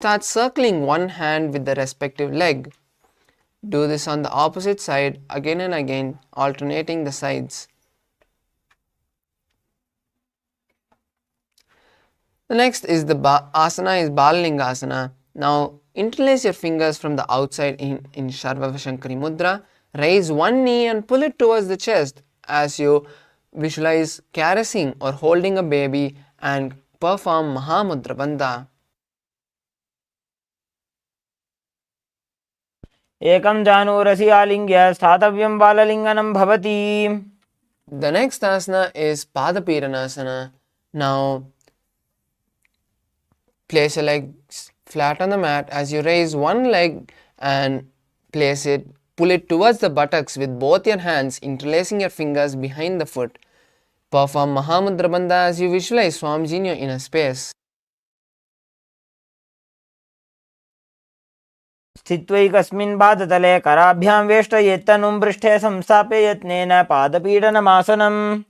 Start circling one hand with the respective leg. Do this on the opposite side again and again, alternating the sides. The next is the asana is Balalingasana. Now interlace your fingers from the outside in Sarvashankari Mudra. Raise one knee and pull it towards the chest as you visualize caressing or holding a baby and perform Mahamudra Bandha. Ekam janurasi alingya sthathavyam balalinganam bhavati. The next asana is Padapiranasana. Now place your legs flat on the mat as you raise one leg and pull it towards the buttocks with both your hands, interlacing your fingers behind the foot. Perform Mahamudra Bandha as you visualize Swamiji in your inner space. स्थित्वैकस्मिन् पादतले कराभ्यां वेष्टयेत्तनुं पृष्ठे संस्थाप्य यत्नेन पादपीडनमासनम्.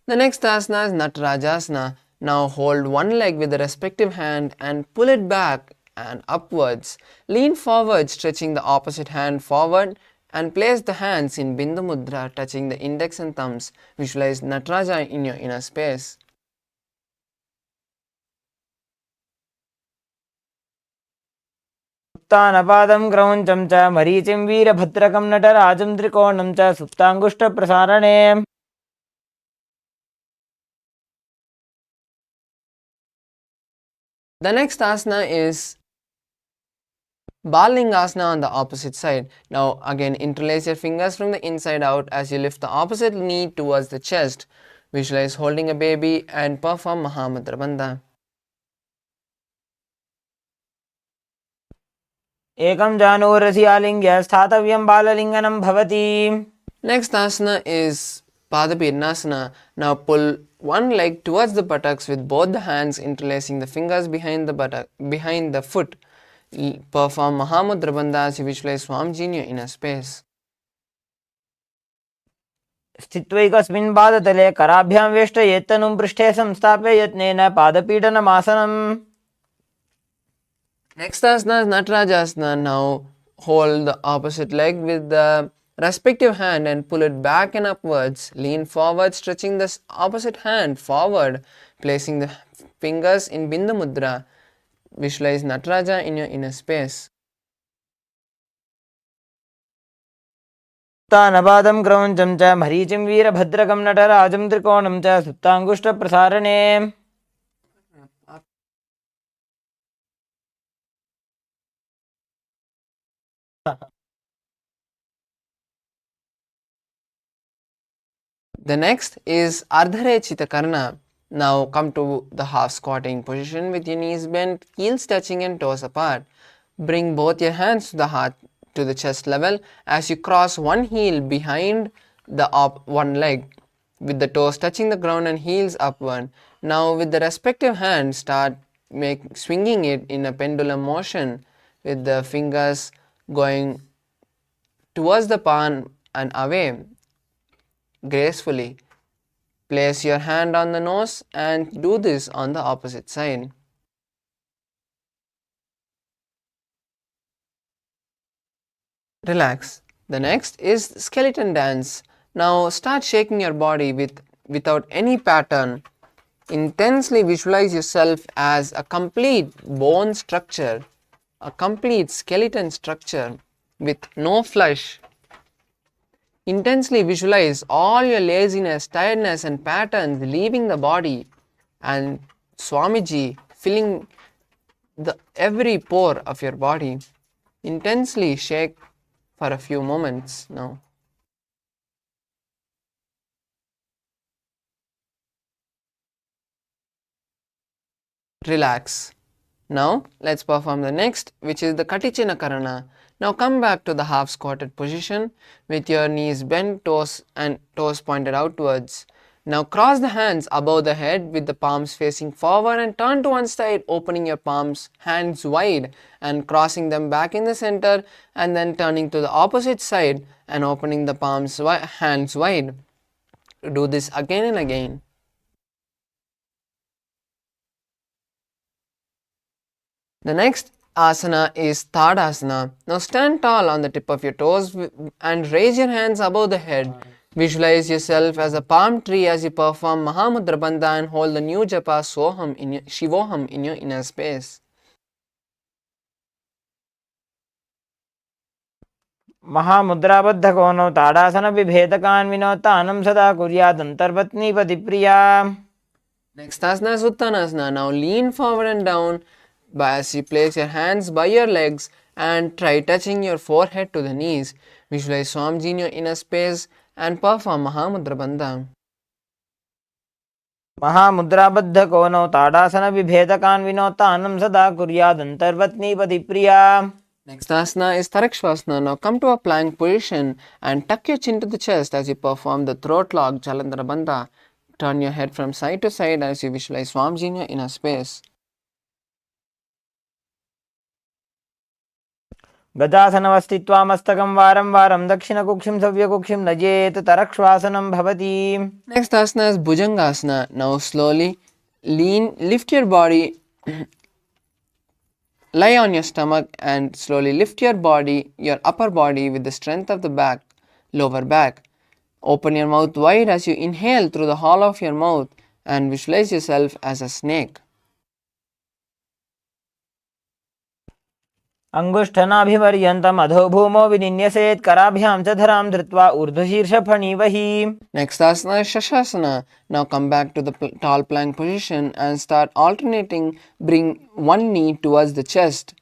The next asana is Natarajasana. Now hold one leg with the respective hand and pull it back and upwards. Lean forward, stretching the opposite hand forward and place the hands in Bindu Mudra, touching the index and thumbs. Visualize Nataraja in your inner space. सुप्तानपादं क्रौञ्चं च मरीचिं वीरभद्रकं नटराजं त्रिकोणं च सुप्ताङ्गुष्ठप्रसारणे. The next asana is Balalingasana on the opposite side. Now again interlace your fingers from the inside out as you lift the opposite knee towards the chest. Visualize holding a baby and perform Mahamudra Bandha. एकं जानूरसि आलिङ्ग्य स्थातव्यं बाललिङ्गनं भवति. Next asana is Padapiranasana. Now pull one leg towards the buttocks with both the hands, interlacing the fingers behind the foot. Perform Mahamudra Bandha as you visualize Swamiji in your inner space. स्थित्वैकस्मिन् पादतले कराभ्यां वेष्टयेत्तनुं पृष्ठे संस्थाप्य यत्नेन पादपीडनमासनम्. Next asana is Natarajasana. Now hold the opposite leg with the respective hand and pull it back and upwards. Lean forward, stretching the opposite hand forward, placing the fingers in Bindu Mudra. Visualize Nataraja in your inner space. सुप्तानपादं क्रौञ्चं च मरीचिं वीरभद्रकं नटराजं त्रिकोणं च सुप्ताङ्गुष्ठप्रसारणे. The next is Ardharechita Karna. Now come to the half squatting position with your knees bent, heels touching and toes apart. Bring both your hands to the heart, to the chest level as you cross one heel behind the one leg with the toes touching the ground and heels upward. Now with the respective hand start swinging it in a pendulum motion with the fingers going towards the palm and away gracefully. Place your hand on the nose and do this on the opposite side. Relax. The next is skeleton dance. Now start shaking your body without any pattern. Intensely visualize yourself as a complete bone structure, a complete skeleton structure with no flesh. Intensely visualize all your laziness, tiredness and patterns leaving the body and Swamiji filling every pore of your body. Intensely shake for a few moments now. Relax. Now let's perform the next, which is the Katichina Karana. Now come back to the half squatted position with your knees bent, toes pointed outwards. Now cross the hands above the head with the palms facing forward and turn to one side, opening your hands wide and crossing them back in the center, and then turning to the opposite side and opening the hands wide. Do this again and again. The next asana is Tadasana. Now stand tall on the tip of your toes and raise your hands above the head. Visualize yourself as a palm tree as you perform Mahamudra Bandha and hold the new japa Shivoham in your inner space. महामुद्राबद्धकोनौ ताडासनविभेदकान्विनोत्तानं सदा कुर्यादन्तर्पत्नीपतिप्रिया. Next asana is Uttanasana. Now lean forward and down as you place your hands by your legs and try touching your forehead to the knees. Visualize Swamiji in your inner space and perform Mahamudra Bandha. महामुद्राबद्धकोनौ ताडासनविभेदकान्विनोत्तानं सदा कुर्यादन्तर्पत्नीपतिप्रिया. Next asana is Tarakshvasana. Now come to a plank position and tuck your chin to the chest as you perform the throat lock Jalandhara Bandha. Turn your head from side to side as you visualize Swamiji in your inner space. गजासनवस्थित्वा मस्तकं वारं वारं दक्षिणकुक्षिं सव्यकुक्षिं नयेत् तरक्श्वासनं भवति. Next asana is Bhujangasana. Now slowly lift your body, lie on your stomach and slowly lift your body, your upper body with the strength of the lower back. Open your mouth wide as you inhale through the hollow of your mouth and visualize yourself as a snake. अंगुष्ठनाभिपर्यन्तम् अधो भूमौ विनिन्यसेत् कराभ्यां च धरां धृत्वा ऊर्ध्वशीर्षफणीवहि. Next asana is Shashasana. Now come back to the tall plank position and start alternating. Bring one knee towards the chest.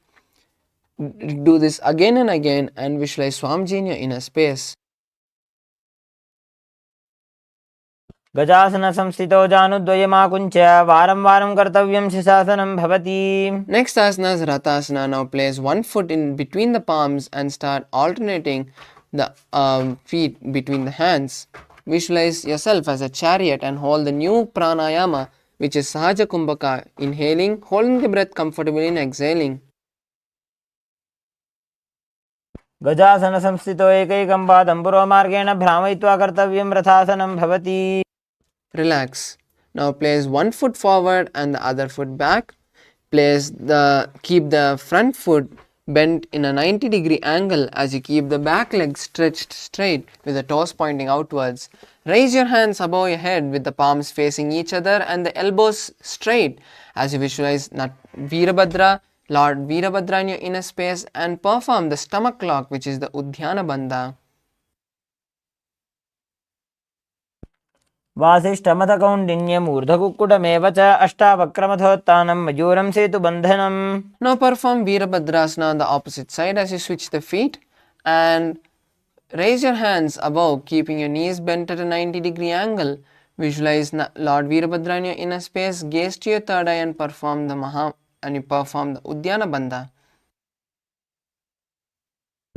Do this again and again and visualize Swamiji in your inner space. गजासनसंस्थितौ जानुद्वयमाकुञ्च्य वारं वारं कर्तव्यं शिशासनं भवति. Next asana is Rathasana. Now place one foot in between the palms and start alternating the feet between the hands. Visualize yourself as a chariot and hold the new pranayama, which is Sahaja Kumbhaka, inhaling, holding the breath comfortably and exhaling. गजासनसंस्थितौ एकैकं पादं पुरोमार्गेण भ्रामयित्वा कर्तव्यं रथासनं भवति. Relax. Now place one foot forward and the other foot back. Keep the front foot bent in a 90-degree angle as you keep the back leg stretched straight with the toes pointing outwards. Raise your hands above your head with the palms facing each other and the elbows straight as you visualize Veerabhadra, Lord Veerabhadra in your inner space and perform the stomach lock, which is the Udhyana Bandha. वासिष्ठमथकौण्डिन्यम् ऊर्ध्वकुक्कुटमेव च अष्टावक्रमथोत्थानं मयूरं सेतुबन्धनम्. Now perform Veerabhadrasana on the opposite side as you switch the feet and raise your hands above, keeping your knees bent at a 90-degree angle. Visualize Lord Veerabhadra in your inner space, gaze to your third eye and perform the Udhyana Bandha.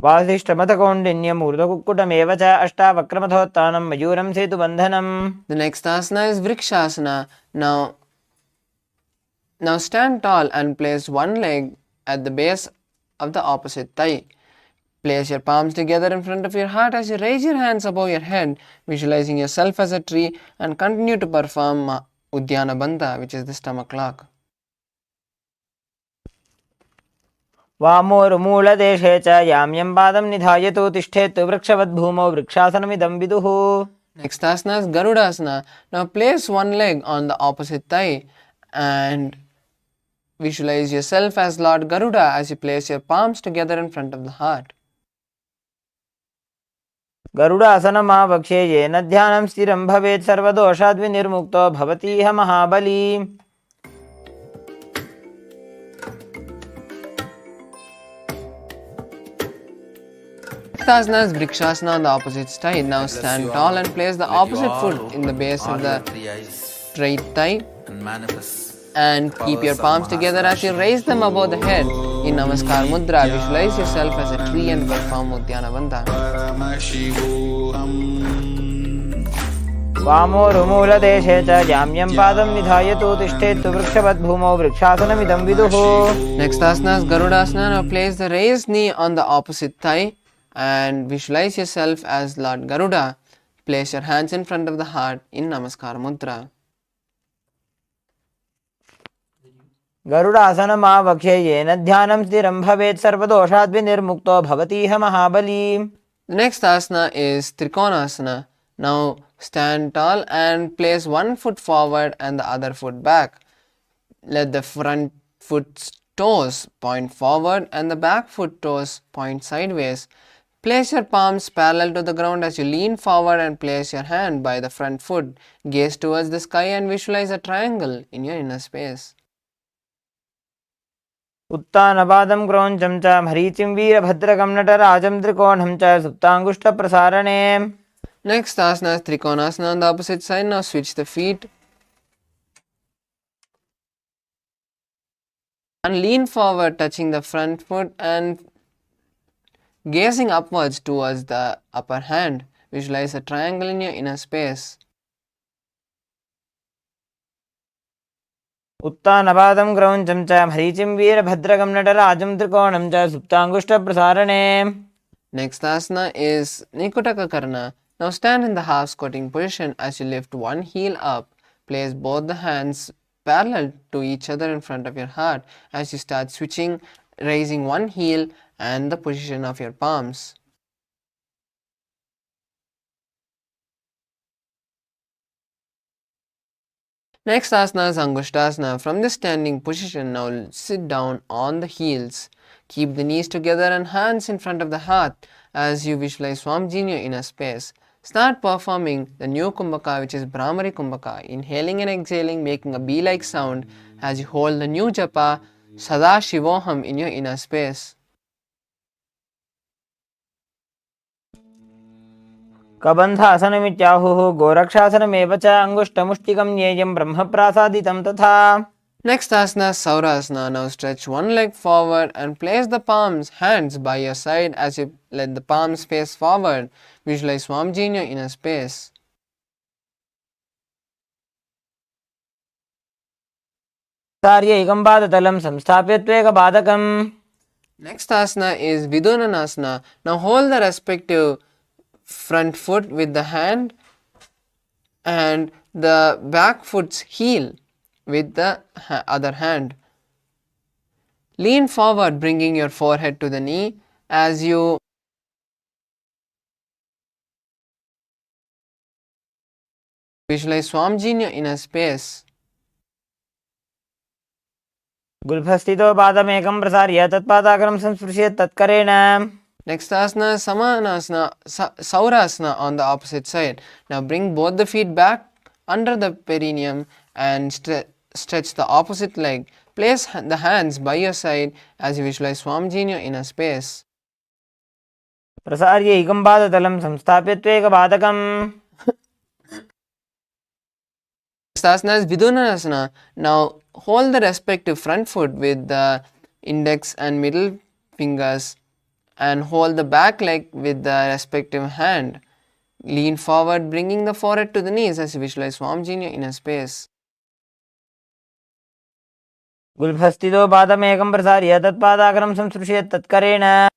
वासिष्ठमथकौण्डिन्यम् ऊर्ध्वकुक्कुटमेव च अष्टावक्रमथोत्थानं मयूरं सेतुबन्धनम्. The next asana is Vrikshasana. Now stand tall and place one leg at the base of the opposite thigh. Place your palms together in front of your heart as you raise your hands above your head, visualizing yourself as a tree and continue to perform Udhyana Bandha, which is the stomach lock. वामोरुमूलदेशे च याम्यं पादं निधायतु तिष्ठेत् वृक्षवद्भूमौ वृक्षासनमिदं विदुः. Next asana is Garudasana. Now place one leg on the opposite thigh and visualize yourself as Lord Garuda as you place your palms together in front of the heart. गरुडासनमावक्ष्ये येन ध्यानं स्थिरं भवेत् सर्वदोषाद्विनिर्मुक्तो भवतीह महाबली. Next asana is Vrikshasana on the opposite side. Now stand tall and place the opposite foot in the base of the straight thigh and keep your palms together as you raise them above the head. In Namaskar Mudra, visualize yourself as a tree and perform Udhyana Bandha. वामोरुमूलदेशे च याम्यं पादं निधायतु तिष्ठेत् वृक्षवद्भूमौ वृक्षासनमिदं विदुः. Next asana is Garudasana. Now place the raised knee on the opposite thigh and visualize yourself as Lord Garuda. Place your hands in front of the heart in Namaskar Mudra. गरुडासनमावक्ष्य येन ध्यानं स्थिरं भवेत् सर्वदोषाद्विनिर्मुक्तो भवतीह महाबली. The next asana is Trikonasana. Now stand tall and place one foot forward and the other foot back. Let the front foot's toes point forward and the back foot toes point sideways. Place your palms parallel to the ground as you lean forward and place your hand by the front foot. Gaze towards the sky and visualize a triangle in your inner space. उत्तानपादं क्रौञ्चं च मरीचिं वीरभद्रकं नटराजं त्रिकोणं च सुप्ताङ्गुष्ठप्रसारणे. Next asana is Trikonasana on the opposite side. Now switch the feet and lean forward, touching the front foot and gazing upwards towards the upper hand. Visualize a triangle in your inner space. उत्तानपादं क्रौञ्चं च मरीचिं वीरभद्रकं नटराजं त्रिकोणं च सुप्ताङ्गुष्ठप्रसारणे. Next asana is Nikutaka Karna. Now stand in the half squatting position as you lift one heel up. Place both the hands parallel to each other in front of your heart as you start switching, raising one heel and the position of your palms. Next asana is Angushtasana. From the standing position, now sit down on the heels. Keep the knees together and hands in front of the heart as you visualize Swamiji in your inner space. Start performing the new Kumbhaka, which is Brahmari Kumbhaka, inhaling and exhaling, making a bee-like sound as you hold the new japa Sadashivoham in your inner space. कबन्धासनमित्याहुः गोरक्षासनमेव च अङ्गुष्ठमुष्टिकं ज्ञेयं ब्रह्मप्रासादितं तथा. Next asana is Saurasana. Now stretch one leg forward and place the hands by your side as you let the palms face forward. Visualize Swamiji in your inner space. सार्यैकं पादतलं संस्थाप्य त्वेकपादकम्. Next asana is Vidunanasana. Now hold the respective front foot with the hand and the back foot's heel with the other hand. Lean forward, bringing your forehead to the knee as you visualize Swamiji in your inner space. गुल्फस्थितो पादमेकं प्रसार्य तत्पादाग्रं संस्पृश्य तत्करेण. Next asana is Samanasana, Saurasana on the opposite side. Now bring both the feet back under the perineum and stretch the opposite leg. Place the hands by your side as you visualize Swamiji in your inner space. प्रसार्यैकं पादतलं संस्थाप्य त्वेकपादकम्. Next asana is Vidunanasana. Now hold the respective front foot with the index and middle fingers and hold the back leg with the respective hand. Lean forward, bringing the forehead to the knees as you visualize Swamiji in your inner space. गुल्फस्थितो पादमेकं प्रसार्य तत्पादाग्रं संस्पृश्य तत्करेण.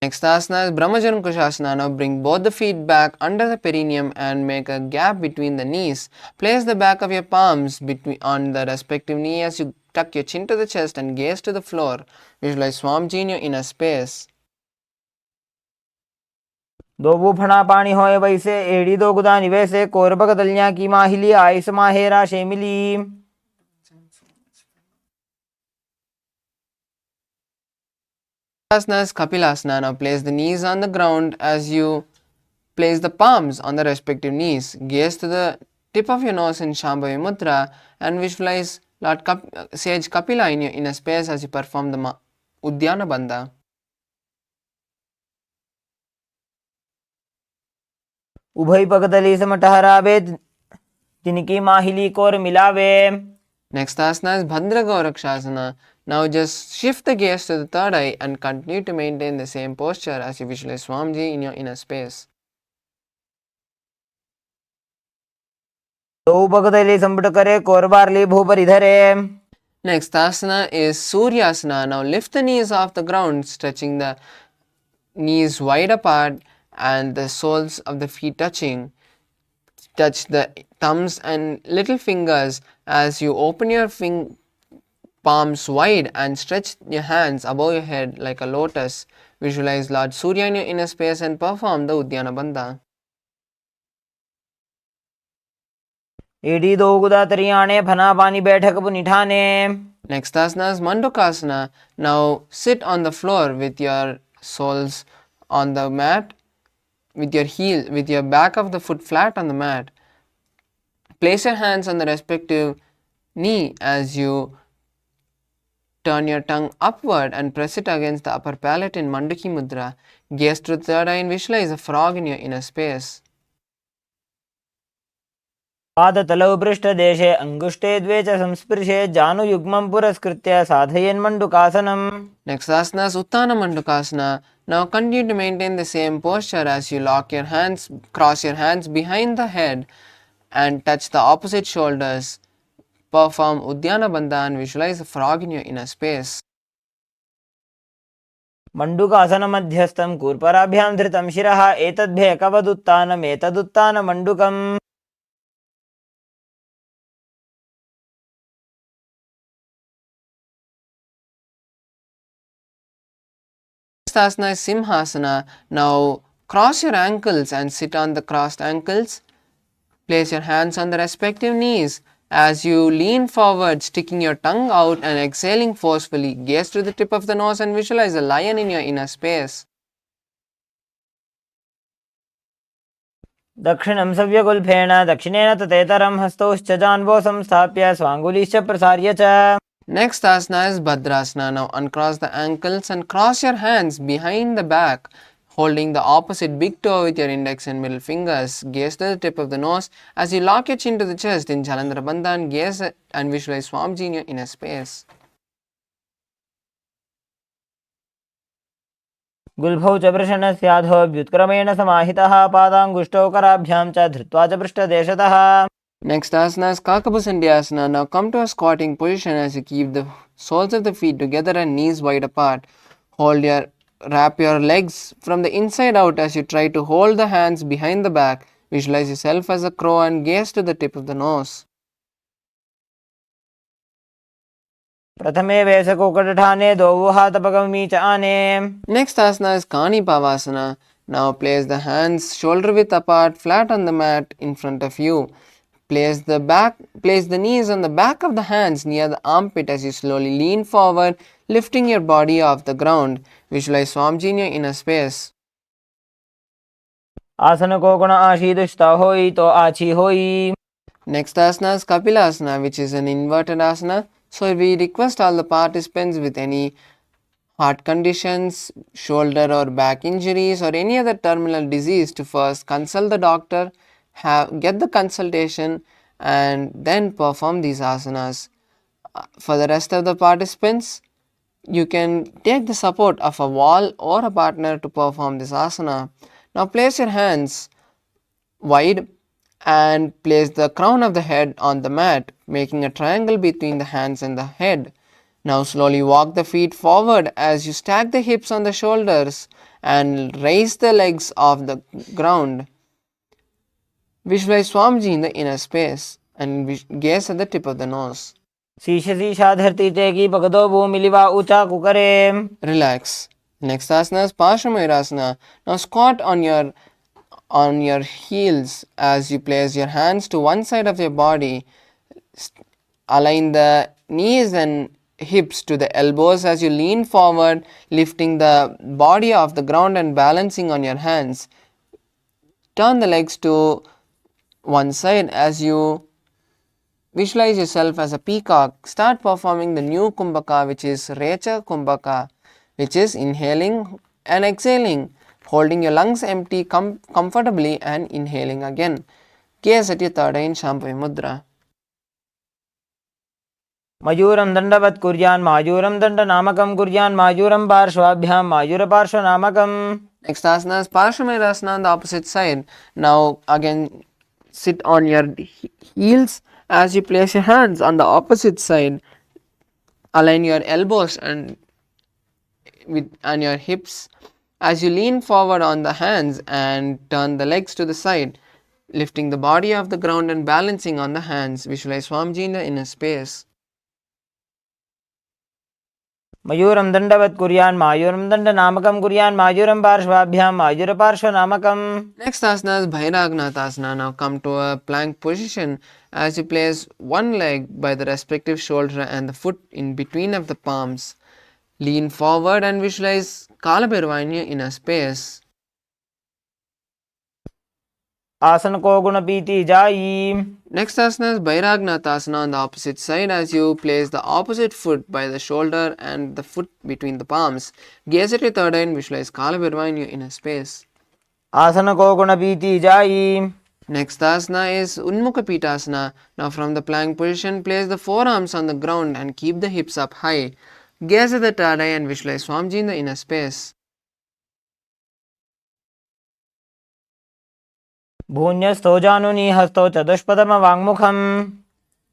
Next asana is Brahmajankushasana. Now bring both the feet back under the perineum and make a gap between the knees. Place the back of your palms on the respective knee as you tuck your chin to the chest and gaze to the floor. Visualize Swamiji in your inner space. दो बूफणा पानी होए वैसे एड़ी दो गुदा निवैसे कोरबक दलियां की माहिली ice माहेरा शेमिली. Asana is Kapilasana. Now place the knees on the ground as you place the palms on the respective knees. Gaze to the tip of your nose in Shambhavi Mudra and visualize Lord Sage Kapila in your inner space as you perform the Udyana Bandha. उभय पगदली समटहरावे तिनकी माहिली core मिलावे. Next asana is Bhadra Gaurakshasana. Now just shift the gaze to the third eye and continue to maintain the same posture as you visualize Swamiji in your inner space. दो पगदली संपुट करे कोरबारली भूपरि धरे. Next asana is Suryasana. Now lift the knees off the ground, stretching the knees wide apart and the soles of the feet touching. Touch the thumbs and little fingers as you open your palms wide and stretch your hands above your head like a lotus. Visualize Lord Surya in your inner space and perform the Uddiyana Bandha. एडी दो गुदा तरियाने फना पानी बैठक पुनिठाने. Next asana is Mandukasana. Now sit on the floor with your soles on the mat, with your back of the foot flat on the mat. Place your hands on the respective knee as you turn your tongue upward and press it against the upper palate in Manduki Mudra. Gaze through the third eye and visualize a frog in your inner space. पादतलौ पृष्ठदेशे अङ्गुष्ठे द्वे च संस्पृशे जानुयुग्मं पुरस्कृत्य साधयन् मण्डुकासनम्. Next asana is Uttana Mandukasana. Now continue to maintain the same posture as you cross your hands behind the head and touch the opposite shoulders. Perform Uddiyana Bandha and visualize a frog in your inner space. मण्डुकासनमध्यस्थं कूर्पराभ्यां धृतं शिरः एतद्भेकवदुत्तानम् एतदुत्तानमण्डुकम्. Next asana is Simhasana. Now cross your ankles and sit on the crossed ankles. Place your hands on the respective knees as you lean forward, sticking your tongue out and exhaling forcefully. Gaze to the tip of the nose and visualize a lion in your inner space. दक्षिणं सव्यगुल्फेन दक्षिणेन ततेतरं हस्तौश्च जान्वौ संस्थाप्य स्वाङ्गुलीश्च प्रसार्य च. Next asana is Bhadrasana. Now uncross the ankles and cross your hands behind the back, holding the opposite big toe with your index and middle fingers. Gaze to the tip of the nose as you lock your chin to the chest in Jalandhara Bandha and gaze and visualize Swamiji in your inner space. गुल्फौ च वृषणस्याधोऽभ्युत्क्रमेण समाहितः पादाङ्गुष्ठौ कराभ्यां च धृत्वा च पृष्ठदेशतः. Next asana is Kakabusandhyasana. Now come to a squatting position as you keep the soles of the feet together and knees wide apart. Wrap your legs from the inside out as you try to hold the hands behind the back. Visualize yourself as a crow and gaze to the tip of the nose. प्रथमे वेशकोकटठाने दोवुहातपगमी च आने. Next asana is Kanipavasana. Now place the hands shoulder width apart flat on the mat in front of you. Place the knees on the back of the hands near the armpit as you slowly lean forward, lifting your body off the ground. Visualize Swamiji in your inner space. आसन को गुण आशीदुष्टा होई तो आची होई. Next asana is Kapilasana, which is an inverted asana. So we request all the participants with any heart conditions, shoulder or back injuries or any other terminal disease to first consult the doctor, get the consultation and then perform these asanas. For the rest of the participants, you can take the support of a wall or a partner to perform this asana. Now place your hands wide and place the crown of the head on the mat, making a triangle between the hands and the head. Now slowly walk the feet forward as you stack the hips on the shoulders and raise the legs off the ground. Visualize Swamiji in the inner space and gaze at the tip of the nose. शीश शीशा धरती टेकी पकदो भूमिलिवा ऊंचा कुकरे. Relax. Next asana is Paramashivoham. Now squat on your heels as you place your hands to one side of your body. Align the knees and hips to the elbows as you lean forward, lifting the body off the ground and balancing on your hands. Turn the legs to one side as you visualize yourself as a peacock. Start performing the new Kumbhaka, which is Recha Kumbhaka, which is inhaling and exhaling, holding your lungs empty comfortably and inhaling again. Gaze at your third eye in Shambhavi Mudra. मयूरं दंडवत् कुर्यान् मायूरं दंडनामकं कुर्यान् मायूरं पार्श्वाभ्यां मायूरपार्श्वनामकम्. Next asana is Paramashivoham on the opposite side. Now again sit on your heels as you place your hands on the opposite side. Align your elbows and your hips as you lean forward on the hands and turn the legs to the side, lifting the body off the ground and balancing on the hands. Visualize Swamiji in the inner space. मयूरं दण्डवत् कुर्यान् मायूरं दण्डनामकं कुर्यान् मायूरं पार्श्वाभ्यां मायूरपार्श्वनामकम्. Next asana is Bhairagnathasana. Now come to a plank position as you place one leg by the respective shoulder and the foot in between of the palms. Lean forward and visualize Kalabhairava in your inner space. आसन को गुण पीति जाई. Next asana is Bhairagnathasana on the opposite side as you place the opposite foot by the shoulder and the foot between the palms. Gaze at your third eye and visualize Kalabhairava in your inner space. आसन को गुण पीति जाई. Next asana is Unmukha Pitasana. Now from the plank position, place the forearms on the ground and keep the hips up high. Gaze at the third eye and visualize Swamiji in the inner space. भून्यस्थो जानुनी हस्तो चतुष्पदम वाङ्मुखम्.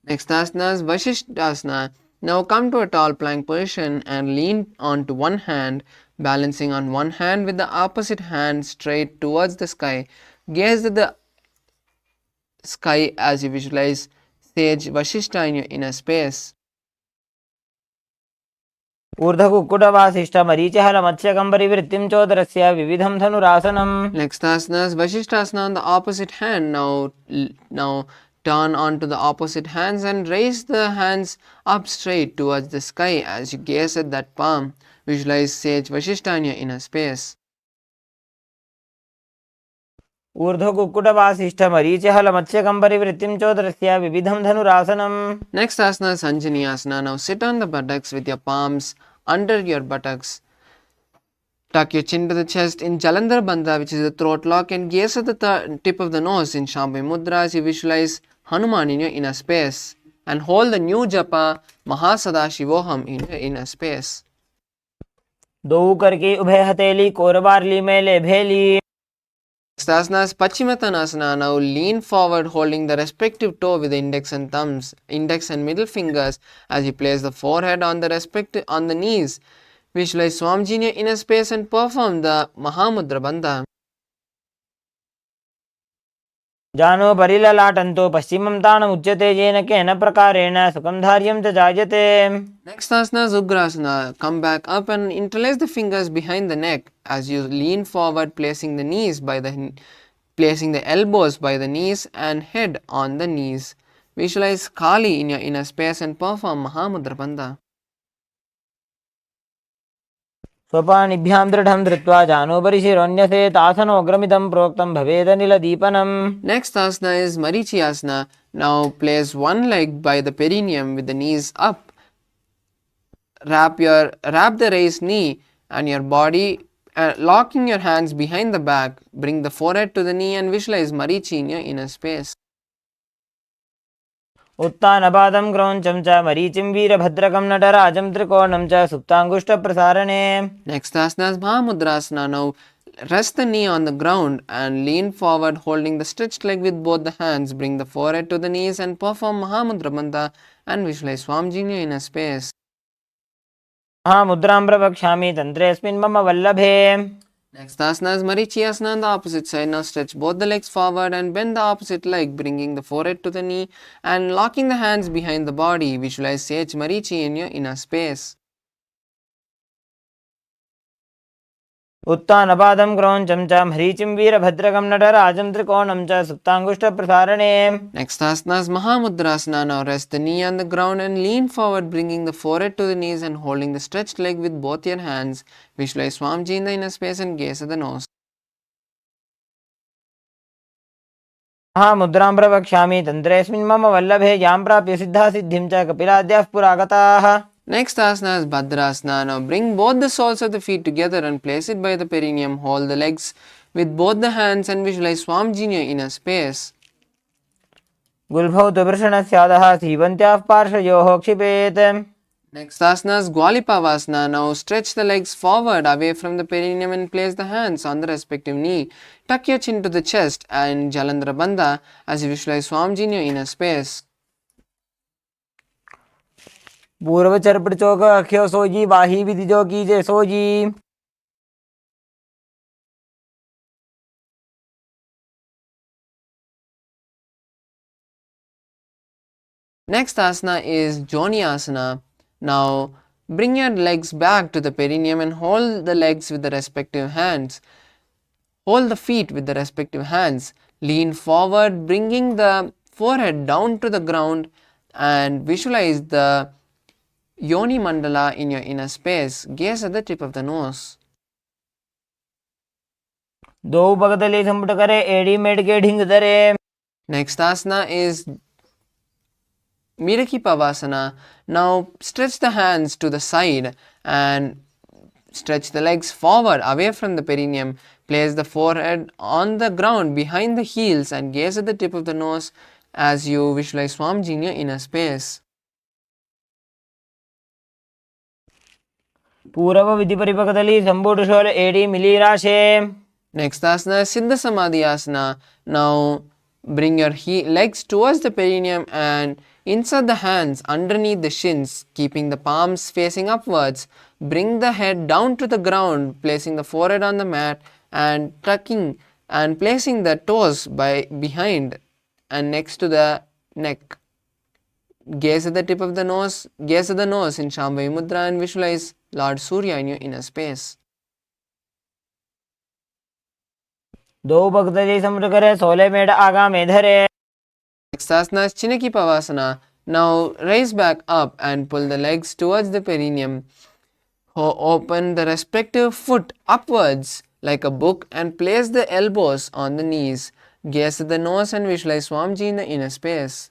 Next asana is Vashishthasana. Now come to a tall plank position and lean onto one hand, balancing on one hand with the opposite hand straight towards the sky. Gaze at the sky as you visualize sage Vashishtha in your inner space. ऊर्ध्वकुक्कुटवासिष्ठ मरीचिहल मत्स्यकम्बरिवृत्तिं चोदरस्य विविधं धनुरासनम्. Next asana is Vashishthasana on the opposite hand. Now turn onto the opposite hands and raise the hands up straight towards the sky as you gaze at that palm. Visualize sage Vashishtha in your inner space. ऊर्ध्वकुक्कुटवासिष्ठ मरीचिहल मत्स्यकम्बरिवृत्तिं चोदरस्य विविधं धनुरासनम्. Next asana is Sanjani asana. Now sit on the buttocks with your palms under your buttocks. Tuck your chin to the chest in Jalandhara Bandha, which is the throat lock, and gaze at the tip of the nose in Shambhavi Mudra as you visualize Hanuman in your inner space. And hold the new japa Mahasadashivoham in your inner space. दो करके उभय हथेली कोरबारली में ले भेली. Next asana is Pachimatanasana. Now lean forward holding the respective toe with the index and middle fingers as you place the forehead on the knees. Visualize Swamiji in your inner space and perform the Mahamudra Bandha. जानो परिललाटन्तो पश्चिमं ताणम् उच्यते येन केन प्रकारेण सुखं धार्यं च जायते. Next asana is Ugrasana. Come back up and interlace the fingers behind the neck as you lean forward, placing the elbows by the knees and head on the knees. Visualize Kali in your inner space and perform Mahamudra Bandha. स्वपाणिभ्यां दृढं धृत्वा जानोपरि शिरोन्यसे तासनोग्रमिदं प्रोक्तं भवेदनिलदीपनम्. Next asana is Marichi asana. Now place one leg by the perineum with the knees up. Wrap the raised knee and your body, locking your hands behind the back. Bring the forehead to the knee and visualize Marichi in your inner space. उत्तानपादं क्रौञ्चं च मरीचिं वीरभद्रकं नटराजं त्रिकोणं च सुप्ताङ्गुष्ठप्रसारणे. Next asana is Mahamudrasana. Now rest the knee on the ground and lean forward holding the stretched leg with both the hands. Bring the forehead to the knees and perform Mahamudra Bandha and visualize Swamiji in your inner space. महामुद्रां प्रवक्ष्यामि तन्त्रेऽस्मिन् मम वल्लभे. Next asana is Marichi asana on the opposite side. Now stretch both the legs forward and bend the opposite leg, bringing the forehead to the knee and locking the hands behind the body. Visualize Sage Marichi in your inner space. उत्तानपादं क्रौञ्चं च मरीचिं वीरभद्रकं नटराजं त्रिकोणं च सुप्ताङ्गुष्ठप्रसारणे. Next asana is Mahamudrasana. Now rest the knee on the ground and lean forward, bringing the forehead to the knees and holding the stretched leg with both your hands. Visualize Swamiji in the inner space and gaze at the nose. महामुद्रां प्रवक्ष्यामि तन्त्रेऽस्मिन् मम वल्लभे यां प्राप्य सिद्धासिद्धिं च कपिलाद्याः पुरागताः. Next asana is Bhadrasana. Now bring both the soles of the feet together and place it by the perineum. Hold the legs with both the hands and visualize Swamiji in your inner space. गुल्भौ तु वृषणस्यादः सीवन्त्याः पार्श्वयोः क्षिपेत्. Next asana is Gwalipavasana. Now stretch the legs forward away from the perineum and place the hands on the respective knee. Tuck your chin to the chest and Jalandhara Bandha as you visualize Swamiji in your inner space. पूर्वचर्पृचोक अख्यो sooji वाही विधिजो कीजे sooji. Next asana is Joni asana. Now bring your legs back to the perineum and hold the legs with the respective hands. Hold the feet with the respective hands. Lean forward, bringing the forehead down to the ground, and visualize the Yoni Mandala in your inner space. Gaze at the tip of the nose. दो बगदली संपुट करे एड़ी made के ढिंग धरे. Next asana is Miraki Pavasana. Now stretch the hands to the side and stretch the legs forward away from the perineum. Place the forehead on the ground behind the heels and gaze at the tip of the nose as you visualize Swamiji in your inner space. पूर्व विधि परिपकदली संपुट शोल एड़ी मिली राशे. Next asana is Siddha Samadhi Asana. Now bring your legs towards the perineum and insert the hands underneath the shins, keeping the palms facing upwards. Bring the head down to the ground, placing the forehead on the mat and tucking and placing the toes behind and next to the neck. Gaze at the tip of the nose, gaze at the nose in Shambhavi Mudra and visualize Lord Surya in your inner space. दो बगदली संपुट करे 16 made आगा में धरे. Next asana is Chinaki Pavasana. Now raise back up and pull the legs towards the perineum. Open the respective foot upwards like a book and place the elbows on the knees. Gaze at the nose and visualize Swamiji in the inner space.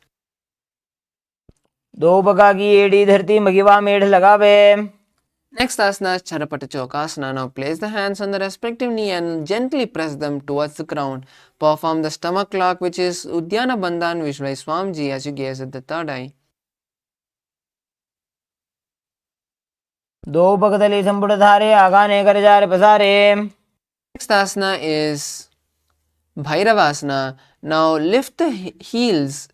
दो बगा की एड़ी धरती मगिवा मेढ़ लगावे. Next asana is Charapata Chokasana. Now place the hands on the respective knee and gently press them towards the ground. Perform the stomach lock, which is Uddiyana Bandha, and visualize Swamiji as you gaze at the third eye. दो बगदली संपुट धारे आगा ने कर jar पसारे. Next asana is Bhairavasana. Now lift the heels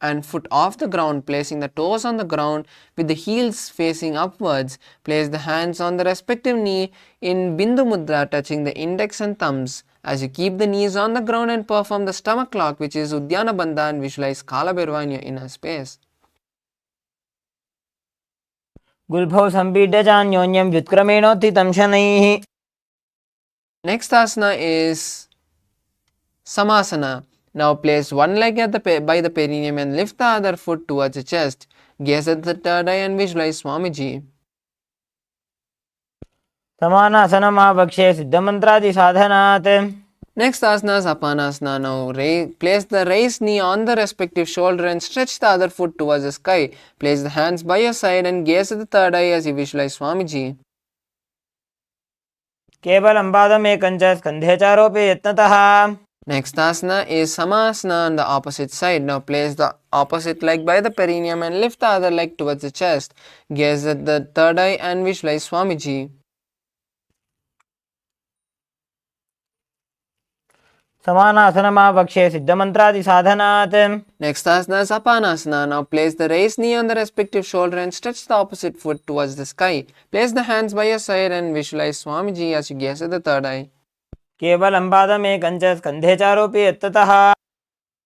and foot off the ground, placing the toes on the ground with the heels facing upwards. Place the hands on the respective knee in Bindu Mudra, touching the index and thumbs as you keep the knees on the ground and perform the stomach lock, which is Uddiyana Bandha, and visualize Kala Bhairava in your inner space. गुल्फौ संपीड्यचान्योन्यं व्युत्क्रमेणोत्थितं शनैः. Next asana is Samasana. Now place one leg at by the perineum and lift the other foot towards the chest. Gaze at the third eye and visualize Swamiji. समानासनमावक्षे सिद्धमन्त्रादि साधनात्. Next asana is Apanasana. Now place the raised knee on the respective shoulder and stretch the other foot towards the sky. Place the hands by your side and gaze at the third eye as you visualize Swamiji. केवलं पादमेकञ्च स्कन्धे चारोपि यत्नतः. Next asana is Samasana on the opposite side. Now place the opposite leg by the perineum and lift the other leg towards the chest. Gaze at the third eye and visualize Swamiji. समानासनमावक्षे सिद्धमन्त्रादि साधनात्. Next asana is Apanasana. Now place the raised knee on the respective shoulder and stretch the opposite foot towards the sky. Place the hands by your side and visualize Swamiji as you gaze at the third eye. केवलं पादमेकञ्च स्कन्धे चारोपि यत्ततः.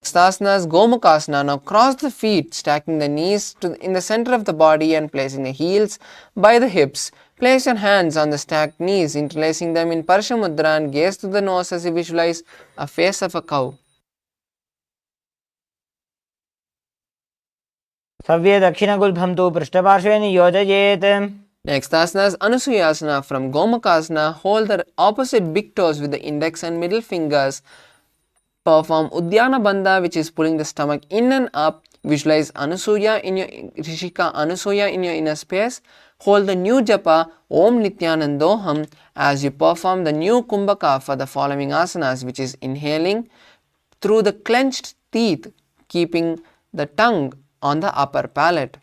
Next asana is Gomukasana. Now cross the feet, stacking the knees in the center of the body and placing the heels by the hips. Place your hands on the stacked knees, interlacing them in Parsha Mudra, and gaze to the nose as you visualize a face of a cow. सव्ये दक्षिणगुल्फं तु पृष्ठपार्श्वे नियोजयेत्. Next asana is Anusuyasana. From Gomukasana, hold the opposite big toes with the index and middle fingers. Perform Uddiyana Bandha, which is pulling the stomach in and up. Visualize Anusuya in your Rishika Anusuya in your inner space. Hold the new japa Om Nithyanandoham as you perform the new Kumbhaka for the following asanas, which is inhaling through the clenched teeth, keeping the tongue on the upper palate.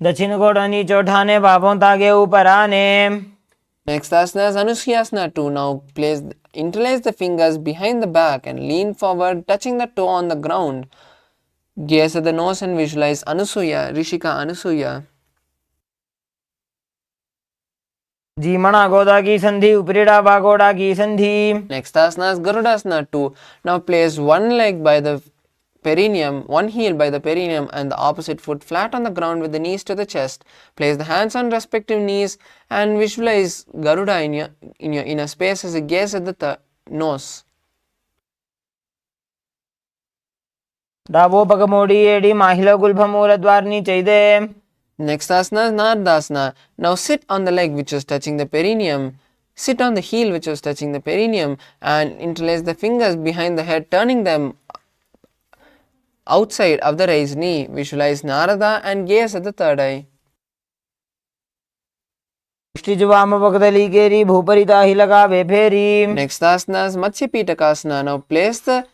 दक्षिण कोण नीचे उठाने बाहों तागे ऊपर आने. Next asana is Anusyasana 2. Now interlace the fingers behind the back and lean forward, touching the toe on the ground. Gaze at the nose and visualize Anusuya, Rishika Anusuya. जीमणा गोदा की संधि उपरीड़ा बागोड़ा की संधि. Next asana is Garudasana 2. Now place one leg by the perineum, one heel by the perineum and the opposite foot flat on the ground with the knees to the chest. Place the hands on respective knees and visualize Garuda in your inner space as you gaze at the nose. डाबो पगमोड़ी एडी माहिला गुल्भमूल द्वारनी चैदे. Next asana is Nardasana. Now sit on the leg which is touching the perineum. Sit on the heel which is touching the perineum and interlace the fingers behind the head, turning them outside of the raised knee. Visualize Narada and gaze at the third eye. वाम पगदली केरी भूपरिता ही लगा वे फेरी. Next asana is Matsya Pitakasana. Now place the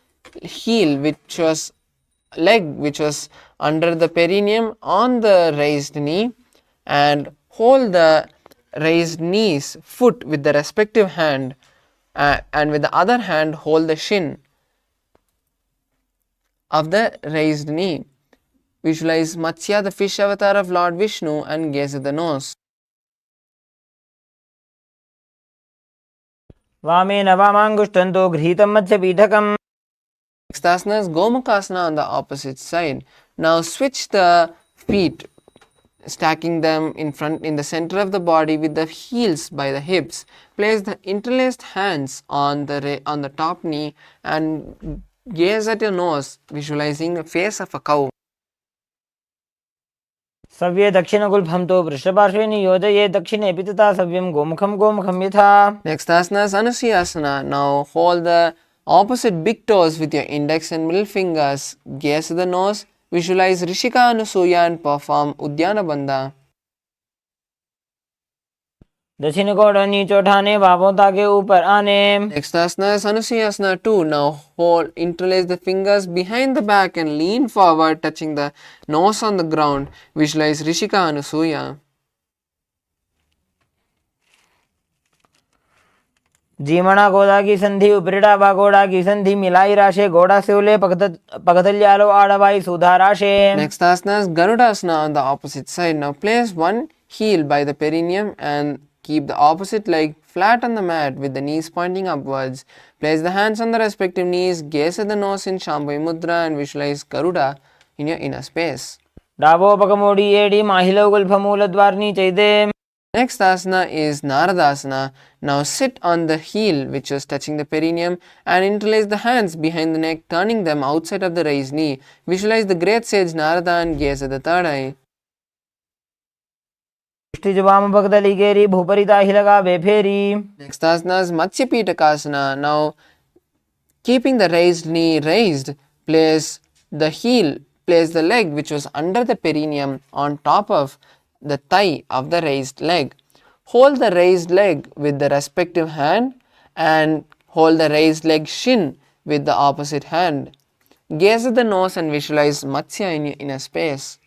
leg which was under the perineum on the raised knee and hold the raised knee's foot with the respective hand and with the other hand hold the shin of the raised knee. Visualize Matsya, the fish avatar of Lord Vishnu, and gaze at the nose. वामेन वामांगुष्टन्तो गृहीतं मध्यपीठकम्. Next asana is Gomukhasana on the opposite side. Now switch the feet, stacking them in the center of the body with the heels by the hips. Place the interlaced hands on the top knee and gaze at your nose, visualizing the face of a cow. सव्ये दक्षिणगुल्भं तो पृष्ठपार्श्वे नियोजये दक्षिणे पितता सव्यं गोमुखं गोमुखं यथा. Next asana is Anusuyasana. Now hold the opposite big toes with your index and middle fingers. Gaze at the nose. Visualize Rishika Anusuya and perform Udyana Bandha. दक्षिण कोण नीचे उठाने बाहों ताके ऊपर आने. Next asana is Anusuyasana 2. Now interlace the fingers behind the back and lean forward, touching the nose on the ground. Visualize Rishika Anusuya. जीमणा गोदा की संधि उपरीड़ा बागोड़ा की संधि मिलाई राशे गोड़ा सेवले पगदल्यालो आड़वाई सुधा राशे. Next asana is Garudasana on the opposite side. Now place one heel by the perineum and keep the opposite leg flat on the mat with the knees pointing upwards. Place the hands on the respective knees, gaze at the nose in Shambhavi Mudra and visualize Garuda in your inner space. डाबो पगमोड़ी एडी माहिलो गुल्फमूल द्वारनी चैदे. Next asana is Naradasana. Now sit on the heel which is touching the perineum and interlace the hands behind the neck, turning them outside of the raised knee. Visualize the great sage Narada and gaze at the third eye. वाम पगदली केरी भूपरिता ही लगा वे फेरी. Next asana is Matsya Pitakasana. Now keeping the raised knee raised, place the leg which was under the perineum on top of the thigh of the raised leg. Hold the raised leg with the respective hand and hold the raised leg shin with the opposite hand. Gaze at the nose and visualize Matsya in your inner space.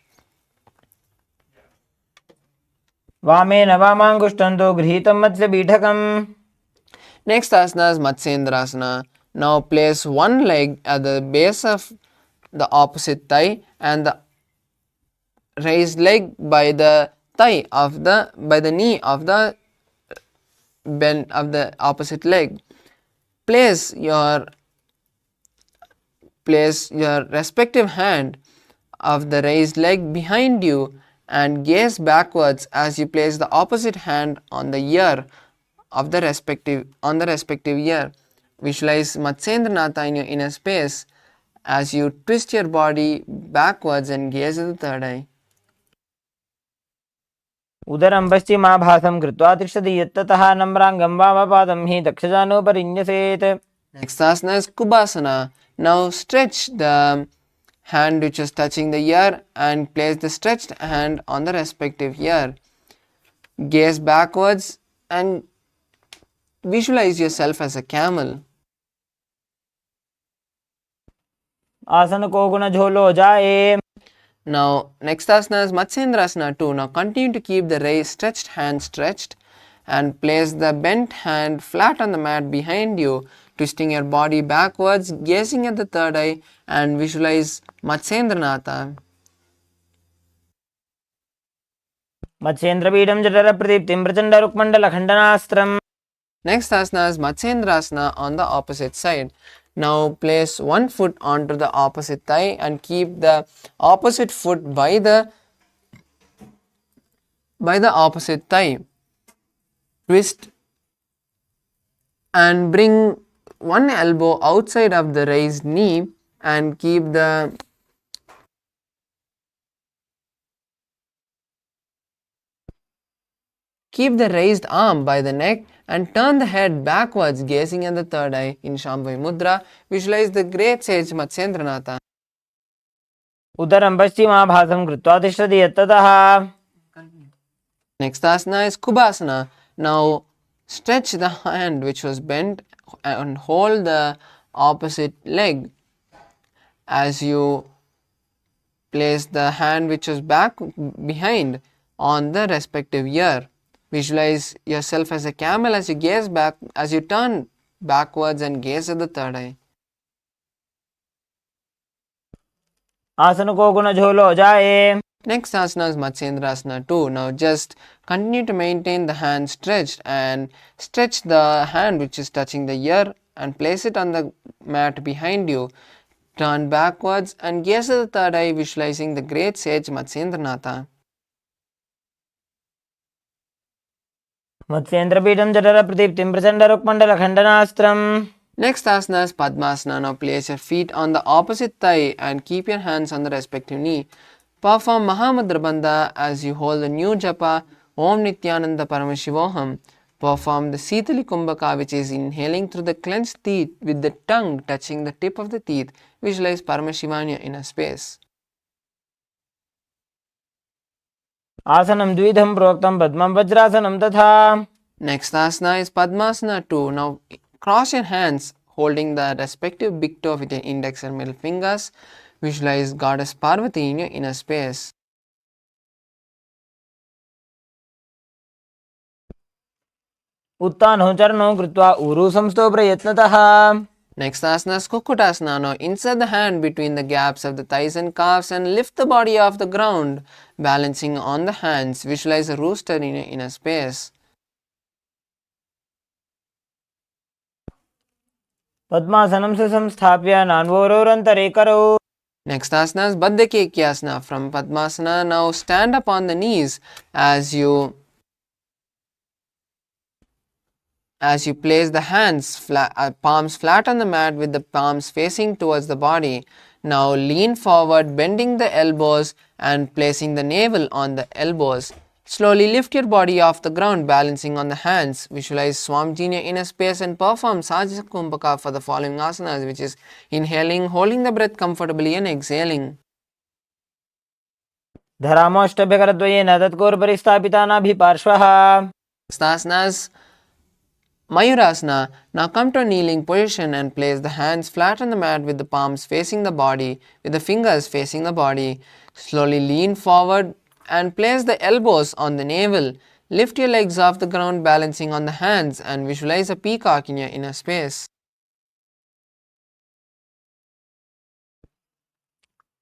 वामेन वामांगुष्टन्तो गृहीतं मत्स्यपीठकम्. Next asana is Matsyendrasana. Now place one leg at the base of the opposite thigh and the raised leg by the knee of the bend of the opposite leg. Place your respective hand of the raised leg behind you and gaze backwards as you place the opposite hand on the ear of the respective ear. Visualize Matsyendranatha in your inner space as you twist your body backwards and gaze at the third eye. उदरं पश्चिमाभासं कृत्वा तिष्ठति यत्ततः नम्राङ्गं वामपादं हि दक्षजानोपरिन्यसेत्. Next asana is Kubhasana. Now stretch the hand which is touching the ear and place the stretched hand on the respective ear. Gaze backwards and visualize yourself as a camel. आसन को गुण झोलो जाए. Now next asana is Matsyendrasana 2. Now continue to keep the stretched hand stretched and place the bent hand flat on the mat behind you, twisting your body backwards, gazing at the third eye and visualize Matsyendranatha. मत्स्येन्द्रपीठं जठरप्रदीप्तिं प्रचण्डरुक्मण्डलखण्डनास्त्रम्. Next asana is Matsyendrasana on the opposite side. Now place one foot onto the opposite thigh and keep the opposite foot by the opposite thigh. Twist and bring one elbow outside of the raised knee and keep the raised arm by the neck and turn the head backwards, gazing at the third eye in Shambhavi Mudra. Visualize the great sage Matsyendranatha. उदरं पश्चिमाभासं कृत्वा तिष्ठति यत्ततः. Next asana is Kubhasana. Now stretch the hand which was bent and hold the opposite leg. As you place the hand which was back behind on the respective ear. Visualize yourself as a camel as you gaze back, as you turn backwards and gaze at the third eye. आसन को गुण झोलो जाए. Next asana is Matsyendrasana 2. Now just continue to maintain the hand stretched and stretch the hand which is touching the ear and place it on the mat behind you. Turn backwards and gaze at the third eye, visualizing the great sage Matsyendranatha. मत्स्येन्द्रपीठं जठरप्रदीप्तिं प्रचण्डरुक्मण्डलखण्डनास्त्रम्. Next asana is Padmasana. Now place your feet on the opposite thigh and keep your hands on the respective knee. Perform Mahamudra Bandha as you hold the new japa Om Nityananda Paramashivoham. Perform the Sitali Kumbhaka, which is inhaling through the clenched teeth with the tongue touching the tip of the teeth. Visualize Paramashivam in your inner space. आसनं द्विधं प्रोक्तं पद्मं वज्रासनं तथा. Next asana is Padmasana 2. Now cross your hands holding the respective big toe with your index and middle fingers. Visualize Goddess Parvati in your inner space. उत्तानो चरणो कृत्वा ऊरु संस्थो प्रयत्नतः. Next asana is Kukutasana. Now insert the hand between the gaps of the thighs and calves and lift the body off the ground, balancing on the hands. Visualize a rooster in your inner space. पद्मासनं सुसंस्थाप्य नान्वोरोरन्तरे करौ. Next asana is Baddhakekyasana. From Padmasana, now stand up on the knees as you place the hands palms flat on the mat with the palms facing towards the body. Now lean forward, bending the elbows and placing the navel on the elbows. Slowly lift your body off the ground, balancing on the hands. Visualize Swamiji in your inner space and perform Sajasa Kumbhaka for the following asanas, which is inhaling, holding the breath comfortably and exhaling. धरामोष्टभ्यकरद्वयेन तत्कोर्परि स्थापितानाभिपार्श्वः. Next asana is Mayurasana. Now come to a kneeling position and place the hands flat on the mat with the palms facing the body, with the fingers facing the body. Slowly lean forward and place the elbows on the navel. Lift your legs off the ground, balancing on the hands, and visualize a peacock in your inner space.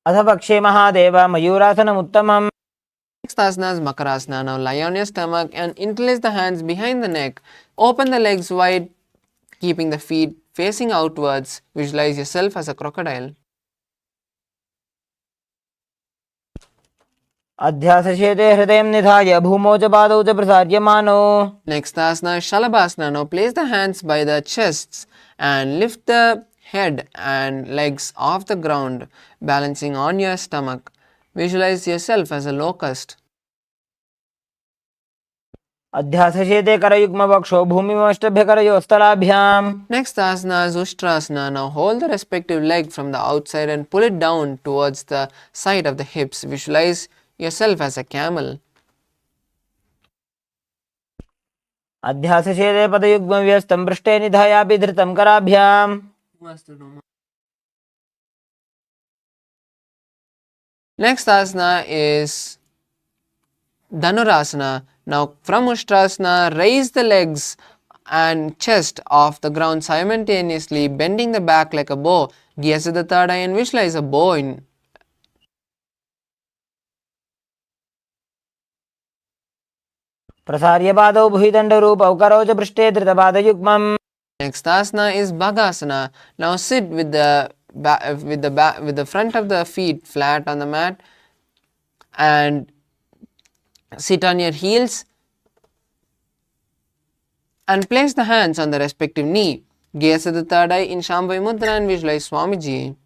अथ पक्षे Mahadev मयूरासनमुत्तमम्. Next asana is Makarasana. Now lie on your stomach and interlace the hands behind the neck. Open the legs wide, keeping the feet facing outwards. Visualize yourself as a crocodile. अध्यासशेते हृदयं निधाय भूमौ च पादौ च प्रसार्यमानो. Next asana is Shalabhasana. Now place the hands by the chests and lift the head and legs off the ground, balancing on your stomach. Visualize yourself as a locust. अध्यासशेते करयुग्मवक्षो भूमिमष्टभ्यकरयोस्तलाभ्याम्. Next asana is Ushtrasana. Now hold the respective leg from the outside and pull it down towards the side of the hips. Visualize yourself as a camel. अध्यासशेते पदयुग्मव्यस्तं पृष्ठे निधायापि धृतं कराभ्याम्. Next asana is Dhanurasana. Now from Ushtrasana, raise the legs and chest off the ground simultaneously, bending the back like a bow. Gaze at the third eye and visualize a bow in. प्रसार्य पादौ भुविदण्डरूपौ करोच पृष्ठे धृतपादयुग्मम्. Next asana is Bhagasana. Now sit with the front of the feet flat on the mat and sit on your heels and place the hands on the respective knee. Gaze at the third eye in Shambhavi Mudra and visualize Swamiji.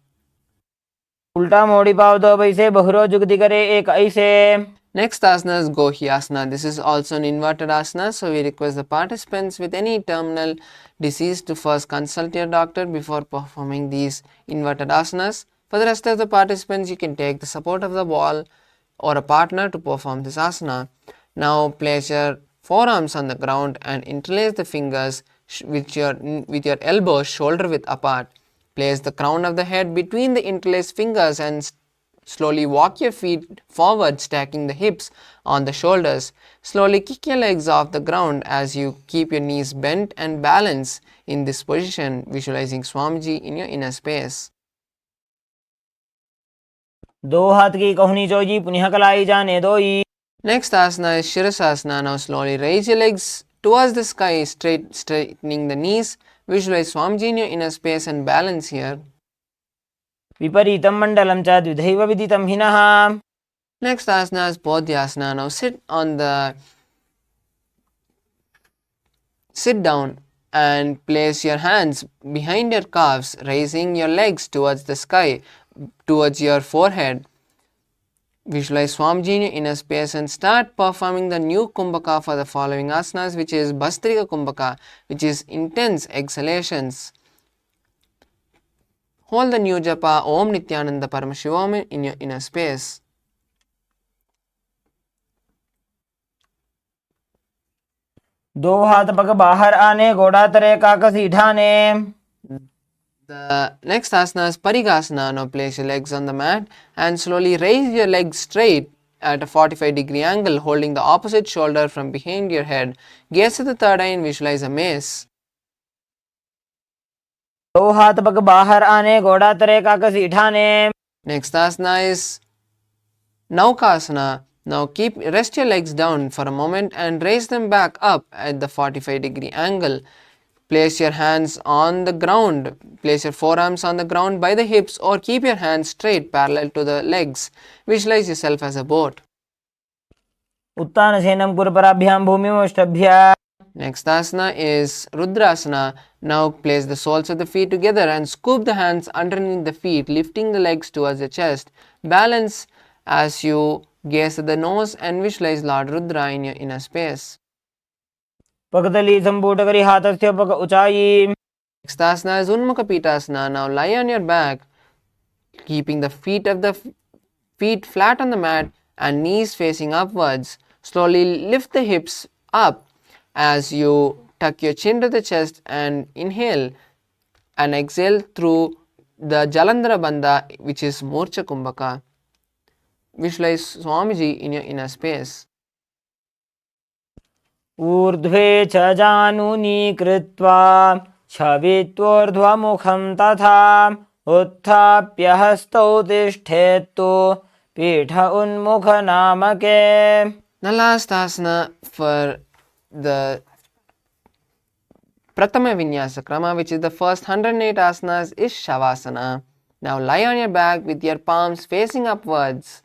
उल्टा मोड़ी पाव दो पैसे बहुरो जुगति करे एक ऐसे. Next asana is Gohyasana. This is also an inverted asana, so we request the participants with any terminal disease to first consult your doctor before performing these inverted asanas. For the rest of the participants, you can take the support of the wall or a partner to perform this asana. Now place your forearms on the ground and interlace the fingers with your elbows shoulder width apart. Place the crown of the head between the interlaced fingers and slowly walk your feet forward, stacking the hips on the shoulders. Slowly kick your legs off the ground as you keep your knees bent and balance in this position, visualizing Swamiji in your inner space. दो हाथ की कहुनी चौजी पुनः कलाई जाने दोई. Next asana is Shirasasana. Now slowly raise your legs towards the sky, straightening the knees. Visualize Swamiji in your inner space and balance here. विपरीतं मण्डलं च द्विधैव विदितं हिनः. Next asana is Bodhyasana. Now sit down and place your hands behind your calves, raising your legs towards the sky, towards your forehead. Visualize Swamiji in your inner space and start performing the new Kumbhaka for the following asanas, which is Bhastrika Kumbhaka, which is intense exhalations. Hold the new japa Om Nityananda Paramashivam in your inner space. दो हाथ पग बाहर आने घोड़ा तरे काकसी ढाने. The next asana is Parigasana. Now place your legs on the mat and slowly raise your legs straight at a 45-degree angle, holding the opposite shoulder from behind your head. Gaze at the third eye and visualize a mace. दो हाथ पग बाहर आने घोड़ा तरे काकसी ढाने. Next asana is Naukasana. Now rest your legs down for a moment and raise them back up at the 45-degree angle. Place your hands on the ground. Place your forearms on the ground by the hips or keep your hands straight parallel to the legs. Visualize yourself as a boat. उत्तानसेनं कुरपराभ्यां भूमिमष्टभ्य. Next asana is Rudrasana. Now place the soles of the feet together and scoop the hands underneath the feet, lifting the legs towards the chest. Balance as you gaze at the nose and visualize Lord Rudra in your inner space. पगतली संपूट करी हाथस्य पग ऊंचाई. Next asana is Unmukha Pitasana. Now lie on your back, keeping the feet flat on the mat and knees facing upwards. Slowly lift the hips up as you tuck your chin to the chest and inhale and exhale through the Jalandhara Bandha, which is Morcha Kumbhaka. Visualize Swamiji in your inner space. ऊर्ध्वे च जानुनी कृत्वा छवित्वोर्ध्वमुखं तथा उत्थाप्य हस्तौ तिष्ठेत्तु पीठ उन्मुख नामके. The last asana for the Pratama Vinyasa Krama, which is the first 108 asanas, is Shavasana. Now lie on your back with your palms facing upwards,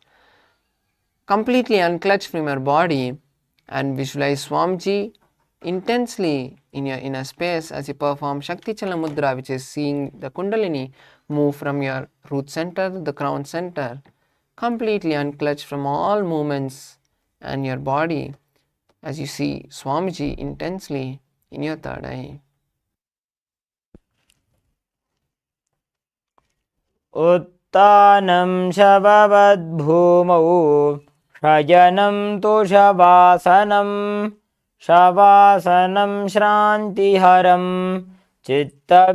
completely unclutched from your body, and visualize Swamiji intensely in your inner space as you perform Shakti Chala Mudra, which is seeing the Kundalini move from your root center to the crown center, completely unclutched from all movements and your body as you see Swamiji intensely in your third eye. उत्तानं शववद्भूमौ शयनं तु शवासनं. शवासनं श्रान्तिहरं चित्तविश्रान्तिकारकम्.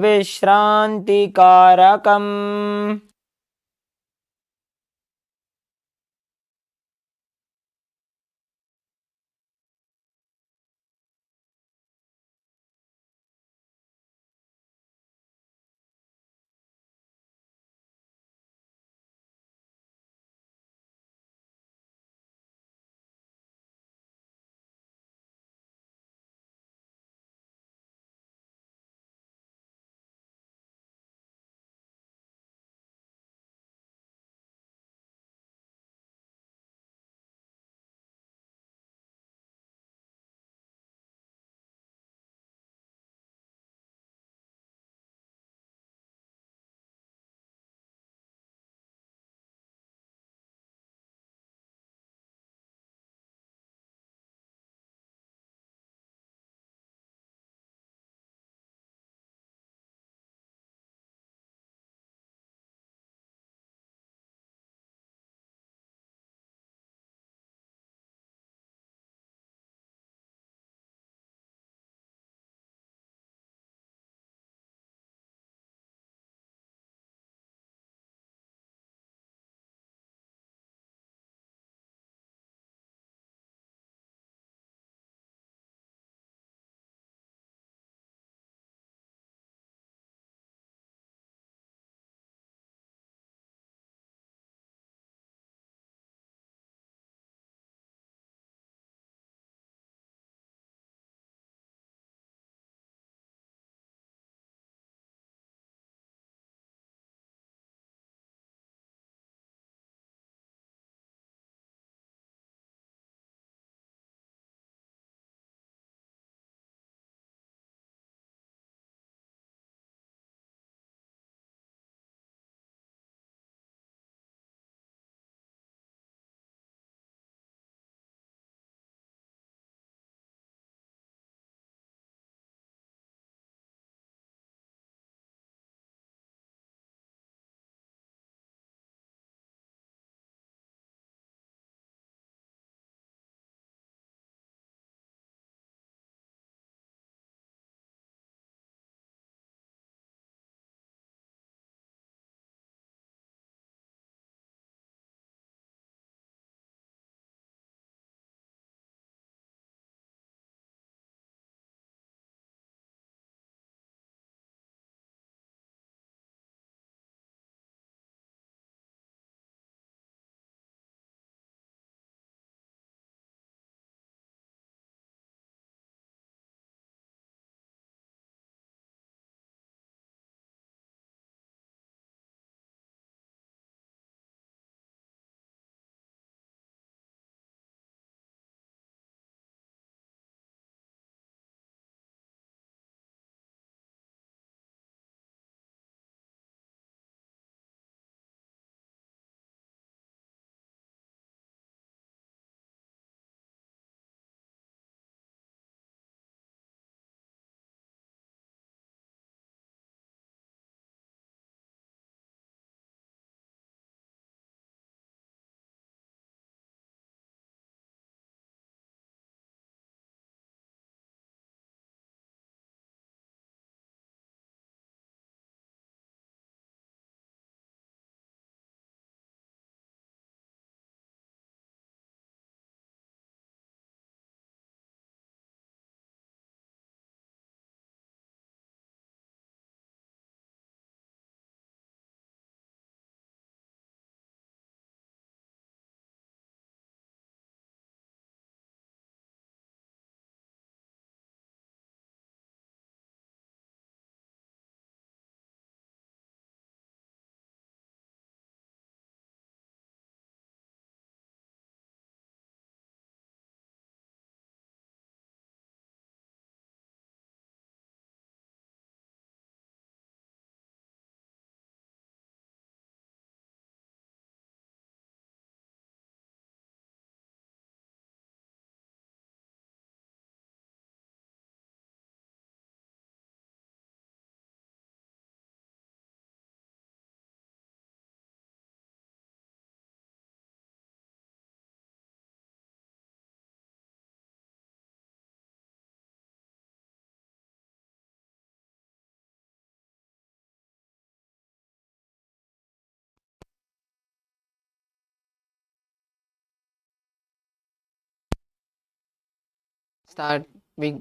start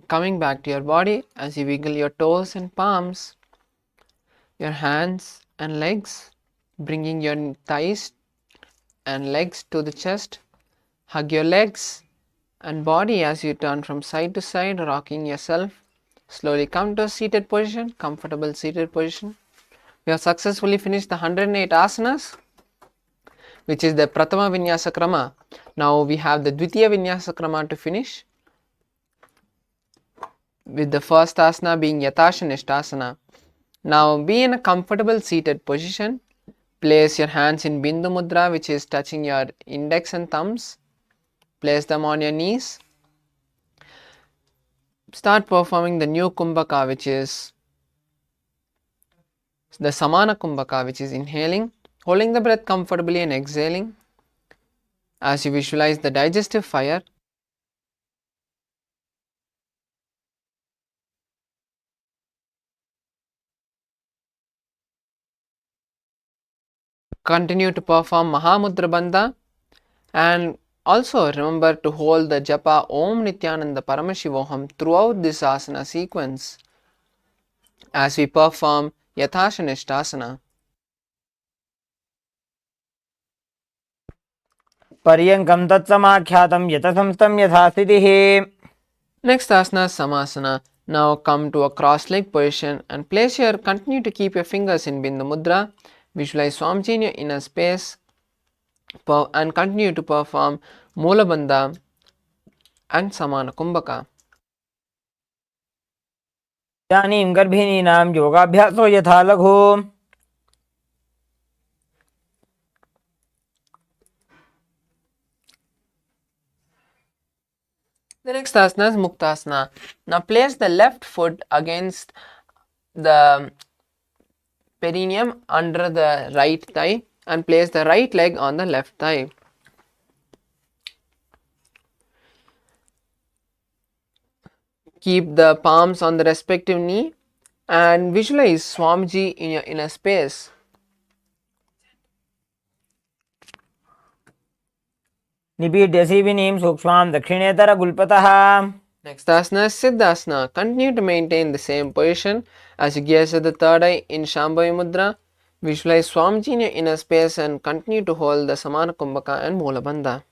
coming back to your body as you wiggle your toes and palms, your hands and legs, bringing your thighs and legs to the chest. Hug your legs and body as you turn from side to side, rocking yourself. Slowly come to a seated position, comfortable seated position. We have successfully finished the 108 asanas, which is the Pratama Vinyasa Krama. Now we have the Dvitiya Vinyasa Krama to finish, with the first asana being Yathashanishtasana. Now be in a comfortable seated position. Place your hands in Bindu Mudra, which is touching your index and thumbs. Place them on your knees. Start performing the new Kumbhaka, which is the Samana Kumbhaka, which is inhaling, holding the breath comfortably and exhaling as you visualize the digestive fire. Continue to perform Mahamudra Bandha, and also remember to hold the japa Om Nithyananda Paramashivoham throughout this asana sequence as we perform Yathashanishtasana. पर्यङ्कं तत्समाख्यातं यतसंस्थं यथा स्थितिः. Next asana is Samasana. Now come to a cross-leg position and continue to keep your fingers in Bindu Mudra. Visualize Swamiji in your inner space and continue to perform Mula Bandha and Samana Kumbhaka. इदानीं गर्भिणीनां योगाभ्यासो यथा लघु. The next asana is Muktasana. Now place the left foot against the perineum under the right thigh and place the right leg on the left thigh. Keep the palms on the respective knee and visualize Swamiji in your inner space. निपीड्य सीविनीं सूक्ष्मां दक्षिणेतरगुल्पतः. Next asana is Siddhasana. Continue to maintain the same position as you gaze at the third eye in Shambhavi Mudra. Visualize Swamiji in your inner space and continue to hold the Samana Kumbhaka and Mula Bandha.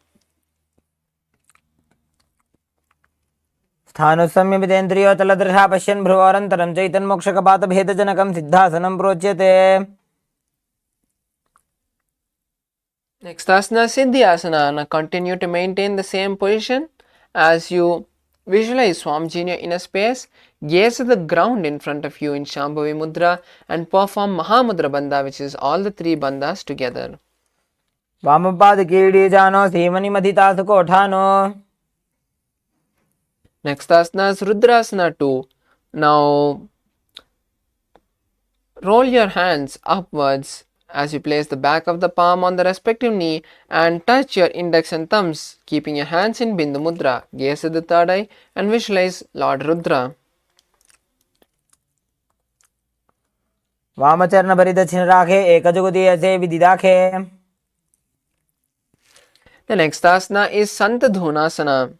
स्थानुसंयमितेन्द्रियो तलदृशा पश्यन् भ्रुवोरन्तरं चैतन्मोक्षकपातभेदजनकं सिद्धासनं प्रोच्यते. Next asana is Siddhyasana. Now continue to maintain the same position as you visualize Swamiji in your inner space. Gaze at the ground in front of you in Shambhavi Mudra and perform Mahamudra Bandha, which is all the three bandhas together. वामपादकीडीजानो सीमनिमधितासुकोठानो. Next asana is Rudrasana 2. Now roll your hands upwards as you place the back of the palm on the respective knee and touch your index and thumbs, keeping your hands in Bindu Mudra. Gaze at the third eye and visualize Lord Rudra. वामचरणपरिदक्षिणराखे एकजुगुदीयसे विदिदाखे. The next asana is Santadhunasana.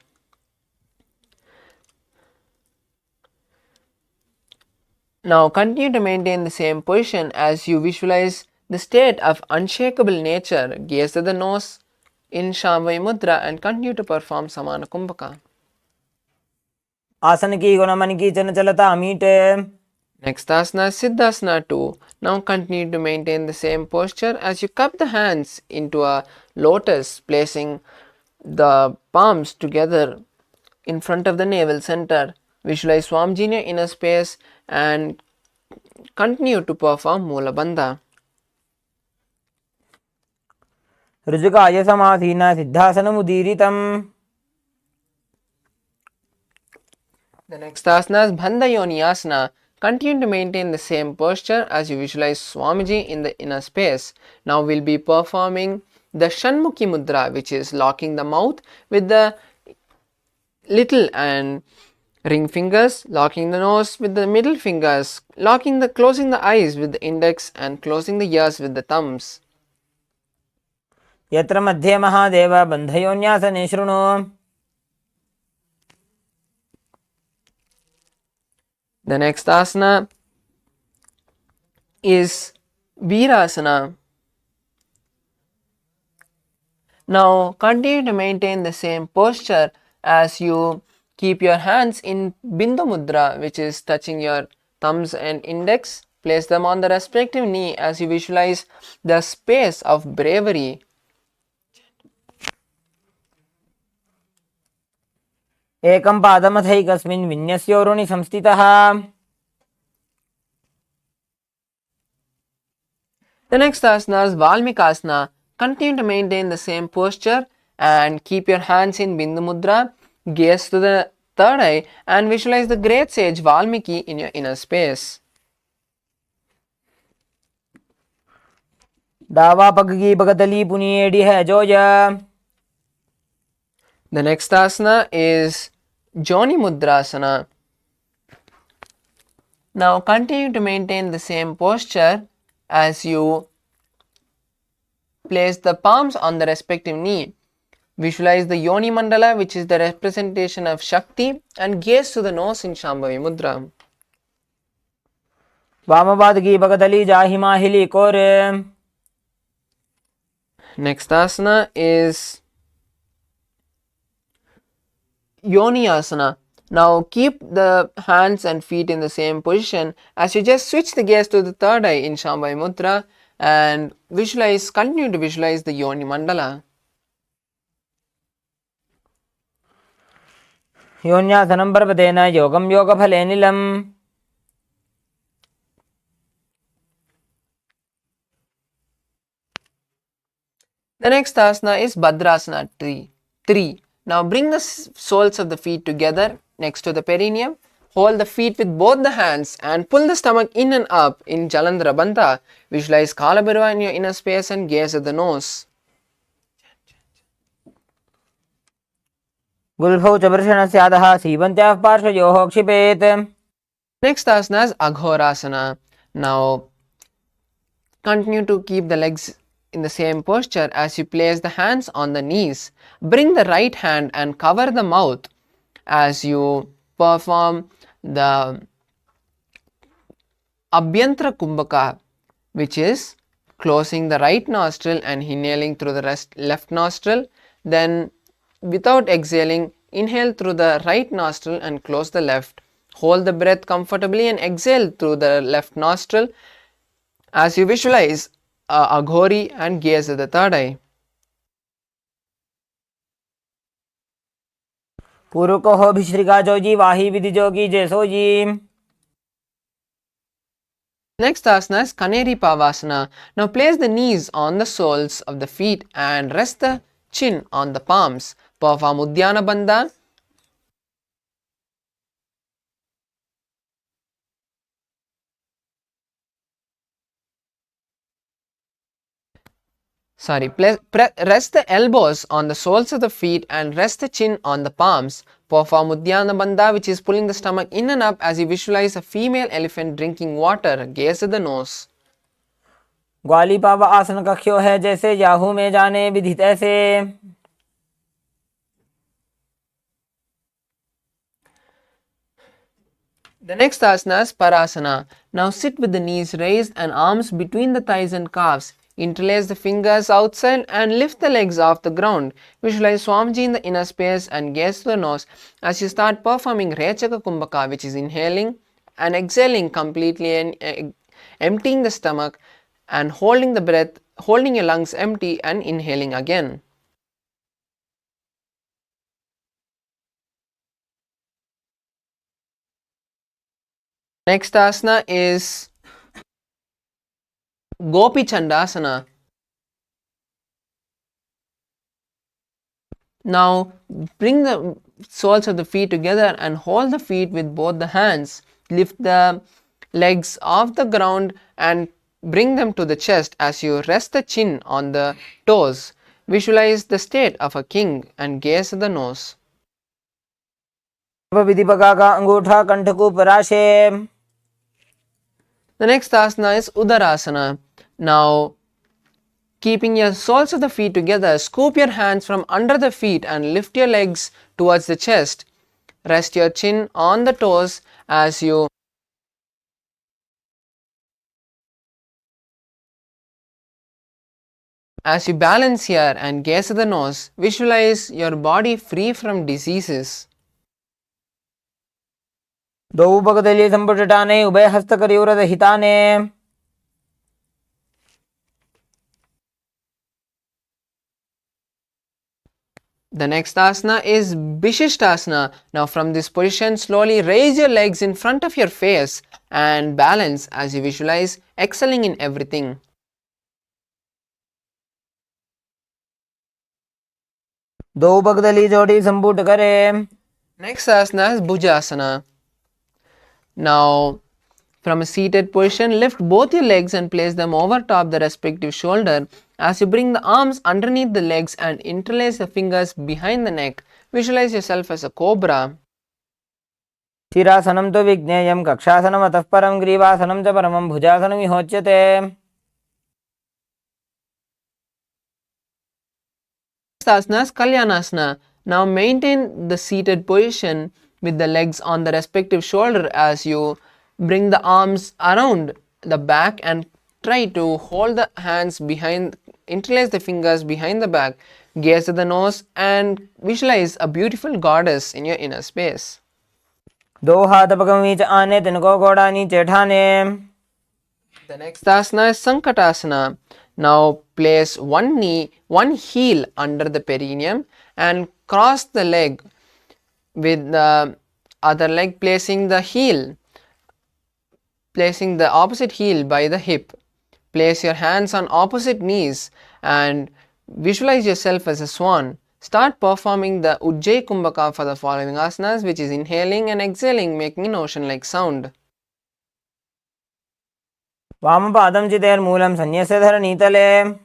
Now continue to maintain the same position as you visualize the state of unshakable nature. Gaze at the nose in Shambhavi Mudra and continue to perform Samana Kumbhaka. आसन की गुणमन की चंचलता मीटे. Next asana is Siddhasana 2. Now continue to maintain the same posture as you cup the hands into a lotus, placing the palms together in front of the navel center. Visualize Swamiji in your inner space and continue to perform Mula Bandha. ऋजुकाय समासीना सिद्धासनमुदीरितम्. The next asana is Bandhayoni Asana. Continue to maintain the same posture as you visualize Swamiji in the inner space. Now we'll be performing the Shanmukhi Mudra, which is locking the mouth with the little and ring fingers, locking the nose with the middle fingers, closing the eyes with the index and closing the ears with the thumbs. यत्र मध्ये महादेव बन्धयोन्यासने शृणु. The next asana is Virasana. Now continue to maintain the same posture as you keep your hands in Bindu Mudra, which is touching your thumbs and index. Place them on the respective knee as you visualize the space of bravery. एकं पादमथैकस्मिन् विन्यस्योरुणि संस्थितः. The next asana is Valmikasana. Continue to maintain the same posture and keep your hands in Bindu Mudra. Gaze to the third eye and visualize the great sage Valmiki in your inner space. दावा पग की बगतली पुनिएडी है Zoya. The next asana is Joni Mudrasana. Now continue to maintain the same posture as you place the palms on the respective knee. Visualize the Yoni Mandala, which is the representation of Shakti, and gaze to the nose in Shambhavi Mudra. वामपाद की बगतली जाहिमा हिली कोरे. Next asana is Yoni Asana. Now keep the hands and feet in the same position as you just switch the gaze to the third eye in Shambhavi Mudra and continue to visualize the Yoni Mandala. योन्यासनं पर्वतेन योगं योगफलेनिलम्. The next asana is Bhadrasana 3. Now bring the soles of the feet together next to the perineum. Hold the feet with both the hands and pull the stomach in and up in Jalandhara Bandha. Visualize Kalabhairava in your inner space and gaze at the nose. गुल्फौ च वृषणस्य अधः सीवन्त्याः पार्श्वयोः क्षिपेत्. Next asana is Aghorasana. Now continue to keep the legs in the same posture as you place the hands on the knees. Bring the right hand and cover the mouth as you perform the Abhyantara Kumbhaka, which is closing the right nostril and inhaling through the left nostril. Then without exhaling, inhale through the right nostril and close the left. Hold the breath comfortably and exhale through the left nostril as you visualize Aghori and gaze at the third eye. पूर्व को हो भिश्रिका जोजी वाही विधि जोगी जैसो जी. Next asana is Kaneri Pavasana. Now place the knees on the soles of the feet and rest the chin on the palms. Perform Uddiyana Bandha. Rest the elbows on the soles of the feet and rest the chin on the palms. Perform Uddiyana Bandha, which is pulling the stomach in and up as you visualize a female elephant drinking water. Gaze at the nose. ग्वाली पावा आसन कख्यो है जैसे Yahoo में जाने विधि तैसे. The next asana is Parasana. Now sit with the knees raised and arms between the thighs and calves. Interlace the fingers outside and lift the legs off the ground. Visualize Swamiji in the inner space and gaze to the nose as you start performing Rechaka Kumbhaka, which is inhaling and exhaling completely and emptying the stomach and holding the breath, holding your lungs empty and inhaling again. Next asana is Gopi Chandasana. Now bring the soles of the feet together and hold the feet with both the hands. Lift the legs off the ground and bring them to the chest as you rest the chin on the toes. Visualize the state of a king and gaze at the nose. विधि पका का अंगूठा कंठ को पराशे. The next asana is Udarasana. Now, keeping your soles of the feet together, scoop your hands from under the feet and lift your legs towards the chest. Rest your chin on the toes as you As you balance here and gaze at the nose, visualize your body free from diseases. द्वौ पगतली संपुटटाने उभय हस्तकरयोरद हिताने. The next asana is Bishishtasana. Now from this position, slowly raise your legs in front of your face and balance as you visualize excelling in everything. द्वौ पगतली जोड़ी संपुट करे. Next asana is Bhujasana. Now from a seated position, lift both your legs and place them over top the respective shoulder. As you bring the arms underneath the legs and interlace the fingers behind the neck, visualize yourself as a cobra. शिरासनं तु विज्ञेयं कक्षासनम् अतः परं ग्रीवासनं च परमं भुजासनमिहोच्यते. Next asana is Kalyanasana. Now maintain the seated position with the legs on the respective shoulder as you bring the arms around the back and try to hold the hands behind, interlace the fingers behind the back, gaze at the nose and visualize a beautiful goddess in your inner space. दो हाथ पगमीच आने तिनको घोड़ा नीचे ठाने. The next asana is Sankatasana. Now place one knee, one heel under the perineum and cross the leg with the other leg placing the opposite heel by the hip. Place your hands on opposite knees and visualize yourself as a swan. Start performing the Ujjayi Kumbhaka for the following asanas, which is inhaling and exhaling, making an ocean-like sound. वामपादं चितेर्मूलं सन्न्यस्य धरणीतले.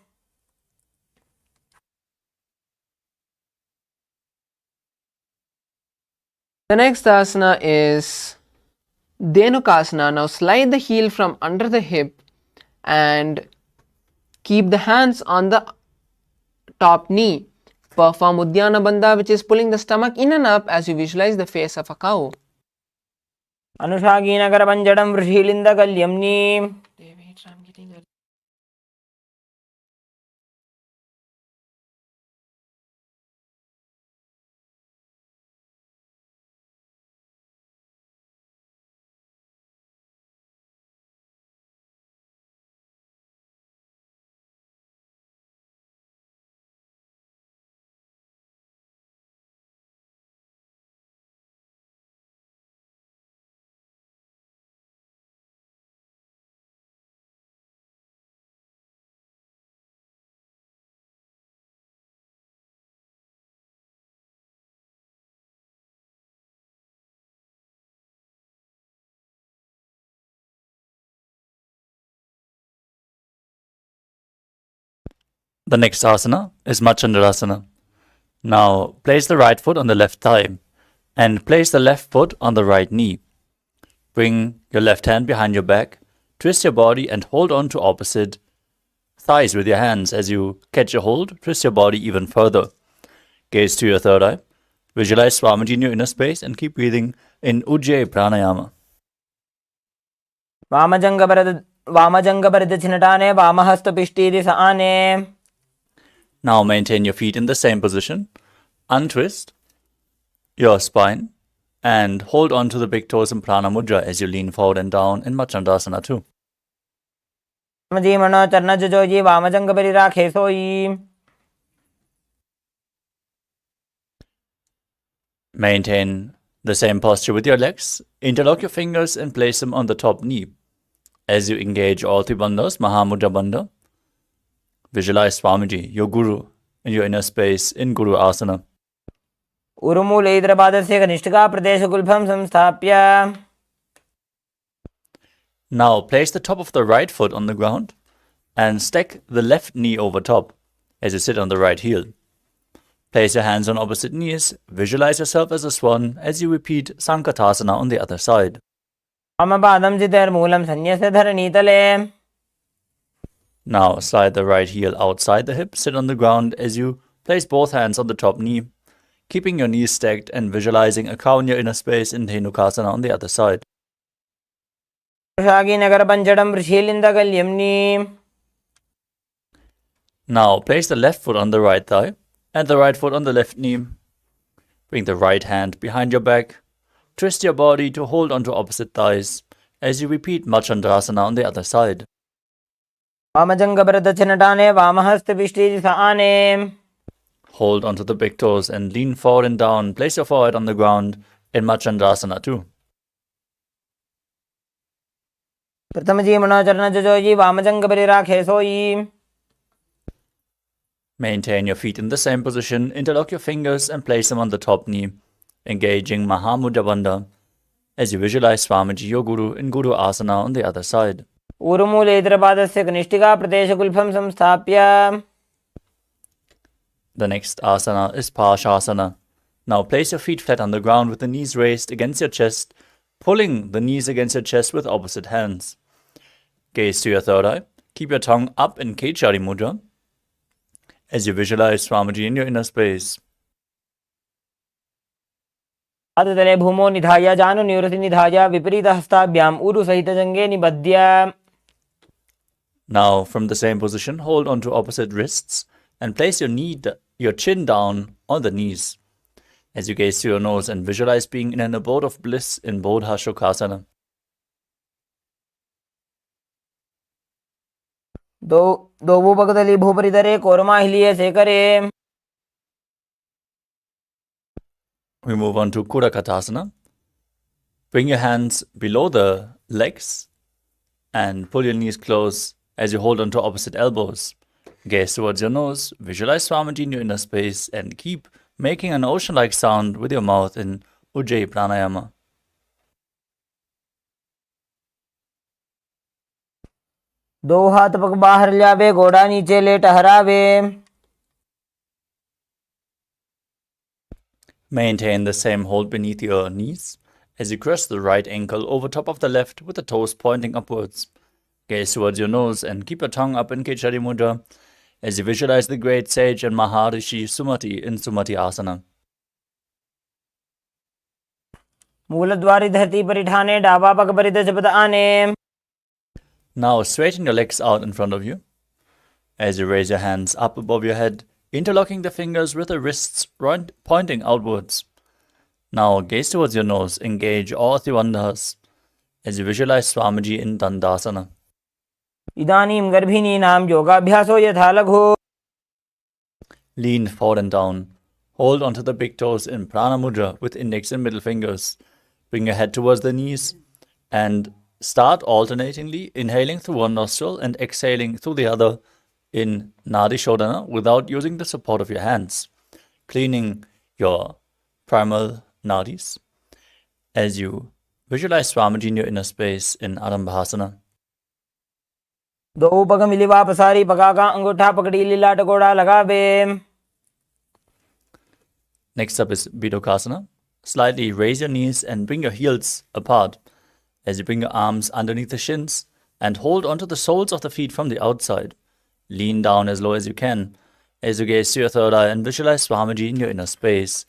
The next asana is Dhenukasana. Now slide the heel from under the hip and keep the hands on the top knee. Perform Uddiyana Bandha, which is pulling the stomach in and up as you visualize the face of a cow. अनुषागीनकरपञ्जडं वृषीलिन्दकल्यम्नि. The next asana is Machandrasana. Now place the right foot on the left thigh and place the left foot on the right knee. Bring your left hand behind your back, twist your body and hold on to opposite thighs with your hands. As you catch a hold, twist your body even further. Gaze to your third eye. Visualize Swamiji in your inner space and keep breathing in Ujjayi Pranayama. वामजङ्गपरिदक्षिणटाने वामहस्तपिष्टीति स आने. Now maintain your feet in the same position. Untwist your spine and hold on to the big toes in Prana Mudra as you lean forward and down in Machandrasana too. जीमणो चरणजोजी वामजङ्गपरिराखे सोयी. Maintain the same posture with your legs. Interlock your fingers and place them on the top knee. As you engage all three bandhas, Mahamudra Bandha, visualize Swamiji, your Guru, in your inner space in Guru Asana. उरुमूलैद्रपादस्य कनिष्ठिका प्रदेशगुल्फं संस्थाप्य. Now place the top of the right foot on the ground and stack the left knee over top as you sit on the right heel. Place your hands on opposite knees. Visualize yourself as a swan as you repeat Sankatasana on the other side. वामपादं चितेर्मूलं सन्न्यस्य धरणीतले. Now slide the right heel outside the hip. Sit on the ground as you place both hands on the top knee, keeping your knees stacked and visualizing a cow in your inner space in Dhenukasana on the other side. अनुषागीनकरपञ्जडं वृषीलिन्दकल्यम्नि. Now place the left foot on the right thigh and the right foot on the left knee. Bring the right hand behind your back. Twist your body to hold onto opposite thighs as you repeat Machandrasana on the other side. वामजंगभरदक्षिणटाने वामहस्तपिष्ठीजिसाने. Hold onto the big toes and lean forward and down. Place your forehead on the ground in Machandrasana too. प्रथम जी मनोचरण जजोजी वामजंगभरि राखे सोई. Maintain your feet in the same position. Interlock your fingers and place them on the top knee, engaging Mahamudra Bandha as you visualize Swamiji, your Guru, in Guru Asana on the other side. ऊर्मूलेतरपादस्य कनिष्ठिका प्रदेशगुल्फं संस्थाप्य. The next asana is Parashasana. Now place your feet flat on the ground with the knees raised against your chest, pulling the knees against your chest with opposite hands. Gaze to your third eye. Keep your tongue up in Kechari Mudra as you visualize Swamiji in your inner space. पादतले भूमौ निधाय जानु निवृत्ति निधाय विपरीत हस्ताभ्याम ऊरु सहित जंगे निबध्य. Now from the same position, hold on to opposite wrists and place your chin down on the knees as you gaze through your nose and visualize being in an abode of bliss in Bodha Shokasana. दो भगतली भूपरिधरे korma हिलिये सेकरे. We move on to Kudakatasana. Bring your hands below the legs and pull your knees close as you hold on to opposite elbows. Gaze towards your nose, visualize Swamiji in your inner space, and keep making an ocean-like sound with your mouth in Ujjayi Pranayama. दो हाथ पग बाहर लावे घोड़ा नीचे ले टहरावे. Maintain the same hold beneath your knees as you cross the right ankle over top of the left with the toes pointing upwards. Gaze towards your nose and keep your tongue up in Kechari Mudra as you visualize the great sage and Maharishi Sumati in Sumati Asana. मूलद्वारी धरती परिठाने डाबा पग परिध जपद आने. Now straighten your legs out in front of you as you raise your hands up above your head, interlocking the fingers with the wrists pointing outwards. Now gaze towards your nose, engage all Trivandhas as you visualize Swamiji in Dandasana. इदानीं गर्भिणीनां योगाभ्यासो यथा लघु. Lean forward and down. Hold onto the big toes in Prana Mudra with index and middle fingers. Bring your head towards the knees and start alternatingly inhaling through one nostril and exhaling through the other in Nadi Shodhana without using the support of your hands, cleaning your primal nadis as you visualize Swamiji in your inner space in Arambhasana. दो पग मिलिवा पसारी पगा का अंगूठा पकड़ी लीला टकोड़ा लगावे. Next up is Bidokasana. Slightly raise your knees and bring your heels apart as you bring your arms underneath the shins and hold onto the soles of the feet from the outside. Lean down as low as you can as you gaze to your third eye and visualize Swamiji in your inner space.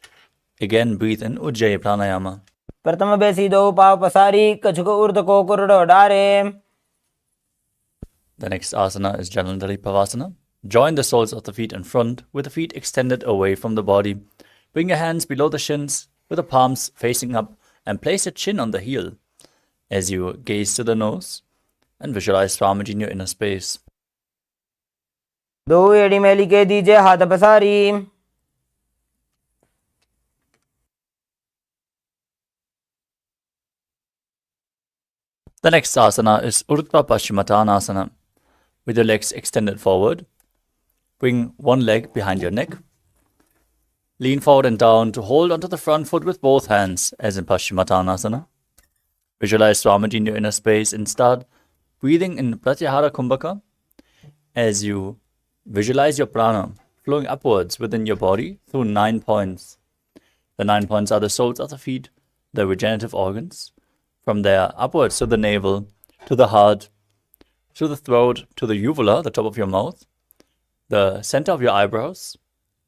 Again, breathe in Ujjayi Pranayama. प्रथम बेसी दो पाव पसारी कछुक ऊर्ध को कुरडो डारे. The next asana is Jalandhari Pavasana. Join the soles of the feet in front with the feet extended away from the body. Bring your hands below the shins with the palms facing up and place your chin on the heel as you gaze to the nose and visualize Swamiji in your inner space. दो एड़ी मैली के दीजिए हाथ पसारी. The next asana is Urdhva Paschimottanasana. With your legs extended forward, bring one leg behind your neck. Lean forward and down to hold onto the front foot with both hands as in Paschimottanasana. Visualize Swamiji in your inner space and start breathing in Pratyahara Kumbhaka as you visualize your prana flowing upwards within your body through 9 points. The 9 points are the soles of the feet, the regenerative organs. From there upwards to the navel, to the heart, to the throat, to the uvula, the top of your mouth, the center of your eyebrows,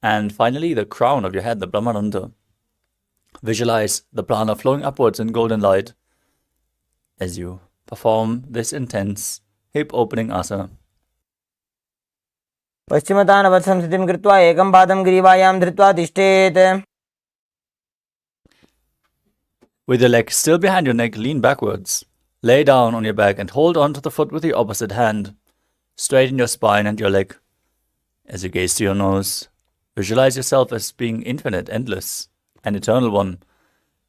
and finally the crown of your head, the Brahmarandha. Visualize the prana flowing upwards in golden light as you perform this intense hip opening asana. पश्चिमतानवत्संस्थितिं कृत्वा एकं पादं ग्रीवायां धृत्वा तिष्ठेत्. With your legs still behind your neck, lean backwards. Lay down on your back and hold onto the foot with the opposite hand. Straighten your spine and your leg. As you gaze to your nose, visualize yourself as being infinite, endless, an eternal one.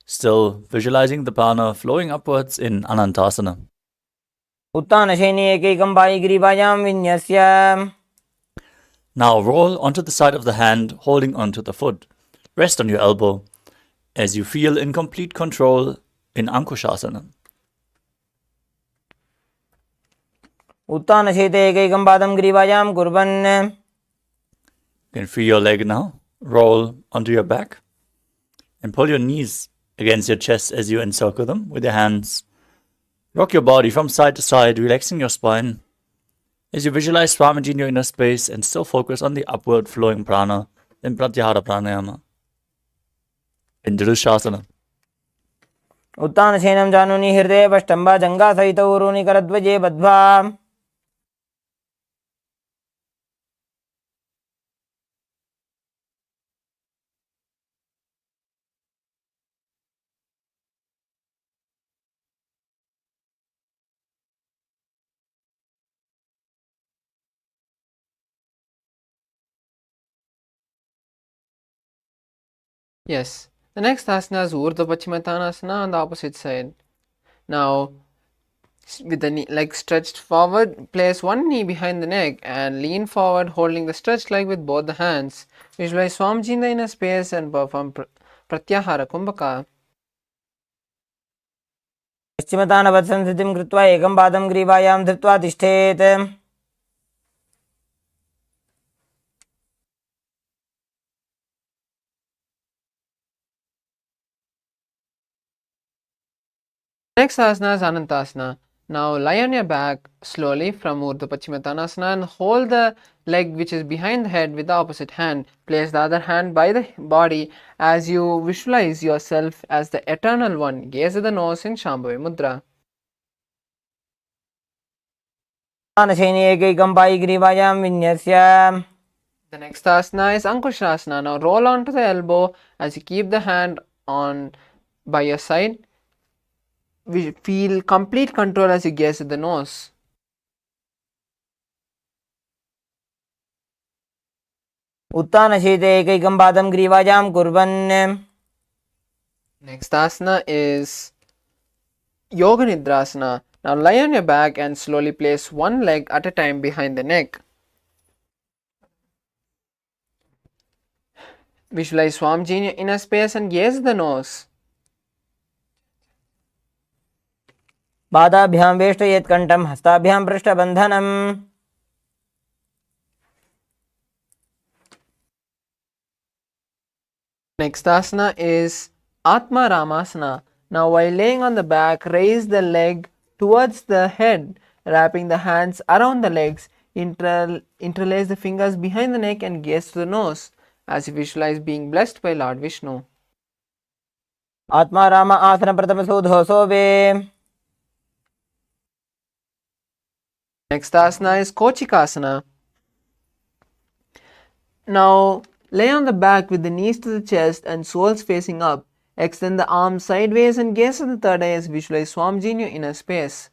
Still visualizing the prana flowing upwards in Anantasana. उत्तानशयने एकैकं पायिग्रीवायां विन्यस्य. Now roll onto the side of the hand, holding onto the foot. Rest on your elbow as you feel in complete control in Ankushasana. उत्तानशयते एकैकं पादं ग्रीवायां कुर्वन्. You can free your leg now. Roll onto your back and pull your knees against your chest as you encircle them with your hands. Rock your body from side to side, relaxing your spine as you visualize Swamiji in your inner space and still focus on the upward flowing prana in Pratyahara Pranayama. In Dirushasana. उत्तानशयनं जानुनि हृदये पष्टम्बा जङ्घासहितौ ऊरुनिकरध्वजे बद्ध्वा. Yes. The next asana is Urdhva Paschimottanasana on the opposite side. Now, with the leg stretched forward, place one knee behind the neck and lean forward, holding the stretched leg with both the hands. Visualize Swamiji in the inner space and perform Pratyahara Kumbhaka. पश्चिमतानवत्संस्थितिं कृत्वा एकं पादं ग्रीवायां धृत्वा तिष्ठेत्. Next asana is Anantasana. Now lie on your back slowly from Urdhva Paschimottanasana and hold the leg which is behind the head with the opposite hand. Place the other hand by the body as you visualize yourself as the eternal one. Gaze at the nose in Shambhavi Mudra. उत्तानशयने एकैकं पायिग्रीवायां विन्यस्य. The next asana is Ankushasana. Now roll onto the elbow as you keep the hand on by your side. We feel complete control as you gaze at the nose. उत्तानशयते एकैकं पादं ग्रीवायां कुर्वन्. Next asana is Yoga Nidrasana. Now lie on your back and slowly place one leg at a time behind the neck. Visualize Swamiji in your inner space and gaze at the nose. पादाभ्यां वेष्टयेत् कण्ठं हस्ताभ्यां पृष्ठबन्धनम्. Next asana is Atma Ramasana. Now while laying on the back, raise the leg towards the head, wrapping the hands around the legs. Interlace the fingers behind the neck and gaze to the nose as you visualize being blessed by Lord Vishnu. आत्मा राम आसन प्रथम सोधो सोवे. Next asana is Kochikasana. Now lay on the back with the knees to the chest and soles facing up. Extend the arms sideways and gaze at the third eye as visualize Swamiji in your inner space.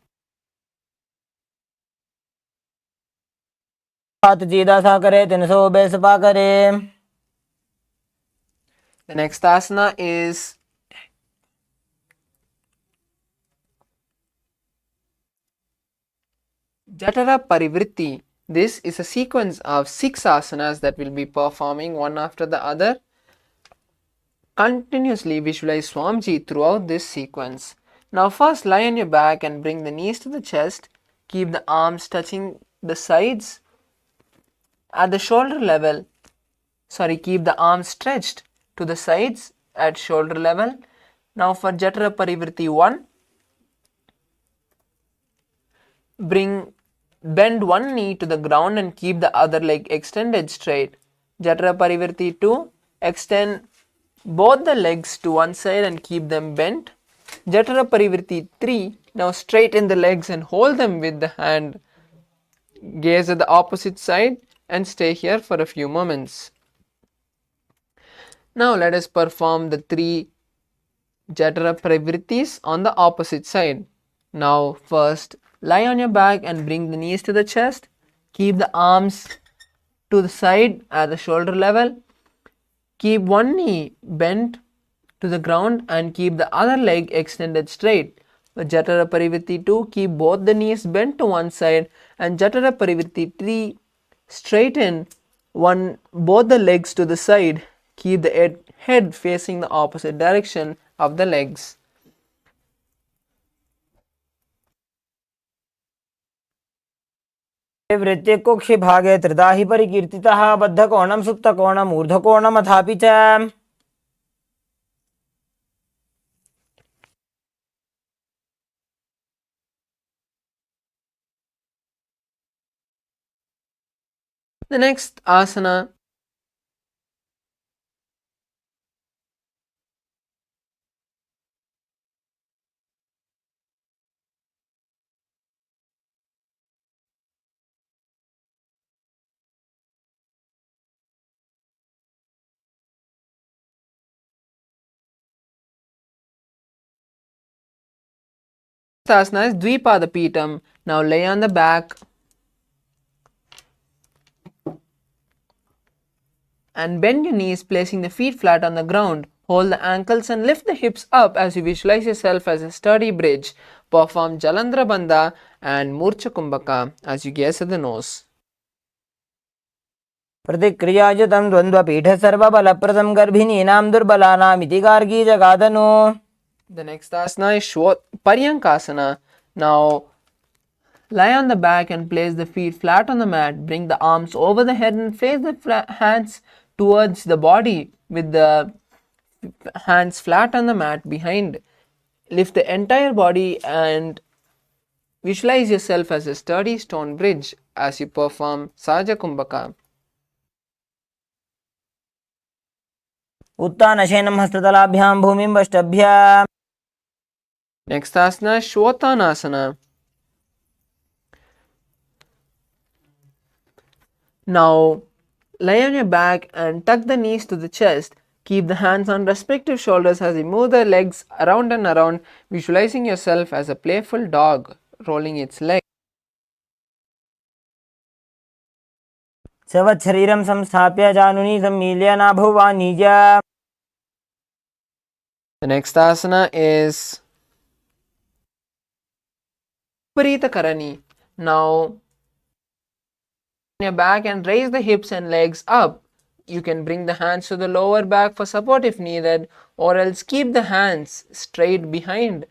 हाथ सीधा सा करे 300 सफा करे. The next asana is Jatara Parivritti. This is a sequence of 6 asanas that will be performing one after the other. Continuously visualize Swamiji throughout this sequence. Now first lie on your back and bring the knees to the chest. Keep the arms touching the sides at the shoulder level. Keep the arms stretched to the sides at shoulder level. Now for Jatara Parivritti 1, bend one knee to the ground and keep the other leg extended straight. Jatara Parivritti 2, extend both the legs to one side and keep them bent. Jatara Parivritti 3, now straighten the legs and hold them with the hand. Gaze at the opposite side and stay here for a few moments. Now let us perform the 3 Jatara pravrittis on the opposite side. Now first lie on your back and bring the knees to the chest. Keep the arms to the side at the shoulder level. Keep one knee bent to the ground and keep the other leg extended straight. Jatara Parivritti 2, keep both the knees bent to one side, and Jatara Parivritti 3, straighten both the legs to the side. Keep the head facing the opposite direction of the legs. वृत्तिकुक्षि भागे त्रिधा हि परिकीर्तितः बद्धकोणं सुप्तकोणम् ऊर्ध्वकोणमथापि च. The next asana is Dvipada Pitam. Now lay on the back and bend your knees, placing the feet flat on the ground. Hold the ankles and lift the hips up as you visualize yourself as a sturdy bridge. Perform Jalandhara Bandha and Murcha Kumbhaka as you gaze at the nose. प्रतिक्रियायुतं द्वन्द्वपीठ सर्वबलप्रदं गर्भिणीनां दुर्बलानाम् इति Gargi जगादनु. The next asana is Paryankasana. Now lie on the back and place the feet flat on the mat. Bring the arms over the head and face the hands towards the body with the hands flat on the mat behind. Lift the entire body and visualize yourself as a sturdy stone bridge as you perform Saja Kumbhaka. उत्तानशयनं हस्ततलाभ्यां भूमिं वष्टभ्य. Next asana is Shvotanasana. Now lie on your back and tuck the knees to the chest. Keep the hands on respective shoulders as you move the legs around and around, visualizing yourself as a playful dog rolling its legs. सवच्छरीरं संस्थाप्य जानुनी सम्मील्य नाभुवानिज. The next asana is Viparita Karani. Now your back and raise the hips and legs up. You can bring the hands to the lower back for support if needed, or else keep the hands straight behind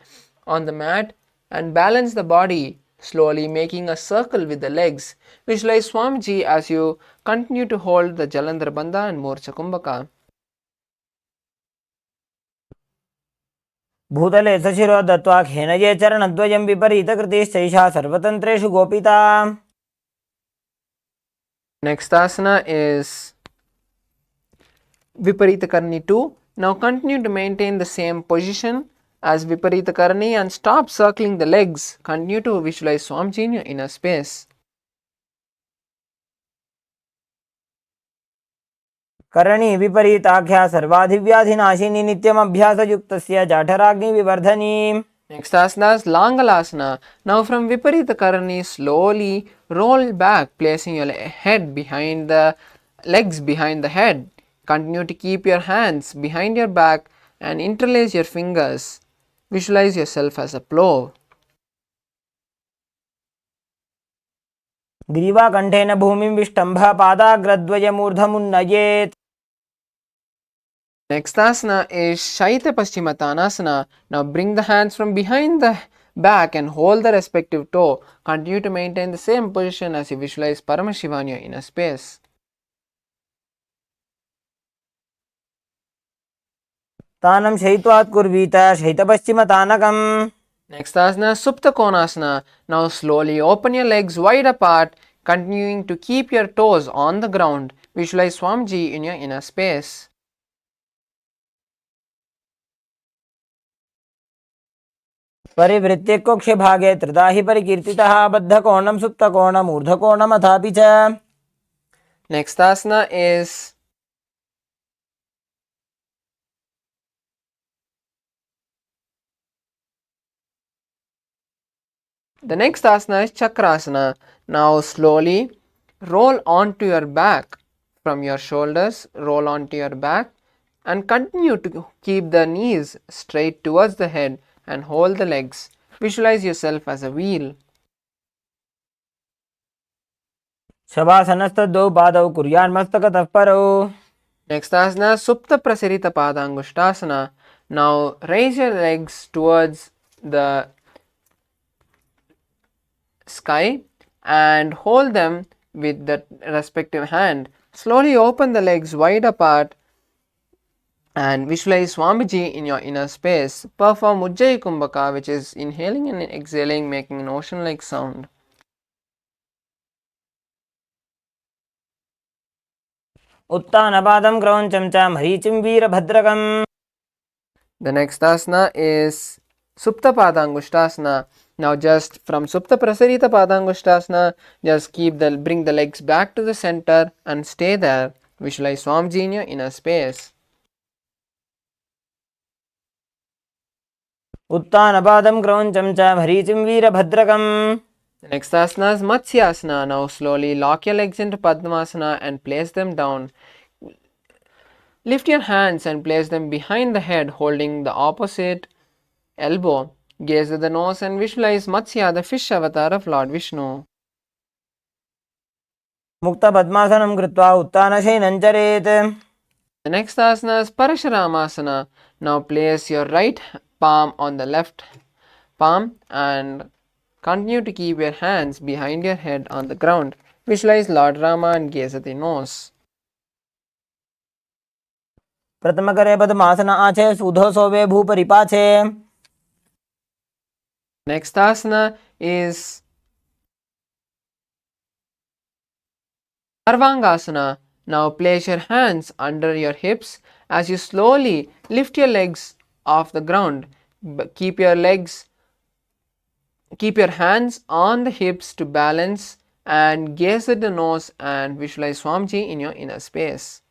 on the mat and balance the body, slowly making a circle with the legs. Visualize Swamiji as you continue to hold the Jalandhara Bandha and Morcha Kumbhaka. भूतले सशिरो दत्त्वा खेनये चरणद्वयं विपरीतकृतिश्चैषा सर्वतन्त्रेषु गोपिता. Next asana is Viparita Karani 2. Now continue to maintain the same position as Viparita Karani and stop circling the legs. Continue to visualize Swamiji in your inner space. Karni विपरीताख्या सर्वाधिव्याधिनाशिनी नित्यमभ्यासयुक्तस्य जाठराग्नि विवर्धनी. Next asana is Langalasana. Now from Viparita Karani, slowly roll back, placing your head behind the legs behind the head. Continue to keep your hands behind your back and interlace your fingers. Visualize yourself as a plow. ग्रीवाकण्ठेन भूमिं विष्टम्भ पादाग्रद्वयमूर्धमुन्नयेत्. Next asana is Shaita Paschimottanasana. Now bring the hands from behind the back and hold the respective toe. Continue to maintain the same position as you visualize Paramashivam in your inner space. तानं शयित्वात् कुर्वीत शयितपश्चिमतानकम्. Next asana is Supta Konasana. Now slowly open your legs wide apart, continuing to keep your toes on the ground. Visualize Swamiji in your inner space. परिवृत्ते कुक्षि भागे त्रिधा हि परिकीर्तितः बद्धकोणं सुप्तकोणम् ऊर्ध्वकोणमथापि च. Next asana is Chakrasana. Now slowly roll onto your back from your shoulders, roll onto your back and continue to keep the knees straight towards the head and hold the legs. Visualize yourself as a wheel. शवासनस्थद्वौ पादौ कुर्यान्मस्तकतः परौ. Next asana, Supta Prasarita Padangushtasana. Now raise your legs towards the sky and hold them with the respective hand. Slowly open the legs wide apart and visualize Swamiji in your inner space. Perform Ujjayi Kumbhaka, which is inhaling and exhaling, making an ocean-like sound. उत्तानपादं क्रौञ्चं च मरीचिं वीरभद्रकम्. The next asana is Supta Padangushtasana. Now just from Supta Prasarita Padangushtasana, just bring the legs back to the center and stay there. Visualize Swamiji in your inner space. उत्तानपादं क्रौञ्चं च मरीचिं वीरभद्रकम्. The next asana is Matsyasana. Now slowly lock your legs into Padmasana and place them down. Lift your hands and place them behind the head, holding the opposite elbow. Gaze at the nose and visualize Matsya, the fish avatar of Lord Vishnu. मुक्तपद्मासनं कृत्वा उत्तानशयनं चरेत्. The next asana is Parashuramasana. Now place your right palm on the left palm and continue to keep your hands behind your head on the ground. Visualize Lord Rama and gaze at the nose. प्रथमकरे पद्मासन आचे सुधो सोवे भूपरिपाचे. Next asana is Sarvangasana. Now place your hands under your hips as you slowly lift your legs off the ground. Keep your hands on the hips to balance and gaze at the nose and visualize Swamiji in your inner space.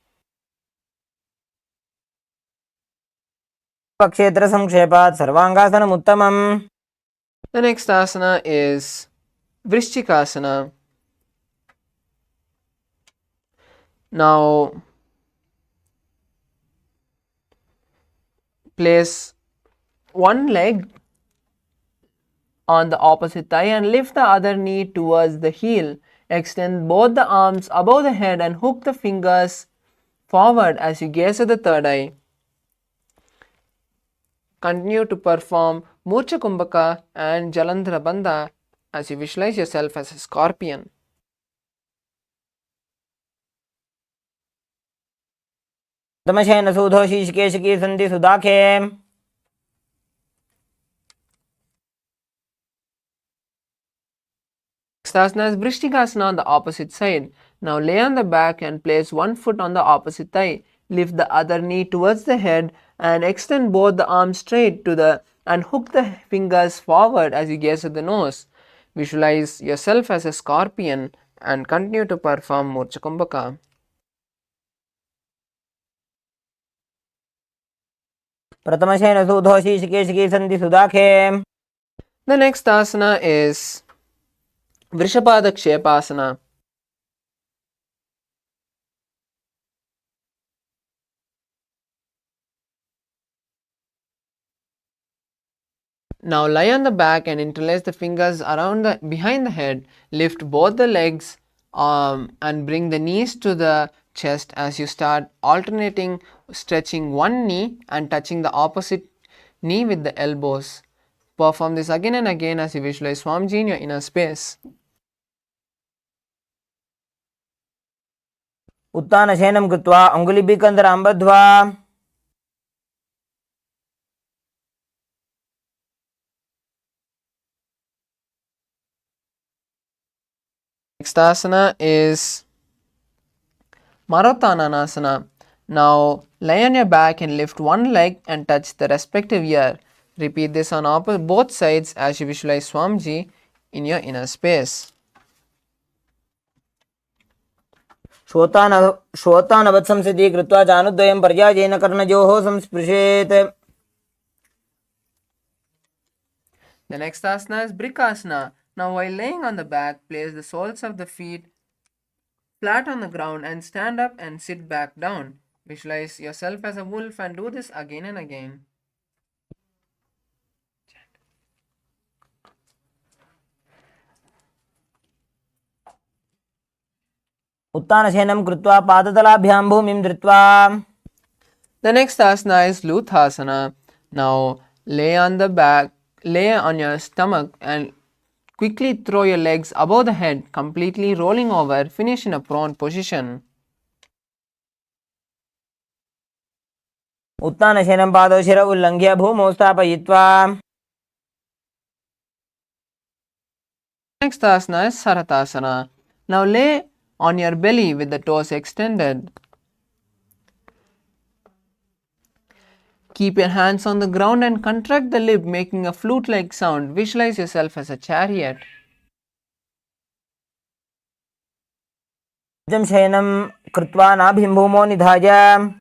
क्षेत्र संक्षेपात् सर्वांगासनम् उत्तमम्. The next asana is Vrishchikasana. Now place one leg on the opposite thigh and lift the other knee towards the heel. Extend both the arms above the head and hook the fingers forward as you gaze at the third eye. Continue to perform Murcha Kumbhaka and Jalandhara Bandha as you visualize yourself as a scorpion. तमशेन सूधो शीशकेशकी सन्धि सुदाखे. Next asana is Vrishtikasana on the opposite side. Now lay on the back and place one foot on the opposite thigh. Lift the other knee towards the head and extend both the arms straight and hook the fingers forward as you gaze at the nose. Visualize yourself as a scorpion and continue to perform Murcha Kumbhaka. प्रथमशेन सूधो शीशकेशकी सन्धि सुदाखे. The next asana is Vrishapada Kshepasana. Now lie on the back and interlace the fingers behind the head. Lift both the legs and bring the knees to the chest as you start alternating stretching one knee and touching the opposite knee with the elbows. Perform this again and again as you visualize Swamiji in your inner space. उत्तानशयनं कृत्वा अङ्गुलिभिकन्दरां बद्ध्वा. Next asana is Marottananasana. Now lie on your back and lift one leg and touch the respective ear. Repeat this on both sides as you visualize Swamiji in your inner space. श्रोतानवत्संसिति कृत्वा जानुद्वयं पर्यायेन कर्णयोः संस्पृशेत्. The next asana is Brikasana. Now while laying on the back, place the soles of the feet flat on the ground and stand up and sit back down. Visualize yourself as a wolf and do this again and again. उत्तानशयनं कृत्वा पादतलाभ्यां भूमिं धृत्वा. The next asana is Luthasana. Now lay on your stomach and quickly throw your legs above the head, completely rolling over. Finish in a prone position. उत्तानशयनं पादौ शिर उल्लङ्घ्य भूमौ स्थापयित्वा. Next asana is Saratasana. Now lay on your belly with the toes extended. Keep your hands on the ground and contract the lip, making a flute-like sound. Visualize yourself as a chariot. शयनं कृत्वा नाभिं भूमौ निधाय.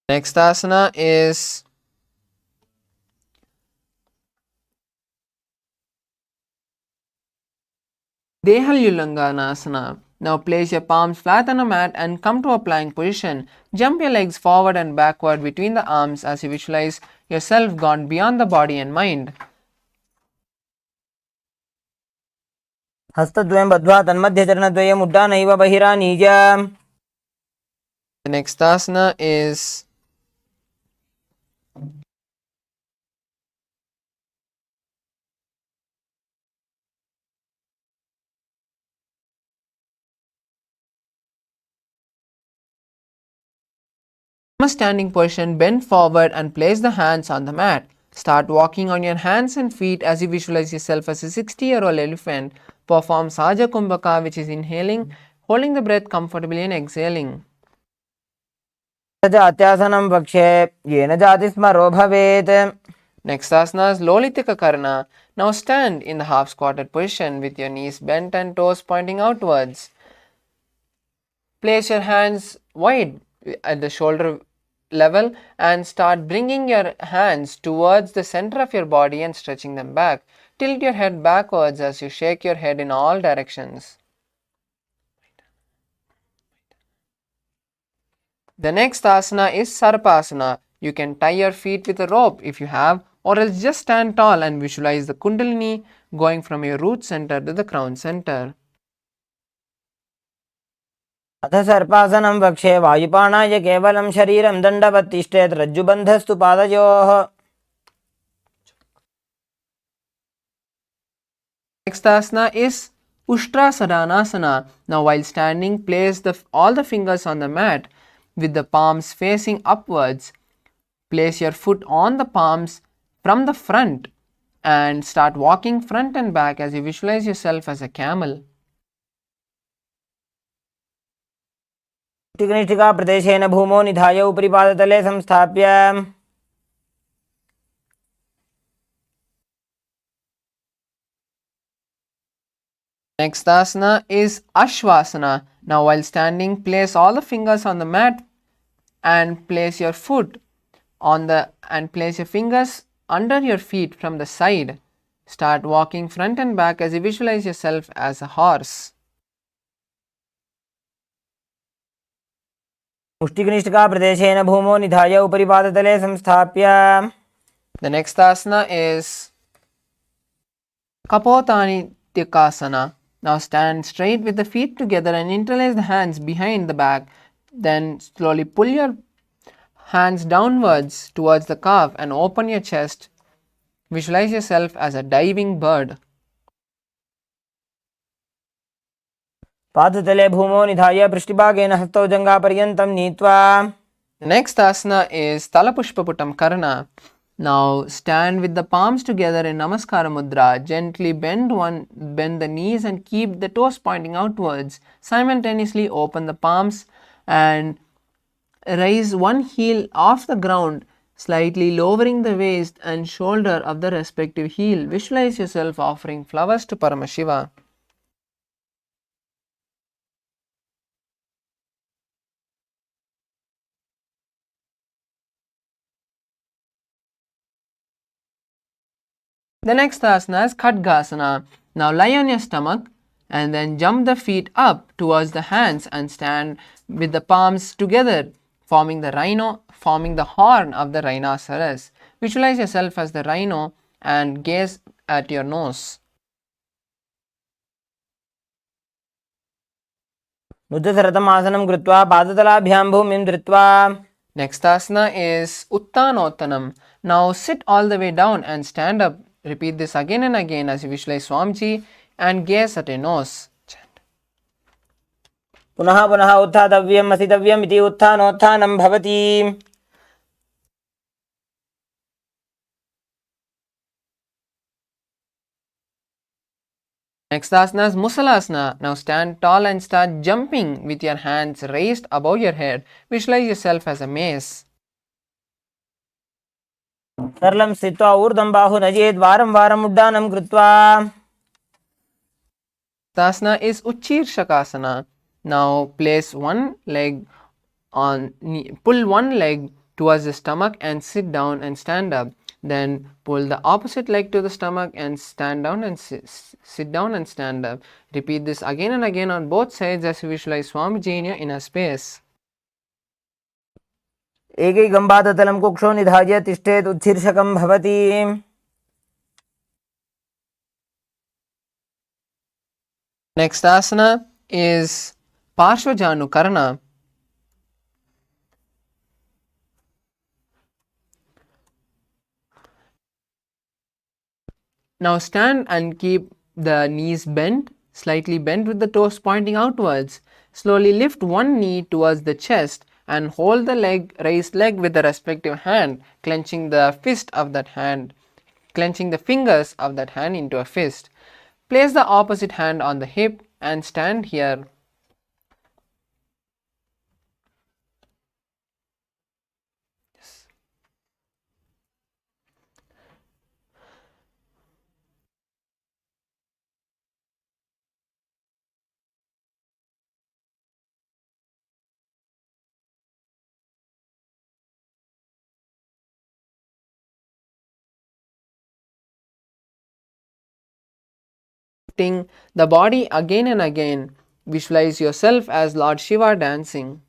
Next asana is Dehalyulanganasana. Now place your palms flat on a mat and come to a plank position. Jump your legs forward and backward between the arms as you visualize yourself gone beyond the body and mind. हस्तद्वयं बद्ध्वा तन्मध्यचरणद्वयम् उड्डानैव बहिरानीय. The next asana is from a standing position. Bend forward and place the hands on the mat. Start walking on your hands and feet as you visualize yourself as a 60-year-old elephant. Perform Sahaja Kumbhaka, which is inhaling, holding the breath comfortably and exhaling. जात्यासनं वक्षे येन जाति स्मरो भवेत्. Next asana is Lolitika Karna. Now stand in the half squatted position with your knees bent and toes pointing outwards. Place your hands wide at the shoulder level and start bringing your hands towards the center of your body and stretching them back. Tilt your head backwards as you shake your head in all directions. The next asana is Sarpasana. You can tie your feet with a rope if you have, or else just stand tall and visualize the Kundalini going from your root center to the crown center. अथ सर्पासनं वक्षे वायुपाणाय केवलं शरीरं दण्डवत् तिष्ठेत् रज्जुबन्धस्तु पादयोः. Next asana is Ushtrasadhanasana. Now while standing, place all the fingers on the mat with the palms facing upwards. Place your foot on the palms from the front and start walking front and back as you visualize yourself as a camel. मुष्टिकनिष्ठिका प्रदेशेन भूमौ निधाय उपरि पादतले संस्थाप्य. Next asana is Ashwasana. Now while standing, place all the fingers on the mat and place your foot place your fingers under your feet from the side. Start walking front and back as you visualize yourself as a horse. मुष्टिकनिष्ठिका प्रदेशेन भूमौ निधाय उपरि पादतले संस्थाप्य. The next asana is Kapotani Tikasana. Now stand straight with the feet together and interlace the hands behind the back. Then slowly pull your hands downwards towards the calf and open your chest. Visualize yourself as a diving bird. पादतले भूमौ निधाय पृष्ठभागेन हस्तौ जङ्घापर्यन्तं नीत्वा. The next asana is Talapushpaputam Karana. Now stand with the palms together in Namaskara Mudra. Gently bend the knees and keep the toes pointing outwards. Simultaneously open the palms and raise one heel off the ground slightly lowering the waist and shoulder of the respective heel. Visualize yourself offering flowers to Paramashiva. The next asana is Khadgasana. Now lie on your stomach and then jump the feet up towards the hands and stand with the palms together, forming the horn of the rhinoceros. Visualize yourself as the rhino and gaze at your nose. मुद्दसरतम् आसनं कृत्वा पादतलाभ्यां भूमिं धृत्वा. Next asana is Uttanottanam. Now sit all the way down and stand up. Repeat this again and again as you visualize Swamiji and gaze at your nose. पुनः पुनः उत्थातव्यम् असितव्यम् इति उत्थानोत्थानं भवति. Next asana is Musalasana. Now stand tall and start jumping with your hands raised above your head. Visualize yourself as a mace. सरलं स्थित्वा ऊर्ध्वं बाहु नजेत् वारं वारम् उड्डानं कृत्वा. Asana is Uchirshakasana. Now place one leg on pull one leg towards the stomach and sit down and stand up. Then pull the opposite leg to the stomach and stand down and sit down and stand up. Repeat this again and again on both sides as you visualize Swamiji in your inner space. एकैकं पादतलं कुक्षौ निधाय तिष्ठेत् उच्छीर्षकं भवति. Next asana is Parshvajanukarana. Now stand and keep the knees bent, slightly bent with the toes pointing outwards. Slowly lift one knee towards the chest and hold the raised leg with the respective hand, clenching the fist of that hand, clenching the fingers of that hand into a fist. Place the opposite hand on the hip and stand here. The body again and again. Visualize yourself as Lord Shiva dancing.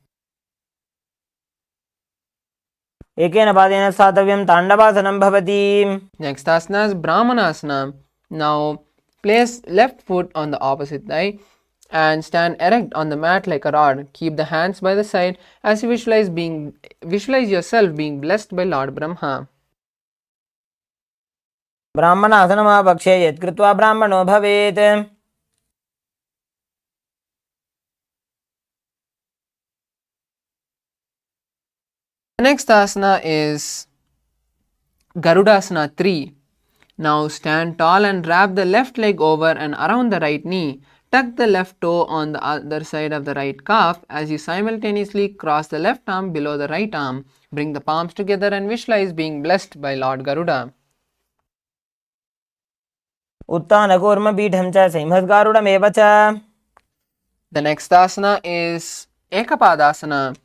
एकेन पादेन स्थातव्यं ताण्डवासनं भवति. Next asana is Brahmanasana. Now place left foot on the opposite thigh and stand erect on the mat like a rod. Keep the hands by the side as you visualize yourself being blessed by Lord Brahma. ब्राह्मणासनमापक्षे यत्कृत्वा ब्राह्मणो भवेत्. The next asana is Garudasana 3. Now stand tall and wrap the left leg over and around the right knee. Tuck the left toe on the other side of the right calf as you simultaneously cross the left arm below the right arm. Bring the palms together and visualize being blessed by Lord Garuda. उत्थानकूर्मपीठं च सिंहस्गारुडमेव च. The next asana is Ekapadasana.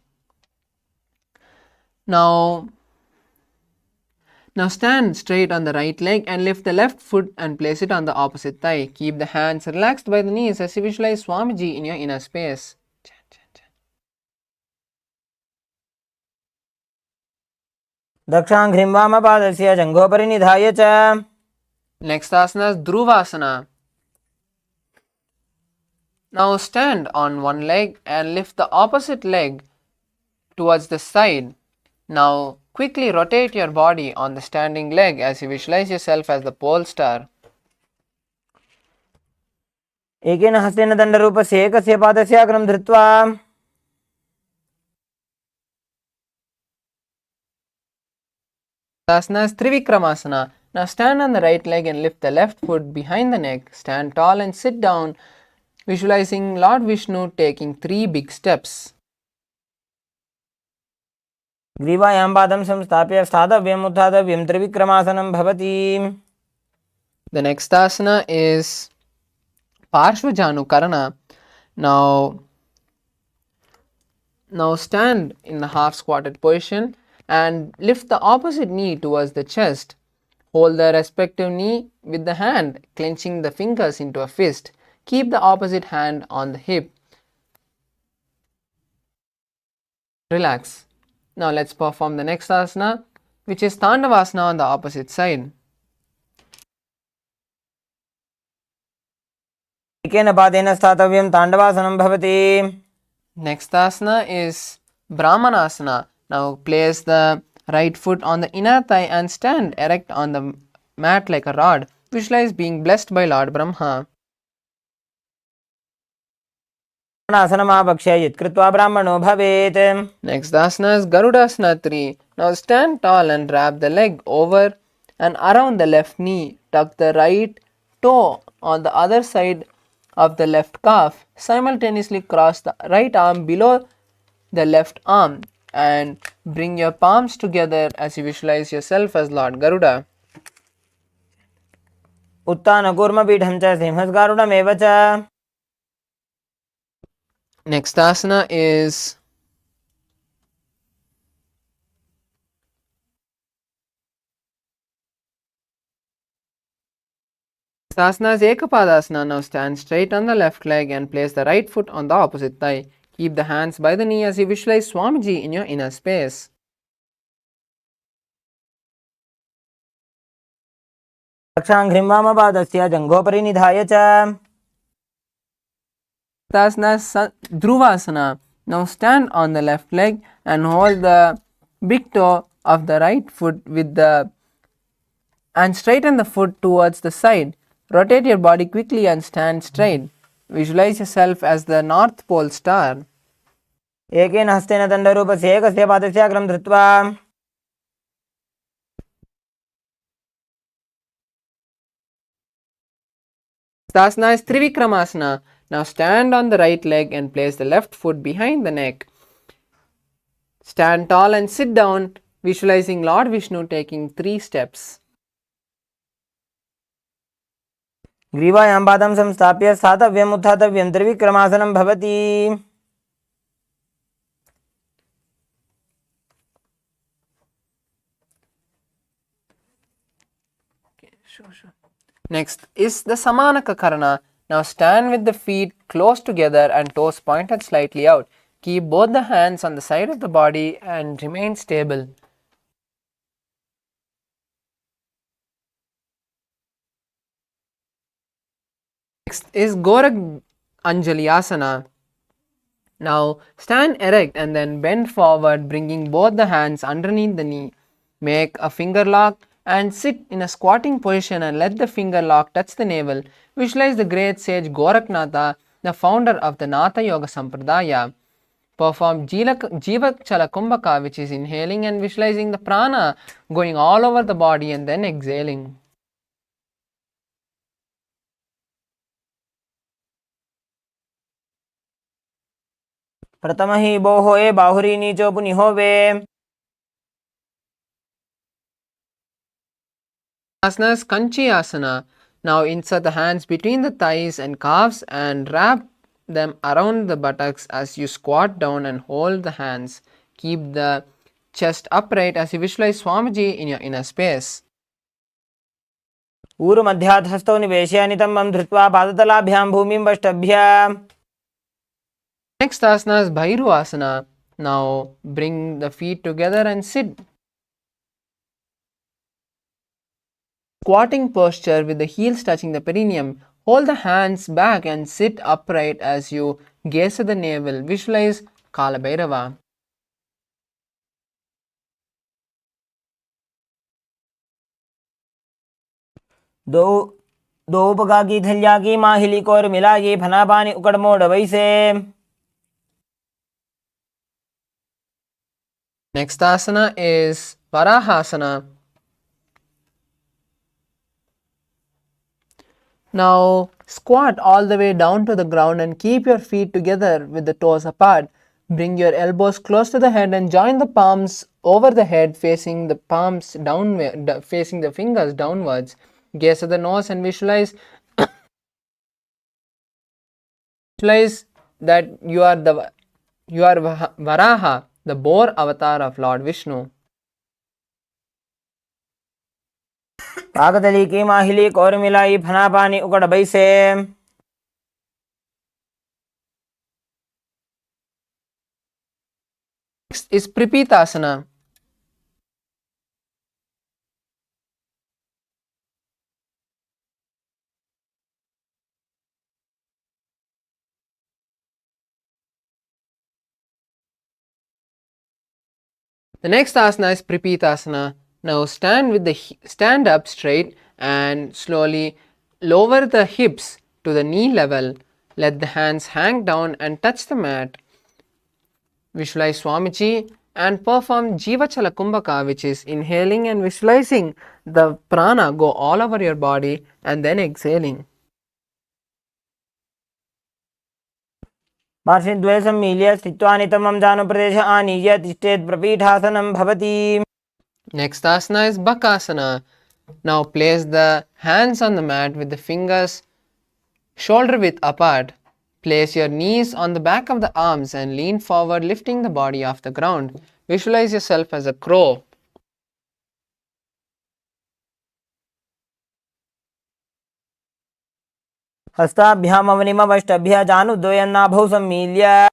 Now stand straight on the right leg and lift the left foot and place it on the opposite thigh. Keep the hands relaxed by the knees as you visualize Swamiji in your inner space. दक्षाङ्घ्रिं वामपादस्य जङ्घोपरि निधाय च. Next asana is Dhruvasana. Now stand on one leg and lift the opposite leg towards the side. Now quickly rotate your body on the standing leg as you visualize yourself as the pole star. एकेन हस्तेन दण्डरूपस्य एकस्य पादस्य अग्रं धृत्वा. Asana is Trivikramasana. Now stand on the right leg and lift the left foot behind the neck. Stand tall and sit down, visualizing Lord Vishnu taking 3 big steps. ग्रीवायां पादं संस्थाप्य स्थातव्यम् उत्थातव्यं त्रिविक्रमासनं भवति. The next asana is Parshvajanukarana. Now stand in the half squatted position and lift the opposite knee towards the chest. Hold the respective knee with the hand, clenching the fingers into a fist. Keep the opposite hand on the hip. Relax. Now let's perform the next asana, which is Tandavasana on the opposite side. एकेन पादेन स्थातव्यं ताण्डवासनं भवति. Next asana is Brahmanasana. Now place the right foot on the inner thigh and stand erect on the mat like a rod. Visualize being blessed by Lord Brahma. आसनमावक्ष्य यत्कृत्वा ब्राह्मणो भवेत्. Next asana is Garudasana 3. Now stand tall and wrap the leg over and around the left knee. Tuck the right toe on the other side of the left calf. Simultaneously cross the right arm below the left arm and bring your palms together as you visualize yourself as Lord Garuda. उत्थानकूर्मपीठं च सिंहस्गारुडमेव च. Next asana is Ekapadasana. Now stand straight on the left leg and place the right foot on the opposite thigh. Keep the hands by the knee as you visualize Swamiji in your inner space. रक्षाङ्घ्रिं वामपादस्य जङ्घोपरि निधाय च. Asana is Dhruvasana. Now stand on the left leg and hold the big toe of the right foot and straighten the foot towards the side. Rotate your body quickly and stand straight. Visualize yourself as the North Pole star. एकेन हस्तेन दण्डरूपस्य एकस्य पादस्य अग्रं धृत्वा. Asana is Trivikramasana. Now stand on the right leg and place the left foot behind the neck. Stand tall and sit down, visualizing Lord Vishnu taking 3 steps. ग्रीवायां पादं संस्थाप्य स्थातव्यम् उत्थातव्यं त्रिविक्रमासनं भवति. Next is the Samanaka Karana. Now stand with the feet close together and toes pointed slightly out. Keep both the hands on the side of the body and remain stable. Next is Gorak Anjali Asana. Now stand erect and then bend forward, bringing both the hands underneath the knee. Make a finger lock and sit in a squatting position and let the finger lock touch the navel. Visualize the great sage Goraknatha, the founder of the Natha Yoga Sampradaya. Perform Jivachala Kumbhaka, which is inhaling and visualizing the prana going all over the body and then exhaling. प्रथम हि बोहो ए बाहुरी नीचो पुनिहोवे. Asana is Kanchi Asana. Now insert the hands between the thighs and calves and wrap them around the buttocks as you squat down and hold the hands. Keep the chest upright as you visualize Swamiji in your inner space. ऊरुमध्यात् हस्तौ निवेश्य नितम्बं धृत्वा पादतलाभ्यां भूमिं वष्टभ्य. Next asana is Bhairu Asana. Now bring the feet together and sit. Squatting posture with the heels touching the perineum. Hold the hands back and sit upright as you gaze at the navel. Visualize Kala Bhairava. दो उपगा की थलिया की माहिली core मिला ये फना पानी उकड़ मोड़ वैसे. Next asana is Varahasana. Now squat all the way down to the ground and keep your feet together with the toes apart. Bring your elbows close to the head and join the palms over the head, facing the palms downward, facing the fingers downwards. Gaze at the nose and visualize that you are Varaha, the boar avatar of Lord Vishnu. पाकतली की माहिली core मिलाई फना पानी उकड़ बैसे Next is Pripitasana. The next asana is Pripitasana. Now stand up straight and slowly lower the hips to the knee level. Let the hands hang down and touch the mat. Visualize Swamiji and perform Jivachala Kumbhaka, which is inhaling and visualizing the prana go all over your body and then exhaling. महर्षिद्वयं मील्य स्थित्वा नितमं जानुप्रदेश आनीय तिष्ठेत् प्रपीठासनं भवति. Next asana is Bakasana. Now place the hands on the mat with the fingers shoulder width apart. Place your knees on the back of the arms and lean forward, lifting the body off the ground. Visualize yourself as a crow. हस्ताभ्याम् अवनिमवष्टभ्यः जानुद्वयं नाभौ सम्मील्य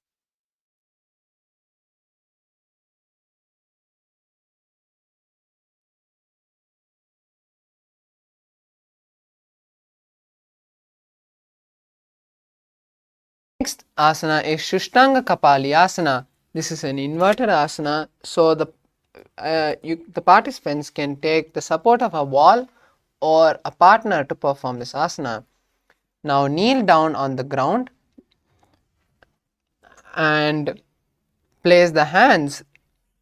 Next asana is Shushtanga Kapalyasana. This is an inverted asana, so the participants can take the support of a wall or a partner to perform this asana. Now kneel down on the ground and place the hands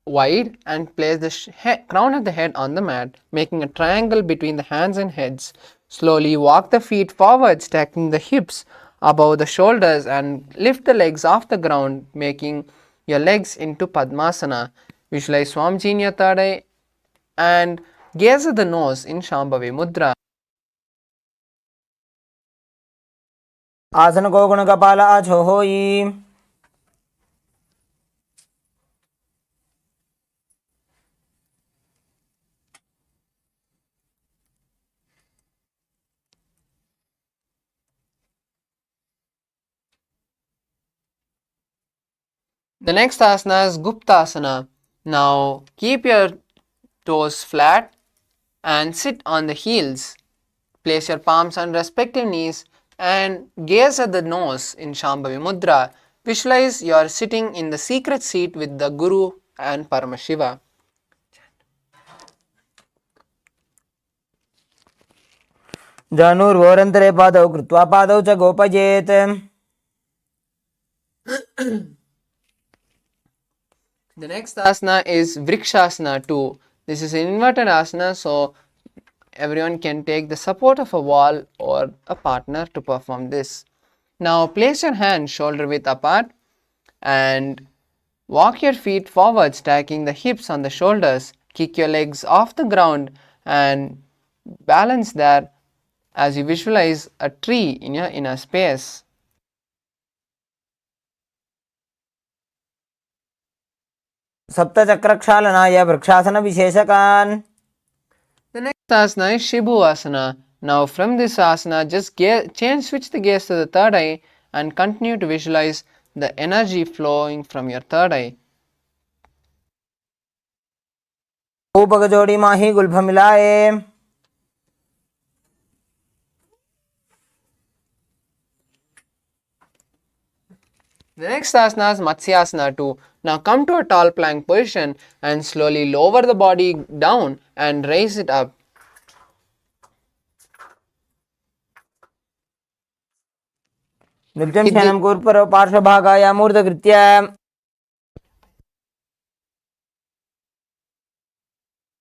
wide and place the crown of the head on the mat, making a triangle between the hands and heads. Slowly walk the feet forward, stacking the hips above the shoulders and lift the legs off the ground, making your legs into Padmasana. Visualize Swamiji in your third eye and gaze at the nose in Shambhavi Mudra. आसन को गुण कपाल आछो होई. The next asana is Guptasana. Now keep your toes flat and sit on the heels. Place your palms on respective knees and gaze at the nose in Shambhavi Mudra. Visualize you are sitting in the secret seat with the Guru and Paramashiva. जानुर्वोरन्तरे पादौ कृत्वा पादौ च गोपयेत्. The next asana is Vrikshasana 2. This is an inverted asana, so everyone can take the support of a wall or a partner to perform this. Now place your hands shoulder width apart and walk your feet forward, stacking the hips on the shoulders. Kick your legs off the ground and balance there as you visualize a tree in your inner space. सप्तचक्रक्षालनाय vrikshasana विशेषकान्. The next asana is Shibhu Asana. Now from this asana, just switch the gaze to the third eye and continue to visualize the energy flowing from your third eye. ऊपक जोड़ी माही Gulf मिलाए. The next asana is Matsyasana 2. Now come to a tall plank position and slowly lower the body down and raise it up. नृत्यं शयनं कूर्परो पार्श्वभागाय मूर्धकृत्य.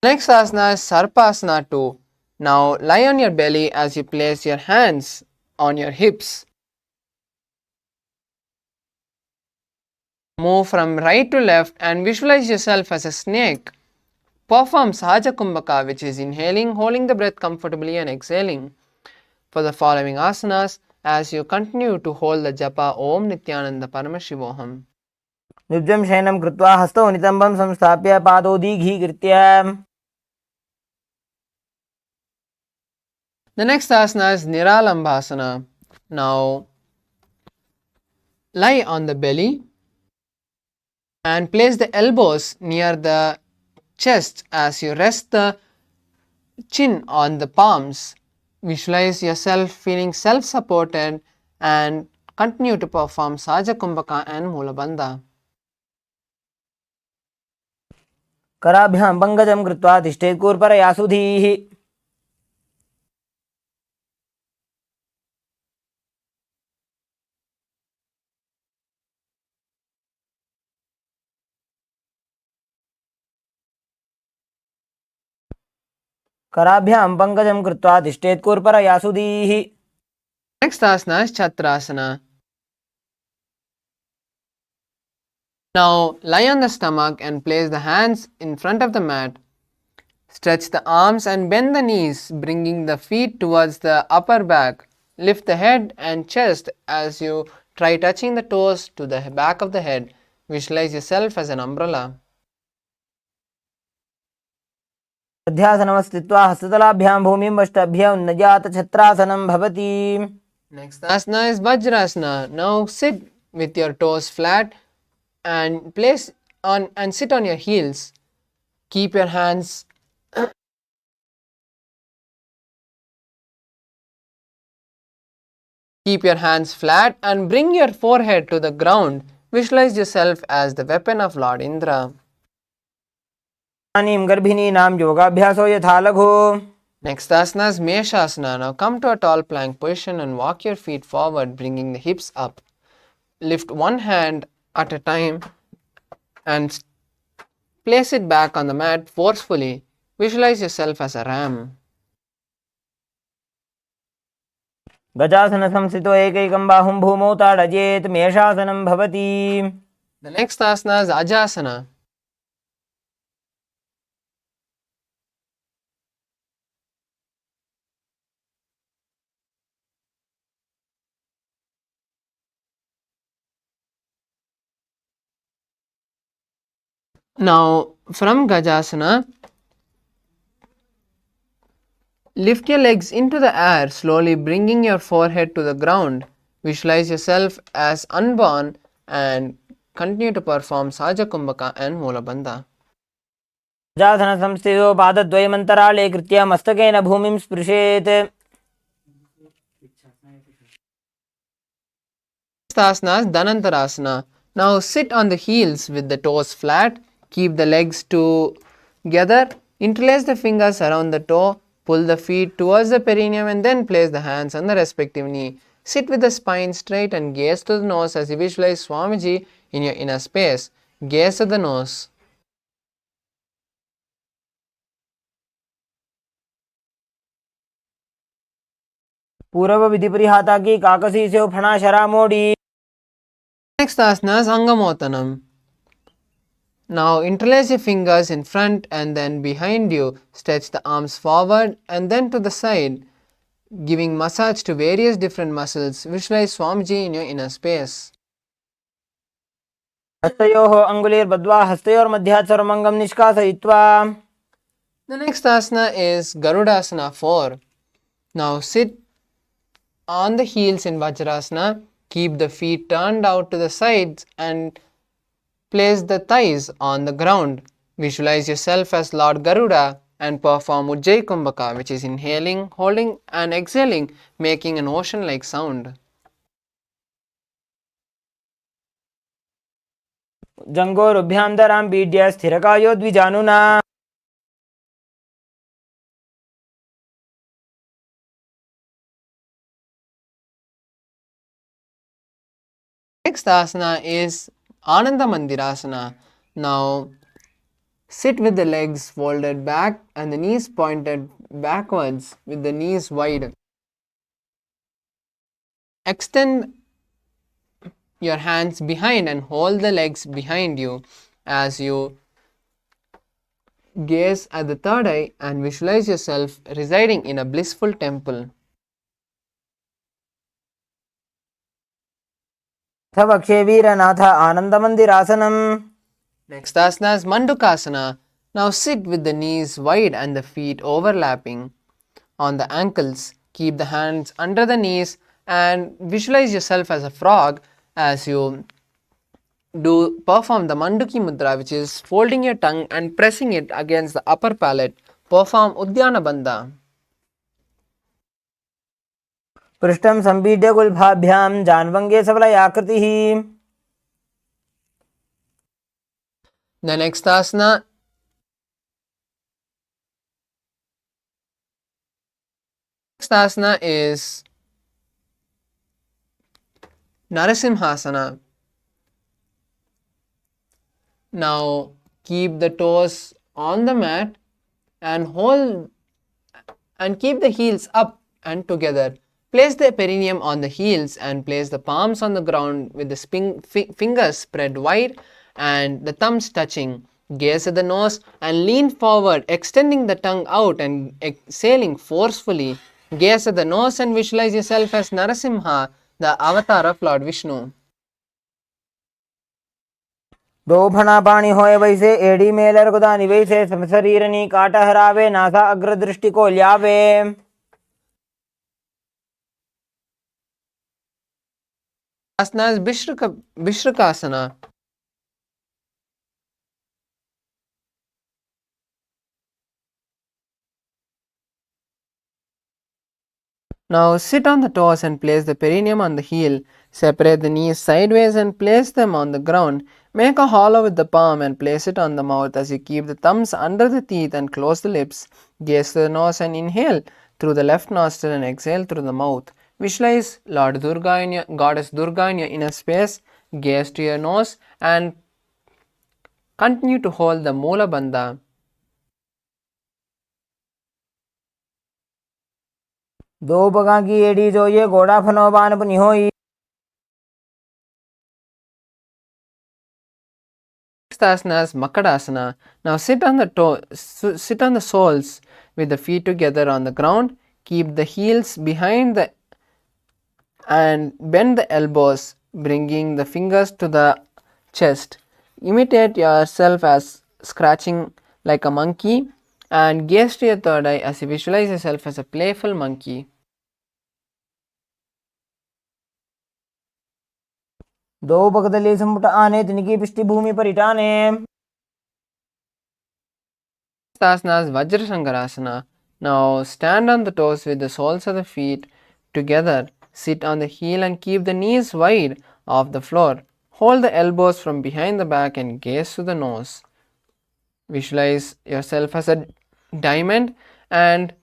Next asana is Sarpasana 2. Now lie on your belly as you place your hands on your hips. Move from right to left and visualize yourself as a snake. Perform Sahaja Kumbhaka, which is inhaling, holding the breath comfortably and exhaling. For the following asanas, as you continue to hold the japa Om Nityananda Paramashivoham. नित्यं शयनं कृत्वा हस्तौ नितम्बं संस्थाप्य पादौ दीघीकृत्य. The next asana is Niralambhasana. Now lie on the belly and place the elbows near the chest as you rest the chin on the palms. Visualize yourself feeling self-supported and continue to perform Sahaja Kumbhaka and Mulabandha. कराभ्यां पङ्कजं कृत्वा तिष्ठेत् कूर्परया सुधीः. कराभ्यां पङ्कजं कृत्वा तिष्ठेत् कूर्परया सुधीः. Next asana is Chatrasana. Now lie on the stomach and place the hands in front of the mat. Stretch the arms and bend the knees, bringing the feet towards the upper back. Lift the head and chest as you try touching the toes to the back of the head. Visualize yourself as an umbrella. अध्यासनं स्थित्वा हस्ततलाभ्यां भूमिं वष्टाभ्यां उन्नजात छत्रासनं भवति. Next asana is Vajrasana. Now sit with your toes flat and sit on your heels. Keep your hands flat and bring your forehead to the ground. Visualize yourself as the weapon of Lord Indra. इदानीं गर्भिणीनां योगाभ्यासो यथा लघु. Next asana is Meshasana. Now come to a tall plank position and walk your feet forward, bringing the hips up. Lift one hand at a time and place it back on the mat forcefully. Visualize yourself as a ram. गजासन संस्थितो एकैकं बाहुं भूमौ ताडयेत् मेषासनं भवति. The next asana is Ajasana. Now from Gajasana, lift your legs into the air, slowly bringing your forehead to the ground. Visualize yourself as unborn and continue to perform Sahaja Kumbhaka and Mulabandha. गजासन संस्थितो पादद्वयमन्तराळे कृत्य मस्तकेन भूमिं स्पृशेत्. Next asana is Dhanantarasana. Now sit on the heels with the toes flat. Keep the legs together. Interlace the fingers around the toe. Pull the feet towards the perineum and then place the hands on the respective knee. Sit with the spine straight and gaze to the nose as you visualize Swamiji in your inner space. Gaze at the nose. पूर्व विधि परिहाता की काकसी से फणा शरा मोड़ी. Next asana is Angamotanam. Now interlace your fingers in front and then behind you. Stretch the arms forward and then to the side, giving massage to various different muscles. Visualize Swamiji in your inner space. हस्तयोः अङ्गुलीर्बद्ध्वा हस्तयोर्मध्यात् सर्वमङ्गं निष्कासयित्वा. The next asana is Garudasana 4. Now sit on the heels in Vajrasana. Keep the feet turned out to the sides and place the thighs on the ground. Visualize yourself as Lord Garuda and perform Ujjayi Kumbhaka, which is inhaling, holding and exhaling, making an ocean-like sound. जङ्घोरुभ्यां पीड्य स्थिरकायो द्विजानुना. Next asana is Ananda Mandirasana. Now sit with the legs folded back and the knees pointed backwards with the knees wide. Extend your hands behind and hold the legs behind you as you gaze at the third eye and visualize yourself residing in a blissful temple. वक्षे वीरनाथ आनन्दमन्दिरासनम्. Next asana is Mandukasana. Now sit with the knees wide and the feet overlapping on the ankles. Keep the hands under the knees and visualize yourself as a frog as you perform the Manduki Mudra, which is folding your tongue and pressing it against the upper palate. Perform Udyana Bandha. पृष्ठं संपीड्य गुल्फाभ्यां जान्वङ्गे सबलयाकृतिः. The next asana is Narasimhasana. Now keep the toes on the mat and keep the heels up and together. Place the perineum on the heels and place the palms on the ground with the fingers spread wide and the thumbs touching. Gaze at the nose and lean forward, extending the tongue out and exhaling forcefully. Gaze at the nose and visualize yourself as Narasimha, the avatar of Lord Vishnu. दोभना पाणी होए वैसे एड़ी Mailer गुदानी वैसे शरीरनी काटा हरावे NASA अग्र दृष्टि को ल्यावे. Asana is Vishrukasana. Now sit on the toes and place the perineum on the heel. Separate the knees sideways and place them on the ground. Make a hollow with the palm and place it on the mouth as you keep the thumbs under the teeth and close the lips. Gaze to the nose and inhale through the left nostril and exhale through the mouth. Visualize Goddess Durga in your inner space. Gaze to your nose and continue to hold the Moola Bandha. दो बगा की एड़ी जो ये घोड़ा फनोबान अपनी होई. Next asana is Makadasana. Now sit on the soles with the feet together on the ground. Keep the heels behind and bend the elbows, bringing the fingers to the chest. Imitate yourself as scratching like a monkey and gaze to your third eye as you visualize yourself as a playful monkey. दो बगदले संपुट आने तिनकी पृष्ठी भूमि पर इटाने. Asana is Vajrashankarasana. Now stand on the toes with the soles of the feet together. Sit on the heel and keep the knees wide off the floor. Hold the elbows from behind the back and gaze to the nose. Visualize yourself as a diamond and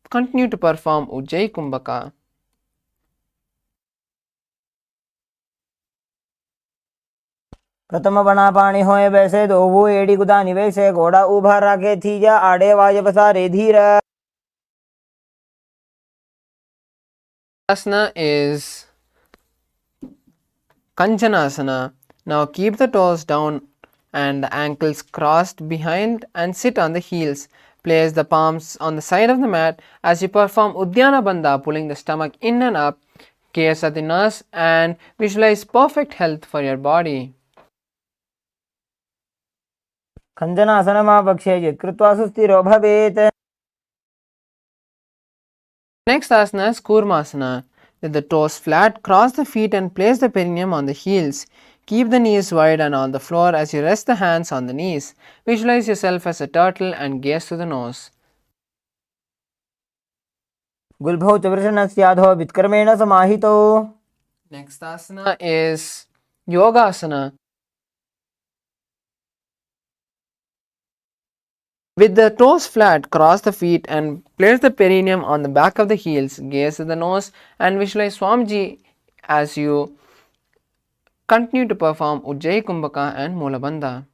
continue to perform Ujjayi Kumbhaka. प्रथम बना पानी होए वैसे दो वो एड़ी गुदानी वैसे घोड़ा उभा राखे थी जा आड़े वाज बसारे धीर. Asana is Kanchanasana. Now keep the toes down and the ankles crossed behind and sit on the heels. Place the palms on the side of the mat as you perform Udyana Bandha, pulling the stomach in and up. Gaze at the nose and visualize perfect health for your body. खञ्जनासनमावक्ष्ये यत्कृत्वा सुस्थिरो भवेत्. Next asana is Kurmasana. With the toes flat, cross the feet and place the perineum on the heels. Keep the knees wide and on the floor as you rest the hands on the knees. Visualize yourself as a turtle and gaze to the nose. गुल्भौ च वृषणस्याधो वित्कर्मेण समाहितो. Next asana is Yogasana. With the toes flat, cross the feet and place the perineum on the back of the heels. Gaze at the nose and visualize Swamiji as you continue to perform Ujjayi Kumbhaka and Moola Bandha.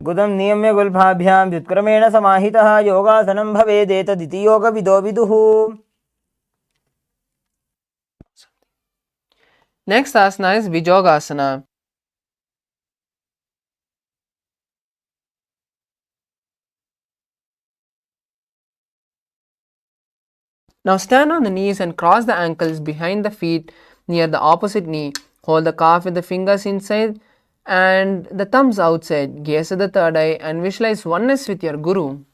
गुदं नियम्य गुल्फाभ्यां व्युत्क्रमेण समाहितः योगासनं भवेदेतदिति योगविदो विदुः. Next asana is Vijogasana. Now stand on the knees and cross the ankles behind the feet near the opposite knee. Hold the calf with the fingers inside and the thumbs outside. Gaze at the third eye and visualize oneness with your Guru.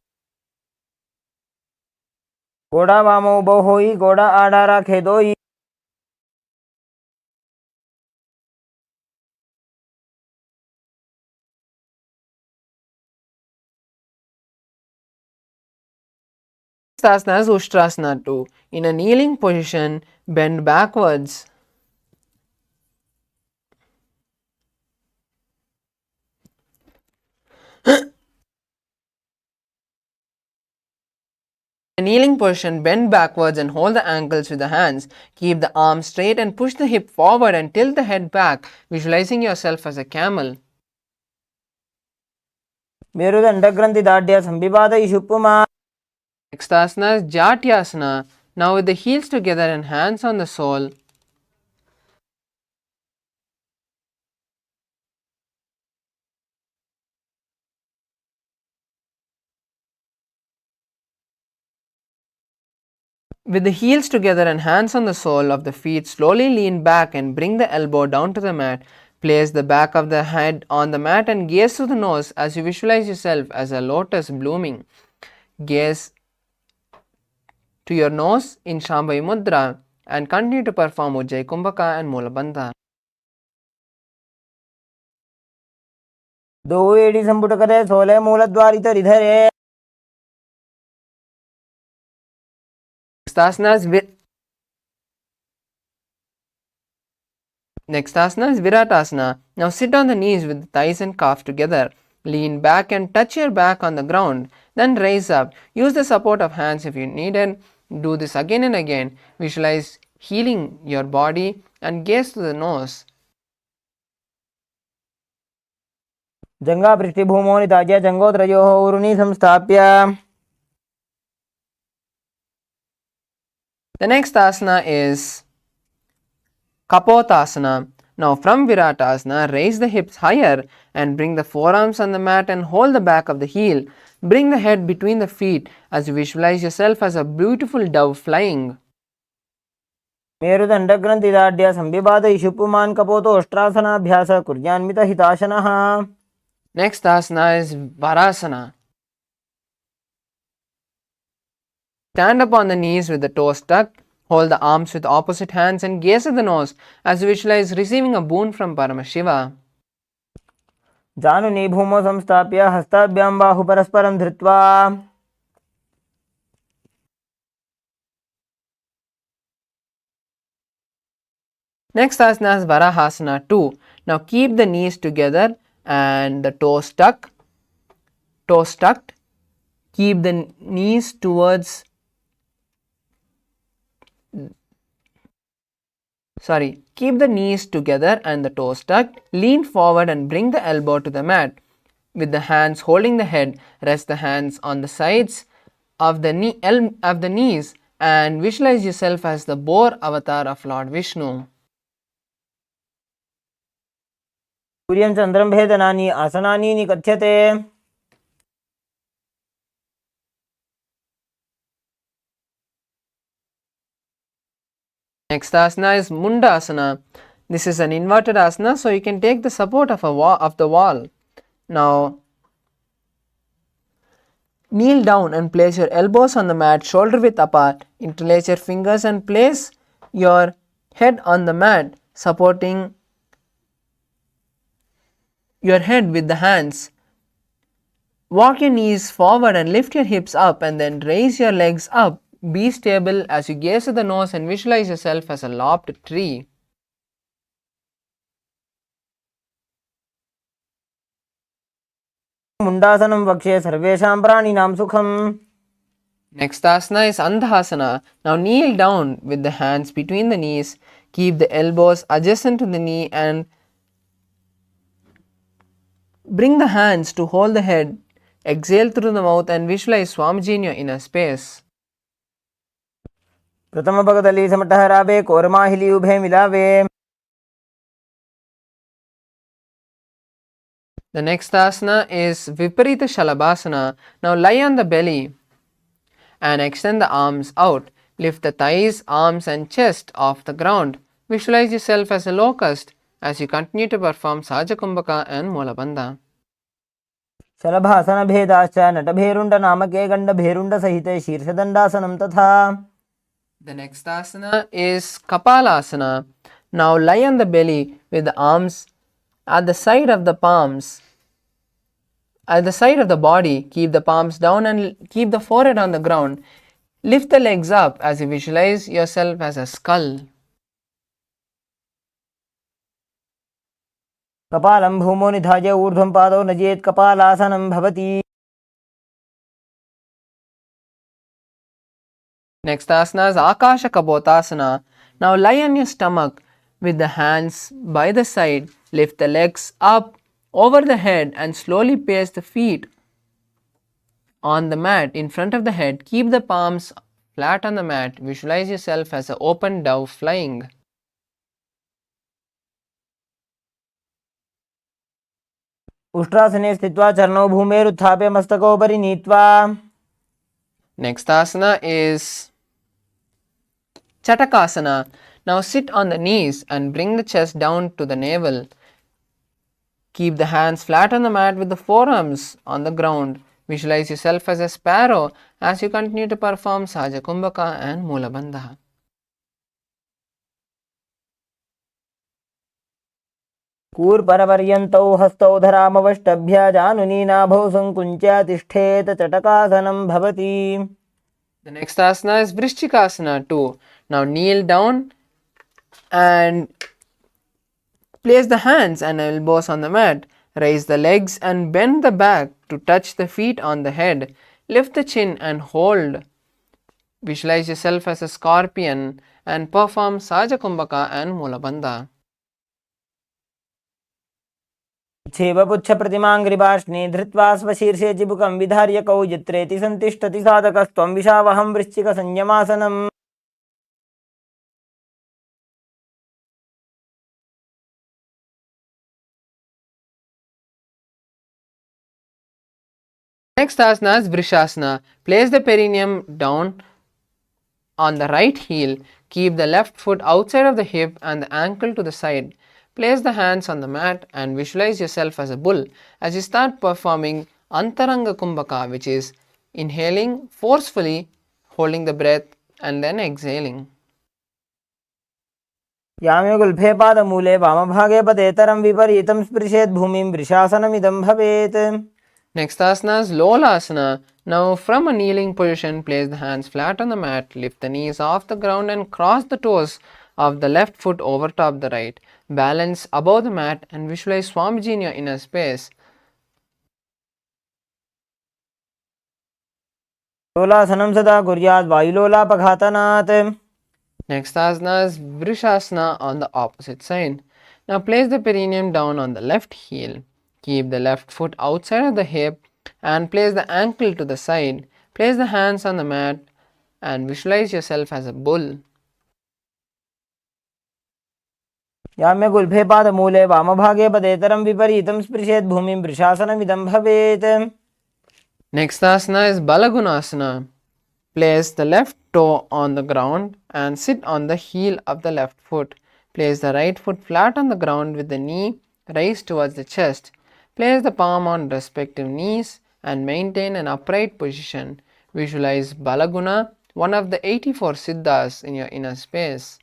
गोड़ा वामो उभो होई गोड़ा आड़ा राखे दोई. Next asana is Ushtrasana 2. In a kneeling position, bend backwards. In a kneeling position, bend backwards and hold the ankles with the hands. Keep the arms straight and push the hip forward and tilt the head back, visualizing yourself as a camel. मेरुदंड ग्रंथि दाढ्य संविवाद इषुपुमा. Next asana is Jatyasana. Now with the heels together and hands on the sole. With the heels together and hands on the sole of the feet, slowly lean back and bring the elbow down to the mat. Place the back of the head on the mat and gaze to the nose as you visualize yourself as a lotus blooming. Gaze to your nose in Shambhavi Mudra and continue to perform Ujjayi Kumbhaka and Mulabandha. दो एड़ी संपुट करे सोले मूल द्वारित रिधरे. Next asana is Viratasana. Now sit on the knees with the thighs and calf together. Lean back and touch your back on the ground. Then raise up. Use the support of hands if you need it. Do this again and again. Visualize healing your body and gaze to the nose. जंगा पृष्ठभूमो निताज्य जंगोत्रयोः ऊरुनि संस्थाप्य. The next asana is Kapotasana. Now from Viratasana, raise the hips higher and bring the forearms on the mat and hold the back of the heel. Bring the head between the feet as you visualize yourself as a beautiful dove flying. मेरुदंड ग्रंथि दाढ्य संविवाद इषुपुमान् कपोतो अष्टासनाभ्यास कुर्यान्वित हिताशनः. Next asana is Varasana. Stand up on the knees with the toes tucked. Hold the arms with opposite hands and gaze at the nose as you visualize receiving a boon from Paramashiva. जानुनि भूमौ संस्थाप्य हस्ताभ्यां बाहु परस्परं धृत्वा. Next asana is Varahasana 2. Now keep the knees together and the toes tucked. Keep the knees towards keep the knees together and the toes tucked. Lean forward and bring the elbow to the mat. With the hands holding the head, rest the hands on the sides of the knees and visualize yourself as the boar avatar of Lord Vishnu. सूर्यं चन्द्रं भेदनानि आसनानि निकथ्यते. Next asana is Mundasana. This is an inverted asana, so you can take the support of the wall. Now kneel down and place your elbows on the mat, shoulder width apart. Interlace your fingers and place your head on the mat, supporting your head with the hands. Walk your knees forward and lift your hips up and then raise your legs up. Be stable as you gaze at the nose and visualize yourself as a lopped tree. मुंडासनं वक्षे सर्वेषां प्राणिनां सुखम्. Next asana is Andhasana. Now kneel down with the hands between the knees. Keep the elbows adjacent to the knee and bring the hands to hold the head. Exhale through the mouth and visualize Swamiji in your inner space. प्रथम भगदली समटहरावे कोरमा हिली उभे मिलावे. The next asana is Viparita Shalabhasana. Now lie on the belly and extend the arms out. Lift the thighs, arms and chest off the ground. Visualize yourself as a locust as you continue to perform Sahaja Kumbhaka and Molabandha. शलभासन भेदाश्च नटभेरुण्ड नामके गण्डभेरुण्ड सहिते शीर्षदण्डासनं तथा. The next asana is Kapalasana. Now lie on the belly with the arms at the side of the palms. At the side of the body, keep the palms down and keep the forehead on the ground. Lift the legs up as you visualize yourself as a skull. कपालं भूमौ निधाय ऊर्ध्वं पादौ नजेत् कपालासनं भवति. Next asana is Akasha Kapotasana. Now lie on your stomach with the hands by the side. Lift the legs up over the head and slowly place the feet on the mat in front of the head. Keep the palms flat on the mat. Visualize yourself as an open dove flying. उष्ट्रासने स्थित्वा चरणौ भूमेरुत्थाप्य मस्तकोपरि नीत्वा. Next asana is Chatakasana. Now sit on the knees and bring the chest down to the navel. Keep the hands flat on the mat with the forearms on the ground. Visualize yourself as a sparrow as you continue to perform Sahaja Kumbhaka and Molabandha. कूर्परपर्यन्तौ हस्तौ धरामवष्टभ्य जानुनी नाभौ सङ्कुञ्च्य तिष्ठेत चटकासनं भवति. The next asana is Vrishchikasana too. Now kneel down and place the hands and elbows on the mat. Raise the legs and bend the back to touch the feet on the head. Lift the chin and hold. Visualize yourself as a scorpion and perform Sahaja Kumbhaka and Molabandha. क्षेपपुच्छप्रतिमाङ्घ्रिपार्ष्णे धृत्वा स्वशीर्षे चिबुकं विधार्य कौजित्रेति सन्तिष्ठति साधकस्त्वं विशावहं वृश्चिकसंयमासनम्. Next asana is Vrishasana. Place the perineum down on the right heel. Keep the left foot outside of the hip and the ankle to the side. Place the hands on the mat and visualize yourself as a bull as you start performing Antaranga Kumbhaka, which is inhaling forcefully, holding the breath and then exhaling. यामे गुल्फे पादमूले वामभागे पदेतरं विपरीतं स्पृशेत् भूमिं वृषासनमिदं भवेत्. Next asana is Lolasana. Now from a kneeling position, place the hands flat on the mat, lift the knees off the ground and cross the toes of the left foot over top the right. Balance above the mat and visualize Swamiji in your inner space. लोलासनं सदा कुर्यात् वायुलोलापघातनात्. Next asana is Vrishasana on the opposite side. Now place the perineum down on the left heel. Keep the left foot outside of the hip and place the ankle to the side. Place the hands on the mat and visualize yourself as a bull. यामे गुल्फे पादमूले वामभागे पदेतरं विपरीतं स्पृशेत् भूमिं वृषासनमिदं भवेत्. Next asana is Balagunasana. Place the left toe on the ground and sit on the heel of the left foot. Place the right foot flat on the ground with the knee raised towards the chest. Place the palm on respective knees and maintain an upright position. Visualize Balaguna, one of the 84 Siddhas, in your inner space.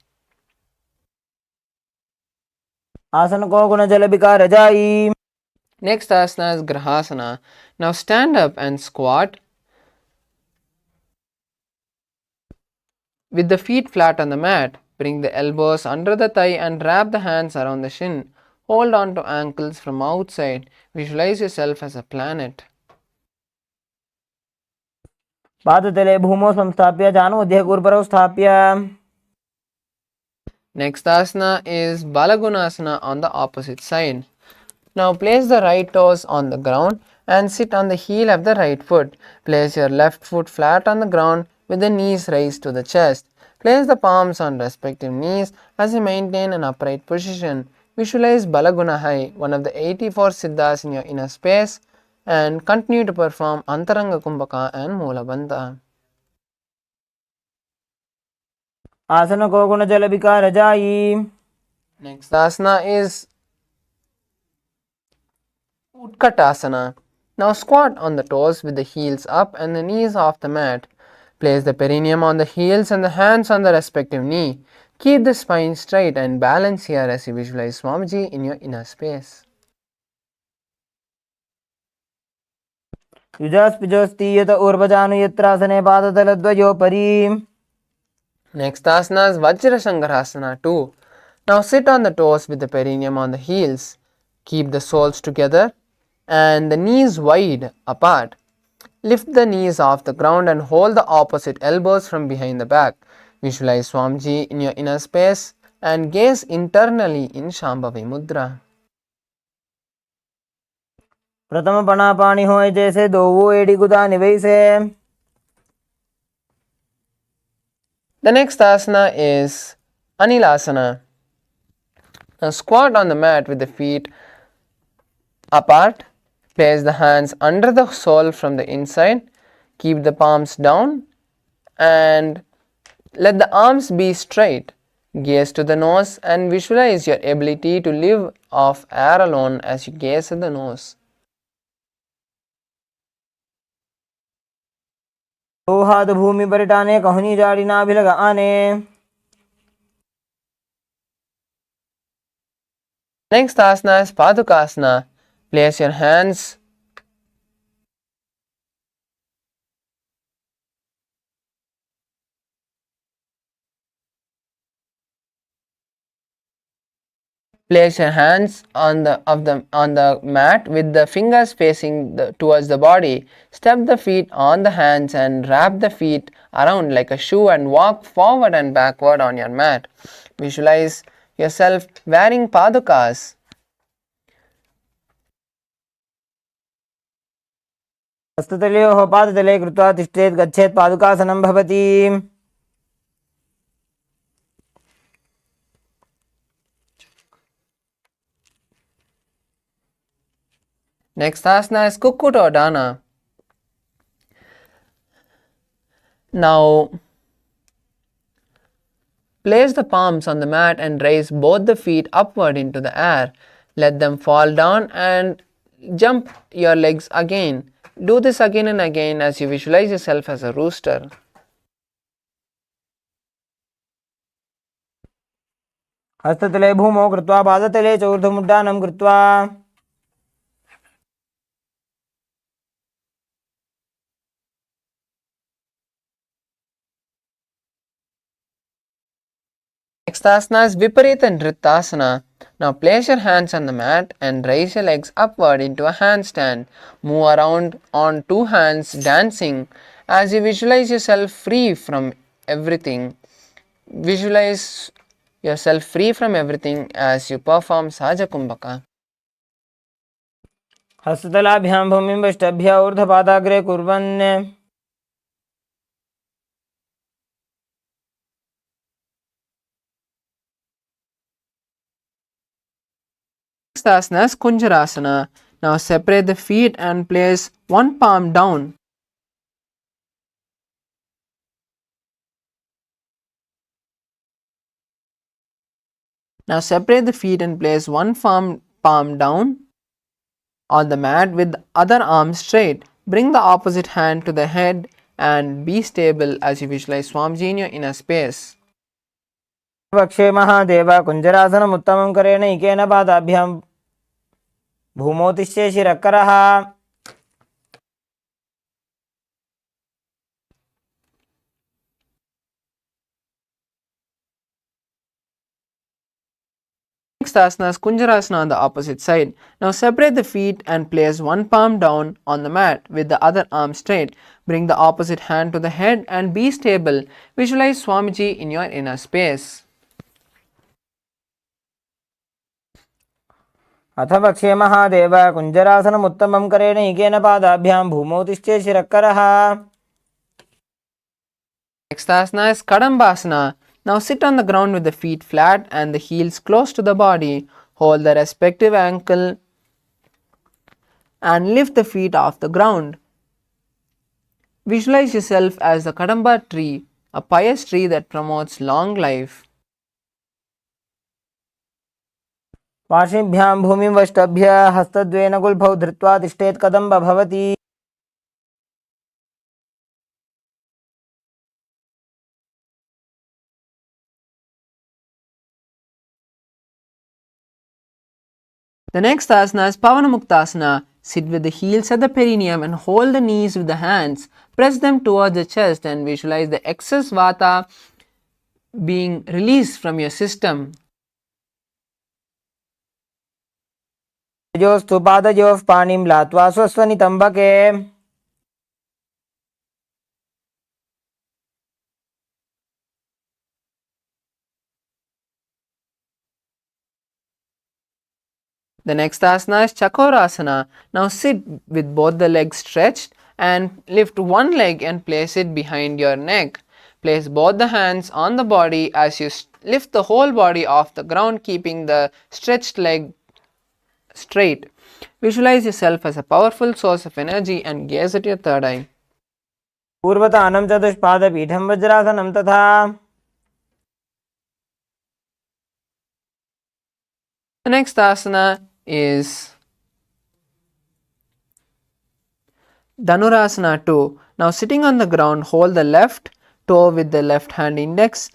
आसन को गुण जल विकार जाई. Next asana is Grahasana. Now stand up and squat with the feet flat on the mat. Bring the elbows under the thigh and wrap the hands around the shin. Hold on to ankles from outside. Visualize yourself as a planet. पादतले भूमौ संस्थाप्य जानुमध्ये गुरुपरौ स्थाप्य. Next asana is Balagunasana on the opposite side. Now place the right toes on the ground and sit on the heel of the right foot. Place your left foot flat on the ground with the knees raised to the chest. Place the palms on respective knees as you maintain an upright position. visualize Balagunahai, one of the 84 Siddhas in your inner space, and continue to perform Antaranga Kumbhaka and Mulabandha. आसन को गुण जल विकार जाई. Next asana is Utkatasana. Now squat on the toes with the heels up and the knees off the mat. Place the perineum on the heels and the hands on the respective knee. Keep the spine straight and balance here as you visualize Swamiji in your inner space. युजास्पिजोस्तीयत ऊर्वजानु यत्रासने पादतलद्वयोपरि. Next asana is Vajrasangarasana 2. Now sit on the toes with the perineum on the heels. Keep the soles together and the knees wide apart. Lift the knees off the ground and hold the opposite elbows from behind the back. Visualize Swamiji in your inner space and gaze internally in Shambhavi Mudra. प्रथम पना पानी होए जैसे दो वो एड़ी गुदा निवैसे. The next asana is Anilasana. Now squat on the mat with the feet apart. Place the hands under the sole from the inside. Keep the palms down and let the arms be straight. Gaze to the nose and visualize your ability to live off air alone as you gaze at the nose. दो हाथ भूमि पर टाने कहनी जाड़ी ना भी लगा आने. Next asana is Padukasana. Place your hands on the mat with the fingers facing towards the body. Step the feet on the hands and wrap the feet around like a shoe and walk forward and backward on your mat. Visualize yourself wearing padukas. हस्ततलयोः पादतले कृत्वा तिष्ठेत् गच्छेत् पादुकासनं भवति. Next asana is Kukkutodana. Now place the palms on the mat and raise both the feet upward into the air. Let them fall down and jump your legs again. Do this again and again as you visualize yourself as a rooster. हस्ततले भूमौ कृत्वा पादतले च ऊर्ध्वमुड्डानं कृत्वा. Next asana is Viparita Nrittasana. Now place your hands on the mat and raise your legs upward into a handstand. Move around on two hands dancing as you visualize yourself free from everything. Visualize yourself free from everything as you perform Sahaja Kumbhaka. हस्ततलाभ्यां भूमिं वष्टभ्य ऊर्ध्वपादाग्रे कुर्वन्. Next asana is Kunjarasana. Now separate the feet and place one palm down. Now separate the feet and place one palm down on the mat with the other arm straight. Bring the opposite hand to the head and be stable as you visualize Swamiji in your inner space. वक्षे Mahadev कुञ्जरासनम् उत्तमं करेण इकेन पादाभ्यां भूमौ तिष्ठे शिरःकरः. Next asana is Kunjarasana on the opposite side. Now separate the feet and place one palm down on the mat with the other arm straight. Bring the opposite hand to the head and be stable. Visualize Swamiji in your inner space. अथ वक्षे महादेव कुञ्जरासनम् उत्तमं करेण इकेन पादाभ्यां भूमौ तिष्ठे शिरःकरः. Next asana is Kadambasana. Now sit on the ground with the feet flat and the heels close to the body. hold the respective ankle and lift the feet off the ground. Visualize yourself as the Kadamba tree, a pious tree that promotes long life. पार्श्वभ्यां भूमिं वष्टभ्य हस्तद्वयेन गुल्फौ धृत्वा तिष्ठेत् कदम्ब भवति. The next asana is Pavanamuktasana. Sit with the heels at the perineum and hold the knees with the hands. Press them towards the chest and visualize the excess vata being released from your system. तेजोस्तु पादयोः पाणिं लात्वा स्वस्वनितम्बके. The next asana is Chakorasana. Now sit with both the legs stretched and lift one leg and place it behind your neck. Place both the hands on the body as you lift the whole body off the ground, keeping the stretched leg straight. Visualize yourself as a powerful source of energy and gaze at your third eye. पूर्वतानं चतुष्पादपीठं वज्रासनं तथा. The next asana is Dhanurasana 2. Now sitting on the ground, hold the left toe with the left hand index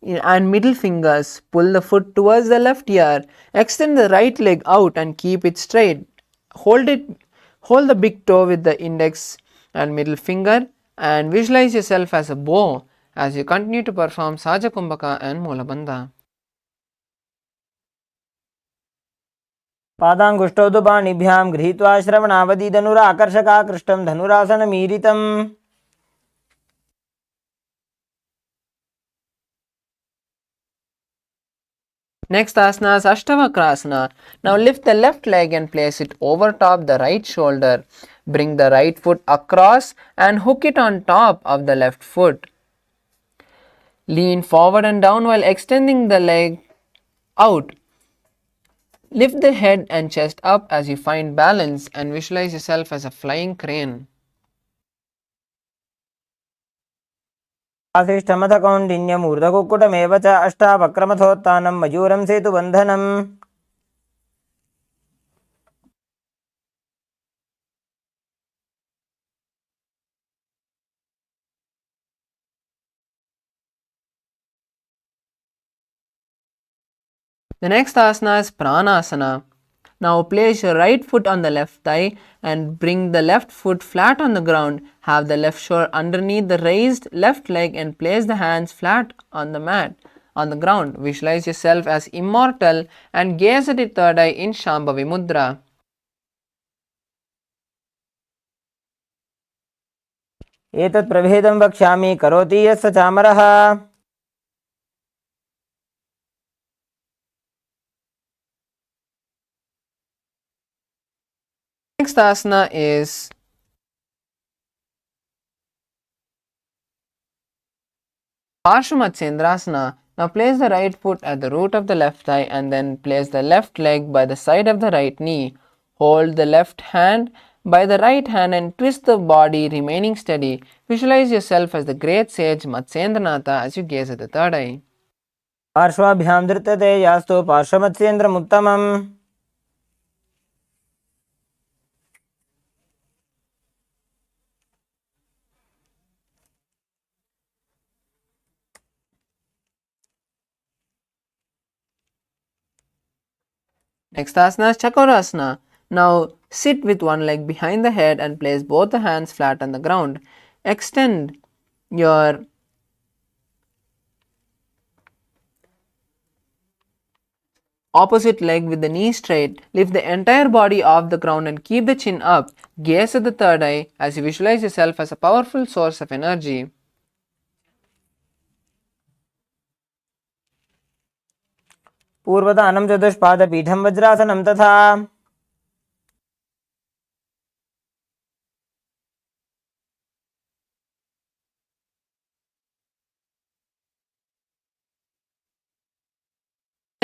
and middle fingers. Pull the foot towards the left ear. Extend the right leg out and keep it straight. Hold the big toe with the index and middle finger and visualize yourself as a bow as you continue to perform Saja Kumbhaka and Molabandha. पादाङ्गुष्ठौ तु पाणिभ्यां गृहीत्वा श्रवणावधि धनुराकर्षकाकृष्टं धनुरासनमीरितम्. Next asana is Ashtavakrasana. Now lift the left leg and place it over top the right shoulder. Bring the right foot across and hook it on top of the left foot. Lean forward and down while extending the leg out. Lift the head and chest up as you find balance and visualize yourself as a flying crane. वासिष्ठमथ कौण्डिन्यमूर्धकुक्कुटमेव च अष्टावक्रमथोत्थानं मयूरं सेतुबन्धनम्. The next asana is Pranasana. Now place your right foot on the left thigh and bring the left foot flat on the ground. Have the left shoulder underneath the raised left leg and place the hands flat on the mat on the ground. Visualize yourself as immortal and gaze at your third eye in Shambhavi Mudra. एतत् प्रभेदं वक्ष्यामि करोति यः स चामरः. Next asana is Parsvamatsendrasana. Now place the right foot at the root of the left thigh and then place the left leg by the side of the right knee. Hold the left hand by the right hand and twist the body, remaining steady. Visualize yourself as the great sage Matsendranath as you gaze at the third eye. पार्श्वाभ्यां धृत्यते यास्तु पार्श्वमत्स्येन्द्रमुत्तमम्. Next asana is Chakorasana. Now sit with one leg behind the head and place both the hands flat on the ground. Extend your opposite leg with the knee straight. Lift the entire body off the ground and keep the chin up. Gaze at the third eye as you visualize yourself as a powerful source of energy. पूर्वतानं चतुष्पादपीठं वज्रासनं तथा.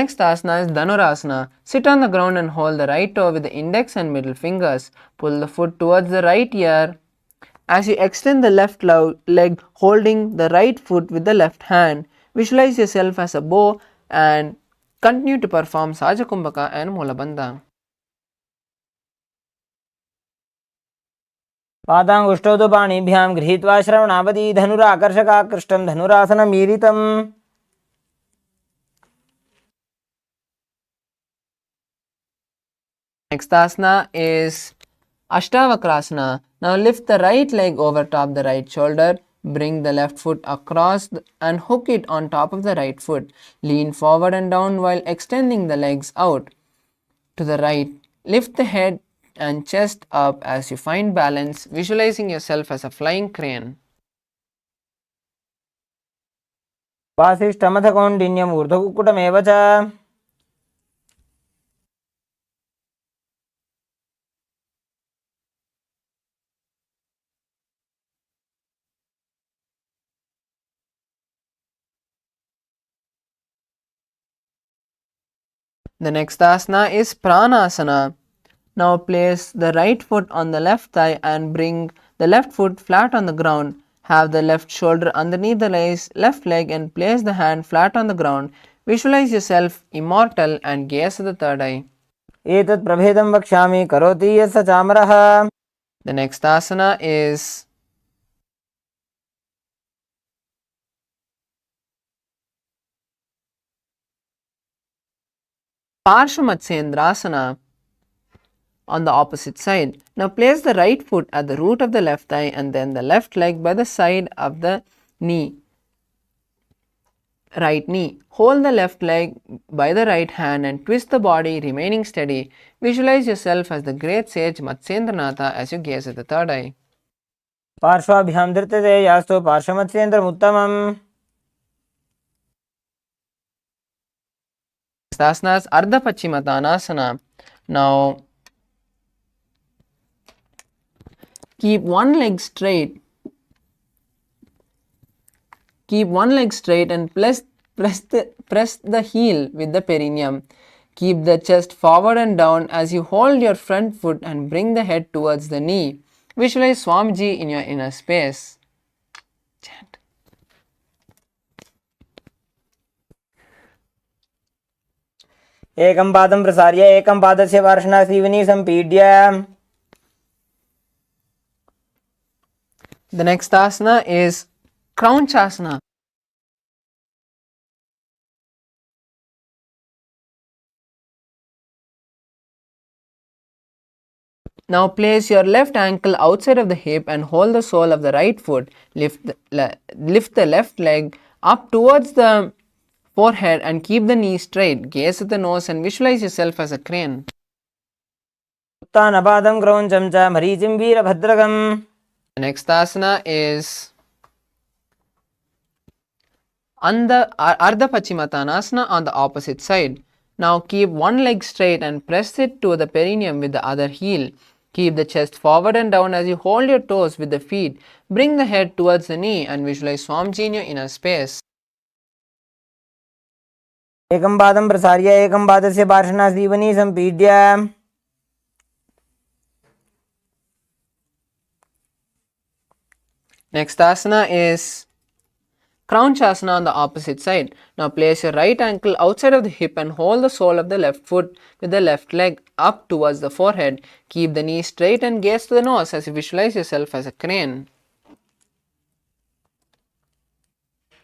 Next asana is Dhanurasana. Sit on the ground and hold the right toe with the index and middle fingers. Pull the foot towards the right ear. As you extend the left leg, holding the right foot with the left hand, visualize yourself as a bow and continue to perform Sajakumbhaka and Mulabandha. पादाङ्गुष्ठौ तु पाणिभ्यां गृहीत्वा श्रवणावधि धनुराकर्षकाकृष्टं धनुरासनमीरितम्. Next asana is Ashtavakrasana. Now lift the right leg over top the right shoulder. Bring the left foot across and hook it on top of the right foot. Lean forward and down while extending the legs out to the right. Lift the head and chest up as you find balance, visualizing yourself as a flying crane. वासिष्ठमथ कौण्डिन्यम् ऊर्ध्वकुक्कुटमेव च. The next asana is Pranasana. Now place the right foot on the left thigh and bring the left foot flat on the ground. Have the left shoulder underneath the left leg and place the hand flat on the ground. Visualize yourself immortal and gaze at the third eye. एतत् प्रभेदं वक्ष्यामि करोति यस्य चामरः. The next asana is Parshvamatsendrasana on the opposite side. Now place the right foot at the root of the left thigh and then the left leg by the side of the right knee. Hold the left leg by the right hand and twist the body, remaining steady. Visualize yourself as the great sage Matsyendranatha as you gaze at the third eye. पार्श्वाभ्यां धृत्यते यास्तु पार्श्वमत्स्येन्द्रमुत्तमम्. Next asana is Ardha Pachimatanasana. Now keep one leg straight. Keep one leg straight and press the heel with the perineum. Keep the chest forward and down as you hold your front foot and bring the head towards the knee. Visualize Swamiji in your inner space. Chant. एकं पादं प्रसार्य एकं पादस्य पार्श्वनासीवनी सम्पीड्य. The next asana is Kraunchasana. Now place your left ankle outside of the hip and hold the sole of the right foot. Lift the left leg up towards the forehead and keep the knee straight. Gaze at the nose and visualize yourself as a crane. उत्थानपादं क्रौञ्चं च मरीचिं वीरभद्रकम्. The next asana is Ardha Pachimatanasana on the opposite side. Now keep one leg straight and press it to the perineum with the other heel. Keep the chest forward and down as you hold your toes with the feet. Bring the head towards the knee and visualize Swamiji in your inner space. एकं पादं प्रसार्य एकं पादस्य पार्श्वनासीवनी सम्पीड्य. Next asana is Kraunchasana on the opposite side. Now place your right ankle outside of the hip and hold the sole of the left foot with the left leg up towards the forehead. Keep the knee straight and gaze to the nose as you visualize yourself as a crane.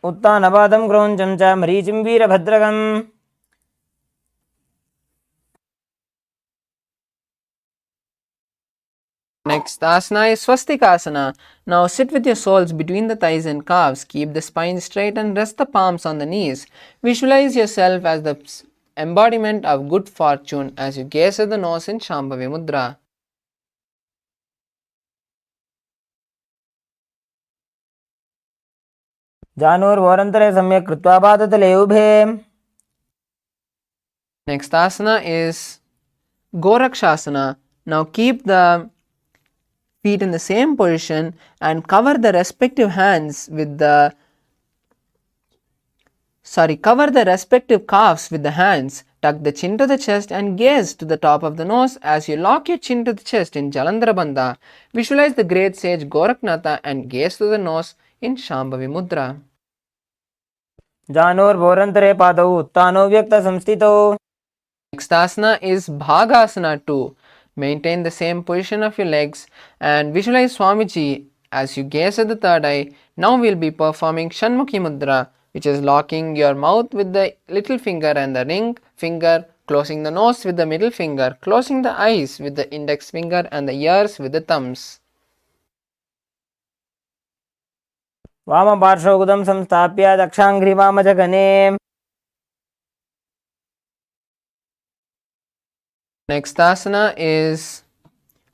उत्थानपादं क्रौञ्चं च मरीचिं वीरभद्रकम्. Next asana is Swastikasana. Now sit with your soles between the thighs and calves. Keep the spine straight and rest the palms on the knees. Visualize yourself as the embodiment of good fortune as you gaze at the nose in Shambhavi Mudra. जानुर्वोरन्तरे सम्यक् कृत्वा पादतले उभे. Next asana is Gorakshasana. Now keep the feet in the same position and cover the respective hands with the Cover the respective calves with the hands, tuck the chin to the chest and gaze to the top of the nose. As you lock your chin to the chest in Jalandhara Bandha, visualize the great sage Goraknatha and gaze to the nose in Shambhavi Mudra. जानोर्भोरन्तरे पादौ उत्थानो व्यक्तसंस्थितौ. Next asana is Bhagasana 2. Maintain the same position of your legs and visualize Swamiji as you gaze at the third eye. Now we will be performing Shanmukhi Mudra, which is locking your mouth with the little finger and the ring finger, closing the nose with the middle finger, closing the eyes with the index finger and the ears with the thumbs. वामपार्श्वगुदं संस्थाप्य दक्षाङ्घ्रिवामजगने. Next asana is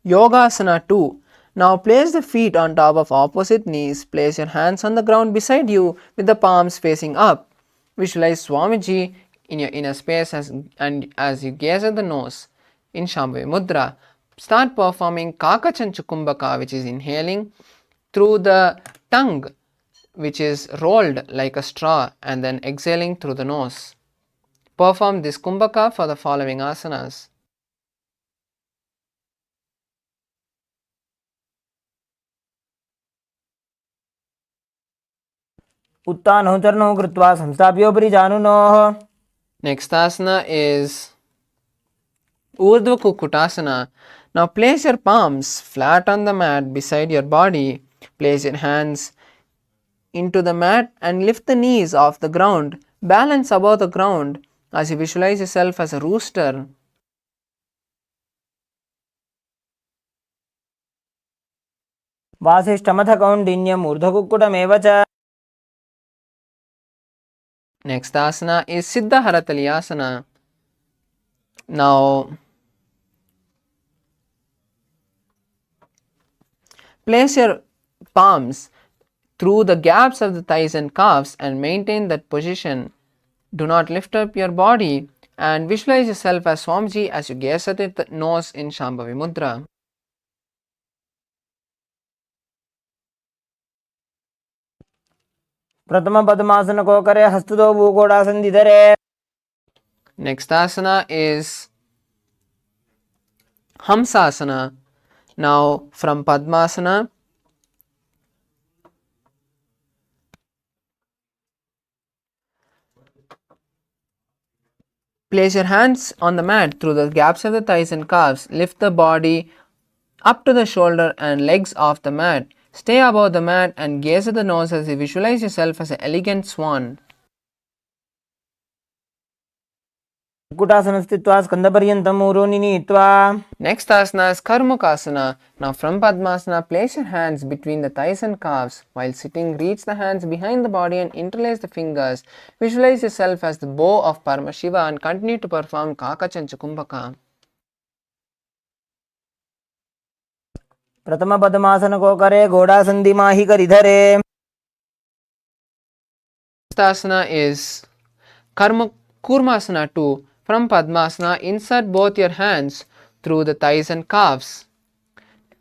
Yogasana 2. Now place the feet on top of opposite knees. Place your hands on the ground beside you with the palms facing up. Visualize Swamiji in your inner space as you gaze at the nose in Shambhavi Mudra. Start performing Kakachanchu Kumbhaka, which is inhaling through the tongue, which is rolled like a straw, and then exhaling through the nose. Perform this Kumbhaka for the following asanas. उत्थानौ चरणौ कृत्वा संस्थाप्योपरि जानुनोः. Next asana is Urdhva Kukutasana. Now place your palms flat on the mat beside your body. Place your hands into the mat and lift the knees off the ground. Balance above the ground as you visualize yourself as a rooster. वासिष्ठमथ कौण्डिन्यम् ऊर्ध्वकुक्कुटमेव च. Next asana is Siddha Haratali. Now place your palms through the gaps of the thighs and calves and maintain that position. Do not lift up your body and visualize yourself as Swamiji as you gaze at the nose in Shambhavi Mudra. प्रथम पद्मासन को करे हस्तदो भूकोडासन धरे. Next asana is Hamsasana. Now from Padmasana, place your hands on the mat through the gaps of the thighs and calves. Lift the body up to the shoulder and legs off the mat. Stay above the mat and gaze at the nose as you visualize yourself as an elegant swan. Kukkutasana स्थित्वा स्कन्धपर्यन्तं ऊरोनि नीत्वा. Next asana is Karmukasana. Now from Padmasana, place your hands between the thighs and calves. While sitting, reach the hands behind the body and interlace the fingers. Visualize yourself as the bow of Paramashiva and continue to perform Kakachanchu Kumbhaka. प्रथम पद्मासन को करे घोड़ासन दिमाहि करि धरे. Next asana is Kurmasana 2. From Padmasana, insert both your hands through the thighs and calves.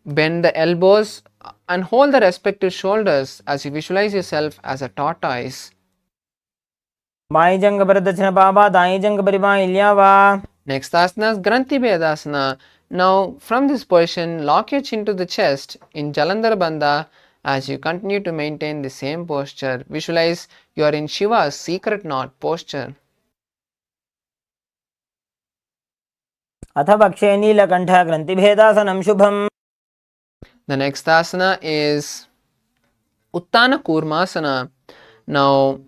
Bend the elbows and hold the respective shoulders as you visualize yourself as a tortoise. By जंग पर दक्षिण पावा दाई जंग पर by ल्यावा. Next asana is Granthi Bedasana. Now from this position, lock your chin to the chest in Jalandhara Bandha as you continue to maintain the same posture. Visualize you are in Shiva's secret knot posture. अथ पक्षे नीलकण्ठ ग्रन्थिभेदासनं शुभम्. The next asana is Uttana Kurmasana. Now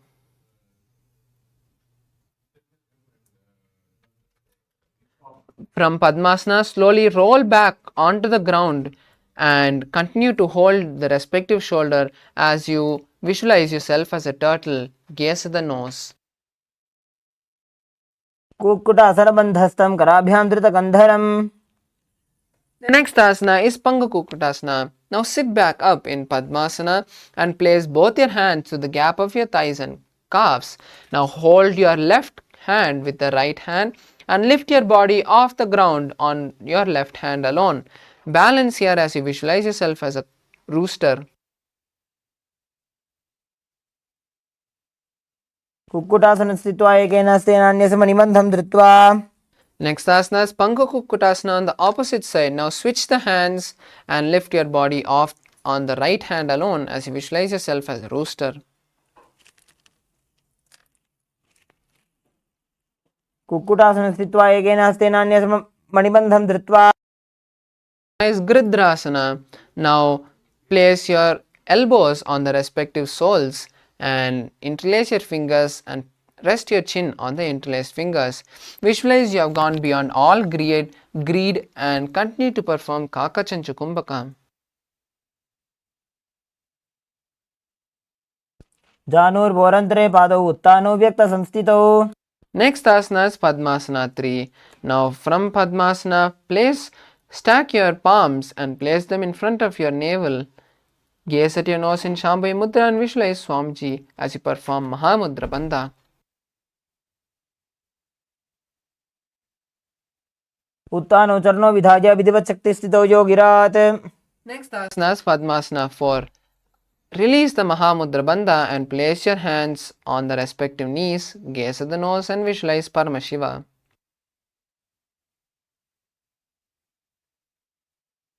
from Padmasana, slowly roll back onto the ground and continue to hold the respective shoulder as you visualize yourself as a turtle. Gaze at the nose. Kukkutasana बन्धस्थं कराभ्यां धृतकन्धरम्. The next asana is Panga Kukutasana. Now sit back up in Padmasana and place both your hands to the gap of your thighs and calves. Now hold your left hand with the right hand and lift your body off the ground on your left hand alone. Balance here as you visualize yourself as a rooster. कुक्कुटासने स्थित्वा एकेन हस्तेन अन्यस्य मणिबन्धं धृत्वा Next asana is Panka Kukkutasana on the opposite side. Now switch the hands and lift your body off on the right hand alone as you visualize yourself as a rooster. कुक्कुटासने स्थित्वा एकेन हस्तेन अन्यस्य मणिबन्धं धृत्वा Is Gridrasana. Now place your elbows on the respective soles and interlace your fingers and rest your chin on the interlaced fingers. Visualize you have gone beyond all greed and continue to perform Kakachanchu Kumbhaka. जानुर्भोरन्तरे पादौ उत्तानौ व्यक्तसंस्थितौ. Next asana is Padmasana 3. Now from Padmasana, stack your palms and place them in front of your navel. Gaze at your nose in Shambhavi Mudra and visualize Swamiji as you perform Mahamudra Bandha. उत्तानौ चरणौ विधाय विधिवत् शक्तिस्थितौ योगिरात्. Next asana is Padmasana 4. Release the Mahamudra Bandha and place your hands on the respective knees. Gaze at the nose and visualize Paramashiva.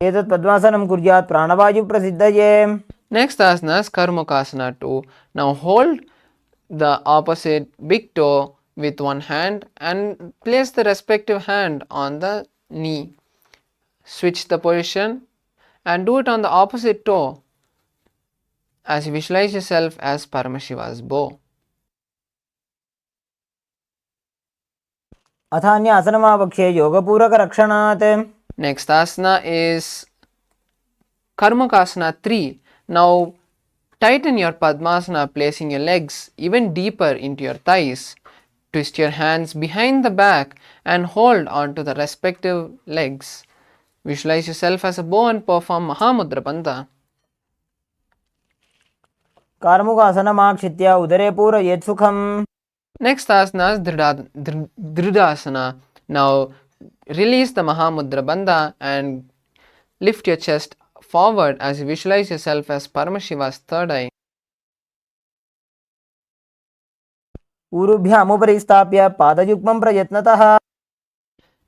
एतत् पद्मासनं कुर्यात् प्राणवायुप्रसिद्धये. Next asana is Karmukasana 2. Now hold the opposite big toe with one hand and place the respective hand on the knee. Switch the position and do it on the opposite toe as you visualize yourself as Paramashiva's bow. अथान्यासनमावक्ष्ये योगपूरकरक्षणात्. Next asana is Karmakasana 3. Now tighten your Padmasana, placing your legs even deeper into your thighs. Twist your hands behind the back and hold on to the respective legs. Visualize yourself as a bow and perform Mahamudra Bandha. कार्मुकासनमाक्षित्य उदरे पूरयेत् सुखम्. Next asana is Dridasana. Now release the Mahamudra Bandha and lift your chest forward as you visualize yourself as Paramashiva's third eye. ऊरुभ्यामुपरि स्थाप्य पादयुग्मं प्रयत्नतः.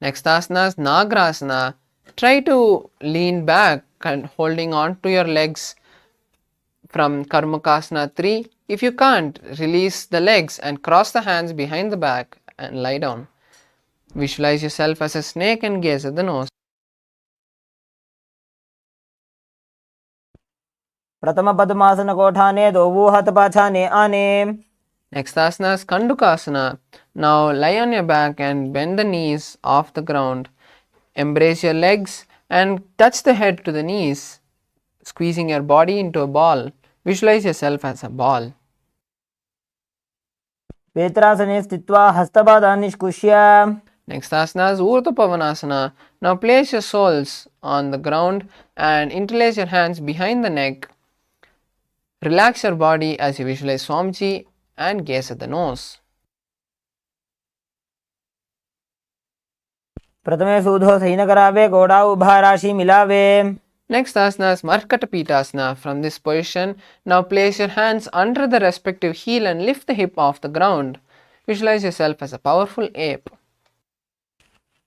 Next asana is Nagrasana. Try to lean back and holding on to your legs from Karmakasana 3. If you can't, release the legs and cross the hands behind the back and lie down. Visualize yourself as a snake and gaze at the nose. प्रथमपद्मासनकोठाने दोवूहतपाछाने आने. Next asana is Kandukasana. Now lie on your back and bend the knees off the ground. Embrace your legs and touch the head to the knees, squeezing your body into a ball. Visualize yourself as a ball. वेत्रासने स्थित्वा हस्तपादान् निष्कुष्य. Next asana is Urdhva Pavanasana. Now place your soles on the ground and interlace your hands behind the neck. Relax your body as you visualize Swamiji and gaze at the nose. प्रथमे सूधो सैनकरावे गोडा उभा राशि मिलावे. Next asana is Markata Pitasana. From this position, now place your hands under the respective heel and lift the hip off the ground. Visualize yourself as a powerful ape.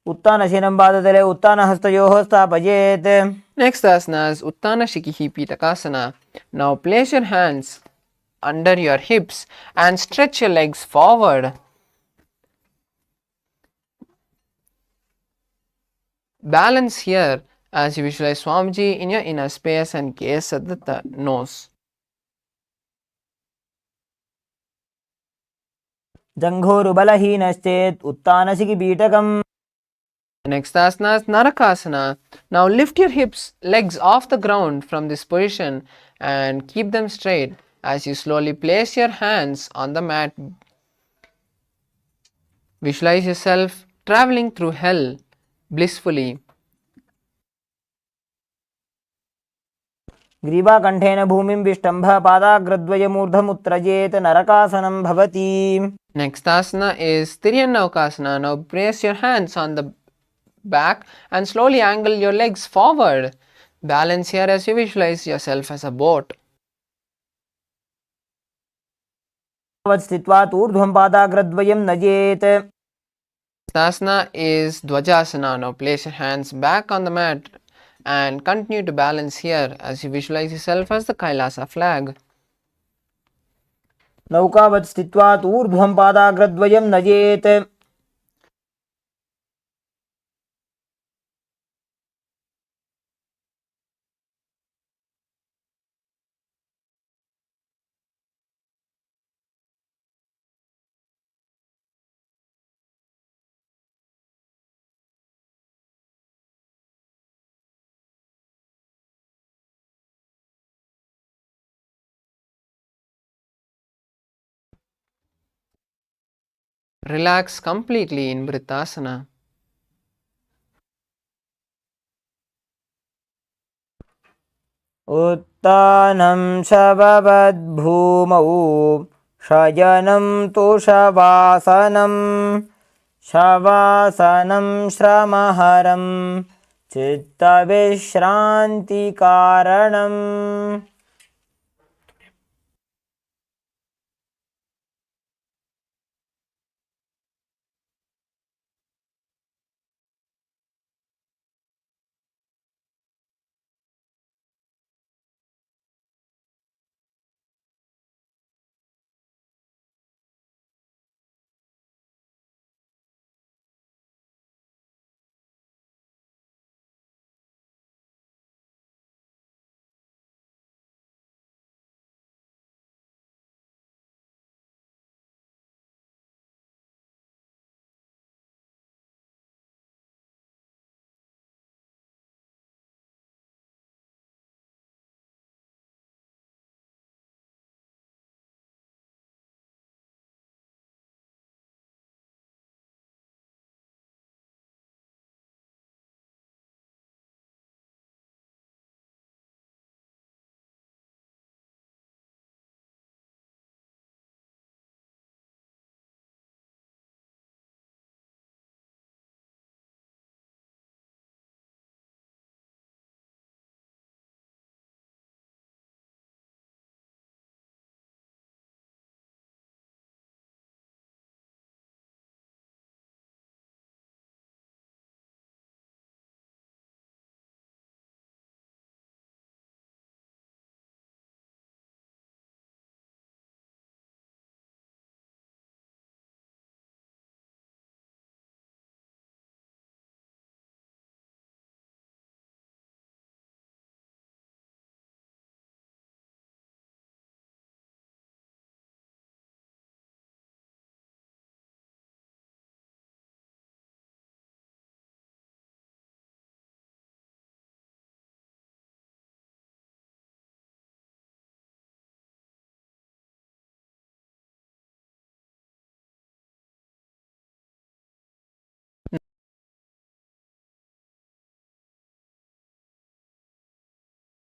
उत्तानशीनं पादतले उत्तानहस्तयोः स्थापयेत्. Next asana is Uttana Shikihi Pitakasana. Now place your hands under your hips and stretch your legs forward. Balance here as you visualize Swamiji in your inner space and gaze at the nose. जङ्घोरुबलहीनश्चेत् उत्तानशिखिपीठकम्. Next asana is Narakasana. Now lift your legs off the ground from this position and keep them straight as you slowly place your hands on the mat. Visualize yourself traveling through hell blissfully. ग्रीवाकण्ठेन भूमिं विष्टम्भ पादाग्रद्वयमूर्धमुत्त्रजेत् नरकासनं भवति. Next asana is Tiryanavakasana. Now place your hands on the back and slowly angle your legs forward. Balance here as you visualize yourself as a boat. स्थित्वा ऊर्ध्वं पादाग्रद्वयं नयेत्. Asana is Dvajasana. Now place your hands back on the mat and continue to balance here as you visualize yourself as the Kailasa flag. नौकावत् स्थित्वा ऊर्ध्वं पादाग्रद्वयं नयेत्. Relax completely in Vrittasana. उत्तानं शववद्भूमौ शयनं तुषवासनं शवासनं श्रमहरं चित्तविश्रान्तिकारणम्.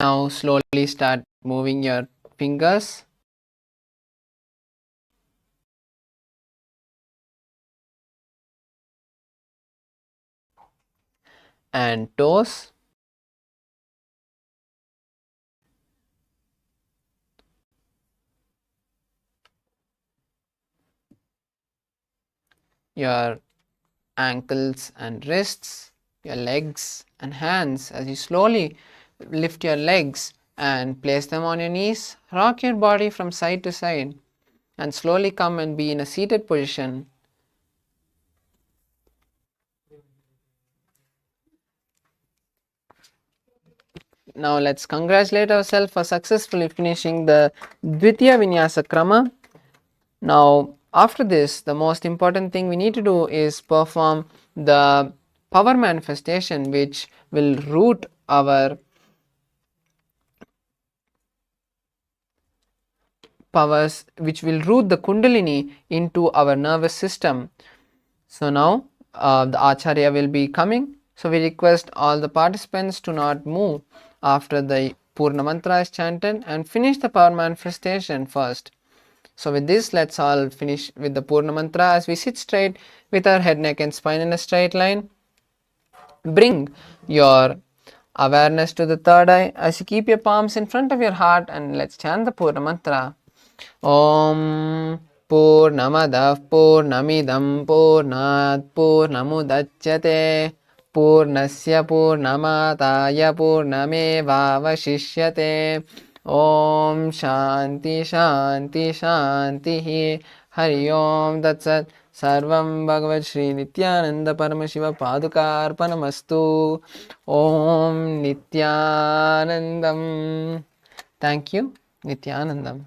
Now slowly start moving your fingers and toes. Your ankles and wrists, your legs and hands. As you slowly lift your legs and place them on your knees, rock your body from side to side and slowly come and be in a seated position. Now let's congratulate ourselves for successfully finishing the Dvitiya Vinyasa Krama. Now after this, the most important thing we need to do is perform the power manifestation, which will root our powers, which will root the Kundalini into our nervous system. So now the Acharya will be coming. So we request all the participants to not move after the Purna Mantra is chanted and finish the power manifestation first. So with this, let's all finish with the Purna Mantra as we sit straight with our head, neck and spine in a straight line. Bring your awareness to the third eye as you keep your palms in front of your heart and let's chant the Purna Mantra. Om Purnamadah Purnamidam Purnat Purnamudachyate Purnasya Purnamataya Purnamevavashishyate. Om Shanti Shanti Shanti Hari Om Tat Sat. Sarvam Bhagavat Shri Nityananda Paramashiva Padukarpanamastu. Om Nityanandam. Thank you. Nityanandam.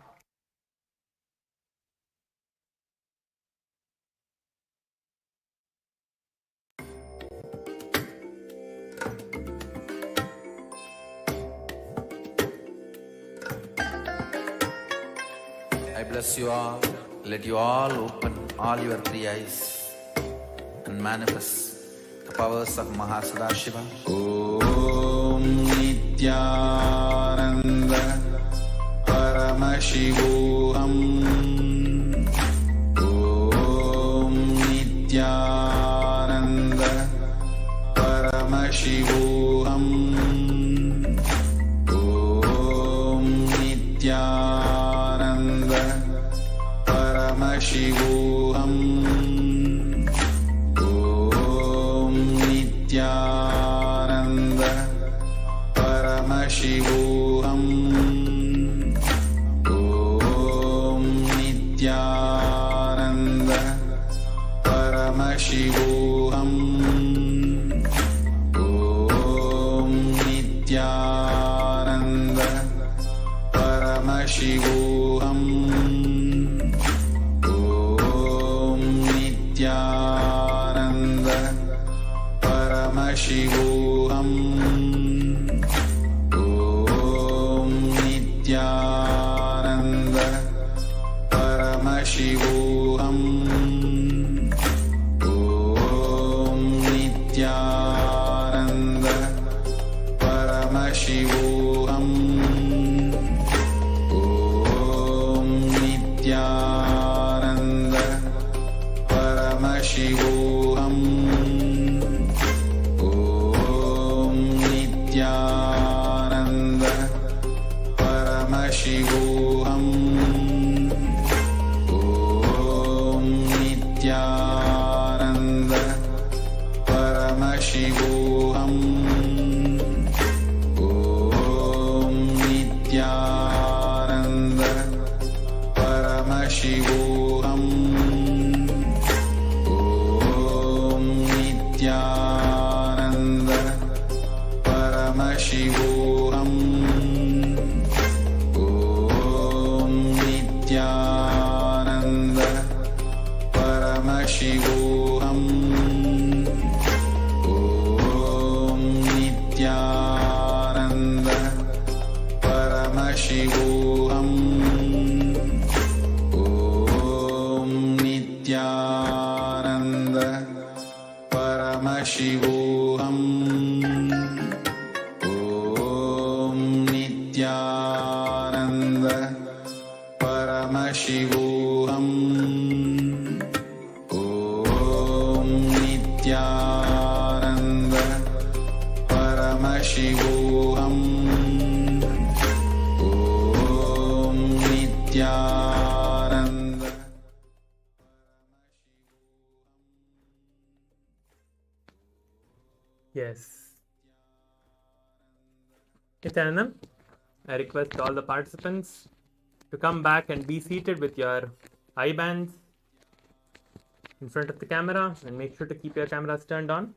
I bless you all. Let you all open all your three eyes and manifest the powers of Mahasadashiva. Om Nityananda Paramashivoham. Om Nityananda Paramashivoham. Om Nityananda Paramashivoham. Om Nityananda Paramashivoham. Om Nityananda Paramashivoham. Om Nityananda Paramashivoham. Om Nityananda Paramashivoham. Om Nityananda Paramashivoham. Om Nityananda Paramashivoham. Om Nityananda Paramashivoham. Om Nityananda Paramashivoham. Om Nityananda Paramashivoham. Om Nityananda Paramashivoham. Om Nityananda Paramashivoham. Om Nityananda Paramashivoham. Om Nityananda Paramashivoham. Om Nityananda Paramashivoham. Om Nityananda Paramashivoham. Om Nityananda Paramashivoham. Om Nityananda. Yes. Nityanandam, I request all the participants to come back and be seated with your eye bands in front of the camera, and make sure to keep your cameras turned on.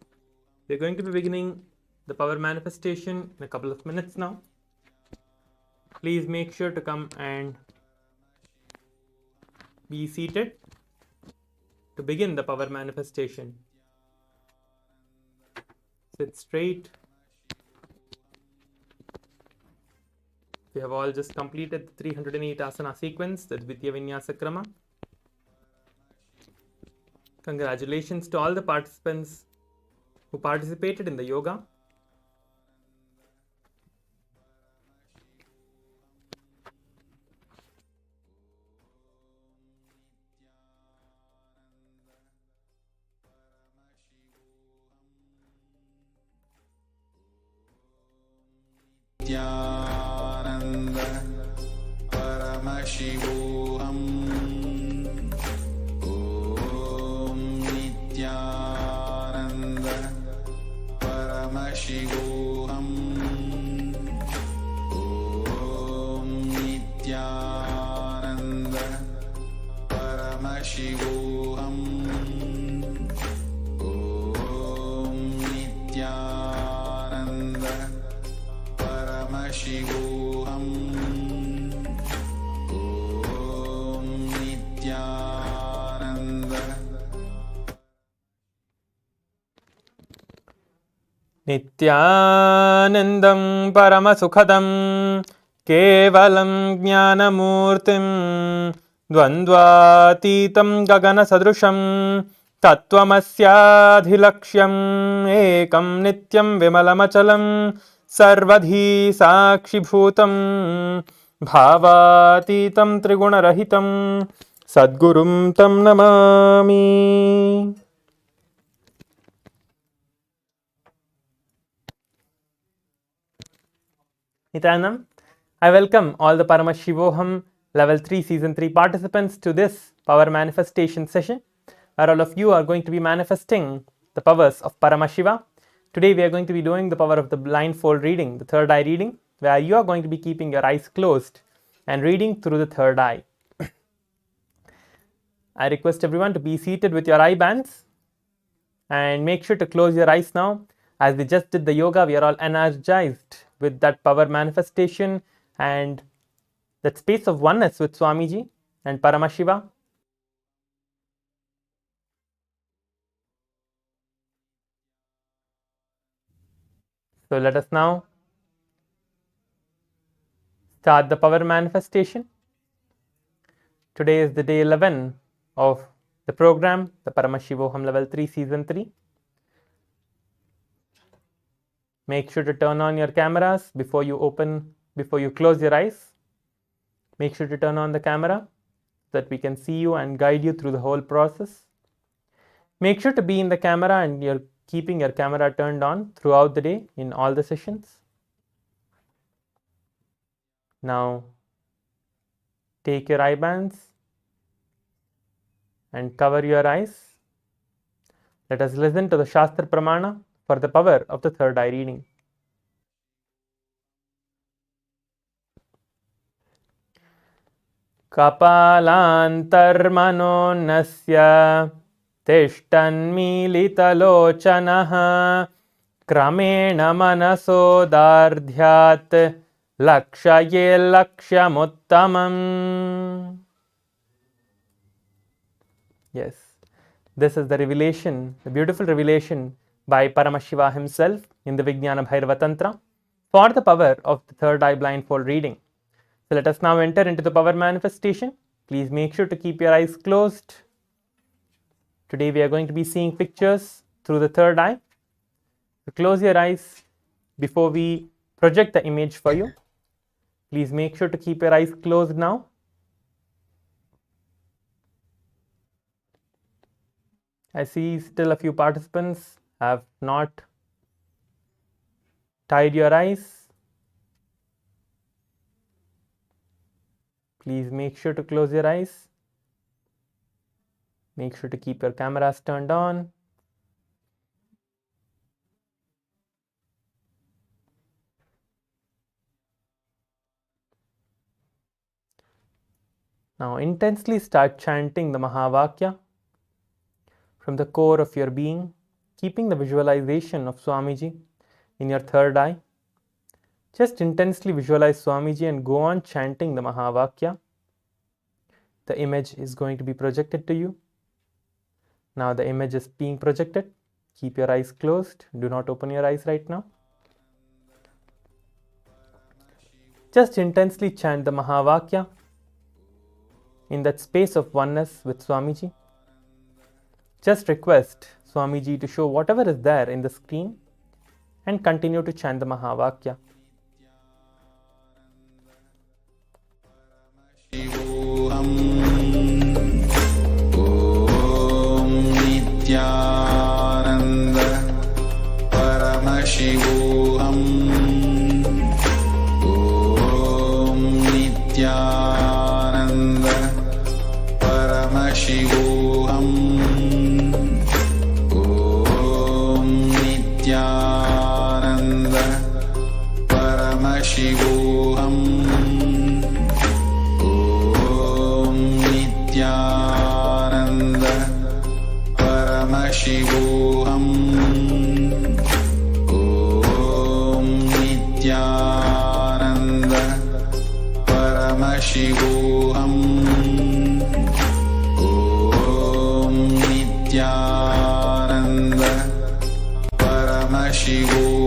We're going to be beginning the power manifestation in a couple of minutes now. Please make sure to come and be seated to begin the power manifestation. Sit straight. We have all just completed the 308 asana sequence, the Dvitiya Vinyasa Krama. Congratulations to all the participants who participated in the yoga. Nityananda Paramashivoham. नित्यानन्दं परमसुखदं केवलं ज्ञानमूर्तिं द्वन्द्वातीतं गगनसदृशं तत्त्वमस्याधिलक्ष्यम् एकं नित्यं विमलमचलं सर्वधी साक्षिभूतं भावातीतं त्रिगुणरहितं सद्गुरुं तं Namami. Nityanam, I welcome all the Paramashivoham Level 3 Season 3 participants to this power manifestation session, where all of you are going to be manifesting the powers of Paramashiva. Today we are going to be doing the power of the blindfold reading, the third eye reading, where you are going to be keeping your eyes closed and reading through the third eye. I request everyone to be seated with your eye bands and make sure to close your eyes now. As we just did the yoga, we are all energized with that power manifestation and that space of oneness with Swamiji and Paramashiva. So let us now start the power manifestation. Today is the day 11 of the program, the Paramashivoham Level 3 Season 3. Make sure to turn on your cameras before you close your eyes. Make sure to turn on the camera so that we can see you and guide you through the whole process. Make sure to be in the camera and you're keeping your camera turned on throughout the day in all the sessions. Now, take your eye bands and cover your eyes. Let us listen to the Shastra Pramana for the power of the third eye reading. Kapalantarmanonasya tishtanmilitalochanaha kramena manasodardhyat lakshaye lakshamuttamam. Yes, this is the revelation, the beautiful revelation by Paramashiva himself in the Vijnana Bhairava Tantra for the power of the third eye blindfold reading. So let us now enter into the power manifestation. Please make sure to keep your eyes closed. Today we are going to be seeing pictures through the third eye. So close your eyes before we project the image for you. Please make sure to keep your eyes closed now. I see still a few participants have not tied your eyes. Please make sure to close your eyes. Make sure to keep your cameras turned on. Now intensely start chanting the Mahavakya from the core of your being, keeping the visualization of Swamiji in your third eye. Just intensely visualize Swamiji and go on chanting the Mahavakya. The image is going to be projected to you. Now the image is being projected. Keep your eyes closed. Do not open your eyes right now. Just intensely chant the Mahavakya in that space of oneness with Swamiji. Just request Swamiji to show whatever is there in the screen and continue to chant the Mahavakya. Om Nityananda Paramashivoham. Om Nityananda Paramashivoham. Om Nityananda Paramashivoham. Om Nityananda Paramashivoham. Om Nityananda Paramashivoham. Om Nityananda Paramashivoham.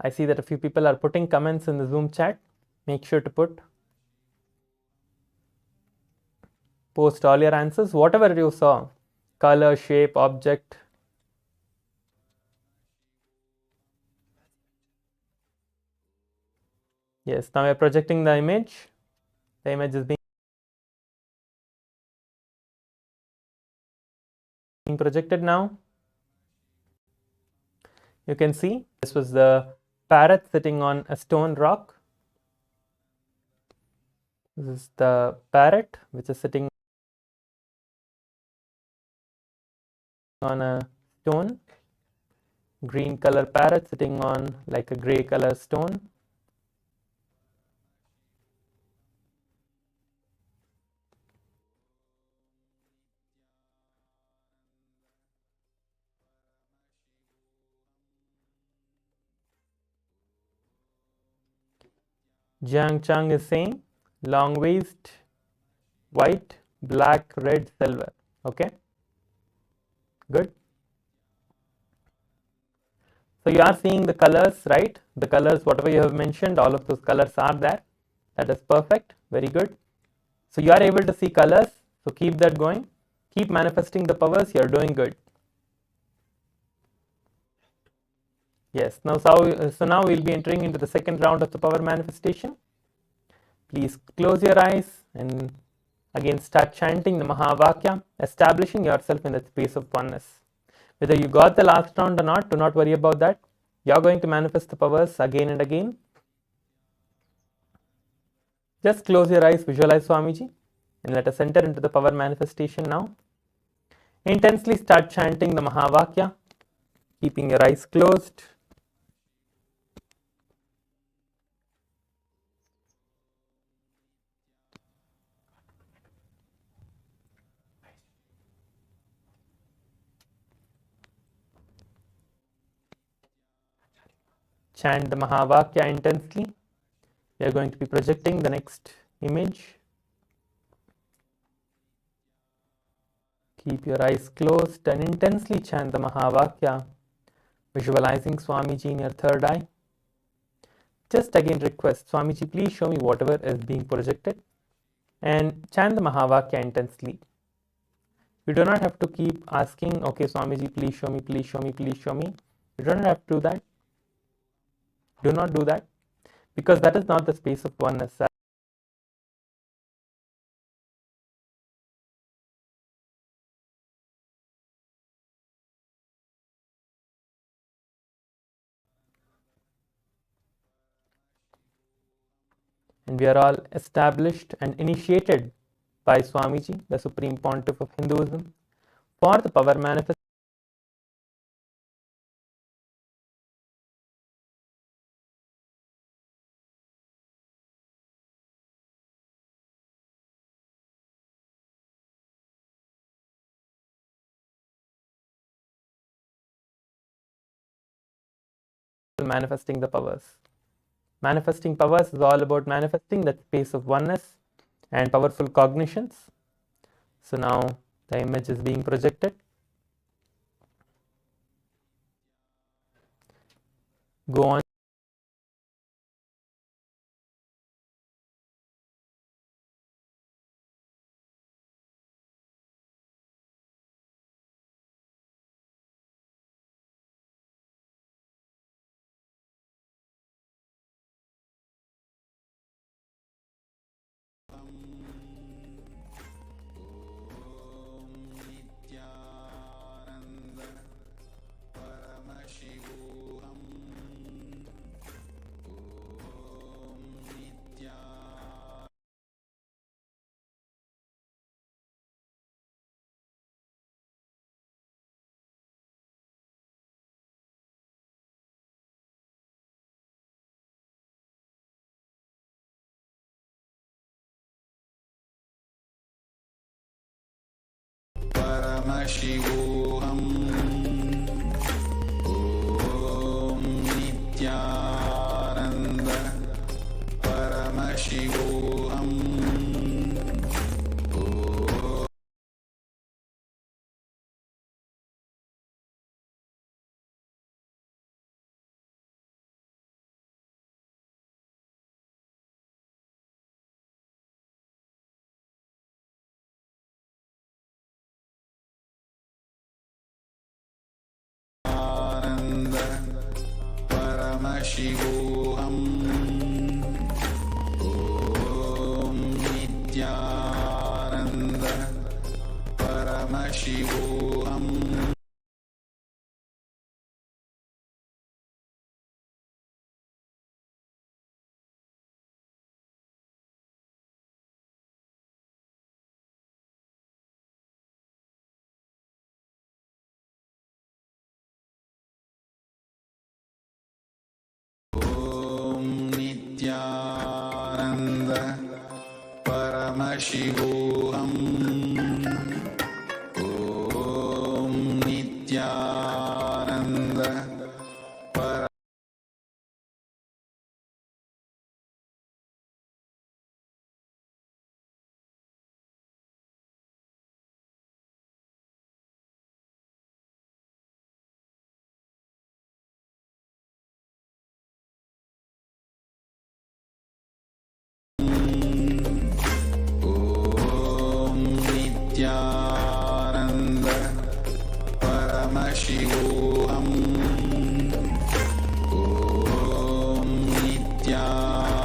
I see that a few people are putting comments in the Zoom chat. Make sure to post all your answers, whatever you saw, color, shape, object. Yes, now we are projecting the image. The image is being projected now. You can see this was the parrot sitting on a stone rock. This is the parrot which is sitting on a stone. Green color parrot sitting on like a gray color stone. Jiang Chang is saying long waist, white, black, red, silver. Okay, good. So you are seeing the colors, right? The colors, whatever you have mentioned, all of those colors are there. That is perfect. Very good. So you are able to see colors. So keep that going. Keep manifesting the powers. You are doing good. Yes. Now, so now we'll be entering into the second round of the power manifestation. Please close your eyes and again start chanting the Mahavakya, establishing yourself in that space of oneness. Whether you got the last round or not, do not worry about that. You are going to manifest the powers again and again. Just close your eyes, visualize Swamiji, and let us enter into the power manifestation now. Intensely start chanting the Mahavakya, keeping your eyes closed. Chant the Mahavakya intensely. We are going to be projecting the next image. Keep your eyes closed and intensely chant the Mahavakya, visualizing Swamiji in your third eye. Just again request, Swamiji, please show me whatever is being projected, and chant the Mahavakya intensely. You do not have to keep asking, okay, Swamiji, please show me, please show me, please show me. You do not have to do that. Do not do that, because that is not the space of oneness. And we are all established and initiated by Swamiji, the Supreme Pontiff of Hinduism, for the power manifesting the powers. Manifesting powers is all about manifesting that space of oneness and powerful cognitions. So now the image is being projected. Go on. Paramashivoham Nityananda Paramashivoham Paramashivoham Om Nityananda Paramashivoham Nityananda Paramashivoham Om Nityananda Nityananda Paramashivoham Om Nityananda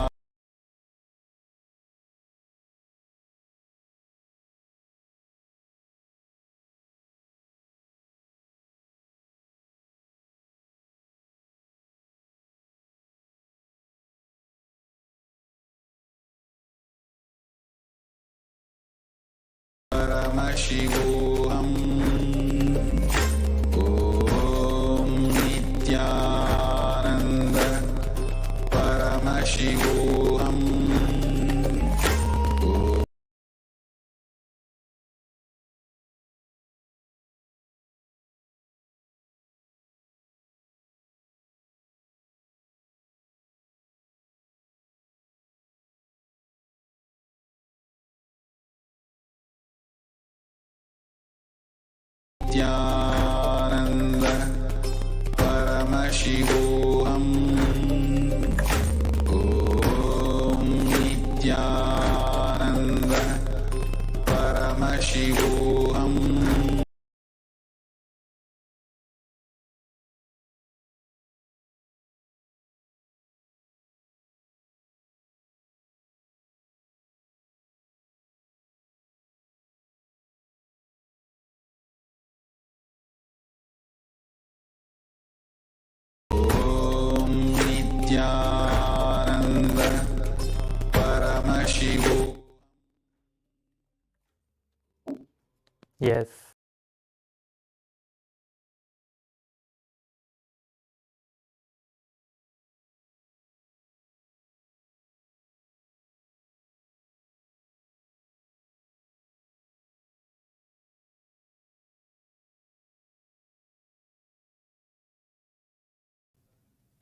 Paramashivoham Om Nityananda Paramashivoham Nityananda Paramashivoham Om Nityananda Paramashivoham Om Nityananda Paramashivoham. Yes.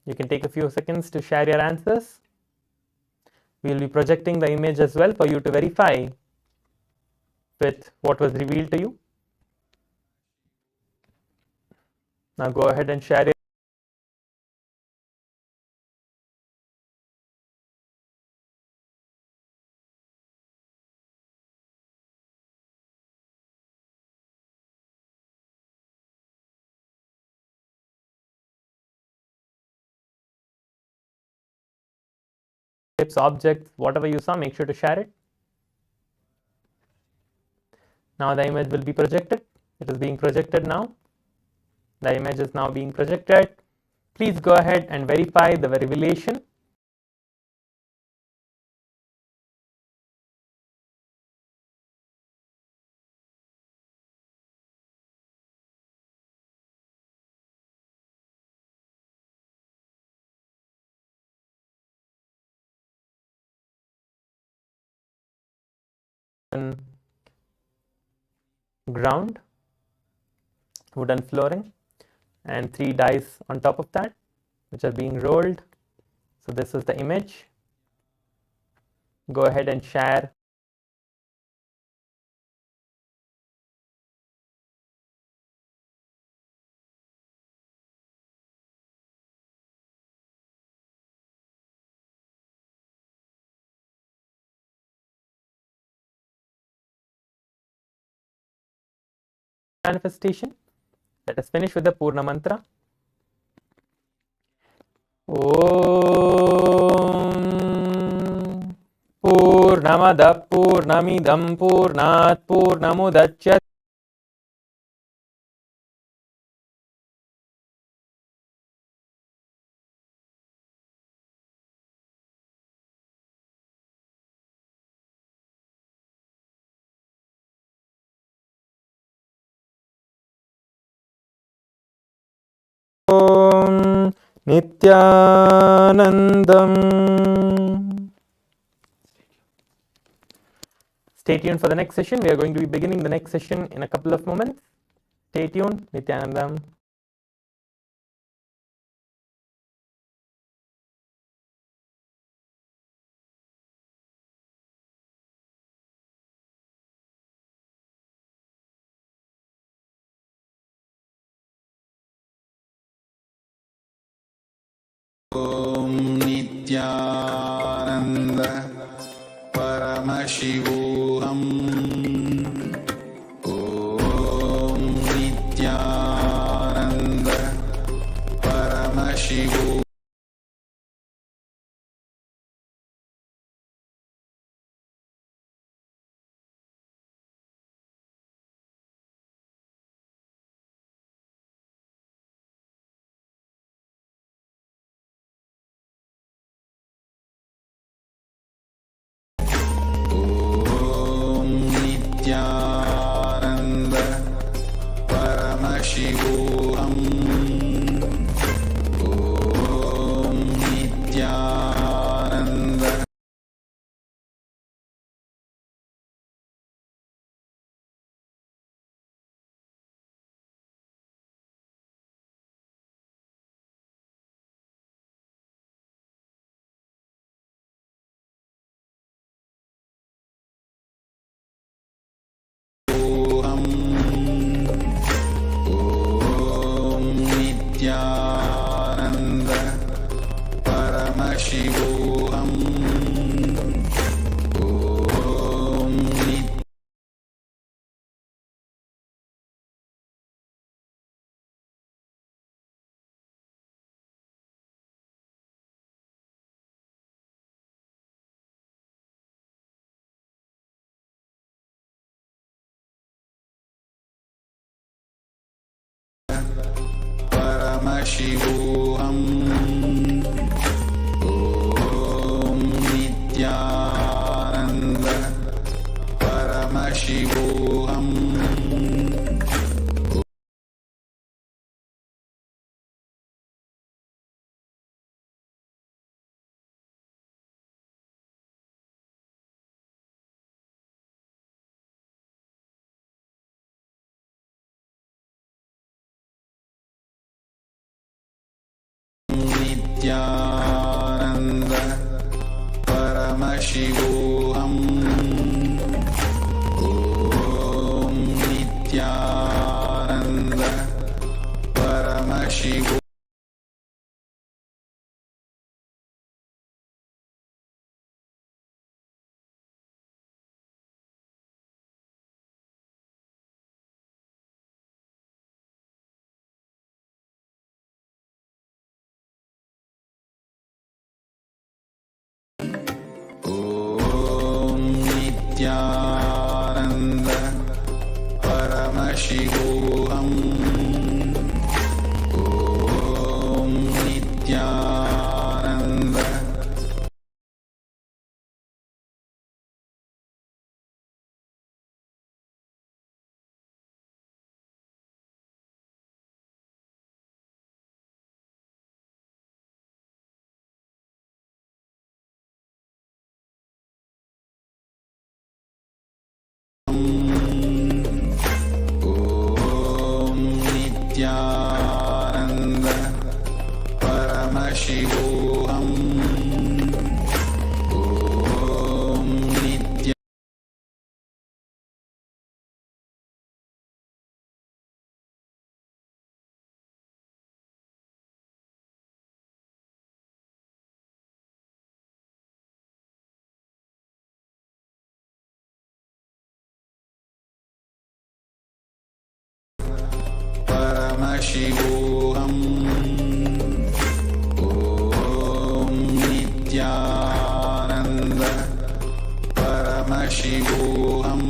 You can take a few seconds to share your answers. We will be projecting the image as well for you to verify with what was revealed to you. Now go ahead and share your shapes, objects, whatever you saw, make sure to share it. Now the image will be projected. It is being projected now. The image is now being projected. Please go ahead and verify the revelation. Ground, wooden flooring, and 3 dice on top of that, which are being rolled. So this is the image. Go ahead and share. Manifestation. Let us finish with the Purna Mantra. Om Purnamada Purnamidam Purnat Purnamudachyate Om Nityanandam. Stay tuned for the next session. We are going to be beginning the next session in a couple of moments. Stay tuned. Nityanandam. Om Nityananda Paramashivoham. Om Nityananda Paramashivoham. Nityananda Paramashivoham. Om Nityananda. Nityananda Paramashivoham. Om Paramashivoham. Om Nityananda Paramashivoham. Nityananda Paramashivoham. Om Nityananda Paramashivoham. Om Nityananda Paramashivoham. Om Nityananda. Om Nityananda Paramashivoham. Om Nityananda. Paramashivoham. Om Nityananda Paramashivoham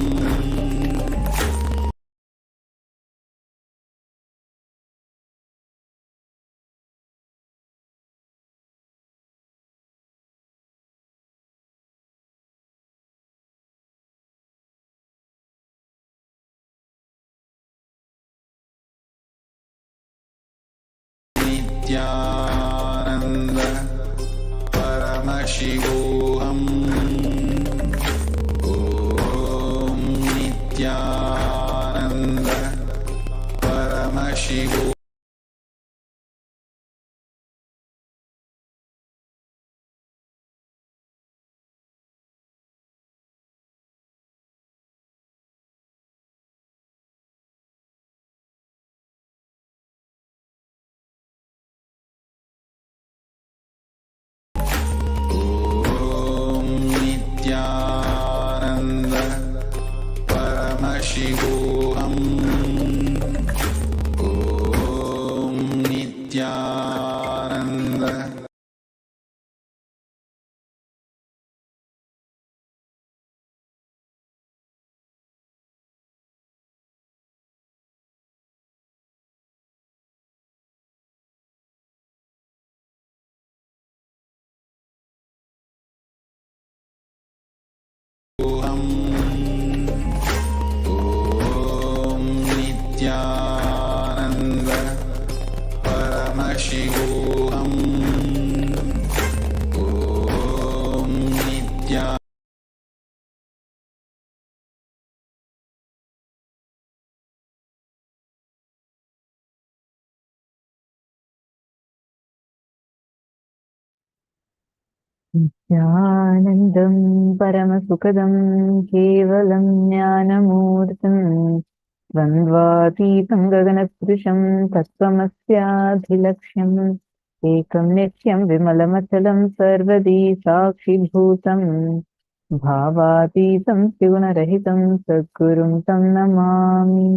Nityananda Paramashivoham Om Nityananda Paramashivoham Om Nityananda Paramashivoham Om Nityananda Om Nityananda Paramashivoham Om Nityananda नित्यानन्दं परमसुखदं केवलं ज्ञानमूर्तिं द्वन्द्वातीतं गगनसदृशं तत्त्वमस्याधिलक्ष्यम् एकं नित्यं विमलमचलं सर्वदी साक्षिभूतं भावातीतं त्रिगुणरहितं सद्गुरुं तं Namami.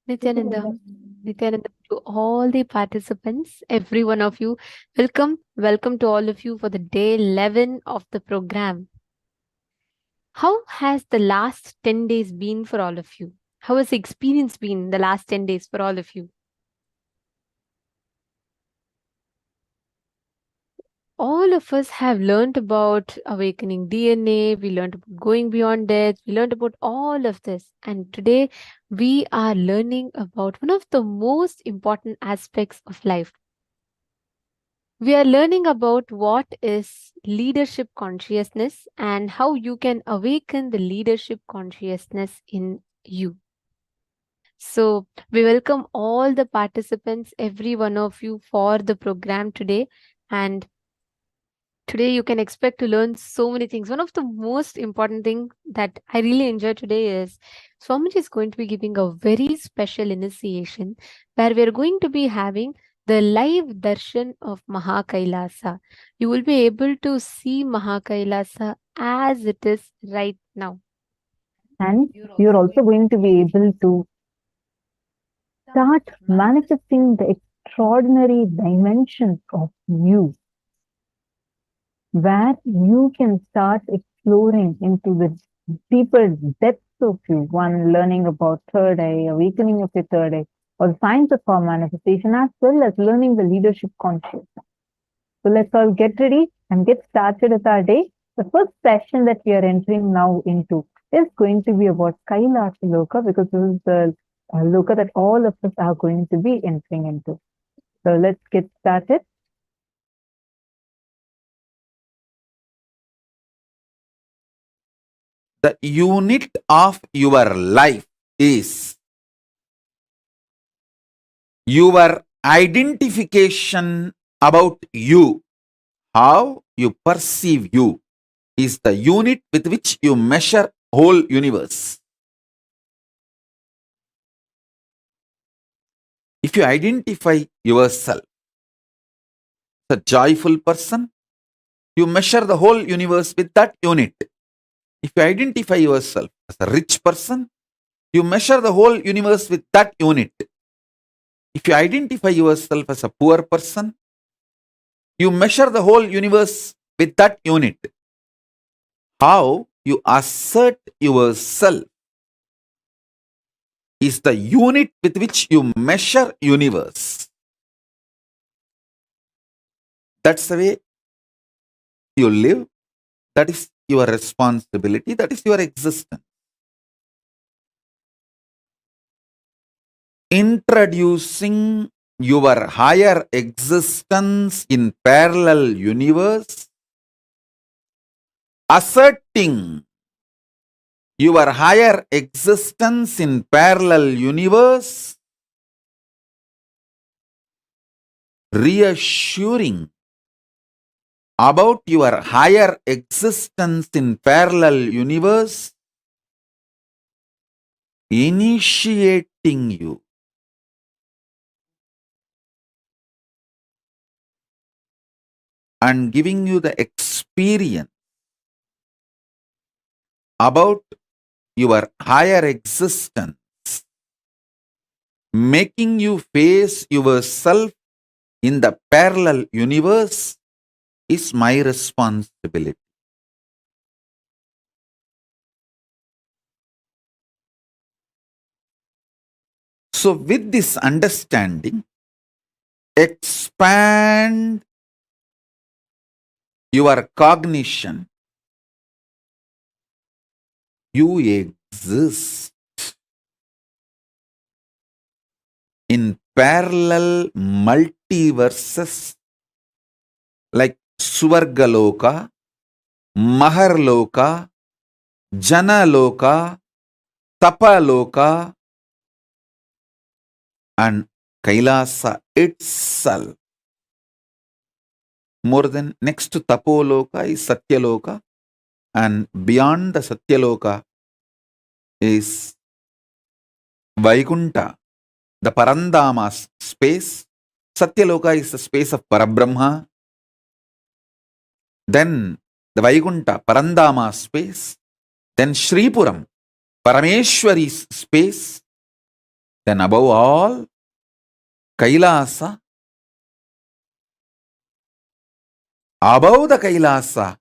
Nityananda, Nityananda to all the participants, every one of you. Welcome to all of you for the day 11 of the program. How has the last 10 days been for all of you? How has the experience been the last 10 days for all of you? All of us have learned about awakening DNA, we learned about going beyond death, we learned about all of this. And today we are learning about one of the most important aspects of life. We are learning about what is leadership consciousness and how you can awaken the leadership consciousness in you. So we welcome all the participants, every one of you for the program today. And today you can expect to learn so many things. One of the most important things that I really enjoy today is Swamiji is going to be giving a very special initiation where we are going to be having the live darshan of KAILASA. You will be able to see KAILASA as it is right now. And you're also going to be able to start manifesting the extraordinary dimensions of you, where you can start exploring into the deeper depths of you. One, learning about third eye, awakening of your third eye, or the science of our manifestation, as well as learning the leadership consciousness. So let's all get ready and get started with our day. The first session that we are entering now into is going to be about KAILΑSA Loka, because this is the Loka that all of us are going to be entering into. So let's get started. The unit of your life is your identification about you. How you perceive you is the unit with which you measure whole universe. If you identify yourself as a joyful person, you measure the whole universe with that unit. If you identify yourself as a rich person, you measure the whole universe with that unit. If you identify yourself as a poor person, You measure the whole universe with that unit. How you assert yourself is the unit with which you measure universe. That's the way you live. That is your responsibility. That is your existence. Introducing your higher existence in parallel universe, asserting your higher existence in parallel universe, reassuring about your higher existence in parallel universe, initiating you and giving you the experience about your higher existence, making you face yourself in the parallel universe is my responsibility. So with this understanding, expand your cognition. You exist in parallel multiverses like Swarga Loka, Mahar Loka, Jana Loka, Tapa Loka, and Kailasa itself. More than next to Tapoloka is Satyaloka, and beyond the Satyaloka is Vaikunta, the Parandama space. Satyaloka is the space of Parabrahma. Then the Vaikunta, Parandama space. Then Shripuram, Parameshwari's space. Then above all, Kailasa. Above the Kailasa,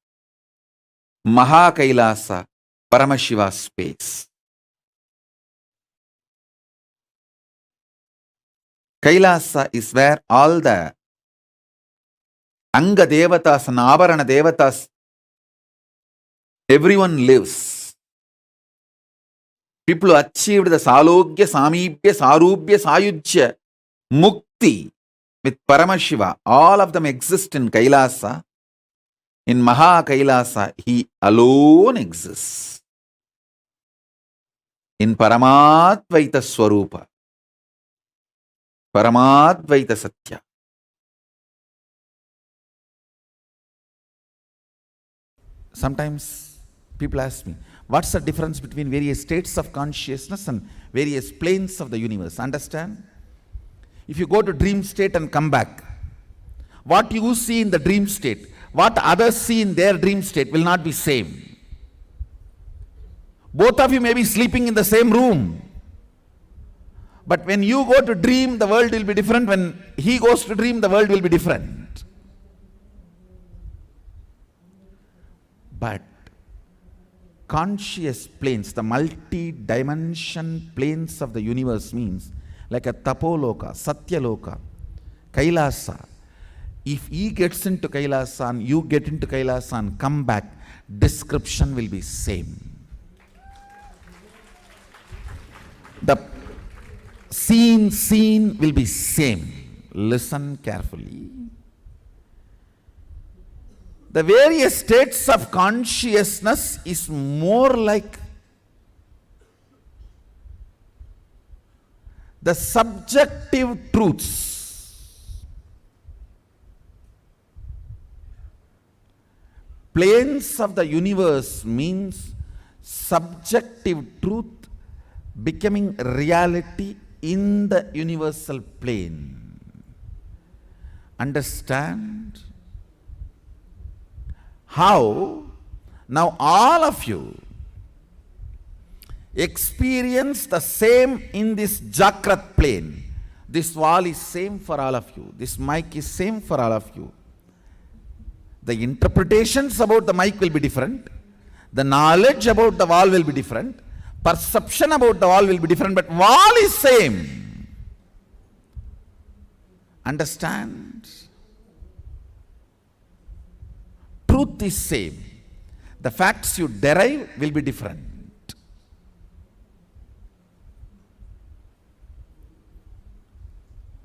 Maha Kailasa, Paramashiva space. Kailasa is where all the Anga Devatas and Avarana Devatas, everyone lives. People who achieved the Salogya, Samibhya, Sarubhya, Sayujya, Mukti with Paramashiva, all of them exist in Kailasa. In Maha Kailasa, he alone exists. In Paramadvaita Swarupa, Paramadvaita Satya. Sometimes people ask me, what's the difference between various states of consciousness and various planes of the universe? Understand? If you go to dream state and come back, what you see in the dream state, what others see in their dream state will not be same. Both of you may be sleeping in the same room. But when you go to dream, the world will be different. When he goes to dream, the world will be different. But conscious planes, the multi-dimension planes of the universe means like a Tapoloka, Satyaloka, Kailasa. If he gets into Kailasa and you get into Kailasa and come back, description will be same. The scene will be same. Listen carefully. The various states of consciousness is more like the subjective truths. Planes of the universe means subjective truth becoming reality in the universal plane. Understand? How now all of you experience the same in this Jakrat plane. This wall is same for all of you. This mic is same for all of you. The interpretations about the mic will be different. The knowledge about the wall will be different. Perception about the wall will be different, but wall is same. Understand? Truth is same. The facts you derive will be different.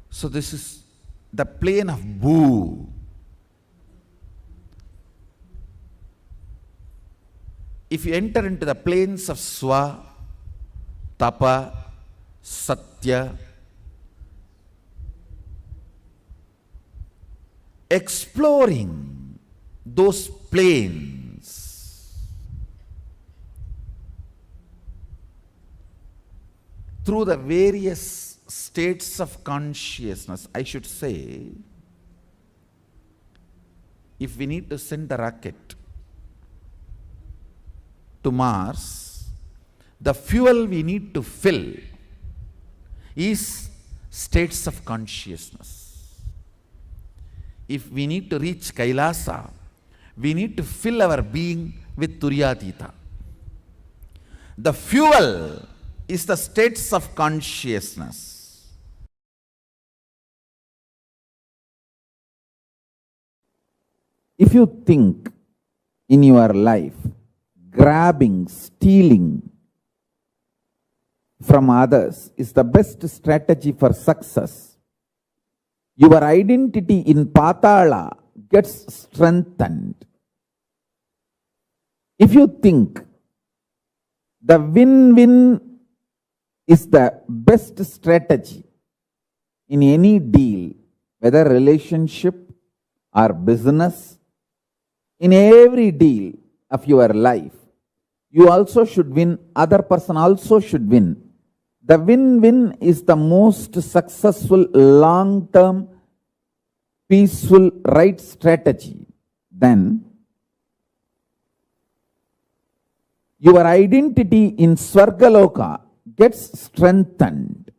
So this is the plane of Bhu. If you enter into the planes of Swa, Tapa, Satya, exploring those planes through the various states of consciousness, I should say, if we need to send a rocket to Mars, the fuel we need to fill is states of consciousness. If we need to reach Kailasa, we need to fill our being with Turyatita. The fuel is the states of consciousness. If you think in your life, grabbing, stealing from others is the best strategy for success, your identity in Patala gets strengthened. If you think the win-win is the best strategy in any deal, whether relationship or business, in every deal of your life, you also should win, other person also should win. The win-win is the most successful, long-term, peaceful, right strategy. Then, your identity in Swargaloka gets strengthened.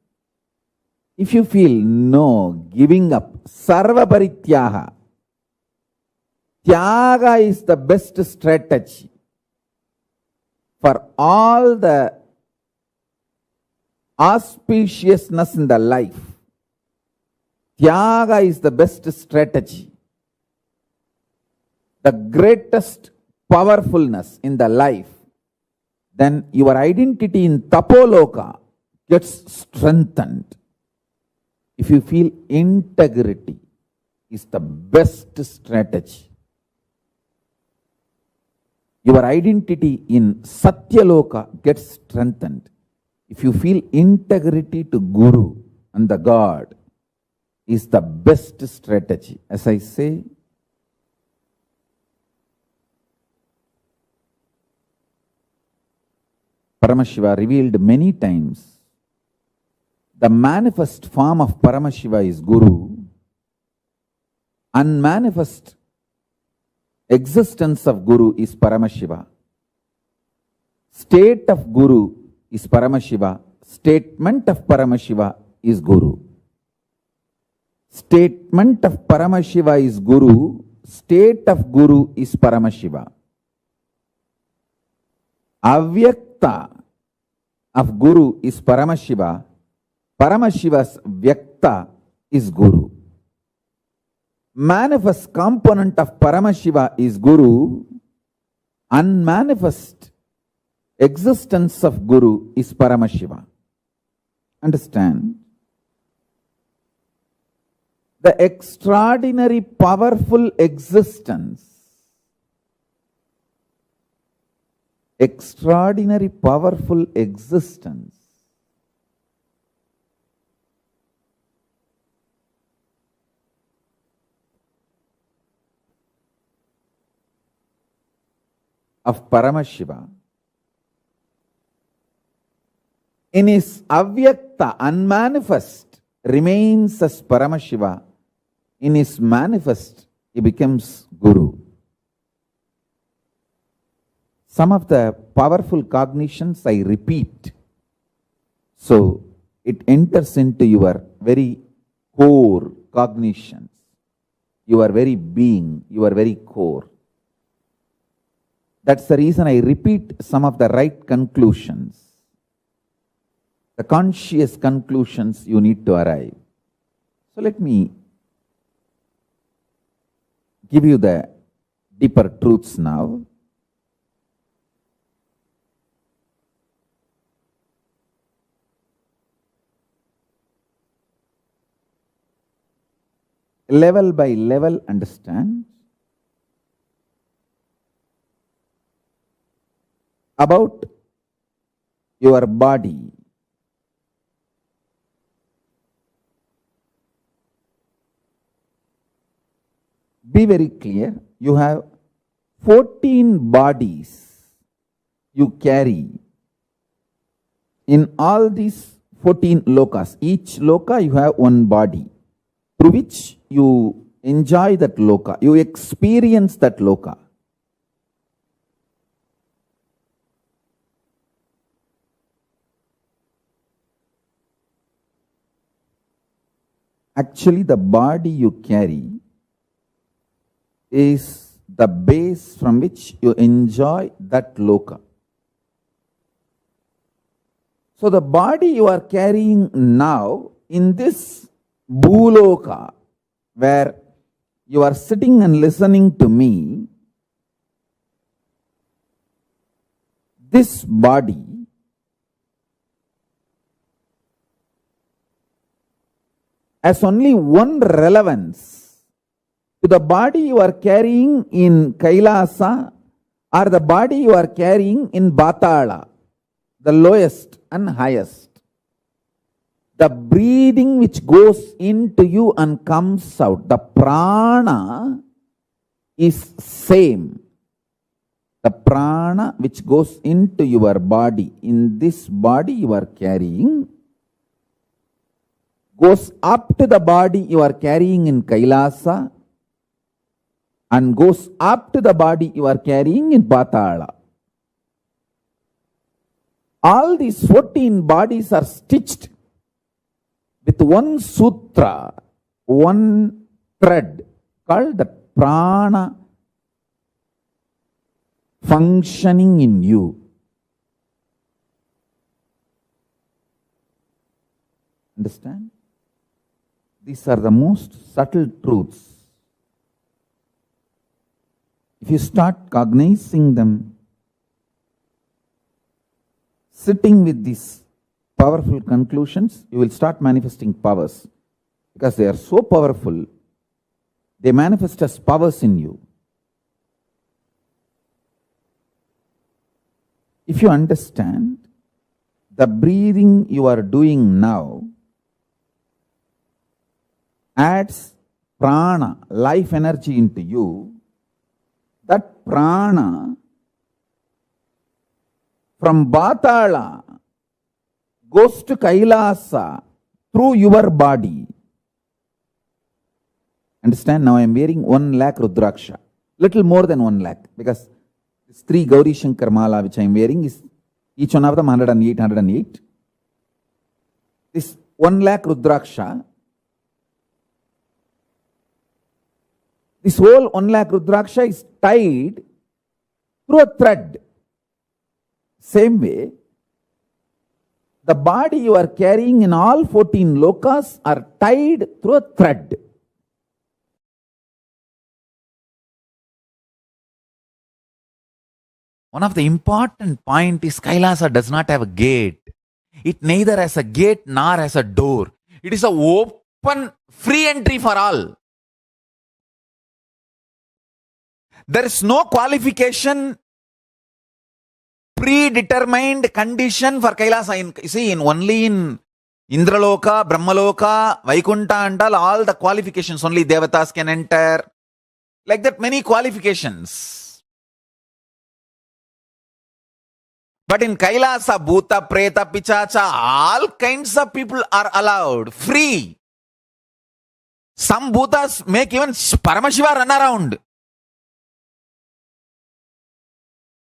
If you feel no, giving up, Sarva Parityaga, Tyaga is the best strategy for all the auspiciousness in the life. Tyaga is the best strategy. The greatest powerfulness in the life. Then your identity in Tapoloka gets strengthened. If you feel integrity is the best strategy. Your identity in Satyaloka gets strengthened. If you feel integrity to Guru and the God is the best strategy. As I say, Paramashiva revealed many times, the manifest form of Paramashiva is Guru, unmanifest existence of Guru is Paramashiva. State of Guru is Paramashiva. Statement of Paramashiva is Guru. Statement of Paramashiva is Guru. State of Guru is Paramashiva. Avyakta of Guru is Paramashiva. Paramashiva's Vyakta is Guru. Manifest component of Paramashiva is Guru. Unmanifest existence of Guru is Paramashiva. Understand? The extraordinary powerful existence, of Paramashiva in his avyakta, unmanifest, remains as Paramashiva. In his manifest, he becomes Guru. Some of the powerful cognitions I repeat, so it enters into your very core cognitions. your very being, your very core. That's the reason I repeat some of the right conclusions, the conscious conclusions you need to arrive. So let me give you the deeper truths now. Level by level, understand about your body. Be very clear. You have 14 bodies you carry. In all these 14 lokas, each loka you have one body through which you enjoy that loka, you experience that loka. Actually, the body you carry is the base from which you enjoy that loka. So the body you are carrying now in this Bhuloka, where you are sitting and listening to me, this body has only one relevance to the body you are carrying in Kailasa or the body you are carrying in Batala, the lowest and highest. The breathing which goes into you and comes out, the prana is same. The prana which goes into your body, in this body you are carrying, goes up to the body you are carrying in Kailasa and goes up to the body you are carrying in Patala. All these 14 bodies are stitched with one sutra, one thread called the prana functioning in you. Understand? These are the most subtle truths. If you start cognizing them, sitting with these powerful conclusions, you will start manifesting powers. Because they are so powerful, they manifest as powers in you. If you understand the breathing you are doing now adds prana, life energy into you, that prana from Batala goes to Kailasa through your body. Understand? Now I am wearing 1 lakh Rudraksha. Little more than 1 lakh, because this 3 Gauri Shankar Mala which I am wearing is each one of them 108. This 1 lakh Rudraksha, this whole 1 lakh Rudraksha is tied through a thread. Same way, the body you are carrying in all 14 lokas are tied through a thread. One of the important point is Kailasa does not have a gate. It neither has a gate nor has a door. It is an open, free entry for all. There is no qualification, predetermined condition for Kailasa. Only in Indraloka, Brahmaloka, Vaikunta and all the qualifications, only Devatas can enter. Like that, many qualifications. But in Kailasa, Bhuta, Preta, Pichacha, all kinds of people are allowed, free. Some Bhutas make even Paramashiva run around.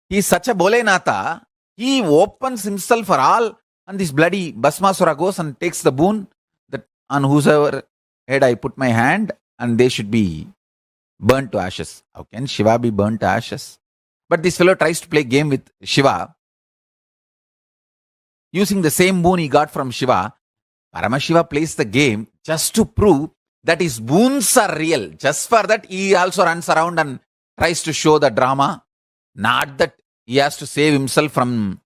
He is such a Bolenatha, he opens himself for all, and this bloody Bhasmasura goes and takes the boon that on whosoever head I put my hand, and they should be burnt to ashes. How can Shiva be burnt to ashes? But this fellow tries to play game with Shiva. Using the same boon he got from Shiva, Paramashiva plays the game just to prove that his boons are real. Just for that, he also runs around and tries to show the drama. Not that he has to save himself from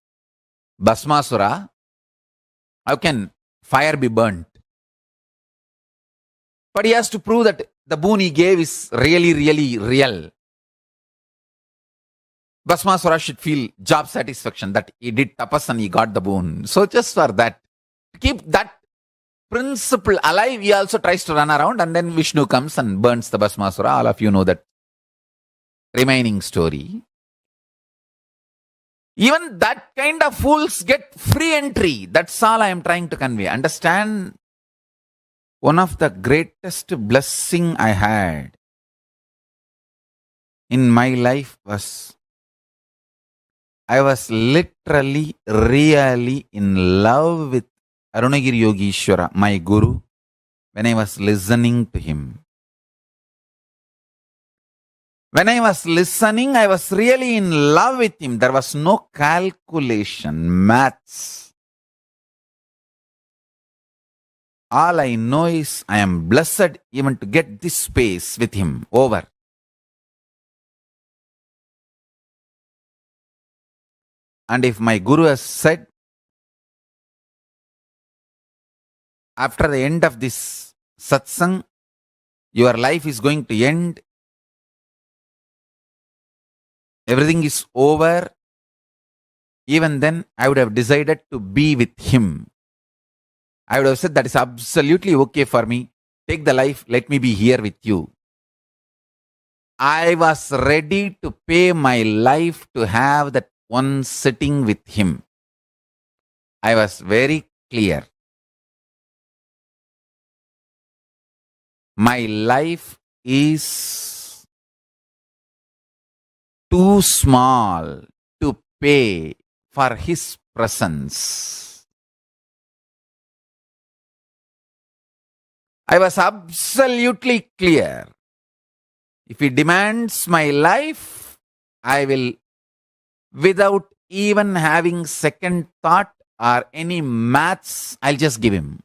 Bhasmasura. How can fire be burnt? But he has to prove that the boon he gave is really, really real. Bhasmasura should feel job satisfaction that he did tapas and he got the boon. So just for that, to keep that principle alive, he also tries to run around, and then Vishnu comes and burns the Bhasmasura. All of you know that remaining story. Even that kind of fools get free entry. That's all I am trying to convey. Understand? One of the greatest blessing I had in my life was I was literally, really in love with Arunagiri Yogishwara, my guru, when I was listening to him. When I was listening, I was really in love with him. There was no calculation, maths. All I know is I am blessed even to get this space with him. Over. And if my guru has said, after the end of this satsang, your life is going to end, everything is over, even then I would have decided to be with him. I would have said, that is absolutely okay for me. Take the life, let me be here with you. I was ready to pay my life to have that one sitting with him. I was very clear. My life is too small to pay for his presence. I was absolutely clear. If he demands my life, I will, without even having second thought or any maths, I'll just give him.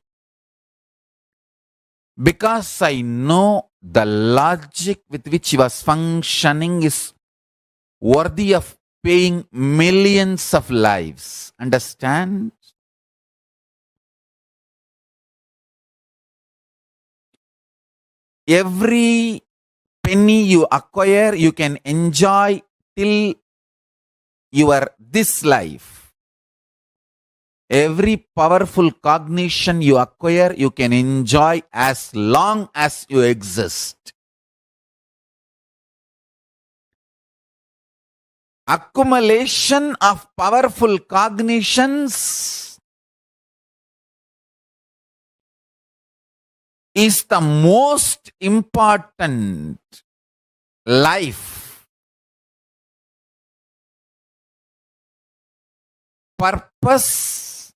Because I know the logic with which he was functioning is worthy of paying millions of lives. Understand? Every penny you acquire, you can enjoy till your this life. Every powerful cognition you acquire, you can enjoy as long as you exist. Accumulation of powerful cognitions is the most important life purpose.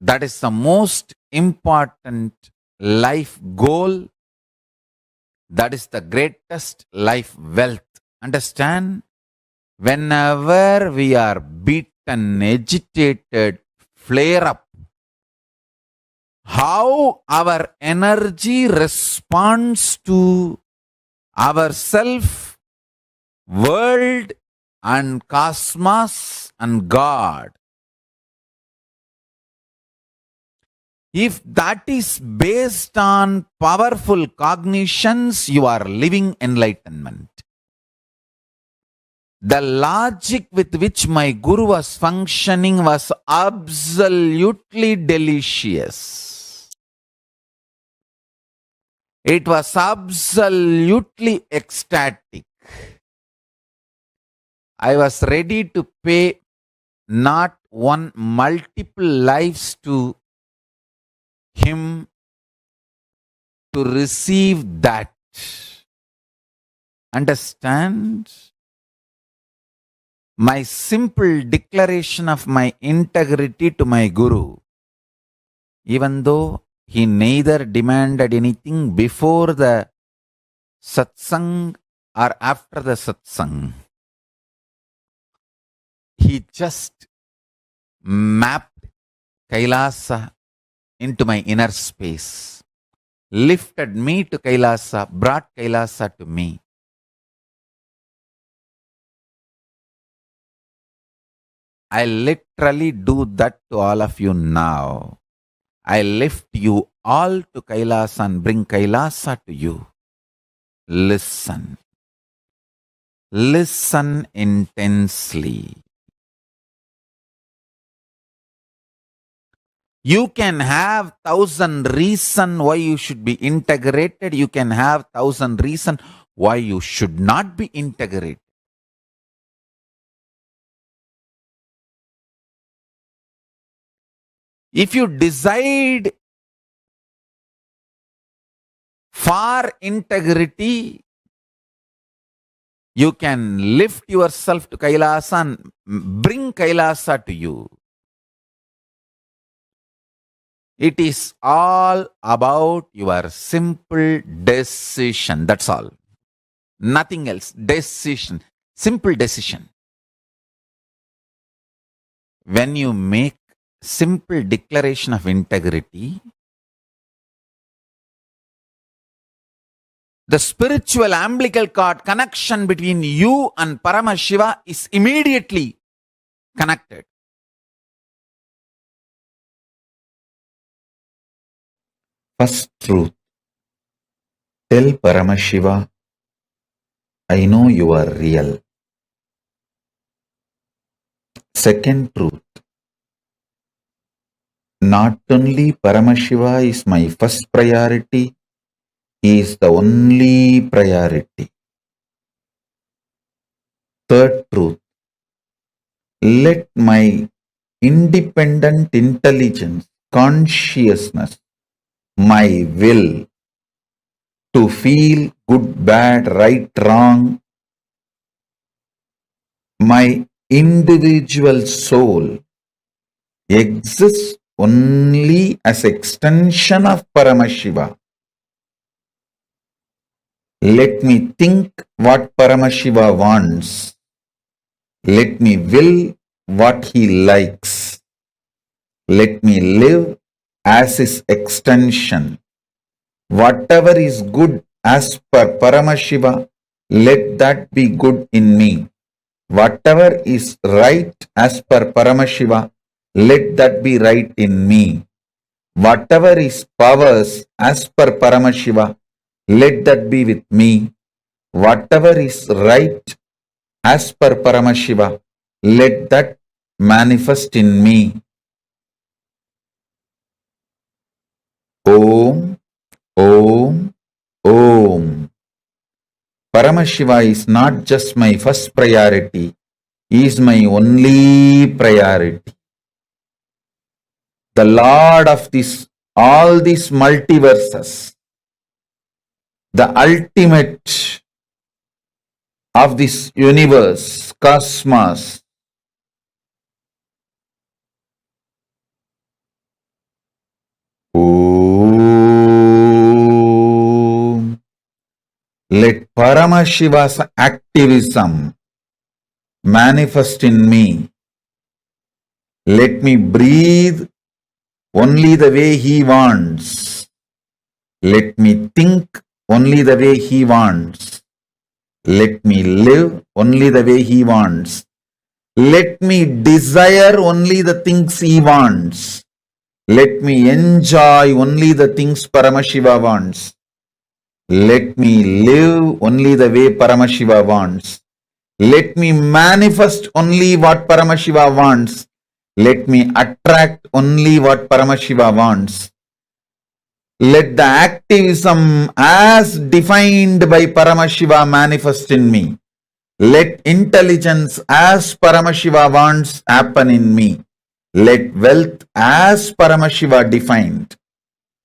That is the most important life goal. That is the greatest life wealth. Understand? Whenever we are beaten, agitated, flare up, how our energy responds to ourself, world, and cosmos and God. If that is based on powerful cognitions, you are living enlightenment. The logic with which my guru was functioning was absolutely delicious. It was absolutely ecstatic. I was ready to pay not one, multiple lives to him to receive that. Understand? My simple declaration of my integrity to my guru, even though he neither demanded anything before the satsang or after the satsang, he just mapped Kailasa into my inner space, lifted me to Kailasa, brought Kailasa to me. I literally do that to all of you now. I lift you all to Kailasa and bring Kailasa to you. Listen. Listen intensely. You can have 1,000 reasons why you should be integrated. You can have 1,000 reasons why you should not be integrated. If you decide for integrity, you can lift yourself to Kailasa and bring Kailasa to you. It is all about your simple decision. That's all. Nothing else. Decision. Simple decision. When you make simple declaration of integrity, the spiritual umbilical cord connection between you and Paramashiva is immediately connected. First truth. Tell Paramashiva, I know you are real. Second truth. Not only Paramashiva is my first priority, he is the only priority. Third truth. Let my independent intelligence, consciousness, my will to feel good, bad, right, wrong, my individual soul exists only as extension of Paramashiva. Let me think what Paramashiva wants. Let me will what he likes. Let me live as his extension. Whatever is good as per Paramashiva, let that be good in me. Whatever is right as per Paramashiva, let that be right in me. Whatever is powers as per Paramashiva, let that be with me. Whatever is right as per Paramashiva, let that manifest in me. Om, Om, Om. Paramashiva is not just my first priority, he is my only priority. The Lord of all these multiverses, the ultimate of this universe, cosmos. Om. Let Paramashiva's activism manifest in me. Let me breathe only the way he wants. Let me think only the way he wants. Let me live only the way he wants. Let me desire only the things he wants. Let me enjoy only the things Paramashiva wants. Let me live only the way Paramashiva wants. Let me manifest only what Paramashiva wants. Let me attract only what Paramashiva wants. Let the activism as defined by Paramashiva manifest in me. Let intelligence as Paramashiva wants happen in me. Let wealth as Paramashiva defined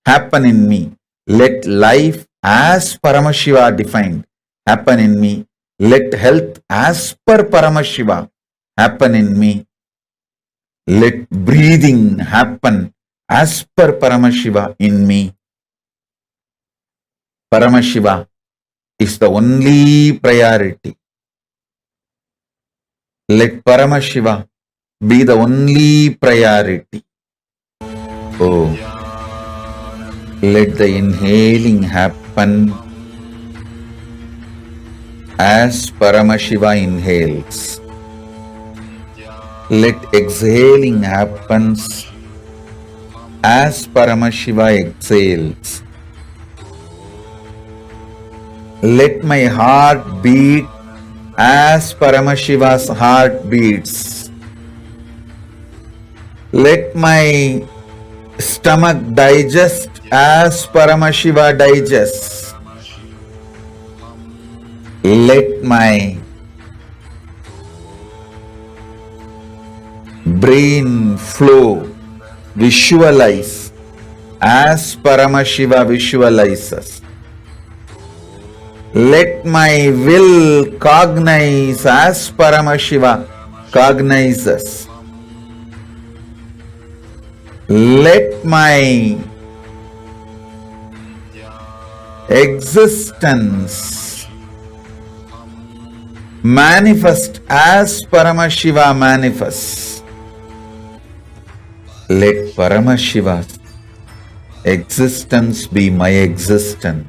happen in me. Let life as Paramashiva defined happen in me. Let health as per Paramashiva happen in me. Let breathing happen as per Paramashiva in me. Paramashiva, is the only priority. Let Paramashiva be the only priority. Oh, let the inhaling happen as Paramashiva inhales. Let exhaling happens as Paramashiva exhales. Let my heart beat as Paramashiva's heart beats. Let my stomach digest as Paramashiva digests. Let my brain flow, visualize as Paramashiva visualizes. Let my will cognize as Paramashiva cognizes. Let my existence manifest as Paramashiva manifests. Let Paramashiva's existence be my existence.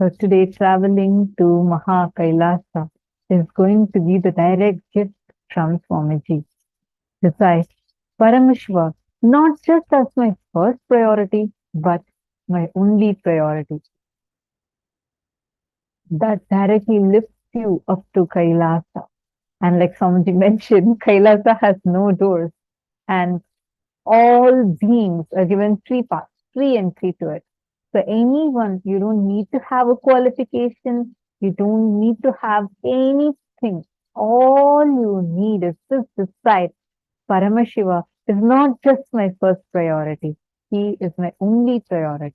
So today traveling to KAILASA is going to be the direct gift from Swamiji. Decide Paramashiva not just as my first priority, but my only priority. That directly lifts you up to KAILASA. And like Swamiji mentioned, KAILASA has no doors. And all beings are given three paths, free entry to it. So anyone, you don't need to have a qualification. You don't need to have anything. All you need is just decide Paramashiva is not just my first priority. He is my only priority.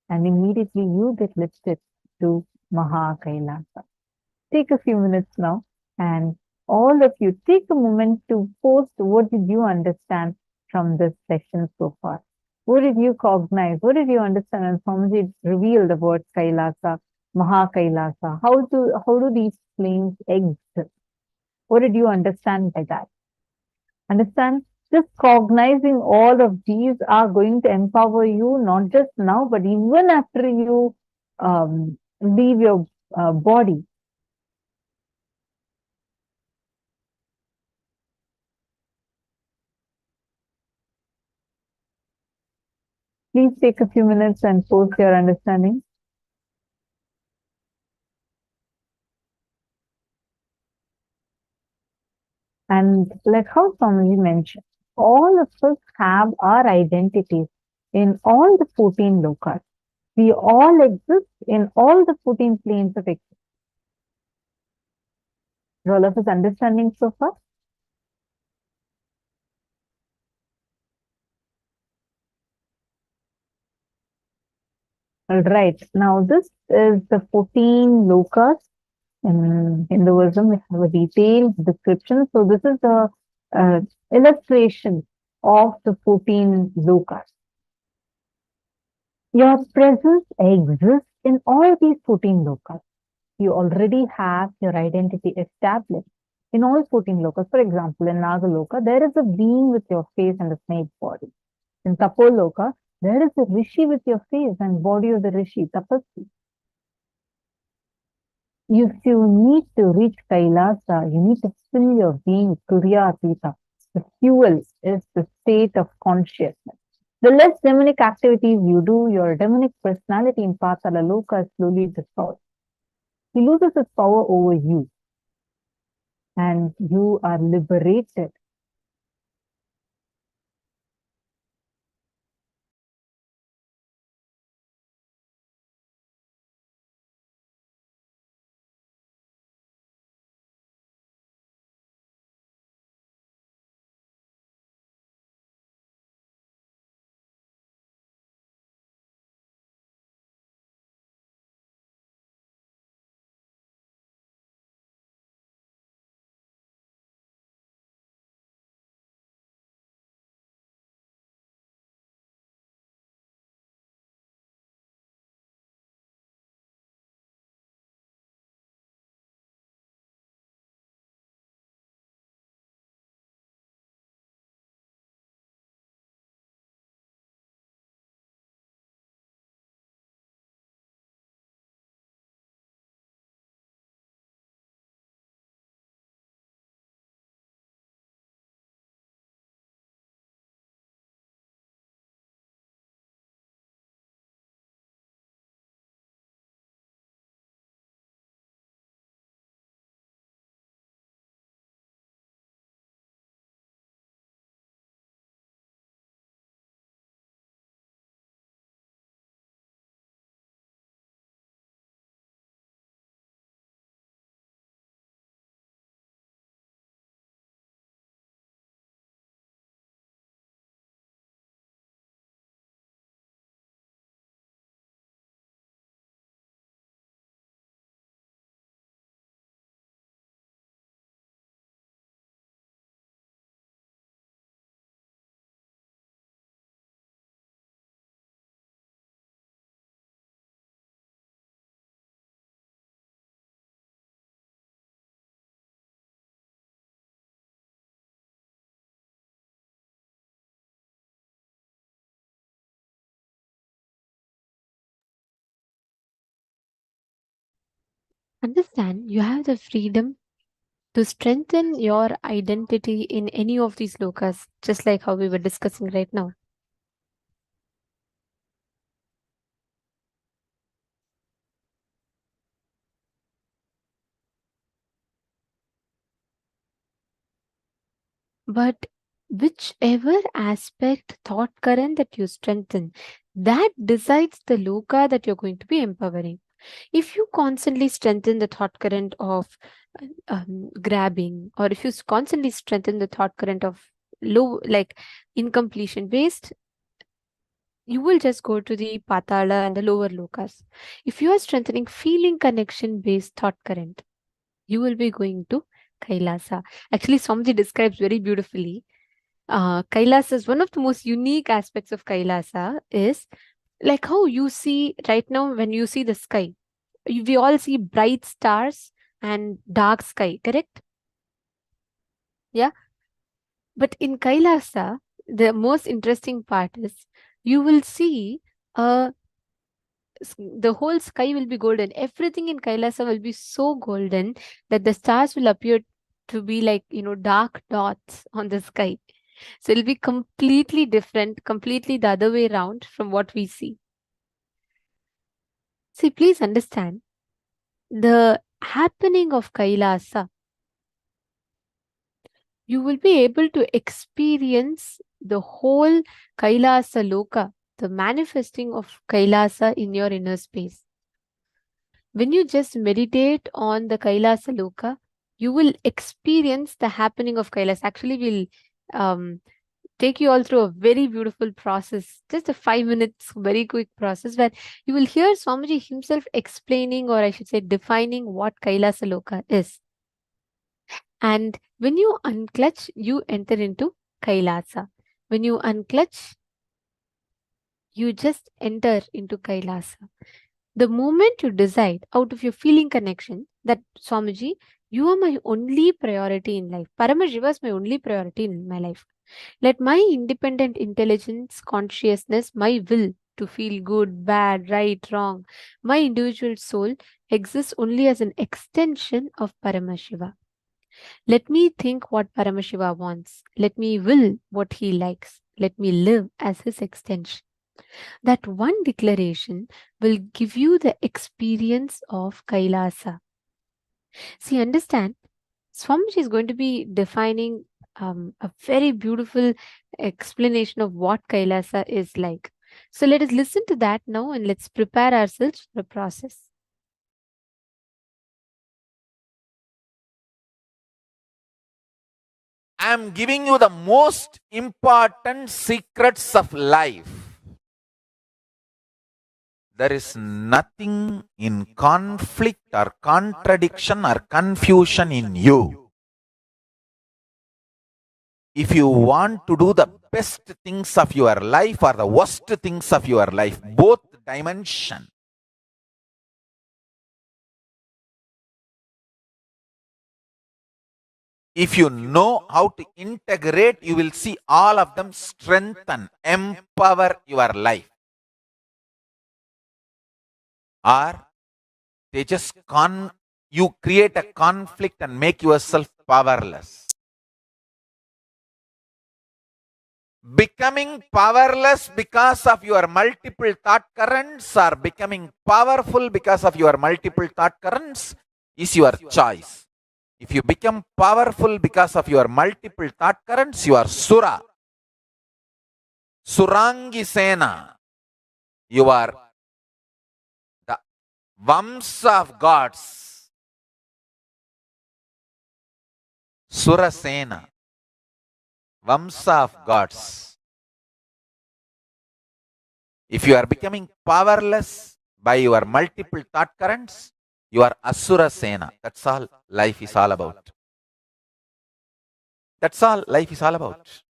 And immediately you get lifted to KAILASA. Take a few minutes now and all of you take a moment to post what did you understand from this session so far. What did you cognize? What did you understand? And Swamiji revealed about KAILASA, KAILASA. How do these planes exist? What did you understand by that? Understand? Just cognizing all of these are going to empower you, not just now, but even after you leave your body. Please take a few minutes and post your understanding. And like how Swamiji mentioned, all of us have our identities in all the 14 lokas. We all exist in all the 14 planes of existence. Is all of us understanding so far? All right. Now this is the 14 lokas. In Hinduism, we have a detailed description. So this is the illustration of the 14 lokas. Your presence exists in all these 14 lokas. You already have your identity established in all 14 lokas. For example, in Nagaloka, there is a being with your face and a snake body. In Tapoloka, there is a rishi with your face and body of the rishi, Tapasvi. If you need to reach Kailasa, you need to fill your being Turya Atita The fuel is the state of consciousness. The less demonic activities you do, your demonic personality in Patala Loka is slowly dissolved. He loses his power over you, and you are liberated. Understand, you have the freedom to strengthen your identity in any of these lokas, just like how we were discussing right now. But whichever aspect, thought current that you strengthen, that decides the loka that you're going to be empowering. If you constantly strengthen the thought current of grabbing, or if you constantly strengthen the thought current of low, like incompletion based, you will just go to the patala and the lower lokas. If you are strengthening feeling connection based thought current, you will be going to Kailasa. Actually, Swamiji describes very beautifully. Kailasa is one of the most unique aspects of Kailasa is like how you see right now when you see the sky. We all see bright stars and dark sky, correct? Yeah. But in Kailasa, the most interesting part is you will see the whole sky will be golden. Everything in Kailasa will be so golden that the stars will appear to be like, dark dots on the sky. So it'll be completely different, completely the other way around from what we see. See, please understand the happening of Kailasa. You will be able to experience the whole Kailasa Loka, the manifesting of Kailasa in your inner space. When you just meditate on the Kailasa Loka, you will experience the happening of Kailasa. Actually, we'll take you all through a very beautiful process, just a 5 minutes, very quick process where you will hear Swamiji himself explaining, or I should say defining what Kailasa Loka is. And when you unclutch, you enter into Kailasa. When you unclutch, you just enter into Kailasa. The moment you decide out of your feeling connection that Swamiji, you are my only priority in life. Paramashiva is my only priority in my life. Let my independent intelligence, consciousness, my will to feel good, bad, right, wrong, my individual soul exists only as an extension of Paramashiva. Let me think what Paramashiva wants. Let me will what he likes. Let me live as his extension. That one declaration will give you the experience of Kailasa. See, understand, Swamiji is going to be defining a very beautiful explanation of what Kailasa is like. So let us listen to that now and let's prepare ourselves for the process. I am giving you the most important secrets of life. There is nothing in conflict or contradiction or confusion in you. If you want to do the best things of your life or the worst things of your life, both dimension, if you know how to integrate, you will see all of them strengthen, empower your life. Or they just you create a conflict and make yourself powerless. Becoming powerless because of your multiple thought currents or becoming powerful because of your multiple thought currents is your choice. If you become powerful because of your multiple thought currents, you are Sura. Surangi Sena. You are the Vamsa of gods. Sura Sena. Vamsa of gods. If you are becoming powerless by your multiple thought currents, you are Asura Sena. That's all life is all about. That's all life is all about.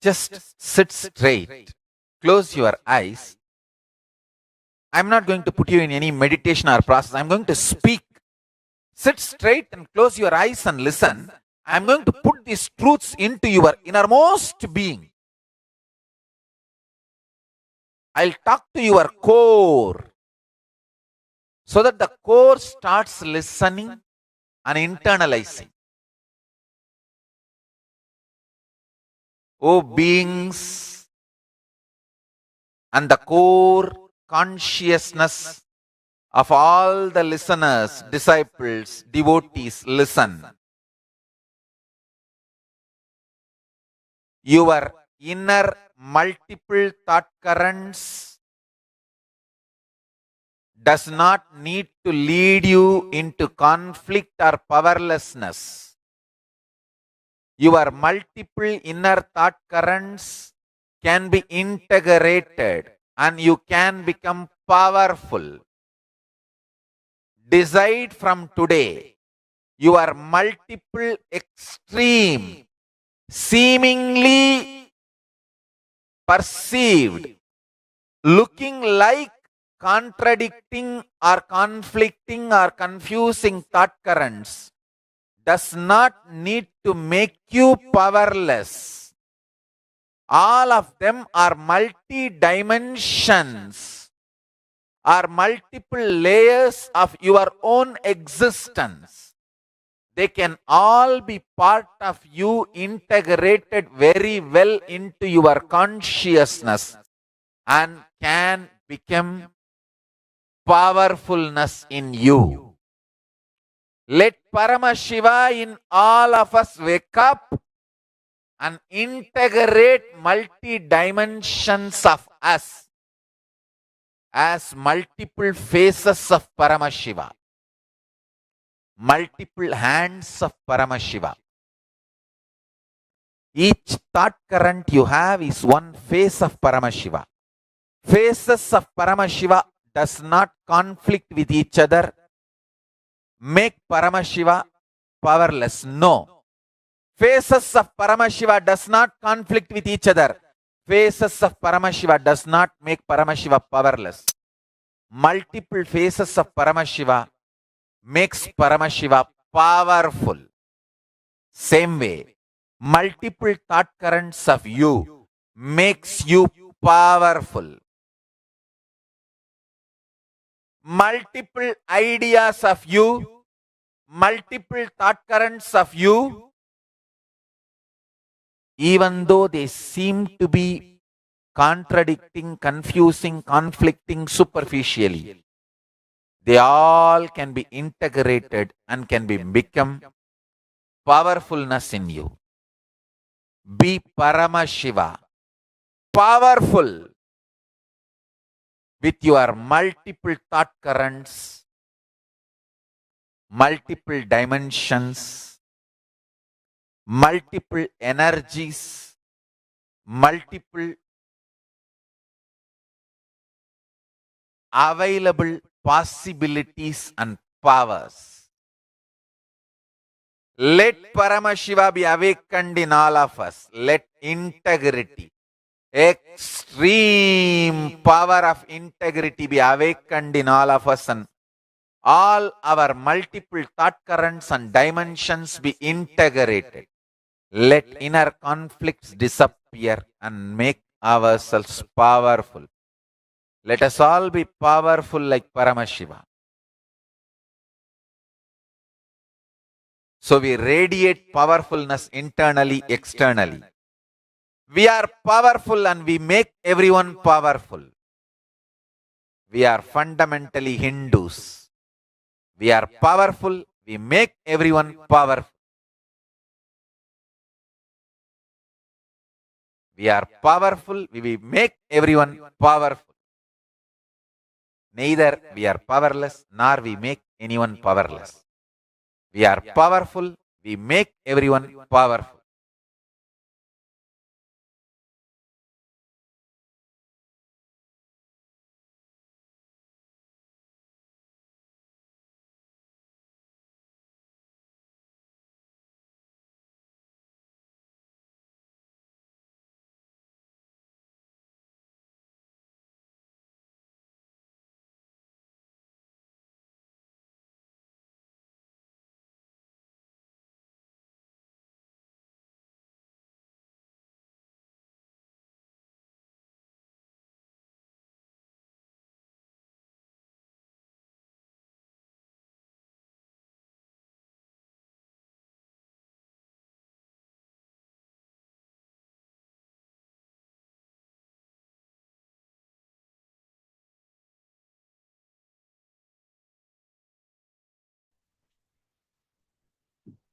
Just sit straight. Close your eyes. I'm not going to put you in any meditation or process. I'm going to speak. Sit straight and close your eyes and listen. I'm going to put these truths into your innermost being. I'll talk to your core so that the core starts listening and internalizing. O beings and the core consciousness of all the listeners, disciples, devotees, listen. Your inner multiple thought currents does not need to lead you into conflict or powerlessness. Your multiple inner thought currents can be integrated and you can become powerful. Decide from today, your multiple extreme, seemingly perceived, looking like contradicting or conflicting or confusing thought currents does not need to make you powerless. All of them are multi-dimensions, are multiple layers of your own existence. They can all be part of you, integrated very well into your consciousness and can become powerfulness in you. Let Paramashiva in all of us wake up and integrate multi-dimensions of us as multiple faces of Paramashiva, multiple hands of Paramashiva. Each thought current you have is one face of Paramashiva. Faces of Paramashiva does not conflict with each other, make Paramashiva powerless. No. Faces of Paramashiva does not conflict with each other. faces of Paramashiva does not make Paramashiva powerless. Multiple faces of Paramashiva makes Paramashiva powerful. Same way, multiple thought currents of you makes you powerful. Multiple ideas of you, multiple thought currents of you, even though they seem to be contradicting, confusing, conflicting superficially, they all can be integrated and can become powerfulness in you. Be Paramashiva, powerful with your multiple thought currents, multiple dimensions, multiple energies, multiple available possibilities and powers. Let Paramashiva be awakened in all of us. Let integrity, extreme power of integrity be awakened in all of us, and all our multiple thought currents and dimensions be integrated. Let inner conflicts disappear and make ourselves powerful. Let us all be powerful like Paramashiva. So we radiate powerfulness internally, externally. We are powerful and we make everyone powerful. We are fundamentally Hindus. We are powerful, we make everyone powerful. We are powerful, we make everyone powerful. Neither we are powerless nor we make anyone powerless. We are powerful, we make everyone powerful.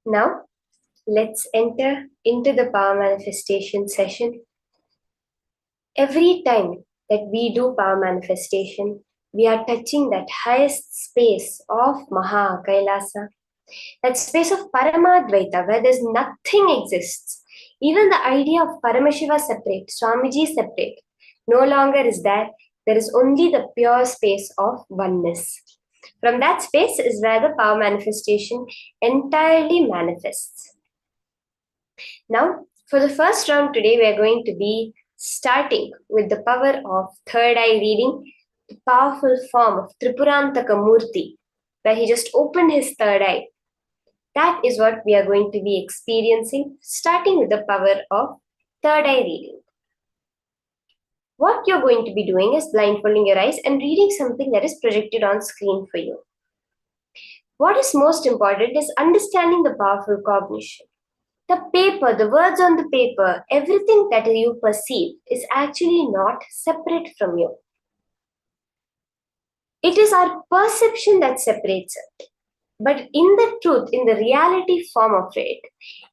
Now, let's enter into the power manifestation session. Every time that we do power manifestation, we are touching that highest space of Maha Kailasa, that space of Paramadvaita, where there's nothing exists. Even the idea of Paramashiva separate, Swamiji separate, no longer is there. There is only the pure space of oneness. From that space is where the power manifestation entirely manifests. Now, for the first round today, we are going to be starting with the power of third eye reading, the powerful form of Tripurantaka Murti, where he just opened his third eye. That is what we are going to be experiencing, starting with the power of third eye reading. What you're going to be doing is blindfolding your eyes and reading something that is projected on screen for you. What is most important is understanding the powerful cognition. The paper, the words on the paper, everything that you perceive is actually not separate from you. It is our perception that separates it. But in the truth, in the reality form of it,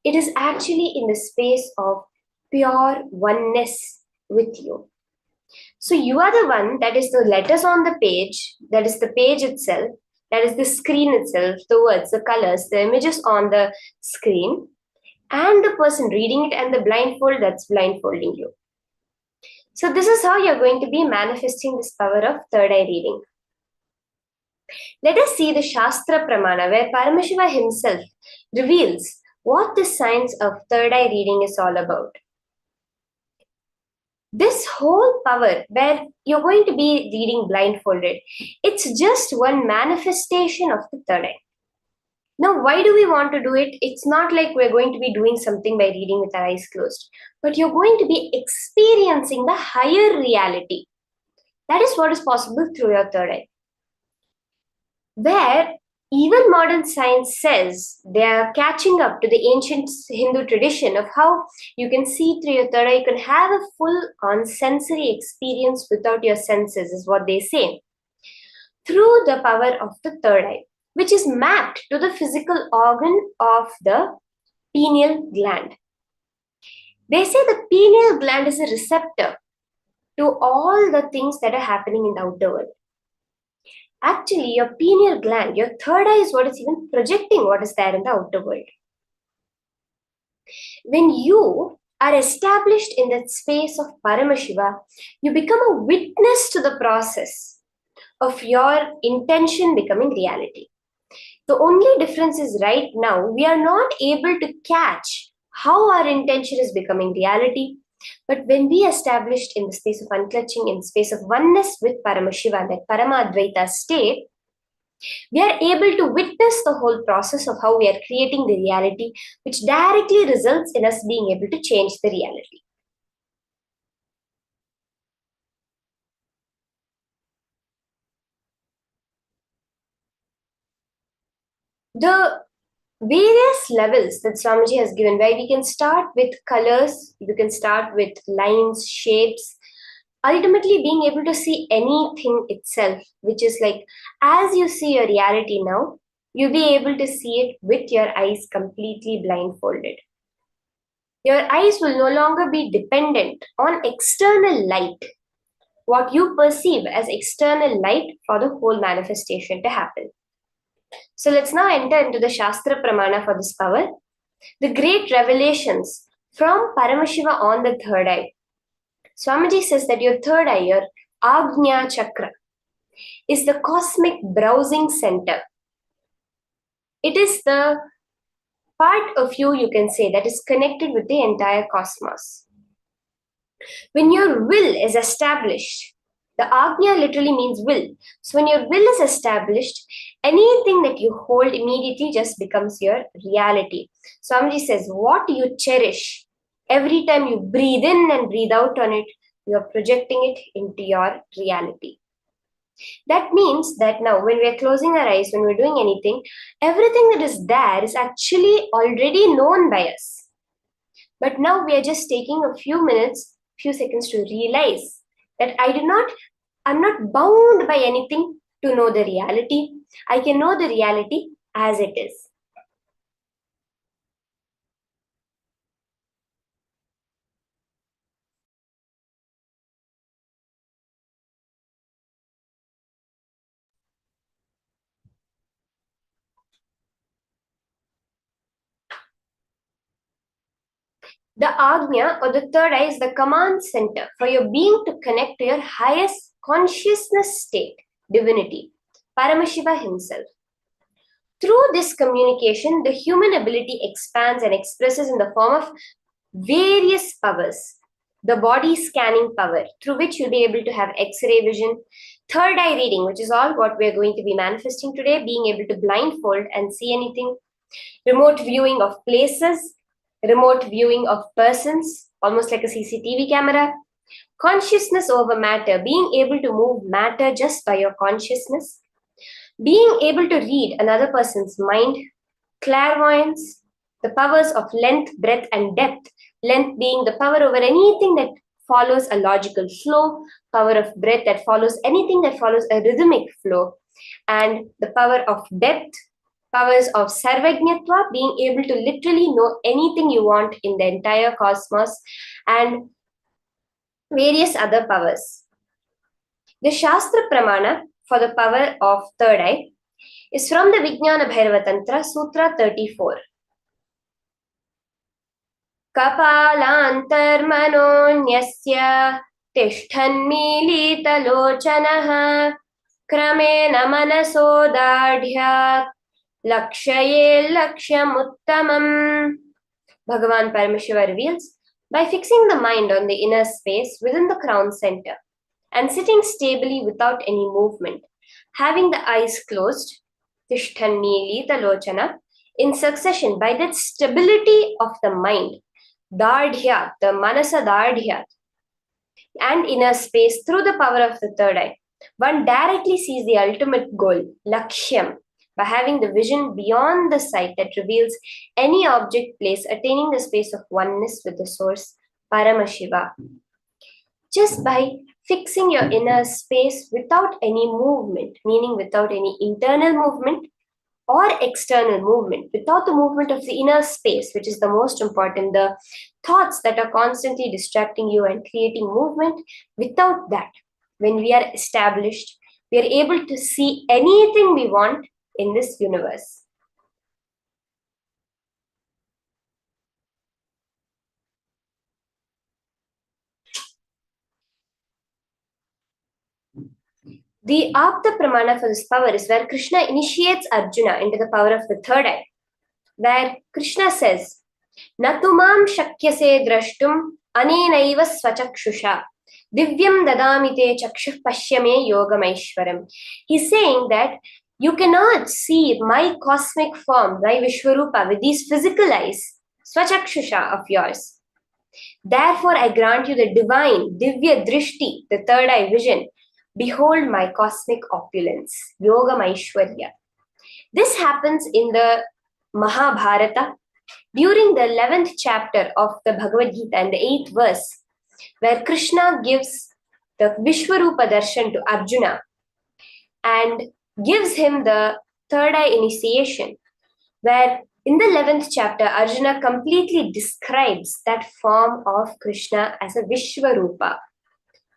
it is actually in the space of pure oneness with you. So you are the one that is the letters on the page, that is the page itself, that is the screen itself, the words, the colors, the images on the screen, and the person reading it and the blindfold that's blindfolding you. So this is how you're going to be manifesting this power of third eye reading. Let us see the Shastra Pramana, where Paramashiva himself reveals what the science of third eye reading is all about. This whole power where you're going to be reading blindfolded, it's just one manifestation of the third eye. Now, why do we want to do it? It's not like we're going to be doing something by reading with our eyes closed, but you're going to be experiencing the higher reality. That is what is possible through your third eye. Where even modern science says they are catching up to the ancient Hindu tradition of how you can see through your third eye, you can have a full on sensory experience without your senses, is what they say, through the power of the third eye, which is mapped to the physical organ of the pineal gland. They say the pineal gland is a receptor to all the things that are happening in the outer world. Actually, your pineal gland, your third eye, is what is even projecting what is there in the outer world. When you are established in that space of Paramashiva, you become a witness to the process of your intention becoming reality. The only difference is right now, we are not able to catch how our intention is becoming reality. But when we established in the space of unclutching, in the space of oneness with Paramashiva, that Paramadvaita state, we are able to witness the whole process of how we are creating the reality, which directly results in us being able to change the reality. The various levels that Swamiji has given, where we can start with colors, we can start with lines, shapes, ultimately being able to see anything itself, which is like, as you see your reality now, you'll be able to see it with your eyes completely blindfolded. Your eyes will no longer be dependent on external light, what you perceive as external light for the whole manifestation to happen. So let's now enter into the Shastra Pramana for this power. The great revelations from Paramashiva on the third eye. Swamiji says that your third eye, your Agnya Chakra, is the cosmic browsing center. It is the part of you can say, that is connected with the entire cosmos. When your will is established, the Agnya literally means will. So when your will is established, anything that you hold immediately just becomes your reality. Swamiji says, what you cherish, every time you breathe in and breathe out on it, you are projecting it into your reality. That means that now when we are closing our eyes, when we're doing anything, everything that is there is actually already known by us. But now we are just taking a few minutes, few seconds to realize that I'm not bound by anything to know the reality. I can know the reality as it is. The Agnya, or the third eye, is the command center for your being to connect to your highest consciousness state, divinity, Paramashiva himself. Through this communication, the human ability expands and expresses in the form of various powers. The body scanning power, through which you'll be able to have X-ray vision, third eye reading, which is all what we're going to be manifesting today, being able to blindfold and see anything, remote viewing of places, remote viewing of persons, almost like a CCTV camera, consciousness over matter, being able to move matter just by your consciousness, being able to read another person's mind, clairvoyance, the powers of length, breadth, and depth, length being the power over anything that follows a logical flow, power of breadth that follows anything that follows a rhythmic flow, and the power of depth, powers of Sarvajñatva, being able to literally know anything you want in the entire cosmos, and various other powers. The Shastra Pramana for the power of third eye is from the Vijnana Bhairava Tantra, Sutra 34. Kapalantarmanonyasya tishthanmilitalochanaha kramena manasodadhyat lakshaye lakshyamuttamam. Bhagavan Paramashiva reveals, By fixing the mind on the inner space within the crown center and sitting stably without any movement, having the eyes closed, Tishthanni Litalochana, in succession by that stability of the mind, Dardhyat, the Manasa Dardhyat, and inner space through the power of the third eye, one directly sees the ultimate goal, Lakshyam, by having the vision beyond the sight that reveals any object place attaining the space of oneness with the source, Paramashiva. Just by fixing your inner space without any movement, meaning without any internal movement or external movement, without the movement of the inner space, which is the most important, the thoughts that are constantly distracting you and creating movement, without that, when we are established, we are able to see anything we want in this universe. The Apta Pramana for this power is where Krishna initiates Arjuna into the power of the third eye, where Krishna says, Natumam shakyase drashtum anenaiva swachakshusha divyam dadamite chakshuh pashyame yogamaishwaram. He's saying that you cannot see my cosmic form, my Vishwarupa, with these physical eyes, swachakshusha of yours. Therefore, I grant you the divine, divya drishti, the third eye vision. Behold my cosmic opulence, Yoga Maishwarya. This happens in the Mahabharata during the 11th chapter of the Bhagavad Gita and the 8th verse, where Krishna gives the Vishwarupa darshan to Arjuna and gives him the third eye initiation, where in the 11th chapter, Arjuna completely describes that form of Krishna as a Vishwarupa,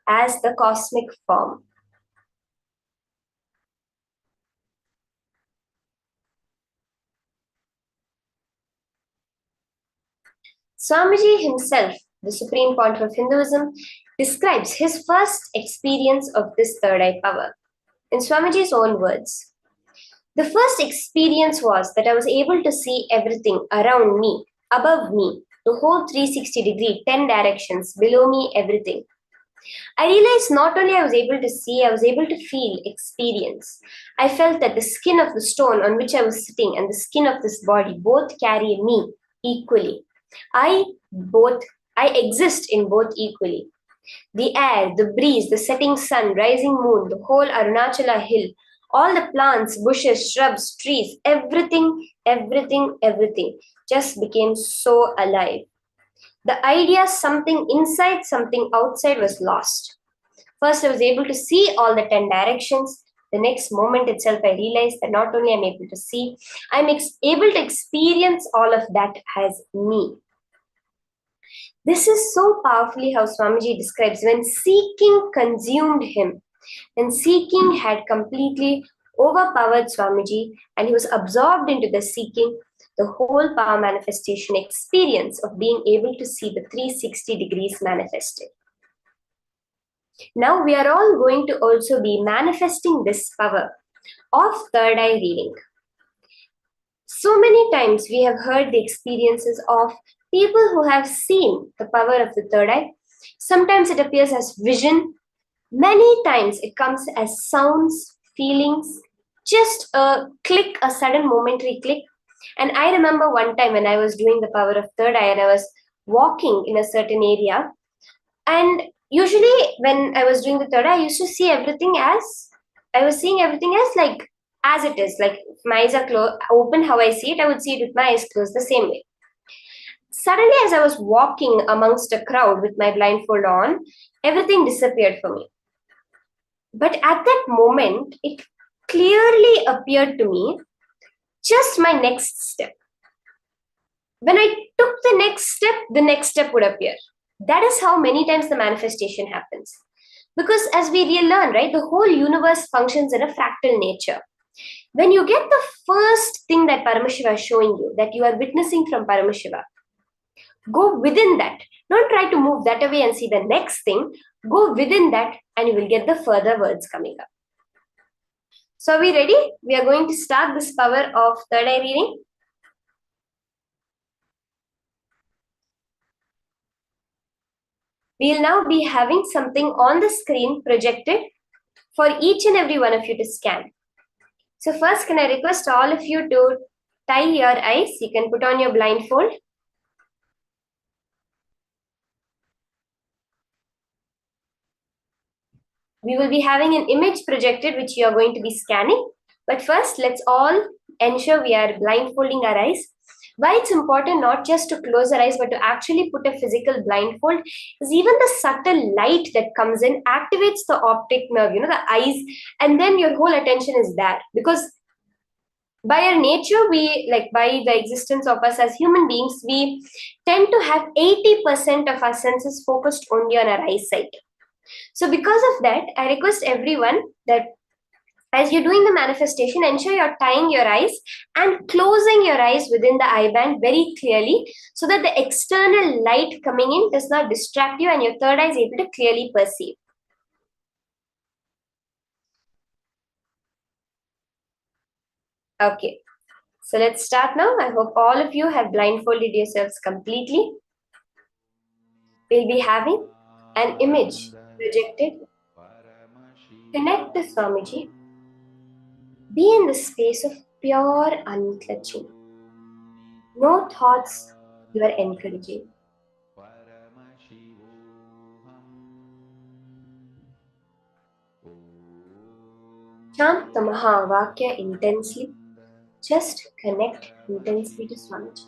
as the cosmic form. Swamiji himself, the Supreme Pontiff of Hinduism, describes his first experience of this third eye power. In Swamiji's own words, the first experience was that I was able to see everything around me, above me, the whole 360 degree, 10 directions, below me, everything. I realized not only I was able to see, I was able to feel, experience. I felt that the skin of the stone on which I was sitting and the skin of this body both carry me equally. I exist in both equally. The air, the breeze, the setting sun, rising moon, the whole Arunachala hill, all the plants, bushes, shrubs, trees, everything just became so alive. The idea something inside, something outside was lost. First, I was able to see all the 10 directions. The next moment itself, I realized that not only I'm able to see, I'm able to experience all of that as me. This is so powerfully how Swamiji describes when seeking consumed him. When seeking had completely overpowered Swamiji and he was absorbed into the seeking, the whole power manifestation experience of being able to see the 360 degrees manifested. Now we are all going to also be manifesting this power of third eye reading. So many times we have heard the experiences of people who have seen the power of the third eye. Sometimes it appears as vision. Many times it comes as sounds, feelings, just a click, a sudden momentary click. And I remember one time when I was doing the power of third eye and I was walking in a certain area. And usually when I was doing the third eye, I used to see everything as, I was seeing everything as it is. Like if my eyes are open, how I see it, I would see it with my eyes closed the same way. Suddenly, as I was walking amongst a crowd with my blindfold on, everything disappeared for me. But at that moment, it clearly appeared to me just my next step. When I took the next step would appear. That is how many times the manifestation happens. Because as we learn, right, the whole universe functions in a fractal nature. When you get the first thing that Paramashiva is showing you, that you are witnessing from Paramashiva, go within that. Don't try to move that away and see the next thing. Go within that and you will get the further words coming up. So are we ready? We are going to start this power of third eye reading. We'll now be having something on the screen projected for each and every one of you to scan. So first, can I request all of you to tie your eyes? You can put on your blindfold. We will be having an image projected which you are going to be scanning. But first, let's all ensure we are blindfolding our eyes. Why it's important not just to close our eyes but to actually put a physical blindfold is even the subtle light that comes in activates the optic nerve, the eyes, and then your whole attention is there. Because by our nature, by the existence of us as human beings, we tend to have 80% of our senses focused only on our eyesight. So because of that, I request everyone that as you're doing the manifestation, ensure you're tying your eyes and closing your eyes within the eye band very clearly so that the external light coming in does not distract you and your third eye is able to clearly perceive. Okay, so let's start now. I hope all of you have blindfolded yourselves completely. We'll be having an image projected. Connect to Swamiji. Be in the space of pure unclutching. No thoughts you are encouraging. Chant the Mahavakya intensely. Just connect intensely to Swamiji.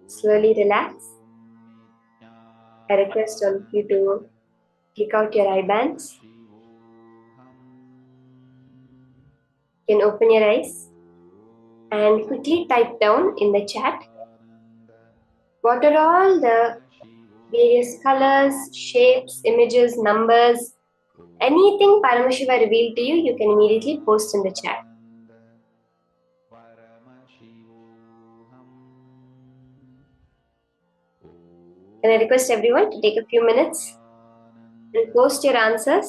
Slowly relax. I request all of you to take out your eye bands. You can open your eyes and quickly type down in the chat what are all the various colors, shapes, images, numbers, anything Paramashiva revealed to you, you can immediately post in the chat. Can I request everyone to take a few minutes and post your answers?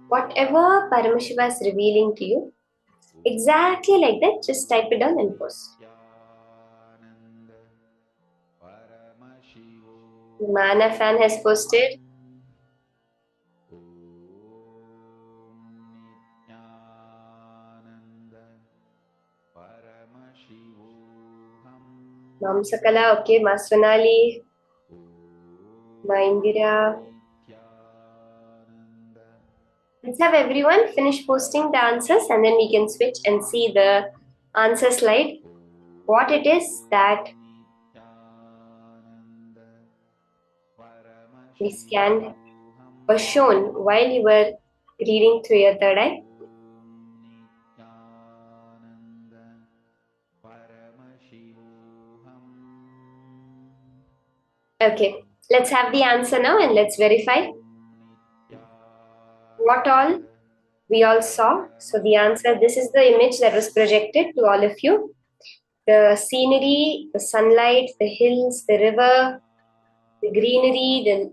Whatever Paramashiva is revealing to you, exactly like that, just type it down and post. Mana fan has posted. Mam Sakala, okay, Ma Sonali, Ma Indira. Let's have everyone finish posting the answers and then we can switch and see the answer slide. What it is that we scanned or shown while you were reading through your third eye. Okay, let's have the answer now and let's verify what all we all saw. So the answer, this is the image that was projected to all of you. The scenery, the sunlight, the hills, the river, the greenery, the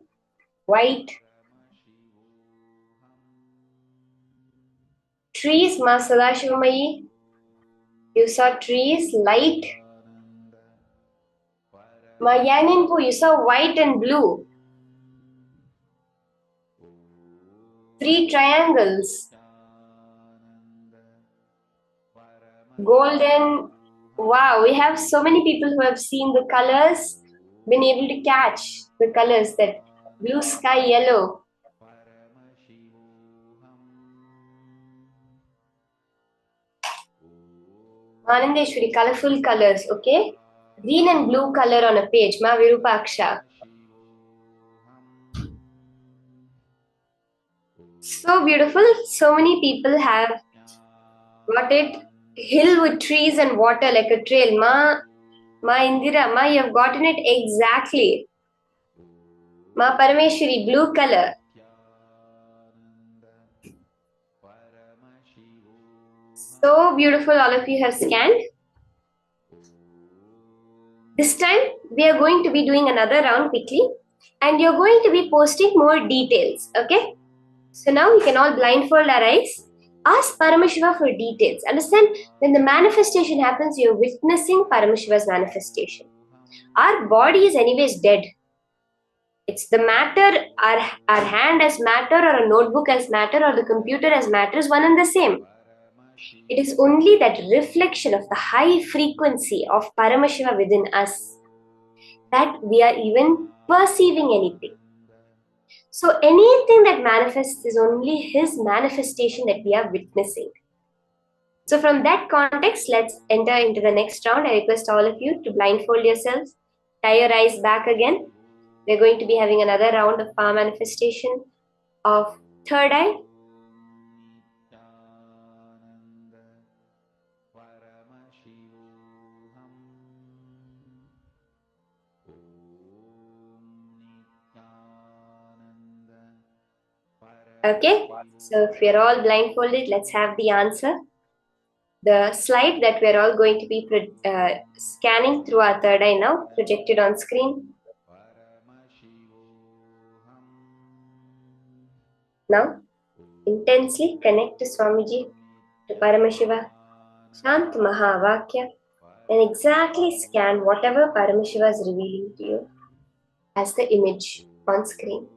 white trees, Ma Sadashivamayi. You saw trees, light. Ma Yaninpu, you saw white and blue. 3 triangles. Golden. Wow, we have so many people who have seen the colors, been able to catch the colors, that blue sky, yellow. Anandeshwari, colorful colors, okay? Green and blue color on a page, Ma Virupaksha. So beautiful, so many people have got it. Hill with trees and water like a trail. Ma Indira, Ma, you have gotten it exactly. Ma Parameshwari, blue color. So beautiful, all of you have scanned. This time, we are going to be doing another round quickly and you're going to be posting more details, okay? So now we can all blindfold our eyes. Ask Paramashiva for details. Understand, when the manifestation happens, you're witnessing Paramashiva's manifestation. Our body is anyways dead. It's the matter, our hand as matter or a notebook as matter or the computer as matter is one and the same. It is only that reflection of the high frequency of Paramashiva within us that we are even perceiving anything. So anything that manifests is only his manifestation that we are witnessing. So from that context, let's enter into the next round. I request all of you to blindfold yourselves, tie your eyes back again. We're going to be having another round of power manifestation of third eye. Okay, so if we're all blindfolded, let's have the answer. The slide that we're all going to be scanning through our third eye now, projected on screen. Now, intensely connect to Swamiji, to Paramashiva, Shant Mahavakya, and exactly scan whatever Paramashiva is revealing to you as the image on screen.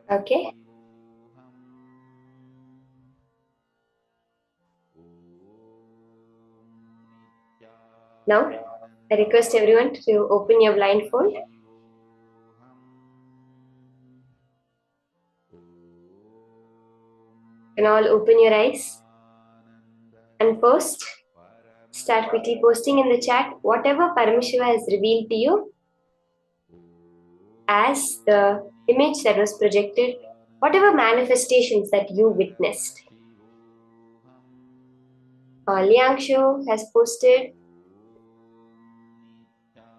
Okay. Now, I request everyone to open your blindfold. And all open your eyes and post. Start quickly posting in the chat whatever Paramashiva has revealed to you as the image that was projected, whatever manifestations that you witnessed. Liangshu has posted.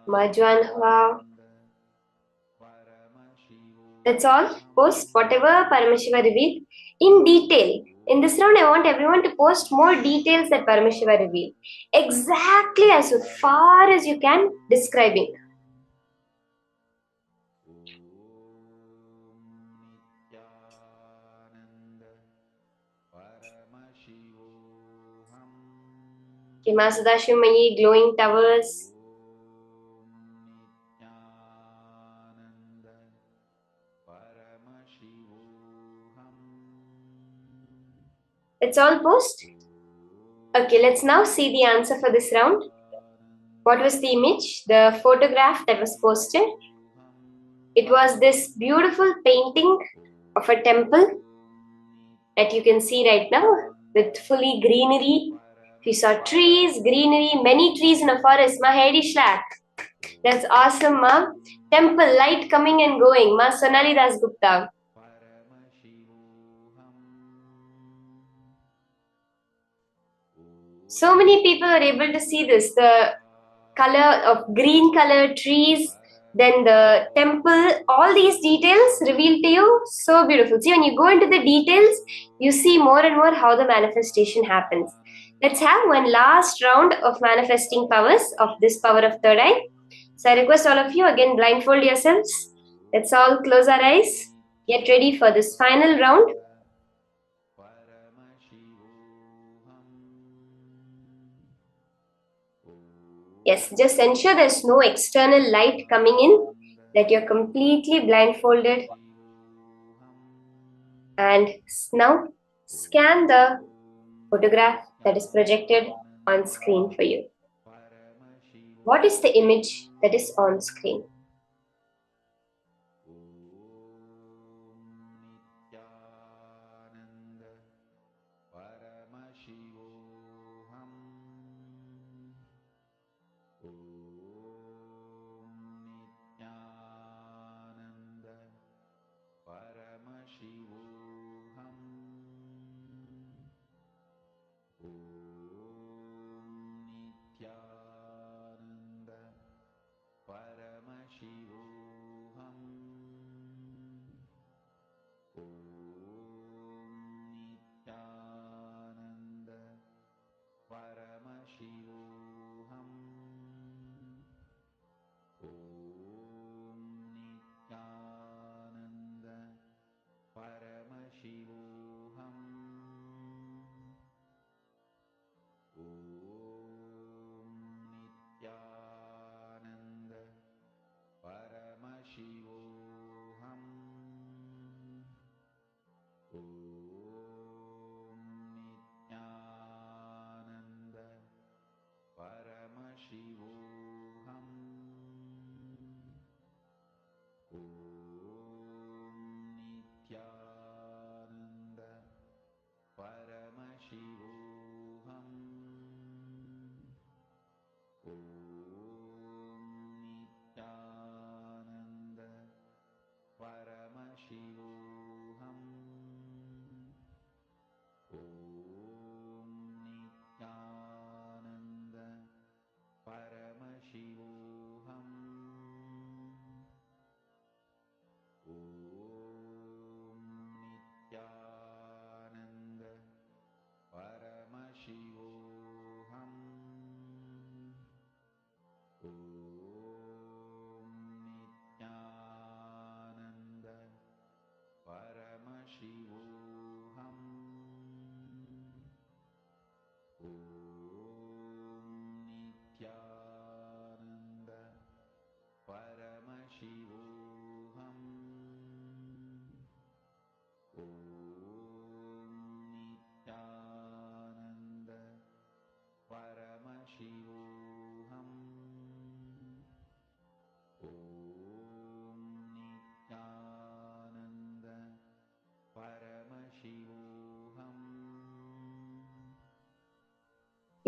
Majwanhua. That's all. Post whatever Paramashiva revealed in detail. In this round, I want everyone to post more details that Paramashiva revealed. Exactly as far as you can, describing. Kimasadashimayi, glowing towers. It's all post. Okay, let's now see the answer for this round. What was the image? The photograph that was posted. It was this beautiful painting of a temple that you can see right now with fully greenery. If you saw trees, greenery, many trees in a forest, ma Heidi Shlak. That's awesome, ma. Temple, light coming and going, ma Sonali Das Gupta. So many people are able to see this, the color of green colored trees, then the temple, all these details revealed to you, so beautiful. See, when you go into the details, you see more and more how the manifestation happens. Let's have one last round of manifesting powers of this power of third eye. So I request all of you, again, blindfold yourselves. Let's all close our eyes. Get ready for this final round. Yes, just ensure there's no external light coming in, that you're completely blindfolded. And now scan the photograph that is projected on screen for you. What is the image that is on screen?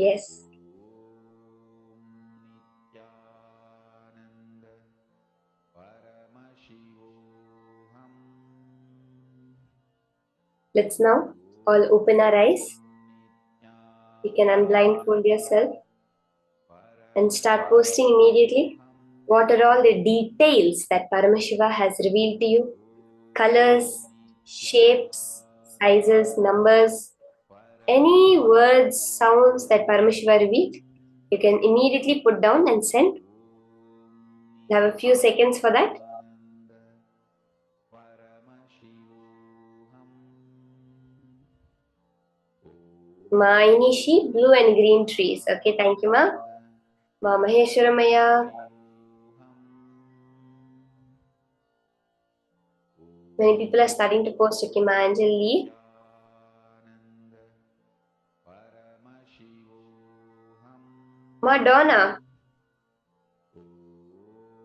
Yes. Let's now all open our eyes. You can unblindfold yourself and start posting immediately. What are all the details that Paramashiva has revealed to you? Colors, shapes, sizes, numbers, any words, sounds that Paramashiva revealed, you can immediately put down and send. You have a few seconds for that. Ma Inishi, blue and green trees. Okay, thank you, Ma. Ma Maheshwaramaya. Many people are starting to post. Okay, Ma Angel Lee. Ma Donna.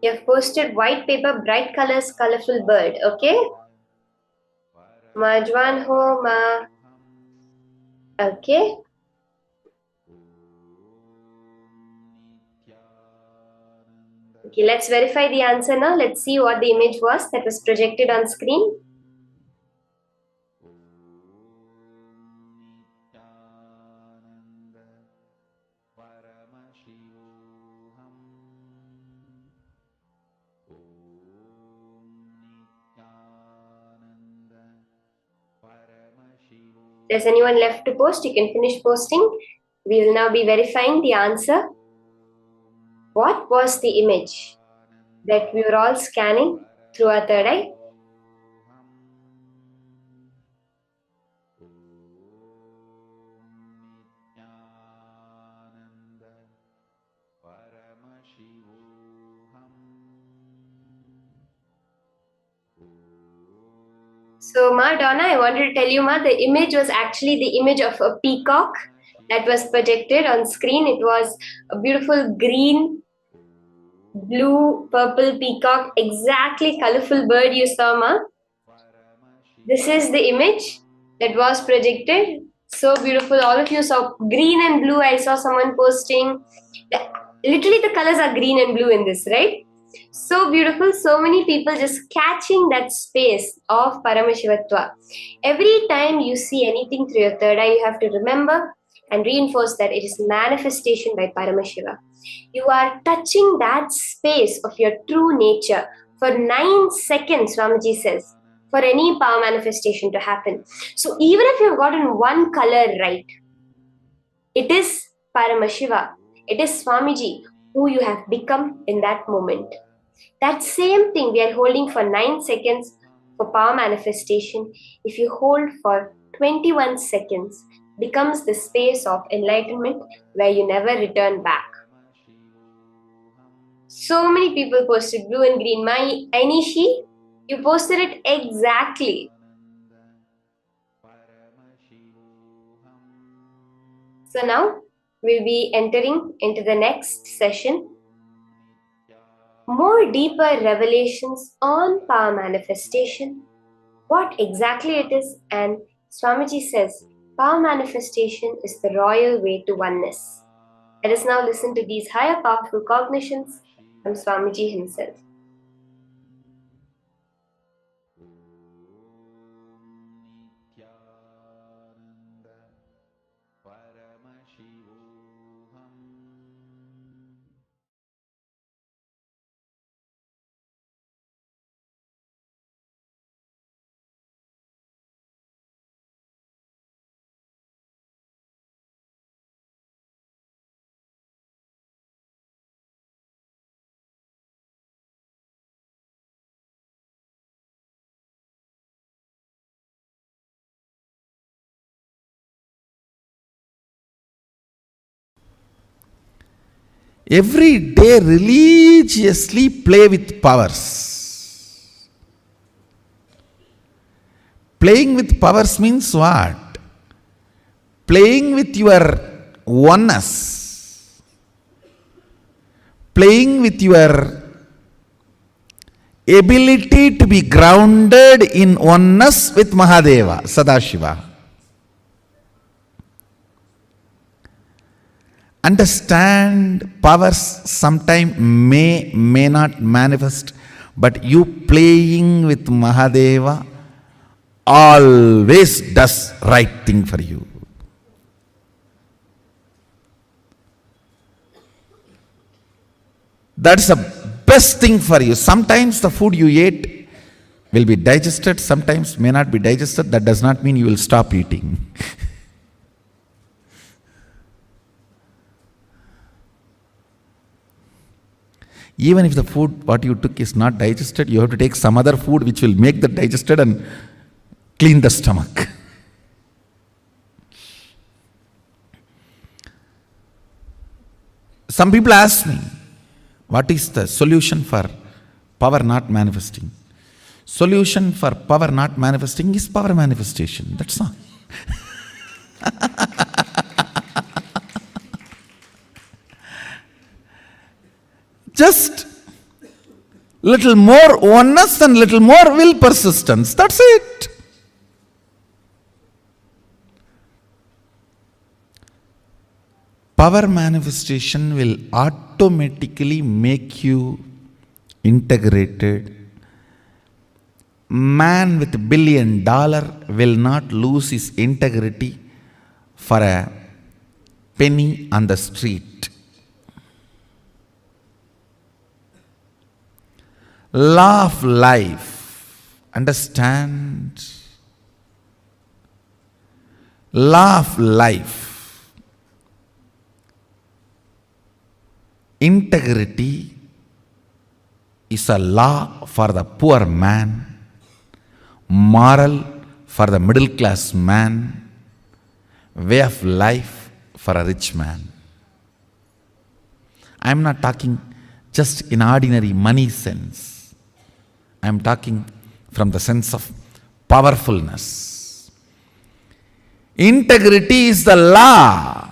You have posted white paper, bright colors, colorful bird. Okay. Ma Jwan Ho, Ma. Okay. Okay, let's verify the answer now. Let's see what the image was that was projected on screen. There's anyone left to post? You can finish posting. We will now be verifying the answer. What was the image that we were all scanning through our third eye? So, Ma Donna, I wanted to tell you, Ma, the image was actually the image of a peacock that was projected on screen. It was a beautiful green, blue, purple peacock, exactly colorful bird you saw, Ma. This is the image that was projected. So beautiful. All of you saw green and blue. I saw someone posting. Literally, the colors are green and blue in this, right? So beautiful. So many people just catching that space of Paramashivatva. Every time you see anything through your third eye, you have to remember and reinforce that it is manifestation by Paramashiva. You are touching that space of your true nature for 9 seconds, Swamiji says, for any power manifestation to happen. So even if you've gotten one color right, it is Paramashiva, it is Swamiji who you have become in that moment. That same thing we are holding for 9 seconds for power manifestation, if you hold for 21 seconds, becomes the space of enlightenment where you never return back. So many people posted blue and green. My Ainishi, you posted it exactly. So now we'll be entering into the next session. More deeper revelations on power manifestation, what exactly it is, and Swamiji says power manifestation is the royal way to oneness. Let us now listen to these higher powerful cognitions from Swamiji himself. Every day religiously play with powers. Playing with powers means what? Playing with your oneness. Playing with your ability to be grounded in oneness with Mahadeva, Sadashiva. Understand, powers sometime may not manifest, but you playing with Mahadeva always does right thing for you. That's the best thing for you. Sometimes the food you ate will be digested, sometimes may not be digested. That does not mean you will stop eating. Even if the food what you took is not digested, you have to take some other food which will make that digested and clean the stomach. Some people ask me, what is the solution for power not manifesting? Solution for power not manifesting is power manifestation. That's all. Just little more oneness and little more will persistence. That's it. Power manifestation will automatically make you integrated. Man with $1 billion will not lose his integrity for a penny on the street. Law of life. Understand? Law of life. Integrity is a law for the poor man, moral for the middle class man, way of life for a rich man. I am not talking just in ordinary money sense. I am talking from the sense of powerfulness. Integrity is the law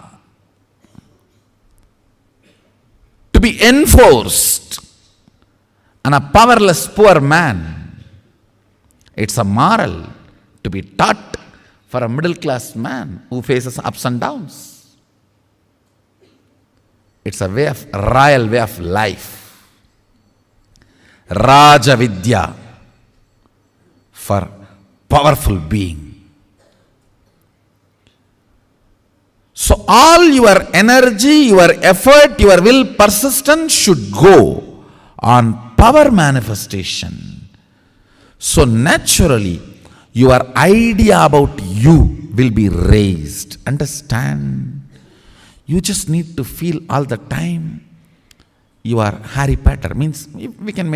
to be enforced on a powerless poor man. It's a moral to be taught for a middle class man who faces ups and downs. It's a royal way of life. Raja Vidya for powerful being. So all your energy, your effort, your will, persistence should go on power manifestation. So naturally, your idea about you will be raised. Understand? You just need to feel all the time you are Harry Potter. Means we can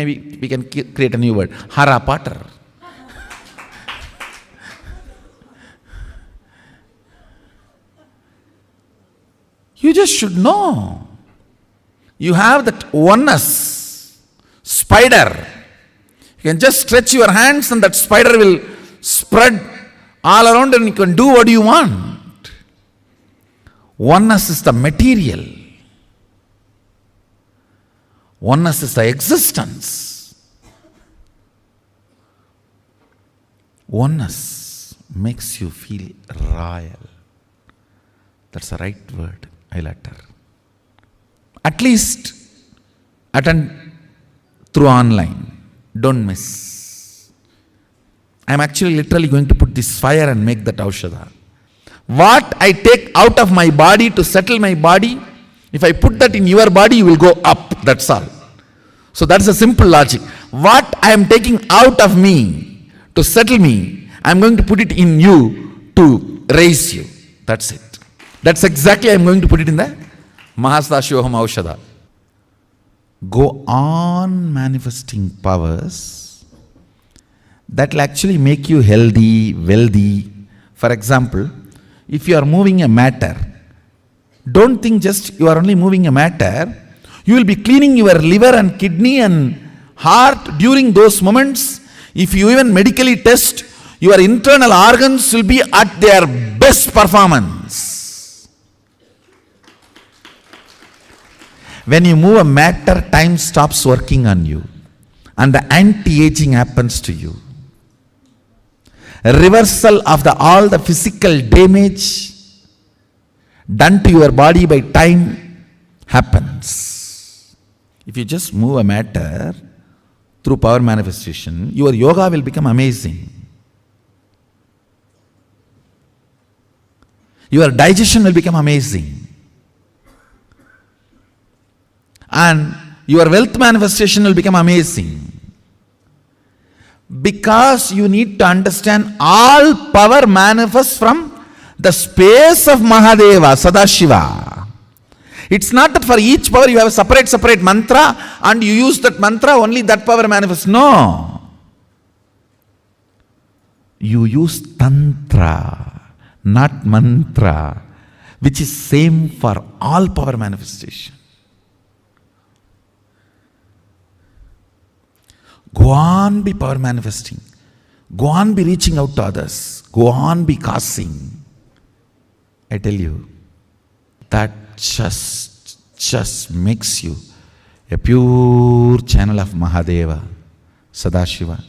create a new word, Harry Potter. You just should know. You have that oneness. Spider. You can just stretch your hands and that spider will spread all around and you can do what you want. Oneness is the material. Oneness is the existence. Oneness makes you feel royal. That's the right word. I'll utter. At least attend through online. Don't miss. I'm actually literally going to put this fire and make that aushadha. What I take out of my body to settle my body, if I put that in your body, you will go up. That's all. So that's a simple logic. What I am taking out of me to settle me, I'm going to put it in you to raise you. That's it. That's exactly I'm going to put it in the Paramashivoham Aushadha. Go on manifesting powers that will actually make you healthy, wealthy. For example, if you are moving a matter, don't think just you are only moving a matter. You will be cleaning your liver and kidney and heart during those moments. If you even medically test, your internal organs will be at their best performance. When you move a matter, time stops working on you and the anti-aging happens to you. A reversal of all the physical damage done to your body by time happens. If you just move a matter through power manifestation, your yoga will become amazing. Your digestion will become amazing. And your wealth manifestation will become amazing. Because you need to understand all power manifests from the space of Mahadeva, Sadashiva. It's not that for each power you have a separate mantra and you use that mantra, only that power manifests. No. You use tantra, not mantra, which is same for all power manifestation. Go on be power manifesting. Go on be reaching out to others. Go on be causing. I tell you, that just makes you a pure channel of Mahadeva, Sadashiva.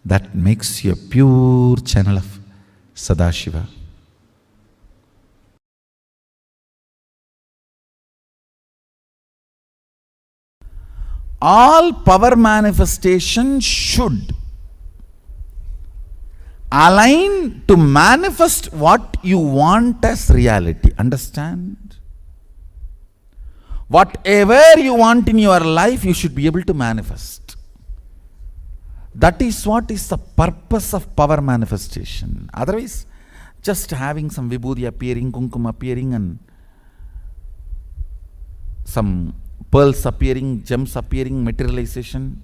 That makes you a pure channel of Sadashiva. All power manifestation should align to manifest what you want as reality. Understand? Whatever you want in your life, you should be able to manifest. That is what is the purpose of power manifestation. Otherwise, just having some vibhuti appearing, kumkum appearing, and some pearls appearing, gems appearing, materialization.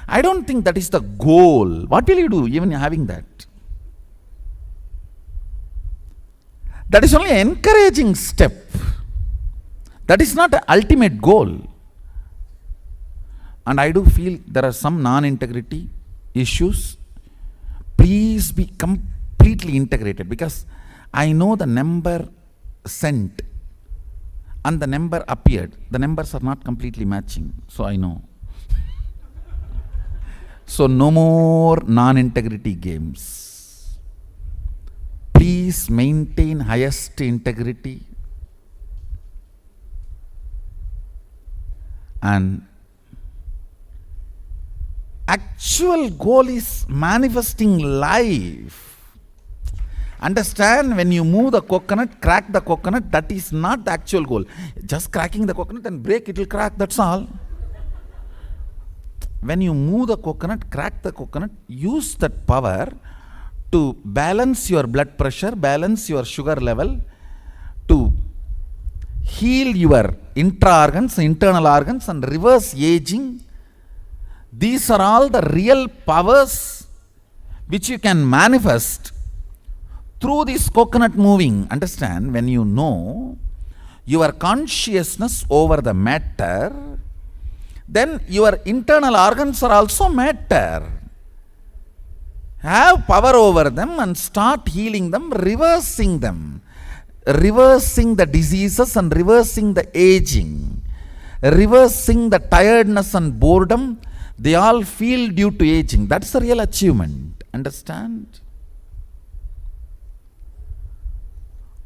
I don't think that is the goal. What will you do even having that? That is only an encouraging step. That is not the ultimate goal. and I do feel there are some non-integrity issues, please be completely integrated, because I know the number sent and the number appeared. The numbers are not completely matching, so I know. So no more non-integrity games. Please maintain highest integrity. And actual goal is manifesting life. Understand, when you move the coconut, crack the coconut, that is not the actual goal. Just cracking the coconut and break, it will crack, that's all. When you move the coconut, crack the coconut, use that power to balance your blood pressure, balance your sugar level, to heal your intra-organs, internal organs, and reverse aging. These are all the real powers which you can manifest through this coconut moving. Understand, when you know your consciousness over the matter, then your internal organs are also matter. Have power over them and start healing them, reversing them. Reversing the diseases and reversing the aging. Reversing the tiredness and boredom they all feel due to aging. That's the real achievement. Understand?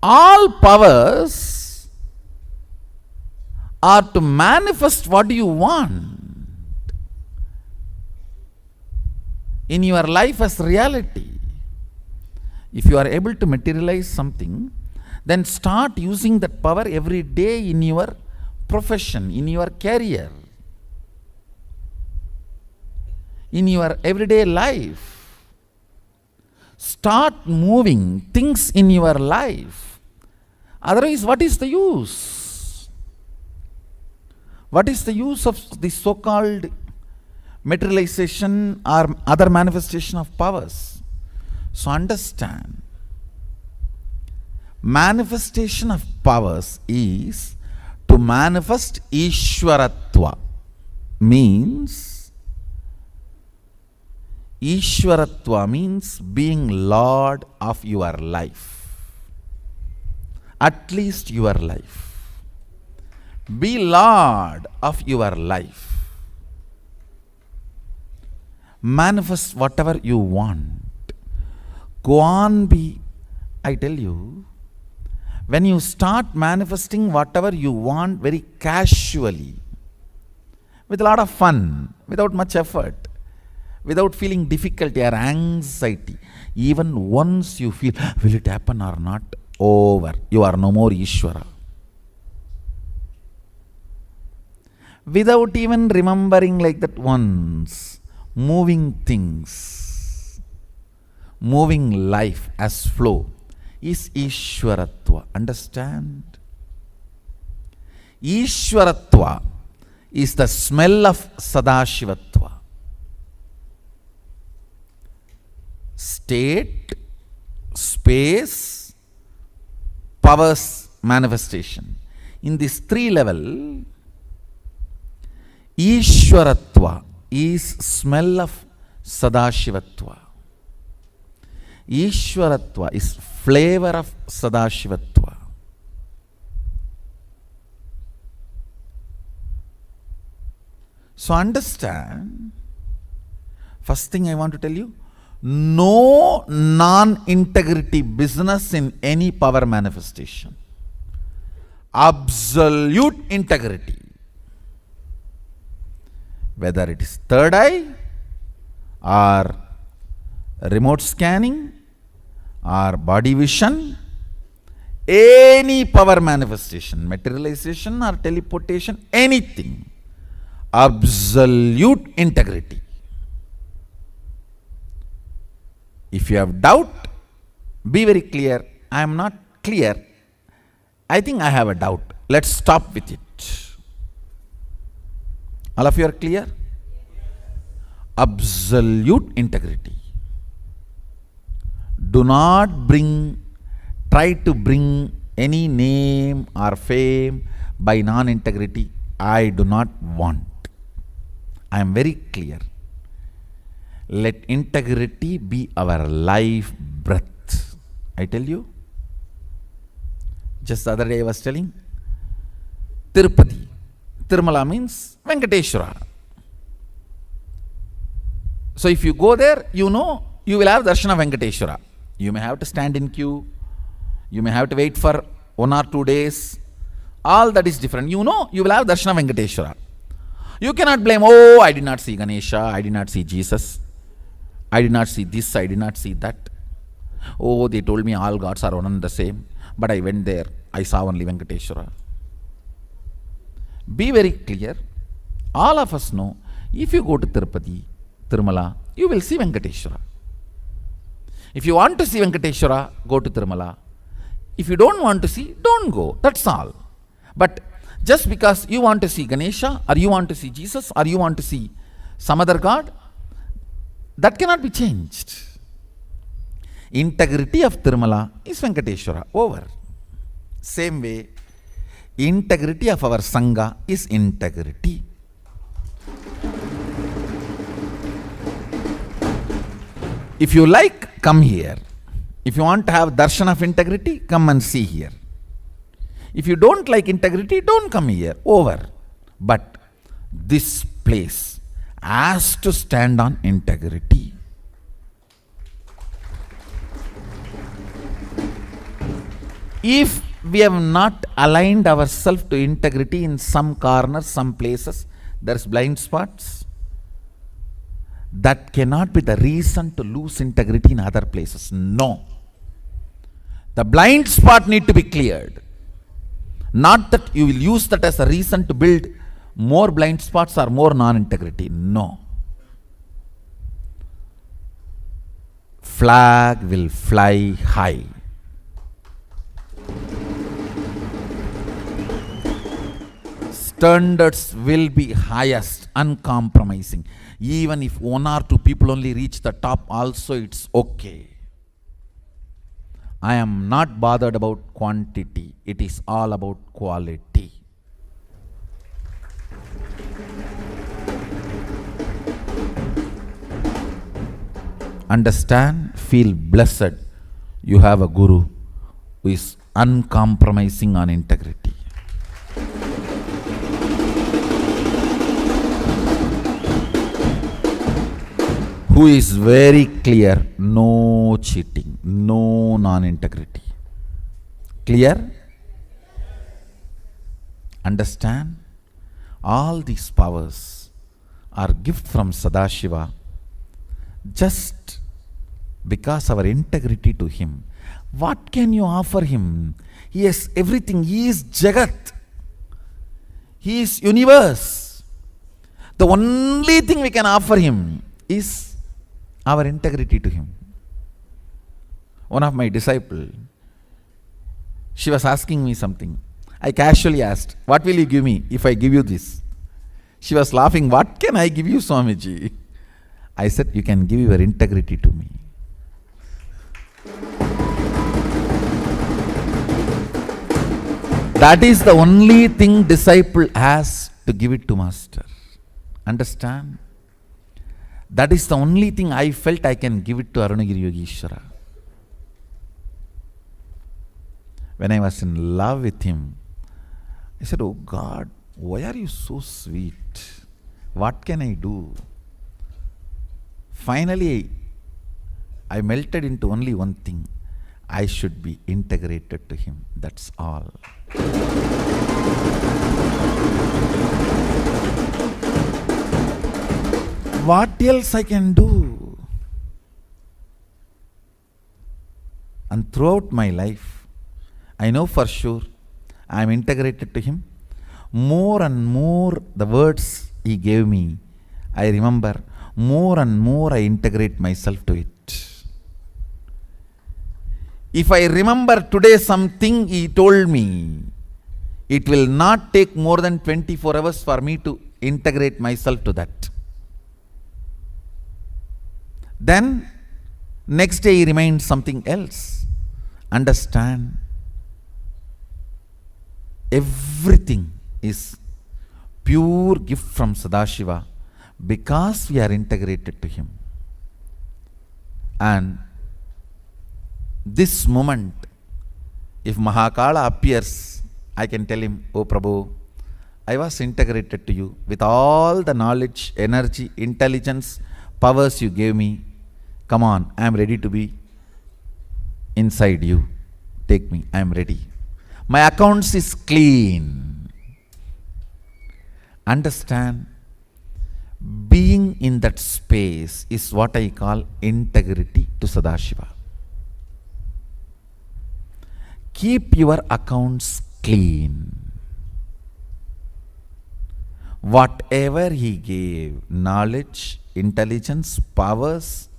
All powers are to manifest what you want in your life as reality. If you are able to materialize something, then start using that power every day in your profession, in your career, in your everyday life. Start moving things in your life. Otherwise, what is the use? What is the use of the so-called materialization or other manifestation of powers? So understand, manifestation of powers is to manifest Ishwaratva. Means, Ishwaratva means being Lord of your life. At least your life. Be Lord of your life. Manifest whatever you want. Go on, be. I tell you, when you start manifesting whatever you want very casually, with a lot of fun, without much effort, without feeling difficulty or anxiety, even once you feel, will it happen or not? Over. You are no more Ishvara. Without even remembering like that once, moving things, moving life as flow is Ishwaratva. Understand? Ishwaratva is the smell of Sadashivatva. State, space, powers, manifestation. In this three level, Ishwaratva is smell of Sadashivatva. Ishwaratva is flavor of Sadashivatva. So understand, first thing I want to tell you, no non-integrity business in any power manifestation. Absolute integrity. Whether it is third eye or remote scanning or body vision, any power manifestation, materialization or teleportation, anything, absolute integrity. If you have doubt, be very clear. I am not clear. I think I have a doubt. Let's stop with it. All of you are clear? Absolute integrity. Do not try to bring any name or fame by non-integrity. I do not want. I am very clear. Let integrity be our life breath. I tell you, just the other day I was telling, Tirupati. Tirumala means Venkateshwara. So if you go there, you know you will have darshan of Venkateshwara. You may have to stand in queue. You may have to wait for 1 or 2 days. All that is different. You know you will have darshan of Venkateshwara. You cannot blame, oh, I did not see Ganesha, I did not see Jesus, I did not see this, I did not see that. Oh, they told me all gods are one and the same, but I went there, I saw only Venkateshwara. Be very clear. All of us know, if you go to Tirupati, Tirumala, you will see Venkateshwara. If you want to see Venkateshwara, go to Tirumala. If you don't want to see, don't go. That's all. But just because you want to see Ganesha, or you want to see Jesus, or you want to see some other god, that cannot be changed. Integrity of Tirumala is Venkateshwara. Over. Same way, integrity of our Sangha is integrity. If you like, come here. If you want to have darshan of integrity, come and see here. If you don't like integrity, don't come here. Over. But this place has to stand on integrity. If we have not aligned ourselves to integrity in some corners, some places, there's blind spots. That cannot be the reason to lose integrity in other places. No. The blind spot need to be cleared. Not that you will use that as a reason to build more blind spots or more non-integrity. No. Flag will fly high. Standards will be highest, uncompromising. Even if 1 or 2 people only reach the top, also it's okay. I am not bothered about quantity. It is all about quality. Understand, feel blessed. You have a guru who is uncompromising on integrity. Who is very clear, no cheating, no non-integrity. Clear? Understand? All these powers are gift from Sadashiva just because our integrity to him. What can you offer him? He has everything. He is Jagat. He is universe. The only thing we can offer him is our integrity to him. One of my disciples, she was asking me something. I casually asked, what will you give me if I give you this? She was laughing, what can I give you, Swamiji? I said, you can give your integrity to me. That is the only thing disciple has to give it to master. Understand? That is the only thing I felt I can give it to Arunagiri Yogeshwara. When I was in love with him, I said, oh God, why are you so sweet? What can I do? Finally, I melted into only one thing. I should be integrated to him. That's all. What else I can do? And throughout my life, I know for sure I am integrated to him. More and more the words he gave me, I remember, more and more I integrate myself to it. If I remember today something he told me, it will not take more than 24 hours for me to integrate myself to that. Then, next day he reminds something else. Understand, everything is pure gift from Sadashiva, Because we are integrated to Him. And this moment, if Mahakala appears, I can tell him, "Oh Prabhu, I was integrated to you with all the knowledge, energy, intelligence, powers you gave me. Come on, I am ready to be inside you. Take me, I am ready. My accounts is clean." Understand? Being in that space is what I call integrity to Sadashiva. Keep your accounts clean. Whatever He gave, knowledge, intelligence, powers,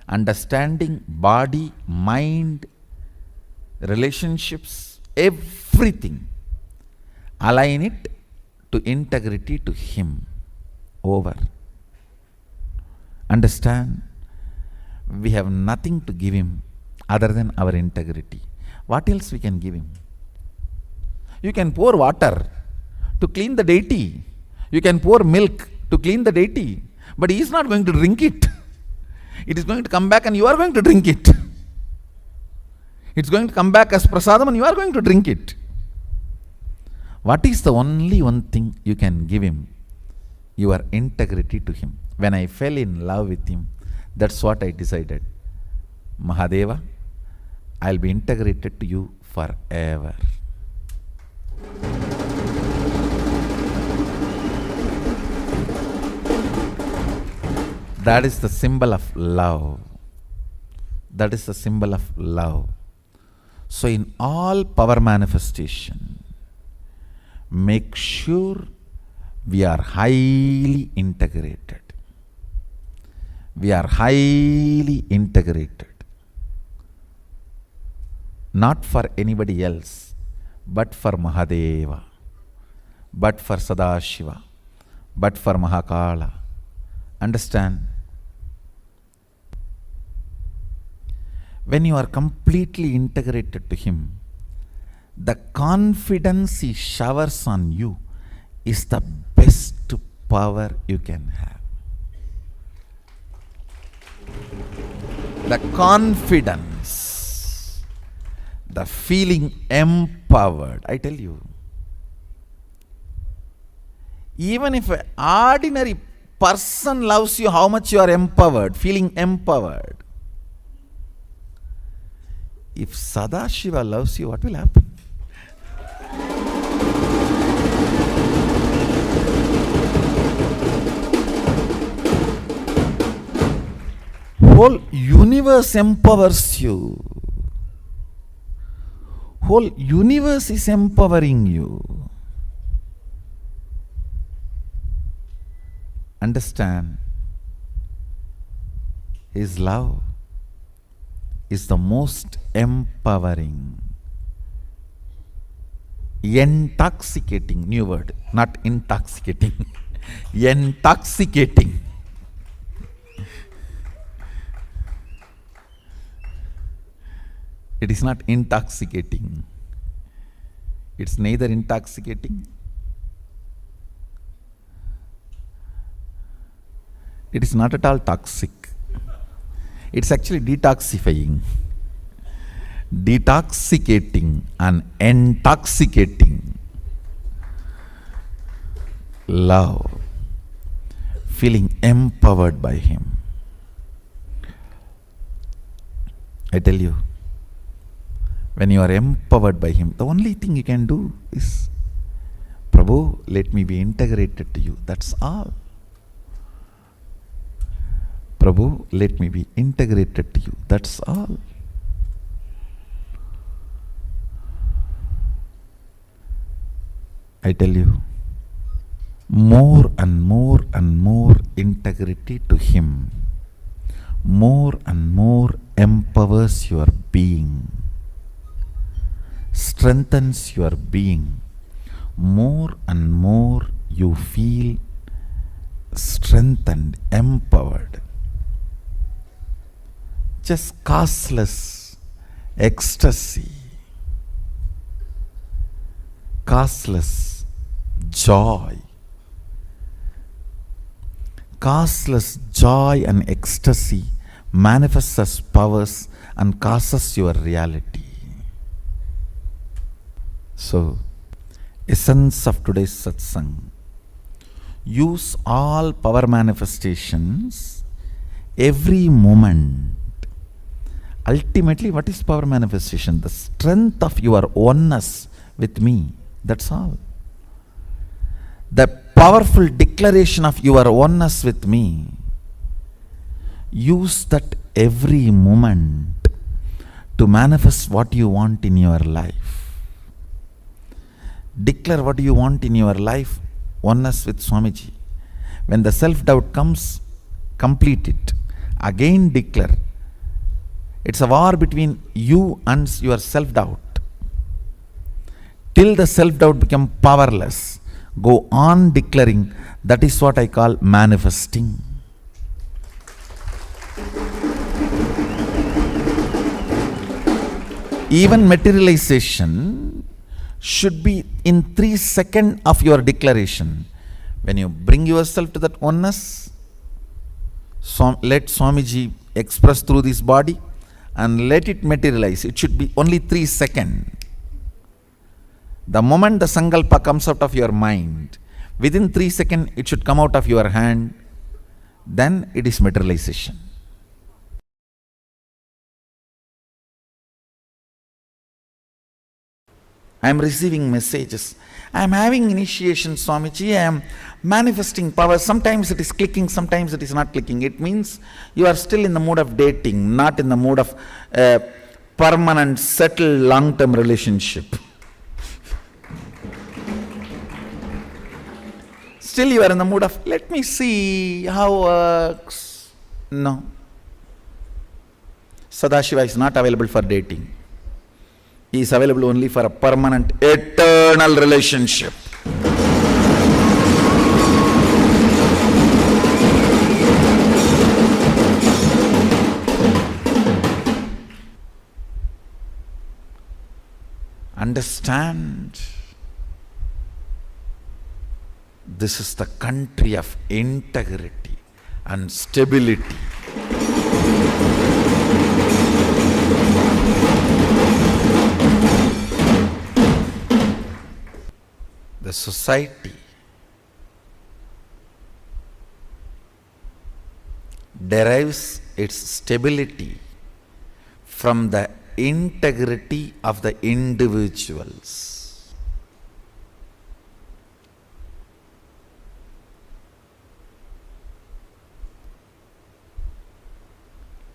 understanding, body, mind, relationships, everything, align it to integrity to Him. Over. Understand? We have nothing to give Him other than our integrity. What else we can give Him? You can pour water to clean the deity. You can pour milk to clean the deity. But He is not going to drink it. It is going to come back and you are going to drink it. It's going to come back as prasadam and you are going to drink it. What is the only one thing you can give Him? Your integrity to Him. When I fell in love with Him, that's what I decided. Mahadeva, I'll be integrated to you forever. That is the symbol of love. That is the symbol of love. So in all power manifestation, make sure we are highly integrated. We are highly integrated. Not for anybody else, but for Mahadeva, but for Sadashiva, but for Mahakala. Understand? When you are completely integrated to Him, the confidence He showers on you is the best power you can have. The confidence, the feeling empowered. I tell you, even if an ordinary person loves you, how much you are empowered, feeling empowered. If Sadashiva loves you, what will happen? Whole universe empowers you. Whole universe is empowering you. Understand? His love is the most empowering, intoxicating, new word, not intoxicating, intoxicating. It is not intoxicating. It's neither intoxicating. It is not at all toxic. It's actually detoxifying, detoxicating and intoxicating. Love, feeling empowered by Him. I tell you, when you are empowered by Him, the only thing you can do is, Prabhu, let me be integrated to you. That's all. Prabhu, let me be integrated to you. That's all. I tell you, more and more and more integrity to Him, more and more empowers your being, strengthens your being. More and more you feel strengthened, empowered. Just causeless ecstasy, causeless joy. causeless joy and ecstasy manifests as powers and causes your reality. So, essence of today's satsang. Use all power manifestations every moment. Ultimately, what is power manifestation? The strength of your oneness with me. That's all. The powerful declaration of your oneness with me. Use that every moment to manifest what you want in your life. Declare what you want in your life. Oneness with Swamiji. When the self-doubt comes, complete it. Again declare. It's a war between you and your self-doubt. Till the self-doubt becomes powerless, go on declaring. That is what I call manifesting. Even materialization should be in 3 seconds of your declaration. When you bring yourself to that oneness, let Swamiji express through this body and let it materialize. It should be only 3 seconds. The moment the sankalpa comes out of your mind, within 3 seconds it should come out of your hand, then it is materialization. I am receiving messages. I am having initiation, Swamiji. I am manifesting power. Sometimes it is clicking, sometimes it is not clicking. It means you are still in the mood of dating, not in the mood of permanent, settled, long-term relationship. Still you are in the mood of, let me see how works. No. Sadashiva is not available for dating. He is available only for a permanent, eternal relationship. Understand, this is the country of integrity and stability. The society derives its stability from the integrity of the individuals.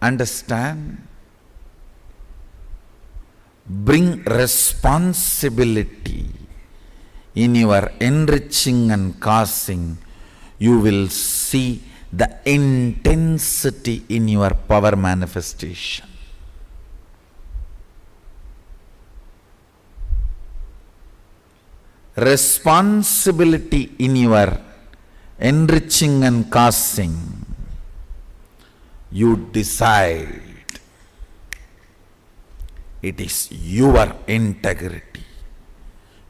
Understand? Bring responsibility in your enriching and causing. You will see the intensity in your power manifestation. Responsibility in your enriching and causing. You decide. It is your integrity,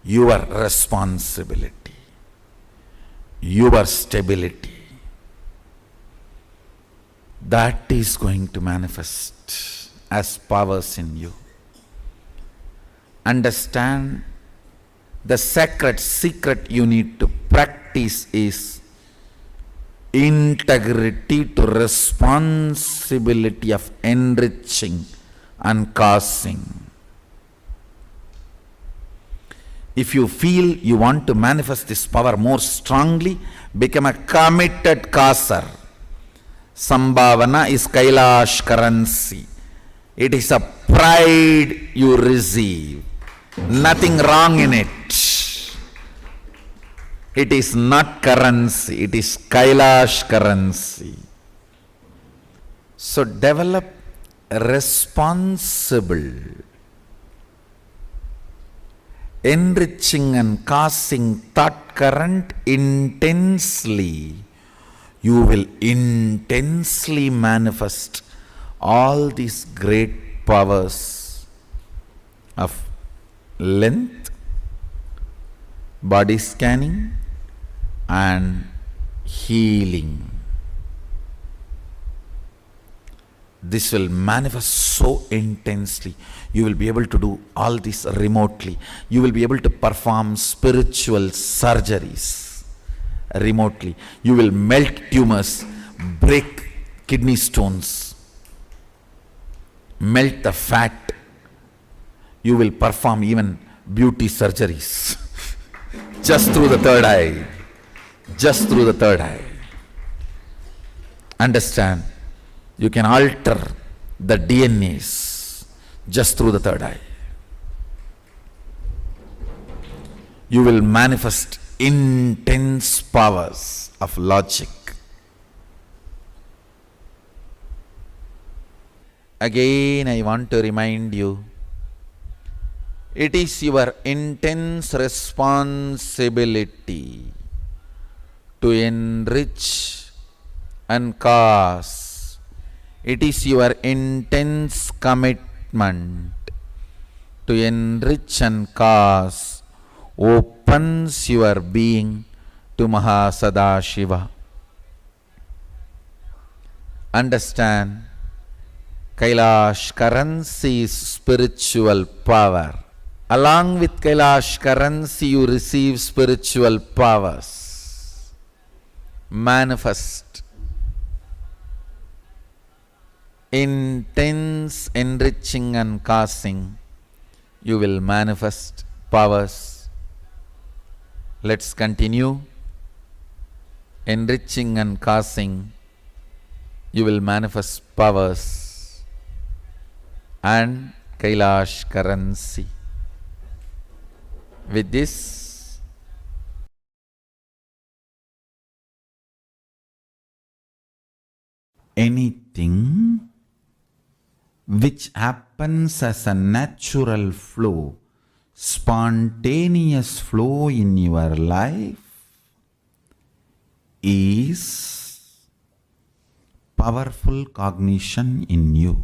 your responsibility, your stability. That is going to manifest as powers in you. Understand, the sacred secret you need to practice is integrity to responsibility of enriching and causing. If you feel you want to manifest this power more strongly, become a committed causer. Sambhavana is Kailash currency. It is a pride you receive. Nothing wrong in it. It is not currency, it is Kailash currency. So develop responsible, enriching and causing thought current intensely. You will intensely manifest all these great powers of length, body scanning and healing. This will manifest so intensely. You will be able to do all this remotely. You will be able to perform spiritual surgeries remotely. You will melt tumors, break kidney stones, melt the fat. You will perform even beauty surgeries just through the third eye. Just through the third eye. Understand? You can alter the DNAs just through the third eye. You will manifest intense powers of logic. Again, I want to remind you, it is your intense responsibility to enrich and cause. It is your intense commitment to enrich and cause opens your being to Mahasadashiva. Understand, Kailash currency is spiritual power. Along with Kailash currency, you receive spiritual powers. Manifest intense enriching and causing. You will manifest powers. Let's continue. Enriching and causing. You will manifest powers and Kailash currency. With this, anything which happens as a natural flow, spontaneous flow in your life is powerful cognition in you.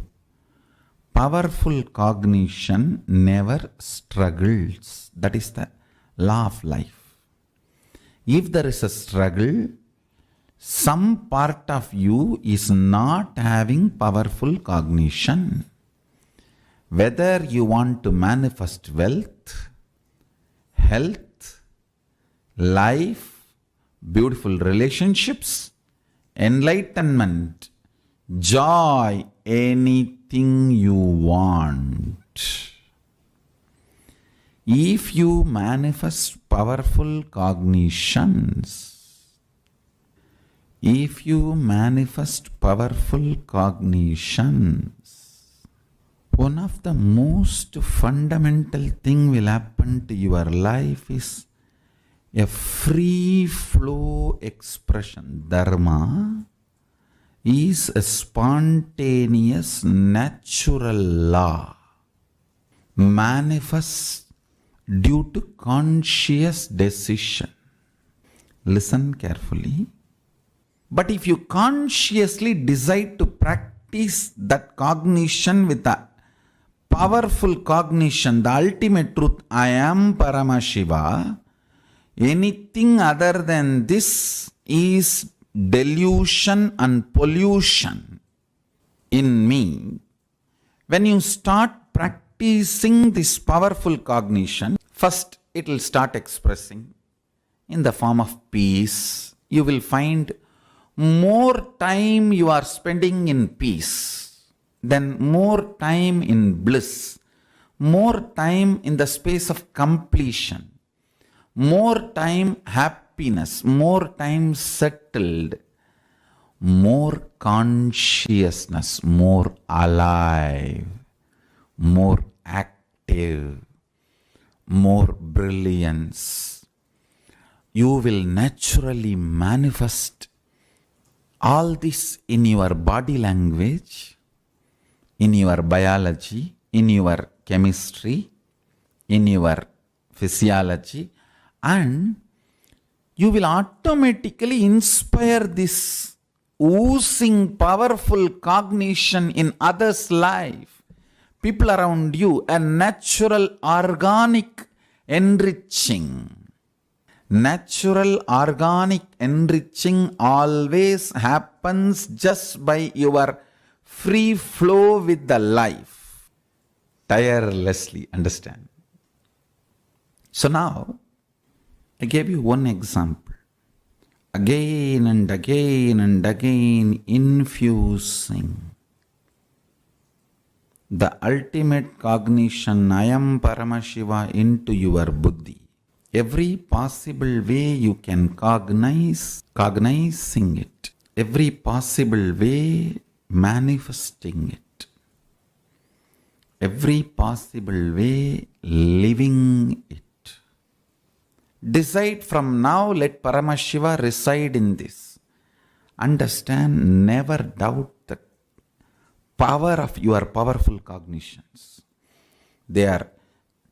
Powerful cognition never struggles. That is the law of life. If there is a struggle, some part of you is not having powerful cognition. Whether you want to manifest wealth, health, life, beautiful relationships, enlightenment, joy, anything you want. If you manifest powerful cognitions, one of the most fundamental thing will happen to your life is a free flow expression. Dharma is a spontaneous natural law, manifests due to conscious decision. Listen carefully. But if you consciously decide to practice that cognition with a powerful cognition, the ultimate truth, I am Paramashiva, anything other than this is delusion and pollution in me. When you start practicing this powerful cognition, first it will start expressing in the form of peace. You will find more time you are spending in peace, then more time in bliss, more time in the space of completion, more time happiness, more time settled, more consciousness, more alive, more active, more brilliance. You will naturally manifest all this in your body language, in your biology, in your chemistry, in your physiology, and you will automatically inspire this oozing powerful cognition in others' life, people around you, a natural organic enriching. Natural organic enriching always happens just by your free flow with the life, tirelessly, understand. So now, I gave you one example. Again and again and again, infusing the ultimate cognition, I am Paramashiva, into your buddhi. Every possible way you can cognizing it. Every possible way, manifesting it. Every possible way, living it. Decide from now, let Paramashiva reside in this. Understand, never doubt the power of your powerful cognitions. They are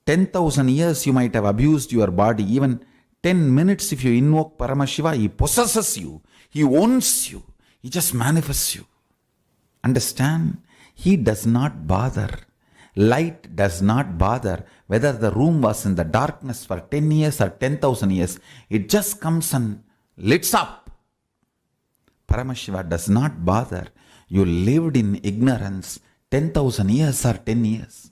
10,000 years you might have abused your body. Even 10 minutes if you invoke Paramashiva, he possesses you. He owns you. He just manifests you. Understand? He does not bother. Light does not bother whether the room was in the darkness for 10 years or 10,000 years. It just comes and lights up. Paramashiva does not bother. You lived in ignorance 10,000 years or 10 years.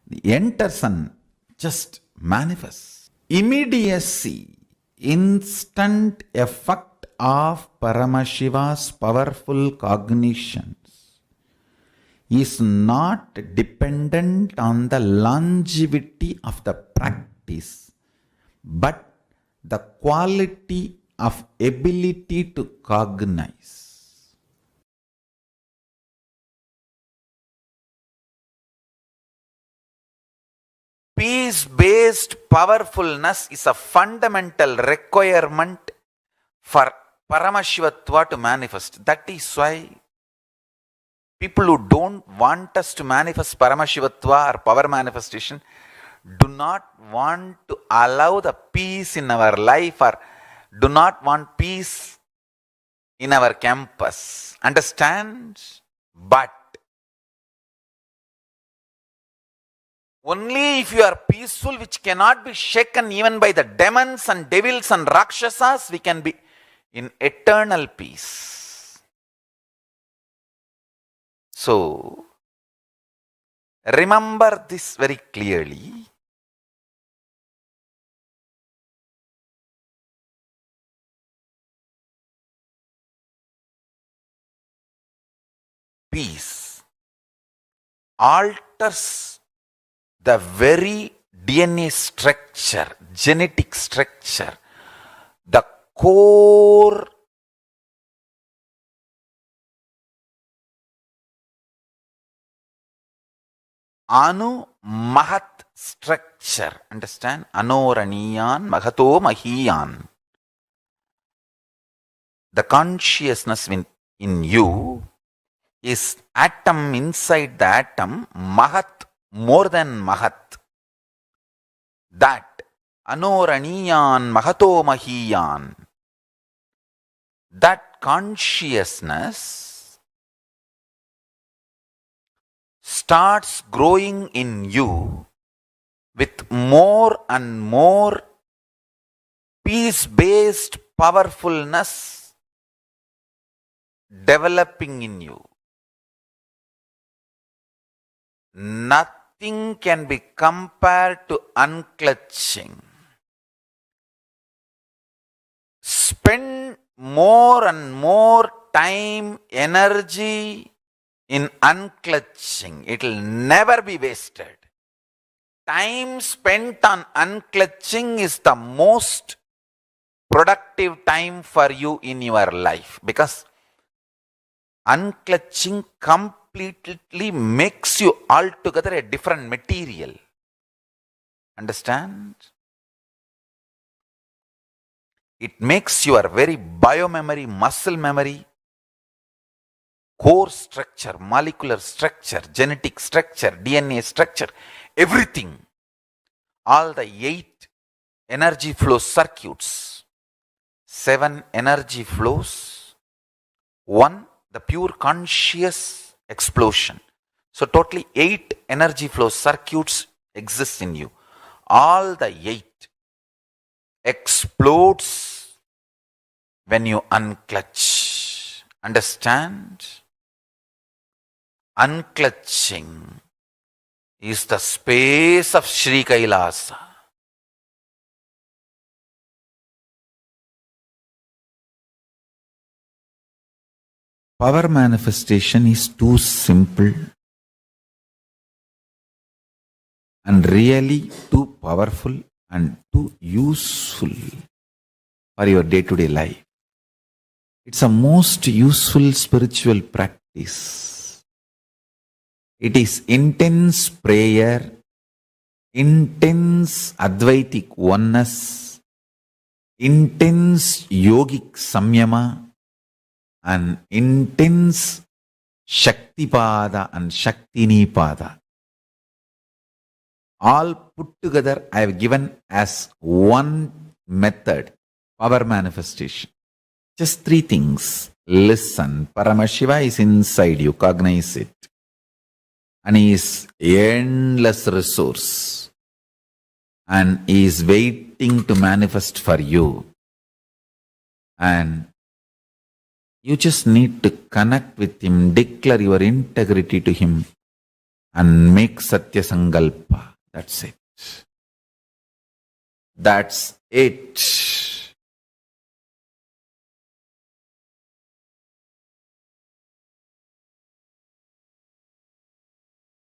The enters and just manifests. Immediacy, instant effect of Paramashiva's powerful cognitions is not dependent on the longevity of the practice, but the quality of ability to cognize. Peace-based powerfulness is a fundamental requirement for Paramashivatva to manifest. That is why people who don't want us to manifest Paramashivatva or power manifestation do not want to allow the peace in our life or do not want peace in our campus. Understand? But only if you are peaceful, which cannot be shaken even by the demons and devils and rakshasas, we can be in eternal peace. So, remember this very clearly. Peace alters the very DNA structure, genetic structure, the core Anu Mahat structure. Understand? Anoraniyan Magato Mahiyan. The consciousness in you is atom inside the atom, Mahat, more than Mahat. That Anoraniyan Magato Mahiyan. That consciousness starts growing in you with more and more peace-based powerfulness developing in you. Nothing can be compared to unclutching. Spend more and more time, energy in unclutching. It will never be wasted. Time spent on unclutching is the most productive time for you in your life, because unclutching completely makes you altogether a different material. Understand? It makes your very biomemory, muscle memory, core structure, molecular structure, genetic structure, DNA structure, everything, all the 8 energy flow circuits, 7 energy flows, 1 the pure conscious explosion. So totally 8 energy flow circuits exist in you. All the 8 explodes when you unclutch. Understand? unclutching is the space of Sri Kailasa. Power manifestation is too simple and really too powerful and too useful for your day-to-day life. It's a most useful spiritual practice. It is intense prayer, intense Advaitic oneness, intense yogic samyama, and intense Shaktipada and Shaktinipada. All put together I have given as one method, power manifestation. Just three things. Listen, Paramashiva is inside you, cognize it. And he is endless resource. And he is waiting to manifest for you. And you just need to connect with him, declare your integrity to him, and make Satya Sankalpa. That's it. That's it.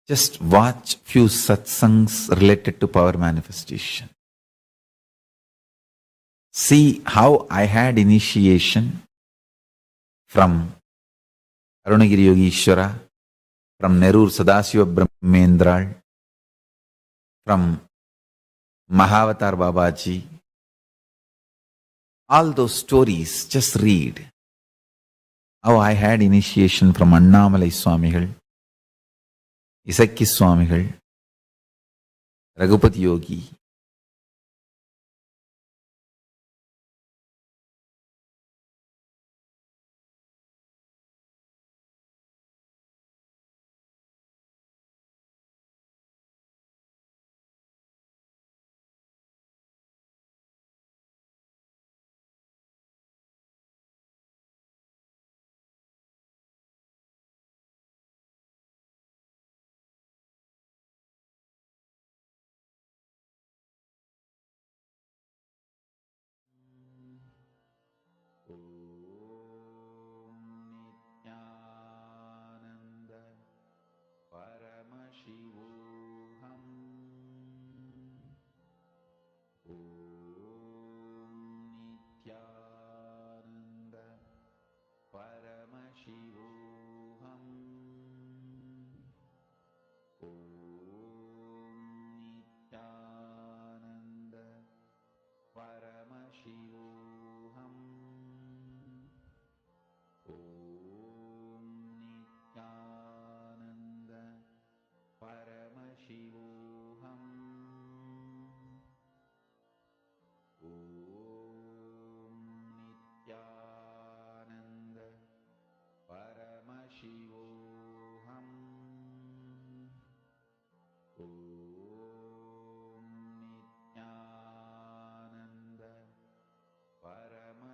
Just watch few satsangs related to power manifestation. See how I had initiation from Arunagiri Yogishwara, from Nerur Sadasiva Brahmendral, from Mahavatar Babaji. All those stories, just read. How I had initiation from Annamalai Swamigal, Isakki Swamigal, Raghupati Yogi. Nityananda Paramashivoham Nityananda Paramashivoham Nityananda Paramashivoham Nityananda Paramashivoham Nityananda Paramashivoham Nityananda Paramashivoham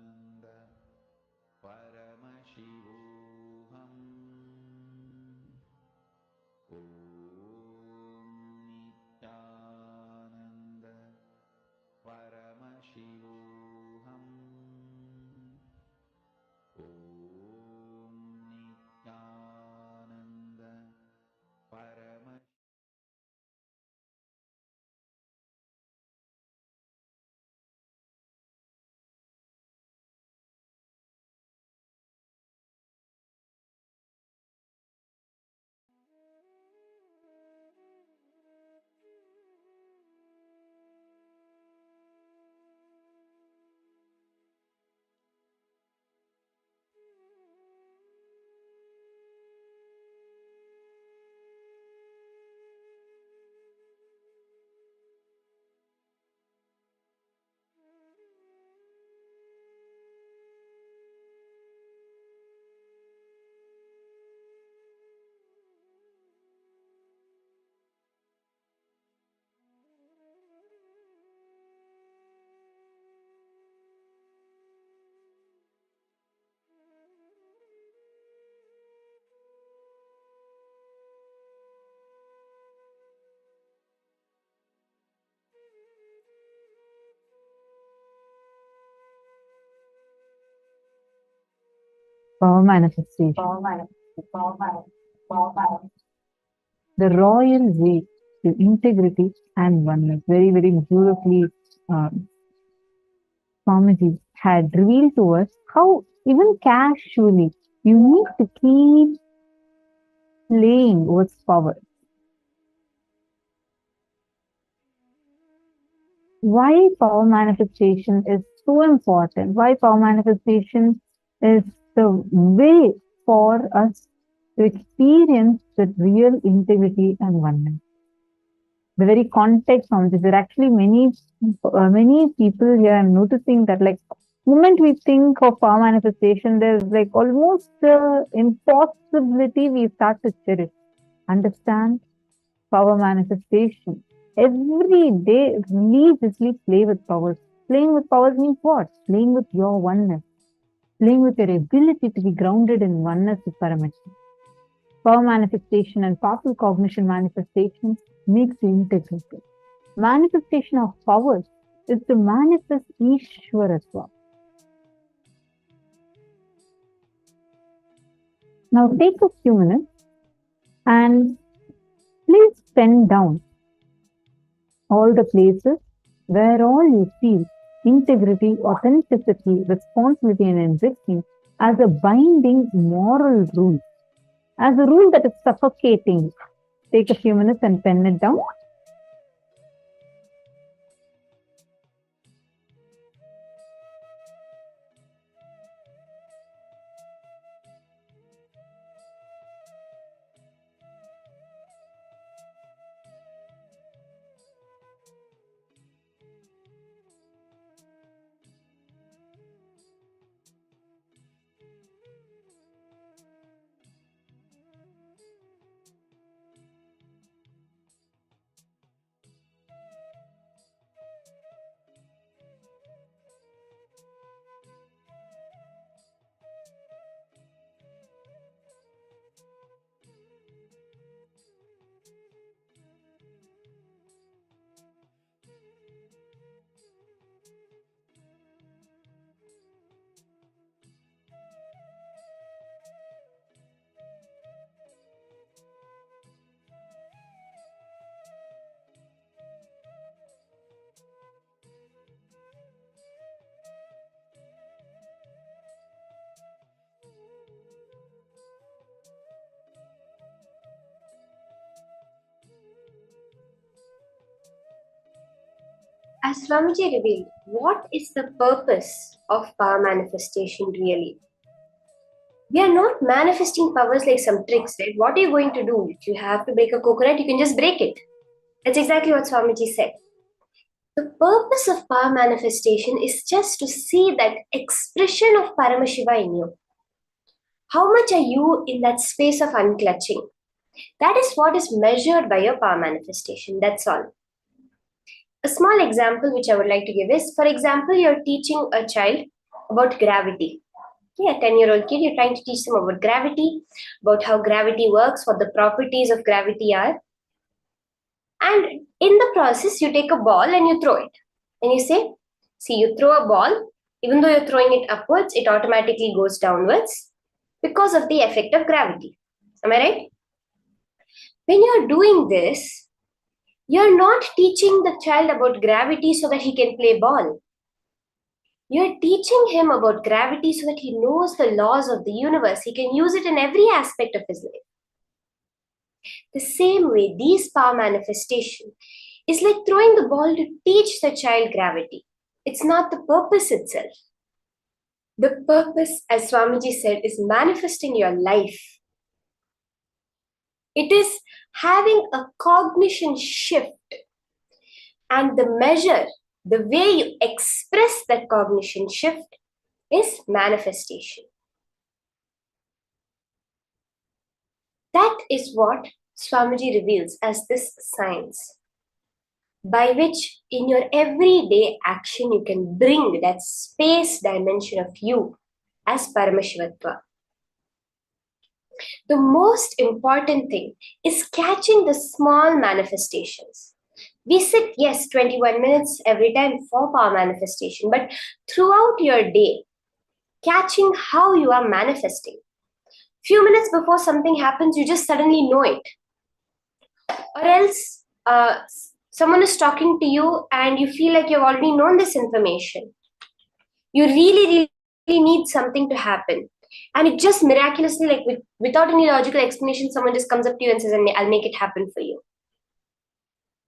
Nityananda Paramashivoham Nityananda Paramashivoham Nityananda Paramashivoham Power manifestation. The royal way to integrity and oneness. Very, very beautifully, Swamiji had revealed to us how even casually you need to keep playing with power. Why power manifestation is so important, why power manifestation is the way for us to experience the real integrity and oneness. The very context of this, there are actually many people here. I'm noticing that, like, moment we think of power manifestation, there's like almost impossibility we start to cherish. Understand power manifestation. Every day, religiously play with powers. Playing with powers means what? Playing with your oneness. Playing with your ability to be grounded in oneness with Paramashivam. Power manifestation and powerful cognition manifestation makes you integrated. Manifestation of powers is to manifest Ishwaratva. Now take a few minutes and please pen down all the places where all you feel integrity, authenticity, responsibility, and enrichment as a binding moral rule, as a rule that is suffocating. Take a few minutes and pen it down. As Swamiji revealed, what is the purpose of power manifestation really? We are not manifesting powers like some tricks, right? What are you going to do? If you have to break a coconut, you can just break it. That's exactly what Swamiji said. The purpose of power manifestation is just to see that expression of Paramashiva in you. How much are you in that space of unclutching? That is what is measured by your power manifestation. That's all. A small example which I would like to give is, for example, you're teaching a child about gravity. Okay, a 10-year-old kid, you're trying to teach them about gravity, about how gravity works, what the properties of gravity are. And in the process, you take a ball and you throw it. And you say, see, you throw a ball, even though you're throwing it upwards, it automatically goes downwards because of the effect of gravity. Am I right? When you're doing this, you're not teaching the child about gravity so that he can play ball. You're teaching him about gravity so that he knows the laws of the universe. He can use it in every aspect of his life. The same way, these power manifestation is like throwing the ball to teach the child gravity. It's not the purpose itself. The purpose, as Swamiji said, is manifesting your life. It is having a cognition shift, and the measure, the way you express that cognition shift is manifestation. That is what Swamiji reveals as this science, by which in your everyday action you can bring that space dimension of you as Paramashivatva. The most important thing is catching the small manifestations. We sit, yes, 21 minutes every time for power manifestation, but throughout your day, catching how you are manifesting. Few minutes before something happens, you just suddenly know it. Or else someone is talking to you and you feel like you've already known this information. You really need something to happen. And it just miraculously, like without any logical explanation, someone just comes up to you and says, I'll make it happen for you.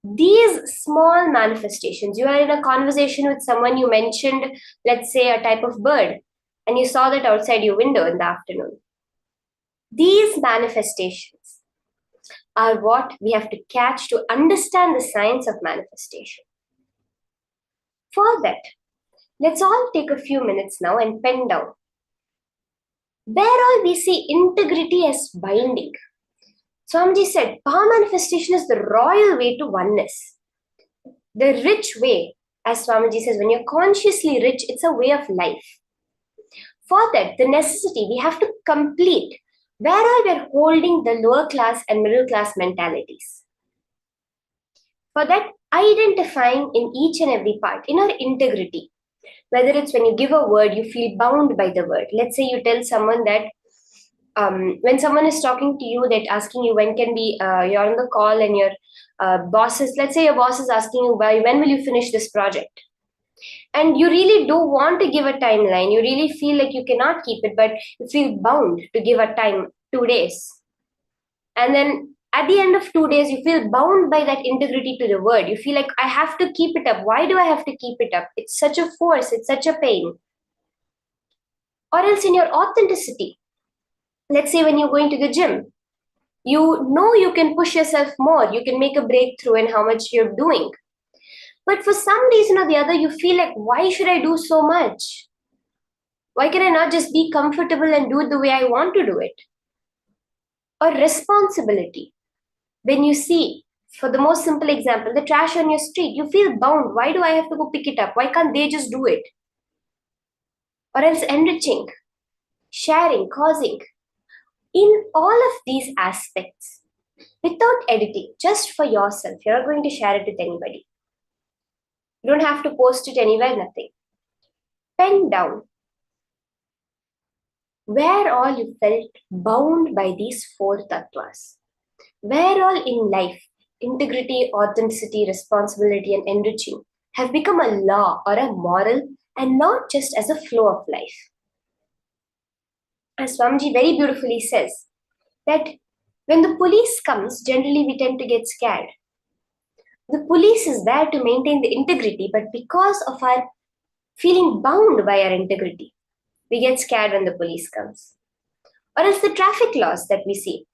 These small manifestations, you are in a conversation with someone, you mentioned, let's say, a type of bird, and you saw that outside your window in the afternoon. These manifestations are what we have to catch to understand the science of manifestation. For that, let's all take a few minutes now and pen down where all we see integrity as binding. Swamiji said, power manifestation is the royal way to oneness. The rich way, as Swamiji says, when you're consciously rich, it's a way of life. For that, the necessity we have to complete where all we're holding the lower class and middle class mentalities. For that, identifying in each and every part, in our integrity, whether it's when you give a word, you feel bound by the word. Let's say you tell someone that when someone is talking to you, that asking you when can be, you're on the call and your let's say your boss is asking you, when will you finish this project? And you really do want to give a timeline. You really feel like you cannot keep it, but you feel bound to give a time, 2 days. And then at the end of 2 days, you feel bound by that integrity to the word. You feel like, I have to keep it up. Why do I have to keep it up? It's such a force. It's such a pain. Or else in your authenticity, let's say when you're going to the gym, you know you can push yourself more. You can make a breakthrough in how much you're doing. But for some reason or the other, you feel like, why should I do so much? Why can I not just be comfortable and do it the way I want to do it? Or responsibility. When you see, for the most simple example, the trash on your street, you feel bound. Why do I have to go pick it up? Why can't they just do it? Or else enriching, sharing, causing. In all of these aspects, without editing, just for yourself, you're not going to share it with anybody. You don't have to post it anywhere, nothing. Pen down where all you felt bound by these 4 tattvas. Where all in life, integrity, authenticity, responsibility, and enriching have become a law or a moral and not just as a flow of life. As Swamiji very beautifully says, that when the police comes, generally we tend to get scared. The police is there to maintain the integrity, but because of our feeling bound by our integrity, we get scared when the police comes. Or else the traffic laws that we see.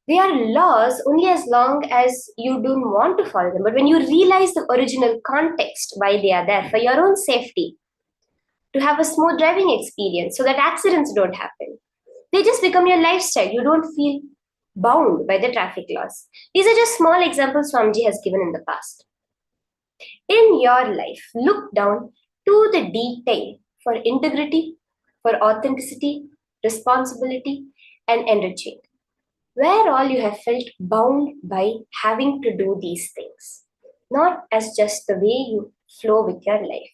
They are laws only as long as you don't want to follow them. But when you realize the original context, why they are there, for your own safety, to have a smooth driving experience so that accidents don't happen, they just become your lifestyle. You don't feel bound by the traffic laws. These are just small examples Swamiji has given in the past. In your life, look down to the detail for integrity, for authenticity, responsibility, and enriching. Where all you have felt bound by having to do these things, not as just the way you flow with your life.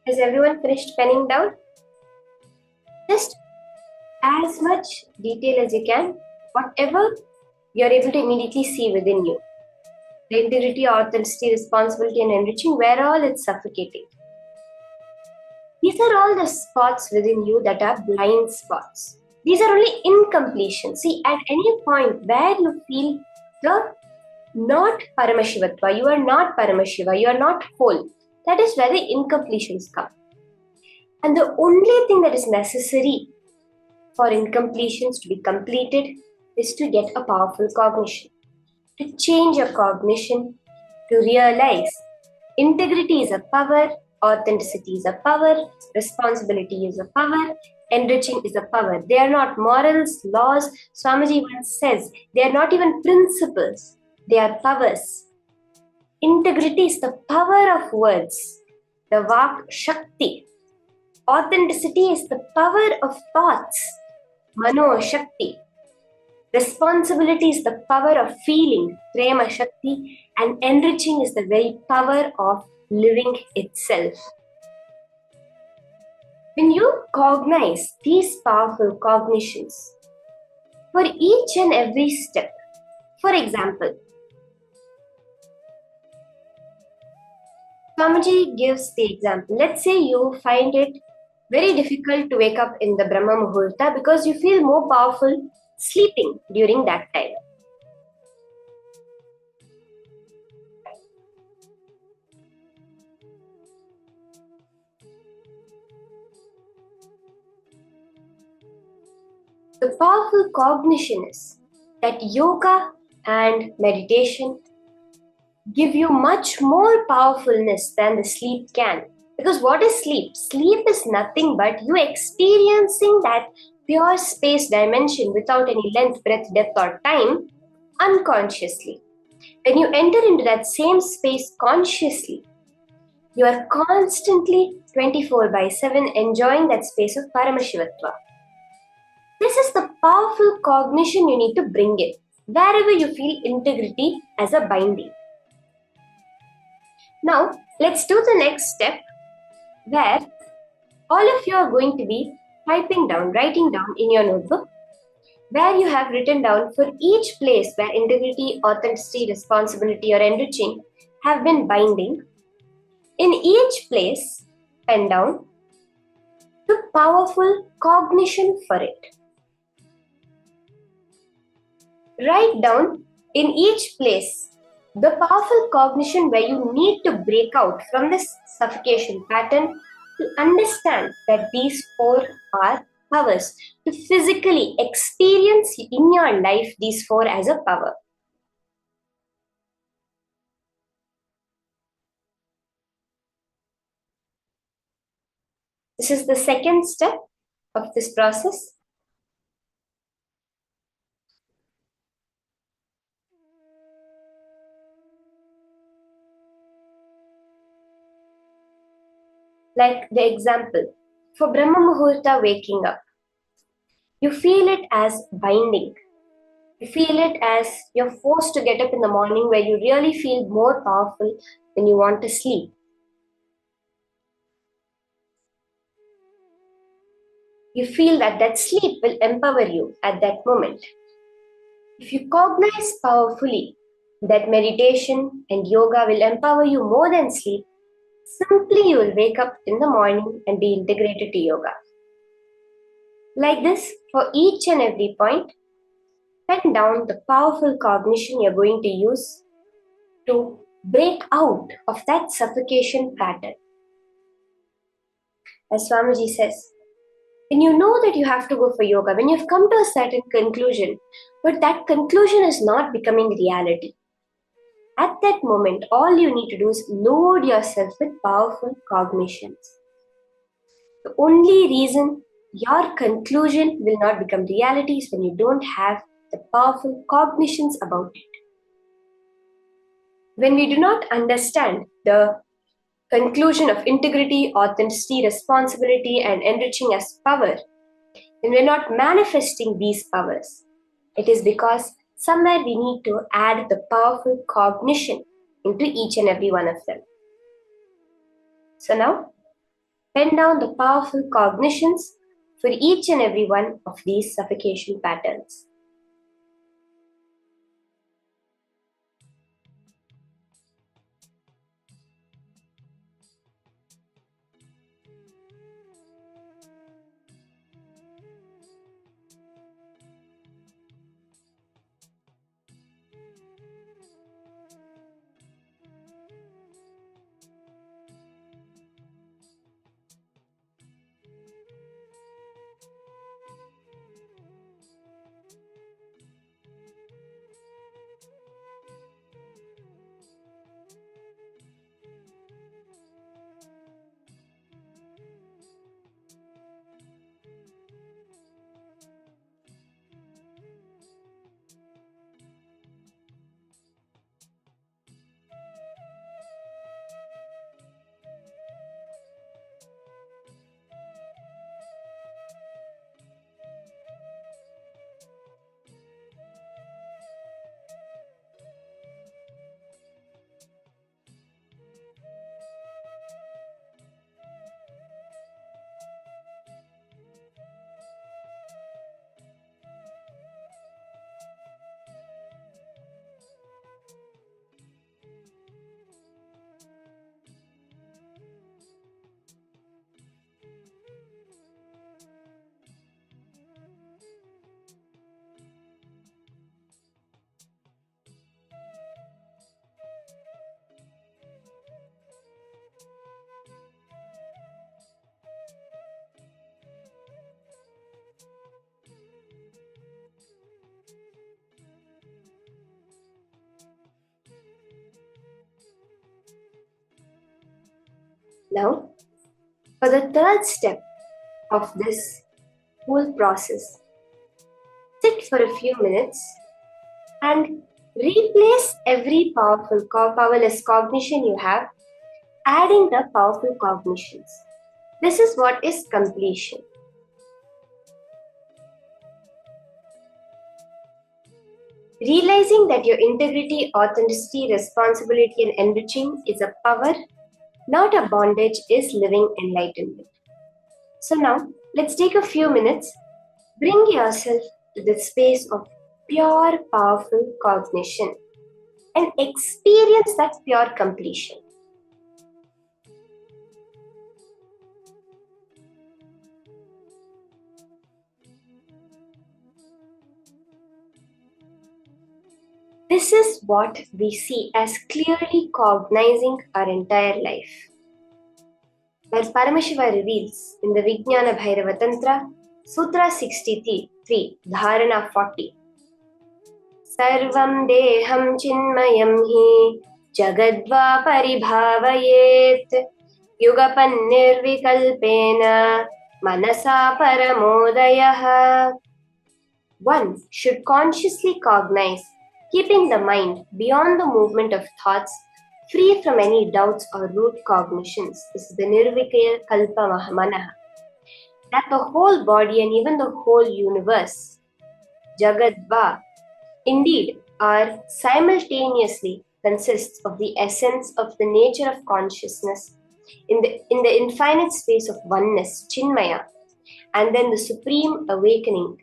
Has everyone finished penning down? Just as much detail as you can, whatever you're able to immediately see within you. The integrity, authenticity, responsibility, and enriching, where all it's suffocating. These are all the spots within you that are blind spots. These are only incompletion. See, at any point where you feel the not Paramashivatva, you are not Paramashiva, you are not whole, that is where the incompletions come. And the only thing that is necessary for incompletions to be completed is to get a powerful cognition, to change your cognition, to realize integrity is a power, authenticity is a power, responsibility is a power, enriching is a power. They are not morals, laws. Swamiji once says, they are not even principles, they are powers. Integrity is the power of words, the Vak Shakti. Authenticity is the power of thoughts, Mano Shakti. Responsibility is the power of feeling, Prema Shakti, and enriching is the very power of living itself. When you cognize these powerful cognitions for each and every step, for example, Swamiji gives the example. Let's say you find it very difficult to wake up in the Brahma Muhurta because you feel more powerful sleeping during that time. The powerful cognition is that yoga and meditation give you much more powerfulness than the sleep can. Because what is sleep? Sleep is nothing but you experiencing that pure space dimension without any length, breadth, depth or time unconsciously. When you enter into that same space consciously, you are constantly 24/7 enjoying that space of Paramashivatva. This is the powerful cognition you need to bring in wherever you feel integrity as a binding. Now, let's do the next step where all of you are going to be writing down in your notebook where you have written down for each place where integrity, authenticity, responsibility or enriching have been binding. In each place, pen down the powerful cognition for it. Write down in each place the powerful cognition where you need to break out from this suffocation pattern to understand that these four are powers, to physically experience in your life these four as a power. This is the second step of this process. Like the example, for Brahma Muhurta waking up, you feel it as binding. You feel it as you're forced to get up in the morning where you really feel more powerful when you want to sleep. You feel that sleep will empower you at that moment. If you cognize powerfully that meditation and yoga will empower you more than sleep, simply you will wake up in the morning and be integrated to yoga. Like this, for each and every point, pen down the powerful cognition you're going to use to break out of that suffocation pattern. As Swamiji says, when you know that you have to go for yoga, when you've come to a certain conclusion, but that conclusion is not becoming reality, at that moment, all you need to do is load yourself with powerful cognitions. The only reason your conclusion will not become reality is when you don't have the powerful cognitions about it. When we do not understand the conclusion of integrity, authenticity, responsibility, and enriching as power, then we're not manifesting these powers. It is because somewhere we need to add the powerful cognition into each and every one of them. So now, pen down the powerful cognitions for each and every one of these suffocation patterns. Now, for the third step of this whole process, sit for a few minutes and replace every powerless cognition you have, adding the powerful cognitions. This is what is completion. Realizing that your integrity, authenticity, responsibility, and enriching is a power, not a bondage, is living enlightenment. So now, let's take a few minutes. Bring yourself to the space of pure, powerful cognition and experience that pure completion. This is what we see as clearly cognizing our entire life. Where Paramashiva reveals in the Vijnana Bhairava Tantra, Sutra 63, Dharana 40. Sarvam deham chinmayam hi jagadva paribhavayet yugapan nirvikalpena manasa paramodayah. One should consciously cognize, keeping the mind beyond the movement of thoughts, free from any doubts or root cognitions. This is the nirvikaya kalpa manaha. That the whole body and even the whole universe, jagadva, indeed are simultaneously consists of the essence of the nature of consciousness in the infinite space of oneness, chinmaya, and then the supreme awakening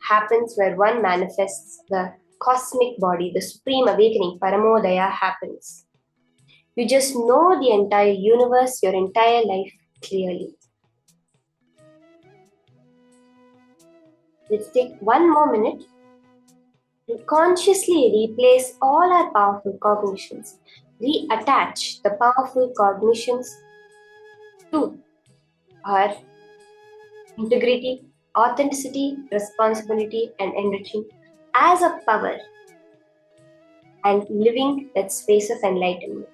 happens where one manifests the cosmic body, the supreme awakening, paramodaya, happens. You just know the entire universe, your entire life clearly. Let's take one more minute to consciously replace all our powerful cognitions. Reattach the powerful cognitions to our integrity, authenticity, responsibility, and enriching as a power and living that space of enlightenment.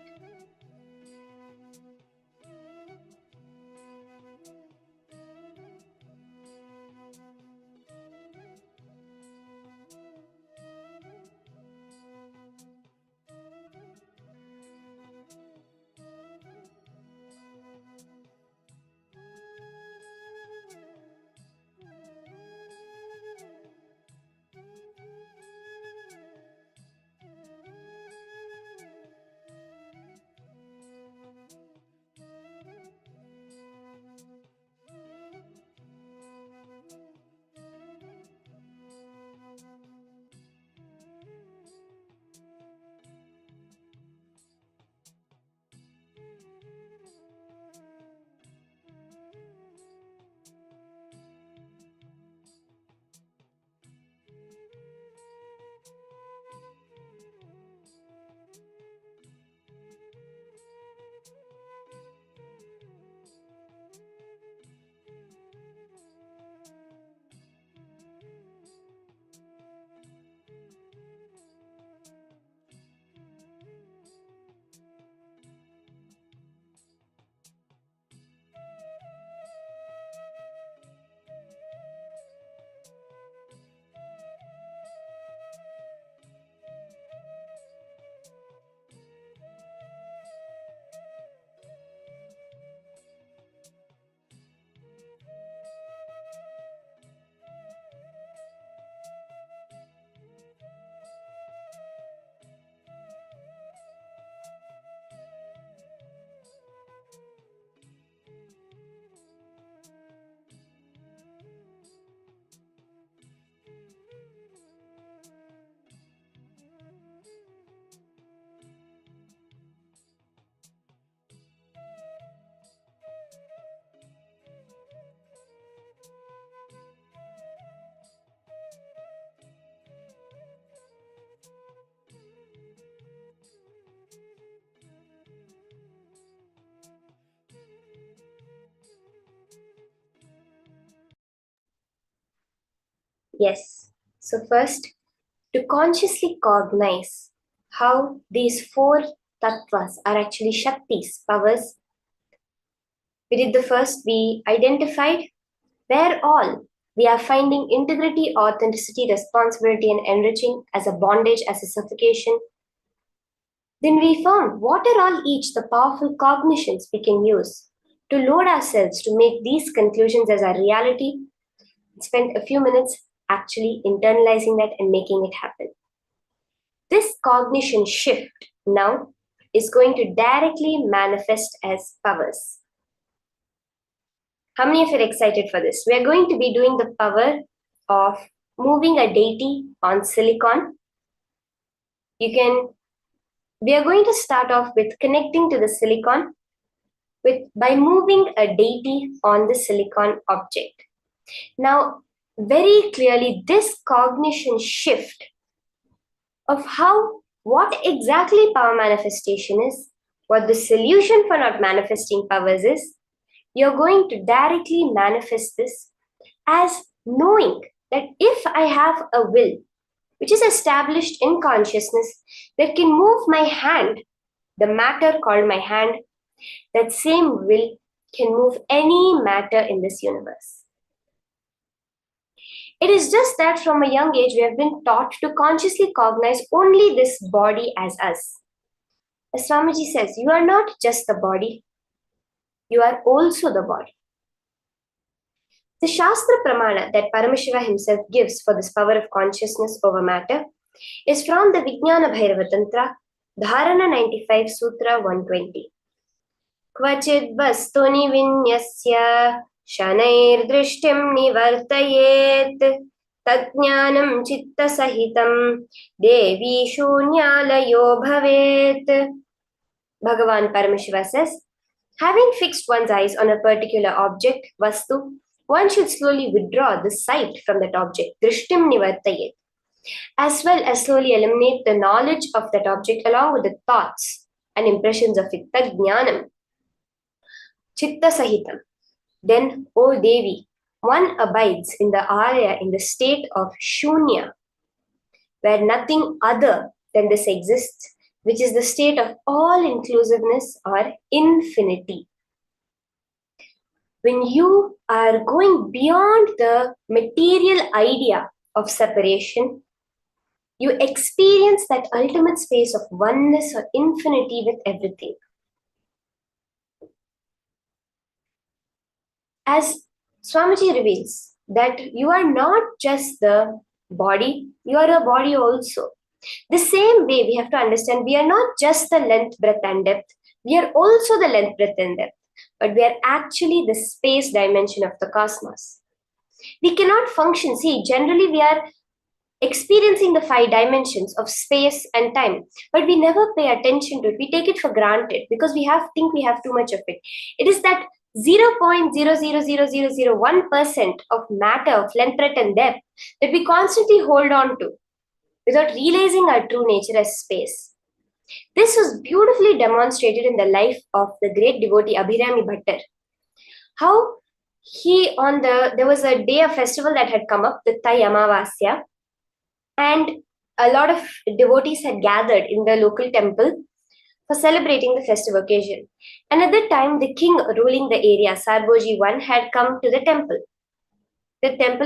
Yes. So first, to consciously cognize how these four tattvas are actually Shaktis, powers. We did the first, we identified where all we are finding integrity, authenticity, responsibility, and enriching as a bondage, as a suffocation. Then we found what are all each the powerful cognitions we can use to load ourselves to make these conclusions as our reality. Spent a few minutes actually internalizing that and making it happen. This cognition shift now is going to directly manifest as powers. How many of you are excited for this? We are going to be doing the power of moving a deity on silicon. We are going to start off with connecting to the silicon by moving a deity on the silicon object. Now, very clearly, this cognition shift of what exactly power manifestation is, what the solution for not manifesting powers is, you're going to directly manifest this as knowing that if I have a will, which is established in consciousness, that can move my hand, the matter called my hand, that same will can move any matter in this universe. It is just that from a young age, we have been taught to consciously cognize only this body as us. As Swamiji says, you are not just the body, you are also the body. The Shastra Pramana that Paramashiva himself gives for this power of consciousness over matter is from the Vijnana Bhairava Tantra, Dharana 95, Sutra 120. Kvachid vastuni vinyasya shanair drishtim nivartayet tajnanam chitta sahitam devi shunyalayo bhavet. Bhagavan Paramashiva says, having fixed one's eyes on a particular object, vastu, one should slowly withdraw the sight from that object, drishtim nivartayet, as well as slowly eliminate the knowledge of that object along with the thoughts and impressions of it, tajnanam, chitta sahitam. Then, O Devi, one abides in the area in the state of shunya, where nothing other than this exists, which is the state of all-inclusiveness or infinity. When you are going beyond the material idea of separation, you experience that ultimate space of oneness or infinity with everything. As Swamiji reveals, that you are not just the body, you are a body also. The same way we have to understand we are not just the length, breadth, and depth, we are also the length, breadth, and depth, but we are actually the space dimension of the cosmos. We cannot function. See, generally we are experiencing the 5 dimensions of space and time, but we never pay attention to it. We take it for granted because we think we have too much of it. It is that 0.00001% of matter, of length, breadth, and depth that we constantly hold on to without realizing our true nature as space. This was beautifully demonstrated in the life of the great devotee Abhirami Bhattar. How there was a day, a festival that had come up, the Thai Amavasya, and a lot of devotees had gathered in the local temple for celebrating the festive occasion. And at that time, the king ruling the area, Sarboji I, had come to the temple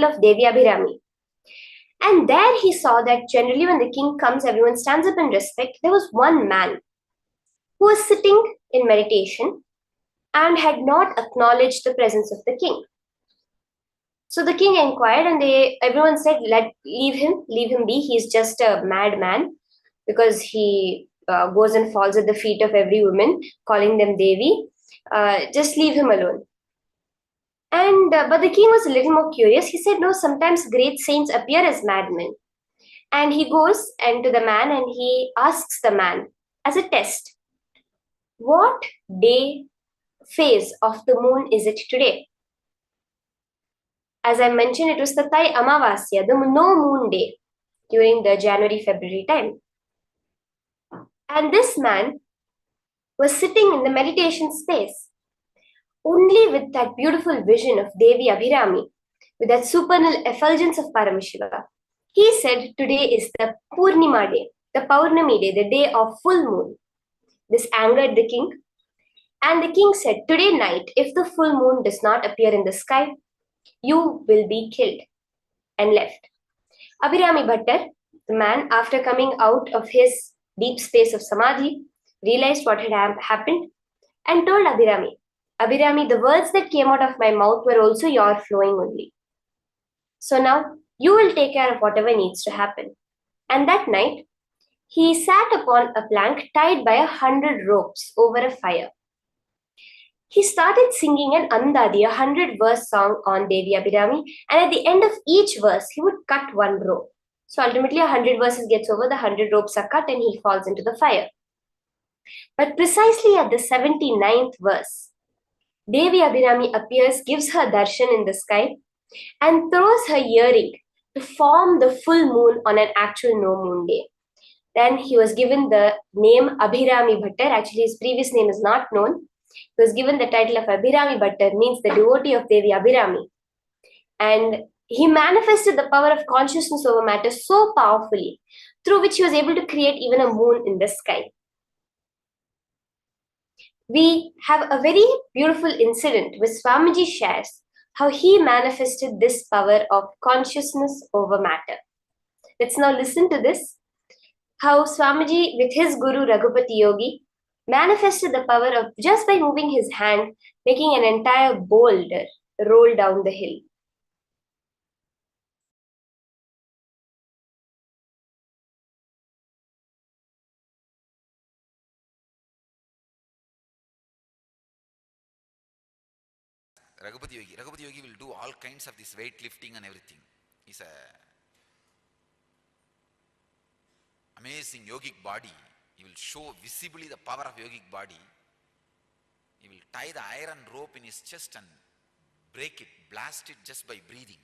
of Devi Abhirami. And there he saw that generally when the king comes, everyone stands up in respect. There was one man who was sitting in meditation and had not acknowledged the presence of the king. So the king inquired and everyone said, leave him be. He's just a madman because he goes and falls at the feet of every woman, calling them Devi. Just leave him alone. And but the king was a little more curious. He said, no, sometimes great saints appear as madmen. And he goes to the man and he asks the man as a test, what day phase of the moon is it today? As I mentioned, it was the Thai Amavasya, the no moon day during the January-February time. And this man was sitting in the meditation space, only with that beautiful vision of Devi Abhirami, with that supernal effulgence of Paramashiva, he said today is the Purnima day, the Paurnami day, the day of full moon. This angered the king, and the king said, today night, if the full moon does not appear in the sky, you will be killed, and left. Abhirami Bhattar, the man, after coming out of his deep space of samadhi, realized what had happened and told Abhirami, Abhirami, the words that came out of my mouth were also your flowing only. So now you will take care of whatever needs to happen. And that night, he sat upon a plank tied by 100 ropes over a fire. He started singing an Andadi, 100-verse song on Devi Abhirami, and at the end of each verse, he would cut one rope. So ultimately, 100 verses gets over, the 100 ropes are cut, and he falls into the fire. But precisely at the 79th verse, Devi Abhirami appears, gives her darshan in the sky, and throws her earring to form the full moon on an actual no moon day. Then he was given the name Abhirami Bhattar. Actually, his previous name is not known. He was given the title of Abhirami Bhattar, means the devotee of Devi Abhirami. And he manifested the power of consciousness over matter so powerfully, through which he was able to create even a moon in the sky. We have a very beautiful incident where Swamiji shares how he manifested this power of consciousness over matter. Let's now listen to this, how Swamiji with his guru Raghupati Yogi manifested the power of just by moving his hand, making an entire boulder roll down the hill. Raghupati Yogi will do all kinds of this weight lifting and everything. He's a amazing yogic body. He will show visibly the power of yogic body. He will tie the iron rope in his chest and break it, blast it just by breathing.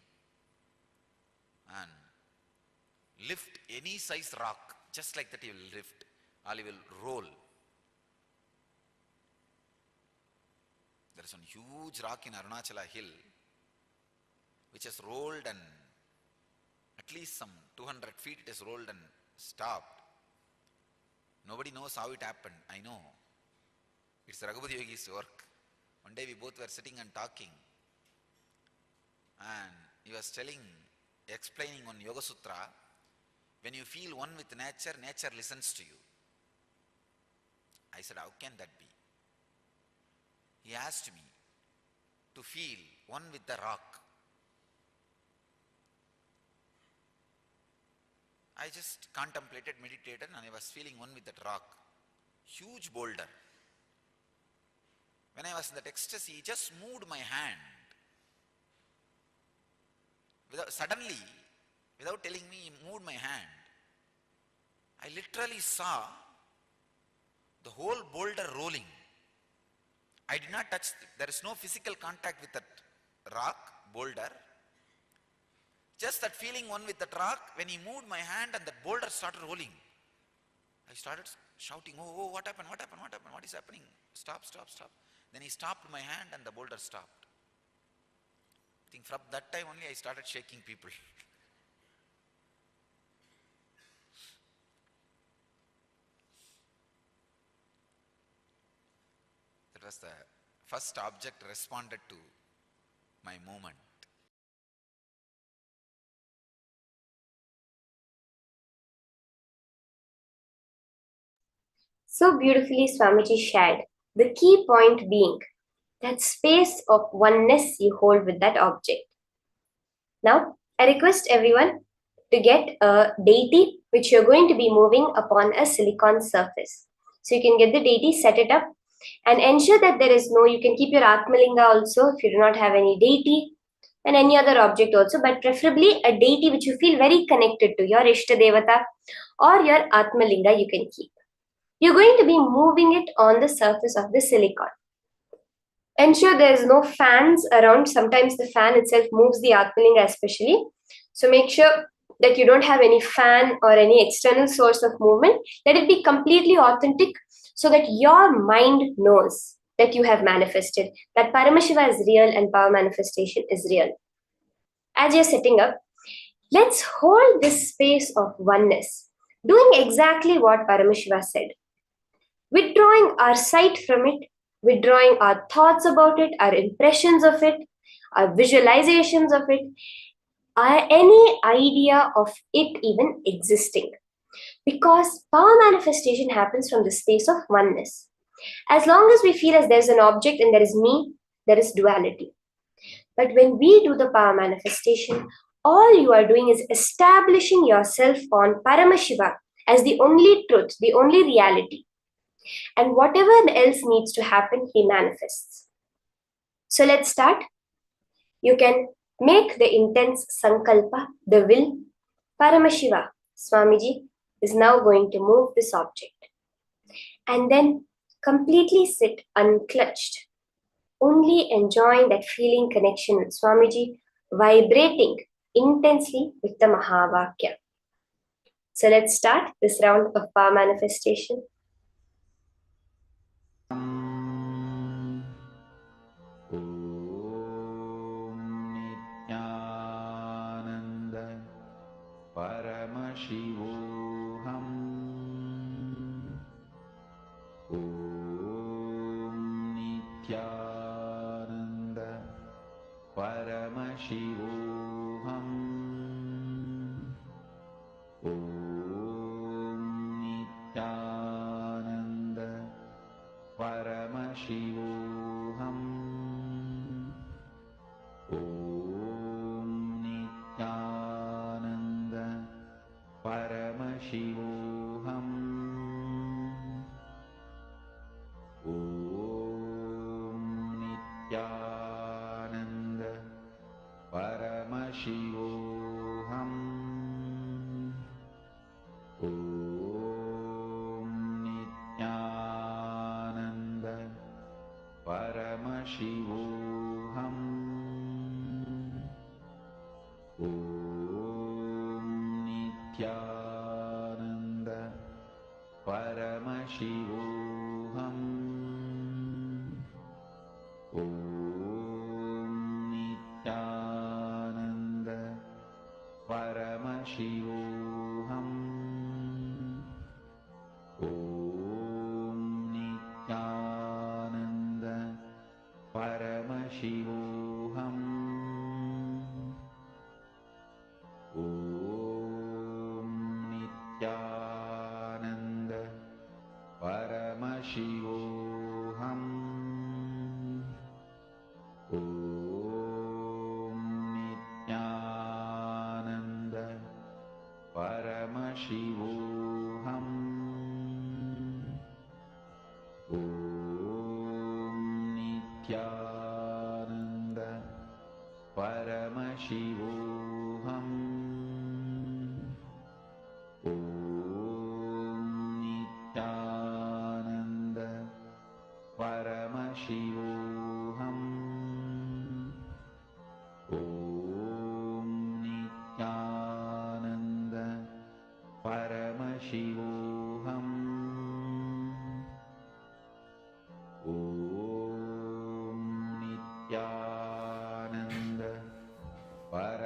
And lift any size rock, just like that he will lift, or he will roll. There is one huge rock in Arunachala hill which has rolled, and at least some 200 feet it has rolled and stopped. Nobody knows how it happened. I know. It's Raghupati Yogi's work. One day we both were sitting and talking, and he was explaining on Yoga Sutra, when you feel one with nature, nature listens to you. I said, how can that be? He asked me to feel one with the rock. I just contemplated, meditated, and I was feeling one with that rock. Huge boulder. When I was in that ecstasy, he just moved my hand. Suddenly, without telling me, he moved my hand. I literally saw the whole boulder rolling. I did not touch, there is no physical contact with that rock, boulder. Just that feeling one with that rock, when he moved my hand and that boulder started rolling, I started shouting, oh, what happened, what happened, what happened, what is happening? Stop, stop, stop. Then he stopped my hand and the boulder stopped. I think from that time only I started shaking people. That was the first object responded to my movement. So beautifully Swamiji shared, the key point being that space of oneness you hold with that object. Now, I request everyone to get a deity which you're going to be moving upon a silicon surface. So you can get the deity, set it up, and ensure that there is no, you can keep your Atmalinga also if you do not have any deity, and any other object also, but preferably a deity which you feel very connected to, your Ishta Devata or your Atmalinga you can keep. You're going to be moving it on the surface of the silicon. Ensure there is no fans around. Sometimes the fan itself moves the Atmalinga especially. So make sure that you don't have any fan or any external source of movement. Let it be completely authentic so that your mind knows that you have manifested, that Paramashiva is real and power manifestation is real. as you're setting up, let's hold this space of oneness, doing exactly what Paramashiva said. Withdrawing our sight from it, withdrawing our thoughts about it, our impressions of it, our visualizations of it, any idea of it even existing. Because power manifestation happens from the space of oneness. As long as we feel as there's an object and there is me, there is duality. But when we do the power manifestation, all you are doing is establishing yourself on Paramashiva as the only truth, the only reality. And whatever else needs to happen, he manifests. So let's start. You can make the intense sankalpa, the will. Paramashiva, Swamiji, is now going to move this object. And then completely sit unclutched, only enjoying that feeling connection with Swamiji, vibrating intensely with the Mahavakya. So let's start this round of power manifestation. Nityananda Paramashivoham Nityananda Paramashivoham Nityananda Paramashivoham Nityananda Paramashivoham Nityananda Paramashivoham Nityananda Paramashivoham Nityananda Paramashivoham Nityananda Paramashivoham Nityananda Paramashivoham Nityananda Paramashivoham Nityananda Paramashivoham Nityananda Paramashivoham Nityananda Paramashivoham Nityananda Paramashivoham Nityananda Paramashivoham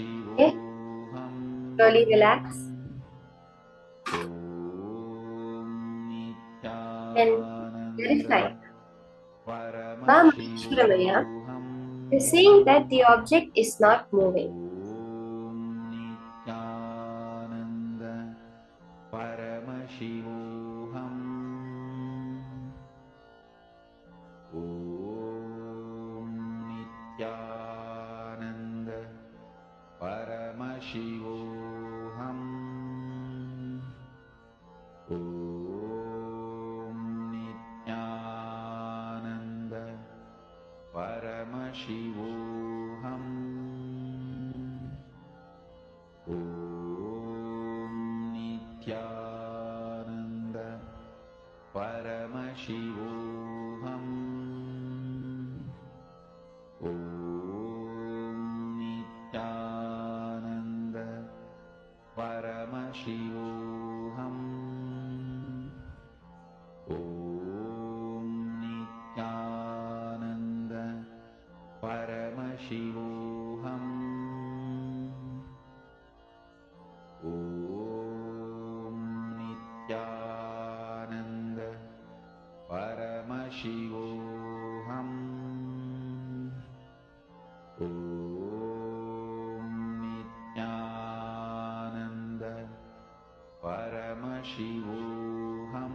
Okay? Slowly relax. And verify. Paramashivoham is saying that the object is not moving. Paramashivoham. Om Nityananda Paramashivoham. Om Nityananda Paramashivoham. Om Nityananda Paramashivoham. Om Nityananda Paramashivoham. Om Nityananda Paramashivoham. Om Nityananda Paramashivoham. Om Nityananda Paramashivoham.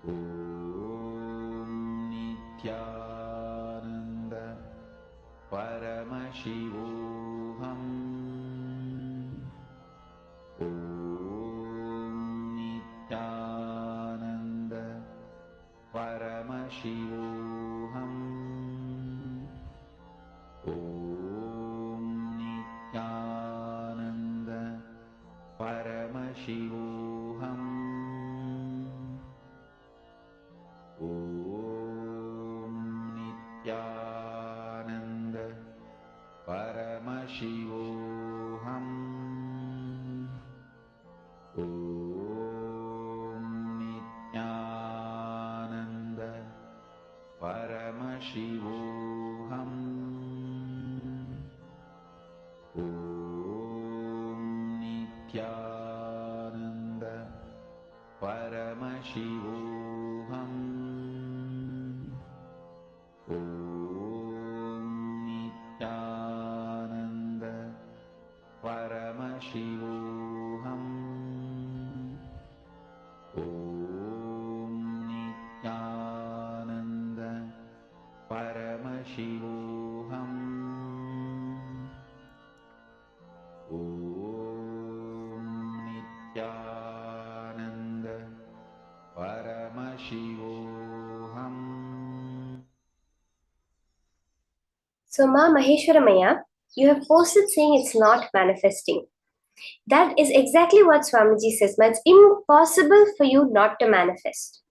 Om Nityananda Paramashivoham. Om Nityananda Paramashivoham. Om Nityananda Paramashivoham. Om Nityananda Paramashivoham. Om Nityananda Paramashivoham. Om Nityananda Paramashivoham. Om Nityananda Paramashivoham. Om Nityananda Paramashivoham. So, Ma Maheshwaramaya, you have posted saying it's not manifesting. That is exactly what Swamiji says. It's impossible for you not to manifest.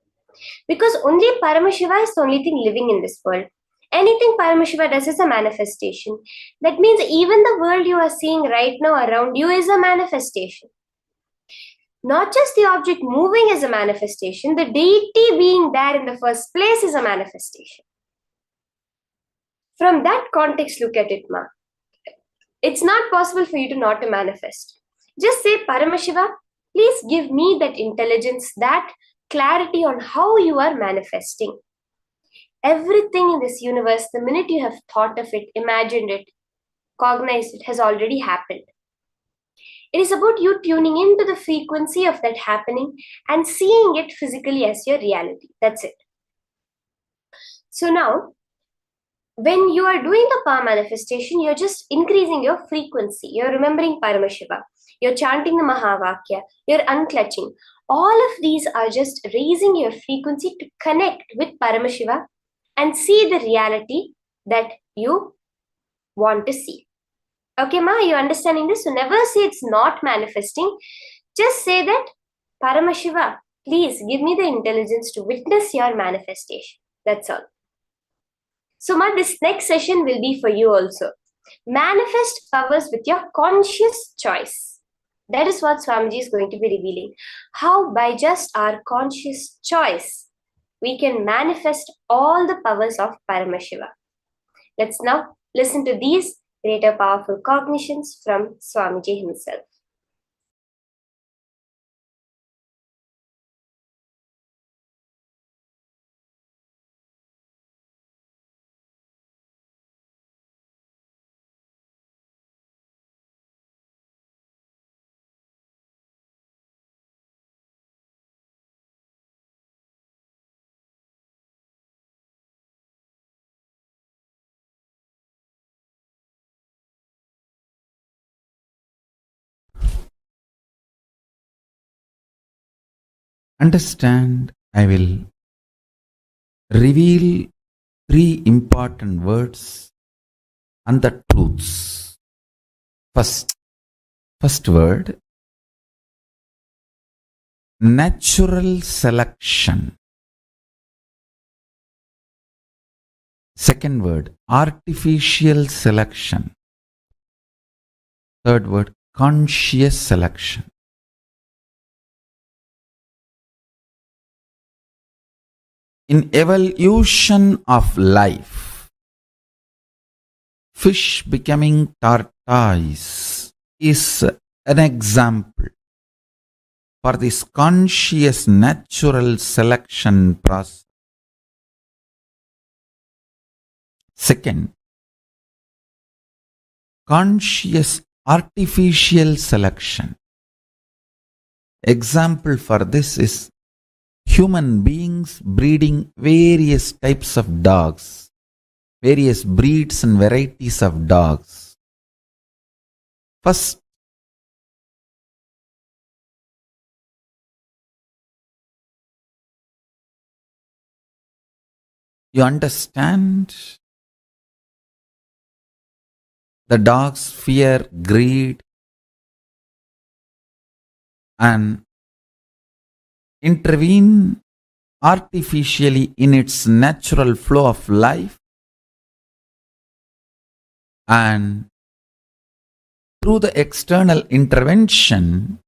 Because only Paramashiva is the only thing living in this world. Anything Paramashiva does is a manifestation. That means even the world you are seeing right now around you is a manifestation. Not just the object moving is a manifestation, the deity being there in the first place is a manifestation. From that context, look at it, Ma. It's not possible for you to not to manifest. Just say, Paramashiva, please give me that intelligence, that clarity on how you are manifesting. Everything in this universe, the minute you have thought of it, imagined it, cognized it, has already happened. It is about you tuning into the frequency of that happening and seeing it physically as your reality. That's it. So now, when you are doing the power manifestation, you're just increasing your frequency. You're remembering Paramashiva. You're chanting the Mahavakya. You're unclutching. All of these are just raising your frequency to connect with Paramashiva and see the reality that you want to see. Okay, Ma, you understanding this? So never say it's not manifesting. Just say that, Paramashiva, please give me the intelligence to witness your manifestation. That's all. So, Ma, this next session will be for you also. Manifest powers with your conscious choice. That is what Swamiji is going to be revealing. How by just our conscious choice, we can manifest all the powers of Paramashiva. Let's now listen to these greater powerful cognitions from Swamiji himself. Understand, I will reveal 3 important words and the truths. First word, natural selection. Second word, artificial selection. Third word, conscious selection. In evolution of life, fish becoming tortoise is an example for this conscious natural selection process. Second, conscious artificial selection. Example for this is human beings breeding various types of dogs, various breeds and varieties of dogs. First, you understand the dogs fear, greed, and intervene artificially in its natural flow of life, and through the external intervention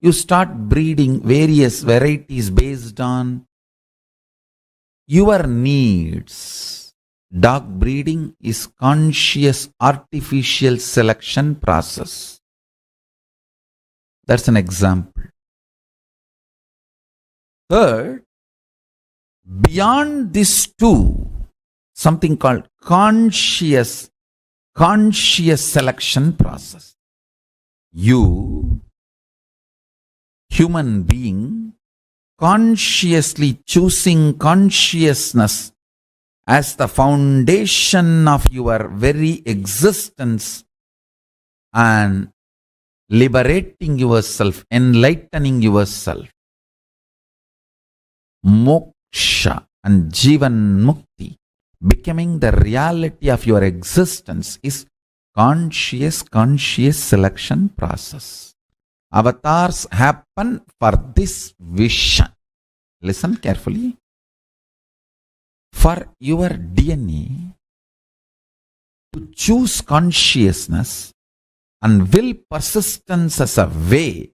you start breeding various varieties based on your needs. Dog breeding is conscious artificial selection process. That's an example. Third, beyond these two, something called conscious selection process. You, human being, consciously choosing consciousness as the foundation of your very existence and liberating yourself, enlightening yourself. Moksha and Jivan Mukti, becoming the reality of your existence, is conscious selection process. Avatars happen for this vision. Listen carefully. For your DNA to choose consciousness and will persistence as a way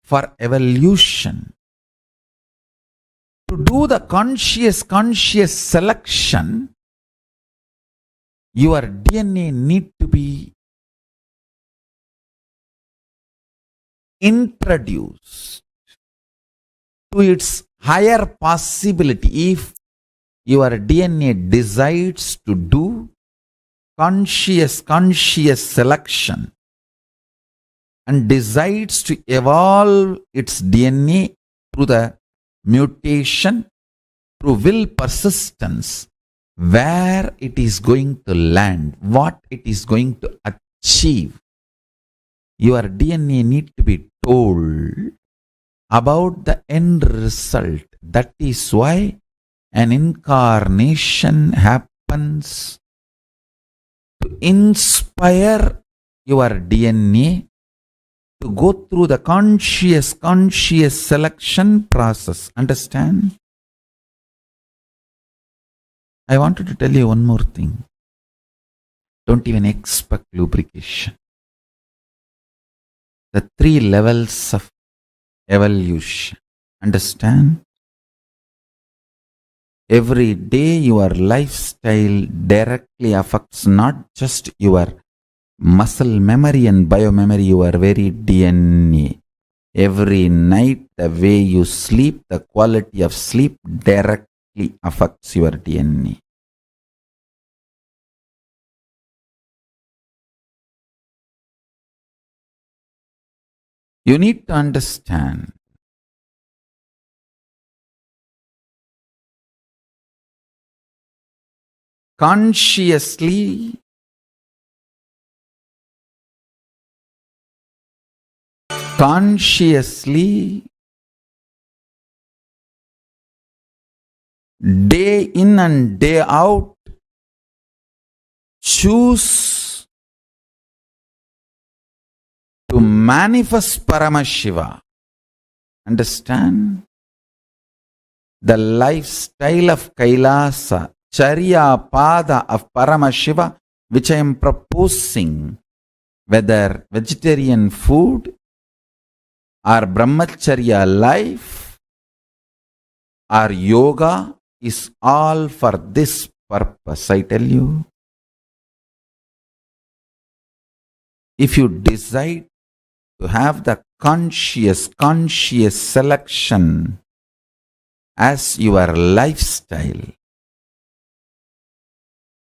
for evolution, to do the conscious selection, your DNA need to be introduced to its higher possibility. If your DNA decides to do conscious selection and decides to evolve its DNA through the mutation, through will persistence, where it is going to land, what it is going to achieve, your DNA need to be told about the end result. That is why an incarnation happens to inspire your DNA to go through the conscious selection process. Understand? I wanted to tell you one more thing. Don't even expect lubrication. The 3 levels of evolution. Understand? Every day your lifestyle directly affects not just your muscle memory and biomemory, your very DNA. Every night, the way you sleep, the quality of sleep directly affects your DNA. You need to understand consciously day in and day out choose to manifest Paramashiva. Understand? The lifestyle of Kailasa, Charya Pada of Paramashiva, which I am proposing, whether vegetarian food or brahmacharya life or yoga, is all for this purpose, I tell you. If you decide to have the conscious selection as your lifestyle,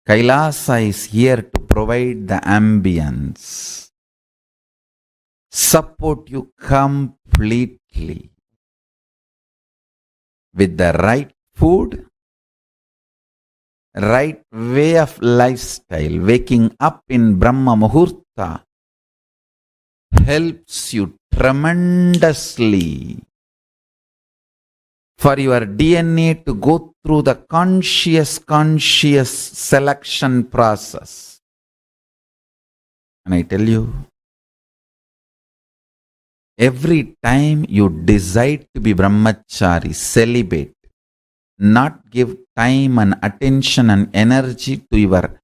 Kailasa is here to provide the ambience, support you completely with the right food, right way of lifestyle. Waking up in Brahma Muhurta helps you tremendously for your DNA to go through the conscious selection process. And I tell you, every time you decide to be brahmachari, celibate, not give time and attention and energy to your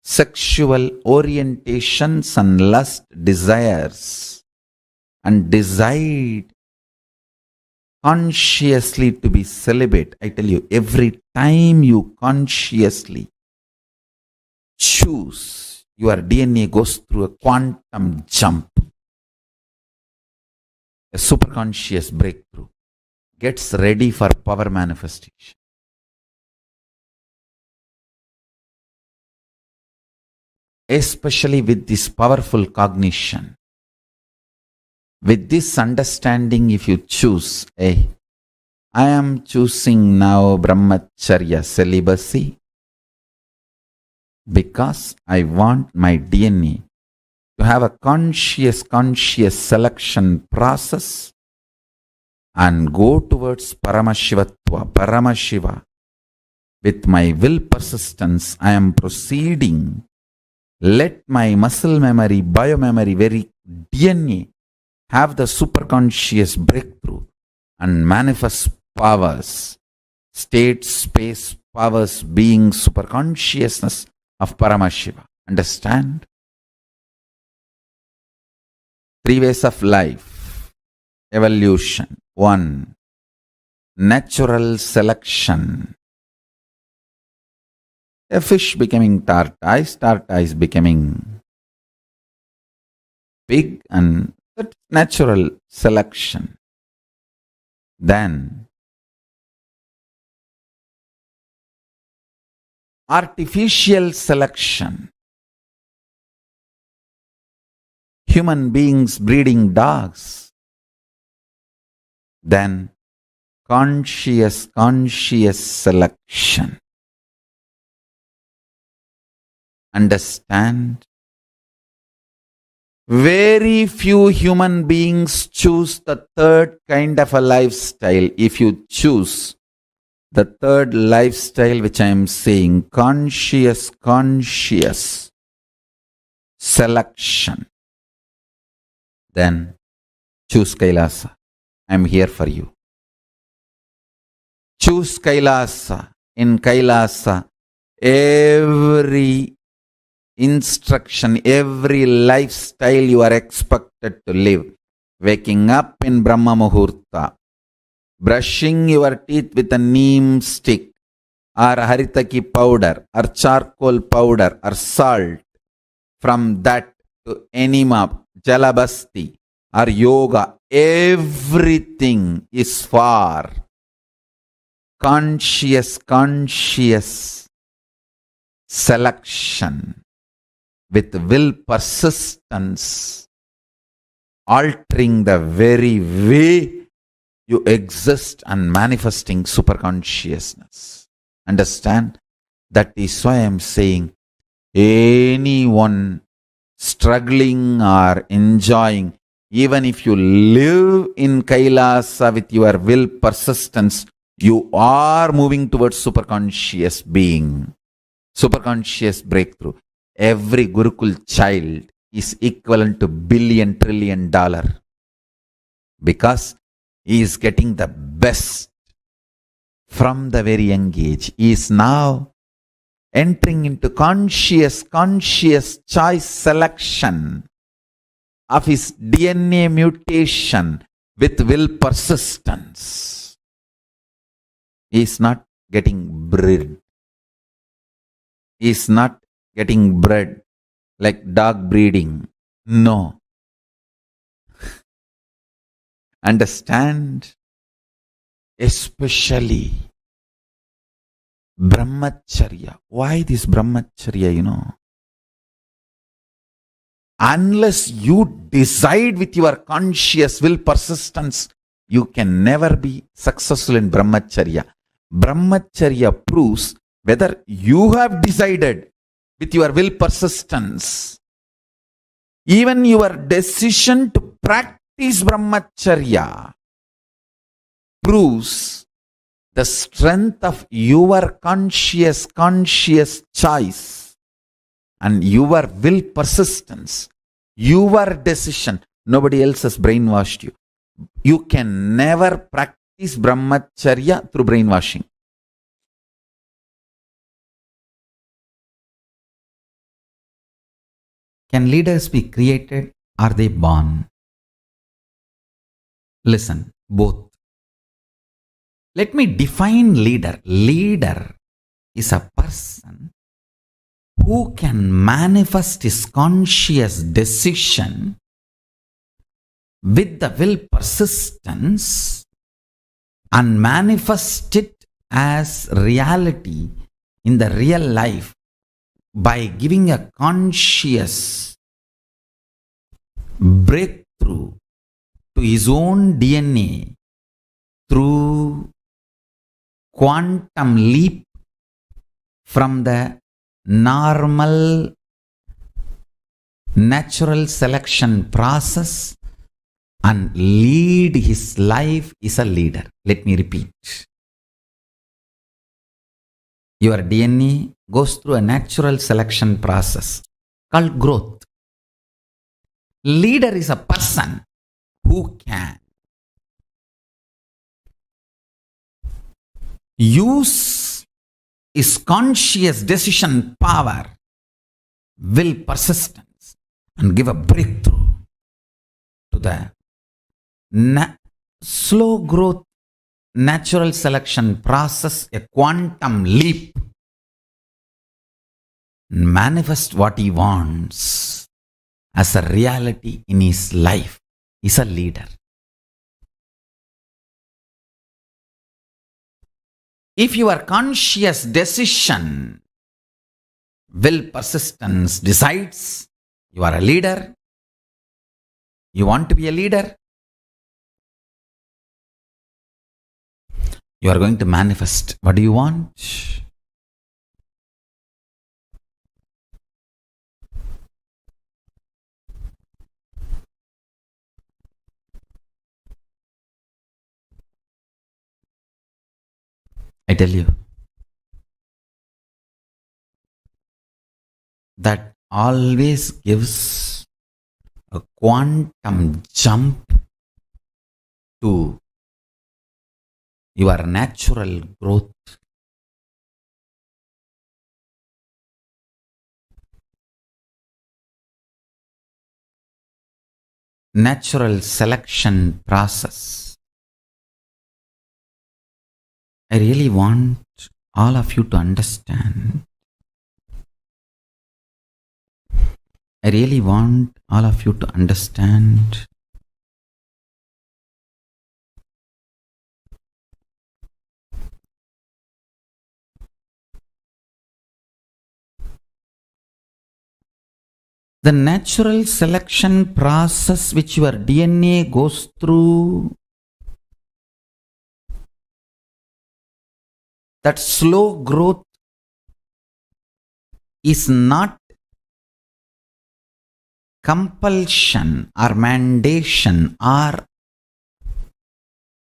sexual orientations and lust desires, and decide consciously to be celibate, I tell you, every time you consciously choose, your DNA goes through a quantum jump, a superconscious breakthrough, gets ready for power manifestation. Especially with this powerful cognition, with this understanding, if you choose, I am choosing now brahmacharya celibacy because I want my DNA to have a conscious selection process and go towards Paramashivatva, Paramashiva. With my will persistence, I am proceeding. Let my muscle memory, biomemory, very DNA have the superconscious breakthrough and manifest powers, state, space, powers, being, superconsciousness of Paramashiva. Understand? 3 ways of life. Evolution. 1. Natural selection. A fish becoming tortoise, tortoise becoming pig, and that natural selection. Then artificial selection. Human beings breeding dogs. Then conscious selection. Understand? Very few human beings choose the third kind of a lifestyle. If you choose the third lifestyle, which I am saying, conscious selection, then choose Kailasa. I am here for you. Choose Kailasa. In Kailasa, every instruction, every lifestyle you are expected to live. Waking up in Brahma Muhurta, brushing your teeth with a neem stick, or haritaki powder or charcoal powder or salt, from that to enema, jalabasti or yoga, everything is for conscious selection with will persistence, altering the very way you exist and manifesting superconsciousness. Understand? That is why I am saying anyone struggling or enjoying, even if you live in Kailasa with your will persistence, you are moving towards superconscious being, superconscious breakthrough. Every Gurukul child is equivalent to $1 trillion because he is getting the best from the very young age. He is now entering into conscious choice selection of his DNA mutation with will persistence. He is not getting bred. He is not getting bred like dog breeding. No. Understand? Especially Brahmacharya. Why this Brahmacharya, Unless you decide with your conscious will persistence, you can never be successful in Brahmacharya. Brahmacharya proves whether you have decided with your will persistence. Even your decision to practice Brahmacharya proves the strength of your conscious choice and your will persistence, your decision. Nobody else has brainwashed you. You can never practice Brahmacharya through brainwashing. Can leaders be created? Are they born? Listen, both. Let me define leader. Leader is a person who can manifest his conscious decision with the will persistence and manifest it as reality in the real life by giving a conscious breakthrough to his own DNA through quantum leap from the normal natural selection process and lead his life is a leader. Let me repeat. Your DNA goes through a natural selection process called growth. Leader is a person who can use his conscious decision power, will persistence, and give a breakthrough to the slow growth natural selection process, a quantum leap, manifest what he wants as a reality in his life. Is a leader. If your conscious decision, will persistence decides you are a leader, you want to be a leader, you are going to manifest. What do you want? I tell you that always gives a quantum jump to your natural growth. Natural selection process. I really want all of you to understand. I really want all of you to understand the natural selection process which your DNA goes through, that slow growth is not compulsion or mandation or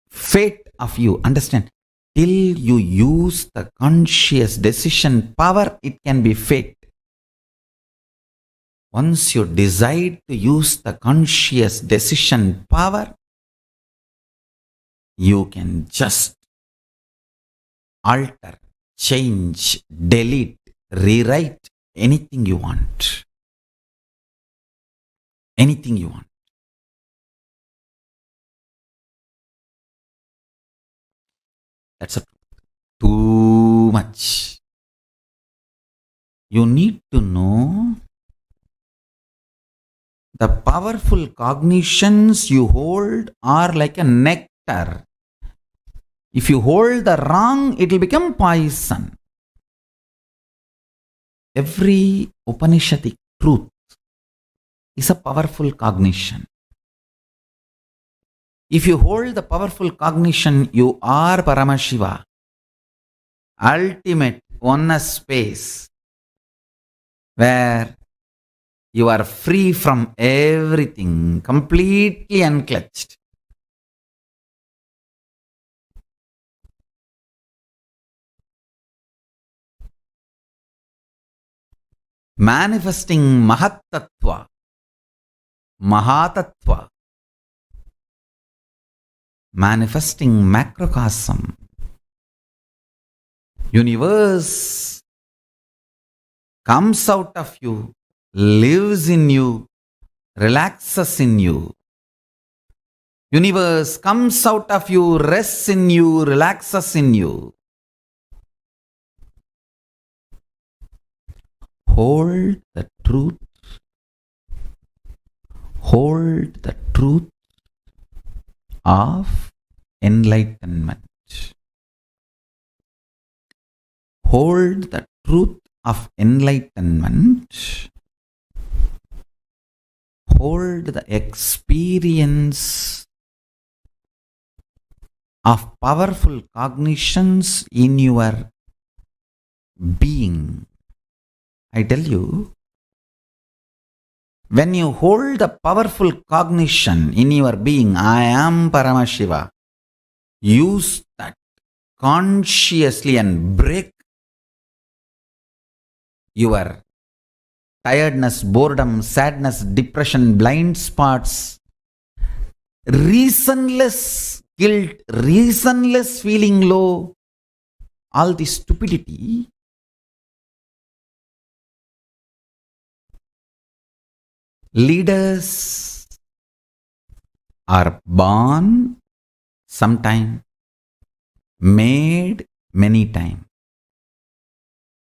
fate of you. Understand? Till you use the conscious decision power, it can be fate. Once you decide to use the conscious decision power, you can just alter, change, delete, rewrite anything you want. Anything you want. That's too much. You need to know the powerful cognitions you hold are like a nectar. If you hold the wrong, it will become poison. Every Upanishadic truth is a powerful cognition. If you hold the powerful cognition, you are Paramashiva, ultimate oneness space, where you are free from everything, completely unclutched. Manifesting Mahatattva, Mahatattva, manifesting macrocosm, universe comes out of you, lives in you, relaxes in you. Universe comes out of you, rests in you, relaxes in you. Hold the truth. Hold the truth of enlightenment. Hold the truth of enlightenment. Hold the experience of powerful cognitions in your being. I tell you, when you hold the powerful cognition in your being, I am Paramashiva, use that consciously and break your tiredness, boredom, sadness, depression, blind spots, reasonless guilt, reasonless feeling low, all this stupidity. Leaders are born sometime, made many times.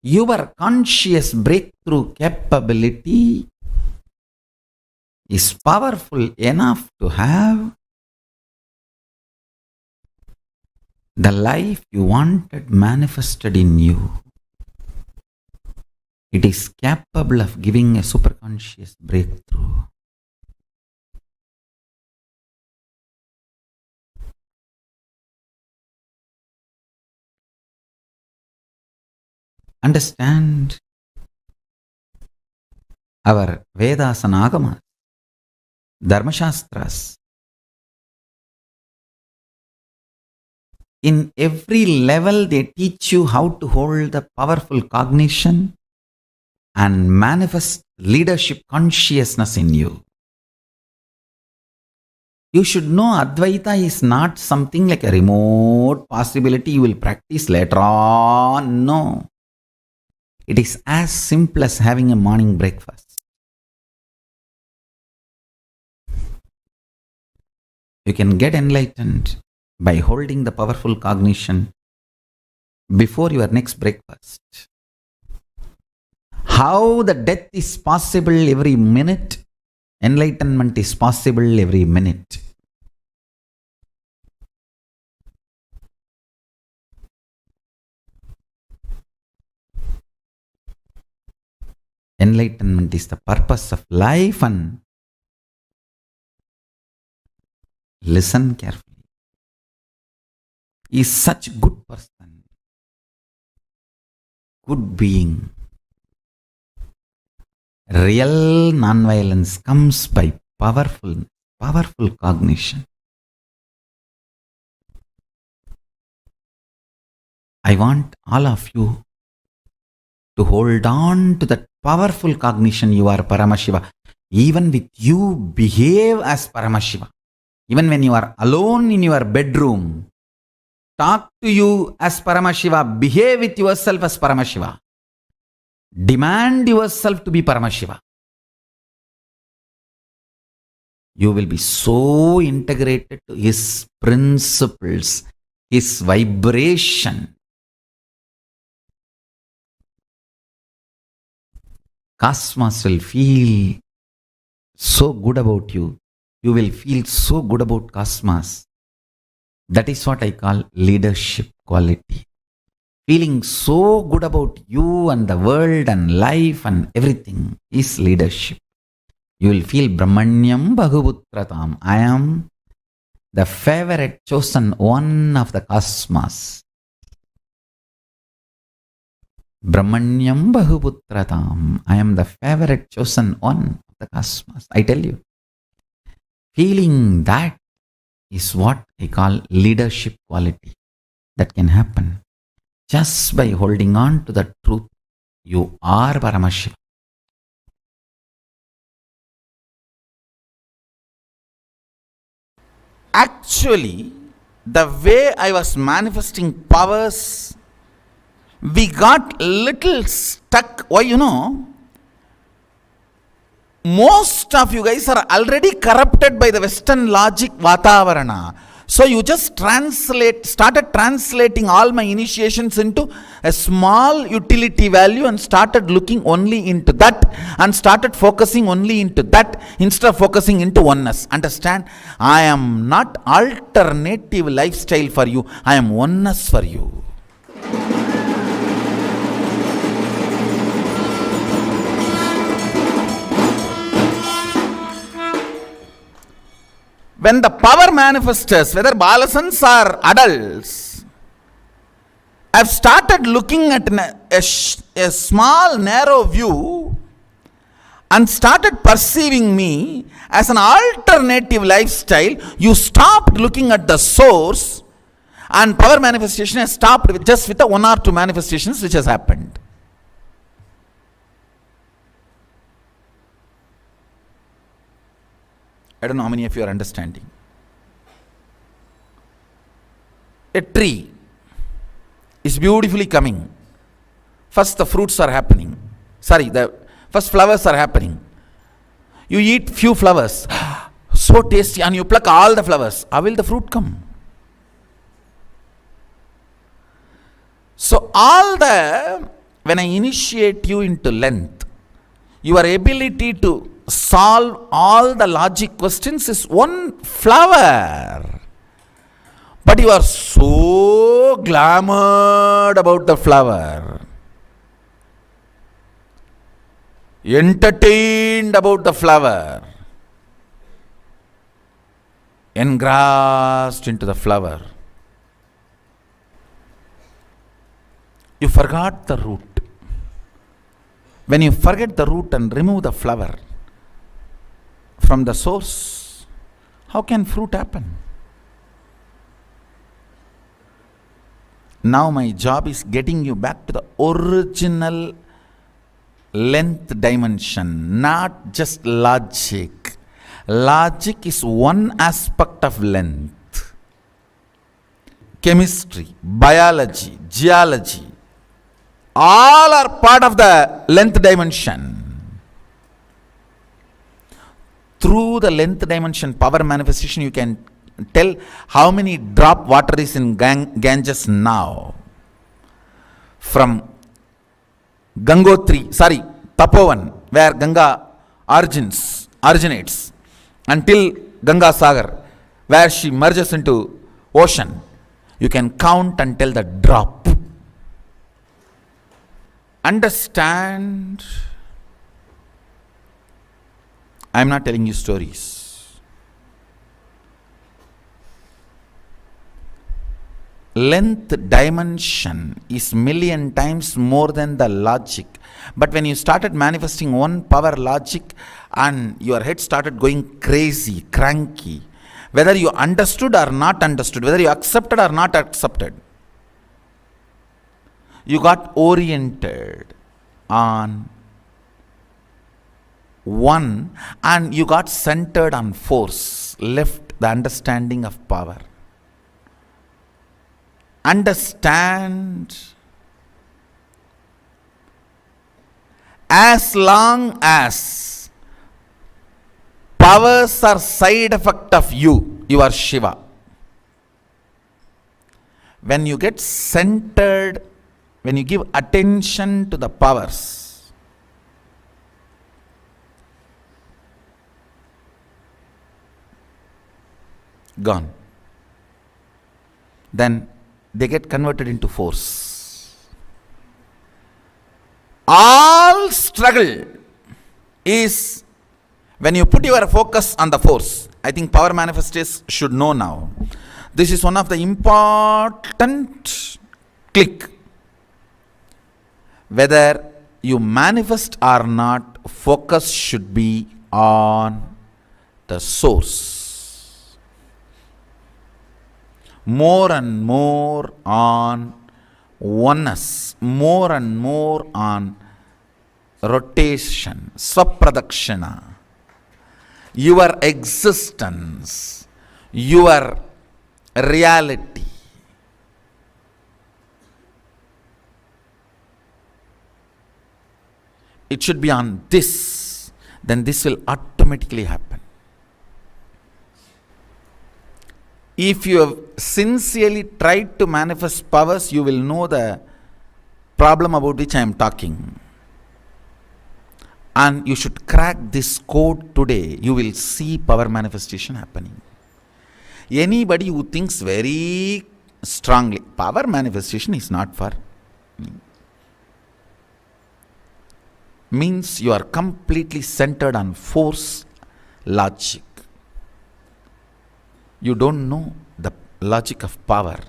Your conscious breakthrough capability is powerful enough to have the life you wanted manifested in you. It is capable of giving a superconscious breakthrough. Understand our Vedas and Agamas, Dharmashastras. In every level, they teach you how to hold the powerful cognition and manifest leadership consciousness in you. You should know Advaita is not something like a remote possibility you will practice later on. No. It is as simple as having a morning breakfast. You can get enlightened by holding the powerful cognition, before your next breakfast. How the death is possible every minute, enlightenment is possible every minute. Enlightenment is the purpose of life, and listen carefully. He is such a good person, good being. Real non-violence comes by powerful cognition. I want all of you to hold on to that powerful cognition. You are Paramashiva. Even with you, behave as Paramashiva. Even when you are alone in your bedroom, talk to you as Paramashiva. Behave with yourself as Paramashiva. Demand yourself to be Paramashiva. You will be so integrated to His principles, His vibration. Cosmos will feel so good about you. You will feel so good about Cosmos. That is what I call leadership quality. Feeling so good about you and the world and life and everything is leadership. You will feel Brahmanyam Bhaguputratam. I am the favorite chosen one of the cosmos. Brahmanyam Bahuputratam. I am the favorite chosen one of the cosmos. I tell you. Feeling that is what I call leadership quality. That can happen just by holding on to the truth. You are Paramashiva. Actually, the way I was manifesting powers, we got little stuck. Why, most of you guys are already corrupted by the Western logic Vatavarana. So you just started translating all my initiations into a small utility value and started looking only into that and started focusing only into that instead of focusing into oneness. Understand? I am not alternative lifestyle for you. I am oneness for you. When the power manifestors, whether balasans or adults, have started looking at a small, narrow view and started perceiving me as an alternative lifestyle, you stopped looking at the source, and power manifestation has stopped with the one or two manifestations which has happened. I don't know how many of you are understanding. A tree is beautifully coming. First the fruits are happening. The first flowers are happening. You eat few flowers, so tasty, and you pluck all the flowers. How will the fruit come? So when I initiate you into length, your ability to solve all the logic questions is one flower. But you are so glamored about the flower, entertained about the flower, engrossed into the flower. You forgot the root. When you forget the root and remove the flower from the source, how can fruit happen? Now my job is getting you back to the original length dimension, not just logic. Logic is one aspect of length. Chemistry, biology, geology, all are part of the length dimension. Through the length dimension power manifestation, you can tell how many drop water is in Ganges now. from Tapovan, where Ganga originates, until Ganga Sagar, where she merges into ocean, you can count until the drop. Understand. I am not telling you stories. Length dimension is million times more than the logic. But when you started manifesting one power logic and your head started going crazy, cranky, whether you understood or not understood, whether you accepted or not accepted, you got oriented on one and you got centered on force, left the understanding of power. Understand, as long as powers are side effect of you, you are Shiva. When you get centered, when you give attention to the powers, gone. Then they get converted into force. All struggle is when you put your focus on the force. I think power manifestors should know now. This is one of the important click. Whether you manifest or not, focus should be on the source. More and more on oneness, more and more on rotation, swapradakshina, your existence, your reality. It should be on this, then this will automatically happen. If you have sincerely tried to manifest powers, you will know the problem about which I am talking. And you should crack this code today. You will see power manifestation happening. Anybody who thinks very strongly, power manifestation is not for me, means you are completely centered on force, logic. You don't know the logic of power.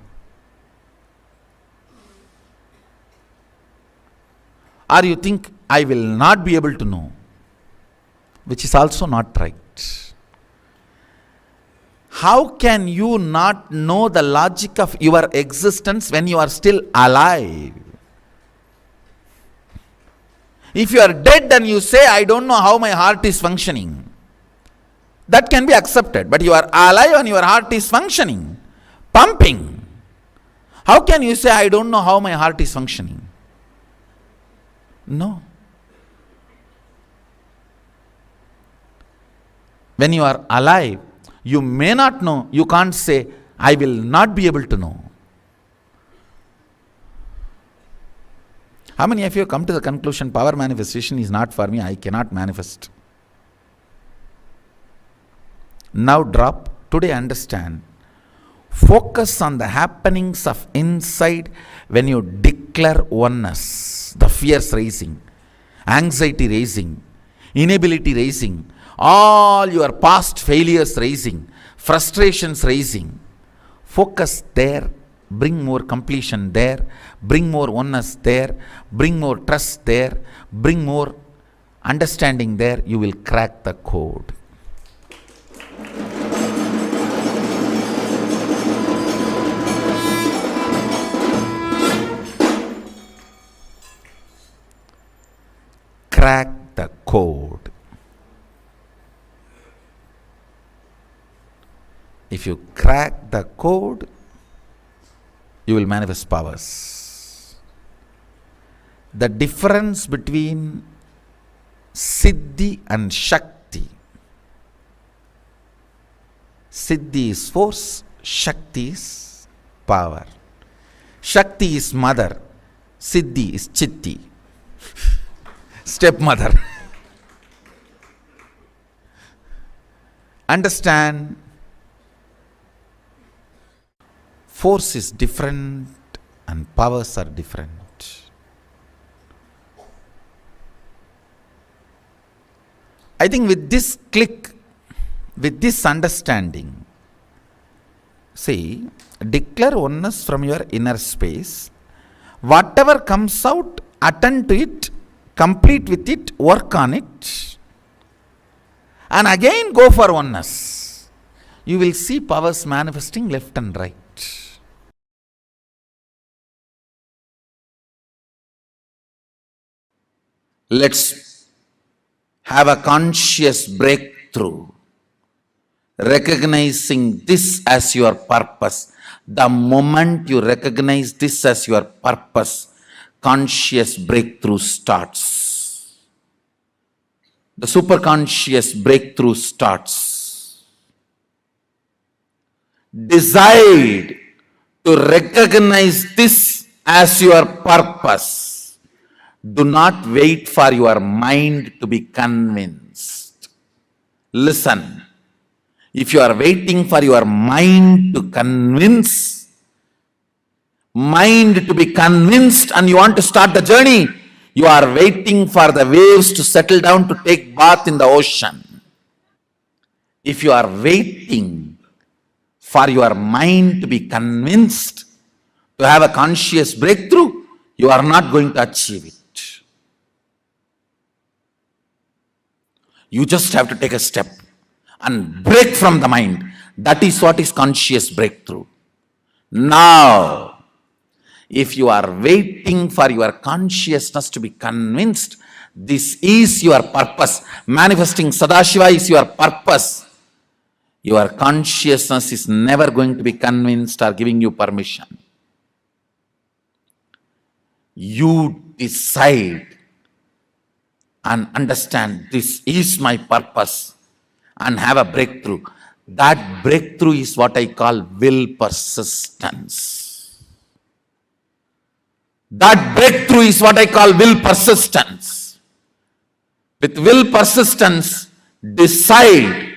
Or you think, I will not be able to know, which is also not right. How can you not know the logic of your existence when you are still alive? If you are dead and you say, I don't know how my heart is functioning, that can be accepted. But you are alive and your heart is functioning, pumping. How can you say, I don't know how my heart is functioning? No. When you are alive, you may not know. You can't say, I will not be able to know. How many of you come to the conclusion, power manifestation is not for me, I cannot manifest? Now drop. Today understand. Focus on the happenings of inside when you declare oneness. The fears rising, anxiety rising, inability rising, all your past failures rising, frustrations rising. Focus there. Bring more completion there. Bring more oneness there. Bring more trust there. Bring more understanding there. You will crack the code. Crack the code. If you crack the code, you will manifest powers. The difference between Siddhi and Shakti. Siddhi is force, Shakti is power. Shakti is mother, Siddhi is Chitti, stepmother. Understand, force is different and powers are different. I think with this click, with this understanding, see, declare oneness from your inner space. Whatever comes out, attend to it, complete with it, work on it, and again go for oneness. You will see powers manifesting left and right. Let's have a conscious breakthrough, recognizing this as your purpose. The moment you recognize this as your purpose, conscious breakthrough starts. The superconscious breakthrough starts. Decide to recognize this as your purpose. Do not wait for your mind to be convinced. Listen. If you are waiting for your mind to be convinced and you want to start the journey, you are waiting for the waves to settle down to take bath in the ocean. If you are waiting for your mind to be convinced to have a conscious breakthrough, you are not going to achieve it. You just have to take a step and break from the mind. That is what is conscious breakthrough. Now, if you are waiting for your consciousness to be convinced, this is your purpose. Manifesting Sadashiva is your purpose. Your consciousness is never going to be convinced or giving you permission. You decide and understand this is my purpose and have a breakthrough. That breakthrough is what I call will persistence. That breakthrough is what I call will persistence. With will persistence, decide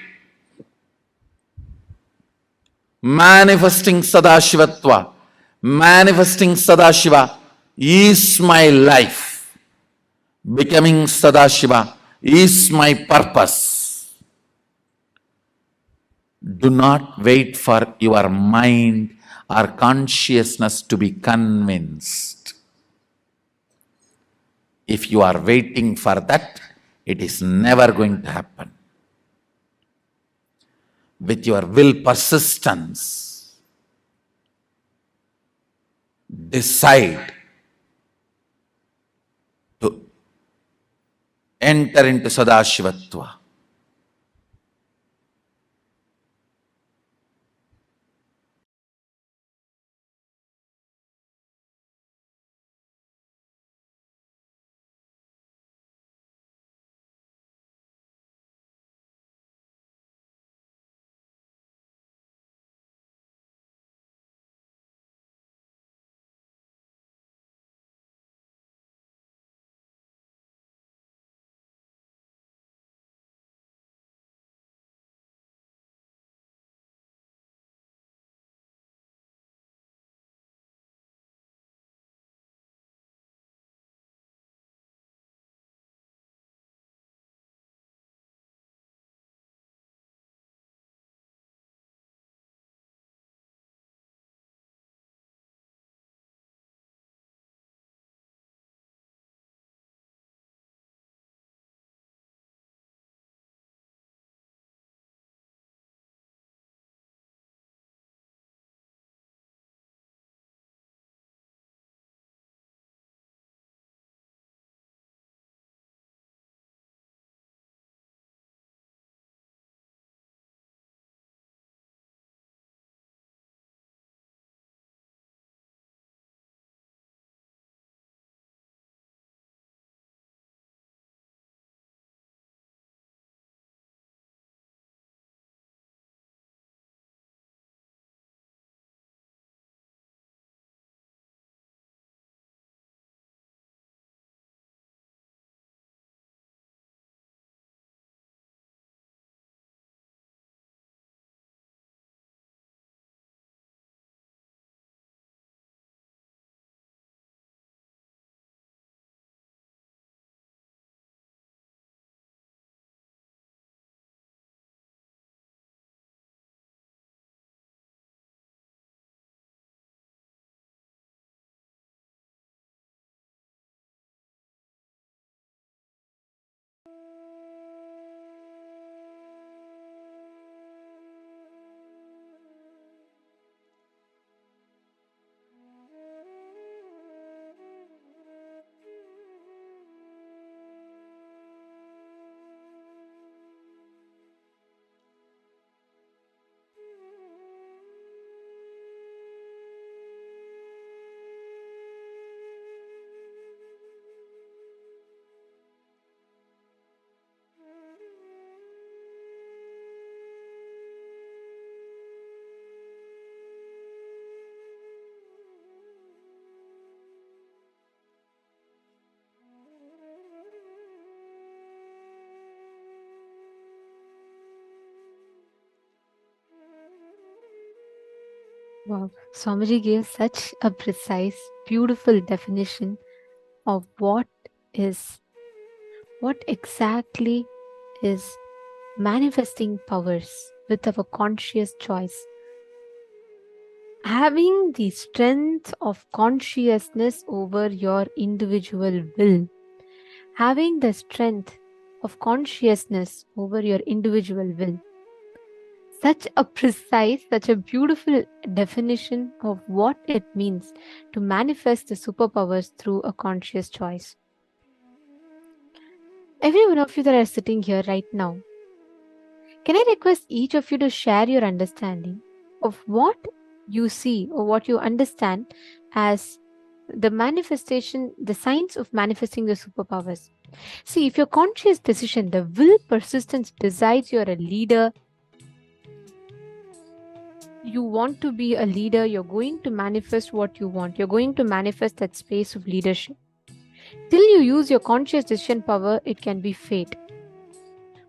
manifesting Sadashivatva. Manifesting Sadashiva is my life. Becoming Sadashiva is my purpose. Do not wait for your mind or consciousness to be convinced. If you are waiting for that, it is never going to happen. With your will persistence, decide to enter into Sadashivatva. Wow, Swamiji gave such a precise, beautiful definition of what exactly is manifesting powers with our conscious choice. Having the strength of consciousness over your individual will. Having the strength of consciousness over your individual will. Such a precise, such a beautiful definition of what it means to manifest the superpowers through a conscious choice. Every one of you that are sitting here right now, can I request each of you to share your understanding of what you see or what you understand as the manifestation, the signs of manifesting the superpowers? See, if your conscious decision, the will persistence decides you're a leader, you want to be a leader, you're going to manifest what you want. You're going to manifest that space of leadership. Till you use your conscious decision power, it can be fate.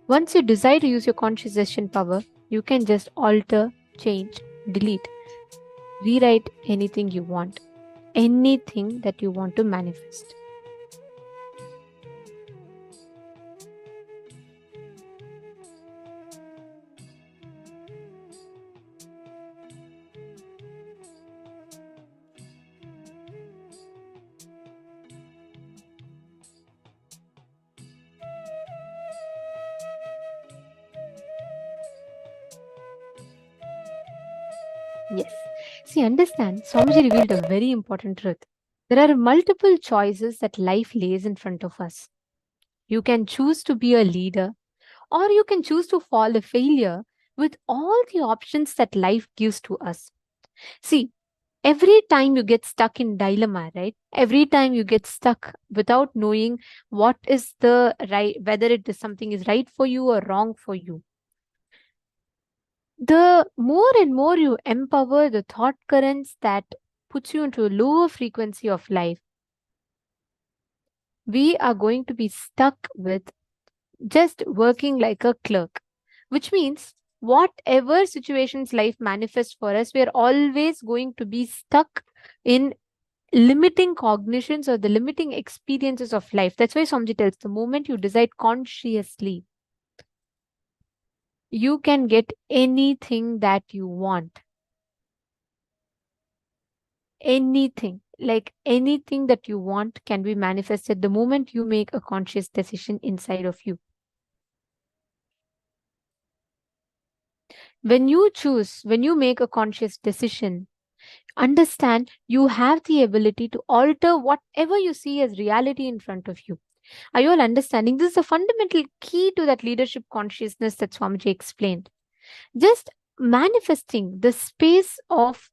Once you decide to use your conscious decision power, you can just alter, change, delete, rewrite anything you want, anything that you want to manifest. Yes. See, understand, Swamiji revealed a very important truth. There are multiple choices that life lays in front of us. You can choose to be a leader, or you can choose to fall a failure with all the options that life gives to us. See, every time you get stuck in dilemma, right? Every time you get stuck without knowing what is the right, whether it is something is right for you or wrong for you, the more and more you empower the thought currents that puts you into a lower frequency of life, we are going to be stuck with just working like a clerk, which means whatever situations life manifests for us, we are always going to be stuck in limiting cognitions or the limiting experiences of life. That's why Swamiji tells the moment you decide consciously, you can get anything that you want. Anything, like anything that you want can be manifested the moment you make a conscious decision inside of you. When you choose, when you make a conscious decision, understand you have the ability to alter whatever you see as reality in front of you. Are you all understanding? This is a fundamental key to that leadership consciousness that Swamiji explained. Just manifesting the space of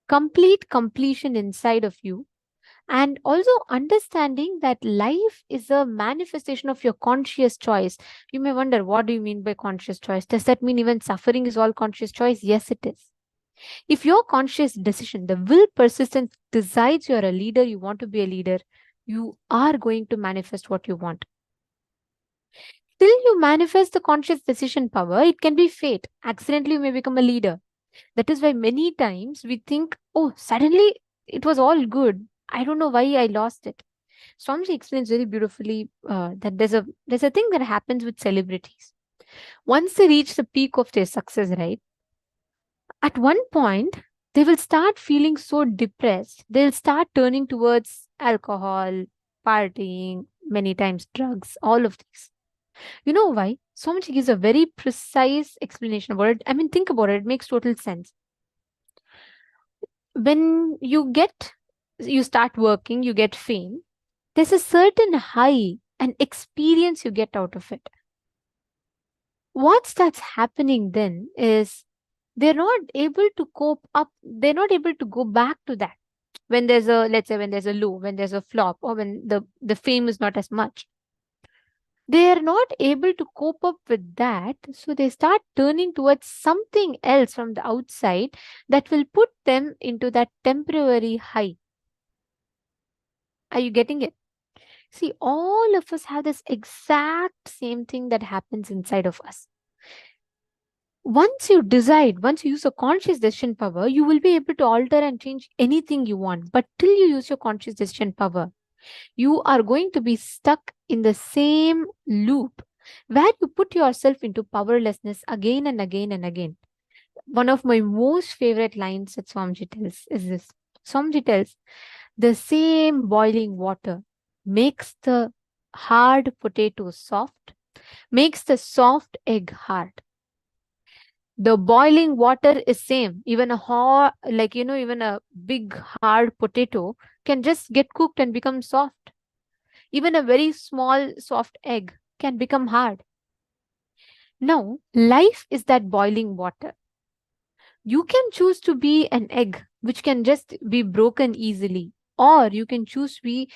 complete completion inside of you, and also understanding that life is a manifestation of your conscious choice. You may wonder, what do you mean by conscious choice? Does that mean even suffering is all conscious choice? Yes, it is. If your conscious decision, the will persistence decides you're a leader, you want to be a leader, you are going to manifest what you want. Till you manifest the conscious decision power, it can be fate. Accidentally, you may become a leader. That is why many times we think, oh, suddenly it was all good. I don't know why I lost it. Swamiji explains very beautifully that there's a thing that happens with celebrities. Once they reach the peak of their success, right? At one point, they will start feeling so depressed. They'll start turning towards alcohol, partying, many times drugs, all of these. You know why? Swamiji gives a very precise explanation about it. I mean, think about it. It makes total sense. When you start working, you get fame, there's a certain high and experience you get out of it. What starts happening then is they're not able to cope up, they're not able to go back to that. When there's a, let's say, when there's a low, when there's a flop, or when the fame is not as much, they are not able to cope up with that. So they start turning towards something else from the outside that will put them into that temporary high. Are you getting it? See, all of us have this exact same thing that happens inside of us. Once you decide, once you use a conscious decision power, you will be able to alter and change anything you want. But till you use your conscious decision power, you are going to be stuck in the same loop where you put yourself into powerlessness again and again and again. One of my most favorite lines that Swamiji tells is this. Swamiji tells, the same boiling water makes the hard potato soft, makes the soft egg hard. The boiling water is same. Even a hot, even a big hard potato can just get cooked and become soft. Even a very small soft egg can become hard. Now, life is that boiling water. You can choose to be an egg, which can just be broken easily. Or you can choose to be,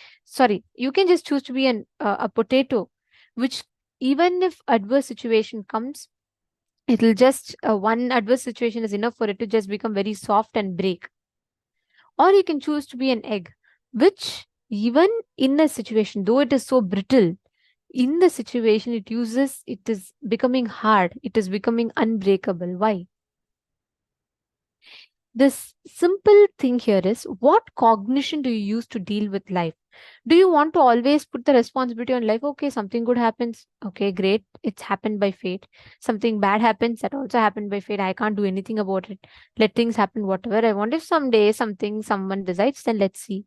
you can just choose to be a potato, which even if adverse situation comes, it'll just, one adverse situation is enough for it to just become very soft and break. Or you can choose to be an egg, which even in a situation, though it is so brittle, in the situation it is becoming hard, it is becoming unbreakable. Why? This simple thing here is, what cognition do you use to deal with life? Do you want to always put the responsibility on life? Okay, something good happens. Okay, great. It's happened by fate. Something bad happens. That also happened by fate. I can't do anything about it. Let things happen whatever I want. If someday someone decides, then let's see.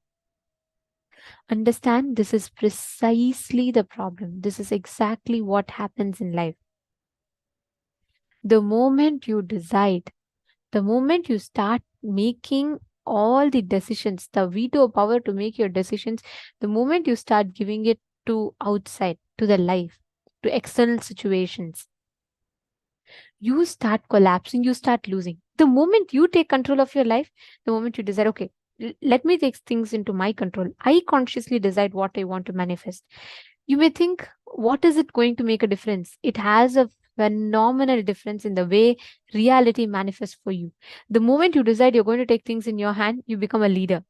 Understand, this is precisely the problem. This is exactly what happens in life. The moment you decide, the moment you start making all the decisions, the veto power to make your decisions, the moment you start giving it to outside, to the life, to external situations, you start collapsing, you start losing. The moment you take control of your life, the moment you decide, okay, let me take things into my control. I consciously decide what I want to manifest. You may think, what is it going to make a difference? It has a phenomenal difference in the way reality manifests for you. The moment you decide you're going to take things in your hand, you become a leader.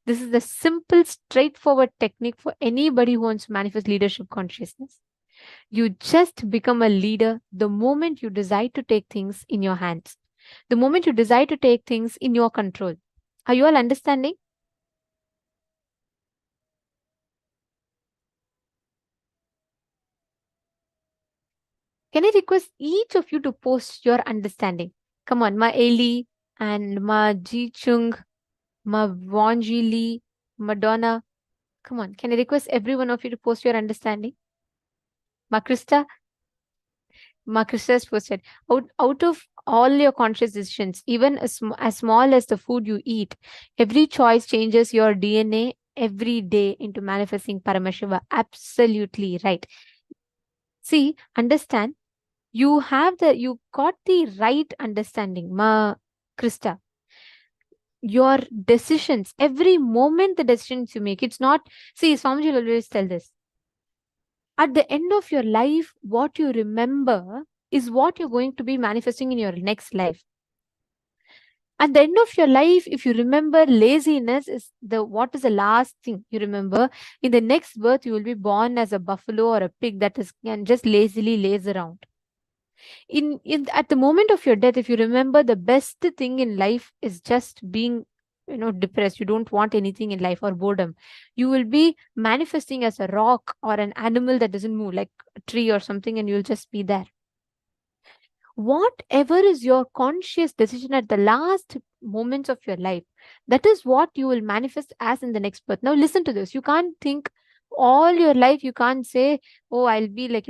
This is the simple, straightforward technique for anybody who wants to manifest leadership consciousness. You just become a leader the moment you decide to take things in your hands, the moment you decide to take things in your control. Are you all understanding? Can I request each of you to post your understanding? Come on, Ma Eli and Ma Ji Chung, Ma Wanji Lee, Madonna. Come on, can I request every one of you to post your understanding? Ma Krista? Ma Krista has posted. Out of all your conscious decisions, even as small as the food you eat, every choice changes your DNA every day into manifesting Paramashiva. Absolutely right. See, understand, you got the right understanding, Ma Krista. Your decisions, every moment the decisions you make, it's not, see, Swamiji will always tell this. At the end of your life, what you remember is what you're going to be manifesting in your next life. At the end of your life, if you remember laziness what is the last thing you remember, in the next birth, you will be born as a buffalo or a pig that can just lazily laze around. At the moment of your death, if you remember, the best thing in life is just being depressed, you don't want anything in life, or boredom, you will be manifesting as a rock or an animal that doesn't move, like a tree or something, and you'll just be there. Whatever is your conscious decision at the last moments of your life, that is what you will manifest as in the next birth. Now listen to this. You can't think all your life, you can't say, oh, I'll be like,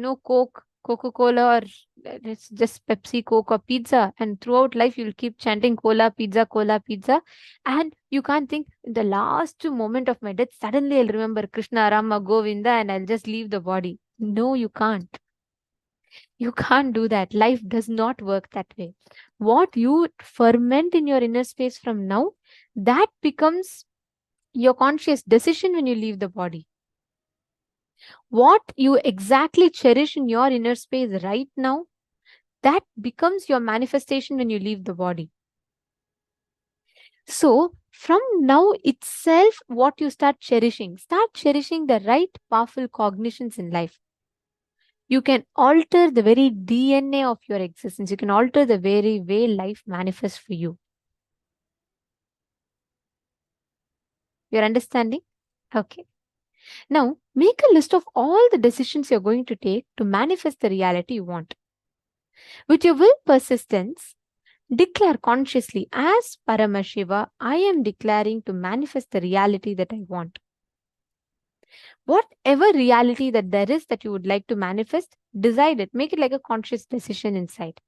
Coca-Cola, or it's just Pepsi, Coke, or pizza. And throughout life, you'll keep chanting cola, pizza, and you can't think, in the last moment of my death, suddenly I'll remember Krishna, Rama, Govinda, and I'll just leave the body. No, you can't. You can't do that. Life does not work that way. What you ferment in your inner space from now, that becomes your conscious decision when you leave the body. What you exactly cherish in your inner space right now, that becomes your manifestation when you leave the body. So from now itself, what you start cherishing the right powerful cognitions in life. You can alter the very DNA of your existence. You can alter the very way life manifests for you. You're understanding? Okay. Now, make a list of all the decisions you're going to take to manifest the reality you want. With your will persistence, declare consciously, as Paramashiva, I am declaring to manifest the reality that I want. Whatever reality that there is that you would like to manifest, decide it. Make it like a conscious decision inside.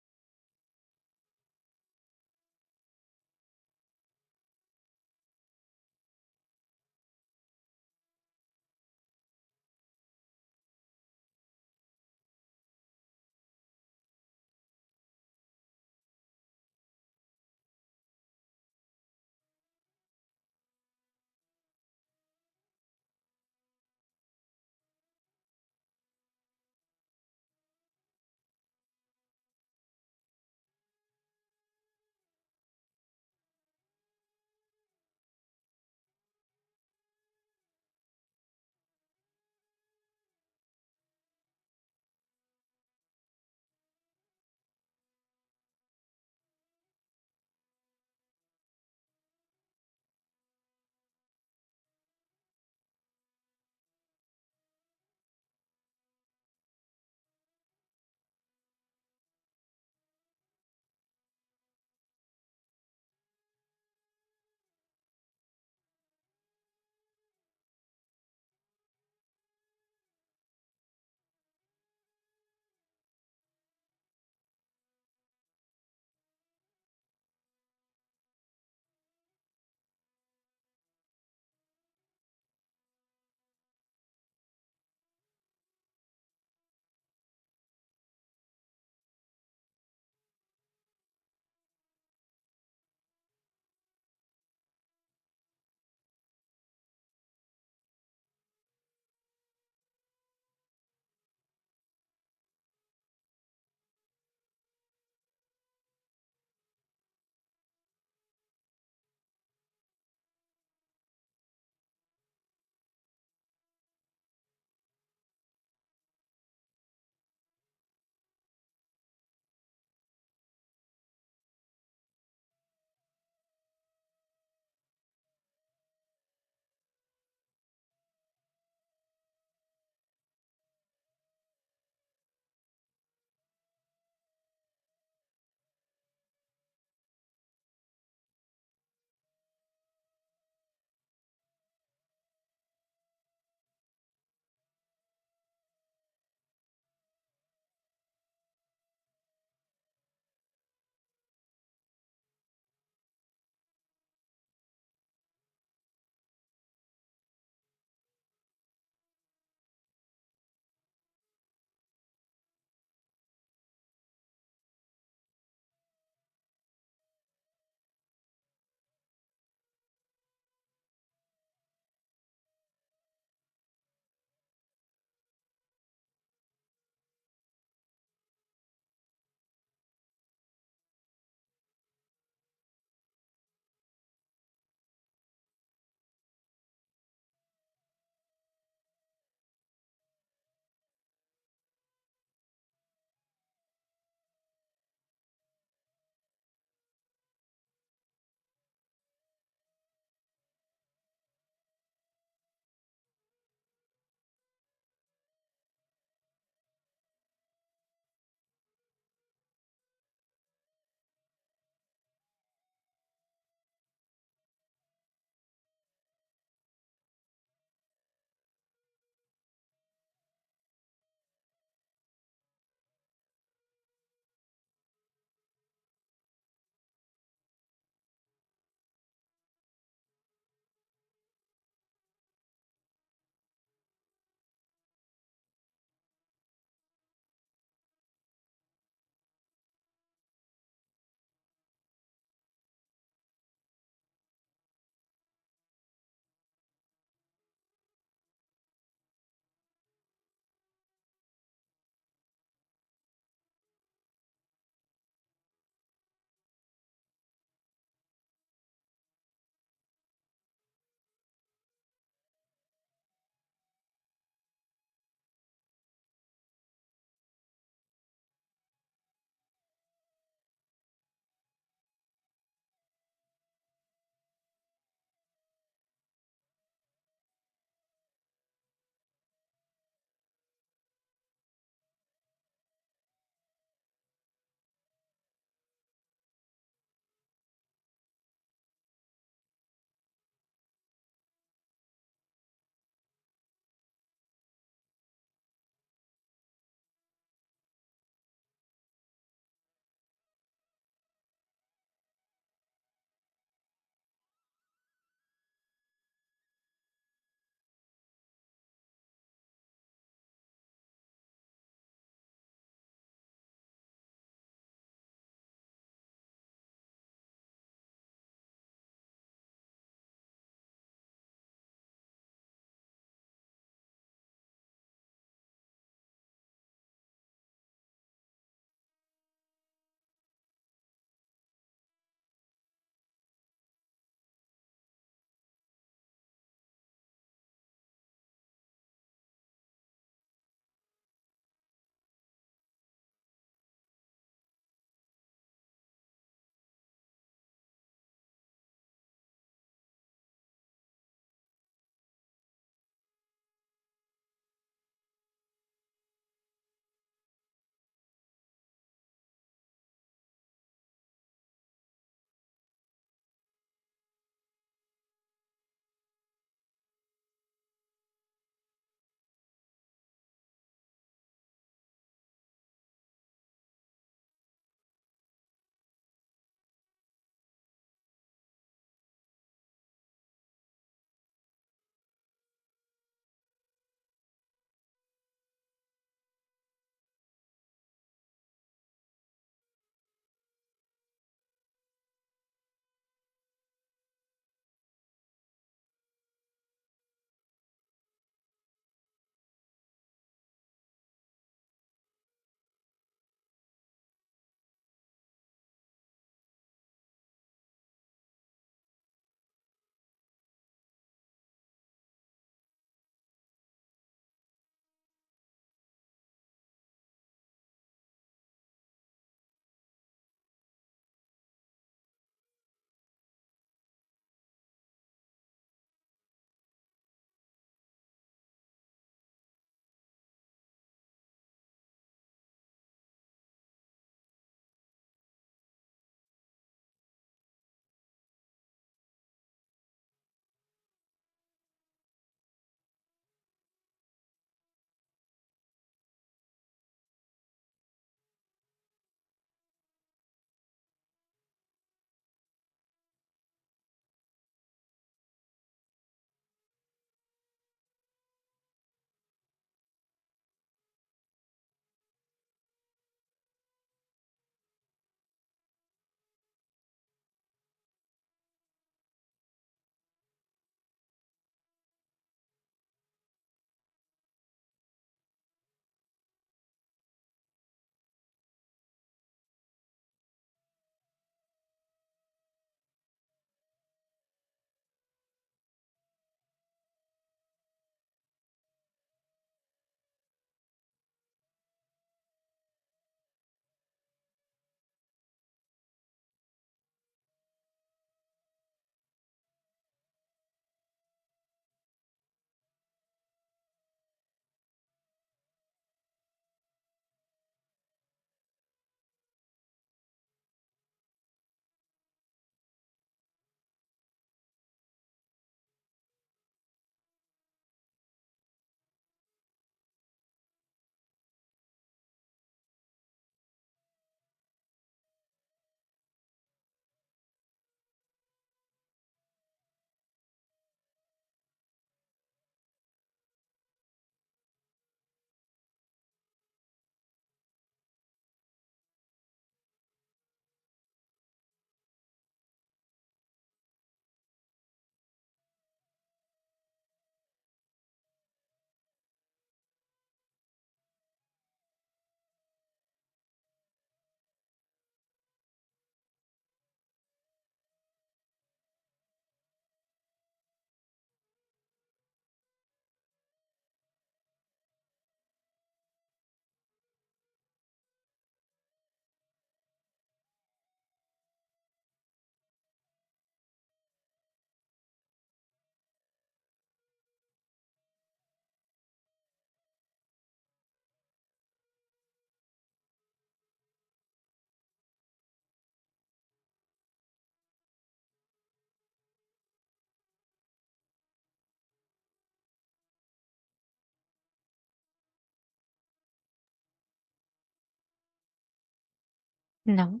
Now,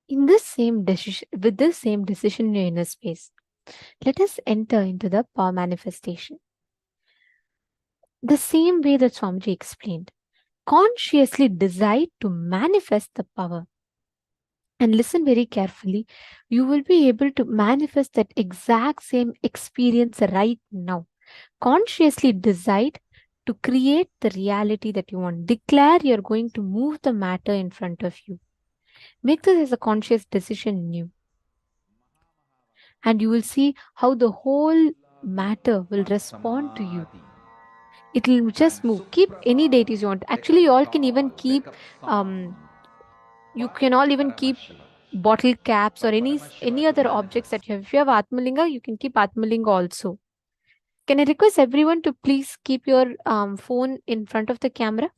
in this same decision, with this same decision in your inner space, let us enter into the power manifestation. The same way that Swamiji explained, consciously decide to manifest the power. And listen very carefully, you will be able to manifest that exact same experience right now. Consciously decide to create the reality that you want. Declare you're going to move the matter in front of you. Make this as a conscious decision in you. And you will see how the whole matter will respond to you. It will just move. Keep any deities you want. Actually, you all can even keep you can all even keep bottle caps or any other objects that you have. If you have Atmalinga, you can keep Atmalinga also. Can I request everyone to please keep your phone in front of the camera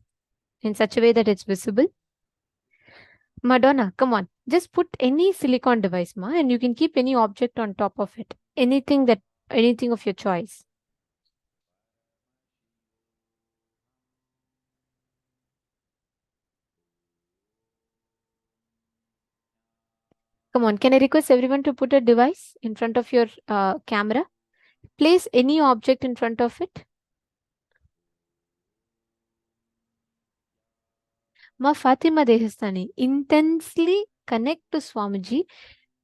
in such a way that it's visible? Madonna, come on. Just put any silicon device, ma, and you can keep any object on top of it. Anything of your choice. Come on, can I request everyone to put a device in front of your camera? Place any object in front of it. Ma Fatima Dehastani, intensely connect to Swamiji,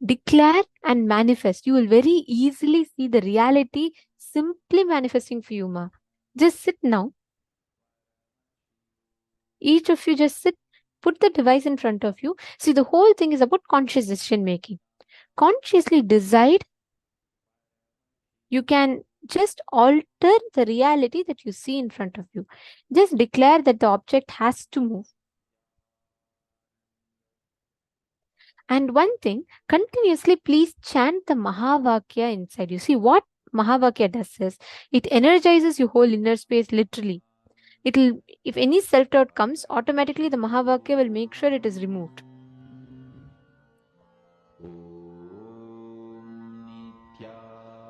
declare and manifest. You will very easily see the reality simply manifesting for you, ma. Just sit now. Each of you just sit, put the device in front of you. See, the whole thing is about conscious decision making. Consciously decide. You can just alter the reality that you see in front of you. Just declare that the object has to move. And one thing, continuously please chant the Mahavakya inside you. See what Mahavakya does is, it energizes your whole inner space literally. It'll, if any self-doubt comes, automatically the Mahavakya will make sure it is removed.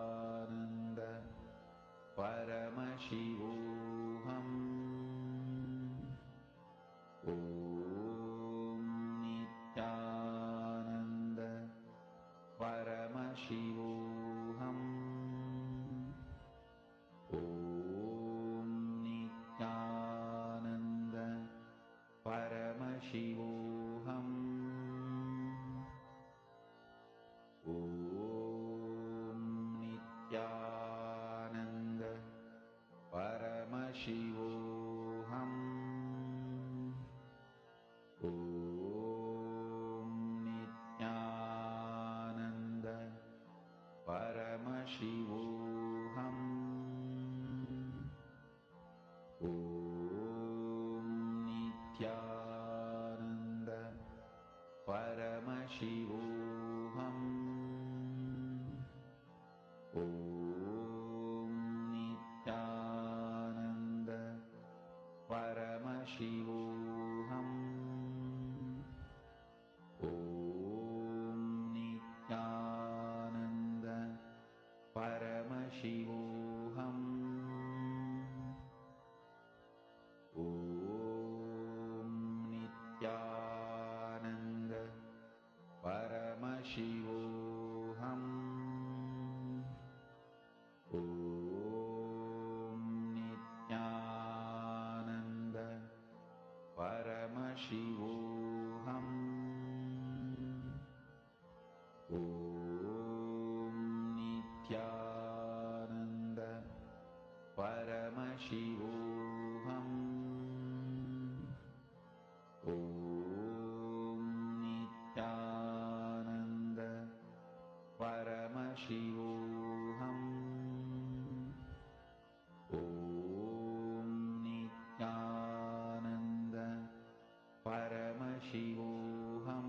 Nityananda Paramashivoham Nityananda Paramashivoham Nityananda Paramashivoham Nityananda Paramashivoham Nityananda Paramashivoham Nityananda Paramashivoham Nityananda Paramashivoham Nityananda Paramashivoham Nityananda Paramashivoham Nityananda Paramashivoham Nityananda Paramashivoham Nityananda Paramashivoham Nityananda Paramashivoham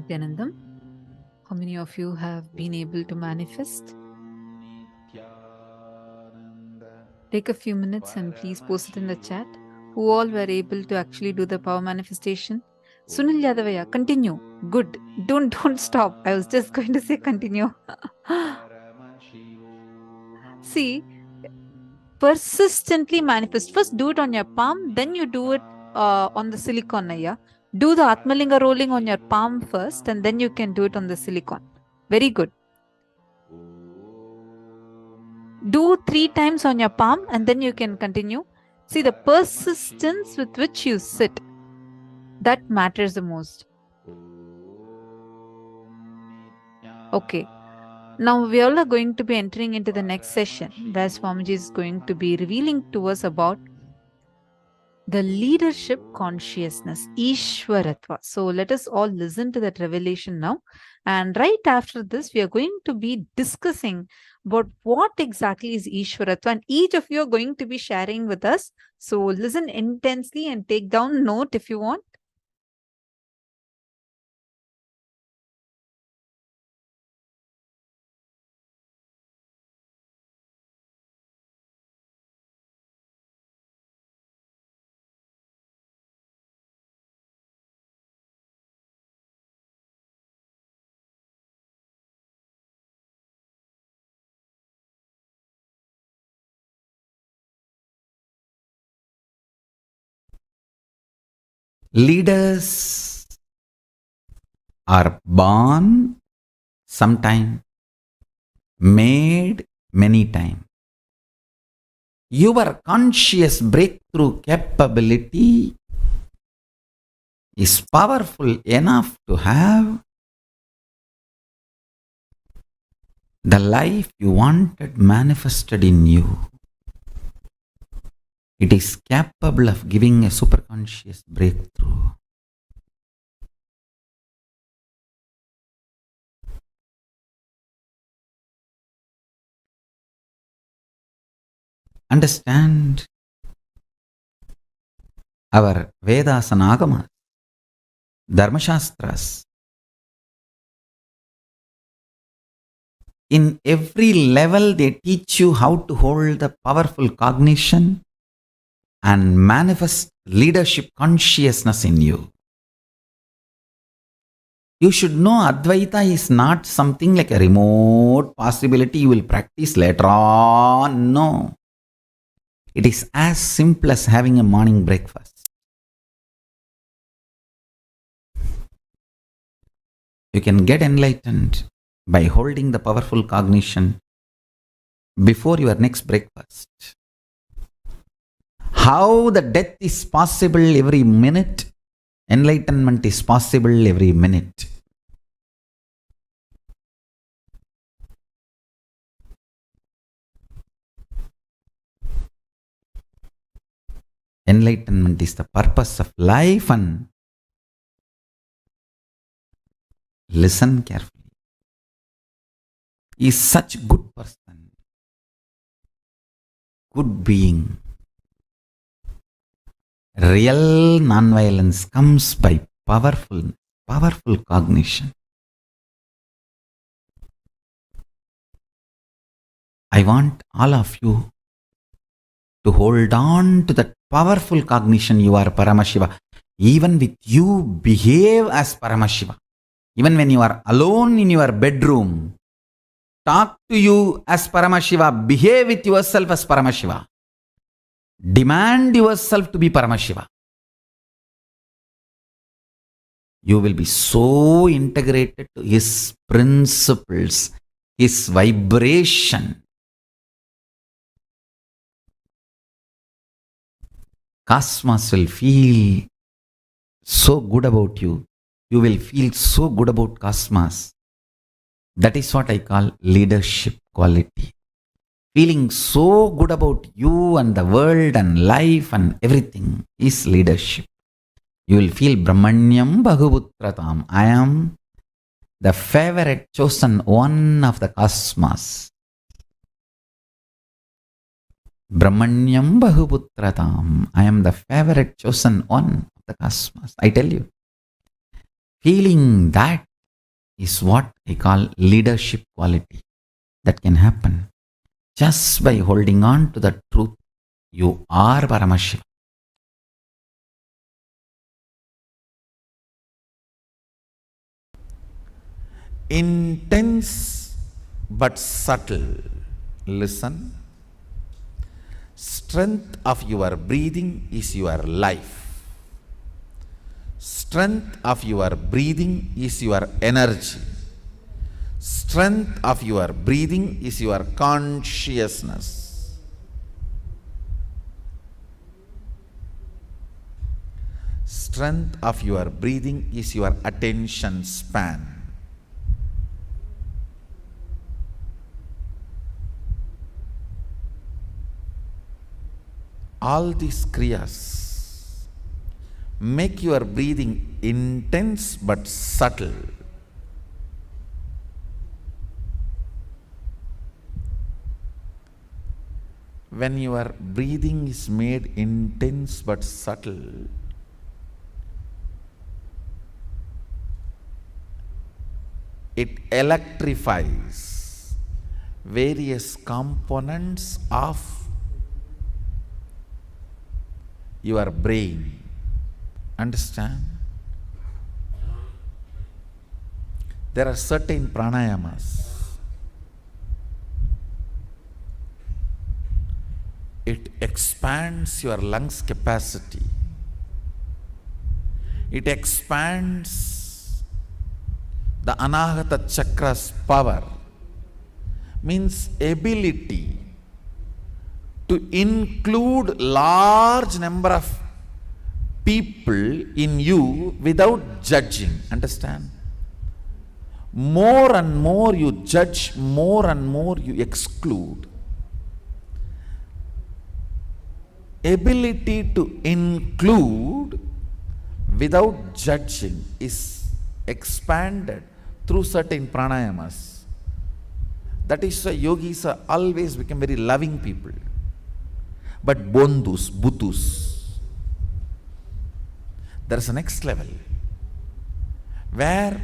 Nityanandam, how many of you have been able to manifest? Take a few minutes and please post it in the chat. Who all were able to actually do the power manifestation? Sunil Yadavaya, continue. Good. Don't stop. I was just going to say continue. See, persistently manifest. First do it on your palm, then you do it on the silicon. Naya. Do the Atmalinga rolling on your palm first, and then you can do it on the silicon. Very good. Do 3 times on your palm, and then you can continue. See, the persistence with which you sit, that matters the most. Okay. Now we all are going to be entering into the next session, where Swamiji is going to be revealing to us about the leadership consciousness, Ishwaratva. So let us all listen to that revelation now. And right after this, we are going to be discussing about what exactly is Ishwaratva. And each of you are going to be sharing with us. So listen intensely and take down note if you want. Leaders are born sometime, made many times. Your conscious breakthrough capability is powerful enough to have the life you wanted manifested in you. It is capable of giving a superconscious breakthrough. Understand our Vedas and Agamas, Dharmashastras. In every level, they teach you how to hold the powerful cognition and manifest leadership consciousness in you. You should know Advaita is not something like a remote possibility you will practice later on. No. It is as simple as having a morning breakfast. You can get enlightened by holding the powerful cognition before your next breakfast. How the death is possible every minute, enlightenment is possible every minute. Enlightenment is the purpose of life, and listen carefully. He is such a good person, good being. Real non-violence comes by powerful cognition. I want all of you to hold on to that powerful cognition. You are Paramashiva. Even with you, behave as Paramashiva. Even when you are alone in your bedroom, talk to you as Paramashiva. Behave with yourself as Paramashiva. Demand yourself to be Paramashiva. You will be so integrated to His principles, His vibration. Cosmos will feel so good about you. You will feel so good about cosmos. That is what I call leadership quality. Feeling so good about you and the world and life and everything is leadership. You will feel Brahmanyam Bhaguputratam. I am the favorite chosen one of the cosmos. Brahmanyam Bahuputratam. I am the favorite chosen one of the cosmos. I tell you, feeling that is what I call leadership quality that can happen just by holding on to the truth. You are Paramashivam. Intense but subtle. Listen. Strength of your breathing is your life. Strength of your breathing is your energy. Strength of your breathing is your consciousness. Strength of your breathing is your attention span. All these kriyas make your breathing intense but subtle. When your breathing is made intense but subtle, it electrifies various components of your brain. Understand? There are certain pranayamas. It expands your lungs capacity. It expands the Anahata chakra's power. Means ability to include large number of people in you without judging. Understand? More and more you judge, more and more you exclude. Ability to include without judging is expanded through certain pranayamas. That is why yogis are always become very loving people. But bondhus, buddhus, there is a next level where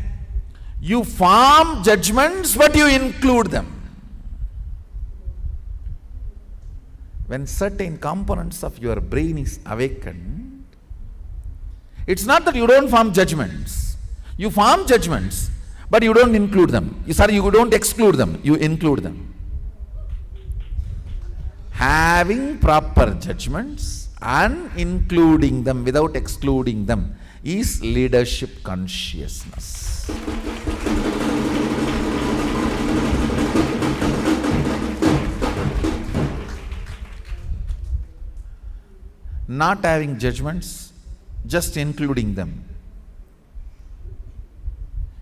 you form judgments but you include them. When certain components of your brain is awakened, it's not that you don't form judgments. You form judgments, but you don't include them. You don't exclude them, you include them. Having proper judgments and including them without excluding them is leadership consciousness. Not having judgments, just including them.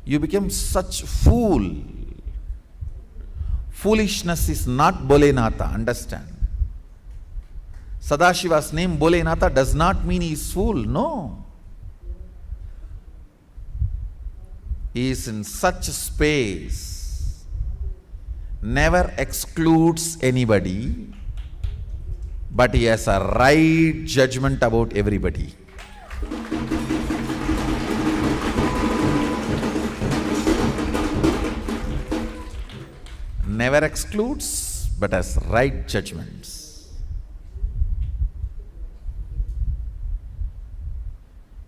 You become such fool. Foolishness is not Bolenatha, understand? Sadashiva's name Bolenatha does not mean he is fool, no. He is in such space, never excludes anybody, but he has a right judgment about everybody. Never excludes, but has right judgments.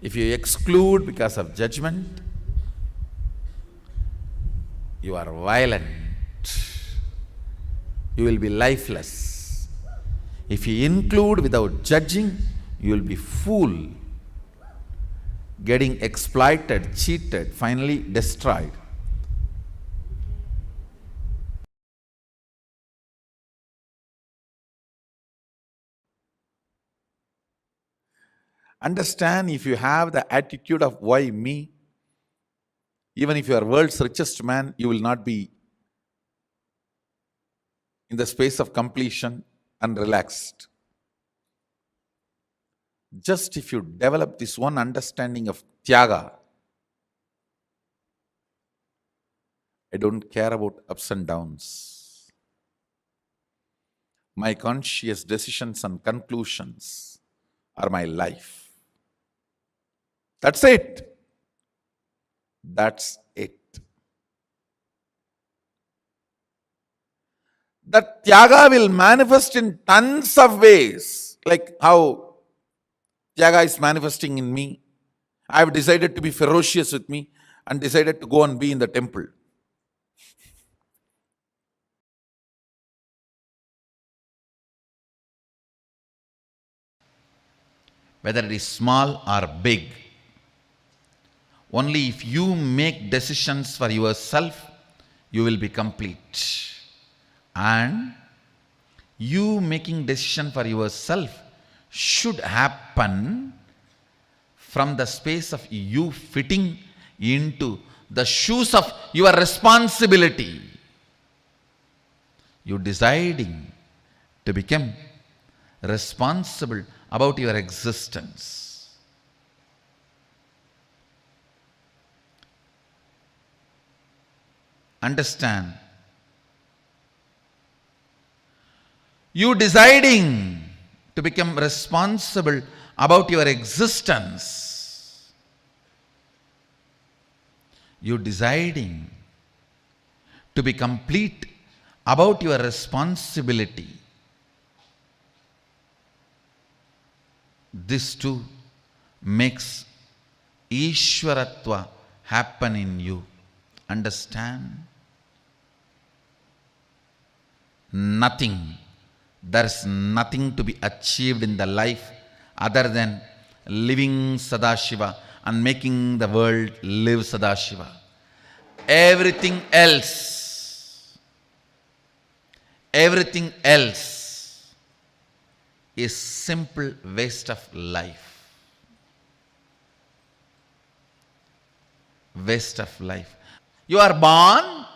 If you exclude because of judgment, you are violent. You will be lifeless. If you include without judging, you will be fool, getting exploited, cheated, finally destroyed. Understand, if you have the attitude of why me, even if you are world's richest man, you will not be in the space of completion and relaxed. Just if you develop this one understanding of Tyaga, I don't care about ups and downs. My conscious decisions and conclusions are my life. That's it. That's it. That Tyaga will manifest in tons of ways, like how Tyaga is manifesting in me. I have decided to be ferocious with me and decided to go and be in the temple. Whether it is small or big, only if you make decisions for yourself, you will be complete. And you making decision for yourself should happen from the space of you fitting into the shoes of your responsibility. You deciding to become responsible about your existence. Understand? You deciding to become responsible about your existence. You deciding to be complete about your responsibility. This too makes Ishwaratva happen in you. Understand? There's nothing to be achieved in the life other than living Sadashiva and making the world live Sadashiva. Everything else is simple waste of life. Waste of life. You are born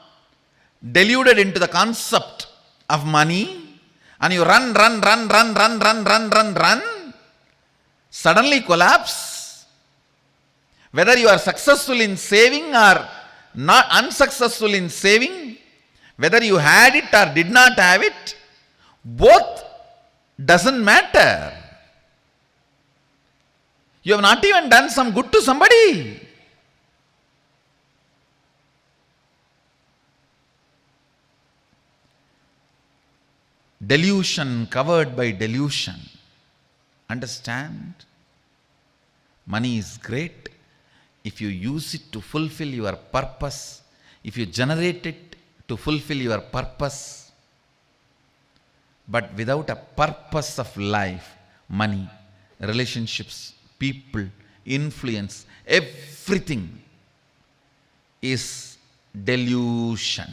deluded into the concept of money and you run, suddenly collapse. Whether you are successful in saving or not unsuccessful in saving, whether you had it or did not have it, both doesn't matter. You have not even done some good to somebody. Delusion covered by delusion. Understand? Money is great if you use it to fulfill your purpose, if you generate it to fulfill your purpose. But without a purpose of life, money, relationships, people, influence, everything is delusion.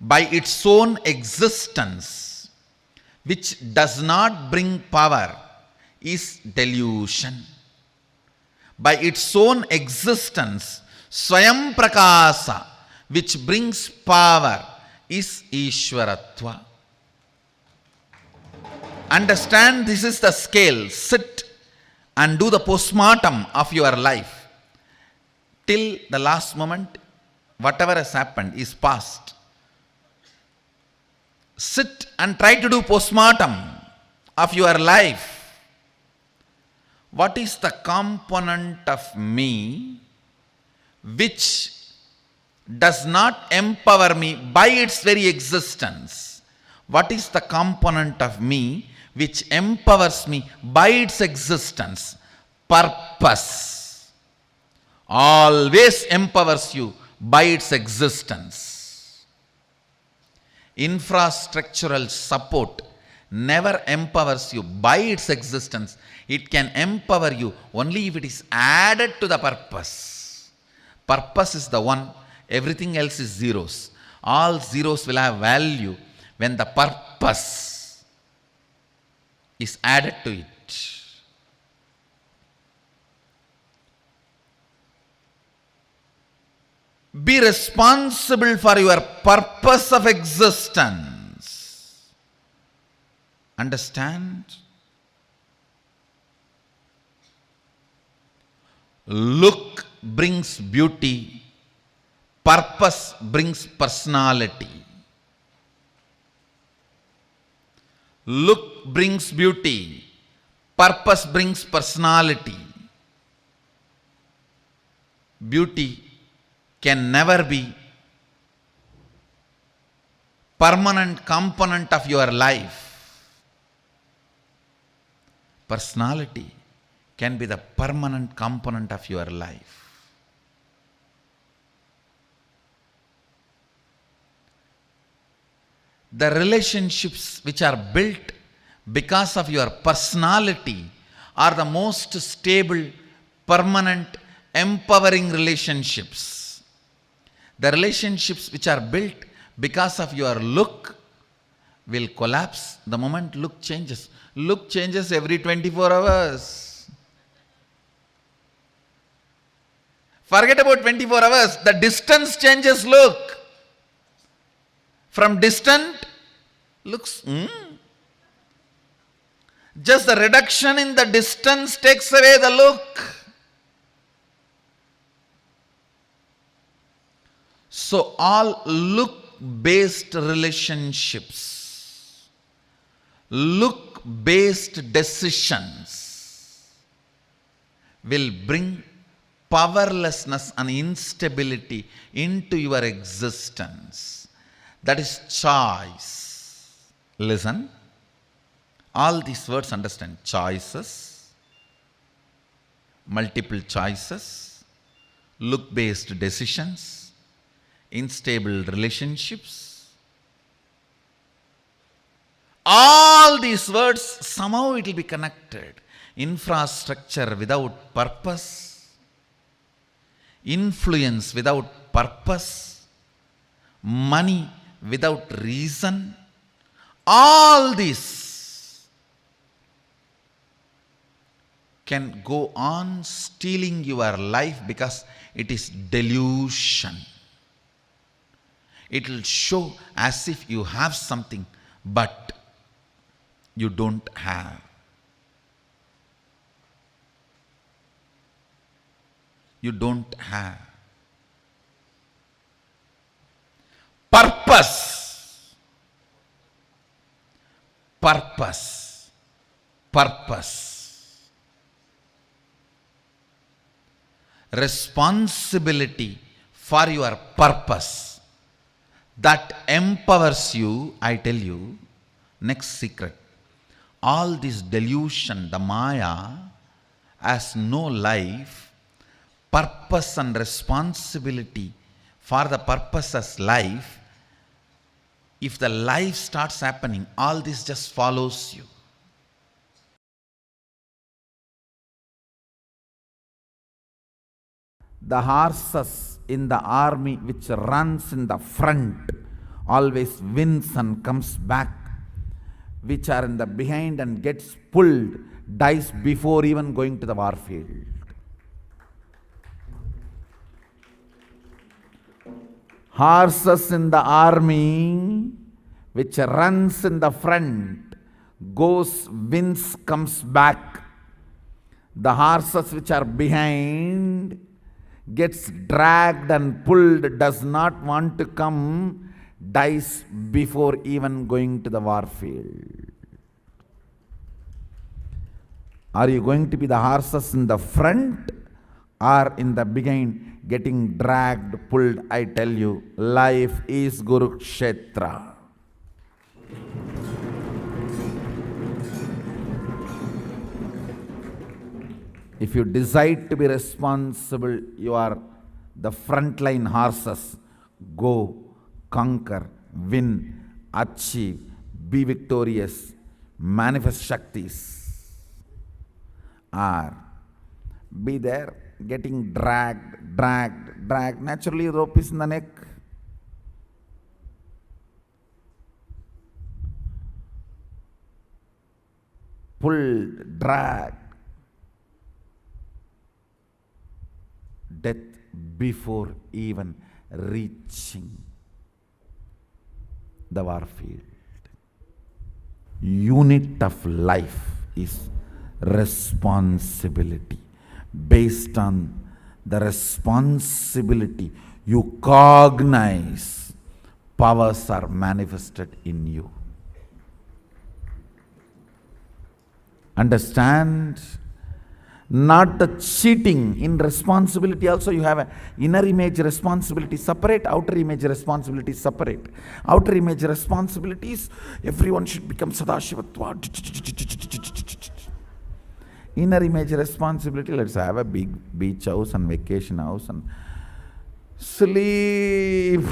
By its own existence, which does not bring power, is delusion. By its own existence, Swayam Prakasa, which brings power, is Ishwaratva. Understand, this is the scale. Sit and do the postmortem of your life. Till the last moment, whatever has happened is past. Sit and try to do postmortem of your life. What is the component of me which does not empower me by its very existence? What is the component of me which empowers me by its existence? Purpose always empowers you by its existence. Infrastructural support never empowers you by its existence. It can empower you only if it is added to the purpose. Purpose is the one, everything else is zeros. All zeros will have value when the purpose is added to it. Be responsible for your purpose of existence. Understand? Look brings beauty. Purpose brings personality. Look brings beauty. Purpose brings personality. Beauty can never be permanent component of your life. Personality can be the permanent component of your life. The relationships which are built because of your personality are the most stable, permanent, empowering relationships. The relationships which are built because of your look will collapse the moment look changes. Look changes every 24 hours. Forget about 24 hours. The distance changes look. From distant looks, just the reduction in the distance takes away the look. So all look-based relationships, look-based decisions will bring powerlessness and instability into your existence. That is choice. Listen. All these words understand. Choices, multiple choices, look-based decisions, unstable relationships. All these words, somehow it will be connected. Infrastructure without purpose, influence without purpose, money without reason. All these can go on stealing your life because it is delusion. It will show as if you have something, but you don't have. You don't have. Purpose. Purpose. Purpose. Responsibility for your purpose that empowers you. I tell you, next secret. All this delusion, the Maya, has no life. Purpose and responsibility for the purpose as life. If the life starts happening, all this just follows you. The horses in the army which runs in the front always wins and comes back. Which are in the behind and gets pulled, dies before even going to the warfield. Horses in the army which runs in the front, goes, wins, comes back. The horses which are behind gets dragged and pulled, does not want to come, dies before even going to the warfield. Are you going to be the horses in the front or in the behind getting dragged, pulled? I tell you, life is Kurukshetra. If you decide to be responsible, you are the frontline horses. Go, conquer, win, achieve, be victorious, manifest Shaktis. Or be there getting dragged. Naturally, rope is in the neck. Pulled, dragged. Death before even reaching the warfield. Unit of life is responsibility. Based on the responsibility you cognize, powers are manifested in you. Understand? not the cheating. In responsibility also you have a inner image responsibility separate, outer image responsibility separate. Outer image responsibilities, everyone should become Sadashivatva. Inner image responsibility, let's have a big beach house and vacation house and sleep.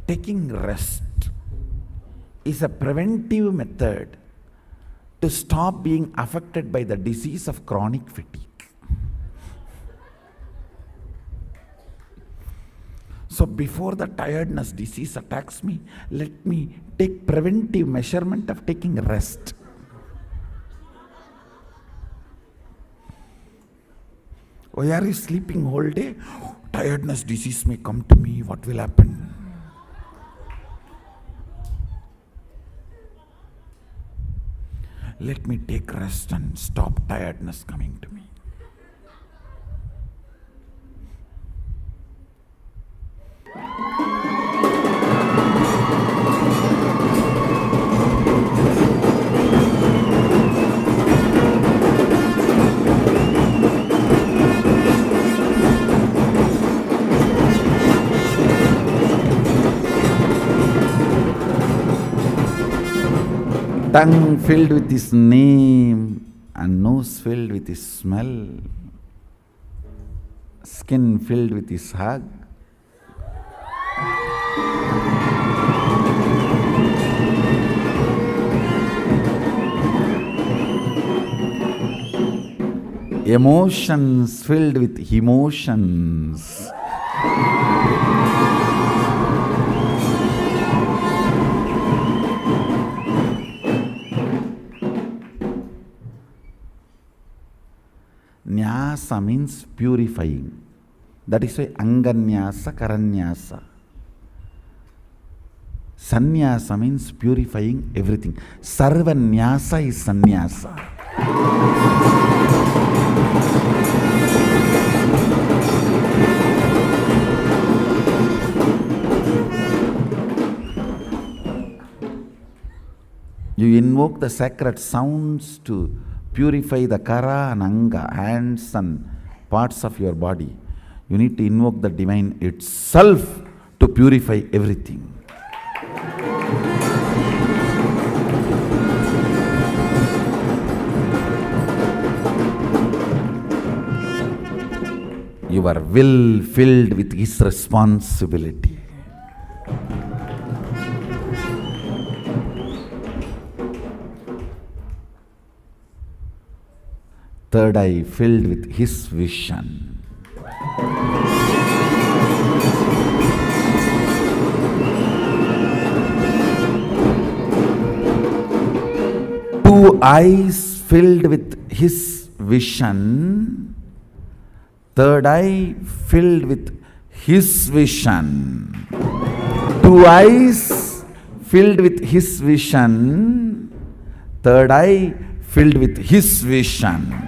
Taking rest is a preventive method to stop being affected by the disease of chronic fatigue. So before the tiredness disease attacks me, let me take preventive measurement of taking rest. Why are you sleeping whole day? Tiredness disease may come to me. What will happen? Let me take rest and stop tiredness coming to me. Tongue filled with his name and nose filled with his smell, skin filled with his hug. Emotions filled with emotions. Nyasa means purifying. That is why Anganyasa, Karanyasa. Sannyasa means purifying everything. Sarvanyasa is sannyasa. You invoke the sacred sounds to purify the kara and anga, hands and parts of your body. You need to invoke the divine itself to purify everything. Your will filled with his responsibility. Third eye filled with his vision. Two eyes filled with his vision. Third eye filled with his vision. Two eyes filled with his vision. Third eye filled with his vision.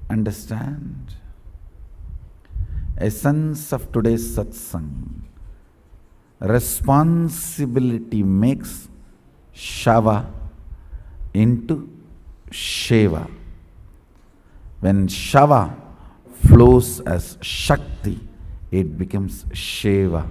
Understand? Essence of today's satsang. Responsibility makes Shava into Sheva. When Shava flows as Shakti, it becomes Sheva.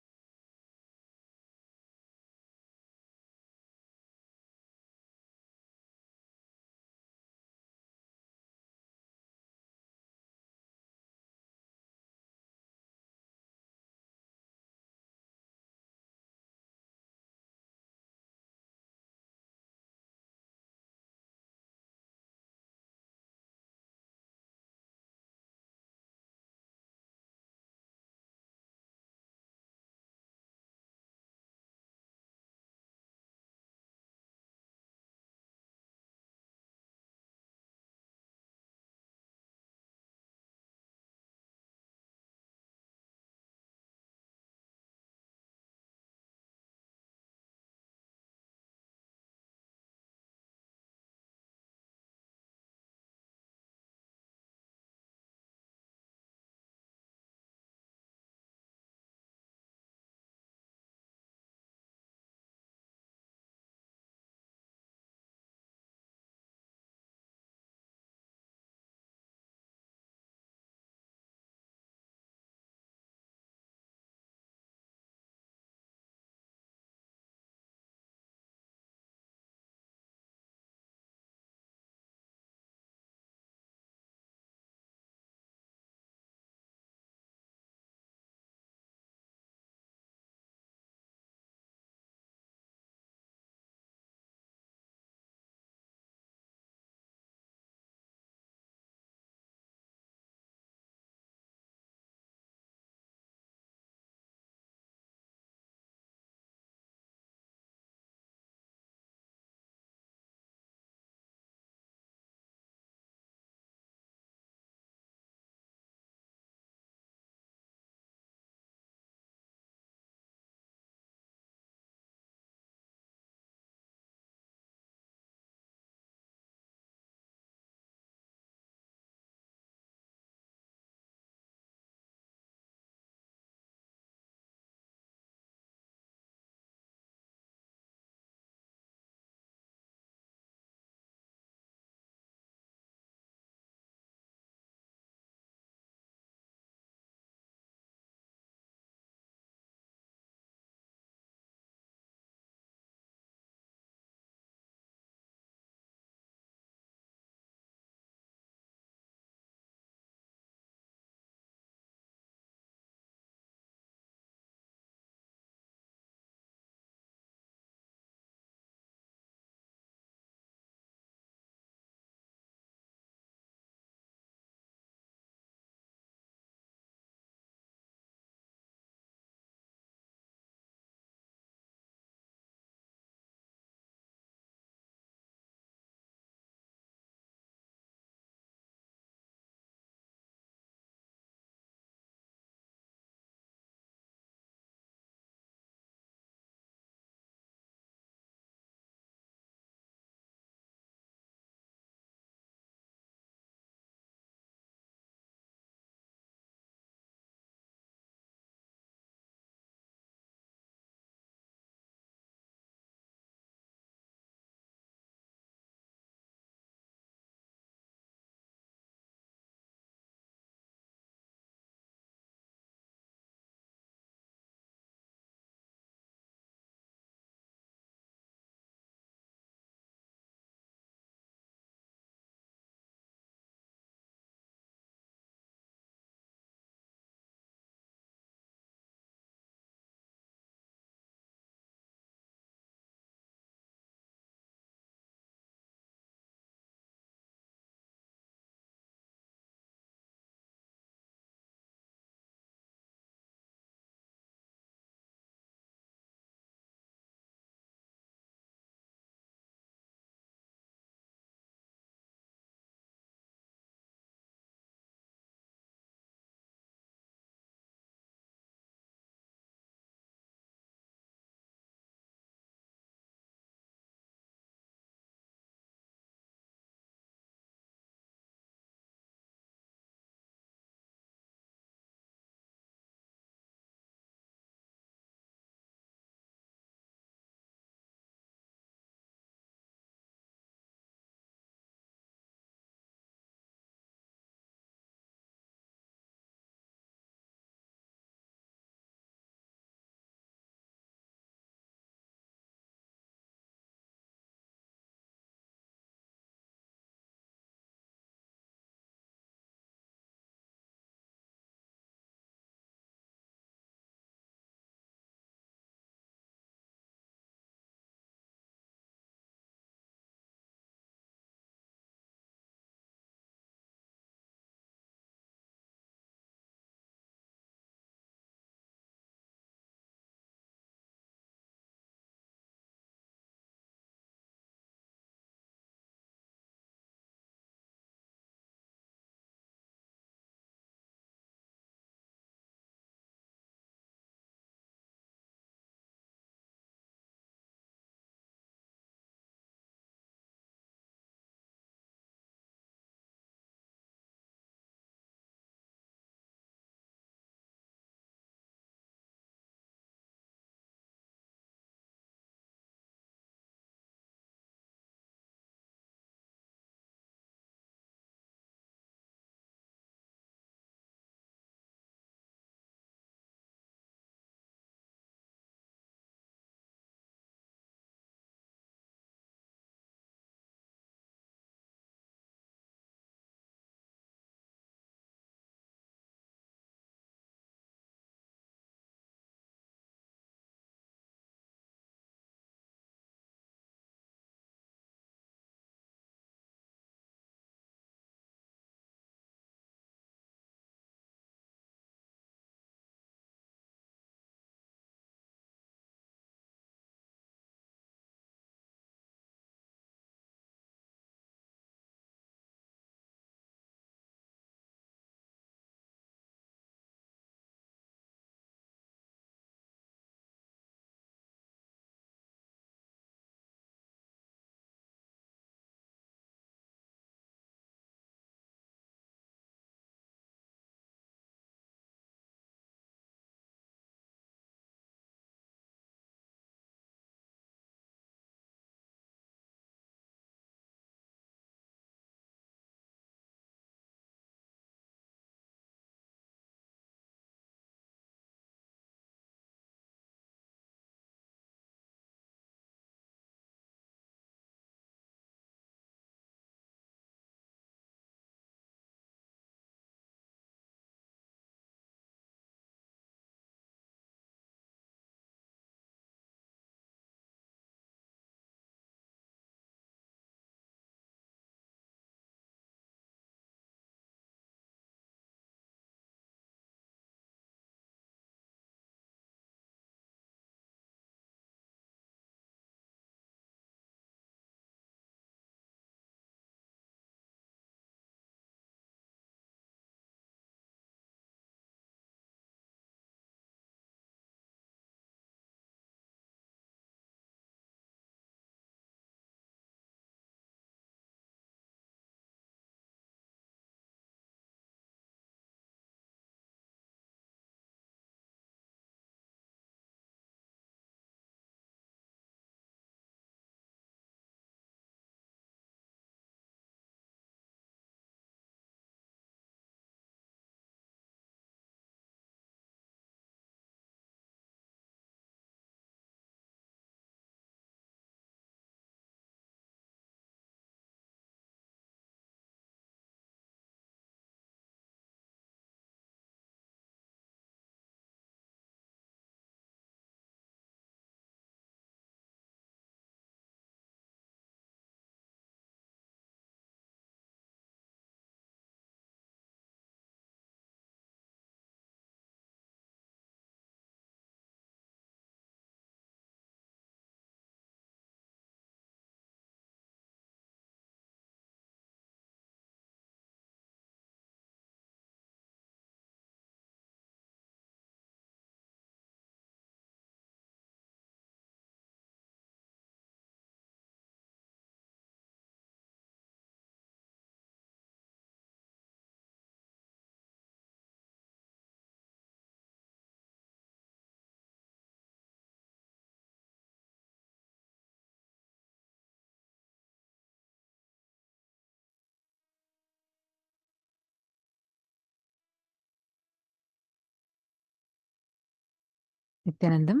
Nityanandam.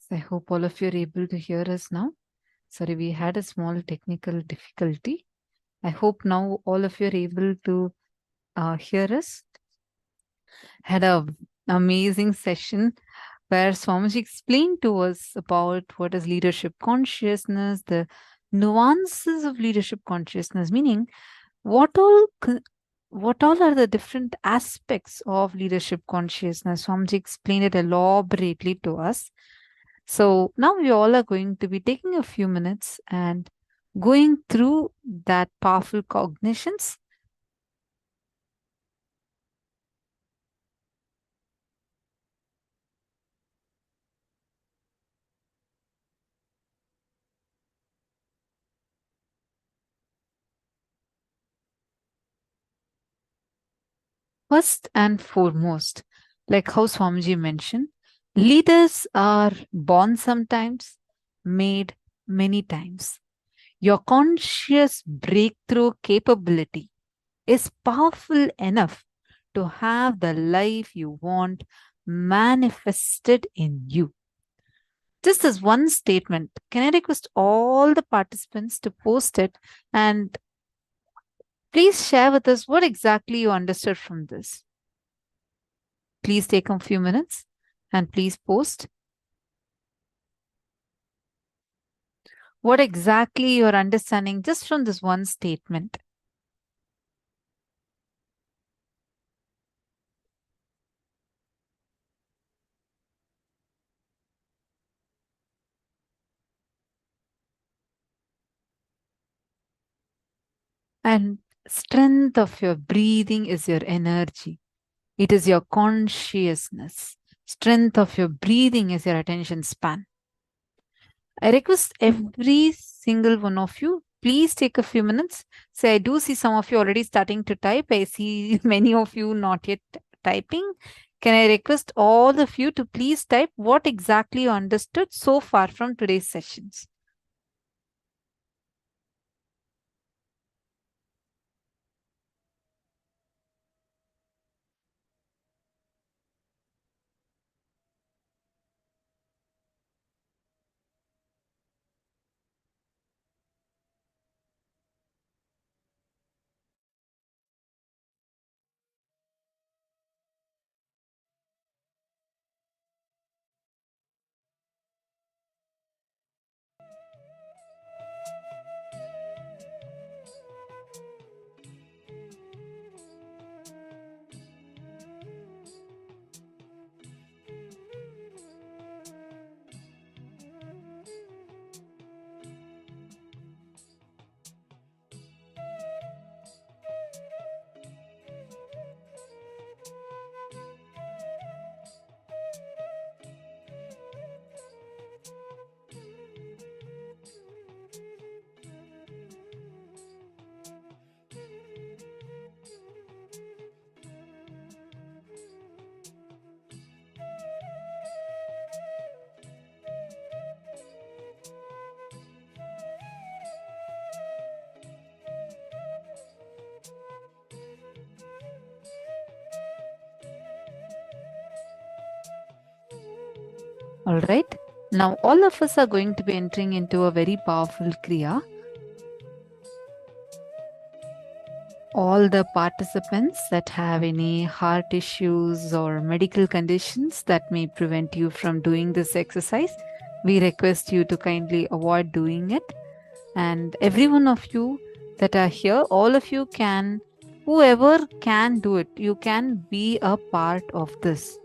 So I hope all of you are able to hear us now. Sorry, we had a small technical difficulty. I hope now all of you are able to hear us. Had an amazing session where Swamiji explained to us about what is leadership consciousness, the nuances of leadership consciousness, meaning what all are the different aspects of leadership consciousness. Swamiji explained it elaborately to us. So now we all are going to be taking a few minutes and going through that powerful cognitions. First and foremost, like how Swamiji mentioned, leaders are born sometimes, made many times. Your conscious breakthrough capability is powerful enough to have the life you want manifested in you. Just as one statement, can I request all the participants to post it and please share with us what exactly you understood from this. Please take a few minutes and please post what exactly you're understanding just from this one statement. And strength of your breathing is your energy. It is your consciousness. Strength of your breathing is your attention span. I request every single one of you, please take a few minutes. So I do see some of you already starting to type. I see many of you not yet typing. Can I request all of you to please type what exactly you understood so far from today's sessions? All right. Now all of us are going to be entering into a very powerful Kriya. All the participants that have any heart issues or medical conditions that may prevent you from doing this exercise, we request you to kindly avoid doing it. And every one of you that are here, all of you can, whoever can do it, you can be a part of this.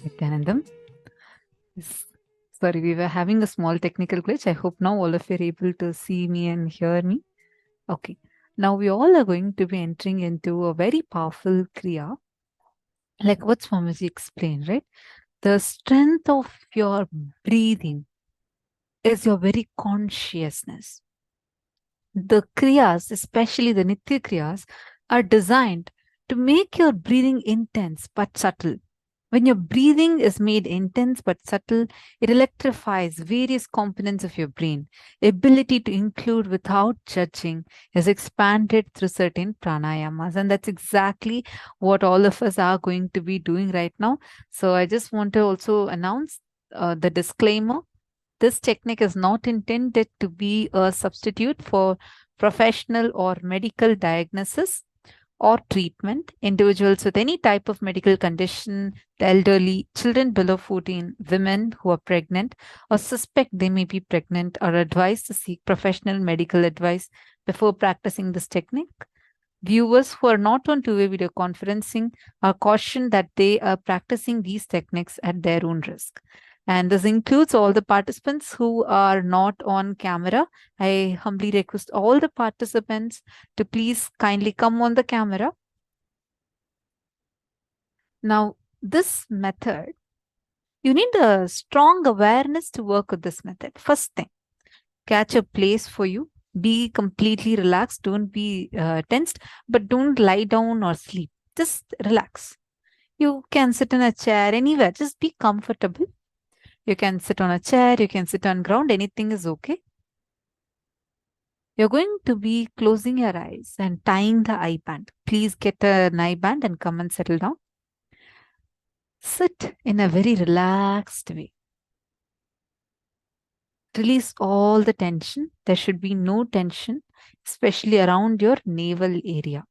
Nityanandam. Sorry, we were having a small technical glitch. I hope now all of you are able to see me and hear me. Okay. Now we all are going to be entering into a very powerful Kriya. Like what Swamiji explained, right? The strength of your breathing is your very consciousness. The Kriyas, especially the Nitya Kriyas, are designed to make your breathing intense but subtle. When your breathing is made intense but subtle, it electrifies various components of your brain. Ability to include without judging is expanded through certain pranayamas. And that's exactly what all of us are going to be doing right now. So I just want to also announce the disclaimer. This technique is not intended to be a substitute for professional or medical diagnosis or treatment. Individuals with any type of medical condition, the elderly, children below 14, women who are pregnant or suspect they may be pregnant are advised to seek professional medical advice before practicing this technique. Viewers who are not on two-way video conferencing are cautioned that they are practicing these techniques at their own risk. And this includes all the participants who are not on camera. I humbly request all the participants to please kindly come on the camera. Now, this method, you need a strong awareness to work with this method. First thing, catch a place for you. Be completely relaxed. Don't be tensed, but don't lie down or sleep. Just relax. You can sit in a chair anywhere. Just be comfortable. You can sit on a chair, you can sit on ground, anything is okay. You're going to be closing your eyes and tying the eye band. Please get an eye band and come and settle down. Sit in a very relaxed way. Release all the tension. There should be no tension, especially around your navel area.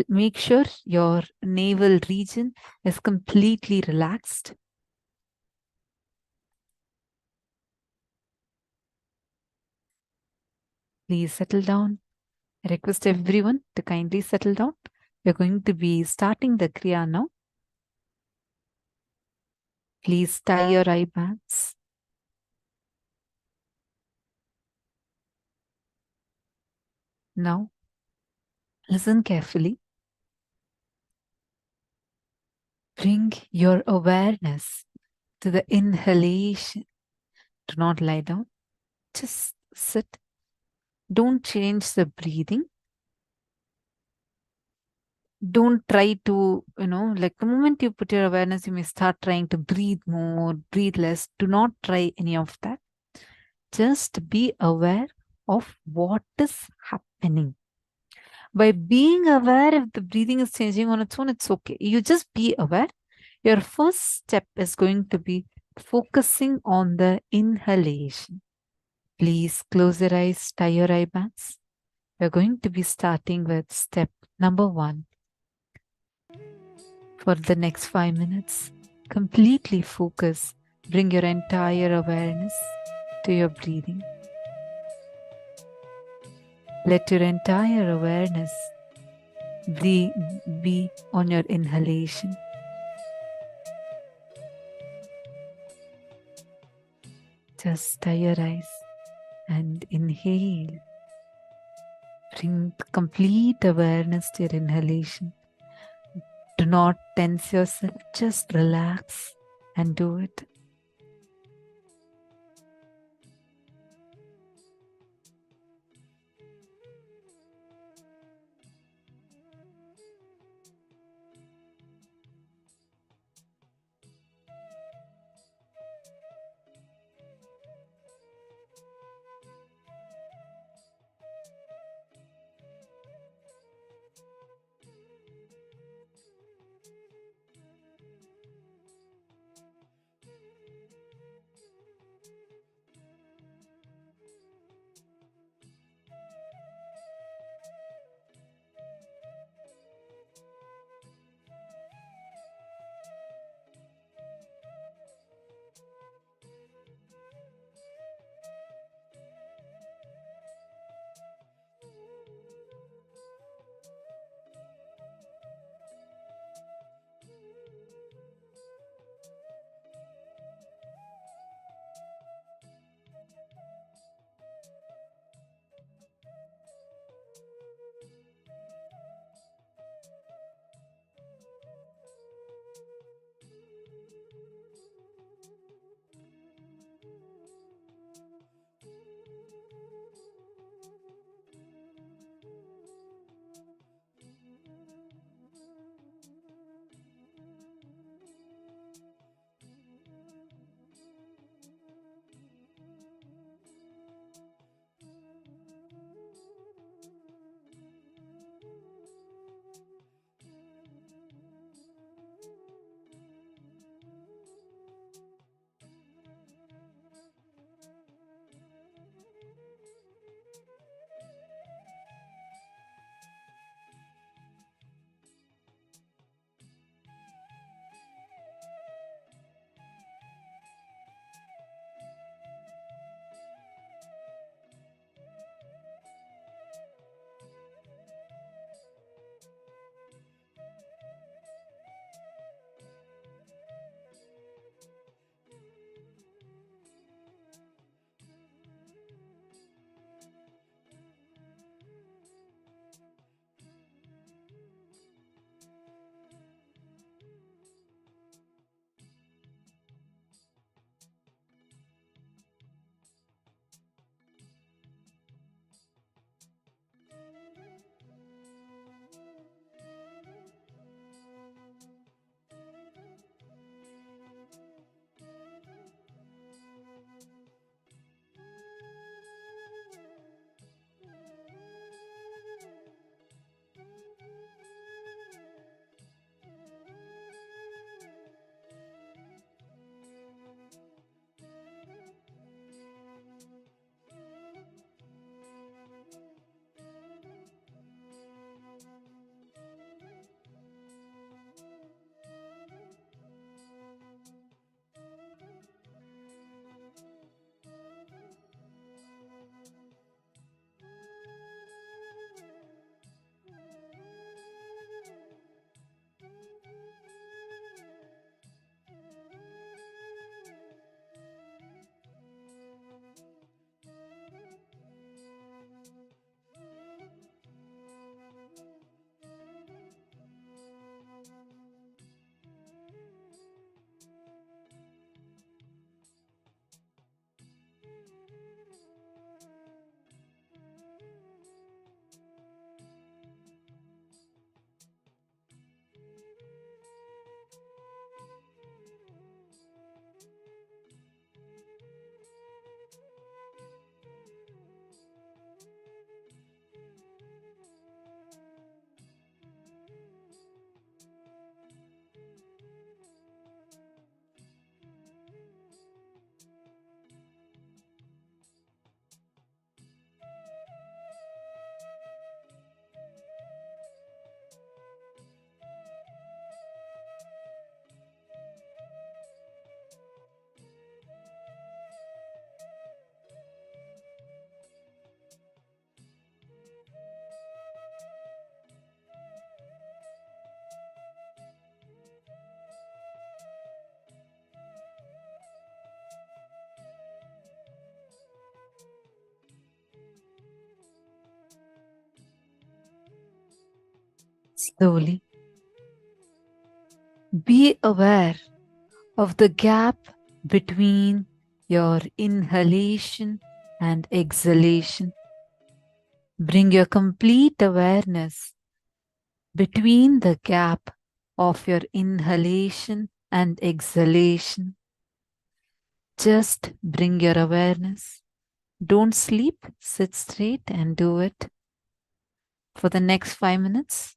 Make sure your navel region is completely relaxed. Please settle down. I request everyone to kindly settle down. We're going to be starting the Kriya now. Please tie your eye bands. Now, listen carefully. Bring your awareness to the inhalation. Do not lie down. Just sit. Don't change the breathing. Don't try to, like the moment you put your awareness, you may start trying to breathe more, breathe less. Do not try any of that. Just be aware of what is happening. By being aware if the breathing is changing on its own, it's okay. You just be aware. Your first step is going to be focusing on the inhalation. Please close your eyes, tie your eye bands. We're going to be starting with step number 1. For the next 5 minutes, completely focus. Bring your entire awareness to your breathing. Let your entire awareness be on your inhalation. Just tie your eyes and inhale. Bring complete awareness to your inhalation. Do not tense yourself, just relax and do it. Slowly, be aware of the gap between your inhalation and exhalation. Bring your complete awareness between the gap of your inhalation and exhalation. Just bring your awareness. Don't sleep, sit straight and do it for the next 5 minutes.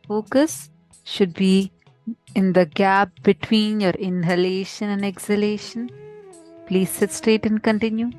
Focus should be in the gap between your inhalation and exhalation. Please sit straight and continue.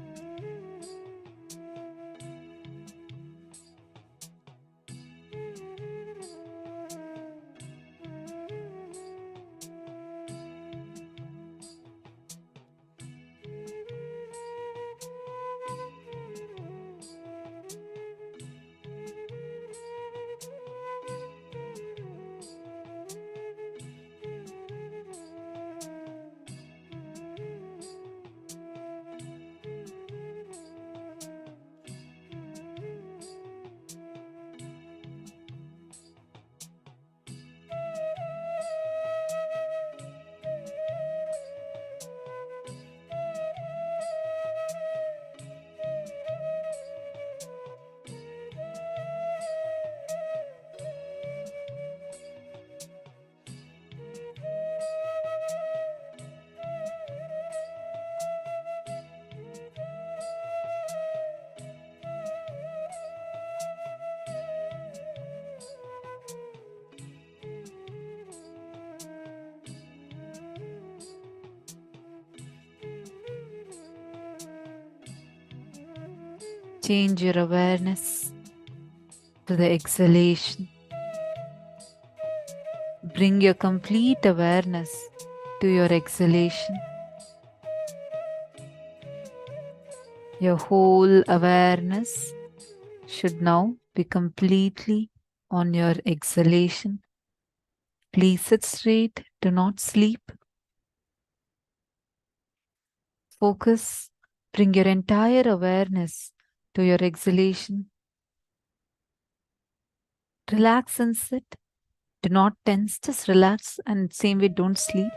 Change your awareness to the exhalation. Bring your complete awareness to your exhalation. Your whole awareness should now be completely on your exhalation. Please sit straight, do not sleep. Focus, bring your entire awareness to your exhalation. Relax and sit. Do not tense, just relax, and same way, don't sleep.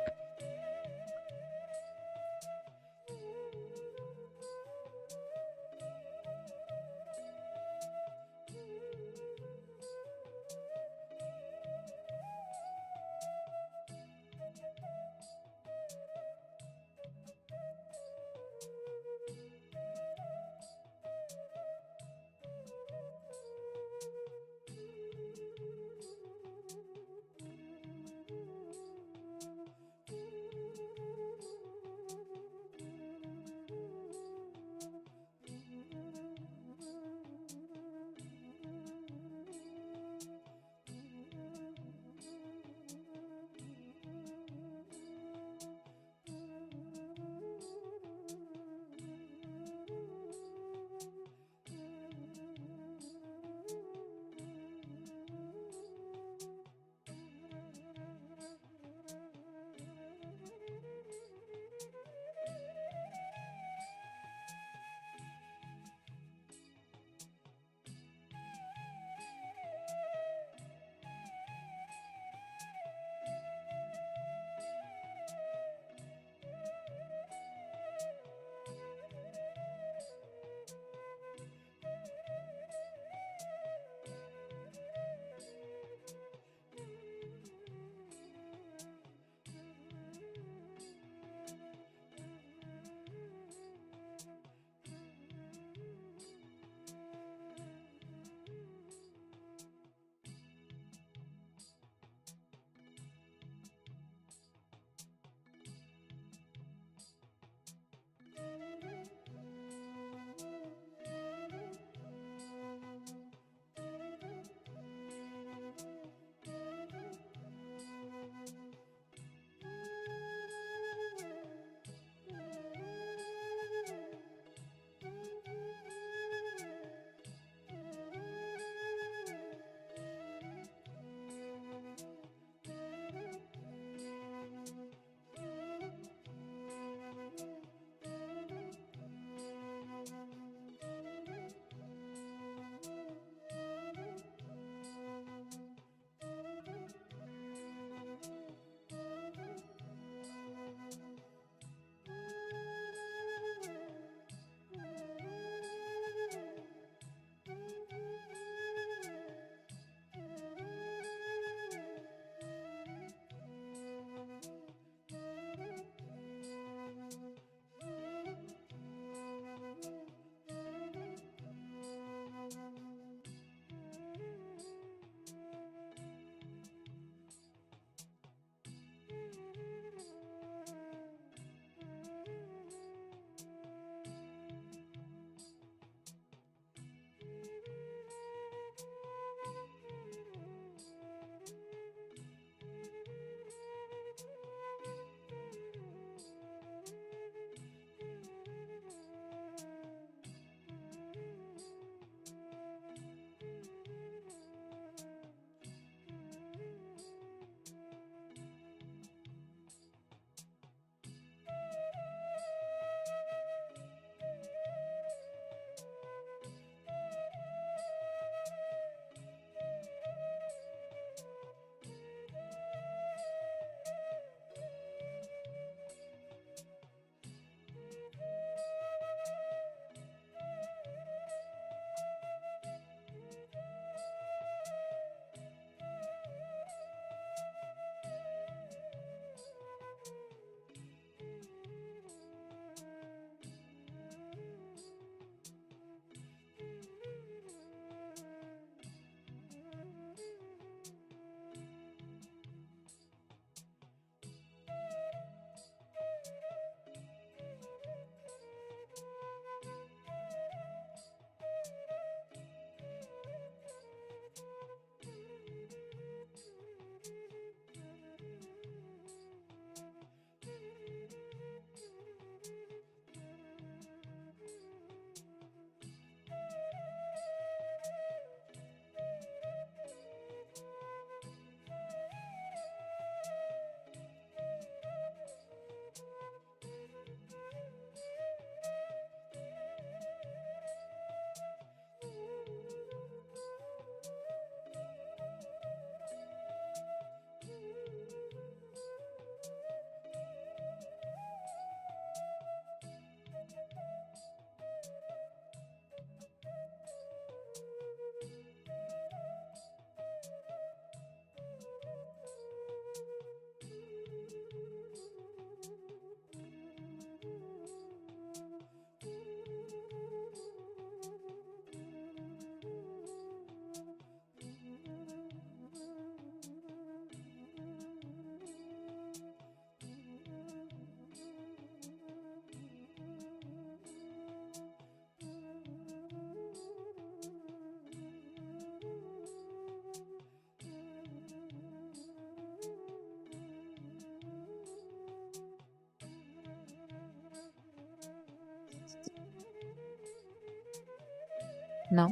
Now,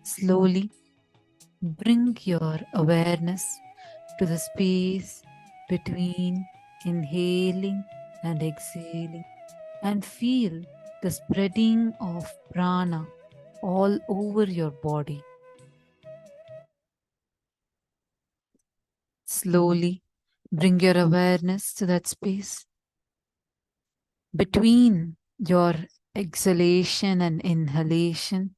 slowly bring your awareness to the space between inhaling and exhaling, and feel the spreading of prana all over your body. Slowly bring your awareness to that space between your exhalation and inhalation,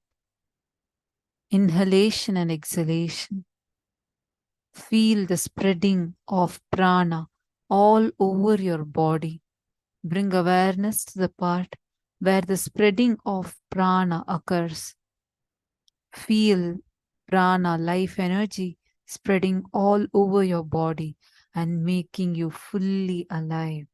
inhalation and exhalation. Feel the spreading of prana all over your body. Bring awareness to the part where the spreading of prana occurs. Feel prana, life energy, spreading all over your body and making you fully alive.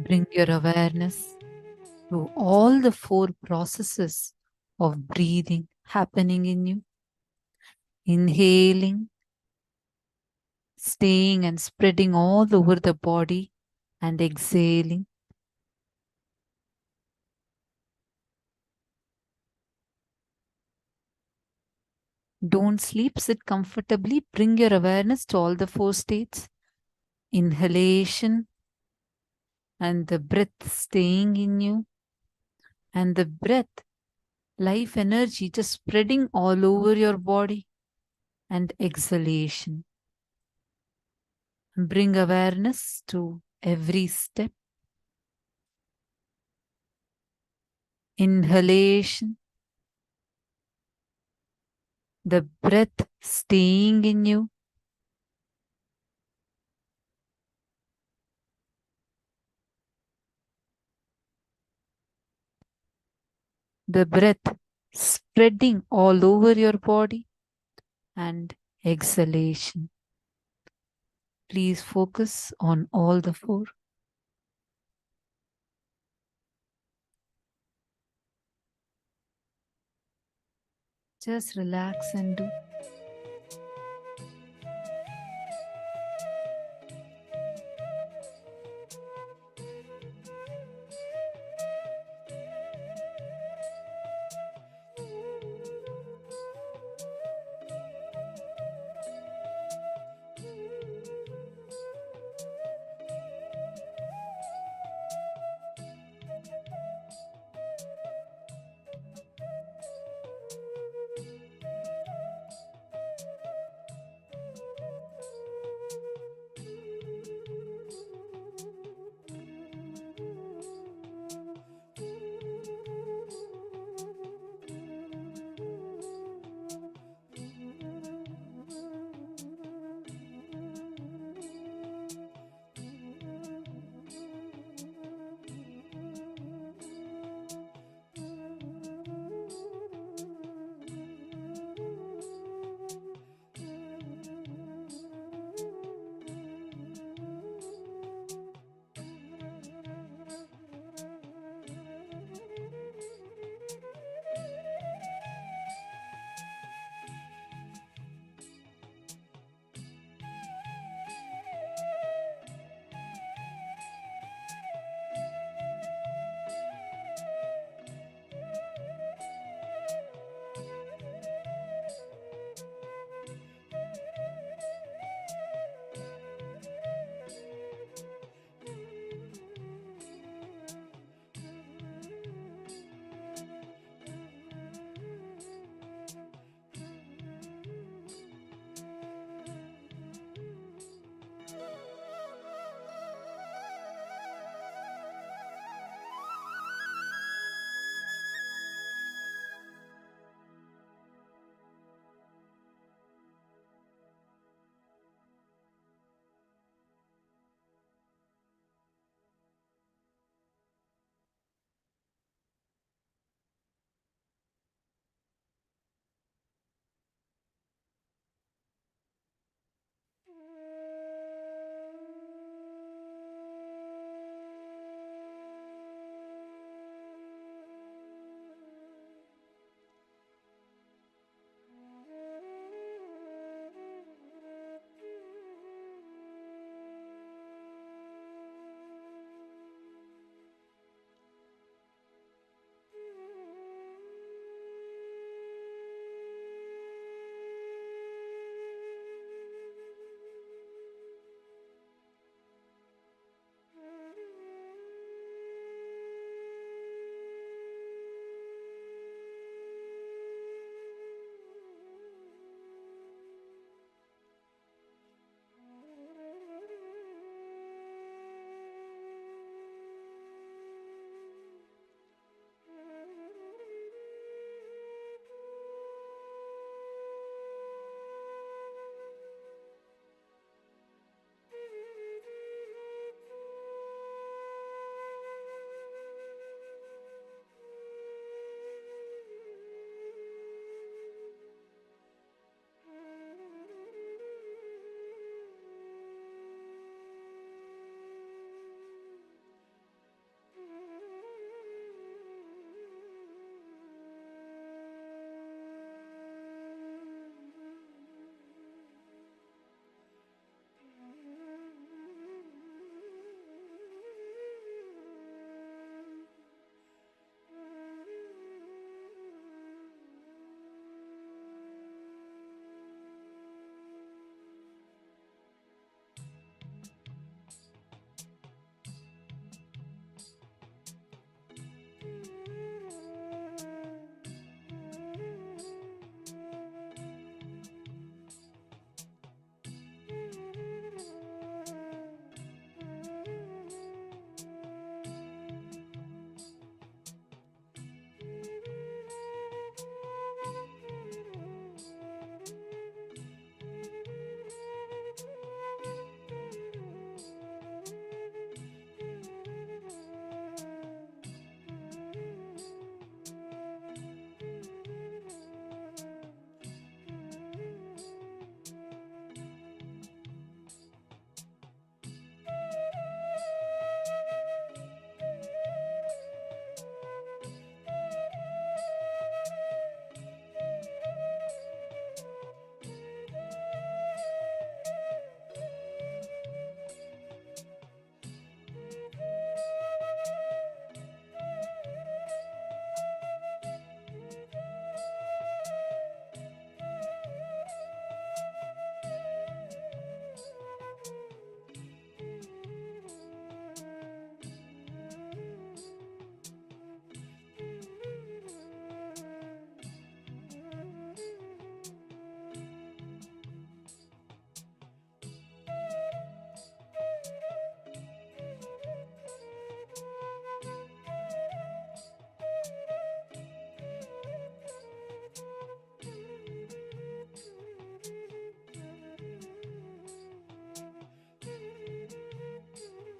Bring your awareness to all the four processes of breathing happening in you. Inhaling, staying and spreading all over the body, and exhaling. Don't sleep, sit comfortably. Bring your awareness to all the four states. Inhalation, and the breath staying in you, and the breath, life energy just spreading all over your body, and exhalation. Bring awareness to every step. Inhalation, the breath staying in you, the breath spreading all over your body, and exhalation. Please focus on all the four. Just relax and do.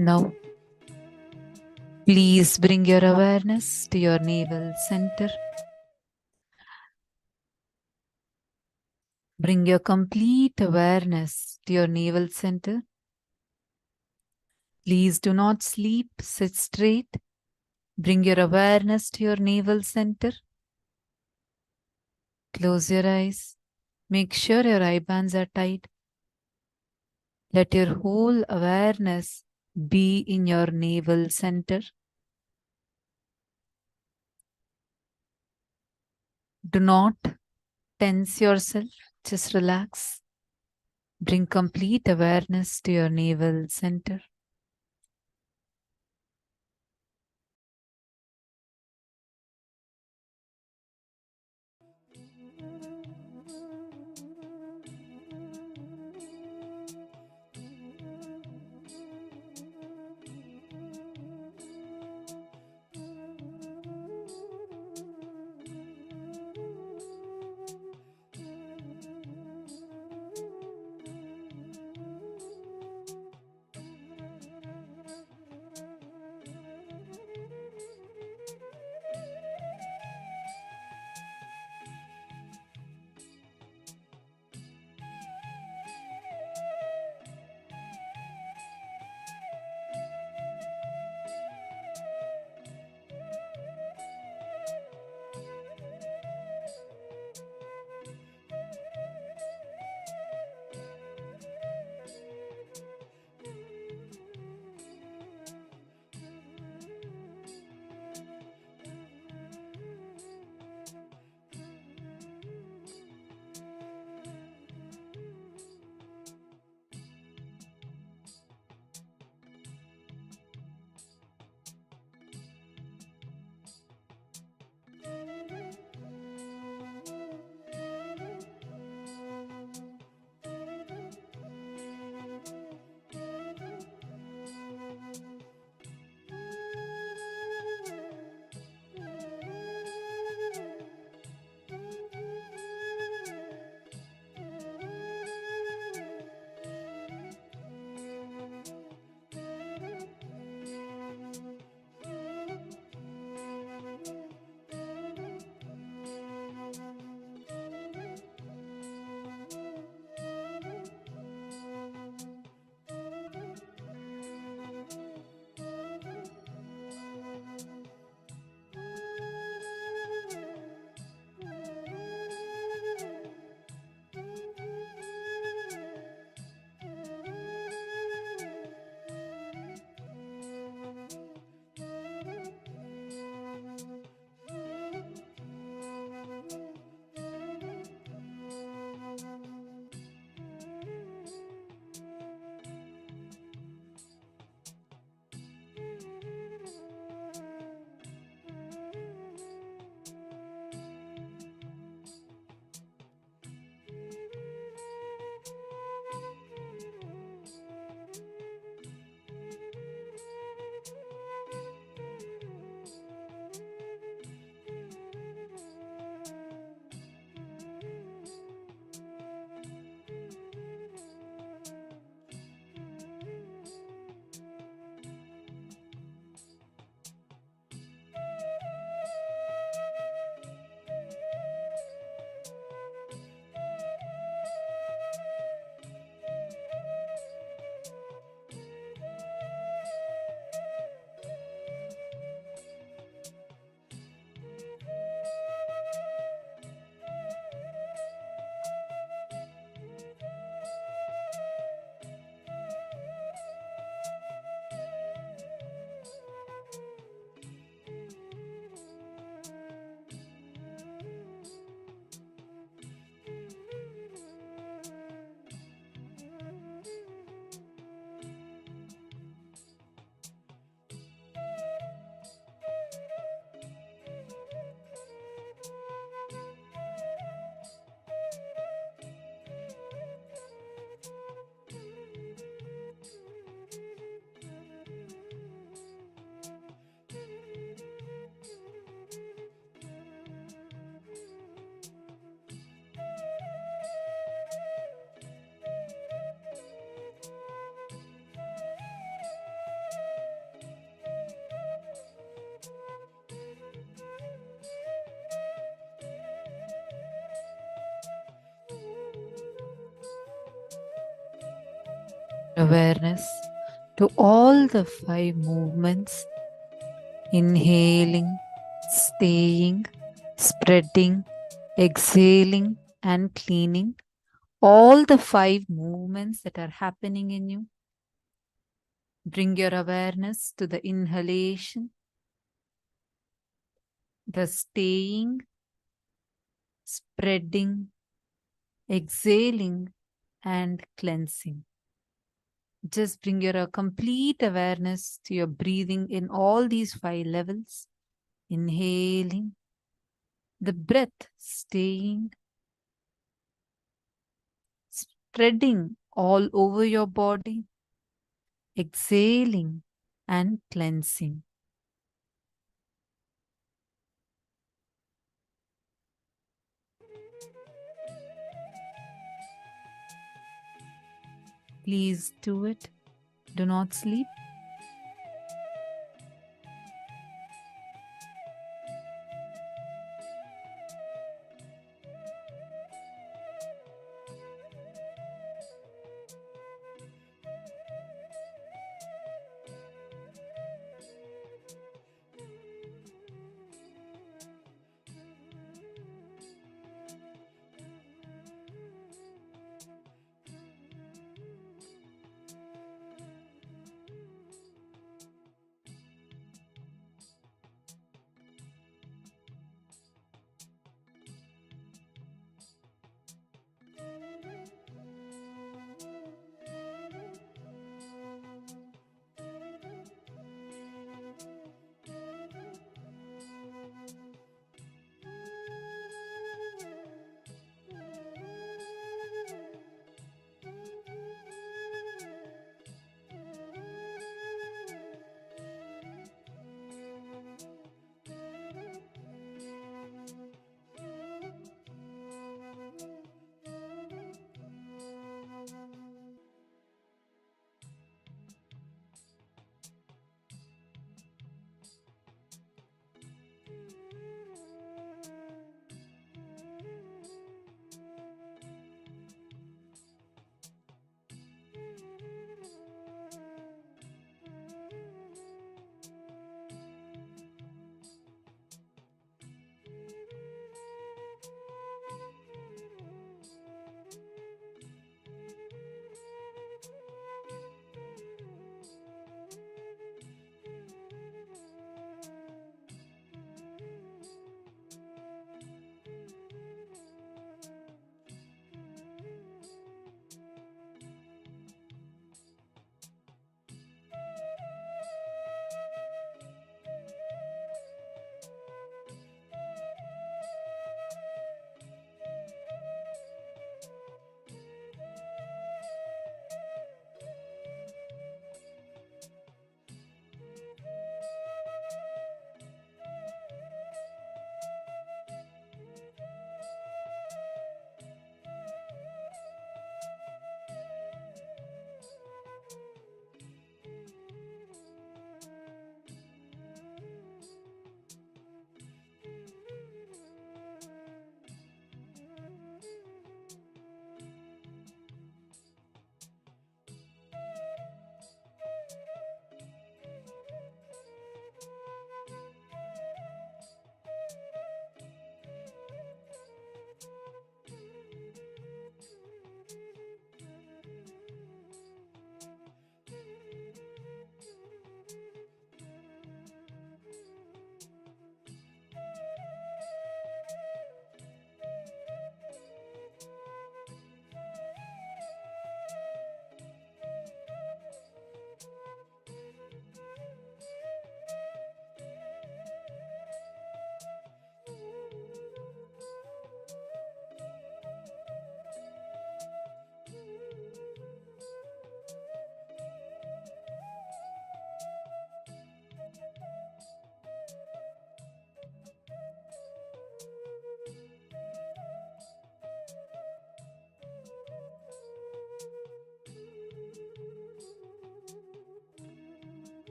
Now, please bring your awareness to your navel center. Bring your complete awareness to your navel center. Please do not sleep, sit straight. Bring your awareness to your navel center. Close your eyes. Make sure your eye bands are tight. Let your whole awareness be in your navel center. Do not tense yourself, just relax. Bring complete awareness to your navel center. awareness to all the 5 movements: inhaling, staying, spreading, exhaling, and cleaning. All the 5 movements that are happening in you. Bring your awareness to the inhalation, the staying, spreading, exhaling, and cleansing. Just bring your complete awareness to your breathing in all these 5 levels. Inhaling, the breath staying, spreading all over your body, exhaling, and cleansing. Please do it. Do not sleep.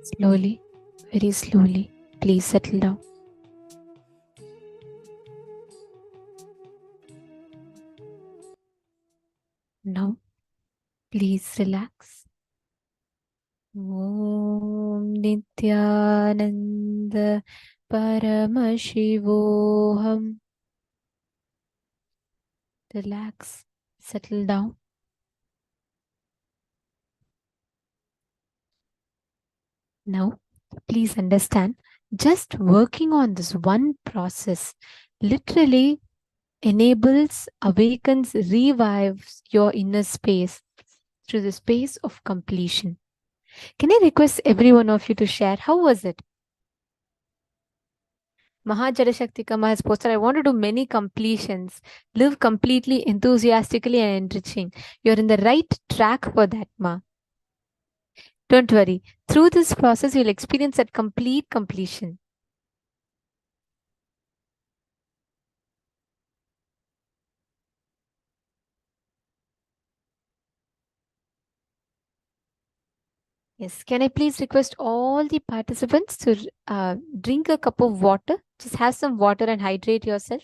Slowly, very slowly, please settle down. Now, please relax. Om Nityananda Paramashivoham. Relax, settle down. Now, please understand, just working on this one process literally enables, awakens, revives your inner space through the space of completion. Can I request every one of you to share? How was it? Mahajara Kama has posted, I want to do many completions, live completely, enthusiastically and enriching. You're in the right track for that, Ma. Don't worry. Through this process, you'll experience that complete completion. Yes. Can I please request all the participants to drink a cup of water? Just have some water and hydrate yourself.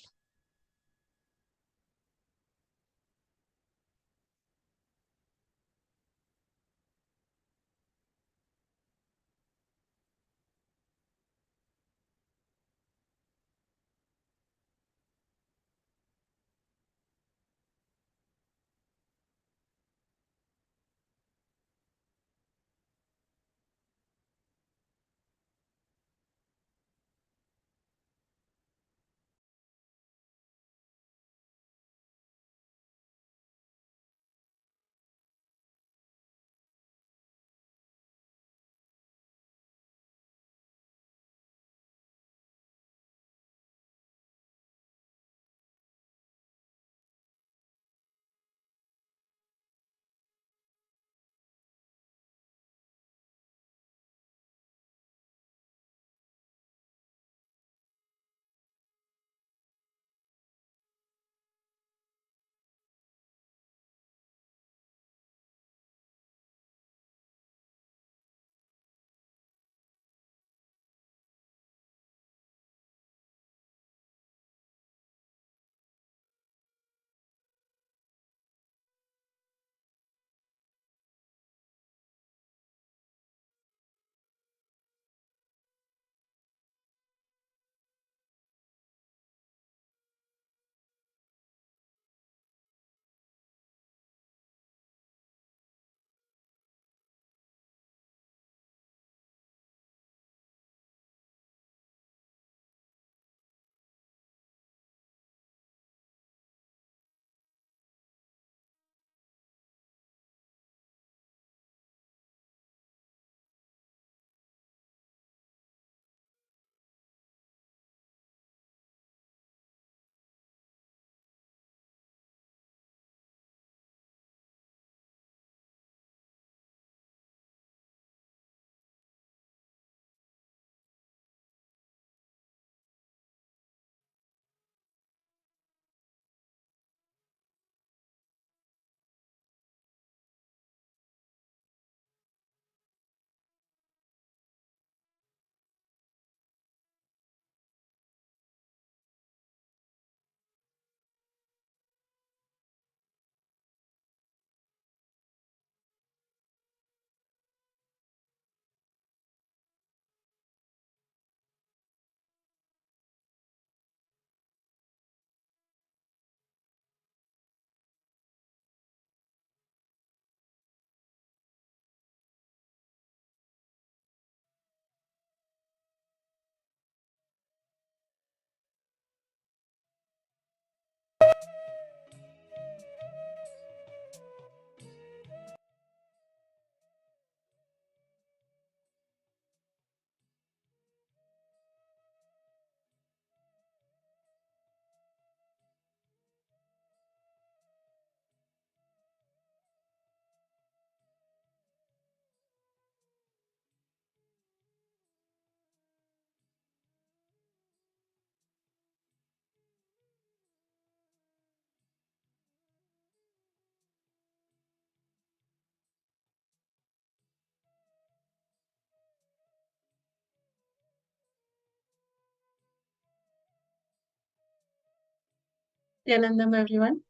Nityanandam, everyone.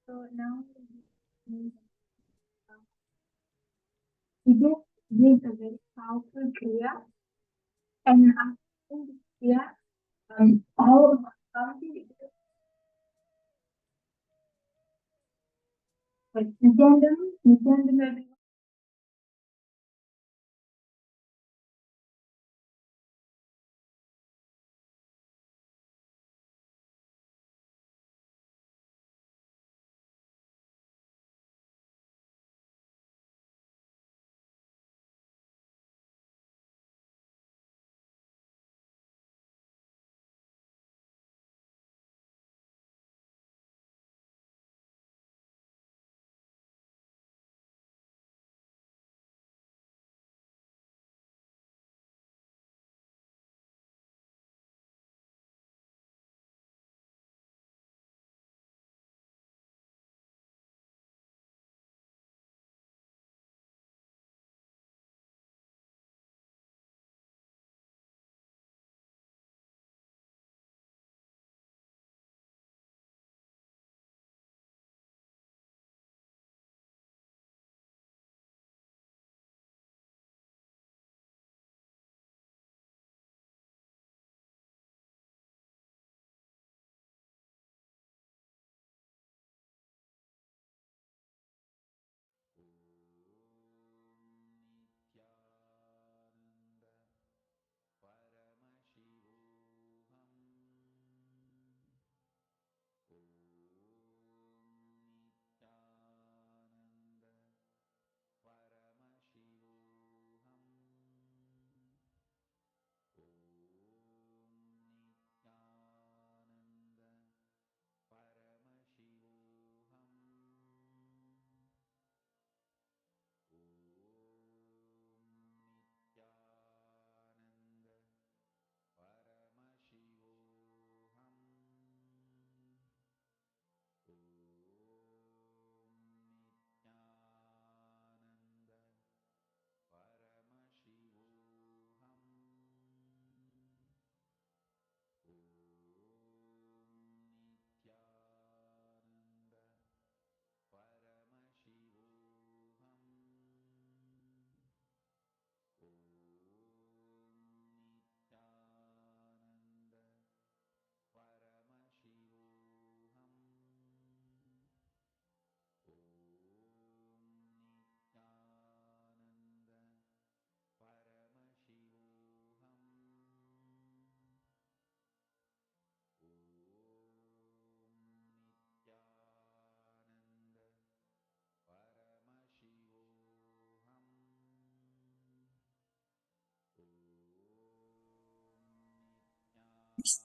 So now we just did a very powerful kriya, and after the kriya, all Nityanandam, everyone.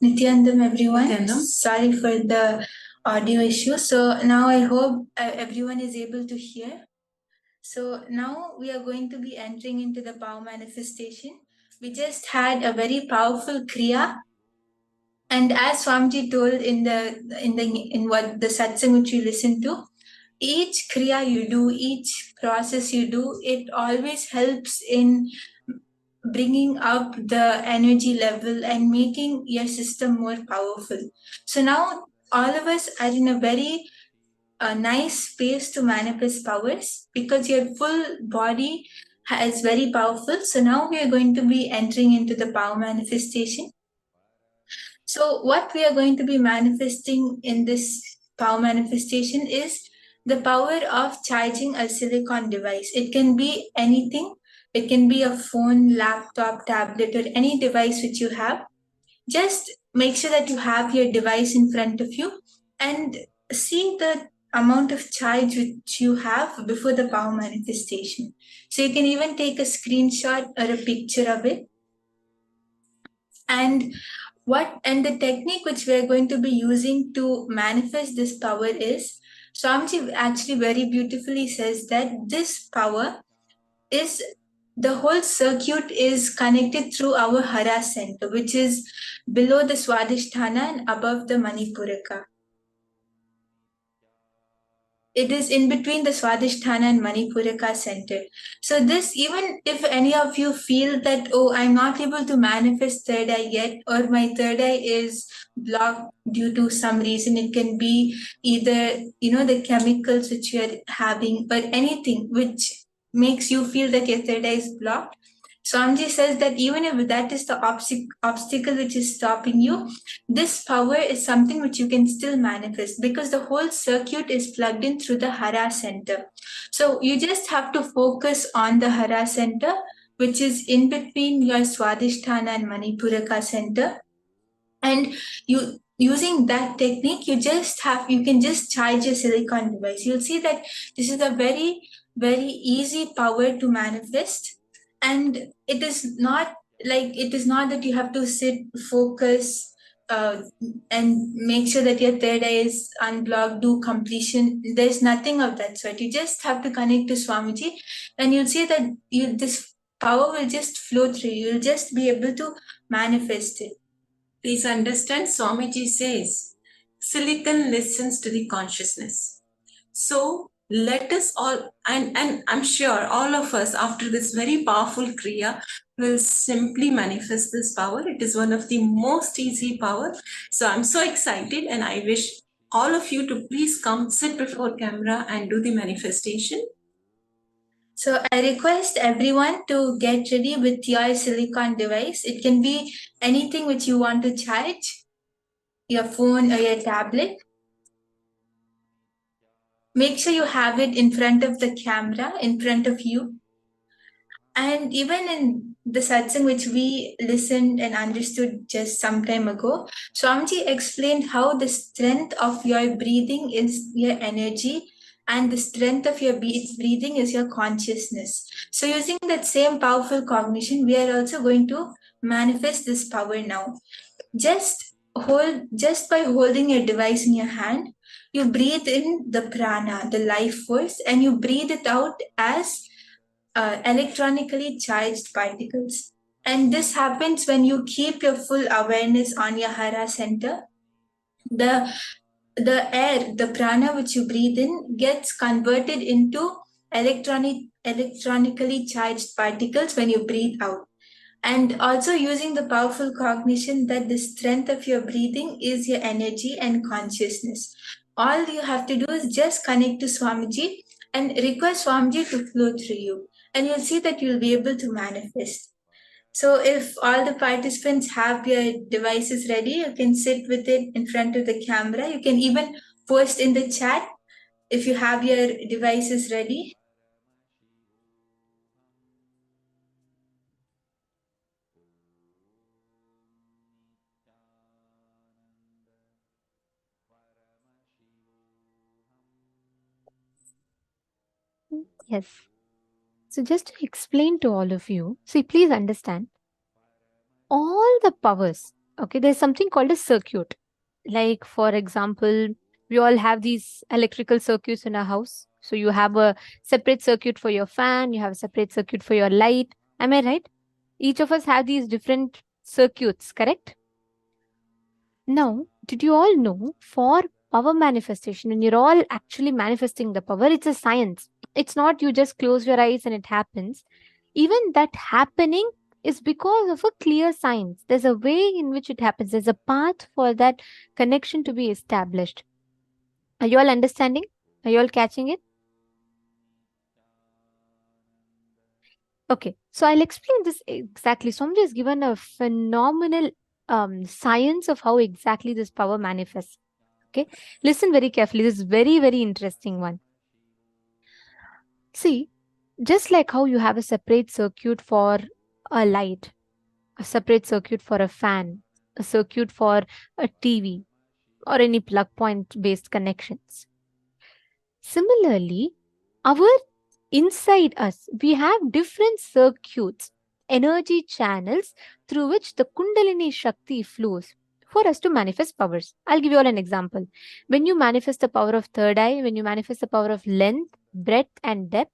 Nityanandam, everyone. Nityanandam. Sorry for the audio issue. So now I hope everyone is able to hear. So now we are going to be entering into the power manifestation. We just had a very powerful kriya, and as Swamiji told in what the satsang which you listen to, each kriya you do, each process you do, it always helps in bringing up the energy level and making your system more powerful. So now all of us are in a very nice space to manifest powers because your full body is very powerful. So now we are going to be entering into the power manifestation. So what we are going to be manifesting in this power manifestation is the power of charging a silicon device. It can be anything. It can be a phone, laptop, tablet, or any device which you have. Just make sure that you have your device in front of you and see the amount of charge which you have before the power manifestation. So you can even take a screenshot or a picture of it. And the technique which we are going to be using to manifest this power is, Swamiji actually very beautifully says that this power is, the whole circuit is connected through our Hara center, which is below the Swadhisthana and above the Manipuraka. it is in between the Swadhisthana and Manipuraka center. So this, even if any of you feel that, oh, I'm not able to manifest third eye yet, or my third eye is blocked due to some reason, it can be either, the chemicals which you are having or anything which makes you feel that your third eye is blocked. Swamiji says that even if that is the obstacle which is stopping you, this power is something which you can still manifest, because the whole circuit is plugged in through the Hara center. So you just have to focus on the Hara center, which is in between your Swadhisthana and Manipuraka center. And using that technique, you can just charge your silicon device. You'll see that this is a very, very easy power to manifest. And it is not that you have to sit, focus, and make sure that your third eye is unblocked, do completion. There's nothing of that sort. You just have to connect to Swamiji, and you'll see that this power will just flow through you. You'll just be able to manifest it. Please understand, Swamiji says, silicon listens to the consciousness. So let us all, and I'm sure all of us after this very powerful Kriya will simply manifest this power. It is one of the most easy power. So I'm so excited, and I wish all of you to please come sit before camera and do the manifestation. So I request everyone to get ready with your silicon device. It can be anything which you want to charge, your phone or your tablet. Make sure you have it in front of the camera, in front of you. And even in the satsang which we listened and understood just some time ago, Swamiji explained how the strength of your breathing is your energy, and the strength of your breathing is your consciousness. So using that same powerful cognition, we are also going to manifest this power now. Just by holding your device in your hand, you breathe in the prana, the life force, and you breathe it out as electronically charged particles. And this happens when you keep your full awareness on your Hara center. The air, the prana which you breathe in, gets converted into electronically charged particles when you breathe out. And also using the powerful cognition that the strength of your breathing is your energy and consciousness. All you have to do is just connect to Swamiji and request Swamiji to flow through you. And you'll see that you'll be able to manifest. So if all the participants have your devices ready, you can sit with it in front of the camera. You can even post in the chat if you have your devices ready. Yes. So just to explain to all of you, see, please understand, all the powers, okay, there's something called a circuit. Like, for example, we all have these electrical circuits in our house. So you have a separate circuit for your fan, you have a separate circuit for your light. Am I right? Each of us have these different circuits, correct? Now, did you all know, for power manifestation, and you're all actually manifesting the power, it's a science. It's not you just close your eyes and it happens. Even that happening is because of a clear science. There's a way in which it happens. There's a path for that connection to be established. Are you all understanding? Are you all catching it? Okay, so I'll explain this exactly. Swamiji has given a phenomenal science of how exactly this power manifests. Okay, listen very carefully. This is very, very interesting one. See, just like how you have a separate circuit for a light, a separate circuit for a fan, a circuit for a TV, or any plug point based connections. Similarly, inside us, we have different circuits, energy channels through which the Kundalini Shakti flows for us to manifest powers. I'll give you all an example. When you manifest the power of third eye, when you manifest the power of length, breadth, and depth,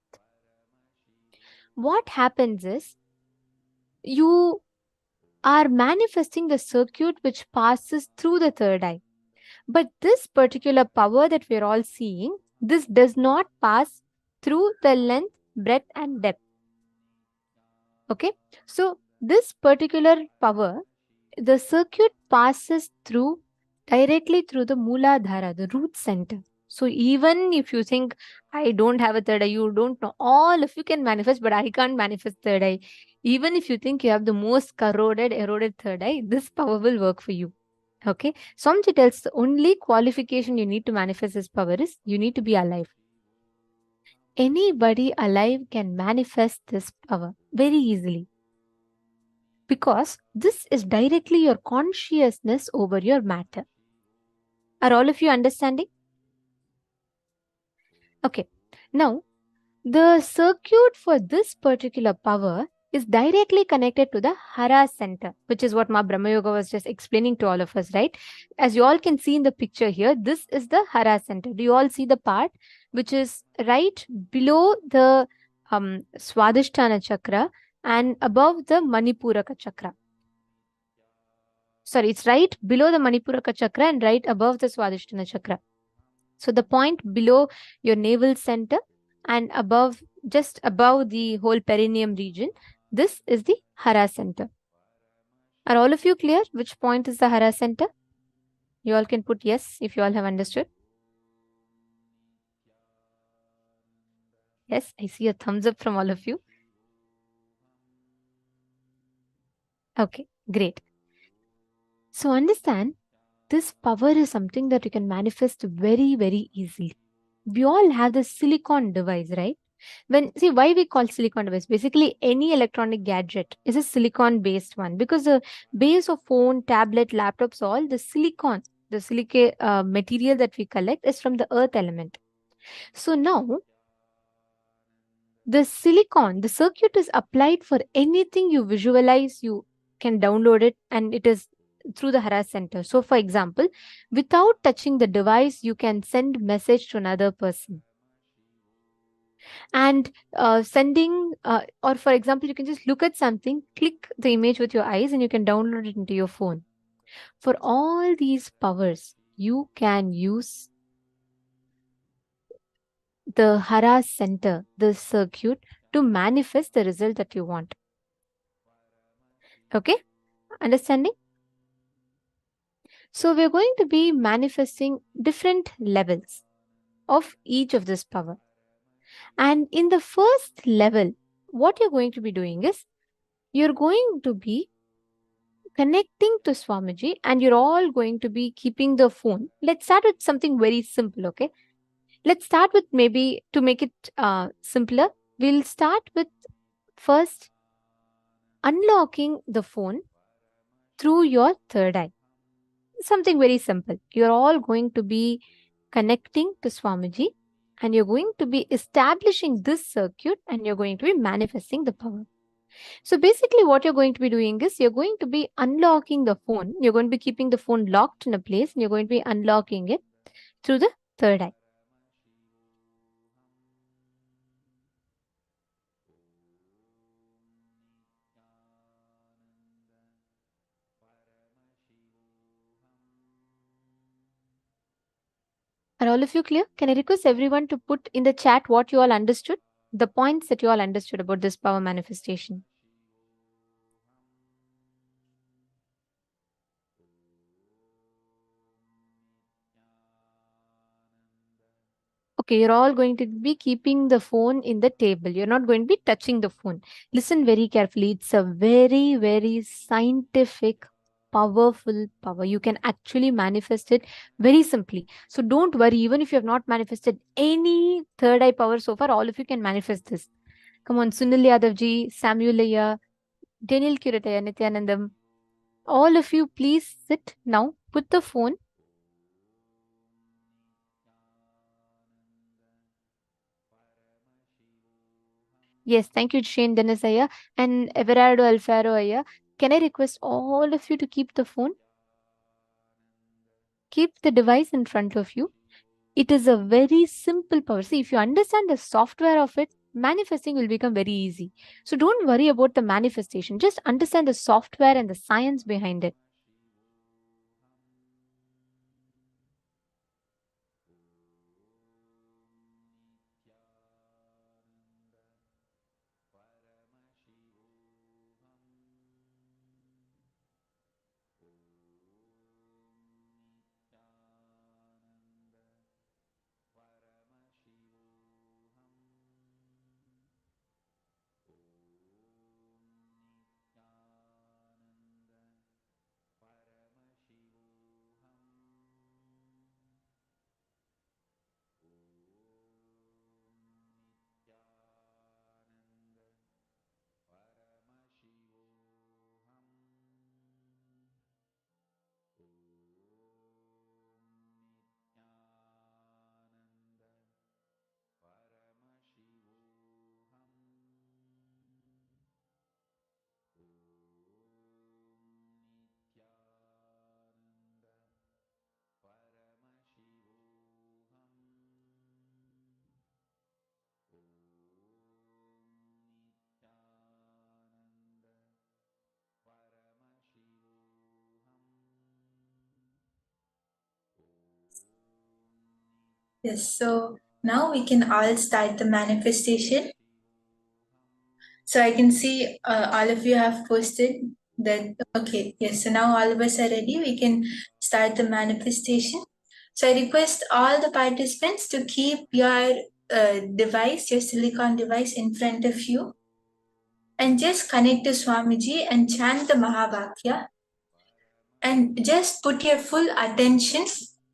what happens is you are manifesting the circuit which passes through the third eye. But this particular power that we're all seeing, This does not pass through the length, breadth and depth. Okay, so this particular power, the circuit passes through directly through the Mooladhara, the root center. So even if you think, I don't have a third eye, you don't know, all of you can manifest, but I can't manifest third eye. Even if you think you have the most corroded, eroded third eye, this power will work for you. Okay, Swamiji tells the only qualification you need to manifest this power is you need to be alive. Anybody alive can manifest this power very easily, because this is directly your consciousness over your matter. Are all of you understanding? Okay, now the circuit for this particular power is directly connected to the Hara center, which is what Ma Brahma Yoga was just explaining to all of us, right? As you all can see in the picture here, this is the Hara center. Do you all see the part which is right below the Swadhisthana chakra and above the Manipuraka chakra? Sorry, it's right below the Manipuraka chakra and right above the Swadhisthana chakra. So the point below your navel center and above, just above the whole perineum region, this is the Hara center. Are all of you clear which point is the Hara center? You all can put yes if you all have understood. Yes, I see a thumbs up from all of you. Okay, great. So understand, this power is something that you can manifest very, very easily. We all have the silicon device, right? See why we call silicon device. Basically, any electronic gadget is a silicon based one, because the base of phone, tablet, laptops, all the silicon, the silicate material that we collect is from the earth element. So now the silicon, the circuit is applied for anything you visualize, you can download it, and it is through the Hara center. So for example, without touching the device, you can send message to another person. And sending, or for example, you can just look at something, click the image with your eyes, and you can download it into your phone. For all these powers, you can use the Hara center, the circuit, to manifest the result that you want. Okay, understanding? So we're going to be manifesting different levels of each of this power. And in the first level, what you're going to be doing is, you're going to be connecting to Swamiji, and you're all going to be keeping the phone. Let's start with something very simple, okay? Let's start with, maybe to make it simpler, we'll start with first unlocking the phone through your third eye. Something very simple. You're all going to be connecting to Swamiji, and you're going to be establishing this circuit, and you're going to be manifesting the power. So basically what you're going to be doing is, you're going to be unlocking the phone. You're going to be keeping the phone locked in a place, and you're going to be unlocking it through the third eye. Are all of you clear? Can I request everyone to put in the chat what you all understood? The points that you all understood about this power manifestation. Okay, you're all going to be keeping the phone in the table. You're not going to be touching the phone. Listen very carefully. It's a very, very scientific, powerful power. You can actually manifest it very simply. So don't worry, even if you have not manifested any third eye power so far, all of you can manifest this. Come on, Sunil Yadavji, Samuel Aya, Daniel Kirataya, Nityanandam. All of you, please sit now. Put the phone. Yes, thank you, Shane Dennis Aya and Everardo Alfaro Aya. Can I request all of you to keep the phone? Keep the device in front of you. It is a very simple power. See, if you understand the software of it, manifesting will become very easy. So don't worry about the manifestation. Just understand the software and the science behind it. Yes, so now we can all start the manifestation. So I can see all of you have posted that, okay, yes, so now all of us are ready. We can start the manifestation. So I request all the participants to keep your device, your silicon device in front of you and just connect to Swamiji and chant the Mahavakya and just put your full attention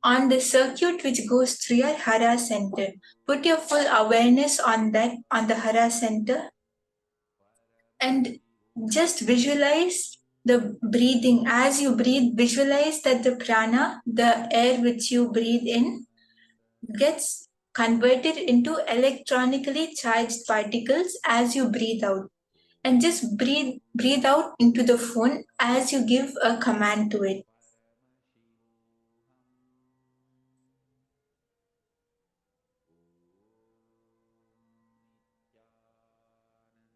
on the circuit which goes through your Hara center. Put your full awareness on that, on the Hara center, and just visualize the breathing. As you breathe, visualize that the prana, the air which you breathe in, gets converted into electronically charged particles as you breathe out. And just breathe out into the phone as you give a command to it.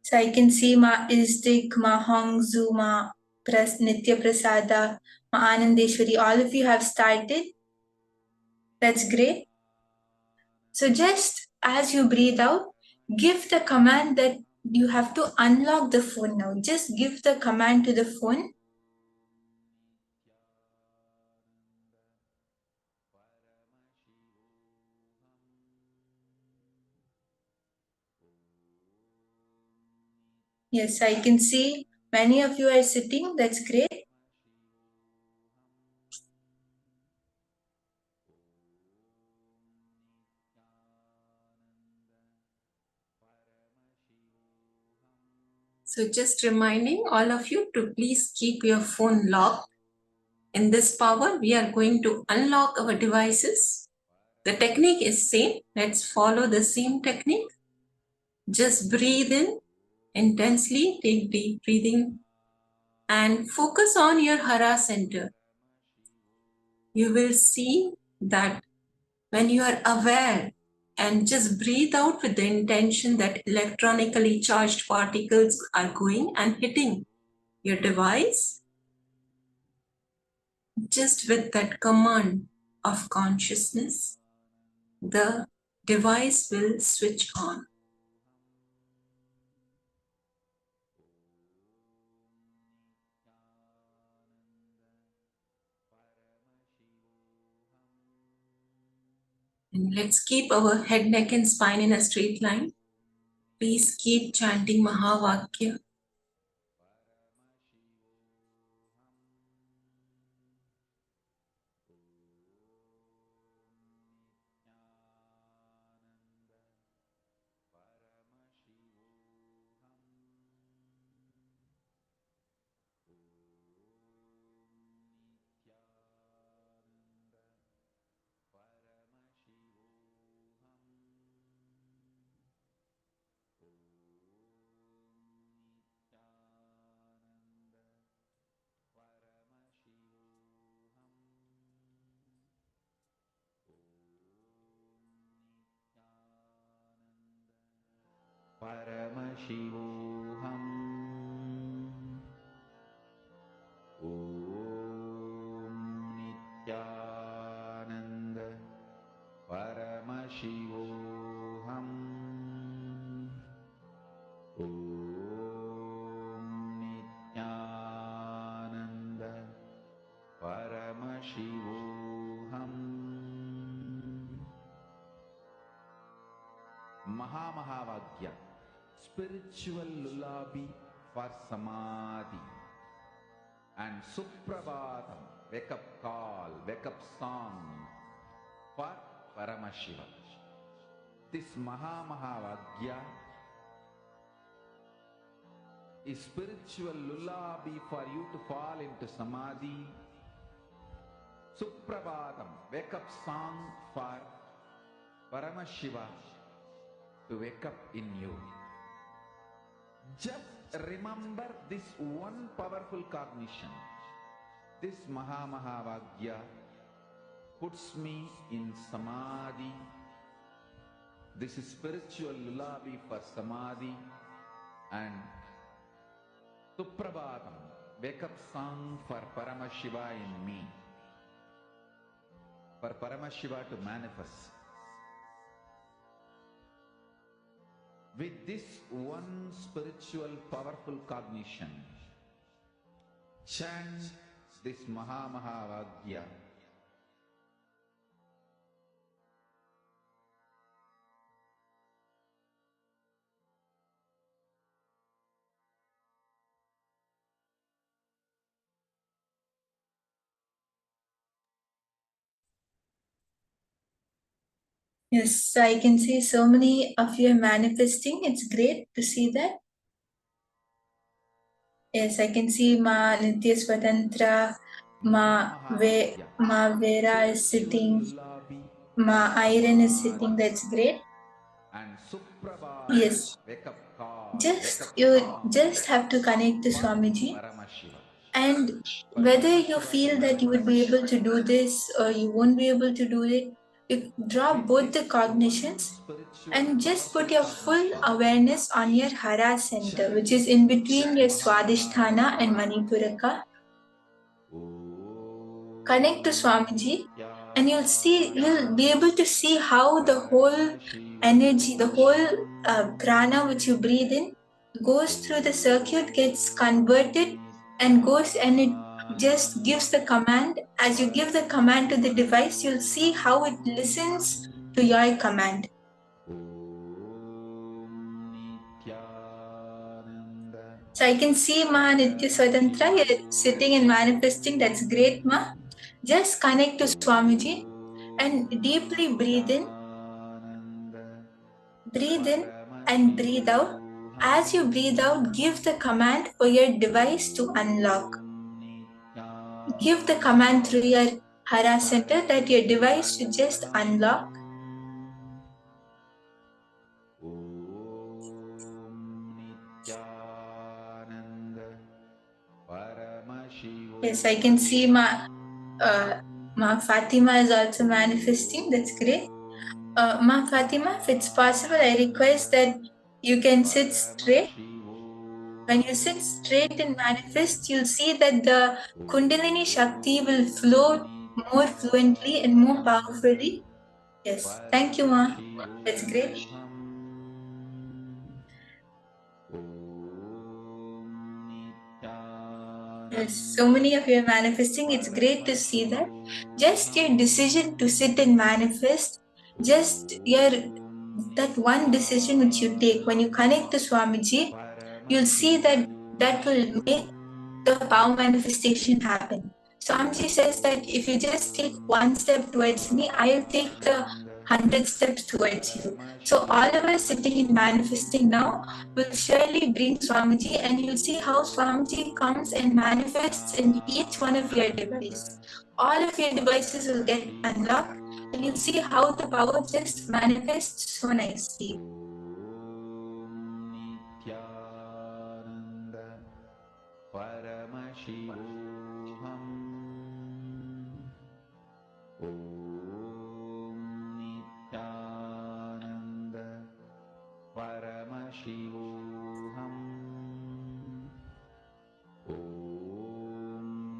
So I can see Ma Istik, Ma Hongzu, Ma Nitya Prasada, Ma Anandeshwari, all of you have started. That's great. So just as you breathe out, give the command that you have to unlock the phone now. Just give the command to the phone. Yes, I can see many of you are sitting. That's great. So just reminding all of you to please keep your phone locked. In this power, we are going to unlock our devices. The technique is same. Let's follow the same technique. Just breathe in intensely, take deep breathing and focus on your Hara center. You will see that when you are aware and just breathe out with the intention that electronically charged particles are going and hitting your device, just with that command of consciousness, the device will switch on. And let's keep our head, neck and spine in a straight line. Please keep chanting Mahavakya. Paramashivoham. Om Nityananda. Paramashivoham. Om Nityananda. Paramashivoham. Mahavagya, spiritual lullaby for samadhi, and Suprabhatam, wake up call, wake up song for Paramashiva. This Mahavagya is spiritual lullaby for you to fall into samadhi. Suprabhatam, wake up song for Paramashiva to wake up in you. Just remember this one powerful cognition. This Mahavagya puts me in samadhi. This is spiritual lullaby for samadhi, and Suprabhatam, wake up song for Paramashiva in me. For Paramashiva to manifest. With this one spiritual powerful cognition, chant this Mahavagya. Yes, I can see so many of you are manifesting. It's great to see that. Yes, I can see Ma Nitya Swatantra, Ma Vera is sitting, Ma Iron is sitting. That's great. And Suprabha, Yes, wake up call, you just have to connect to Swamiji, and whether you feel that you would be able to do this or you won't be able to do it, you drop both the cognitions and just put your full awareness on your Hara center, which is in between your Swadhisthana and Manipuraka. Connect to Swamiji, and you'll be able to see how the whole energy, the whole prana which you breathe in goes through the circuit, gets converted, and goes, and it just gives the command. As you give the command to the device, you'll see how it listens to your command. So I can see Ma Nitya Swatantra, you're sitting and manifesting. That's great, Ma. Just connect to Swamiji and deeply breathe in and breathe out. As you breathe out, give the command for your device to unlock. Give the command through your Hara center that your device should just unlock. Yes, I can see Ma Fatima is also manifesting. That's great. Ma Fatima, if it's possible, I request that you can sit straight. When you sit straight and manifest, you'll see that the Kundalini Shakti will flow more fluently and more powerfully. Yes, thank you, Ma. That's great. Yes, so many of you are manifesting. It's great to see that. Just your decision to sit and manifest, just that one decision which you take when you connect to Swamiji, you'll see that that will make the power manifestation happen. Swamiji says that if you just take one step towards me, I'll take the 100 steps towards you. So all of us sitting and manifesting now will surely bring Swamiji, and you'll see how Swamiji comes and manifests in each one of your devices. All of your devices will get unlocked, and you'll see how the power just manifests so nicely. Paramashivoham Nityananda Paramashivoham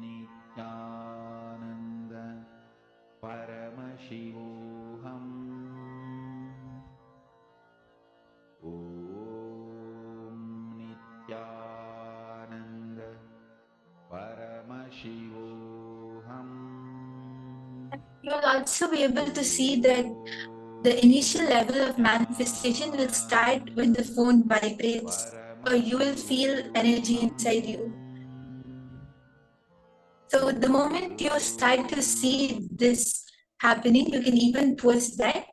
Nityananda Paramashivoham Nityananda Paramashivoham. You'll also be able to see that the initial level of manifestation will start when the phone vibrates, or you will feel energy inside you. So the moment you start to see this happening, you can even post that.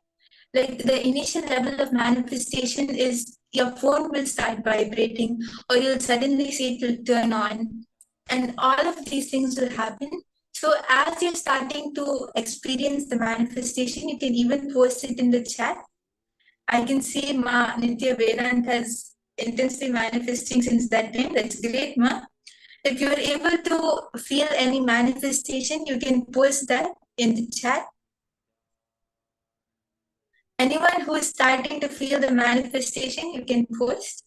Like the initial level of manifestation is your phone will start vibrating, or you'll suddenly see it will turn on, and all of these things will happen. So as you're starting to experience the manifestation, you can even post it in the chat. I can see Ma Nitya Vedant has intensely manifesting since that time. That's great, Ma. If you're able to feel any manifestation, you can post that in the chat. Anyone who is starting to feel the manifestation, you can post.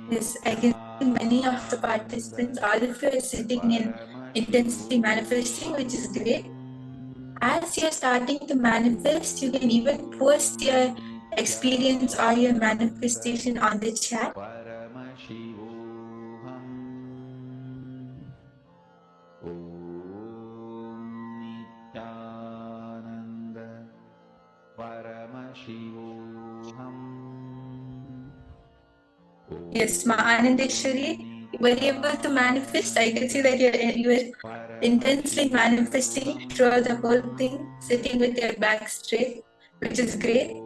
Yes, I can see many of the participants, all of you are sitting in intensely manifesting, which is great. As you're starting to manifest, you can even post your experience or your manifestation on the chat. Yes, Ma Anandeshwari, you were able to manifest. I can see that you were intensely manifesting throughout the whole thing, sitting with your back straight, which is great.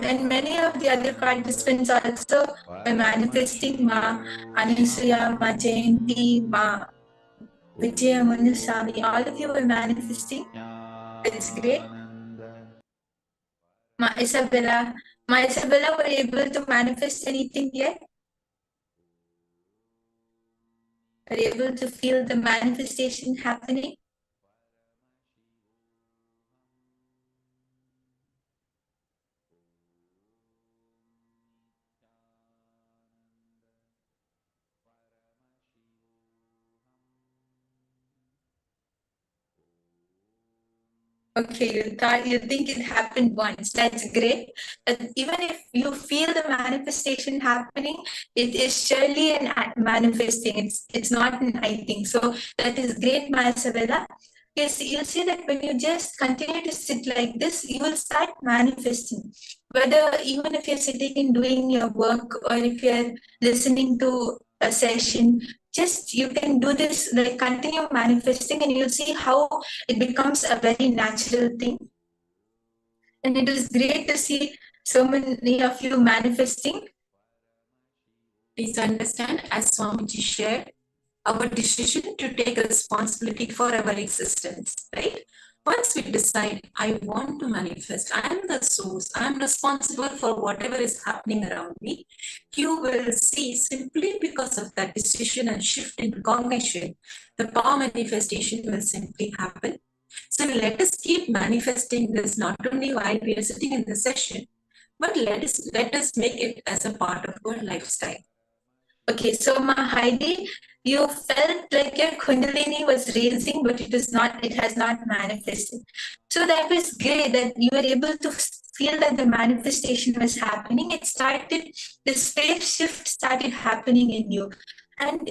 And many of the other participants also were manifesting. Ma Anusuya, Ma Jayanti, Ma Vijaya Manusami, all of you were manifesting. It's great. Ma Isabella, were you able to manifest anything yet? Are you able to feel the manifestation happening? Okay, you think it happened once. That's great. But even if you feel the manifestation happening, it is surely an manifesting. It's not an I think. So that is great, Mahasabela. Yes, you'll see that when you just continue to sit like this, you will start manifesting. whether even if you're sitting and doing your work or if you're listening to a session, just you can do this, like continue manifesting, and you'll see how it becomes a very natural thing. And it is great to see so many of you manifesting. Please understand, as Swamiji shared, our decision to take responsibility for our existence, right? Once we decide, I want to manifest, I am the source, I am responsible for whatever is happening around me, you will see simply because of that decision and shift in cognition, the power manifestation will simply happen. So let us keep manifesting this not only while we are sitting in the session, but let us make it as a part of our lifestyle. Okay, so Heidi, you felt like your Kundalini was raising, but it has not manifested. So that was great that you were able to feel that the manifestation was happening. The space shift started happening in you. And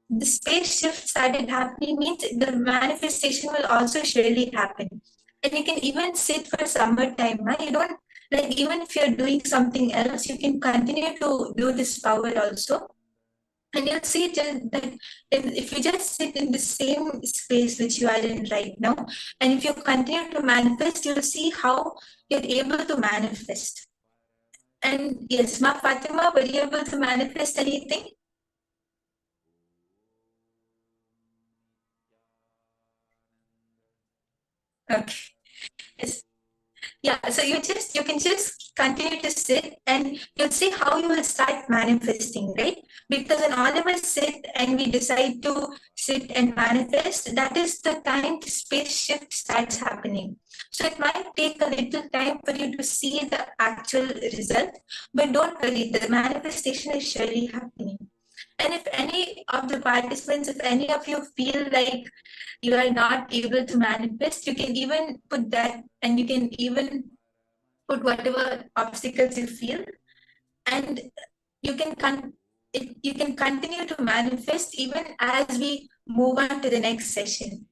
the space shift started happening means the manifestation will also surely happen. And you can even sit for summertime. You don't, like, even if you're doing something else, you can continue to do this power also. And you'll see that if you just sit in the same space which you are in right now, and if you continue to manifest, you'll see how you're able to manifest. And yes, Ma Fatima, were you able to manifest anything? Okay. Yes. Yeah, so you can just continue to sit and you'll see how you will start manifesting, right? Because when all of us sit and we decide to sit and manifest, that is the time the space shift starts happening. So it might take a little time for you to see the actual result, but don't worry, the manifestation is surely happening. And if any of the participants, if any of you feel like you are not able to manifest, you can even put that, and you can even put whatever obstacles you feel, and you can continue to manifest even as we move on to the next session.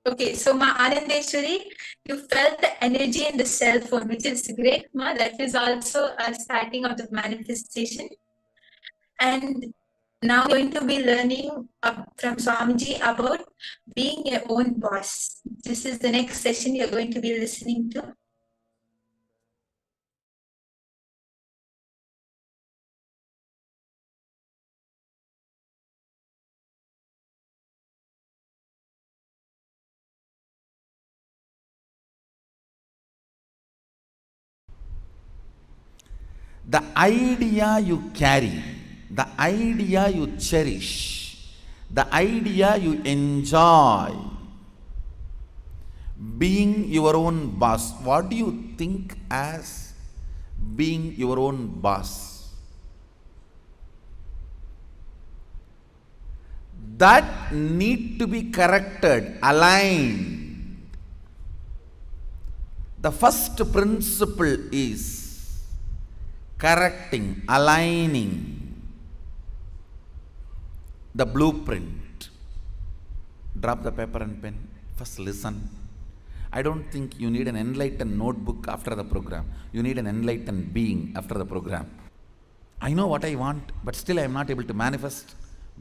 Okay, so Ma Anandeshwari, you felt the energy in the cell phone, which is great, Ma. That is also a starting of the manifestation. And now we're going to be learning from Swamiji about being your own boss. This is the next session you're going to be listening to. The idea you carry, the idea you cherish, the idea you enjoy, being your own boss. What do you think as being your own boss? That need to be corrected, aligned. The first principle is correcting, aligning the blueprint. Drop the paper and pen. First listen. I don't think you need an enlightened notebook after the program. You need an enlightened being after the program. I know what I want, but still I am not able to manifest.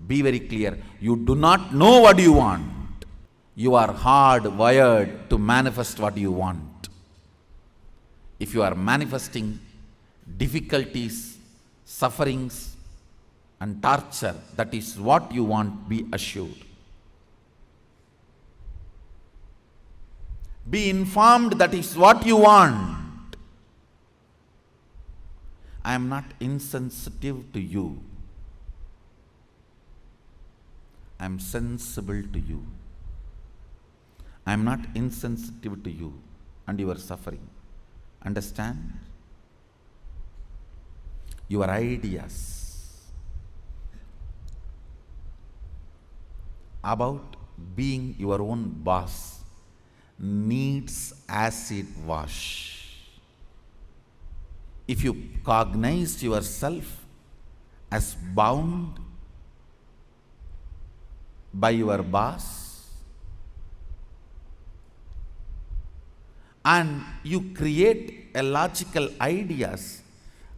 Be very clear. You do not know what you want. You are hardwired to manifest what you want. If you are manifesting difficulties, sufferings, and torture, that is what you want, be assured. Be informed that is what you want. I am not insensitive to you. I am sensible to you. I am not insensitive to you and your suffering. Understand? Your ideas about being your own boss needs acid wash. If you cognize yourself as bound by your boss, and you create a logical ideas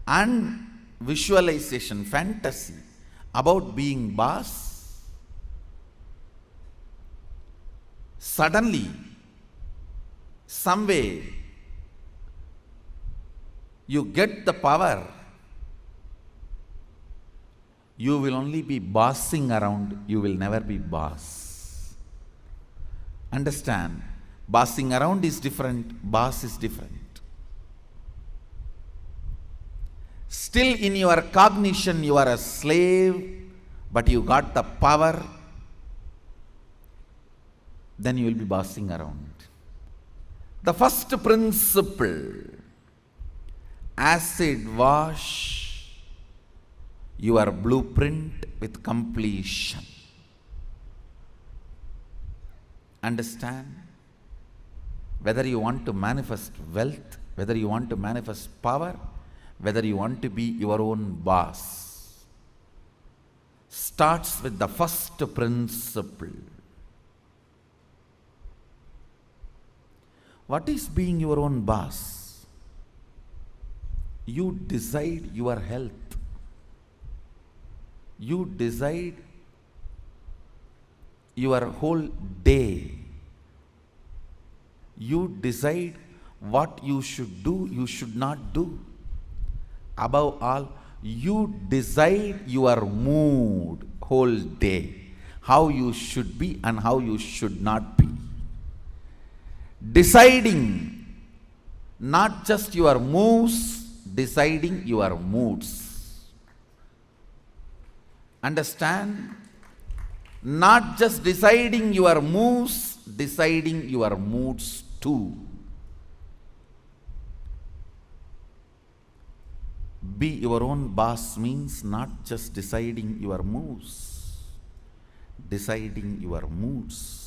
and visualization, fantasy about being boss, suddenly, some way, you get the power, you will only be bossing around, you will never be boss. Understand? Bossing around is different, boss is different. Still in your cognition you are a slave, but you got the power, then you will be bossing around. The first principle, acid wash your blueprint with completion. Understand? Whether you want to manifest wealth, whether you want to manifest power, whether you want to be your own boss, starts with the first principle. What is being your own boss? You decide your health. You decide your whole day. You decide what you should do, you should not do. Above all, you decide your mood whole day, how you should be and how you should not be. Deciding not just your moves, deciding your moods. Understand? Not just deciding your moves, deciding your moods too. Be your own boss means not just deciding your moves, deciding your moods.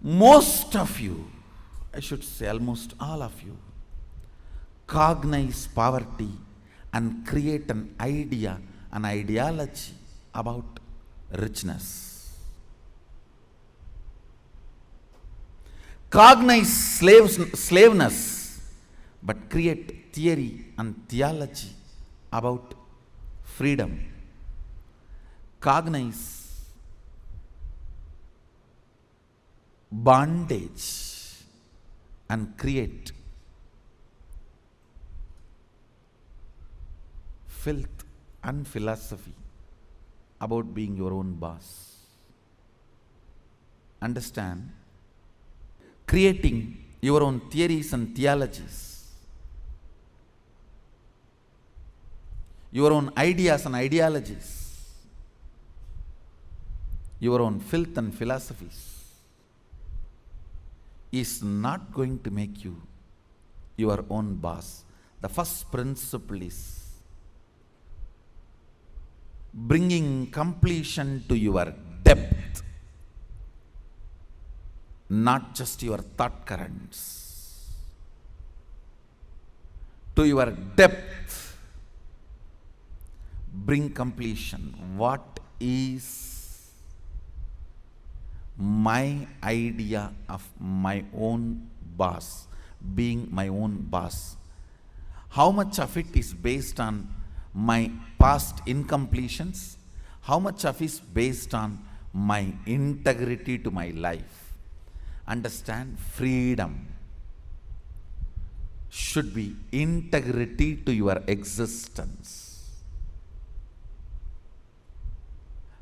Most of you, I should say almost all of you, cognize poverty and create an idea, an ideology about richness. Cognize slaveness, but create theory and theology about freedom. Cognize bondage and create filth and philosophy about being your own boss. Understand? Creating your own theories and theologies, your own ideas and ideologies, your own filth and philosophies is not going to make you your own boss. The first principle is bringing completion to your depth, not just your thought currents. To your depth, bring completion. What is my idea of my own boss, being my own boss? How much of it is based on my past incompletions? How much of it is based on my integrity to my life? Understand, freedom should be integrity to your existence.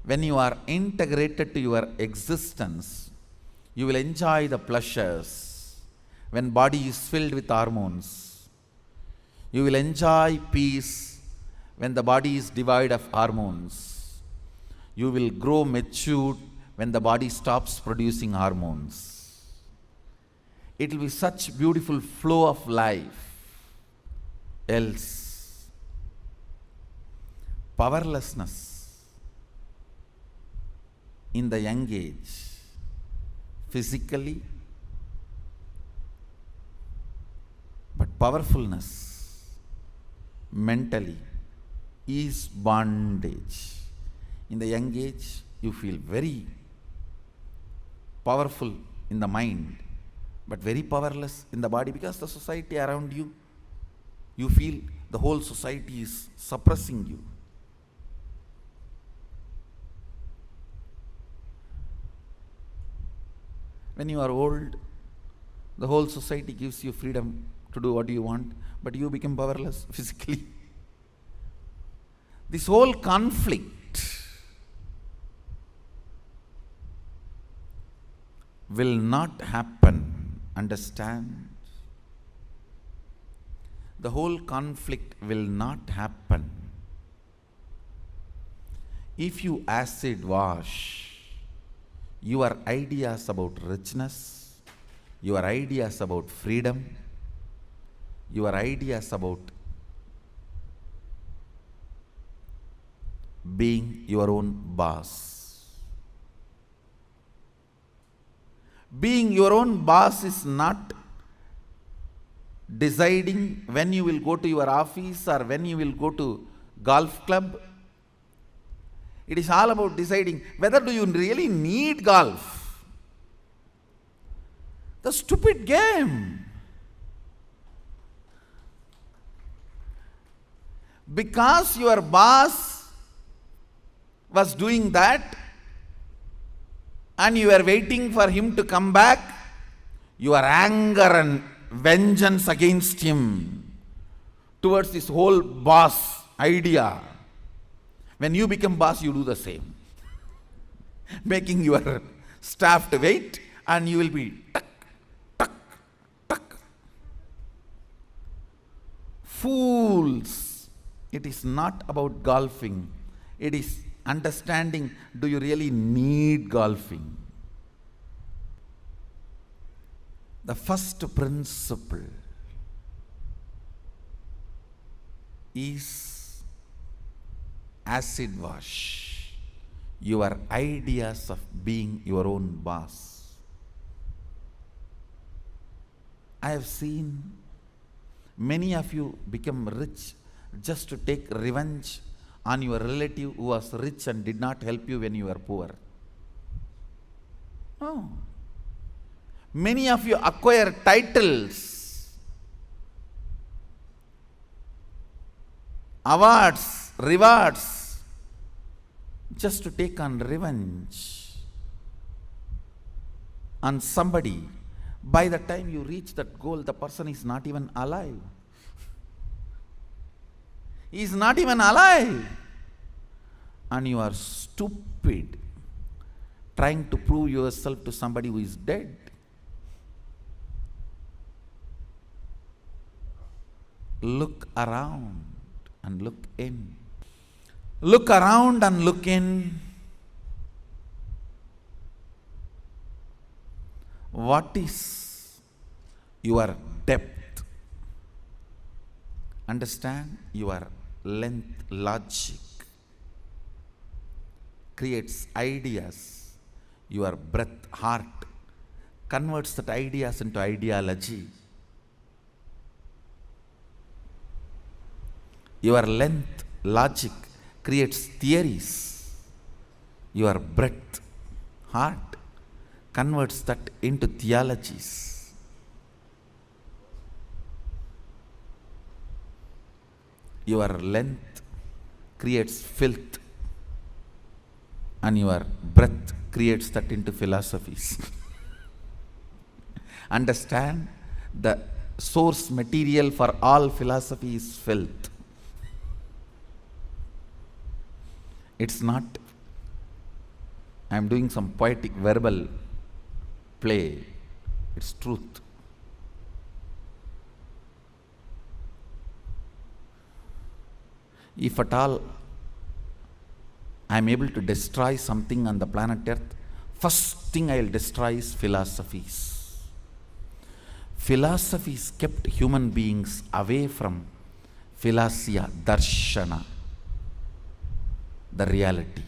When you are integrated to your existence, you will enjoy the pleasures. When body is filled with hormones, you will enjoy peace. When the body is devoid of hormones, you will grow matured when the body stops producing hormones. It will be such beautiful flow of life. Else, powerlessness in the young age, physically, but powerfulness mentally is bondage. In the young age, you feel very powerful in the mind, but very powerless in the body because the society around you, you feel the whole society is suppressing you. When you are old, the whole society gives you freedom to do what you want, but you become powerless physically. This whole conflict will not happen. Understand? The whole conflict will not happen if you acid wash your ideas about richness, your ideas about freedom, your ideas about being your own boss. Being your own boss is not deciding when you will go to your office or when you will go to golf club. It is all about deciding whether do you really need golf. The stupid game. Because your boss was doing that and you were waiting for him to come back, your anger and vengeance against him towards this whole boss idea. When you become boss, you do the same. Making your staff to wait, and you will be tuck, tuck, tuck. Fools. It is not about golfing. It is understanding, do you really need golfing? The first principle is acid wash your ideas of being your own boss. I have seen many of you become rich just to take revenge on your relative who was rich and did not help you when you were poor. No. Many of you acquire titles, awards, rewards, just to take on revenge on somebody. By the time you reach that goal, the person is not even alive. He is not even alive. And you are stupid trying to prove yourself to somebody who is dead. Look around and look in. Look around and look in. What is your depth? Understand? Your length, logic creates ideas. Your breath, heart converts that ideas into ideology. Your length, logic creates theories. Your breath, heart converts that into theologies. Your length creates filth, and your breath creates that into philosophies. Understand? The source material for all philosophy is filth. It's not, I am doing some poetic verbal play. It's truth. If at all I am able to destroy something on the planet Earth, first thing I will destroy is philosophies. Philosophies kept human beings away from philosia, darshana, the reality.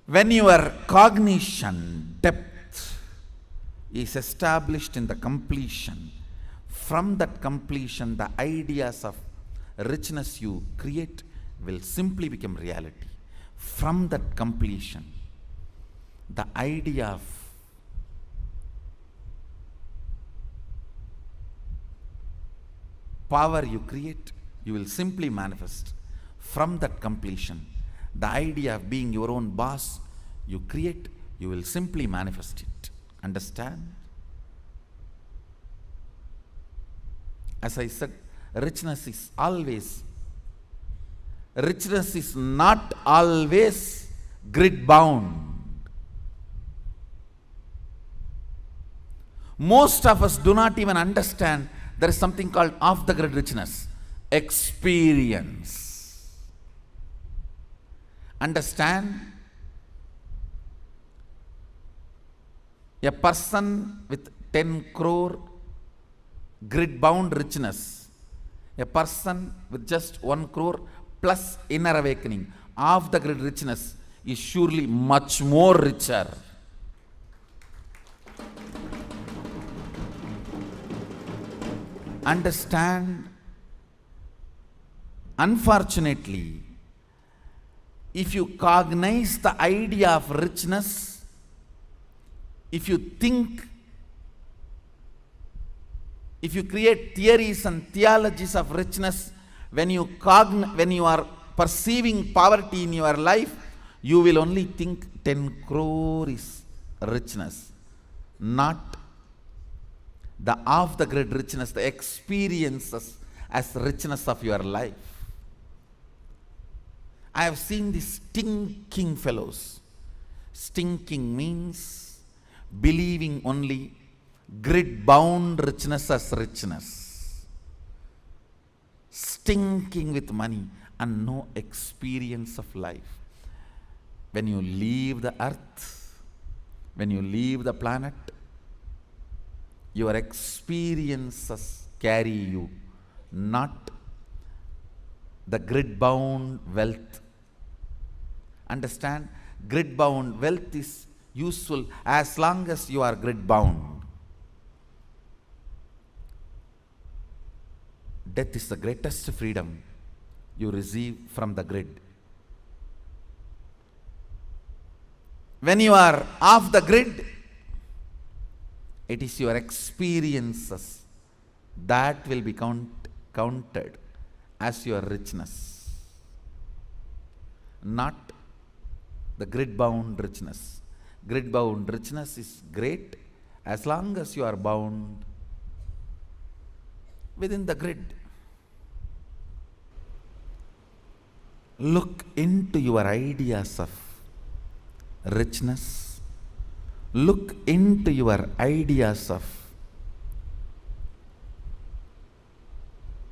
When your cognition, depth, is established in the completion. From that completion, the ideas of richness you create will simply become reality. From that completion, the idea of power you create, you will simply manifest. From that completion, the idea of being your own boss you create, you will simply manifest it. Understand? As I said, richness is not always grid bound. Most of us do not even understand there is something called off the grid richness. Experience. Understand? A person with 10 crore grid bound richness, a person with just 1 crore plus inner awakening, off the grid richness is surely much more richer. Understand? Unfortunately, if you cognize the idea of richness, if you think, if you create theories and theologies of richness, when you are perceiving poverty in your life, you will only think 10 crore is richness, not the off the grid richness, the experiences as richness of your life. I have seen these stinking fellows. Stinking means believing only grid bound richness as richness. Stinking with money and no experience of life. When you leave the earth, when you leave the planet, your experiences carry you, not the grid bound wealth. Understand? Grid bound wealth is useful as long as you are grid bound. Death is the greatest freedom you receive from the grid. When you are off the grid, it is your experiences that will be counted as your richness, not the grid bound richness. Grid bound richness is great as long as you are bound within the grid. Look into your ideas of richness. Look into your ideas of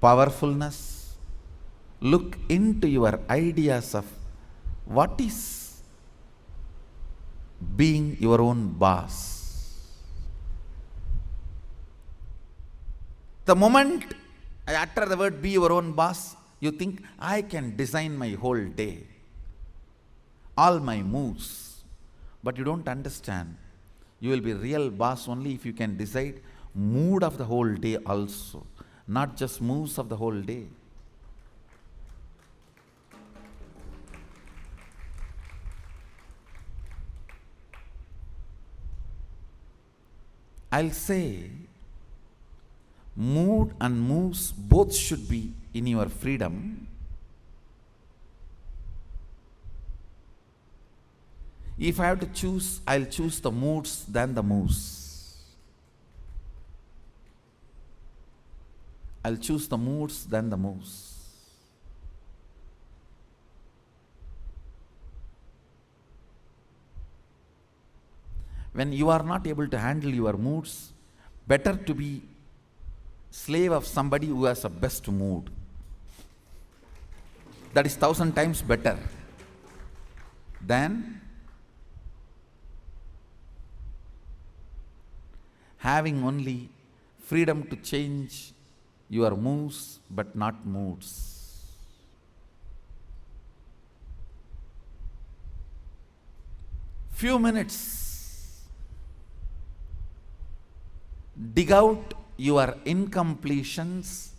powerfulness. Look into your ideas of what is being your own boss. The moment I utter the word be your own boss, you think I can design my whole day, all my moves. But you don't understand. You will be real boss only if you can decide mood of the whole day also, not just moves of the whole day. I'll say mood and moves both should be in your freedom. If I have to choose, I'll choose the moods than the moves. I'll choose the moods than the moves. When you are not able to handle your moods, better to be slave of somebody who has a best mood. That is 1,000 times better than having only freedom to change your moves but not moods. Few minutes dig out your incompletions,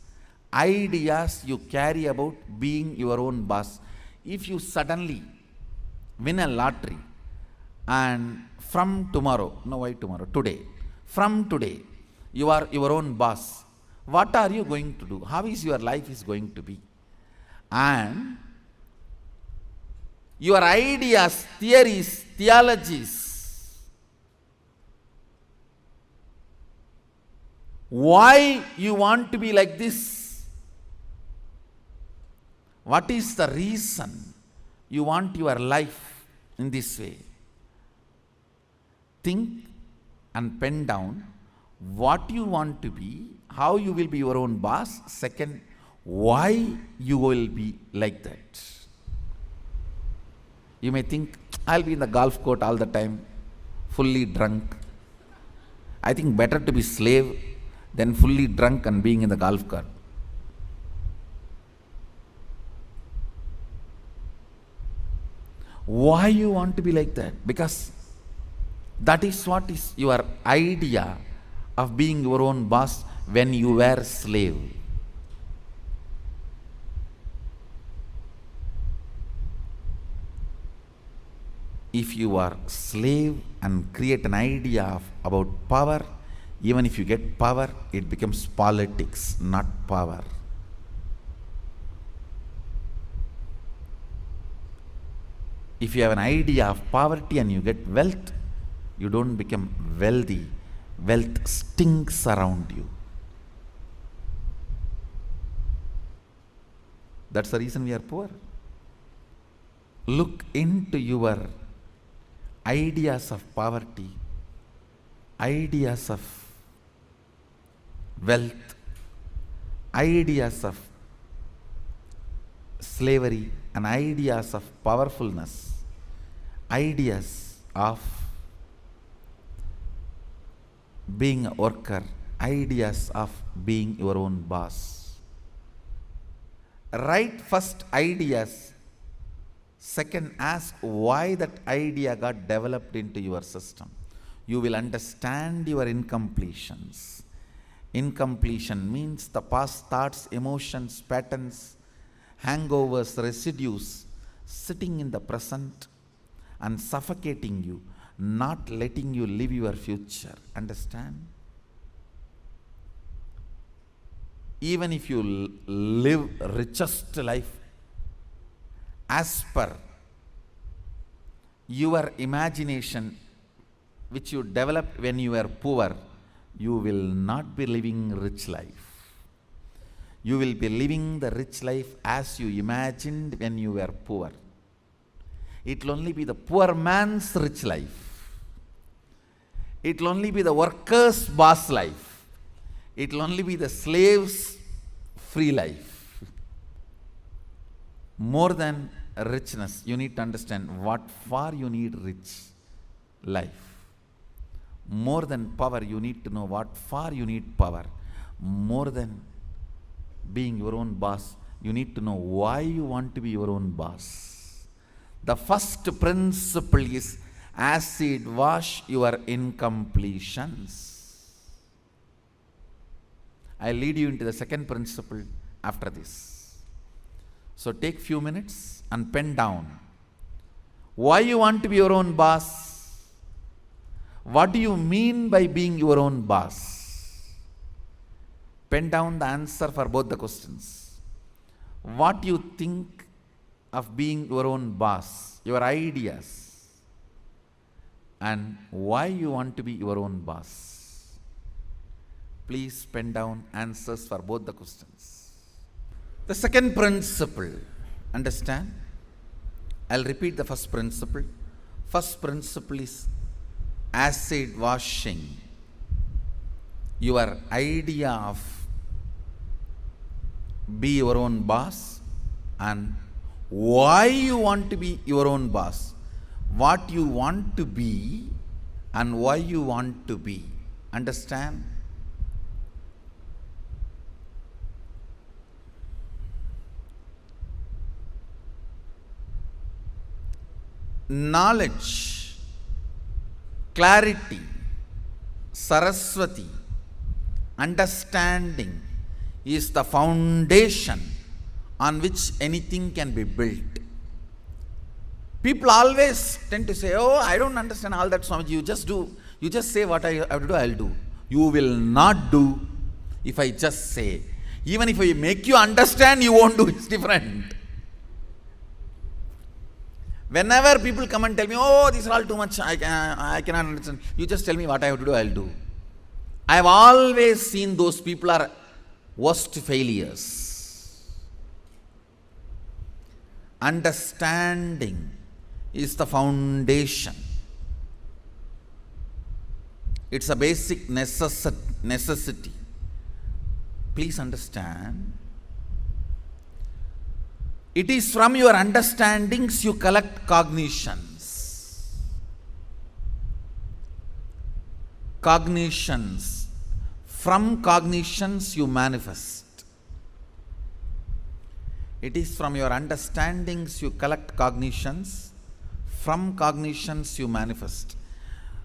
ideas you carry about being your own boss. If you suddenly win a lottery and from tomorrow, no, why tomorrow, today, from today, you are your own boss, what are you going to do? How is your life is going to be? And your ideas, theories, theologies, why you want to be like this? What is the reason you want your life in this way? Think and pen down what you want to be, how you will be your own boss. Second, why you will be like that. You may think, I'll be in the golf court all the time, fully drunk. I think better to be slave than fully drunk and being in the golf cart. Why you want to be like that? Because that is what is your idea of being your own boss when you were a slave. If you are slave and create an idea about power, even if you get power, it becomes politics, not power. If you have an idea of poverty and you get wealth, you don't become wealthy. Wealth stinks around you. That's the reason we are poor. Look into your ideas of poverty, ideas of wealth, ideas of slavery, and ideas of powerfulness, ideas of being a worker, ideas of being your own boss. Write first ideas. Second, ask why that idea got developed into your system. You will understand your incompletions. Incompletion means the past thoughts, emotions, patterns, hangovers, residues sitting in the present and suffocating you, not letting you live your future. Understand? Even if you live richest life as per your imagination which you developed when you were poor, you will not be living rich life. You will be living the rich life as you imagined when you were poor. It will only be the poor man's rich life. It will only be the worker's boss life. It will only be the slave's free life. More than richness, you need to understand what for you need rich life. More than power, you need to know what for you need power. More than being your own boss, you need to know why you want to be your own boss. The first principle is acid wash your incompletions. I'll lead you into the second principle after this. So take few minutes and pen down why you want to be your own boss. What do you mean by being your own boss? Pen down the answer for both the questions. What you think of being your own boss, your ideas, and why you want to be your own boss. Please pen down answers for both the questions. The second principle, understand? I'll repeat the first principle. First principle is acid washing your idea of be your own boss and why you want to be your own boss, what you want to be and why you want to be. Understand? Knowledge, clarity, Saraswati, Understanding is the foundation on which anything can be built. People always tend to say, oh, I don't understand all that, Swamiji. You just do. You just say what I have to do, I'll do. You will not do if I just say. Even if I make you understand, you won't do. It's different. Whenever people come and tell me, oh, these are all too much, I cannot understand. You just tell me what I have to do, I'll do. I have always seen those people are worst failures. Understanding is the foundation. It's a basic necessity. Please understand. It is from your understandings you collect cognitions. Cognitions. From cognitions you manifest. It is from your understandings you collect cognitions. From cognitions you manifest.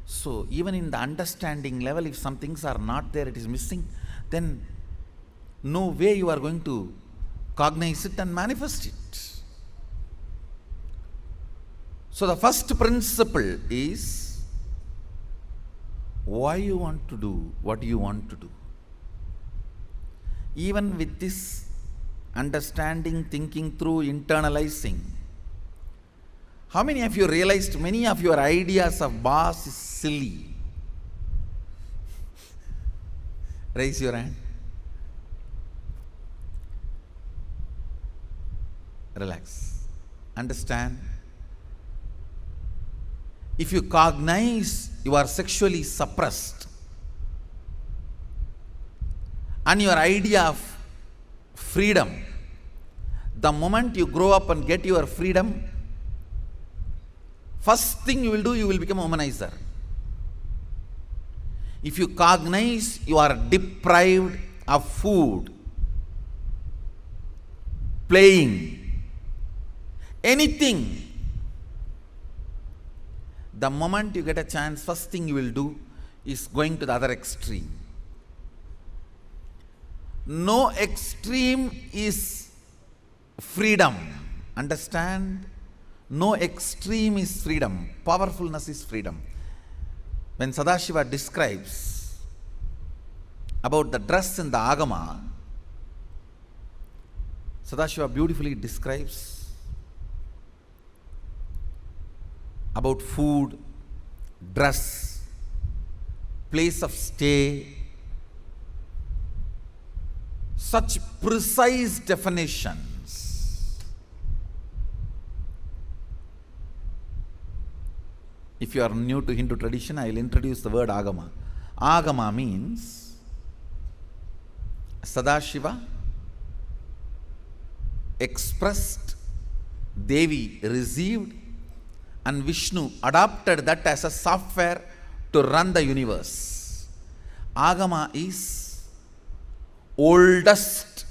So even in the understanding level, if some things are not there, it is missing, then no way you are going to cognize it and manifest it. So the first principle is why you want to do what you want to do. Even with this understanding, thinking through, internalizing, how many of you realized many of your ideas of boss is silly? Raise your hand. Relax. Understand. If you cognize you are sexually suppressed and your idea of freedom, the moment you grow up and get your freedom, first thing you will do, you will become a womanizer. If you cognize you are deprived of food, playing, anything, the moment you get a chance, first thing you will do is going to the other extreme. No extreme is freedom. Understand? No extreme is freedom. Powerfulness is freedom. When Sadashiva describes about the dress in the Agama, Sadashiva beautifully describes about food, dress, place of stay, such precise definitions. If you are new to Hindu tradition, I will introduce the word Agama. Agama means Sadashiva expressed, Devi received, and Vishnu adopted that as a software to run the universe. Agama is oldest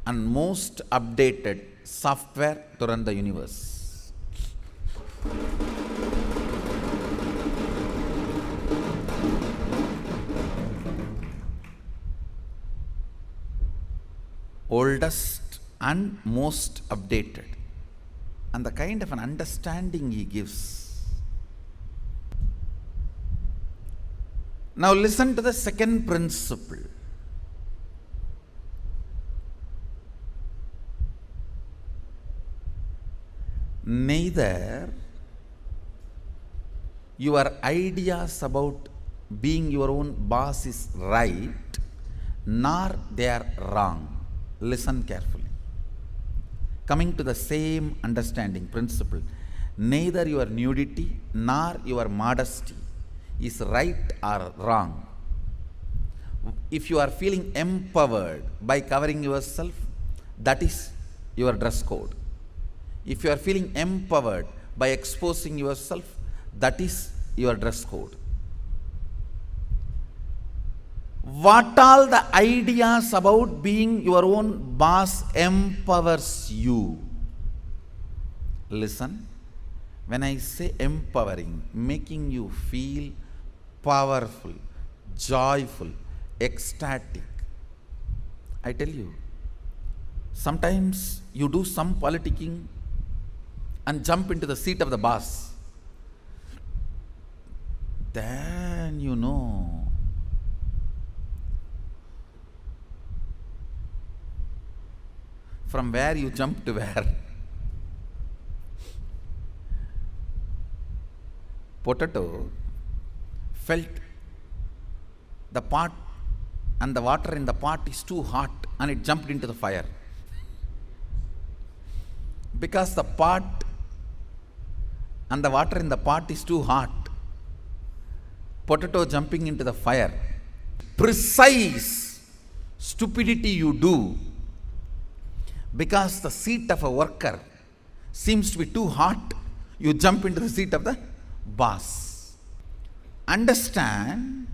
and most updated software to run the universe. Oldest and most updated. And the kind of an understanding he gives. Now listen to the second principle. Neither your ideas about being your own boss is right, nor they are wrong. Listen carefully. Coming to the same understanding principle, neither your nudity nor your modesty is right or wrong. If you are feeling empowered by covering yourself, that is your dress code. If you are feeling empowered by exposing yourself, that is your dress code. What all the ideas about being your own boss empowers you? Listen, when I say empowering, making you feel powerful, joyful, ecstatic. I tell you, sometimes you do some politicking and jump into the seat of the boss. Then you know from where you jump to where. Potato felt the pot and the water in the pot is too hot and it jumped into the fire. Because the pot and the water in the pot is too hot, potato jumping into the fire. Precise stupidity you do because the seat of a worker seems to be too hot, you jump into the seat of the boss. Understand,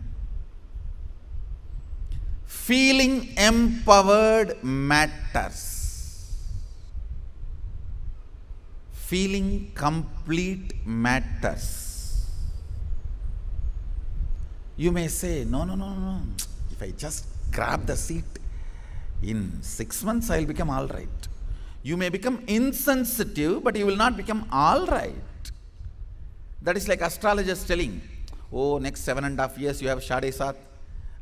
feeling empowered matters. Feeling complete matters. You may say, no. If I just grab the seat, in 6 months I will become all right. You may become insensitive, but you will not become all right. That is like astrologers telling, oh, next 7.5 years you have Shade Sat.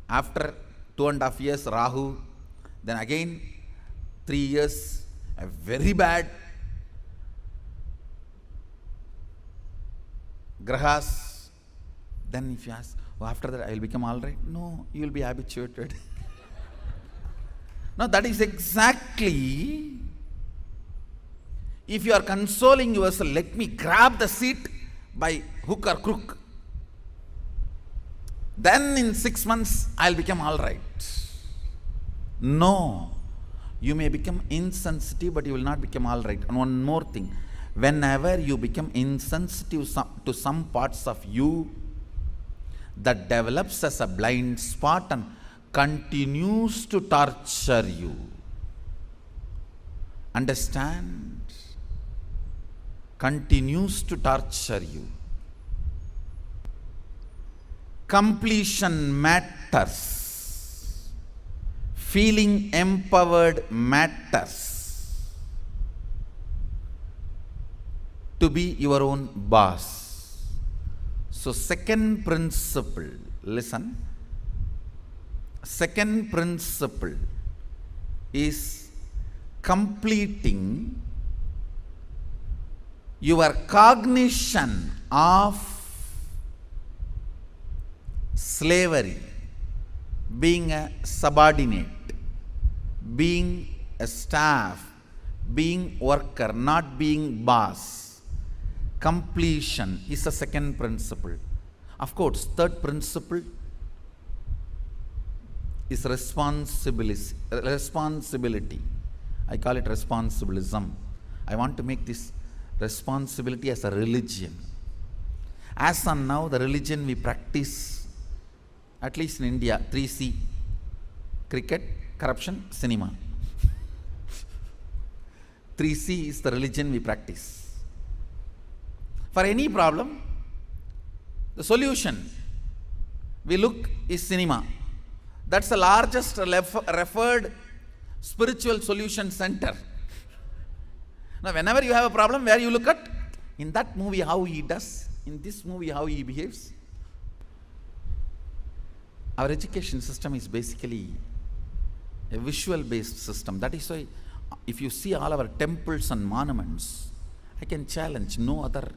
After 2.5 years, Rahu. Then again, 3 years, a very bad Grahas. Then if you ask, oh, after that I will become all right. No, you will be habituated. Now that is exactly, if you are consoling yourself, let me grab the seat by hook or crook. Then in 6 months I'll become all right. No, you may become insensitive, but you will not become all right. And one more thing, whenever you become insensitive to some parts of you, that develops as a blind spot and continues to torture you. Understand? Continues to torture you. Completion matters. Feeling empowered matters. To be your own boss. So second principle, listen. Second principle is completing your cognition of slavery, being a subordinate, being a staff, being worker, not being boss. Completion is the second principle. Of course, third principle is responsibility. I call it responsibilism. I want to make this responsibility as a religion. As on now, the religion we practice, at least in India, 3C: cricket, corruption, cinema. 3C is the religion we practice. For any problem, the solution we look is cinema. That's the largest referred spiritual solution center. Now, whenever you have a problem, where you look at, in that movie how he does, in this movie how he behaves. Our education system is basically a visual based system. That is why if you see all our temples and monuments, I can challenge, no other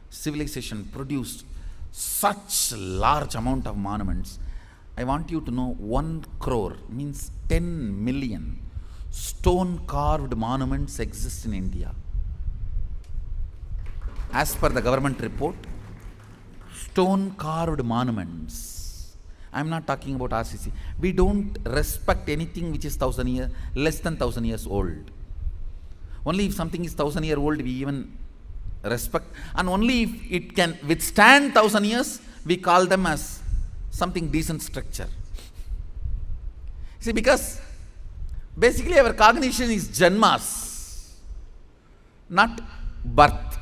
civilization produced such large amount of monuments. I want you to know 1 crore means 10 million stone carved monuments exist in India. As per the government report, stone carved monuments. I am not talking about RCC. We don't respect anything which is 1,000 years, less than 1,000 years old. Only if something is 1,000 years old, we even respect, and only if it can withstand 1,000 years, we call them as something decent structure. See, because basically our cognition is janmas, not birth.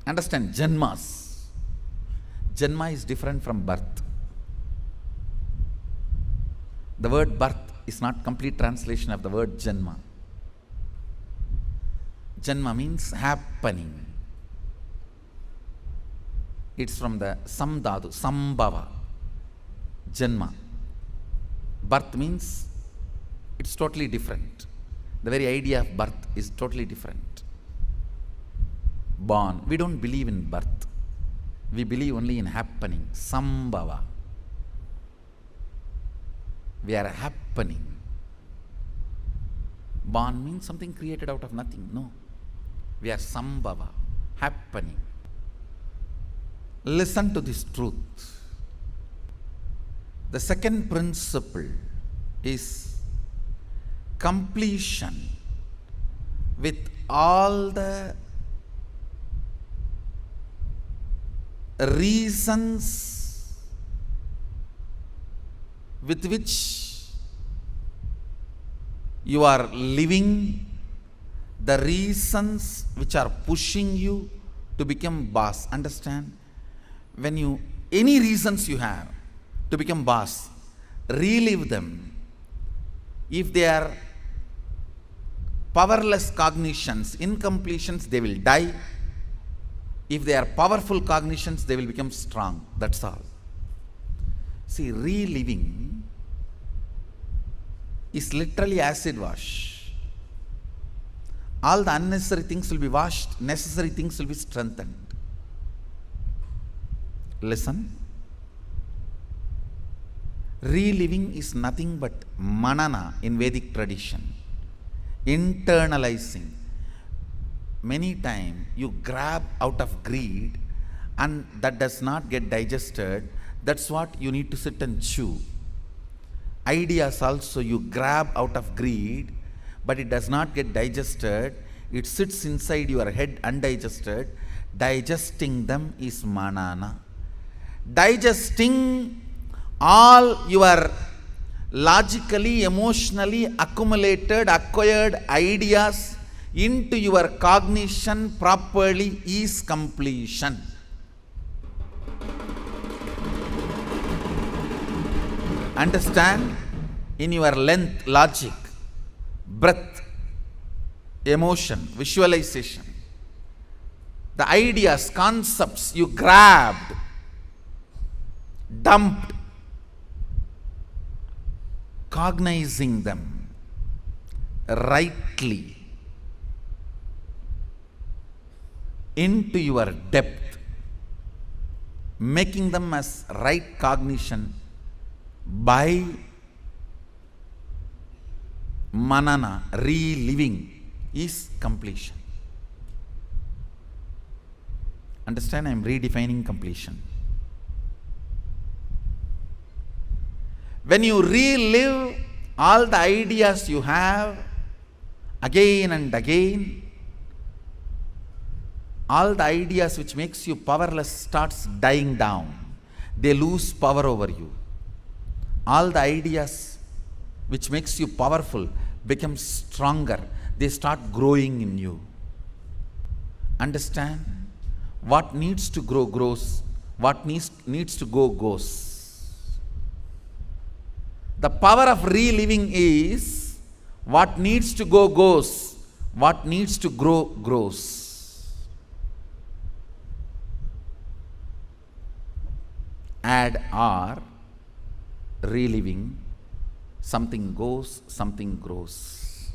Understand? Janmas. Janma is different from birth. The word birth is not complete translation of the word Janma. Janma means happening. It's from the Samdhatu, Sambhava. Janma. Birth means it's totally different. The very idea of birth is totally different. Born. We don't believe in birth. We believe only in happening. Sambhava. We are happening. Born means something created out of nothing. No. We are Sambhava. Happening. Listen to this truth. The second principle is completion with all the reasons with which you are living, the reasons which are pushing you to become boss. Understand? When you, any reasons you have to become boss, relive them. If they are powerless cognitions, incompletions, they will die. If they are powerful cognitions, they will become strong. That's all. See, reliving is literally acid wash. All the unnecessary things will be washed, necessary things will be strengthened. Listen. Reliving is nothing but manana in Vedic tradition. Internalizing. Many times you grab out of greed and that does not get digested. That's what you need to sit and chew. Ideas also you grab out of greed, but it does not get digested. It sits inside your head undigested. Digesting them is manana. Digesting all your logically, emotionally accumulated, acquired ideas into your cognition properly is completion. Understand? In your length, logic, breath, emotion, visualization, the ideas, concepts you grabbed, dumped, cognizing them rightly into your depth, making them as right cognition by manana, reliving, is completion. Understand? I am redefining completion. When you relive all the ideas you have again and again, all the ideas which makes you powerless starts dying down. They lose power over you. All the ideas which makes you powerful become stronger. They start growing in you. Understand? What needs to grow grows. What needs to go goes. The power of reliving is what needs to go goes. What needs to grow grows. Add or, reliving, something goes, something grows.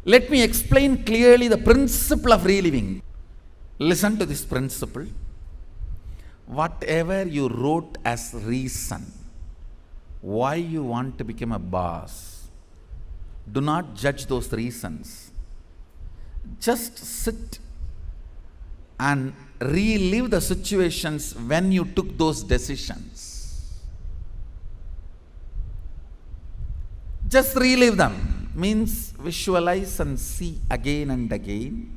Let me explain clearly the principle of reliving. Listen to this principle. Whatever you wrote as reason, why you want to become a boss, do not judge those reasons. Just sit and relive the situations when you took those decisions. Just relive them. Means visualize and see again and again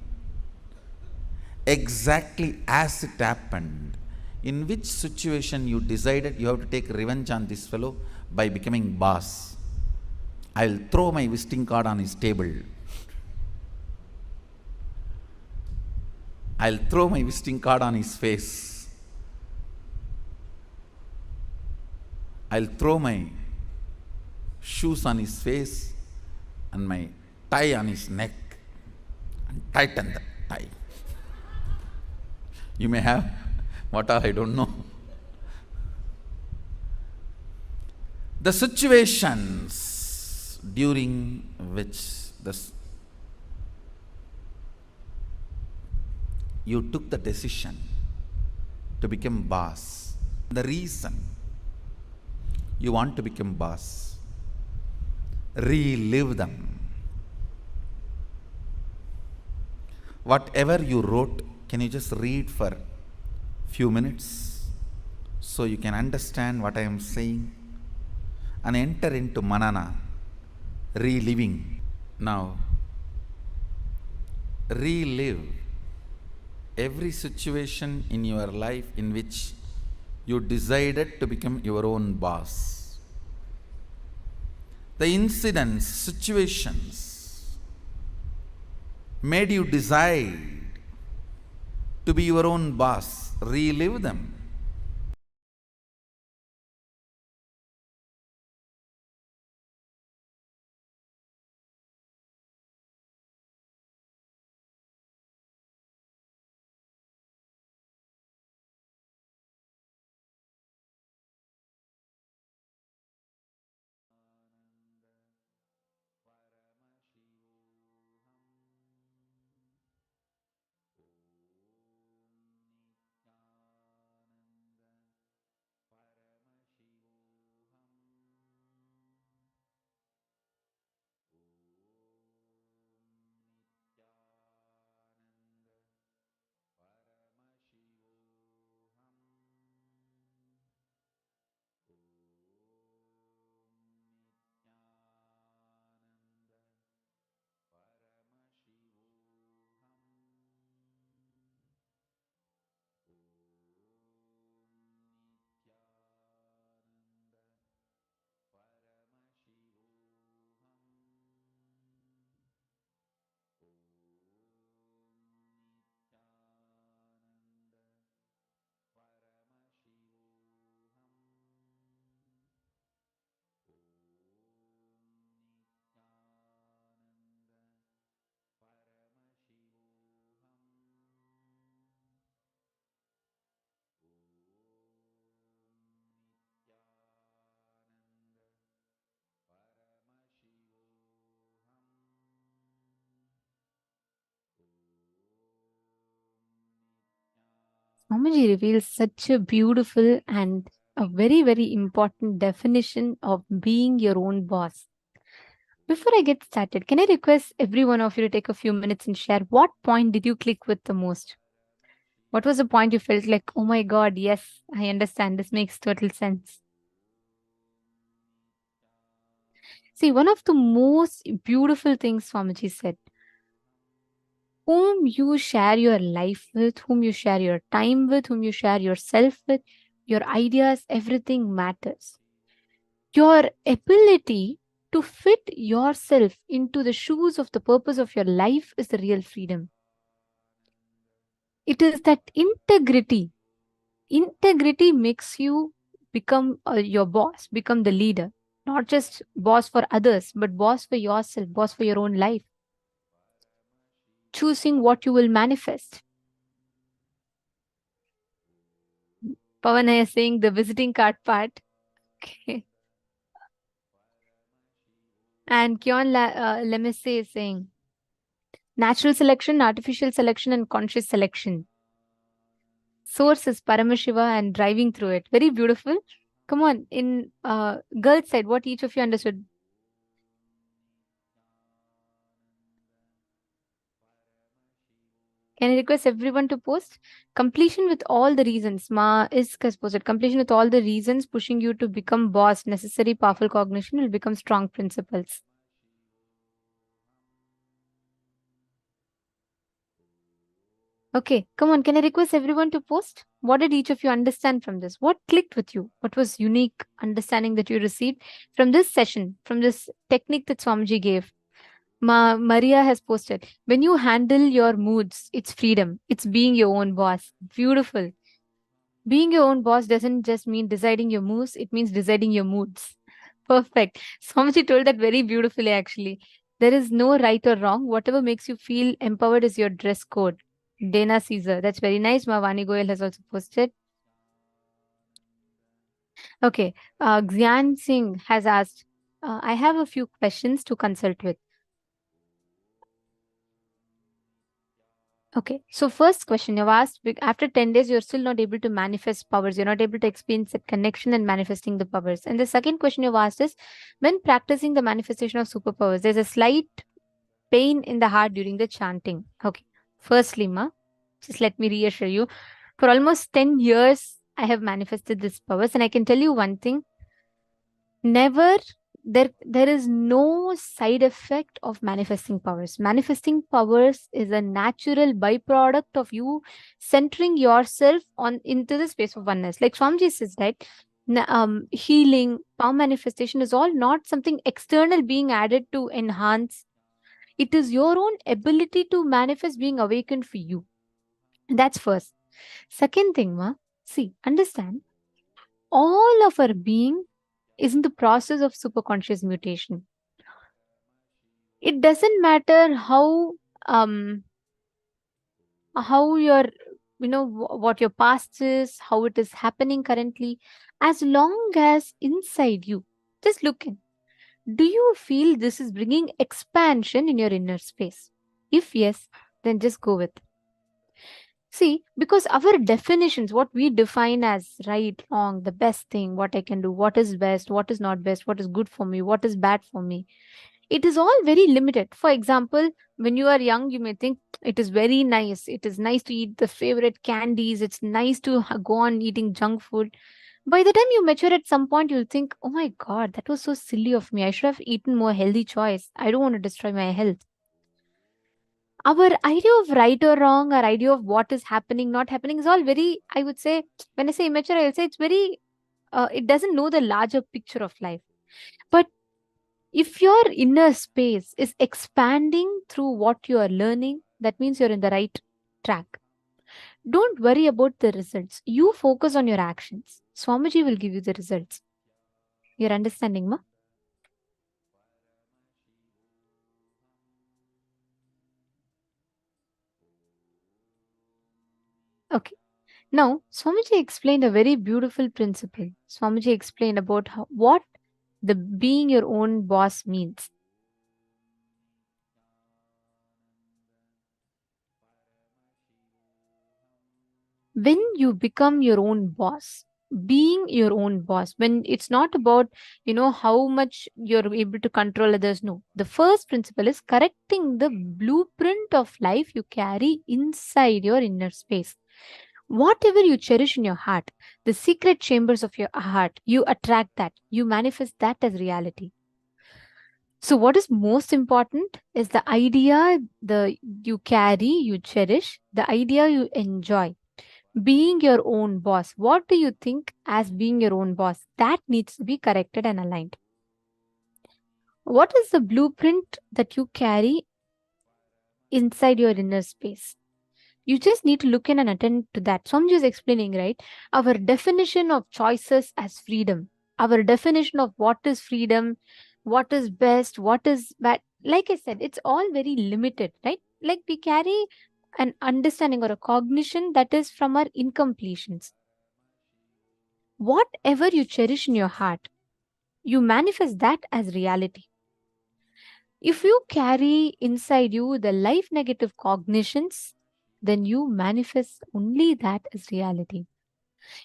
exactly as it happened. In which situation you decided you have to take revenge on this fellow by becoming boss. I'll throw my visiting card on his table. I'll throw my visiting card on his face. I'll throw my shoes on his face and my tie on his neck and tighten the tie. You may have what all, I don't know. The situations during which you took the decision to become boss, the reason you want to become boss, relive them. Whatever you wrote, can you just read for few minutes so you can understand what I am saying and enter into manana, reliving. Now, relive every situation in your life in which you decided to become your own boss. The incidents, situations made you decide to be your own boss. Relive them. Swamiji reveals such a beautiful and a very, very important definition of being your own boss. Before I get started, can I request every one of you to take a few minutes and share what point did you click with the most? What was the point you felt like, oh my God, yes, I understand. This makes total sense. See, one of the most beautiful things Swamiji said, whom you share your life with, whom you share your time with, whom you share yourself with, your ideas, everything matters. Your ability to fit yourself into the shoes of the purpose of your life is the real freedom. It is that integrity. Integrity makes you become your boss, become the leader. Not just boss for others, but boss for yourself, boss for your own life. Choosing what you will manifest. Pavana is saying the visiting card part. Okay. And Kyon Lemesse is saying natural selection, artificial selection, and conscious selection. Source is Paramashiva and driving through it. Very beautiful. Come on, in girls' side, what each of you understood? Can I request everyone to post? Completion with all the reasons. Ma is posted. Completion with all the reasons pushing you to become boss. Necessary powerful cognition will become strong principles. Okay, come on. Can I request everyone to post? What did each of you understand from this? What clicked with you? What was unique understanding that you received from this session, from this technique that Swamiji gave? Maria has posted, when you handle your moods, it's freedom. It's being your own boss. Beautiful. Being your own boss doesn't just mean deciding your moves, it means deciding your moods. Perfect. Swamiji told that very beautifully, actually. There is no right or wrong. Whatever makes you feel empowered is your dress code. Dana Caesar. That's very nice. Mavani Goyal has also posted. Okay. Xian Singh has asked, I have a few questions to consult with. Okay, so first question you've asked, after 10 days, you're still not able to manifest powers. You're not able to experience that connection and manifesting the powers. And the second question you've asked is, when practicing the manifestation of superpowers, there's a slight pain in the heart during the chanting. Okay, firstly, Ma, just let me reassure you, for almost 10 years, I have manifested these powers. And I can tell you one thing, never there is no side effect of manifesting powers. Manifesting powers is a natural byproduct of you centering yourself on into the space of oneness. Like Swamiji says, right? Healing, power manifestation is all not something external being added to enhance. It is your own ability to manifest being awakened for you. That's first. Second thing, Ma, see, understand, all of our being is in the process of superconscious mutation. It doesn't matter how your, what your past is, how it is happening currently, as long as inside you, just look in. Do you feel this is bringing expansion in your inner space? If yes, then just go with it. See, because our definitions, what we define as right, wrong, the best thing, what I can do, what is best, what is not best, what is good for me, what is bad for me, it is all very limited. For example, when you are young, you may think it is very nice. It is nice to eat the favorite candies. It's nice to go on eating junk food. By the time you mature at some point, you'll think, oh my God, that was so silly of me. I should have eaten more healthy choice. I don't want to destroy my health. Our idea of right or wrong, our idea of what is happening, not happening is all very, I would say, when I say immature, I'll say it's very, it doesn't know the larger picture of life. But if your inner space is expanding through what you are learning, that means you're in the right track. Don't worry about the results. You focus on your actions. Swamiji will give you the results. You're understanding, Ma? Okay. Now, Swamiji explained a very beautiful principle. Swamiji explained about what the being your own boss means. When you become your own boss, being your own boss, when it's not about, how much you're able to control others. No, the first principle is correcting the blueprint of life you carry inside your inner space. Whatever you cherish in your heart, the secret chambers of your heart, you attract that, you manifest that as reality. So what is most important is the idea you carry, you cherish, the idea you enjoy. Being your own boss. What do you think as being your own boss? That needs to be corrected and aligned. What is the blueprint that you carry inside your inner space? You just need to look in and attend to that. So I'm just explaining, right? Our definition of choices as freedom. Our definition of what is freedom, what is best, what is bad. Like I said, it's all very limited, right? Like we carry an understanding or a cognition that is from our incompletions. Whatever you cherish in your heart, you manifest that as reality. If you carry inside you the life negative cognitions, then you manifest only that as reality.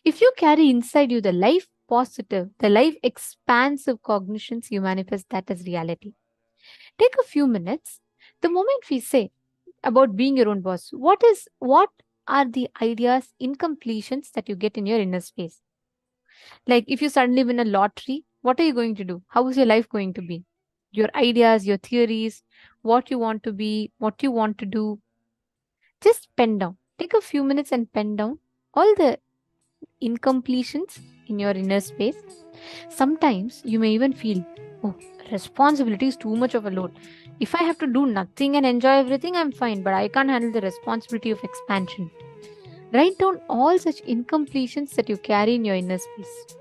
If you carry inside you the life positive, the life expansive cognitions, you manifest that as reality. Take a few minutes. The moment we say about being your own boss, what are the ideas, incompletions that you get in your inner space? Like if you suddenly win a lottery, what are you going to do? How is your life going to be? Your ideas, your theories, what you want to be, what you want to do. Just pen down. Take a few minutes and pen down all the incompletions in your inner space. Sometimes you may even feel, oh, responsibility is too much of a load. If I have to do nothing and enjoy everything, I'm fine, but I can't handle the responsibility of expansion. Write down all such incompletions that you carry in your inner space.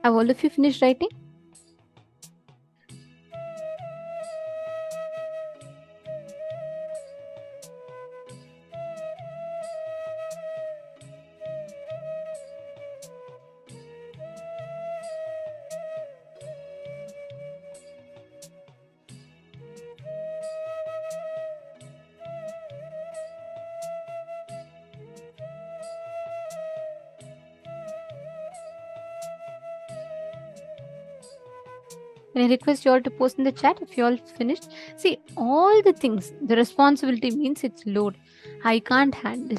Have all of you finished writing? And I request you all to post in the chat if you all finished. See, all the things, the responsibility means it's load. I can't handle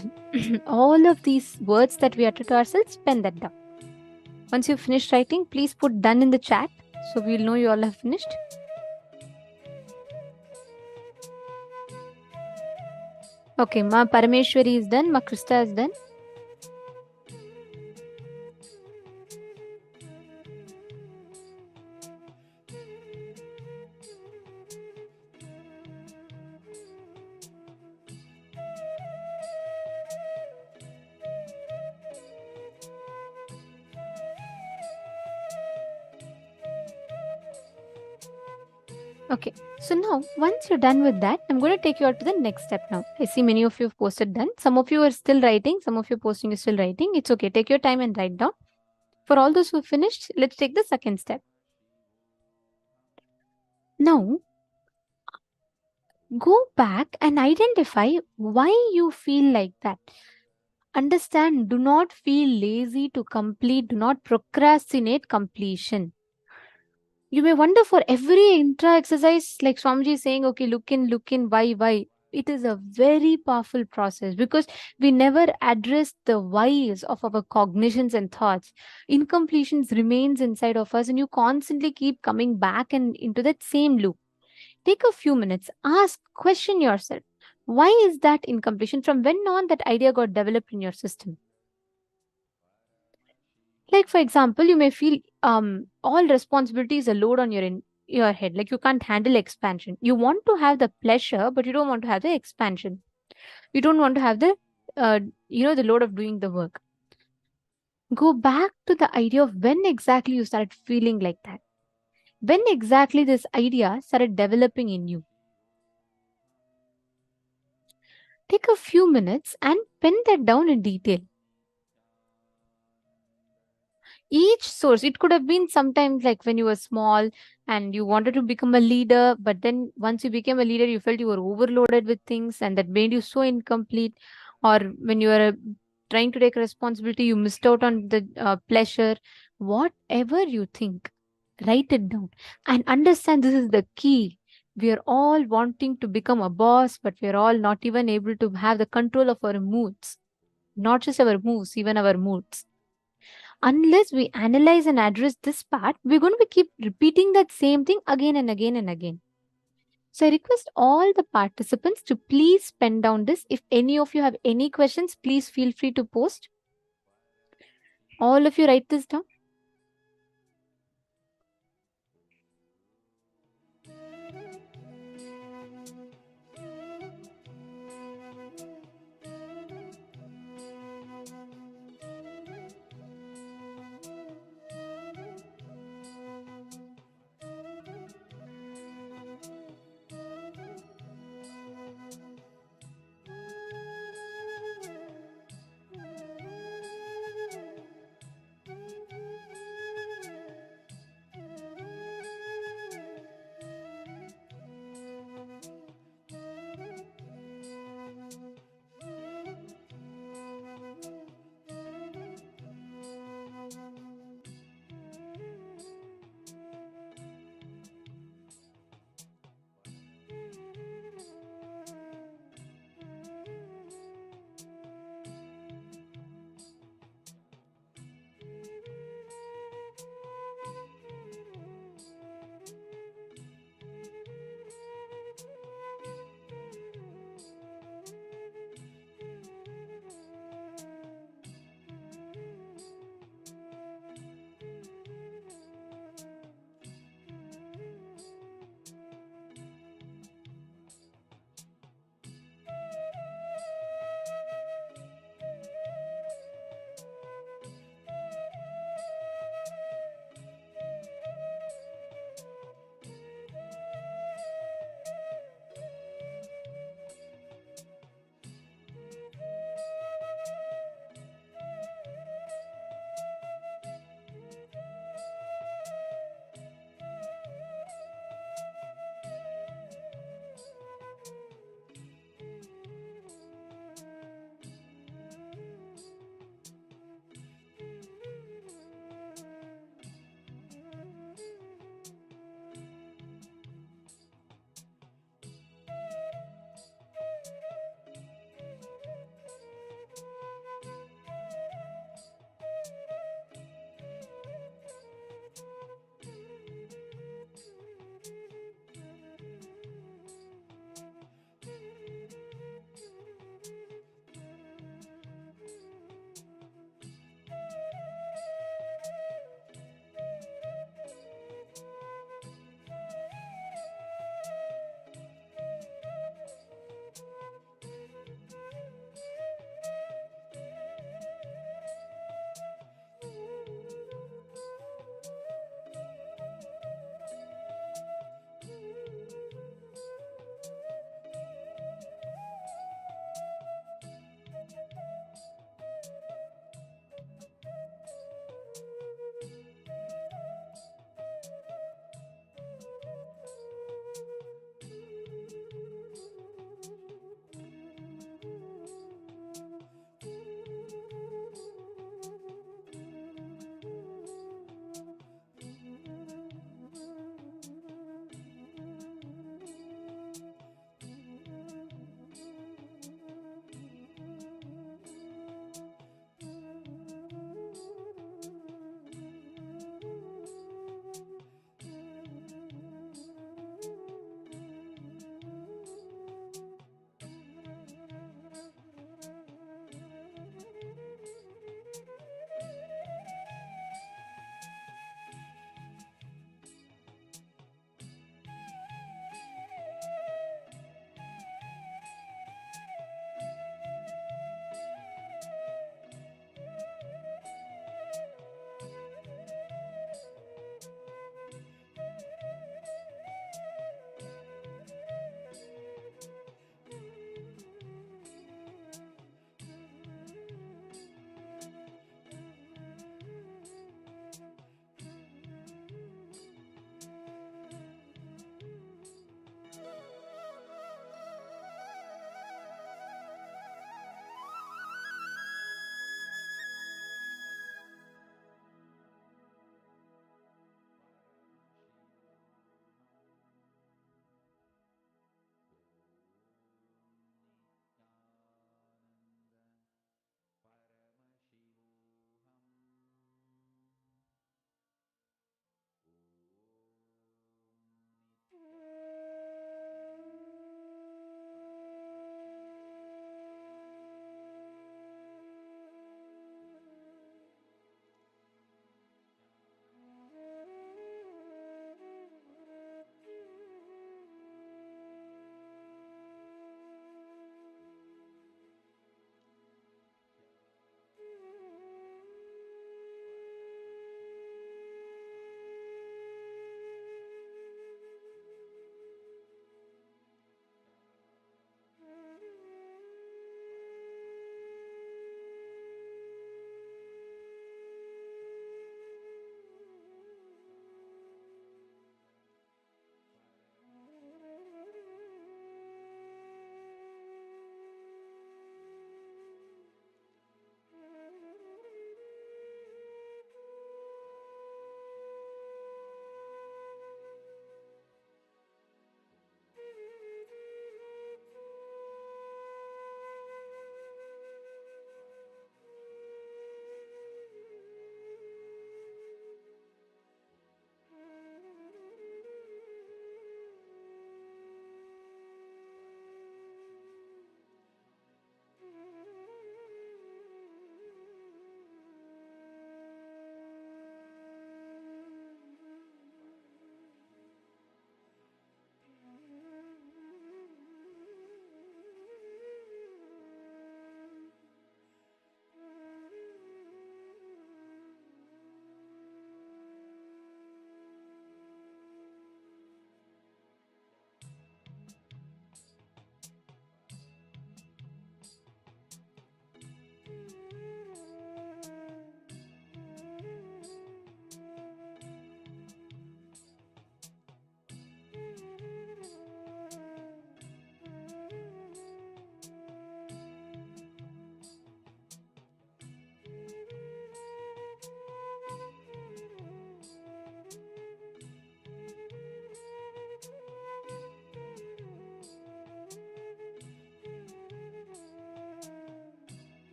all of these words that we utter to ourselves. Pen that down. Once you finish writing, please put done in the chat so we'll know you all have finished. Okay, Ma Parameshwari is done. Ma Krista is done. Okay, so now once you're done with that, I'm going to take you out to the next step now. I see many of you have posted done. Some of you are still writing. Some of you posting is still writing. It's okay. Take your time and write down. For all those who have finished, let's take the second step. Now, go back and identify why you feel like that. Understand, do not feel lazy to complete. Do not procrastinate completion. You may wonder for every intra exercise, like Swamiji is saying, okay, look in, why? It is a very powerful process because we never address the whys of our cognitions and thoughts. Incompletions remains inside of us and you constantly keep coming back and into that same loop. Take a few minutes, question yourself. Why is that incompletion? From when on that idea got developed in your system? Like, for example, you may feel all responsibility is a load on your head. Like you can't handle expansion. You want to have the pleasure, but you don't want to have the expansion. You don't want to have the the load of doing the work. Go back to the idea of when exactly you started feeling like that. When exactly this idea started developing in you. Take a few minutes and pen that down in detail. Each source, it could have been sometimes like when you were small and you wanted to become a leader, but then once you became a leader, you felt you were overloaded with things and that made you so incomplete. Or when you were trying to take responsibility, you missed out on the pleasure. Whatever you think, write it down and understand this is the key. We are all wanting to become a boss, but we are all not even able to have the control of our moods. Not just our moves, even our moods. Unless we analyze and address this part, we're going to keep repeating that same thing again and again and again. So I request all the participants to please pen down this. If any of you have any questions, please feel free to post. All of you write this down.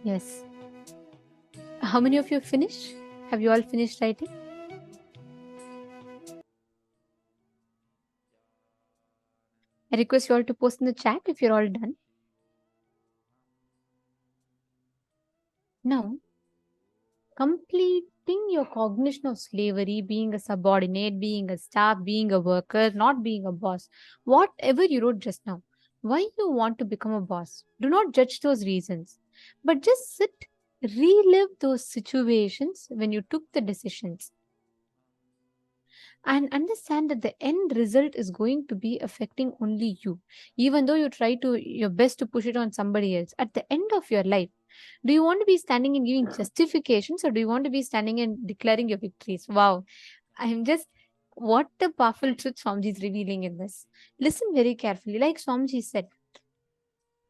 Yes. How many of you finished? Have you all finished writing? I request you all to post in the chat if you're all done. Now, completing your cognition of slavery, being a subordinate, being a staff, being a worker, not being a boss, whatever you wrote just now, why you want to become a boss? Do not judge those reasons, but just sit, relive those situations when you took the decisions, and understand that the end result is going to be affecting only you. Even though you try to your best to push it on somebody else, at the end of your life, do you want to be standing and giving justifications, or do you want to be standing and declaring your victories? Wow, I'm just, what a powerful truth Swamiji is revealing in this. Listen very carefully. Like Swamiji said,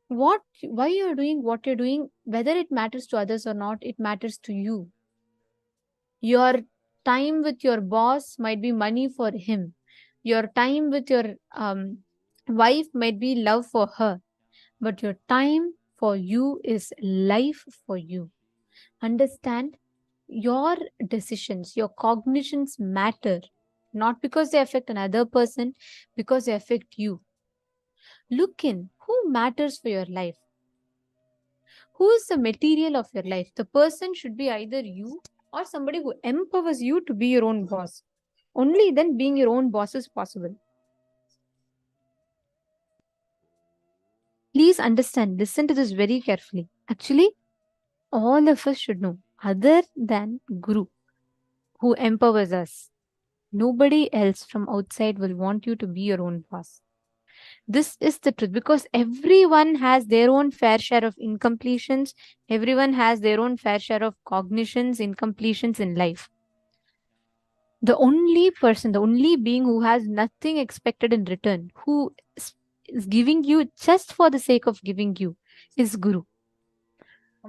why you're doing what you're doing, whether it matters to others or not, it matters to you. Your time with your boss might be money for him. Your time with your wife might be love for her. But your time for you is life for you. Understand, your decisions, your cognitions matter. Not because they affect another person, because they affect you. Look in, who matters for your life? Who is the material of your life? The person should be either you or somebody who empowers you to be your own boss. Only then being your own boss is possible. Please understand, listen to this very carefully. Actually, all of us should know, other than Guru, who empowers us, nobody else from outside will want you to be your own boss. This is the truth, because everyone has their own fair share of incompletions. Everyone has their own fair share of cognitions, incompletions in life. The only person, the only being who has nothing expected in return, who is giving you just for the sake of giving you, is Guru.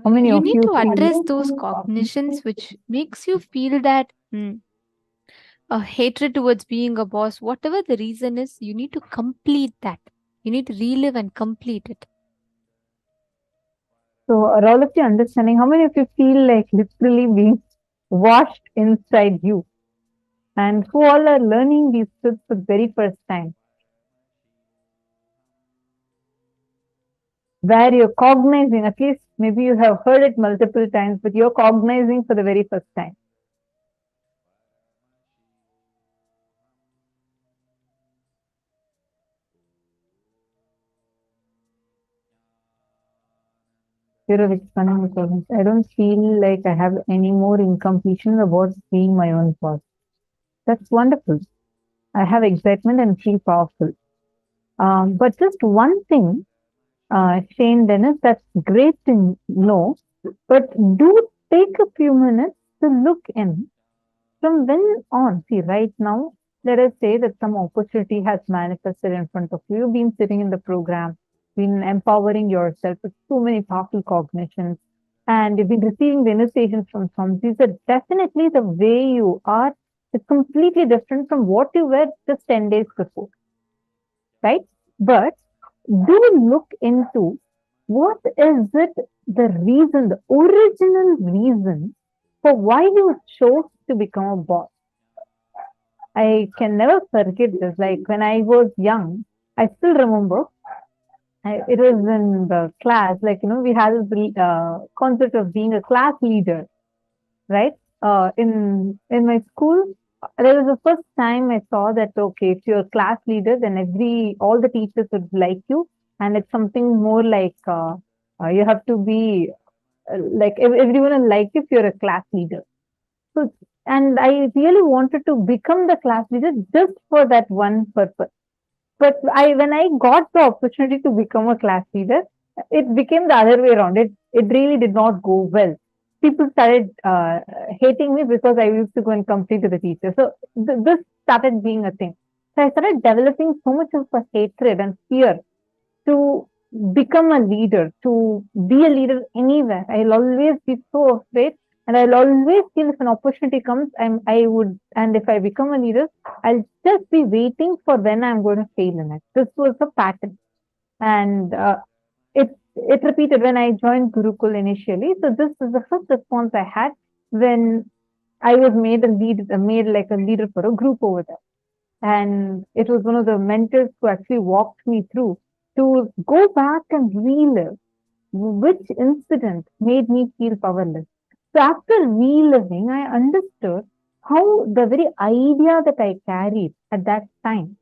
How many You of need you to feel address those cognitions which makes you feel that a hatred towards being a boss, whatever the reason is, you need to complete that. You need to relive and complete it. So are all of you understanding? How many of you feel like literally being washed inside you? And who all are learning these truths for the very first time? Where you're cognizing, at least maybe you have heard it multiple times, but you're cognizing for the very first time. You're expanding the cognition. I don't feel like I have any more incompletion about being my own boss. That's wonderful. I have excitement and feel powerful. But just one thing, Shane Dennis, that's great to know, but do take a few minutes to look in. From when on, see, right now, let us say that some opportunity has manifested in front of you. You've been sitting in the program, been empowering yourself with so many powerful cognitions, and you've been receiving the initiations from some. These are definitely the way you are is completely different from what you were just 10 days before, right? But do look into what is it, the reason, the original reason for why you chose to become a boss. I can never forget this. Like when I was young, I still remember it was in the class, like, we had this concept of being a class leader, right? In my school, that was the first time I saw that, okay, if you're a class leader, then all the teachers would like you. And it's something more like you have to be like everyone will like you if you're a class leader. So, and I really wanted to become the class leader just for that one purpose. But when I got the opportunity to become a class leader, it became the other way around. It really did not go well. People started hating me because I used to go and complain to the teacher. So this started being a thing. So I started developing so much of a hatred and fear to become a leader, to be a leader anywhere. I'll always be so afraid, and I'll always feel if an opportunity comes, I would, and if I become a leader, I'll just be waiting for when I'm going to fail in it. This was the pattern. And it repeated when I joined Gurukul initially. So this is the first response I had when I was made like a leader for a group over there. And it was one of the mentors who actually walked me through to go back and relive which incident made me feel powerless. So after reliving, I understood how the very idea that I carried at that time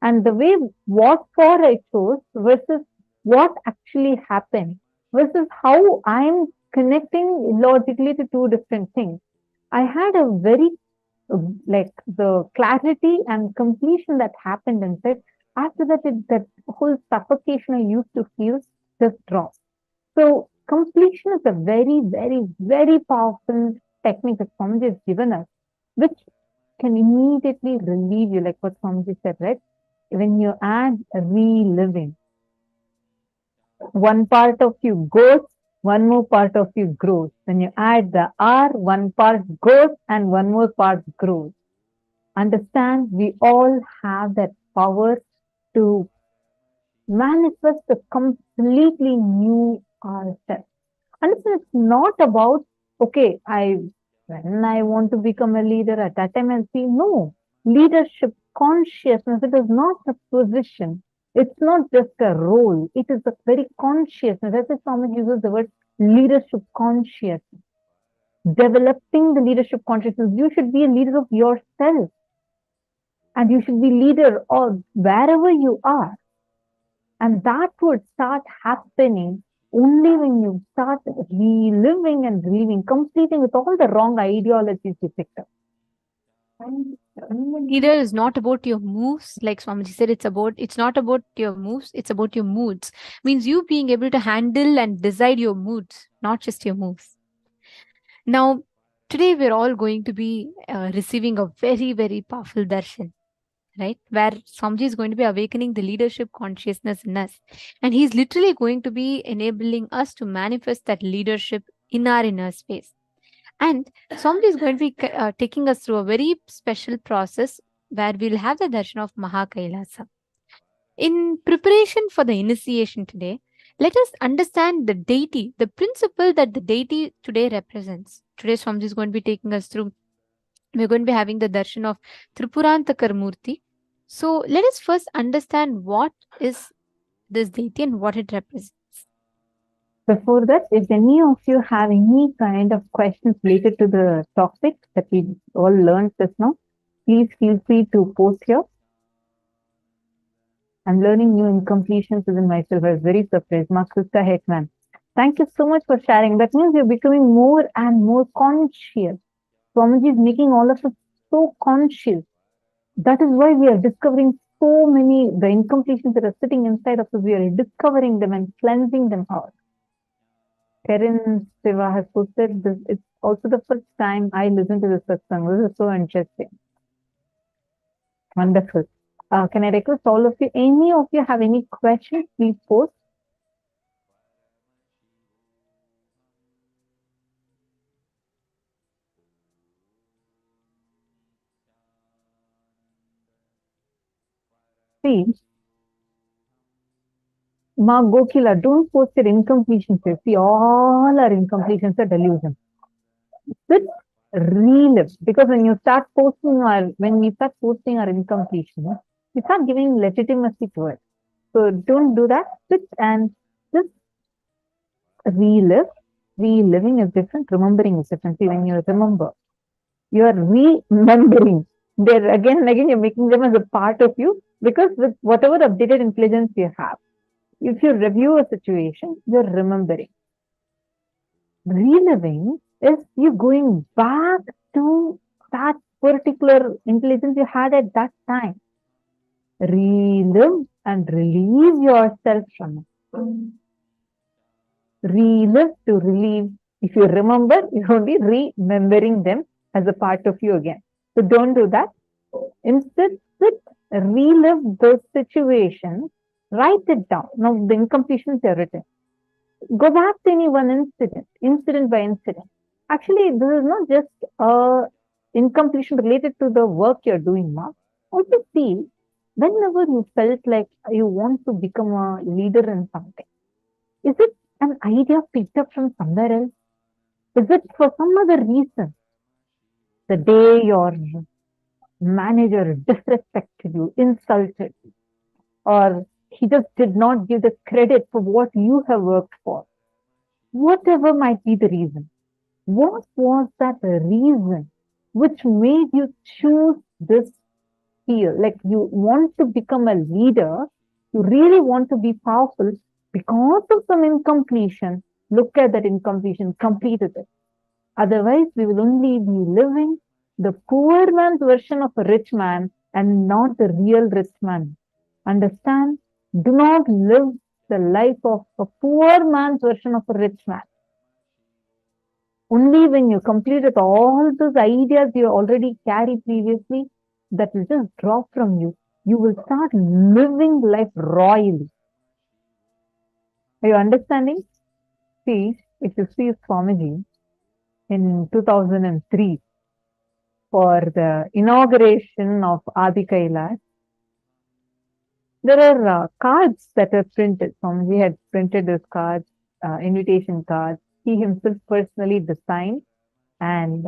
and the way what for I chose versus what actually happened versus how I'm connecting logically to two different things. I had a very like the clarity and completion that happened inside. After that, that whole suffocation I used to feel just dropped. So completion is a very, very, very powerful technique that Swamiji has given us, which can immediately relieve you, like what Swamiji said, right? When you add reliving, one part of you goes, one more part of you grows. When you add the R, one part goes and one more part grows. Understand, we all have that power to manifest a completely new ourselves. Understand, it's not about, okay, when I want to become a leader, at that time I'll see. No, leadership consciousness, it is not a position. It's not just a role. It is a very consciousness. That's why Swami uses the word leadership consciousness. Developing the leadership consciousness. You should be a leader of yourself. And you should be leader of wherever you are. And that would start happening only when you start reliving and reliving, completing with all the wrong ideologies you picked up. Leader is not about your moves, like Swamiji said. It's not about your moves, it's about your moods. Means you being able to handle and decide your moods, not just your moves. Now, today we're all going to be receiving a very, very powerful darshan, right? Where Swamiji is going to be awakening the leadership consciousness in us. And he's literally going to be enabling us to manifest that leadership in our inner space. And Swamiji is going to be taking us through a very special process where we'll have the darshan of Mahakailasa. In preparation for the initiation today, let us understand the deity, the principle that the deity today represents. Today Swamiji is going to be taking us through. We're going to be having the darshan of Tripurantakar Murti. So let us first understand what is this deity and what it represents. Before that, if any of you have any kind of questions related to the topic that we all learned just now, please feel free to post here. I'm learning new incompletions within myself. I was very surprised. Makrista Hetman. Thank you so much for sharing. That means you're becoming more and more conscious. Swamiji is making all of us so conscious. That is why we are discovering so many, the incompletions that are sitting inside of us, we are discovering them and cleansing them out. Karen Siva has posted this. It's also the first time I listened to this satsang. This is so interesting. Wonderful. Can I request all of you, any of you have any questions, please post. Please. Ma Gokila, don't post your incompletions. See, all our incompletions are delusion. Sit, relive. Because when you start posting when we start posting our incompletions, we start giving legitimacy to it. So don't do that. Sit and just relive. Reliving is different. Remembering is different. See, when you remember, you are remembering. There again and again, you're making them as a part of you because with whatever updated intelligence you have, if you review a situation, you're remembering. Reliving is you going back to that particular intelligence you had at that time. Relive and release yourself from it. Relive to relieve. If you remember, you're only remembering them as a part of you again. So don't do that. Instead, relive those situations. Write it down. Now, the incompletions are written. Go back to any one incident by incident. Actually, this is not just incompletion related to the work you're doing, Mark. Also see, whenever you felt like you want to become a leader in something, Is it an idea picked up from somewhere else? Is it for some other reason? The day your manager disrespected you, insulted you, or he just did not give the credit for what you have worked for. Whatever might be the reason. What was that reason which made you choose this field? Like you want to become a leader, you really want to be powerful because of some incompletion. Look at that incompletion, completed it. Otherwise, we will only be living the poor man's version of a rich man and not the real rich man. Understand? Do not live the life of a poor man's version of a rich man. Only when you completed all those ideas you already carried previously, that will just drop from you. You will start living life royally. Are you understanding? See, if you see Swamiji in 2003 for the inauguration of Adi Kailash, there are cards that are printed. Swamiji had printed those cards, invitation cards. He himself personally designed and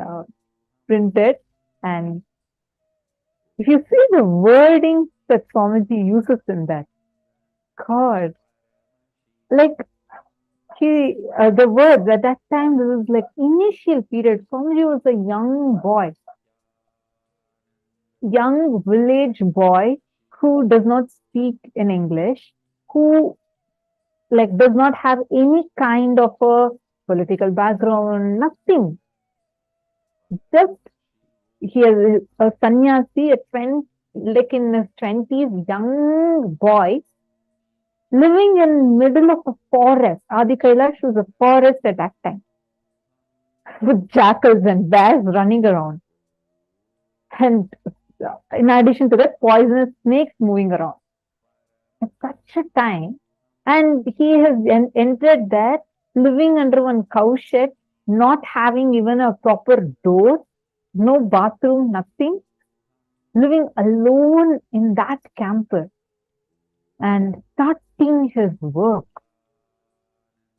printed. And if you see the wording that Swamiji uses in that card, like the words at that time, this was like initial period. Swamiji was a young boy, young village boy who does not speak in English, who like does not have any kind of a political background, nothing. Just he is a sannyasi, like in his 20s, young boy, living in middle of a forest. Adi Kailash was a forest at that time, with jackals and bears running around. And in addition to that, poisonous snakes moving around. At such a time, and he has entered there, living under one cow shed, not having even a proper door, no bathroom, nothing, living alone in that campus and starting his work.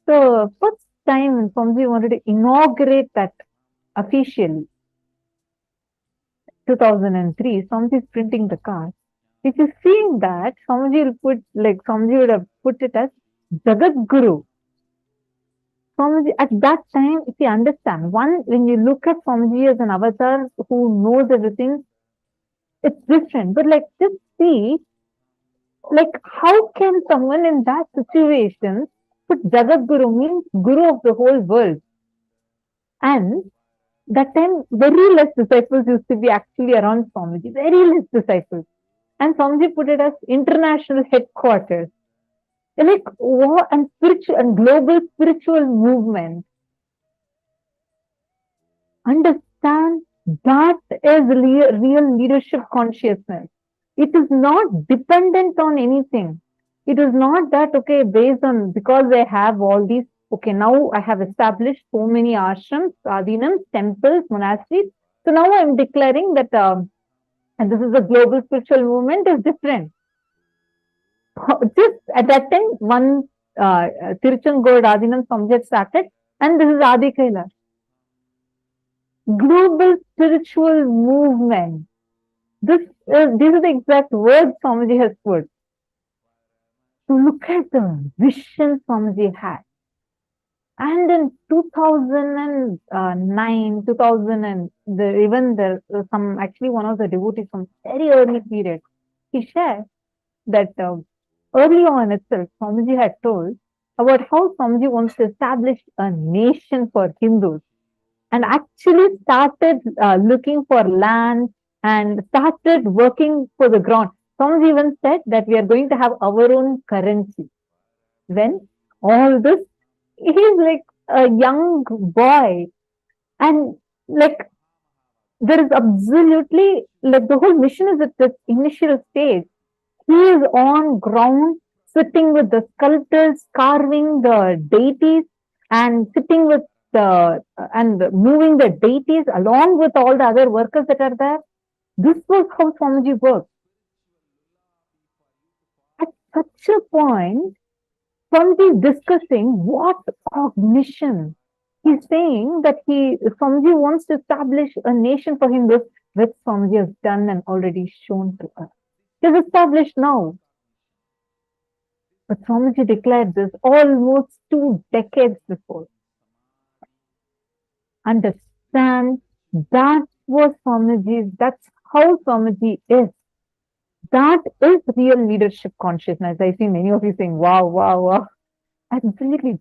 So first time when Swamiji wanted to inaugurate that officially, 2003, Swamiji is printing the card. If you see that, Swamiji would have put it as Jagat Guru. Swamiji, at that time, if you understand, one, when you look at Swamiji as an avatar who knows everything, it's different. But like, just see, like, how can someone in that situation put Jagat Guru, means Guru of the whole world? And that time, very less disciples used to be actually around Swamiji, very less disciples. And Swamiji put it as international headquarters. Like, war and spiritual and global spiritual movement. Understand, that is real leadership consciousness. It is not dependent on anything. It is not that, okay, based on, because I have all these, okay, now I have established so many ashrams, sadhinams, temples, monasteries. So now I am declaring that, and this is a global spiritual movement, is different. Just at that time, one Tiruchengood Adinam Swamiji started, and this is Adi Kailash. Global spiritual movement. These are the exact words Swamiji has put. To look at the vision Swamiji had. And in 2009, 2000, and even there some, actually one of the devotees from very early period, he shared that early on itself, Swamiji had told about how Swamiji wants to establish a nation for Hindus, and actually started looking for land and started working for the ground. Swamiji even said that we are going to have our own currency. When all this, he is like a young boy, and like there is absolutely, like the whole mission is at this initial stage. He is on ground, sitting with the sculptors, carving the deities, and sitting with the and moving the deities along with all the other workers that are there. This was how Swamiji worked. At such a point, Swamiji is discussing what cognition. He's saying that Swamiji wants to establish a nation for Hindus, which Swamiji has done and already shown to us. It is established now. But Swamiji declared this almost 2 decades before. Understand, that was Swamiji, that's how Swamiji is. That is real leadership consciousness. I see many of you saying, wow, wow, wow. Absolutely.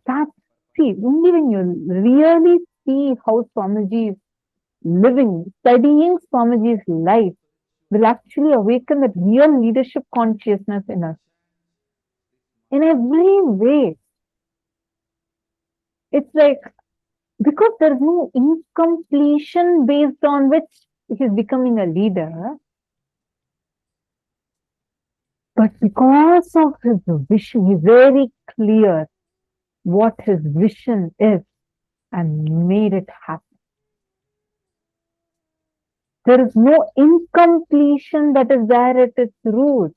Only when you really see how Swamiji is living, studying Swamiji's life, will actually awaken that real leadership consciousness in us. In every way. It's like, because there's no incompletion based on which he's becoming a leader, but because of his vision, he's very clear what his vision is and made it happen. There is no incompletion that is there at its root.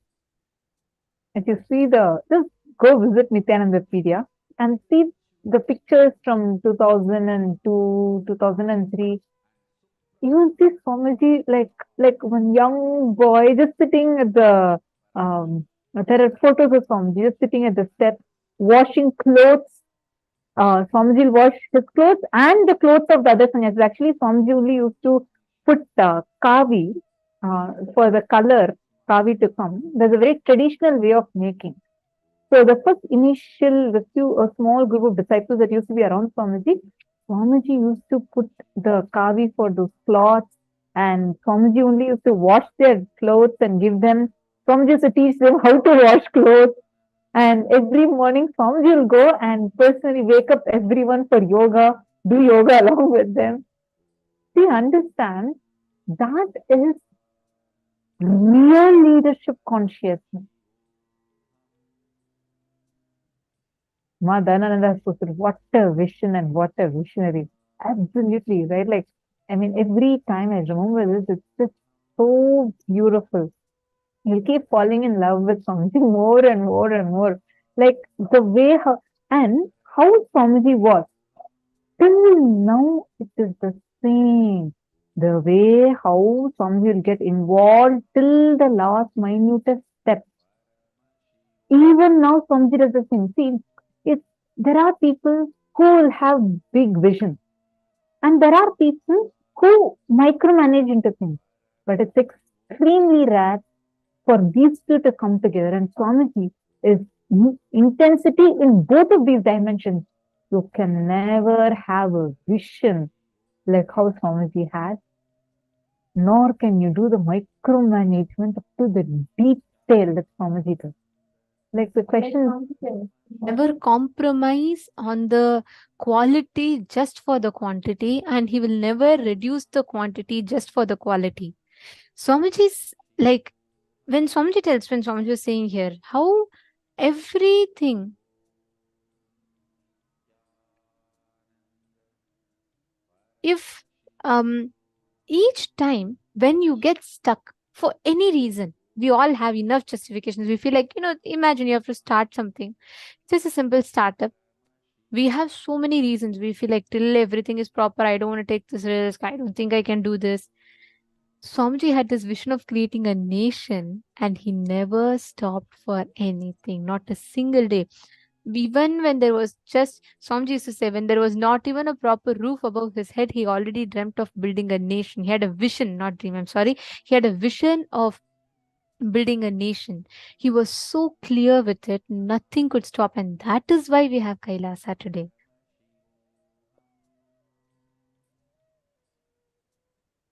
If you see just go visit Nithyanandapedia and see the pictures from 2002, 2003. You will see Swamiji like one young boy just sitting at the, there are photos of Swamiji just sitting at the steps, washing clothes. Swamiji will wash his clothes and the clothes of the other sannyasis. Actually, Swamiji only used to put kavi for the color kavi to come. There's a very traditional way of making. So the first initial, a small group of disciples that used to be around Swamiji used to put the kavi for those cloths, and Swamiji only used to wash their clothes and give them. Swamiji used to teach them how to wash clothes. And every morning, Swamiji will go and personally wake up everyone for yoga, do yoga along with them. See, understand, that is real leadership consciousness. Ma Dhanananda has posted, what a vision and what a visionary. Absolutely, right? Like, I mean, every time I remember this, it's just so beautiful. You'll keep falling in love with something more and more and more. Like the way how Swamiji was. Till now, it is the same. The way how Swamiji will get involved till the last minutest step. Even now, Swamiji does the same. See, there are people who will have big vision, and there are people who micromanage into things. But it's extremely rare for these two to come together. And Swamiji is intensity in both of these dimensions. You can never have a vision like how Swamiji had, nor can you do the micromanagement up to the detail that Swamiji does. Like the question is, never compromise on the quality just for the quantity, and he will never reduce the quantity just for the quality. Swamiji's like, when Swamiji was saying here, how everything, if each time when you get stuck for any reason, we all have enough justifications. We feel like, imagine you have to start something, just a simple startup. We have so many reasons. We feel like till everything is proper, I don't want to take this risk. I don't think I can do this. Swamiji had this vision of creating a nation, and he never stopped for anything, not a single day. Even when there was just, Swamiji used to say, when there was not even a proper roof above his head, he already dreamt of building a nation. He had a vision, not dream, I'm sorry. He had a vision of building a nation. He was so clear with it, nothing could stop. And that is why we have Kailasa today.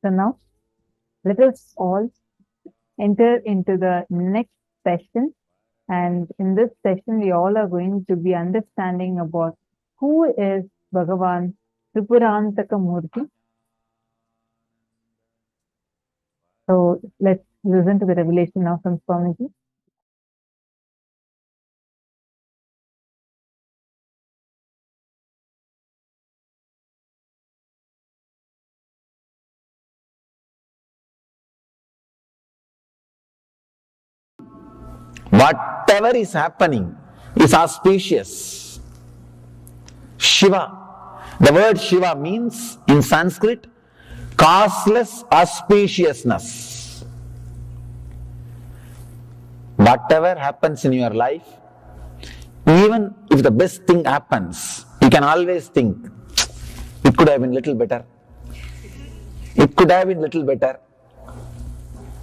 so now let us all enter into the next session. And in this session, we all are going to be understanding about who is Bhagavan Tripurantaka. So let's listen to the revelation now from Swamiji. Whatever is happening is auspicious. Shiva. The word Shiva means in Sanskrit causeless auspiciousness. Whatever happens in your life, even if the best thing happens, you can always think, it could have been little better. It could have been little better.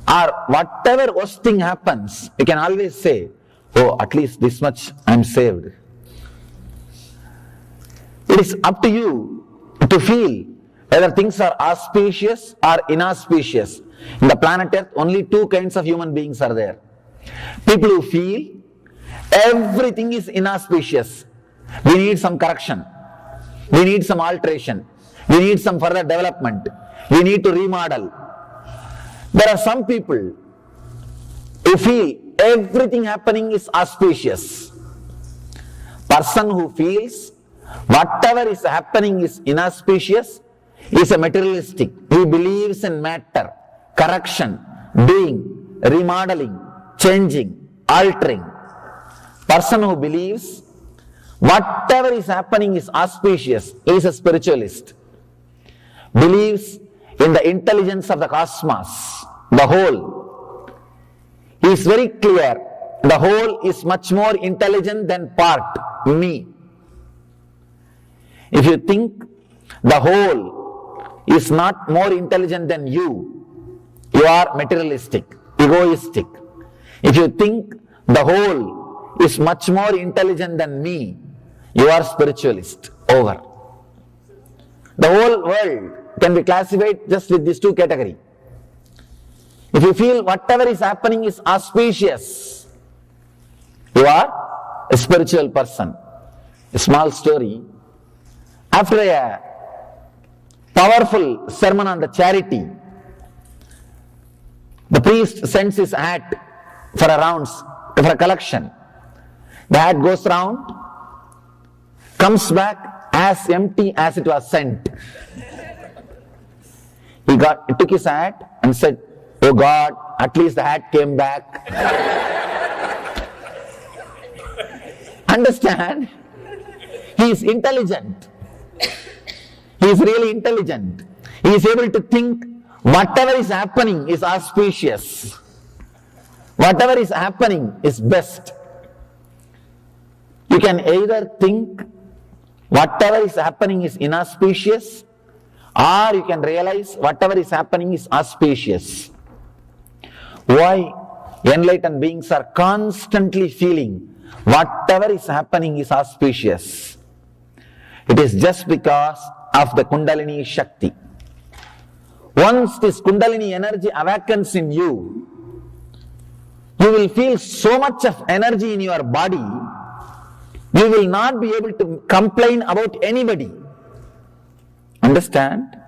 Or whatever worst thing happens, you can always say, oh, at least this much I am saved. It is up to you to feel whether things are auspicious or inauspicious. In the planet Earth, only two kinds of human beings are there. People who feel everything is inauspicious. We need some correction. We need some alteration. We need some further development. We need to remodel. There are some people who feel everything happening is auspicious. Person who feels whatever is happening is inauspicious is a materialistic. He believes in matter, correction, doing, remodeling, changing, altering. Person who believes whatever is happening is auspicious is a spiritualist. Believes in the intelligence of the cosmos, the whole. He is very clear, the whole is much more intelligent than part, me. If you think the whole is not more intelligent than you, you are materialistic, egoistic. If you think the whole is much more intelligent than me, you are spiritualist. Over. The whole world can be classified just with these two categories. If you feel whatever is happening is auspicious, you are a spiritual person. A small story. After a powerful sermon on the charity, the priest sends his hat for a rounds, for a collection. The hat goes round, comes back as empty as it was sent. He took his hat and said, oh God, at least the hat came back. Understand? He is intelligent. He is really intelligent. He is able to think whatever is happening is auspicious. Whatever is happening is best. You can either think whatever is happening is inauspicious, or you can realize whatever is happening is auspicious. Why enlightened beings are constantly feeling whatever is happening is auspicious? It is just because of the Kundalini Shakti. Once this Kundalini energy awakens in you, you will feel so much of energy in your body, you will not be able to complain about anybody. Understand?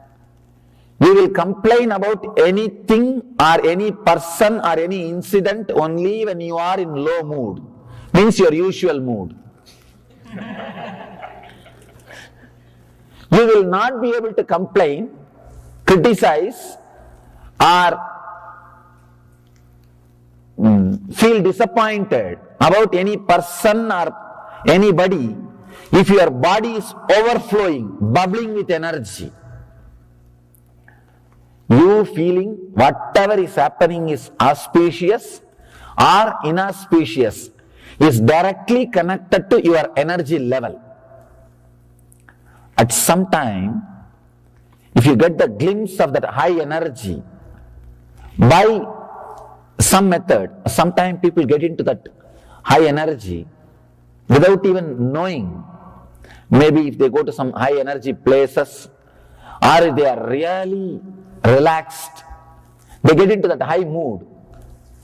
You will complain about anything or any person or any incident only when you are in low mood. Means your usual mood. You will not be able to complain, criticize, or feel disappointed about any person or anybody if your body is overflowing, bubbling with energy. You feeling whatever is happening is auspicious or inauspicious is directly connected to your energy level. At some time, if you get the glimpse of that high energy, by some method, sometimes people get into that high energy without even knowing. Maybe if they go to some high energy places, or if they are really relaxed, they get into that high mood.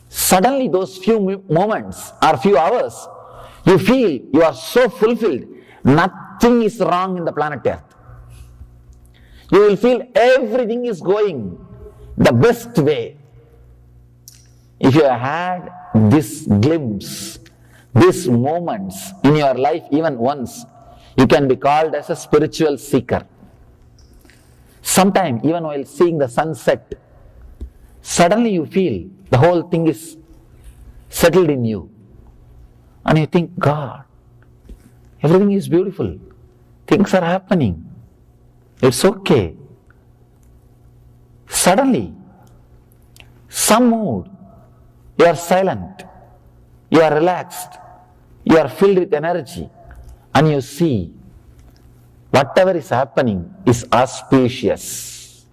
Suddenly those few moments or few hours, you feel you are so fulfilled, nothing is wrong in the planet Earth. You will feel everything is going the best way. If you had this glimpse, these moments in your life even once, you can be called as a spiritual seeker. Sometime, even while seeing the sunset, suddenly you feel the whole thing is settled in you. And you think, God, Everything is beautiful. Things are happening. It's okay. Suddenly, some mood, you are silent, you are relaxed, you are filled with energy, and you see whatever is happening is auspicious.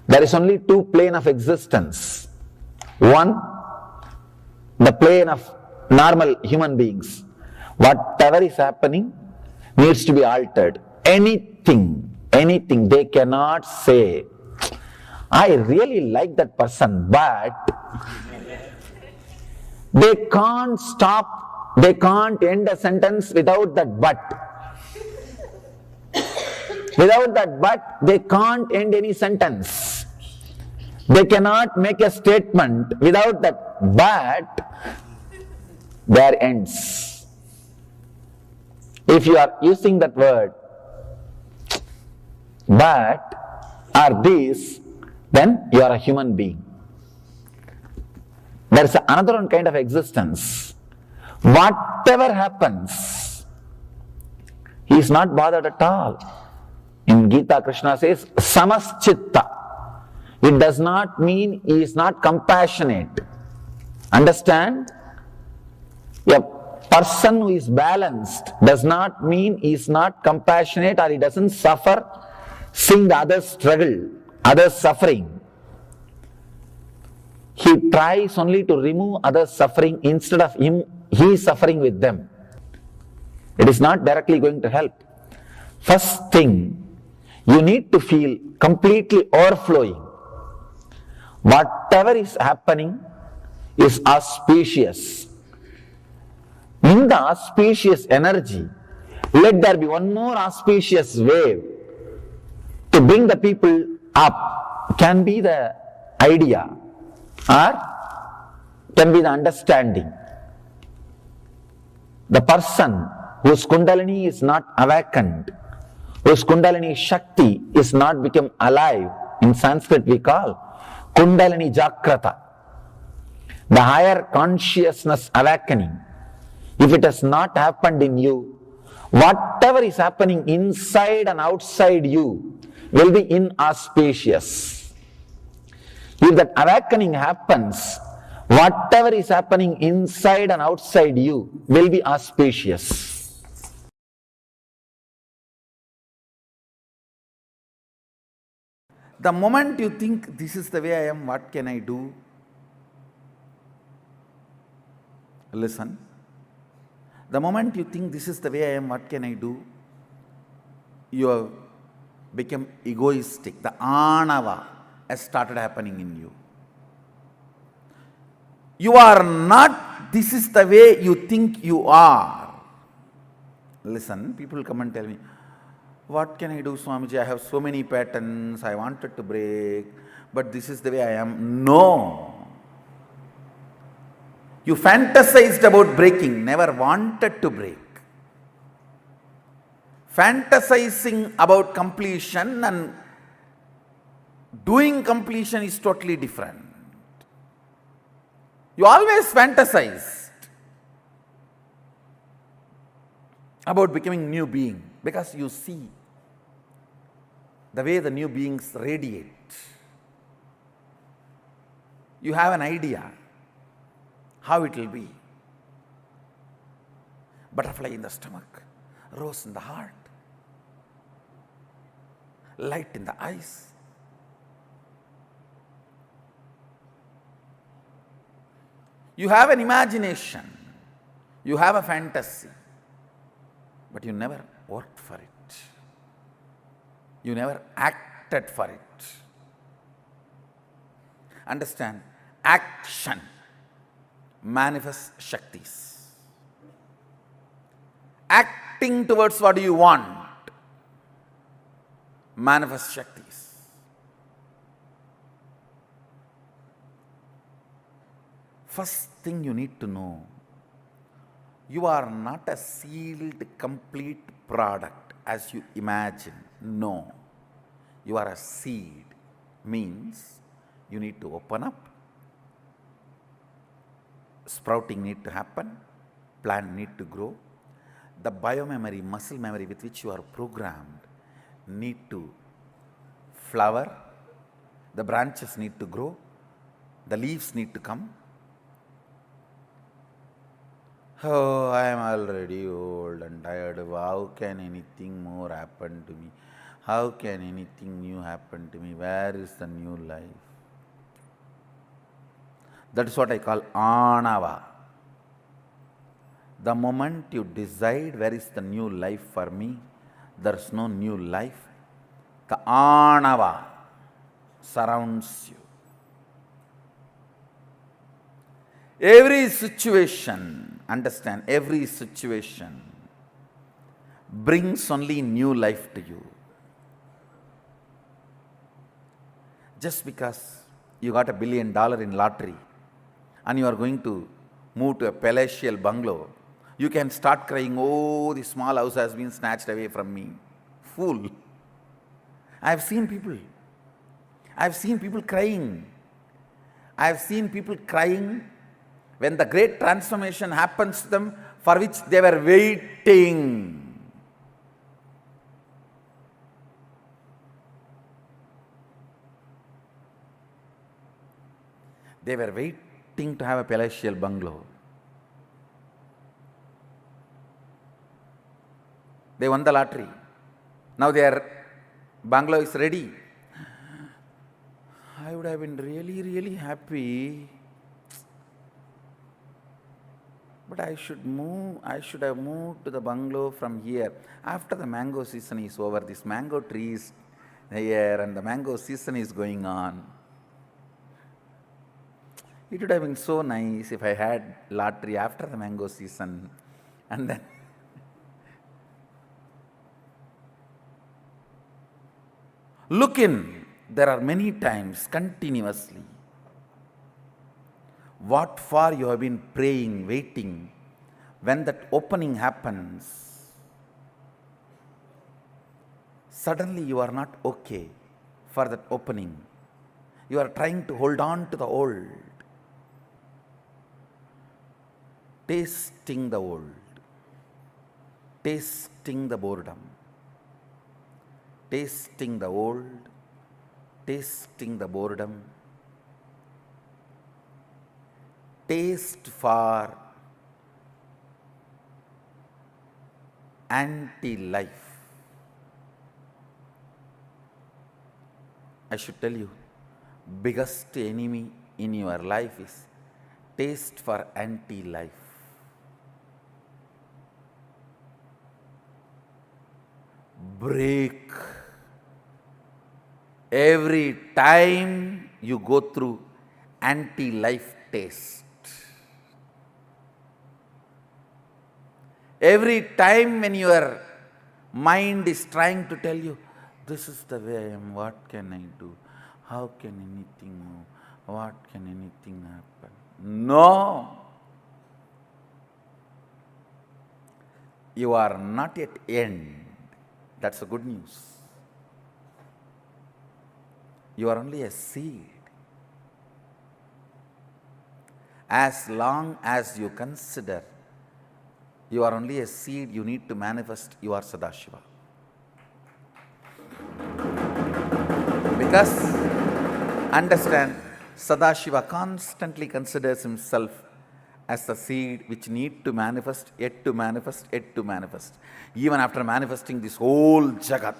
There is only two planes of existence. One, the plane of normal human beings. Whatever is happening needs to be altered. Anything they cannot say, I really like that person, but they can't stop, they can't end a sentence without that but. Without that but, they can't end any sentence. They cannot make a statement without that but, there ends. If you are using that word but or this, then you are a human being. There is another one kind of existence. Whatever happens, he is not bothered at all. In Gita, Krishna says, samaschitta. It does not mean he is not compassionate. Understand? A person who is balanced does not mean he is not compassionate or he doesn't suffer seeing the others struggle, others suffering. He tries only to remove others' suffering instead of he suffering with them. It is not directly going to help. First thing, you need to feel completely overflowing. Whatever is happening is auspicious. In the auspicious energy, let there be one more auspicious wave to bring the people up. Can be the idea or can be the understanding. The person whose Kundalini is not awakened, whose Kundalini Shakti is not become alive, in Sanskrit we call Kundalini Jagrata, the higher consciousness awakening. If it has not happened in you, whatever is happening inside and outside you will be inauspicious. If that awakening happens, whatever is happening inside and outside you will be auspicious. The moment you think, this is the way I am, what can I do? Listen. The moment you think, this is the way I am, what can I do? You have become egoistic. The anava has started happening in you. You are not, this is the way you think you are. Listen, people come and tell me, what can I do, Swamiji? I have so many patterns, I wanted to break, but this is the way I am. No. You fantasized about breaking, never wanted to break. Fantasizing about completion and doing completion is totally different. You always fantasized about becoming new being because you see the way the new beings radiate. You have an idea how it will be. Butterfly in the stomach, rose in the heart, light in the eyes. You have an imagination, you have a fantasy, but you never worked for it. You never acted for it. Understand, action manifests Shaktis. Acting towards what you want manifests Shaktis. First thing you need to know, you are not a sealed, complete product as you imagine. No. You are a seed. Means you need to open up. Sprouting need to happen. Plant need to grow. the biomemory, muscle memory with which you are programmed need to flower, the branches need to grow, the leaves need to come. Oh, I am already old and tired. How can anything more happen to me? How can anything new happen to me? Where is the new life? That is what I call anava. The moment you decide where is the new life for me, there is no new life. The anava surrounds you. Every situation, understand, every situation brings only new life to you. Just because you got $1 billion in lottery and you are going to move to a palatial bungalow, you can start crying, oh, the small house has been snatched away from me. Fool. I have seen people crying. I have seen people crying when the great transformation happens to them for which they were waiting. They were waiting to have a palatial bungalow. They won the lottery. Now their bungalow is ready. I would have been really, really happy. But I should have moved to the bungalow from here. After the mango season is over, this mango tree is here and the mango season is going on. It would have been so nice if I had lottery after the mango season. And then look in, there are many times continuously. What for you have been praying, waiting, when that opening happens, suddenly you are not okay for that opening. You are trying to hold on to the old, tasting the old, tasting the boredom, tasting the old, tasting the boredom. Taste for anti-life. I should tell you, biggest enemy in your life is taste for anti-life. Break. Every time you go through anti-life taste, every time when your mind is trying to tell you, this is the way I am, what can I do? How can anything move? What can anything happen? No! You are not yet end. That's the good news. You are only a seed. As long as you consider you are only a seed, you need to manifest your Sadashiva. Because, understand, Sadashiva constantly considers himself as the seed which need to manifest, yet to manifest, yet to manifest. Even after manifesting this whole Jagat.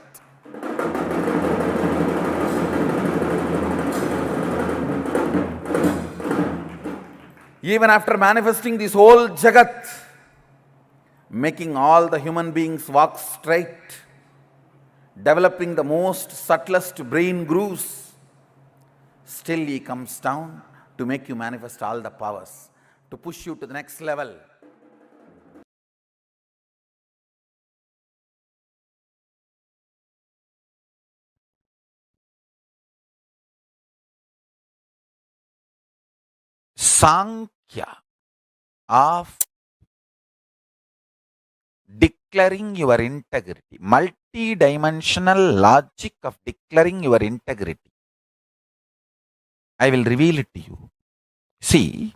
Even after manifesting this whole Jagat, making all the human beings walk straight, developing the most subtlest brain grooves, still he comes down to make you manifest all the powers, to push you to the next level. Sankhya of declaring your integrity, multi-dimensional logic of declaring your integrity. I will reveal it to you. See,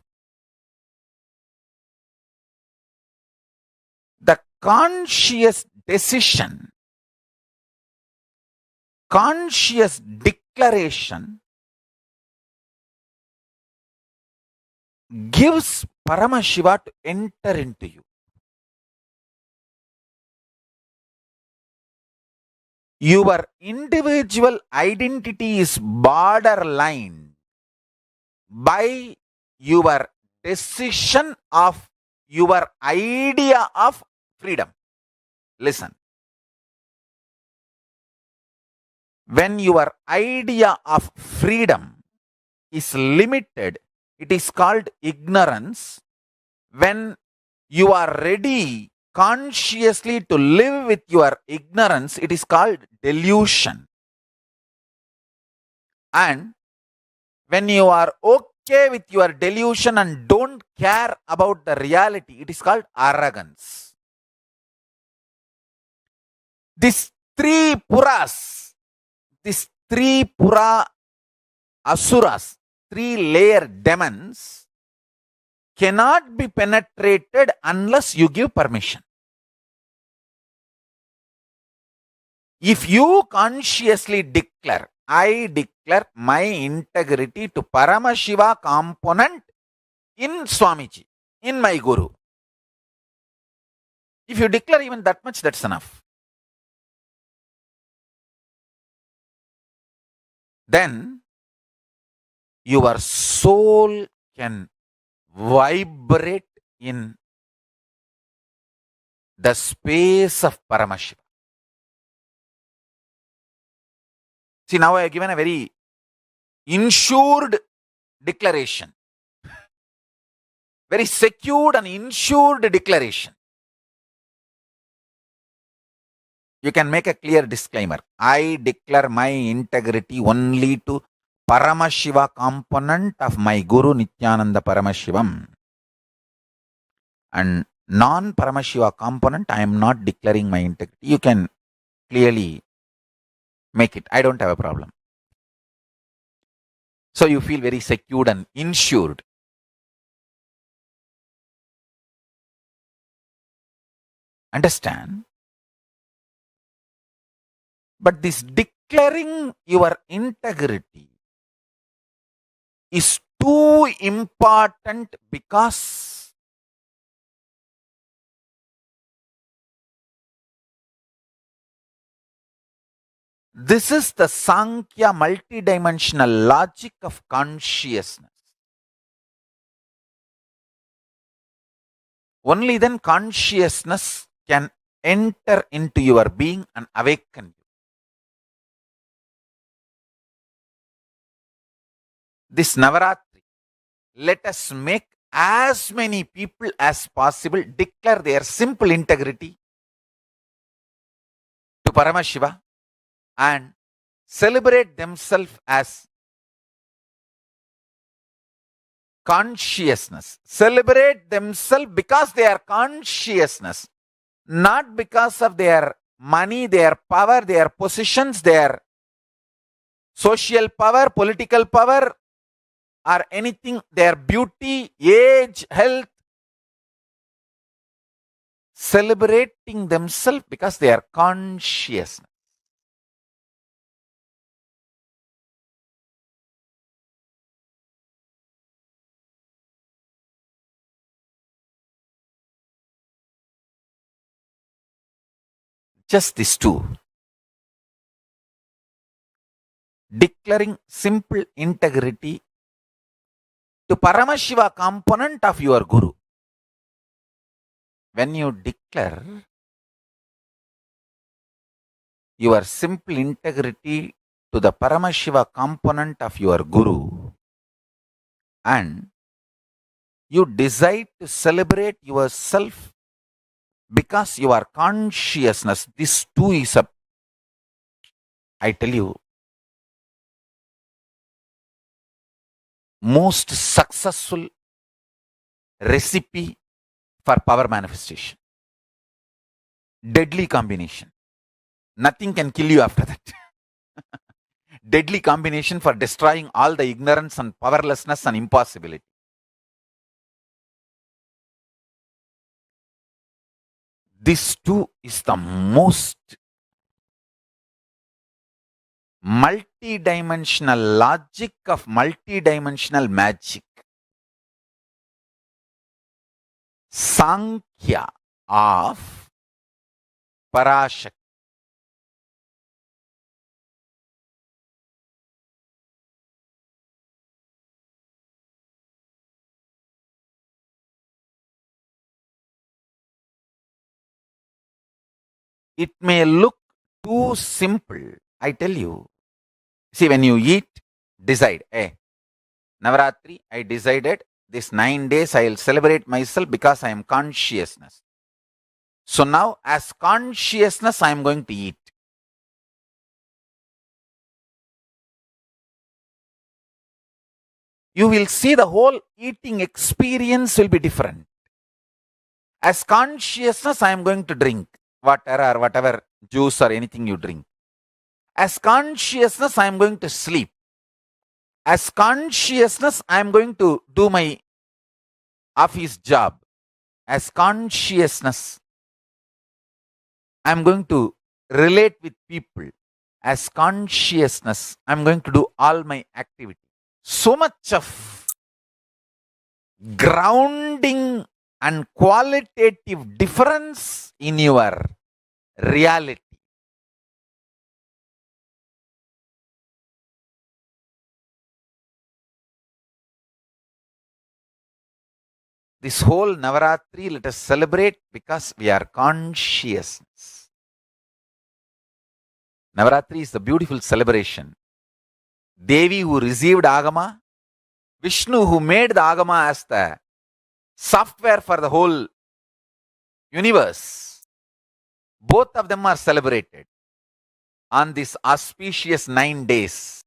the conscious decision, conscious declaration gives Paramashiva to enter into you. Your individual identity is borderline by your decision of your idea of freedom. Listen. When your idea of freedom is limited, it is called ignorance. When you are ready consciously to live with your ignorance, it is called delusion. And when you are okay with your delusion and don't care about the reality, it is called arrogance. These three puras, these three pura asuras, three-layer demons cannot be penetrated unless you give permission. If you consciously declare, I declare my integrity to Paramashiva component in Swamiji, in my Guru. If you declare even that much, that's enough. Then your soul can vibrate in the space of Paramashiva. See, now I have given a very insured declaration. Very secured and insured declaration. You can make a clear disclaimer. I declare my integrity only to Paramashiva component of my Guru Nithyananda Paramashivam. And non-Paramashiva component, I am not declaring my integrity. You can clearly make it. I don't have a problem. So you feel very secured and insured. Understand? But this declaring your integrity is too important because this is the Sankhya multidimensional logic of consciousness. Only then consciousness can enter into your being and awaken you. This Navaratri, let us make as many people as possible declare their simple integrity to Paramashiva and celebrate themselves as consciousness. Celebrate themselves because they are consciousness, not because of their money, their power, their positions, their social power, political power, or anything, their beauty, age, health. Celebrating themselves because they are consciousness. Just these two. Declaring simple integrity to Paramashiva component of your Guru. When you declare your simple integrity to the Paramashiva component of your Guru and you decide to celebrate yourself because you are consciousness, this too is a, I tell you, most successful recipe for power manifestation. Deadly combination. Nothing can kill you after that. Deadly combination for destroying all the ignorance and powerlessness and impossibility. This too is the most multidimensional logic of multidimensional magic. Sankhya of Parashakti. It may look too simple, I tell you. See, when you eat, decide, Navaratri, I decided this 9 days I will celebrate myself because I am consciousness. So now, as consciousness, I am going to eat. You will see the whole eating experience will be different. As consciousness, I am going to drink water or whatever juice or anything you drink. As consciousness, I am going to sleep. As consciousness, I am going to do my office job. As consciousness, I am going to relate with people. As consciousness, I am going to do all my activity. So much of grounding and qualitative difference in your reality. This whole Navaratri, let us celebrate because we are consciousness. Navaratri is the beautiful celebration. Devi who received Agama, Vishnu who made the Agama as the software for the whole universe. Both of them are celebrated on this auspicious 9 days.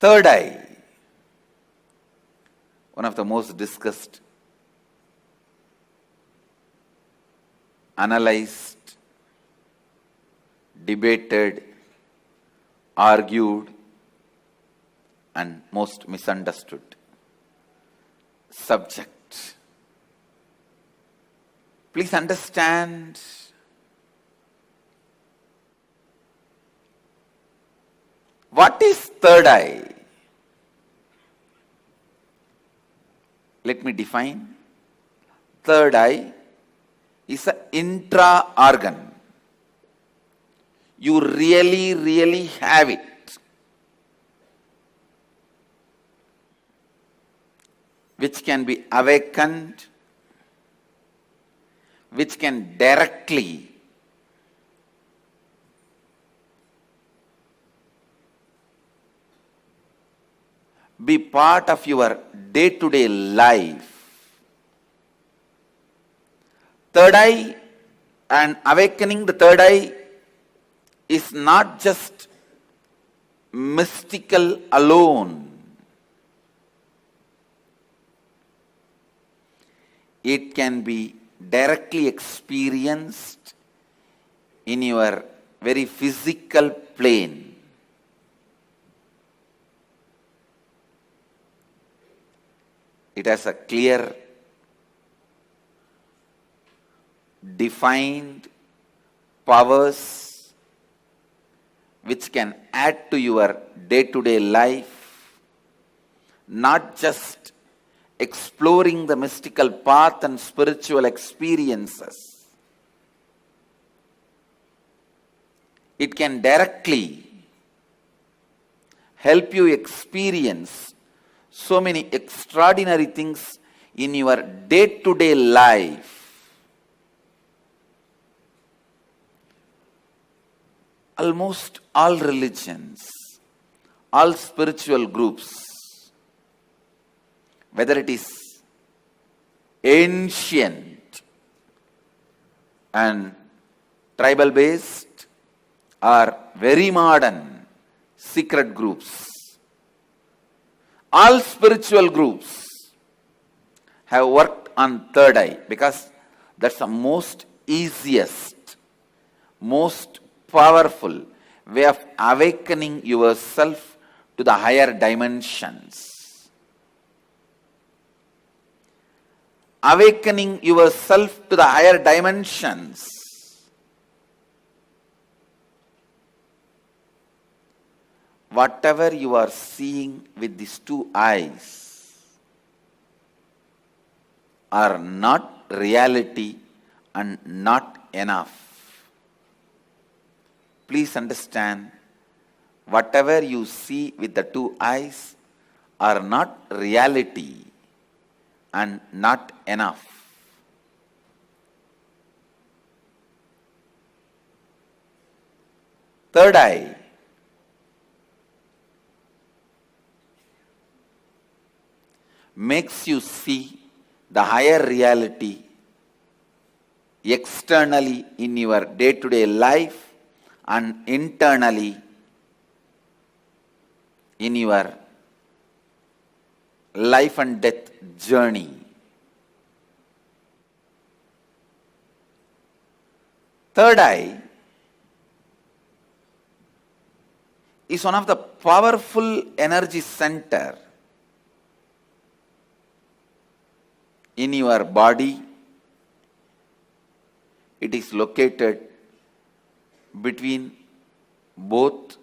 Third eye, one of the most discussed, analyzed, debated, argued, and most misunderstood subject. Please understand, what is third eye? Let me define. Third eye is an intra-organ. You really have it. Which can be awakened, which can directly be part of your day-to-day life. Third eye and awakening the third eye is not just mystical alone. It can be directly experienced in your very physical plane. It has a clear, defined powers which can add to your day-to-day life, not just exploring the mystical path and spiritual experiences. It can directly help you experience so many extraordinary things in your day-to-day life, almost all religions, all spiritual groups, whether it is ancient and tribal based or very modern secret groups, all spiritual groups have worked on third eye because that's the most easiest, most powerful way of awakening yourself to the higher dimensions. Awakening yourself to the higher dimensions. Whatever you are seeing with these two eyes are not reality and not enough. Please understand, whatever you see with the two eyes are not reality and not enough. Third eye makes you see the higher reality externally in your day-to-day life and internally in your life and death journey. Third eye is one of the powerful energy center in your body. It is located between both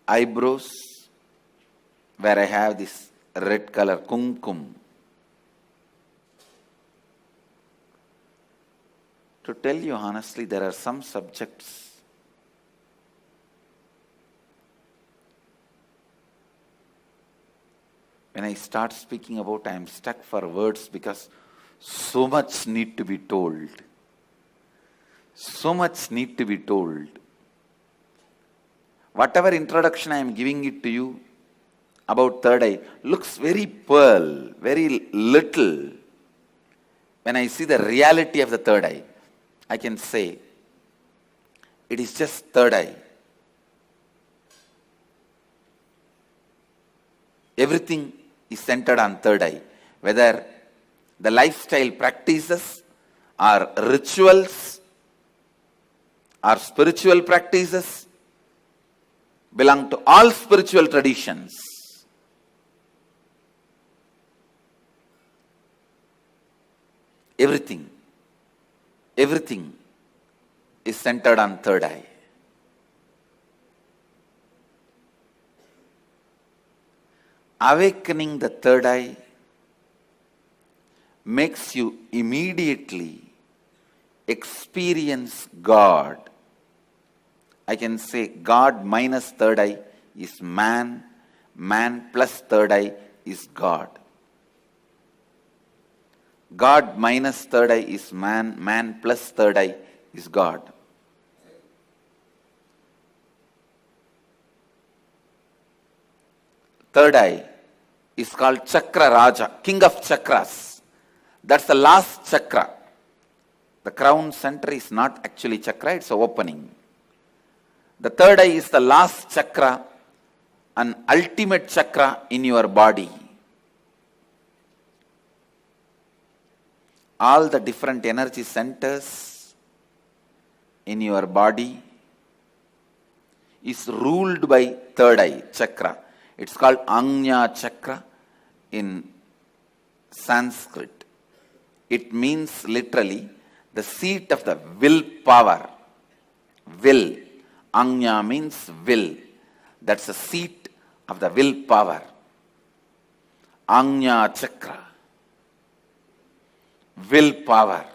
eyebrows, where I have this red color kumkum. To tell you honestly, there are some subjects when I start speaking about, I am stuck for words because so much need to be told. So much need to be told. Whatever introduction I am giving it to you about third eye looks very pearl, very little. When I see the reality of the third eye, I can say it is just third eye. Everything is centered on third eye. Whether the lifestyle practices or rituals or spiritual practices belong to all spiritual traditions. Everything is centered on third eye. Awakening the third eye makes you immediately experience God. I can say God minus third eye is man, man plus third eye is God. God minus third eye is man, man plus third eye is God. Third eye is called Chakra Raja, king of chakras. That's the last chakra. The crown center is not actually chakra, it's an opening. The third eye is the last chakra, an ultimate chakra in your body. All the different energy centers in your body is ruled by third eye chakra. It's called Ajna chakra in Sanskrit. It means literally the seat of the will power. Will. Ajna means will. That's the seat of the will power. Ajna chakra. Will power.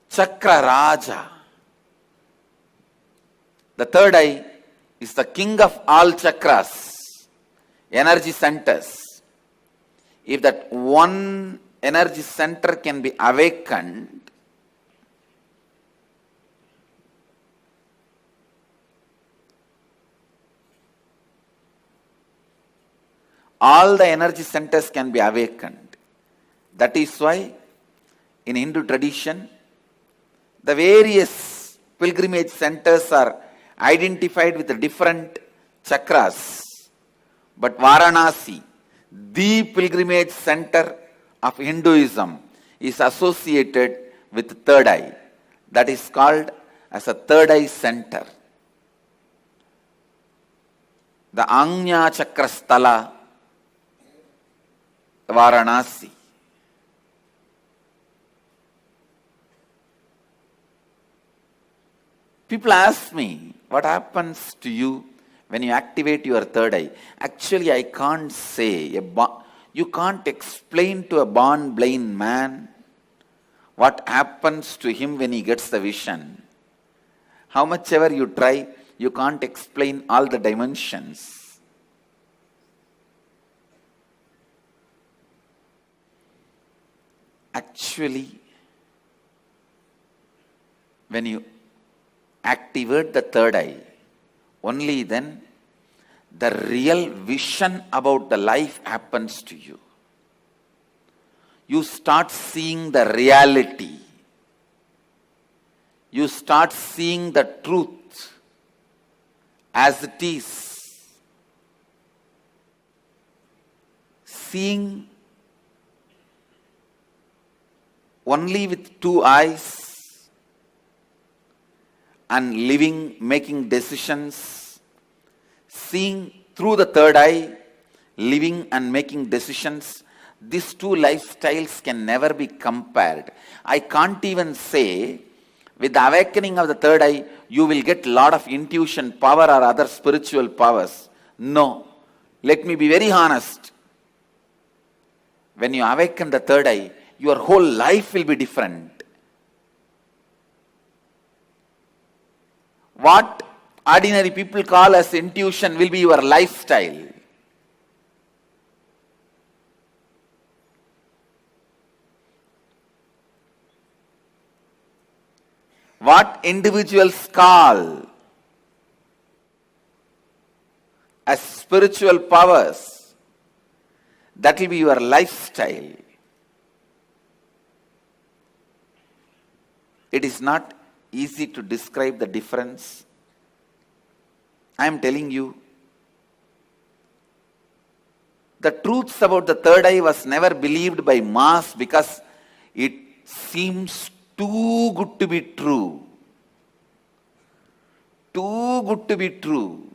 Chakra Raja. The third eye is the king of all chakras, energy centers. if that one energy center can be awakened, all the energy centers can be awakened. That is why in Hindu tradition, the various pilgrimage centers are identified with the different chakras. But Varanasi, the pilgrimage center of Hinduism, is associated with the third eye. That is called as a third eye center. The Anya Chakrasthala, Varanasi. People ask me, what happens to you when you activate your third eye? Actually, I can't say. You can't explain to a born blind man what happens to him when he gets the vision. How much ever you try, you can't explain all the dimensions. Actually, when you activate the third eye, only then the real vision about the life happens to you. You start seeing the reality. You start seeing the truth as it is. Seeing only with two eyes and living, making decisions, seeing through the third eye, living and making decisions, these two lifestyles can never be compared. I can't even say with the awakening of the third eye, you will get a lot of intuition power or other spiritual powers. No. Let me be very honest. When you awaken the third eye, your whole life will be different. What ordinary people call as intuition will be your lifestyle. What individuals call as spiritual powers, that will be your lifestyle. It is not easy to describe the difference. I am telling you, the truths about the third eye was never believed by mass because it seems too good to be true. Too good to be true.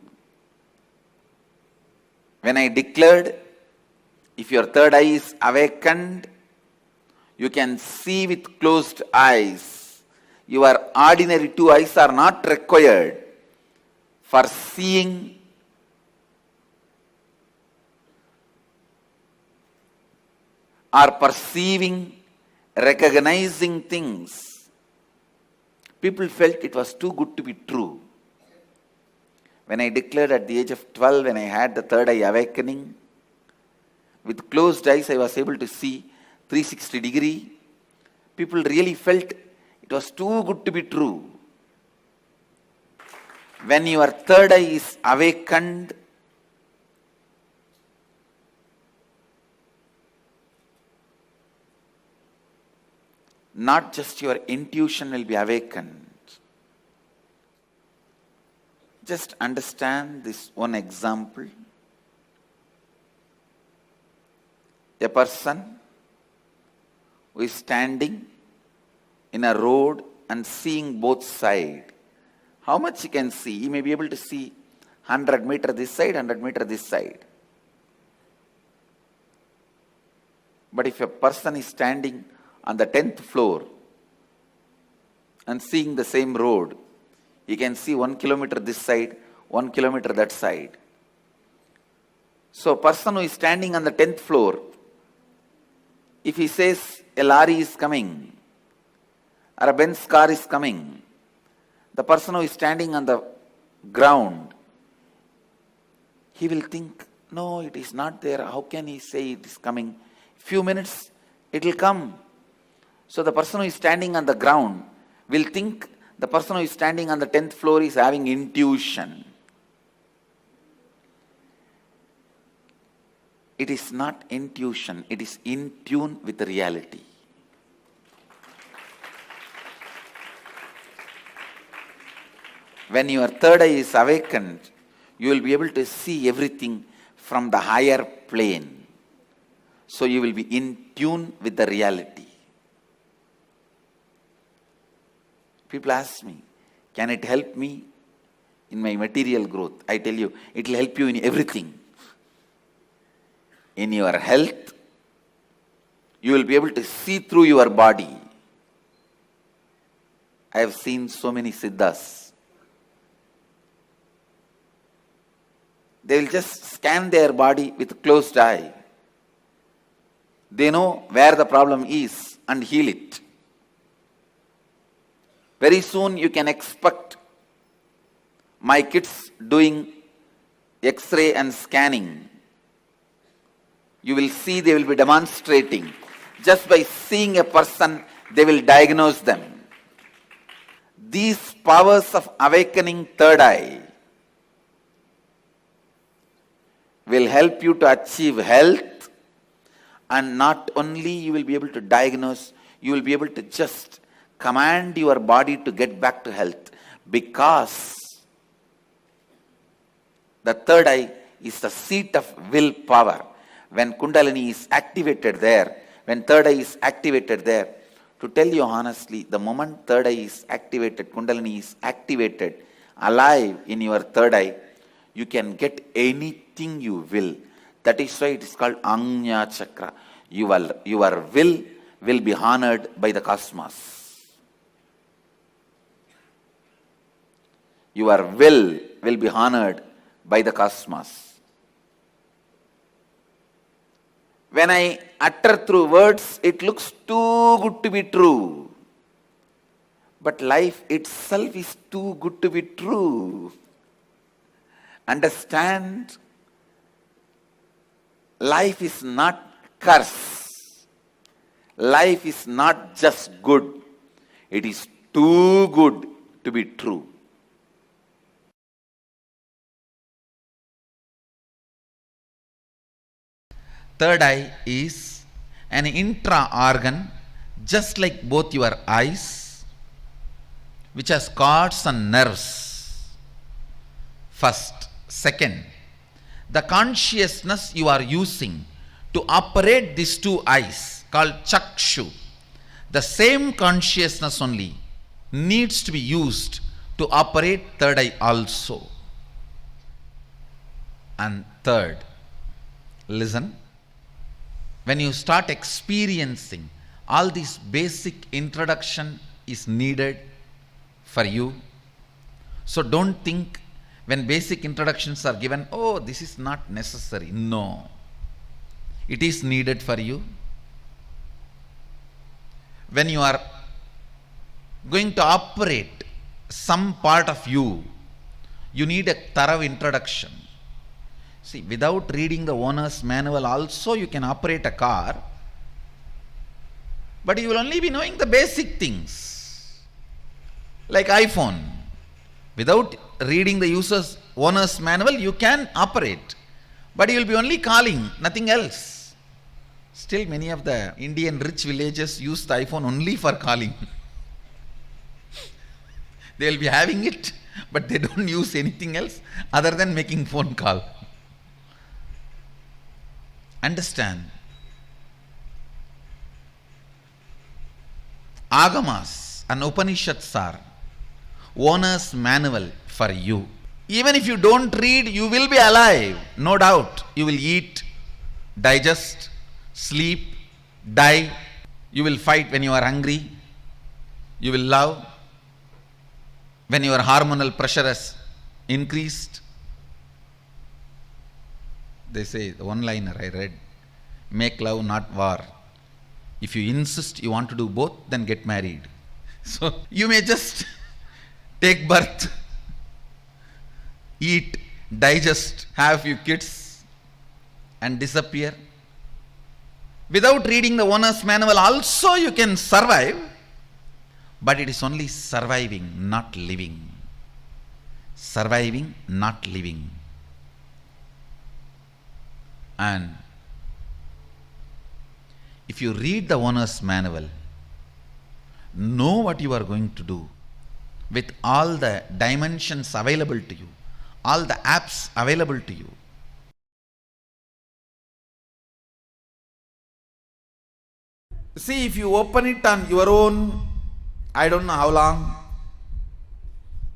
When I declared, if your third eye is awakened, you can see with closed eyes. Your ordinary two eyes are not required for seeing or perceiving, recognizing things. People felt it was too good to be true. When I declared at the age of 12, when I had the third eye awakening, with closed eyes I was able to see 360 degree. People really felt it was too good to be true. When your third eye is awakened, not just your intuition will be awakened. Just understand this one example. A person who is standing in a road and seeing both sides. How much he can see? He may be able to see 100 meters this side, 100 meters this side. But if a person is standing on the 10th floor and seeing the same road, he can see 1 kilometer this side, 1 kilometer that side. So a person who is standing on the 10th floor, if he says a lorry is coming or a Benz car is coming, the person who is standing on the ground, he will think, no, it is not there. How can he say it is coming? Few minutes, it will come. So the person who is standing on the ground will think the person who is standing on the 10th floor is having intuition. It is not intuition, it is in tune with the reality. When your third eye is awakened, you will be able to see everything from the higher plane. So you will be in tune with the reality. People ask me, can it help me in my material growth? I tell you, it will help you in everything. In your health, you will be able to see through your body. I have seen so many siddhas. They will just scan their body with closed eye. They know where the problem is and heal it. Very soon you can expect my kids doing X-ray and scanning. You will see they will be demonstrating. Just by seeing a person, they will diagnose them. These powers of awakening third eye will help you to achieve health, and not only you will be able to diagnose, you will be able to just command your body to get back to health, because the third eye is the seat of willpower. When Kundalini is activated there, when third eye is activated there, to tell you honestly, the moment third eye is activated, Kundalini is activated, alive in your third eye, you can get anything you will. That is why it is called Anya Chakra. Your will be honored by the cosmos. Your will be honored by the cosmos. When I utter through words, it looks too good to be true. But life itself is too good to be true. Understand, life is not curse. Life is not just good. It is too good to be true. Third eye is an intra-organ, just like both your eyes, which has cords and nerves. First. Second, the consciousness you are using to operate these two eyes, called chakshu, the same consciousness only needs to be used to operate third eye also. And third, listen, when you start experiencing, all this basic introduction is needed for you. So don't think when basic introductions are given, oh, this is not necessary. No. It is needed for you. When you are going to operate some part of you, you need a thorough introduction. See, without reading the owner's manual also you can operate a car, but you will only be knowing the basic things. Like iPhone. Without reading the owner's manual, you can operate, but you will be only calling, nothing else. Still, many of the Indian rich villages use the iPhone only for calling. They will be having it, but they don't use anything else other than making phone call. Understand? Agamas and Upanishads are owner's manual for you. Even if you don't read, you will be alive, no doubt. You will eat, digest, sleep, die. You will fight when you are hungry. You will love when your hormonal pressure has increased. They say, the one-liner I read, make love, not war. If you insist you want to do both, then get married. So you may just take birth, eat, digest, have few kids and disappear. Without reading the owner's manual also you can survive, but it is only surviving, not living. Surviving, not living. And if you read the owner's manual, know what you are going to do with all the dimensions available to you, all the apps available to you. See, if you open it on your own, I don't know how long.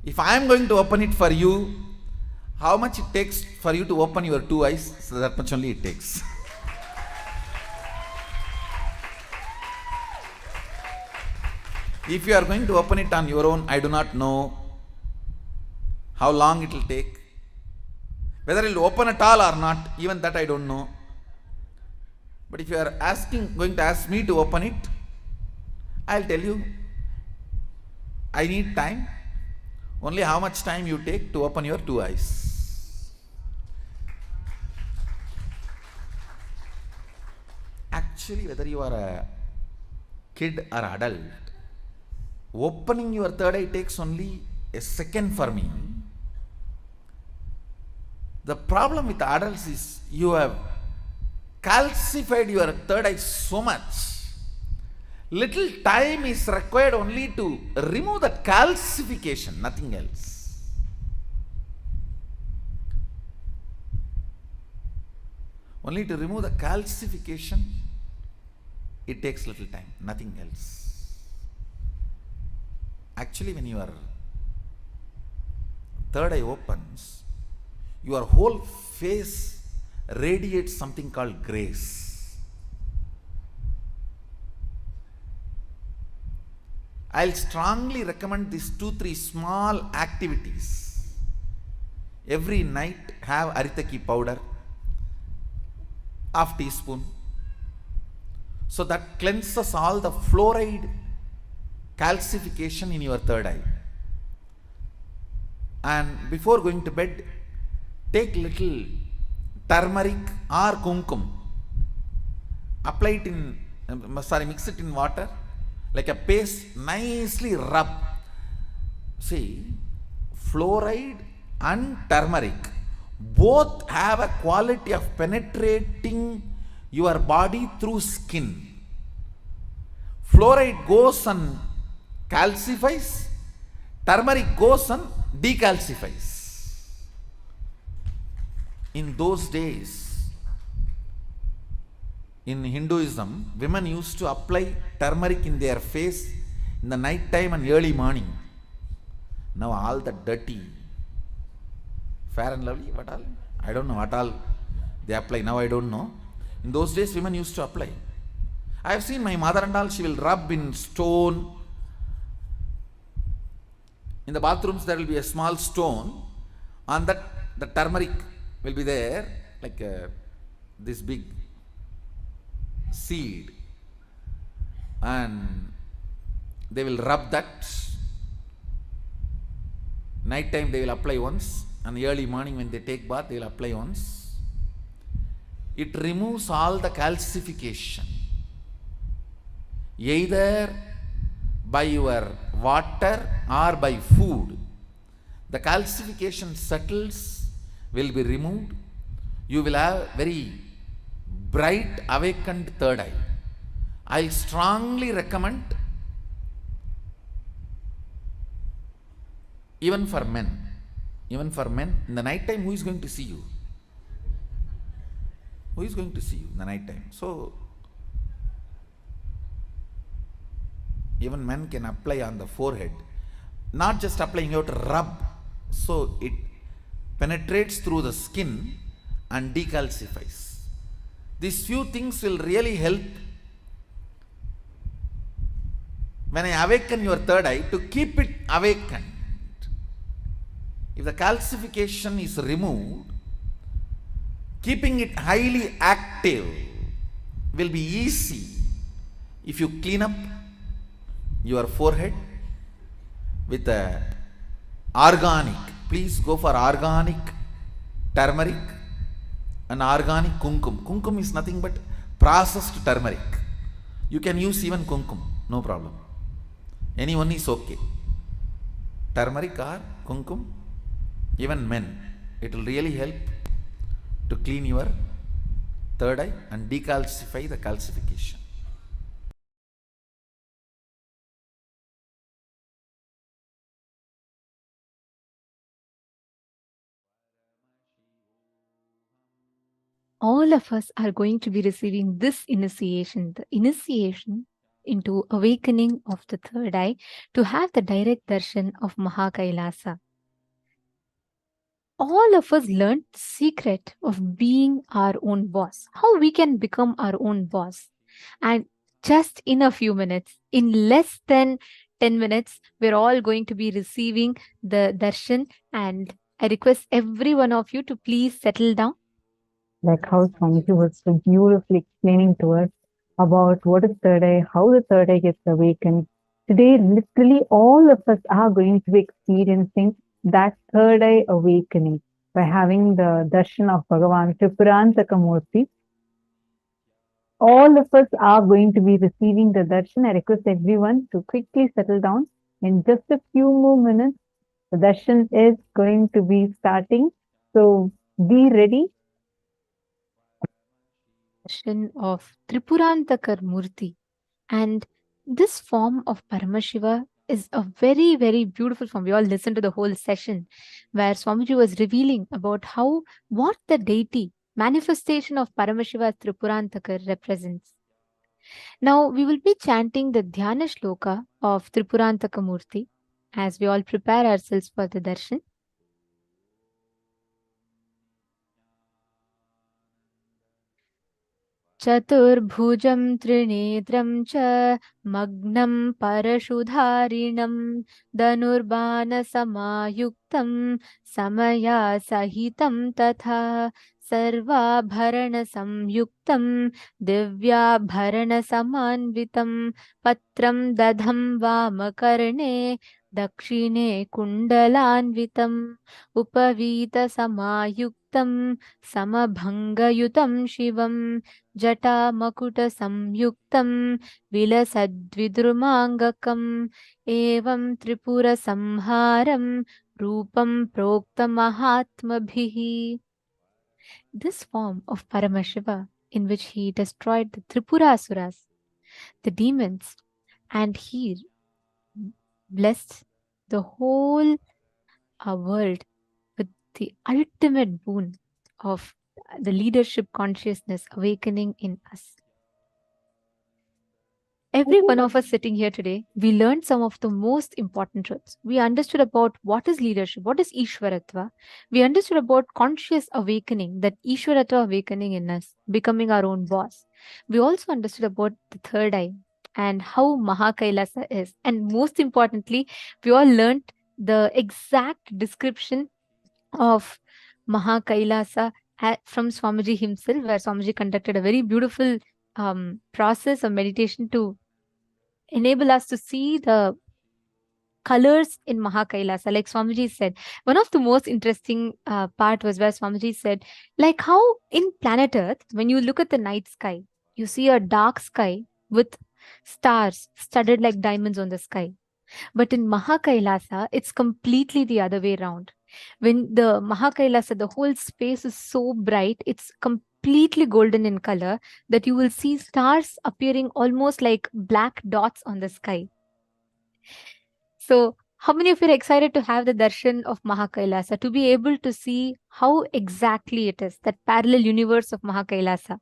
If I am going to open it for you, how much it takes for you to open your two eyes? So that much only it takes. If you are going to open it on your own, I do not know how long it will take. Whether it will open at all or not, even that I don't know. But if you are going to ask me to open it, I'll tell you, I need time. Only how much time you take to open your two eyes. Actually, whether you are a kid or adult, opening your third eye takes only a second for me. The problem with adults is you have calcified your third eye so much. Little time is required only to remove that calcification, nothing else. Only to remove the calcification, it takes little time, nothing else. Actually, when your third eye opens, your whole face radiates something called grace. I'll strongly recommend these 2-3 small activities. Every night have aritaki powder, half teaspoon, so that cleanses all the fluoride calcification in your third eye. And before going to bed, take little turmeric or kumkum, apply it in, mix it in water, like a paste, nicely rub. See, fluoride and turmeric both have a quality of penetrating your body through skin. Fluoride goes and calcifies, turmeric goes and decalcifies. In those days, in Hinduism, women used to apply turmeric in their face in the night time and early morning. Now all the dirty, Fair and Lovely, what all? I don't know what all they apply. Now I don't know. In those days, women used to apply. I have seen my mother and all, she will rub in stone. In the bathrooms, there will be a small stone. On that, the turmeric will be there, like this big seed, and they will rub that. Night time they will apply once, and early morning when they take bath they will apply once. It removes all the calcification, either by your water or by food. The calcification settles, will be removed. You will have very bright awakened third eye. I strongly recommend, even for men, in the night time, who is going to see you? Who is going to see you in the night time? So, even men can apply on the forehead. Not just applying, you have to rub, so it penetrates through the skin and decalcifies. These few things will really help when I awaken your third eye to keep it awakened. If the calcification is removed, keeping it highly active will be easy if you clean up your forehead with a organic. Please go for organic turmeric and organic kumkum. Kumkum is nothing but processed turmeric. You can use even kumkum, no problem. Anyone is okay. Turmeric or kumkum, even men, it will really help to clean your third eye and decalcify the calcification. All of us are going to be receiving this initiation, the initiation into awakening of the third eye, to have the direct darshan of Mahakailasa. All of us learned the secret of being our own boss, how we can become our own boss. And just in a few minutes, in less than 10 minutes, we're all going to be receiving the darshan, and I request every one of you to please settle down. Like how Swamiji was so beautifully explaining to us about what is third eye, how the third eye gets awakened. Today, literally all of us are going to be experiencing that third eye awakening by having the darshan of Bhagavan Paramashivam. All of us are going to be receiving the darshan. I request everyone to quickly settle down. In just a few more minutes, the darshan is going to be starting. So be ready. Darshan of Tripurantakar Murti. And this form of Paramashiva is a very, very beautiful form. We all listened to the whole session where Swamiji was revealing about what the deity, manifestation of Paramashiva as Tripurantakar represents. Now we will be chanting the Dhyana Shloka of Tripurantaka Murti as we all prepare ourselves for the darshan. चतुर्भुजं त्रिनेत्रं च मग्नं परशुधारिणं धनुर्बाणसमायुक्तं समया सहितं तथा सर्वाभरणसंयुक्तं दिव्याभरणसमान्वितं पत्रं दधं वामकर्णे दक्षिणे कुण्डलान्वितम् उपवीतसमायुक्तं समभङ्गयुतं शिवं जटामकुटसंयुक्तं विलसद्विद्रुमाङ्गकम् एवं त्रिपुरसंहारं रूपं प्रोक्तमहात्मभिः. This form of Paramashiva, in which he destroyed the Tripurasuras, the demons, and he blessed the whole world with the ultimate boon of the leadership consciousness awakening in us. Every one of us sitting here today, we learned some of the most important truths. We understood about what is leadership, what is Ishwaratva. We understood about conscious awakening, that Ishwaratva awakening in us, becoming our own boss. We also understood about the third eye and how Mahakailasa is. And most importantly, we all learned the exact description of Mahakailasa from Swamiji himself, where Swamiji conducted a very beautiful process of meditation to enable us to see the colors in Mahakailasa. Like Swamiji said, one of the most interesting part was where Swamiji said, like how in planet Earth, when you look at the night sky, you see a dark sky with stars studded like diamonds on the sky. But in Mahakailasa, it's completely the other way around. When the Mahakailasa, the whole space is so bright, it's completely golden in color, that you will see stars appearing almost like black dots on the sky. So how many of you are excited to have the darshan of Mahakailasa, to be able to see how exactly it is, that parallel universe of Mahakailasa?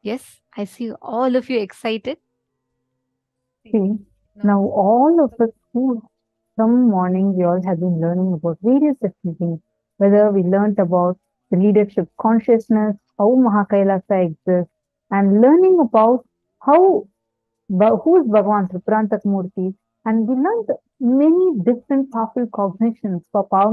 Yes, I see all of you excited. See, now all of us who from morning we all have been learning about various different things, whether we learned about the leadership consciousness, how Mahakailasa exists, and learning about who is Bhagavan Tripurantak Murti, and we learned many different powerful cognitions for power